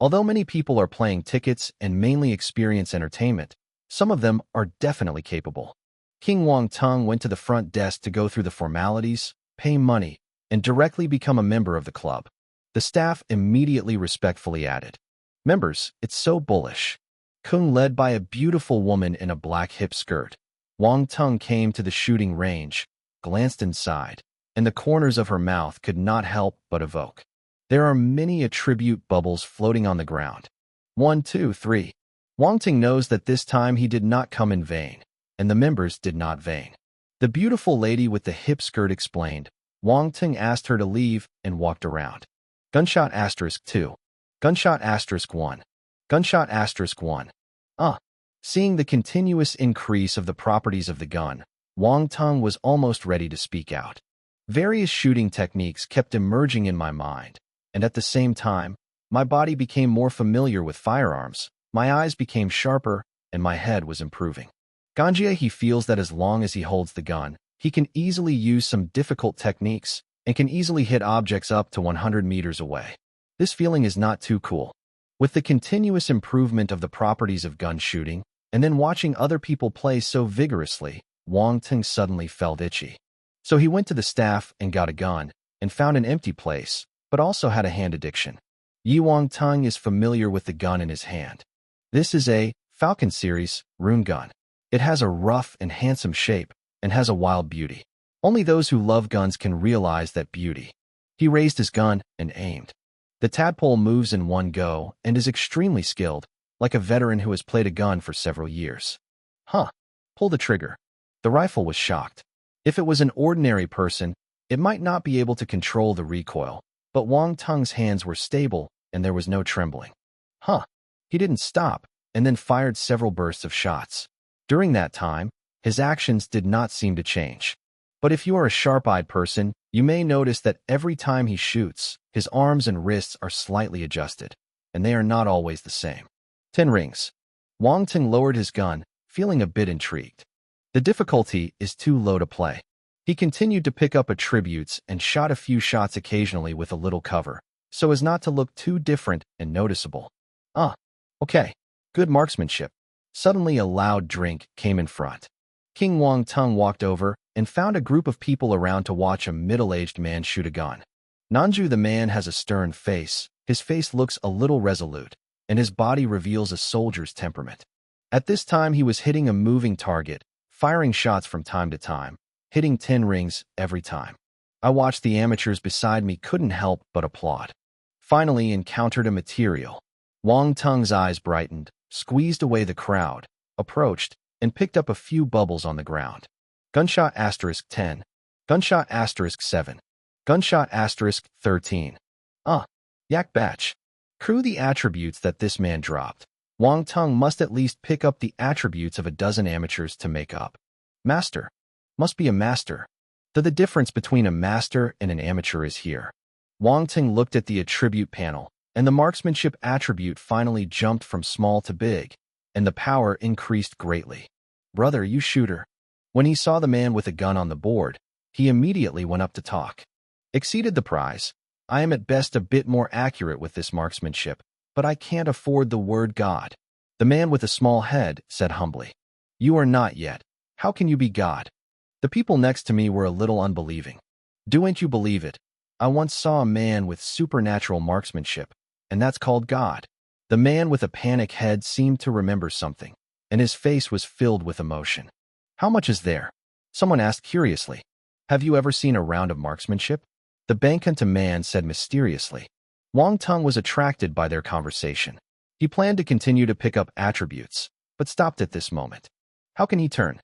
Although many people are playing tickets and mainly experience entertainment, some of them are definitely capable. King Wang Teng went to the front desk to go through the formalities, pay money, and directly become a member of the club. The staff immediately respectfully added, "Members, it's so bullish." Kung led by a beautiful woman in a black hip skirt. Wang Teng came to the shooting range, glanced inside, and the corners of her mouth could not help but evoke. There are many attribute bubbles floating on the ground. 1, 2, 3. Wang Teng knows that this time he did not come in vain, and the members did not vain. The beautiful lady with the hip skirt explained. Wang Teng asked her to leave and walked around. Gunshot *2. Gunshot *1. Gunshot *1. Seeing the continuous increase of the properties of the gun, Wang Teng was almost ready to speak out. Various shooting techniques kept emerging in my mind, and at the same time, My body became more familiar with firearms, my eyes became sharper, and my head was improving. Ganjia, he feels that as long as he holds the gun, he can easily use some difficult techniques and can easily hit objects up to 100 meters away. This feeling is not too cool. With the continuous improvement of the properties of gun shooting, and then watching other people play so vigorously, Wang Teng suddenly felt itchy. So he went to the staff and got a gun, and found an empty place, but also had a hand addiction. Wang Teng is familiar with the gun in his hand. This is a Falcon series rune gun. It has a rough and handsome shape, and has a wild beauty. Only those who love guns can realize that beauty. He raised his gun and aimed. The tadpole moves in one go and is extremely skilled, like a veteran who has played a gun for several years. Pull the trigger. The rifle was shocked. If it was an ordinary person, it might not be able to control the recoil, but Wang Teng's hands were stable and there was no trembling. He didn't stop, and then fired several bursts of shots. During that time, his actions did not seem to change. But if you are a sharp-eyed person, you may notice that every time he shoots, his arms and wrists are slightly adjusted, and they are not always the same. 10 rings. Wang Teng lowered his gun, feeling a bit intrigued. The difficulty is too low to play. He continued to pick up attributes and shot a few shots occasionally with a little cover, so as not to look too different and noticeable. Okay. Good marksmanship. Suddenly a loud drink came in front. King Wang Teng walked over and found a group of people around to watch a middle-aged man shoot a gun. Nanju, the man, has a stern face. His face looks a little resolute, and his body reveals a soldier's temperament. At this time he was hitting a moving target, firing shots from time to time, hitting 10 rings every time. I watched the amateurs beside me couldn't help but applaud. Finally encountered a material. Wang Teng's eyes brightened, squeezed away the crowd, approached, and picked up a few bubbles on the ground. Gunshot *10. Gunshot *7. Gunshot *13. Yak batch. Crew the attributes that this man dropped. Wang Teng must at least pick up the attributes of a dozen amateurs to make up. Master. Must be a master. The difference between a master and an amateur is here. Wang Teng looked at the attribute panel, and the marksmanship attribute finally jumped from small to big, and the power increased greatly. Brother, you shooter. When he saw the man with a gun on the board, he immediately went up to talk. Exceeded the prize. I am at best a bit more accurate with this marksmanship, but I can't afford the word God. The man with a small head said humbly. You are not yet. How can you be God? The people next to me were a little unbelieving. Don't you believe it? I once saw a man with supernatural marksmanship, and that's called God. The man with a panic head seemed to remember something, and his face was filled with emotion. How much is there? Someone asked curiously. Have you ever seen a round of marksmanship? The Bankanta man said mysteriously. Wang Teng was attracted by their conversation. He planned to continue to pick up attributes, but stopped at this moment. How can he turn?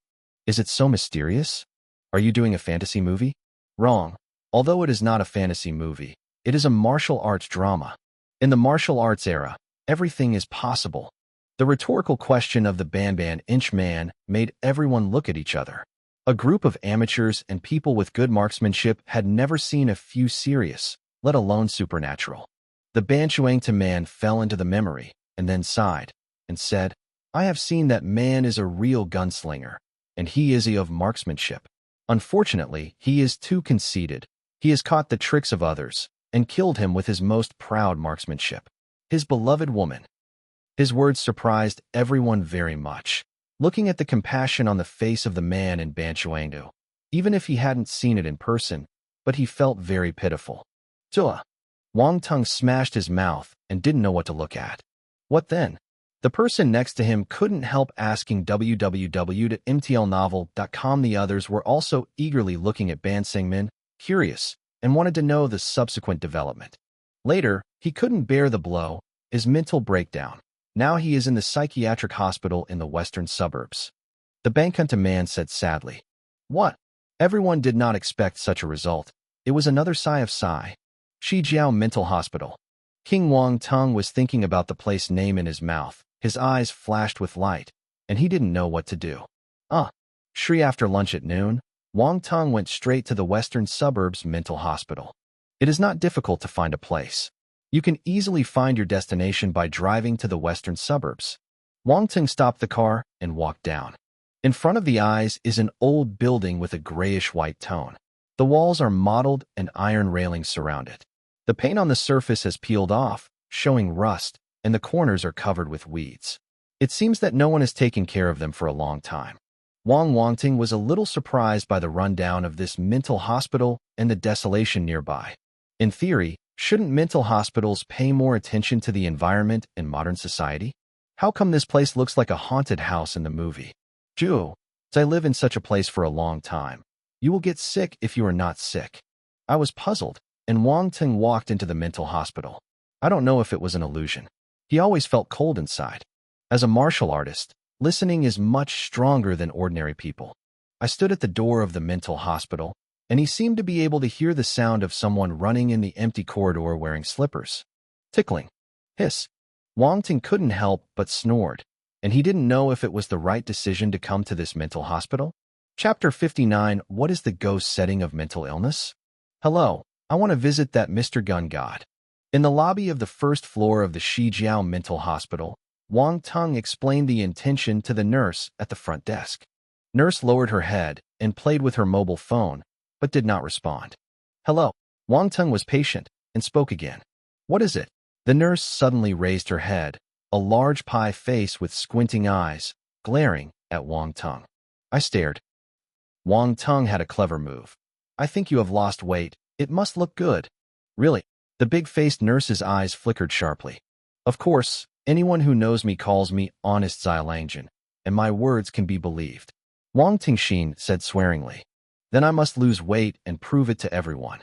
Is it so mysterious? Are you doing a fantasy movie? Wrong. Although it is not a fantasy movie, it is a martial arts drama. In the martial arts era, everything is possible. The rhetorical question of the Ban Inch Man made everyone look at each other. A group of amateurs and people with good marksmanship had never seen a few serious, let alone supernatural. The Banshuangta man fell into the memory, and then sighed, and said, I have seen that man is a real gunslinger, and he is of marksmanship. Unfortunately, he is too conceited. He has caught the tricks of others, and killed him with his most proud marksmanship. His beloved woman. His words surprised everyone very much. Looking at the compassion on the face of the man in Banshuangdu, even if he hadn't seen it in person, but he felt very pitiful. Tua. Wang Teng smashed his mouth and didn't know what to look at. What then? The person next to him couldn't help asking www.mtlnovel.com. The others were also eagerly looking at Ban Singmin, curious, and wanted to know the subsequent development. Later, he couldn't bear the blow, his mental breakdown. Now he is in the psychiatric hospital in the western suburbs. The Bankanta man said sadly. What? Everyone did not expect such a result. It was another sigh of sigh. Shijiao Mental Hospital. King Wang Teng was thinking about the place name in his mouth. His eyes flashed with light, and he didn't know what to do. Shri. After lunch at noon, Wang Teng went straight to the western suburbs mental hospital. It is not difficult to find a place. You can easily find your destination by driving to the western suburbs. Wang Teng stopped the car and walked down. In front of the eyes is an old building with a grayish-white tone. The walls are mottled and iron railings surround it. The paint on the surface has peeled off, showing rust, and the corners are covered with weeds. It seems that no one has taken care of them for a long time. Wang Teng was a little surprised by the rundown of this mental hospital and the desolation nearby. In theory, shouldn't mental hospitals pay more attention to the environment in modern society? How come this place looks like a haunted house in the movie? Ju, I live in such a place for a long time. You will get sick if you are not sick. I was puzzled, and Wang Teng walked into the mental hospital. I don't know if it was an illusion. He always felt cold inside. As a martial artist, listening is much stronger than ordinary people. I stood at the door of the mental hospital, and he seemed to be able to hear the sound of someone running in the empty corridor wearing slippers. Tickling. Hiss. Wang Teng couldn't help but snored, and he didn't know if it was the right decision to come to this mental hospital. Chapter 59. What is the ghost setting of mental illness? Hello, I want to visit that Mr. Gun God. In the lobby of the first floor of the Shijiao Mental Hospital, Wang Teng explained the intention to the nurse at the front desk. Nurse lowered her head and played with her mobile phone, but did not respond. Hello. Wang Teng was patient and spoke again. What is it? The nurse suddenly raised her head, a large pie face with squinting eyes, glaring at Wang Teng. I stared. Wang Teng had a clever move. I think you have lost weight. It must look good. Really? The big-faced nurse's eyes flickered sharply. Of course, anyone who knows me calls me Honest Zilangjian, and my words can be believed. Wang Tengxin said swearingly. Then I must lose weight and prove it to everyone.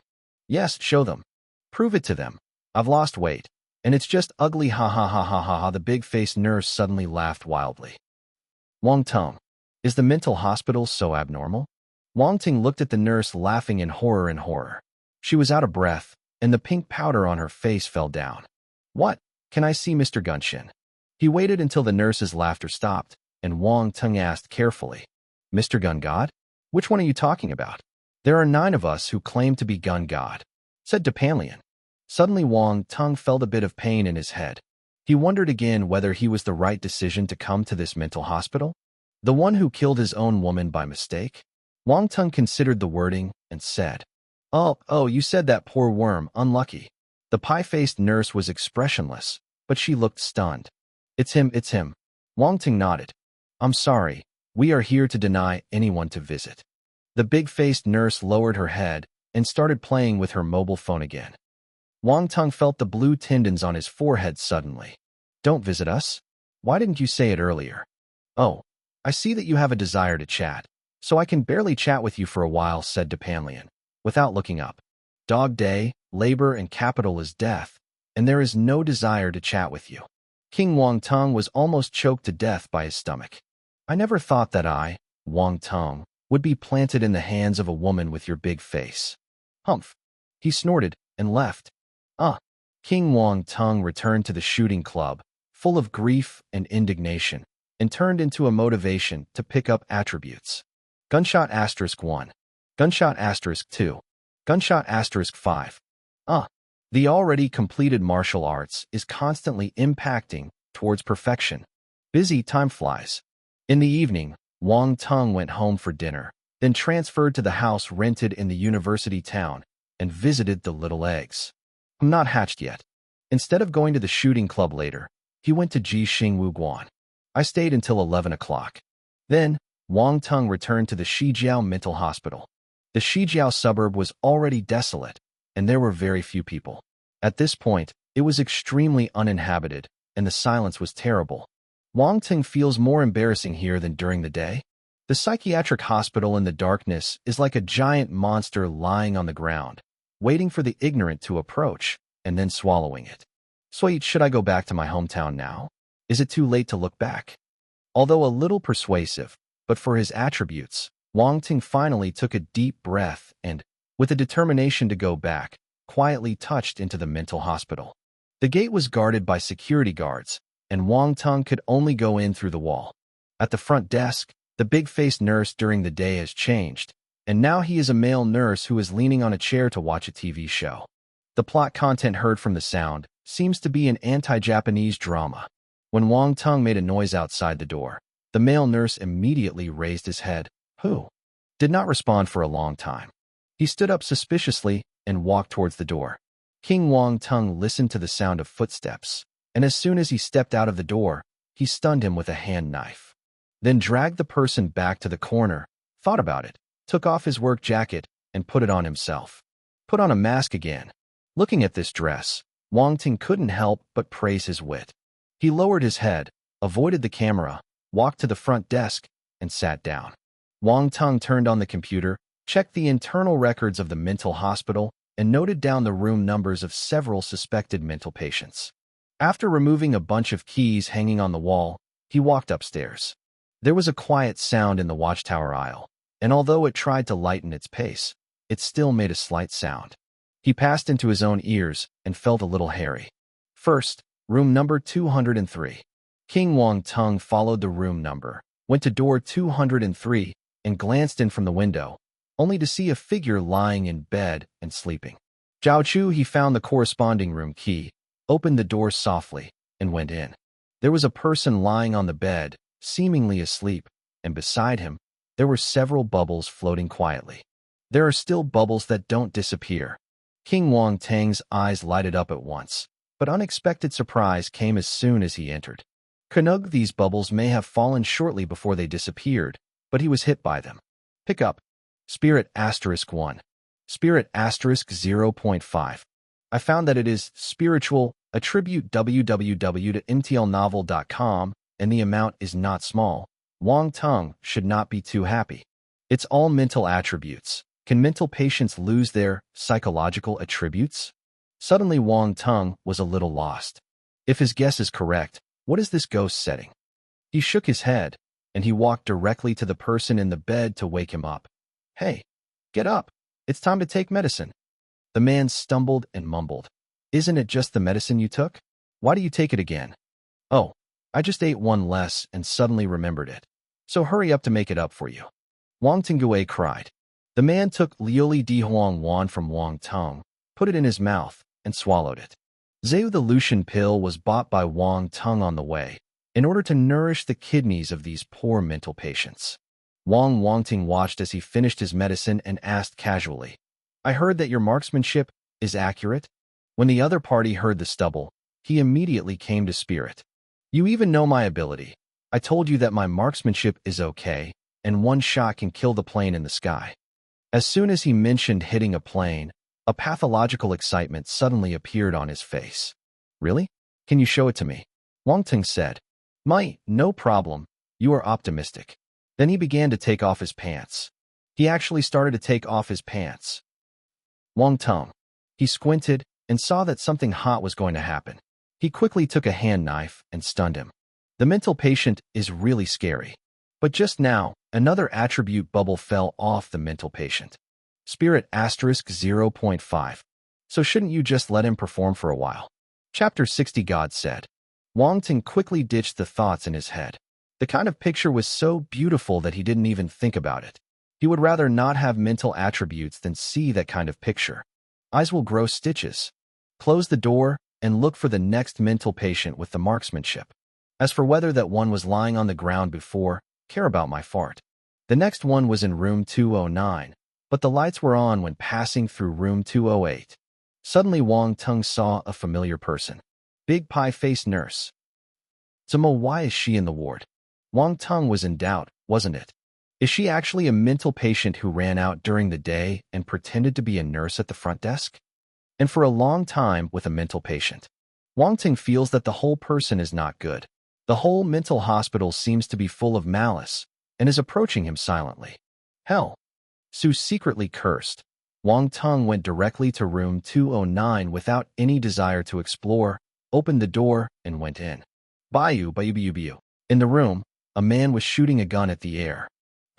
Yes, show them. Prove it to them. I've lost weight, and it's just ugly, ha ha ha ha ha ha. The big-faced nurse suddenly laughed wildly. Wang Teng, is the mental hospital so abnormal? Wang Teng looked at the nurse laughing in horror. She was out of breath, and the pink powder on her face fell down. What? Can I see Mr. Gunshin? He waited until the nurse's laughter stopped, and Wang Teng asked carefully, Mr. Gun God? Which one are you talking about? There are 9 of us who claim to be Gun God, said Depanlian. Suddenly Wang Teng felt a bit of pain in his head. He wondered again whether he was the right decision to come to this mental hospital. The one who killed his own woman by mistake? Wang Teng considered the wording and said, Oh, you said that poor worm, unlucky. The pie-faced nurse was expressionless, but she looked stunned. It's him. Wang Teng nodded. I'm sorry, we are here to deny anyone to visit. The big-faced nurse lowered her head and started playing with her mobile phone again. Wang Teng felt the blue tendons on his forehead suddenly. Don't visit us? Why didn't you say it earlier? Oh, I see that you have a desire to chat, so I can barely chat with you for a while, said Depanlian, without looking up. Dog day, labor and capital is death, and there is no desire to chat with you. King Wang Teng was almost choked to death by his stomach. I never thought that I, Wang Teng, would be planted in the hands of a woman with your big face. Humph. He snorted and left. King Wang Teng returned to the shooting club, full of grief and indignation, and turned into a motivation to pick up attributes. Gunshot *1. Gunshot *2. Gunshot *5. The already completed martial arts is constantly impacting towards perfection. Busy time flies. In the evening, Wang Teng went home for dinner, then transferred to the house rented in the university town and visited the little eggs. I'm not hatched yet. Instead of going to the shooting club later, he went to Jixing Wuguan. I stayed until 11 o'clock. Then, Wang Teng returned to the Shijiao Mental Hospital. The Shijiao suburb was already desolate, and there were very few people. At this point, it was extremely uninhabited, and the silence was terrible. Wang Teng feels more embarrassing here than during the day. The psychiatric hospital in the darkness is like a giant monster lying on the ground, waiting for the ignorant to approach, and then swallowing it. So should I go back to my hometown now? Is it too late to look back? Although a little persuasive, but for his attributes, Wang Teng finally took a deep breath and, with a determination to go back, quietly touched into the mental hospital. The gate was guarded by security guards, and Wang Teng could only go in through the wall. At the front desk, the big-faced nurse during the day has changed, and now he is a male nurse who is leaning on a chair to watch a TV show. The plot content heard from the sound seems to be an anti-Japanese drama. When Wang Teng made a noise outside the door, the male nurse immediately raised his head. Who? Did not respond for a long time. He stood up suspiciously and walked towards the door. King Wang Teng listened to the sound of footsteps, and as soon as he stepped out of the door, he stunned him with a hand knife. Then dragged the person back to the corner, thought about it, took off his work jacket, and put it on himself. Put on a mask again. Looking at this dress, Wang Teng couldn't help but praise his wit. He lowered his head, avoided the camera, walked to the front desk, and sat down. Wang Teng turned on the computer, checked the internal records of the mental hospital, and noted down the room numbers of several suspected mental patients. After removing a bunch of keys hanging on the wall, he walked upstairs. There was a quiet sound in the watchtower aisle, and although it tried to lighten its pace, it still made a slight sound. He passed into his own ears and felt a little hairy. First, room number 203. King Wang Teng followed the room number, went to door 203, and glanced in from the window, only to see a figure lying in bed and sleeping. Zhao Chu, he found the corresponding room key, opened the door softly, and went in. There was a person lying on the bed, seemingly asleep, and beside him, there were several bubbles floating quietly. There are still bubbles that don't disappear. King Wang Teng's eyes lighted up at once, but unexpected surprise came as soon as he entered. Kanug, these bubbles may have fallen shortly before they disappeared, but he was hit by them. Pick up. Spirit *1. Spirit *0.5. I found that it is spiritual, attribute www.mtlnovel.com, and the amount is not small. Wang Teng should not be too happy. It's all mental attributes. Can mental patients lose their psychological attributes? Suddenly Wang Teng was a little lost. If his guess is correct, what is this ghost setting? He shook his head, and he walked directly to the person in the bed to wake him up. Hey, get up. It's time to take medicine. The man stumbled and mumbled. Isn't it just the medicine you took? Why do you take it again? Oh, I just ate one less and suddenly remembered it. So hurry up to make it up for you. Wang Tengue cried. The man took Liuli Di Huang Wan from Wang Teng, put it in his mouth, and swallowed it. Zeu, the Lucian pill, was bought by Wang Teng on the way, in order to nourish the kidneys of these poor mental patients. Wang Teng watched as he finished his medicine and asked casually, I heard that your marksmanship is accurate? When the other party heard the stubble, he immediately came to spirit. You even know my ability. I told you that my marksmanship is okay, and one shot can kill the plane in the sky. As soon as he mentioned hitting a plane, a pathological excitement suddenly appeared on his face. Really? Can you show it to me? Wang Teng said. No problem. You are optimistic. Then he began to take off his pants. He actually started to take off his pants. Wang Teng. He squinted and saw that something hot was going to happen. He quickly took a hand knife and stunned him. The mental patient is really scary. But just now, another attribute bubble fell off the mental patient. Spirit *0.5. So shouldn't you just let him perform for a while? Chapter 60. God said. Wang Teng quickly ditched the thoughts in his head. The kind of picture was so beautiful that he didn't even think about it. He would rather not have mental attributes than see that kind of picture. Eyes will grow stitches. Close the door and look for the next mental patient with the marksmanship. As for whether that one was lying on the ground before, care about my fart. The next one was in room 209, but the lights were on when passing through room 208. Suddenly Wang Teng saw a familiar person. Big pie-faced nurse. Zemo, why is she in the ward? Wang Teng was in doubt, wasn't it? Is she actually a mental patient who ran out during the day and pretended to be a nurse at the front desk? And for a long time with a mental patient. Wang Teng feels that the whole person is not good. The whole mental hospital seems to be full of malice and is approaching him silently. Hell. Su secretly cursed. Wang Teng went directly to room 209 without any desire to explore, opened the door, and went in. Bayu. In the room, a man was shooting a gun at the air.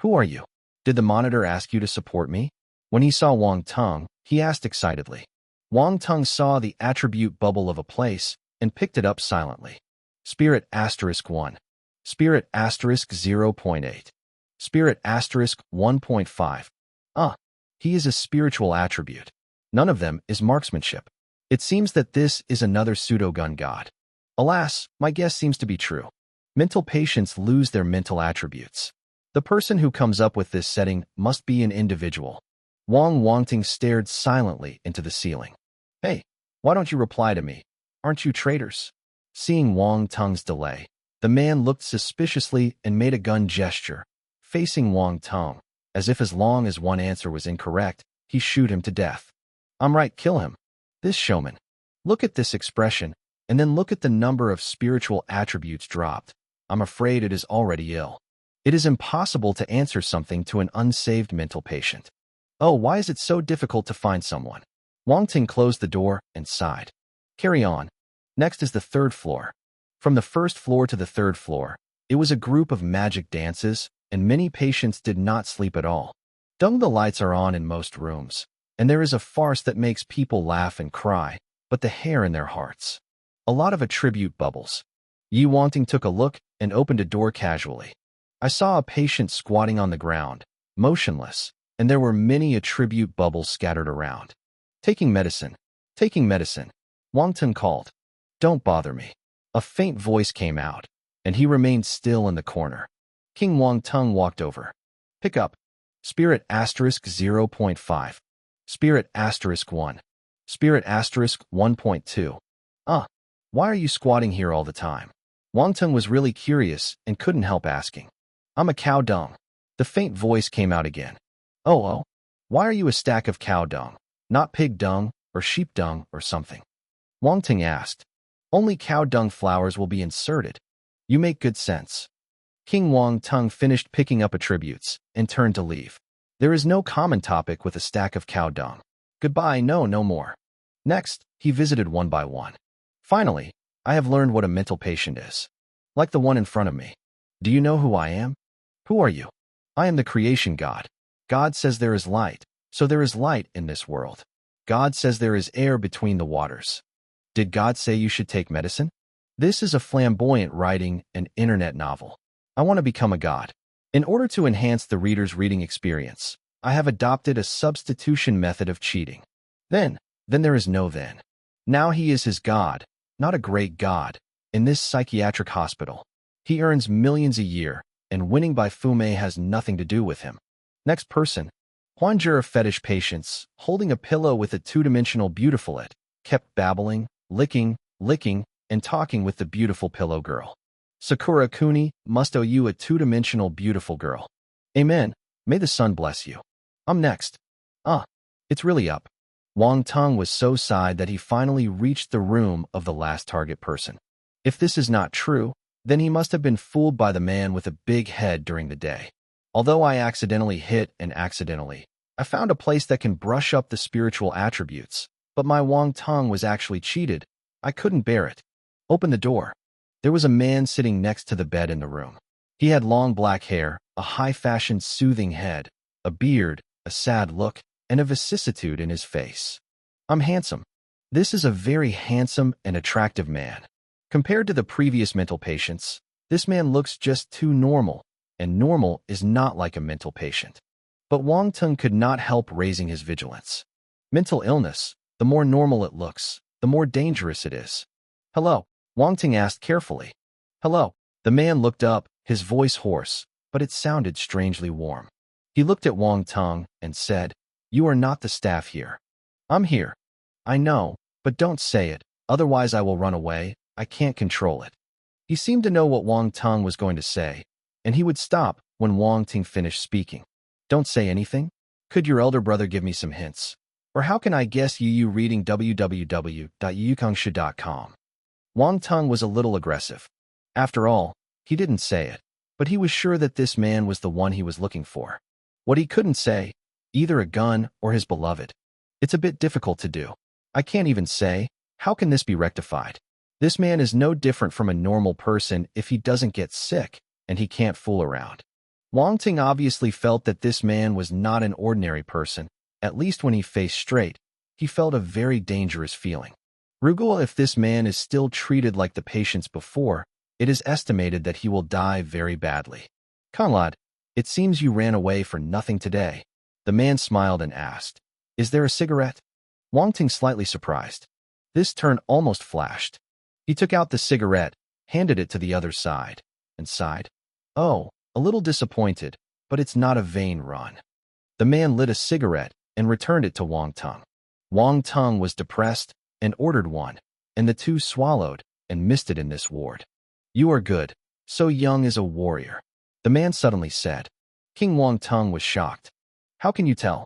Who are you? Did the monitor ask you to support me? When he saw Wang Teng, he asked excitedly. Wang Teng saw the attribute bubble of a place and picked it up silently. Spirit *1. Spirit *0.8. Spirit *1.5. He is a spiritual attribute. None of them is marksmanship. It seems that this is another pseudo-gun god. Alas, my guess seems to be true. Mental patients lose their mental attributes. The person who comes up with this setting must be an individual. Wang Teng stared silently into the ceiling. Hey, why don't you reply to me? Aren't you traitors? Seeing Wang Teng's delay, the man looked suspiciously and made a gun gesture, facing Wang Teng, as if as long as one answer was incorrect, he shoot him to death. I'm right, kill him. This showman. Look at this expression, and then look at the number of spiritual attributes dropped. I'm afraid it is already ill. It is impossible to answer something to an unsaved mental patient. Oh, why is it so difficult to find someone? Wang Teng closed the door and sighed. Carry on. Next is the third floor. From the first floor to the third floor, it was a group of magic dances, and many patients did not sleep at all. The lights are on in most rooms, and there is a farce that makes people laugh and cry, but the hair in their hearts. A lot of attribute bubbles. Wang Teng took a look and opened a door casually. I saw a patient squatting on the ground, motionless, and there were many attribute bubbles scattered around. Taking medicine. Wang Teng called. Don't bother me. A faint voice came out, and he remained still in the corner. King Wang Teng walked over. Pick up. Spirit asterisk 0.5. Spirit asterisk 1. Spirit asterisk 1.2. Why are you squatting here all the time? Wang Teng was really curious and couldn't help asking. I'm a cow dung. The faint voice came out again. Oh, why are you a stack of cow dung, not pig dung or sheep dung or something? Wang Teng asked. Only cow dung flowers will be inserted. You make good sense. King Wang Teng finished picking up attributes and turned to leave. There is no common topic with a stack of cow dung. Goodbye, no more. Next, he visited one by one. Finally, I have learned what a mental patient is. Like the one in front of me. Do you know who I am? Who are you? I am the creation God. God says there is light, so there is light in this world. God says there is air between the waters. Did God say you should take medicine? This is a flamboyant writing and internet novel. I want to become a god. In order to enhance the reader's reading experience, I have adopted a substitution method of cheating. Then there is no then. Now he is his god, not a great god, in this psychiatric hospital. He earns millions a year, and winning by Fume has nothing to do with him. Next person. Huanjura fetish patients, holding a pillow with a two-dimensional beautifulet, kept babbling, licking, and talking with the beautiful pillow girl. Sakura Kuni must owe you a two-dimensional beautiful girl. Amen. May the sun bless you. I'm next. It's really up. Wang Teng was so sighed that he finally reached the room of the last target person. If this is not true, then he must have been fooled by the man with a big head during the day. Although I accidentally hit and accidentally, I found a place that can brush up the spiritual attributes, but my Wang Teng was actually cheated. I couldn't bear it. Open the door. There was a man sitting next to the bed in the room. He had long black hair, a high-fashioned soothing head, a beard, a sad look, and a vicissitude in his face. I'm handsome. This is a very handsome and attractive man. Compared to the previous mental patients, this man looks just too normal, and normal is not like a mental patient. But Wang Teng could not help raising his vigilance. Mental illness, the more normal it looks, the more dangerous it is. Hello, Wang Teng asked carefully. Hello. The man looked up, his voice hoarse, but it sounded strangely warm. He looked at Wang Teng and said, You are not the staff here. I'm here. I know, but don't say it, otherwise I will run away. I can't control it. He seemed to know what Wang Teng was going to say, and he would stop when Wang Teng finished speaking. Don't say anything? Could your elder brother give me some hints? Or how can I guess you reading www.yukangsha.com? Wang Teng was a little aggressive. After all, he didn't say it, but he was sure that this man was the one he was looking for. What he couldn't say, either a gun or his beloved. It's a bit difficult to do. I can't even say, how can this be rectified? This man is no different from a normal person if he doesn't get sick, and he can't fool around. Wang Teng obviously felt that this man was not an ordinary person, at least when he faced straight. He felt a very dangerous feeling. Rugul, if this man is still treated like the patients before, it is estimated that he will die very badly. Conrad, it seems you ran away for nothing today. The man smiled and asked, Is there a cigarette? Wang Teng slightly surprised. This turn almost flashed. He took out the cigarette, handed it to the other side, and sighed. Oh, a little disappointed, but it's not a vain run. The man lit a cigarette and returned it to Wang Teng. Wang Teng was depressed and ordered one, and the two swallowed and missed it in this ward. You are good, so young as a warrior, the man suddenly said. King Wang Teng was shocked. How can you tell?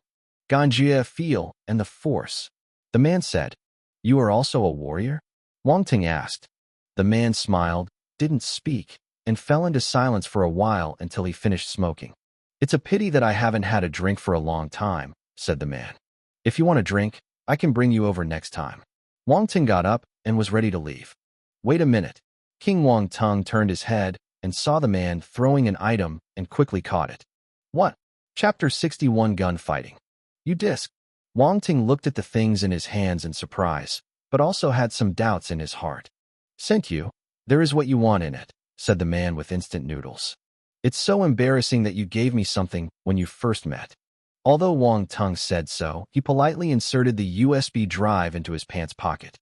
Ganjia feel and the force. The man said. You are also a warrior? Wang Teng asked. The man smiled, didn't speak, and fell into silence for a while until he finished smoking. It's a pity that I haven't had a drink for a long time, said the man. If you want a drink, I can bring you over next time. Wang Teng got up and was ready to leave. Wait a minute. King Wang Teng turned his head and saw the man throwing an item and quickly caught it. What? Chapter 61 Gunfighting. You disc. Wang Teng looked at the things in his hands in surprise, but also had some doubts in his heart. Sent you. There is what you want in it, said the man with instant noodles. It's so embarrassing that you gave me something when you first met. Although Wang Teng said so, he politely inserted the USB drive into his pants pocket.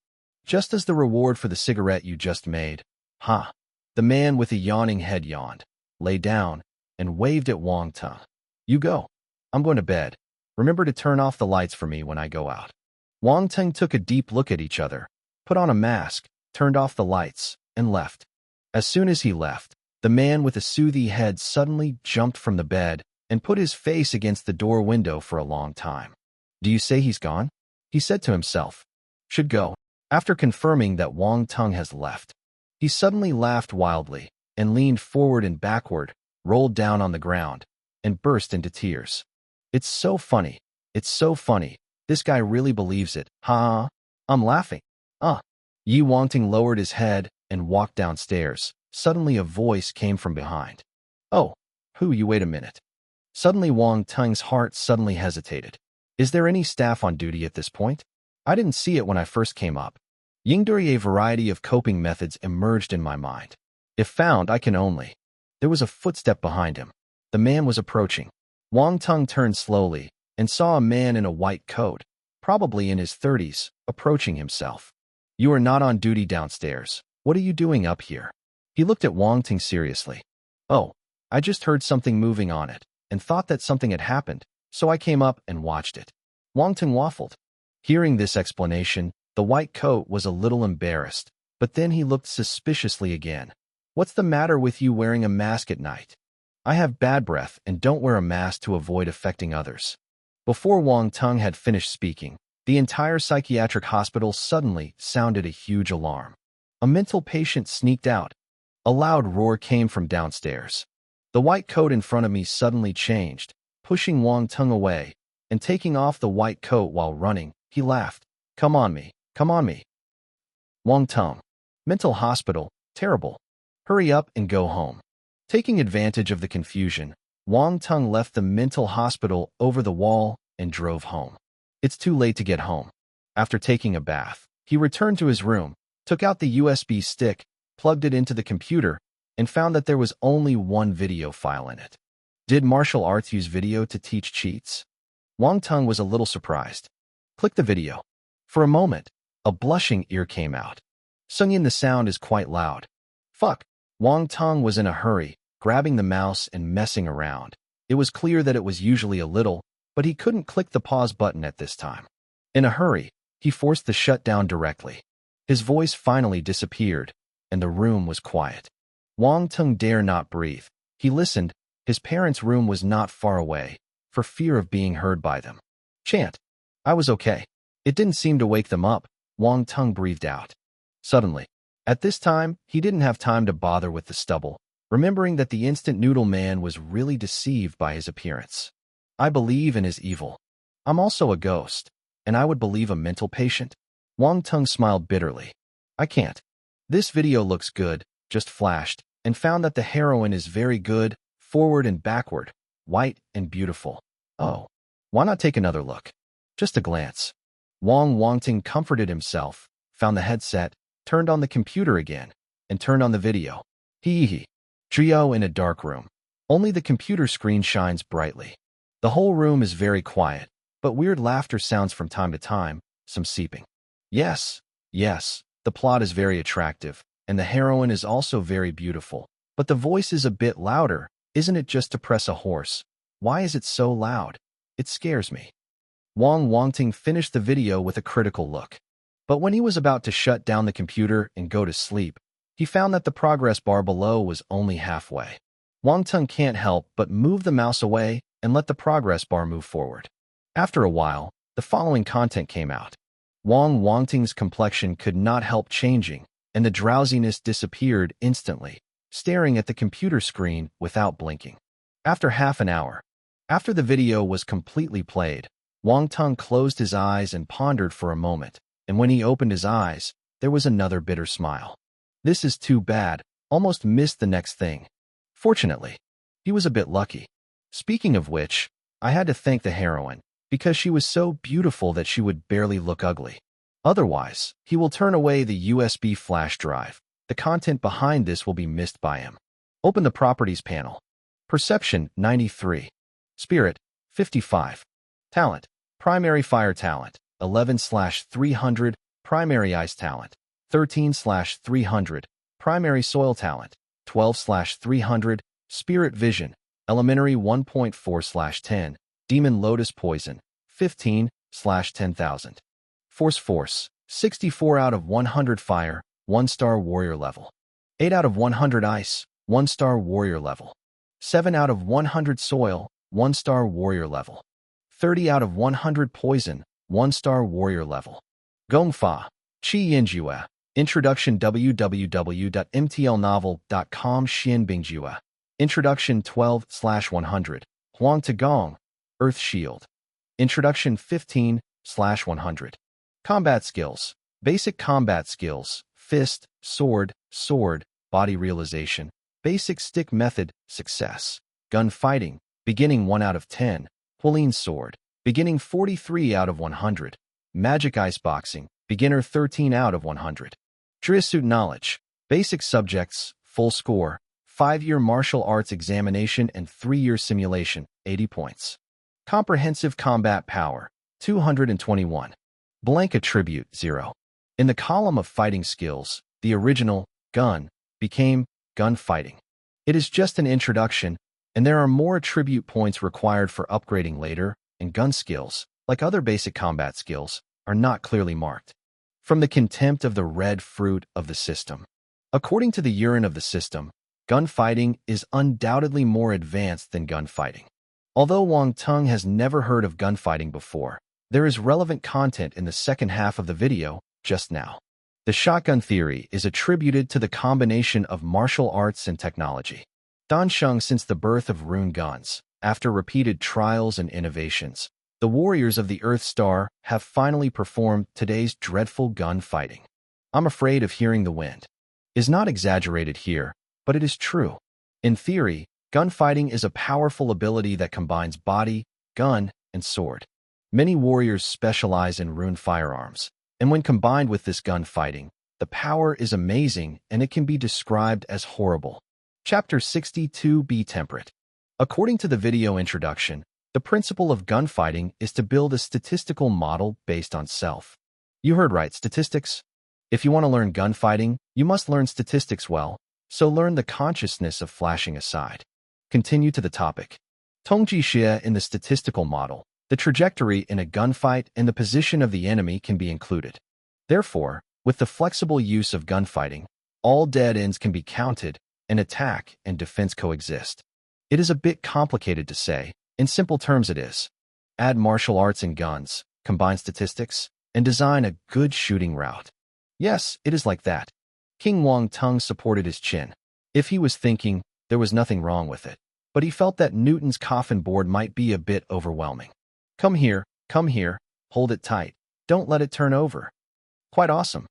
Just as the reward for the cigarette you just made. Huh. The man with a yawning head yawned, lay down, and waved at Wang Teng. You go. I'm going to bed. Remember to turn off the lights for me when I go out. Wang Teng took a deep look at each other, put on a mask, turned off the lights, and left. As soon as he left, the man with a sooty head suddenly jumped from the bed and put his face against the door window for a long time. Do you say he's gone? He said to himself. Should go. After confirming that Wang Teng has left, he suddenly laughed wildly and leaned forward and backward, rolled down on the ground, and burst into tears. It's so funny. It's so funny. This guy really believes it. Ha! I'm laughing. Yi Wang Teng lowered his head and walked downstairs. Suddenly a voice came from behind. Oh, who you wait a minute. Suddenly Wang Teng's heart suddenly hesitated. Is there any staff on duty at this point? I didn't see it when I first came up. Yingduri, a variety of coping methods emerged in my mind. If found, I can only. There was a footstep behind him. The man was approaching. Wang Teng turned slowly and saw a man in a white coat, probably in his 30s, approaching himself. You are not on duty downstairs. What are you doing up here? He looked at Wang Teng seriously. Oh, I just heard something moving on it and thought that something had happened, so I came up and watched it. Wang Teng waffled. Hearing this explanation, the white coat was a little embarrassed, but then he looked suspiciously again. What's the matter with you wearing a mask at night? I have bad breath and don't wear a mask to avoid affecting others. Before Wang Teng had finished speaking, the entire psychiatric hospital suddenly sounded a huge alarm. A mental patient sneaked out. A loud roar came from downstairs. The white coat in front of me suddenly changed, pushing Wang Teng away, and taking off the white coat while running, he laughed. Come on me, come on me. Wang Teng. Mental hospital, terrible. Hurry up and go home. Taking advantage of the confusion, Wang Teng left the mental hospital over the wall and drove home. It's too late to get home. After taking a bath, he returned to his room, took out the USB stick, plugged it into the computer, and found that there was only one video file in it. Did martial arts use video to teach cheats? Wang Teng was a little surprised. Click the video. For a moment, a blushing ear came out. Sungyin, the sound is quite loud. Fuck. Wang Teng was in a hurry, grabbing the mouse and messing around. It was clear that it was usually a little, but he couldn't click the pause button at this time. In a hurry, he forced the shutdown directly. His voice finally disappeared, and the room was quiet. Wang Teng dare not breathe. He listened. His parents' room was not far away, for fear of being heard by them. Chant. I was okay. It didn't seem to wake them up. Wang Teng breathed out. Suddenly, at this time, he didn't have time to bother with the stubble, remembering that the instant noodle man was really deceived by his appearance. I believe in his evil. I'm also a ghost, and I would believe a mental patient. Wang Teng smiled bitterly. I can't. This video looks good, just flashed, and found that the heroine is very good, forward and backward, white and beautiful. Oh, why not take another look? Just a glance. Wang Teng comforted himself, found the headset, turned on the computer again, and turned on the video. Hee. Trio in a dark room. Only the computer screen shines brightly. The whole room is very quiet, but weird laughter sounds from time to time, some seeping. Yes, Yes, the plot is very attractive, and the heroine is also very beautiful. But the voice is a bit louder. Isn't it just to press a horse? Why is it so loud? It scares me. Wang Teng finished the video with a critical look. But when he was about to shut down the computer and go to sleep, he found that the progress bar below was only halfway. Wang Teng can't help but move the mouse away and let the progress bar move forward. After a while, the following content came out. Wang Teng's complexion could not help changing, and the drowsiness disappeared instantly, staring at the computer screen without blinking. After half an hour, after the video was completely played, Wang Teng closed his eyes and pondered for a moment, and when he opened his eyes, there was another bitter smile. This is too bad, almost missed the next thing. Fortunately, he was a bit lucky. Speaking of which, I had to thank the heroine, because she was so beautiful that she would barely look ugly. Otherwise, he will turn away the USB flash drive. The content behind this will be missed by him. Open the Properties panel. Perception, 93. Spirit, 55. Talent, Primary Fire Talent, 11/300. Primary Ice Talent, 13/300. Primary Soil Talent, 12/300. Spirit Vision, Elementary 1.4/10. Demon Lotus Poison, 15/10,000. Force, 64 out of 100 Fire, 1-star Warrior level. 8 out of 100 Ice, 1-star Warrior level. 7 out of 100 Soil, 1-star Warrior level. 30 out of 100 Poison, 1-star Warrior level. Gongfa, Qi Yinjua. Introduction www.mtlnovel.com Xian Bingjua. Introduction 12/100. Huang Tagong, Earth Shield. Introduction 15/100. Combat Skills. Basic Combat Skills. Fist, Sword, Body Realization. Basic Stick Method, Success. Gun Fighting, Beginning 1 out of 10. Hualin Sword, Beginning 43 out of 100. Magic Ice Boxing, Beginner 13 out of 100. Drisuit Knowledge, Basic Subjects, Full Score, 5-year Martial Arts Examination and 3-year Simulation, 80 points. Comprehensive Combat Power, 221. Blank Attribute, 0. In the column of Fighting Skills, the original, Gun, became Gun Fighting. It is just an introduction, and there are more attribute points required for upgrading later, and gun skills, like other basic combat skills, are not clearly marked. From the contempt of the red fruit of the system. According to the urine of the system, gunfighting is undoubtedly more advanced than gunfighting. Although Wang Teng has never heard of gunfighting before, there is relevant content in the second half of the video, just now. The shotgun theory is attributed to the combination of martial arts and technology. Dansheng since the birth of rune guns, after repeated trials and innovations, the warriors of the Earth Star have finally performed today's dreadful gun fighting. I'm afraid of hearing the wind. Is not exaggerated here, but it is true. In theory, gunfighting is a powerful ability that combines body, gun, and sword. Many warriors specialize in rune firearms, and when combined with this gunfighting, the power is amazing and it can be described as horrible. Chapter 62. Be Temperate. According to the video introduction, the principle of gunfighting is to build a statistical model based on self. You heard right, statistics. If you want to learn gunfighting, you must learn statistics well, so learn the consciousness of flashing aside. Continue to the topic. Tongji Xie in the statistical model, the trajectory in a gunfight and the position of the enemy can be included. Therefore, with the flexible use of gunfighting, all dead ends can be counted, and attack and defense coexist. It is a bit complicated to say. In simple terms it is. Add martial arts and guns, combine statistics, and design a good shooting route. Yes, it is like that. King Wang Teng supported his chin. If he was thinking, there was nothing wrong with it. But he felt that Newton's coffin board might be a bit overwhelming. Come here, hold it tight. Don't let it turn over. Quite awesome.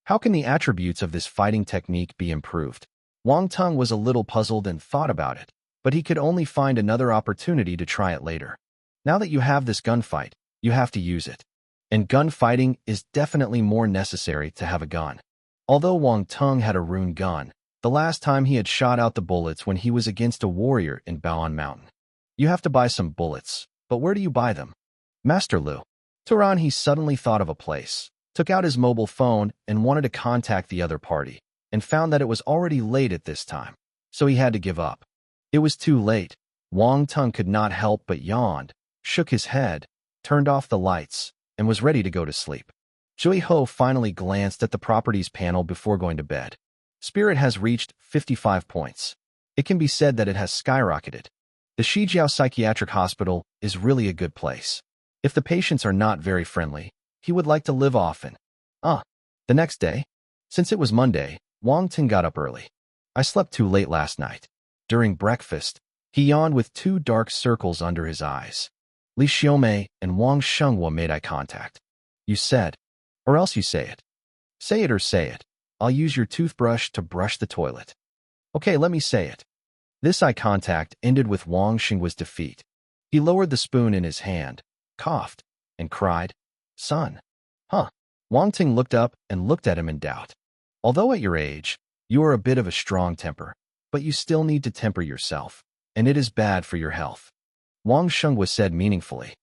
How can the attributes of this fighting technique be improved? Wang Teng was a little puzzled and thought about it, but he could only find another opportunity to try it later. Now that you have this gunfight, you have to use it. And gunfighting is definitely more necessary to have a gun. Although Wang Teng had a rune gun, the last time he had shot out the bullets when he was against a warrior in Baoan Mountain. You have to buy some bullets, but where do you buy them? Master Lu. Turan he suddenly thought of a place. took out his mobile phone and wanted to contact the other party, and found that it was already late at this time, so he had to give up. It was too late. Wang Teng could not help but yawned, shook his head, turned off the lights, and was ready to go to sleep. Jui Ho finally glanced at the properties panel before going to bed. Spirit has reached 55 points. It can be said that it has skyrocketed. The Shijiao Psychiatric Hospital is really a good place. If the patients are not very friendly, he would like to live often. The next day, since it was Monday, Wang Ting got up early. I slept too late last night. During breakfast, he yawned with 2 dark circles under his eyes. Li Xiaomei and Wang Shenghua made eye contact. You said, or else you say it. Say it or say it. I'll use your toothbrush to brush the toilet. Okay, let me say it. This eye contact ended with Wang Xinghua's defeat. He lowered the spoon in his hand, coughed, and cried, Son. Wang Ting looked up and looked at him in doubt. Although at your age, you are a bit of a strong temper, but you still need to temper yourself, and it is bad for your health. Wang Shenghua said meaningfully.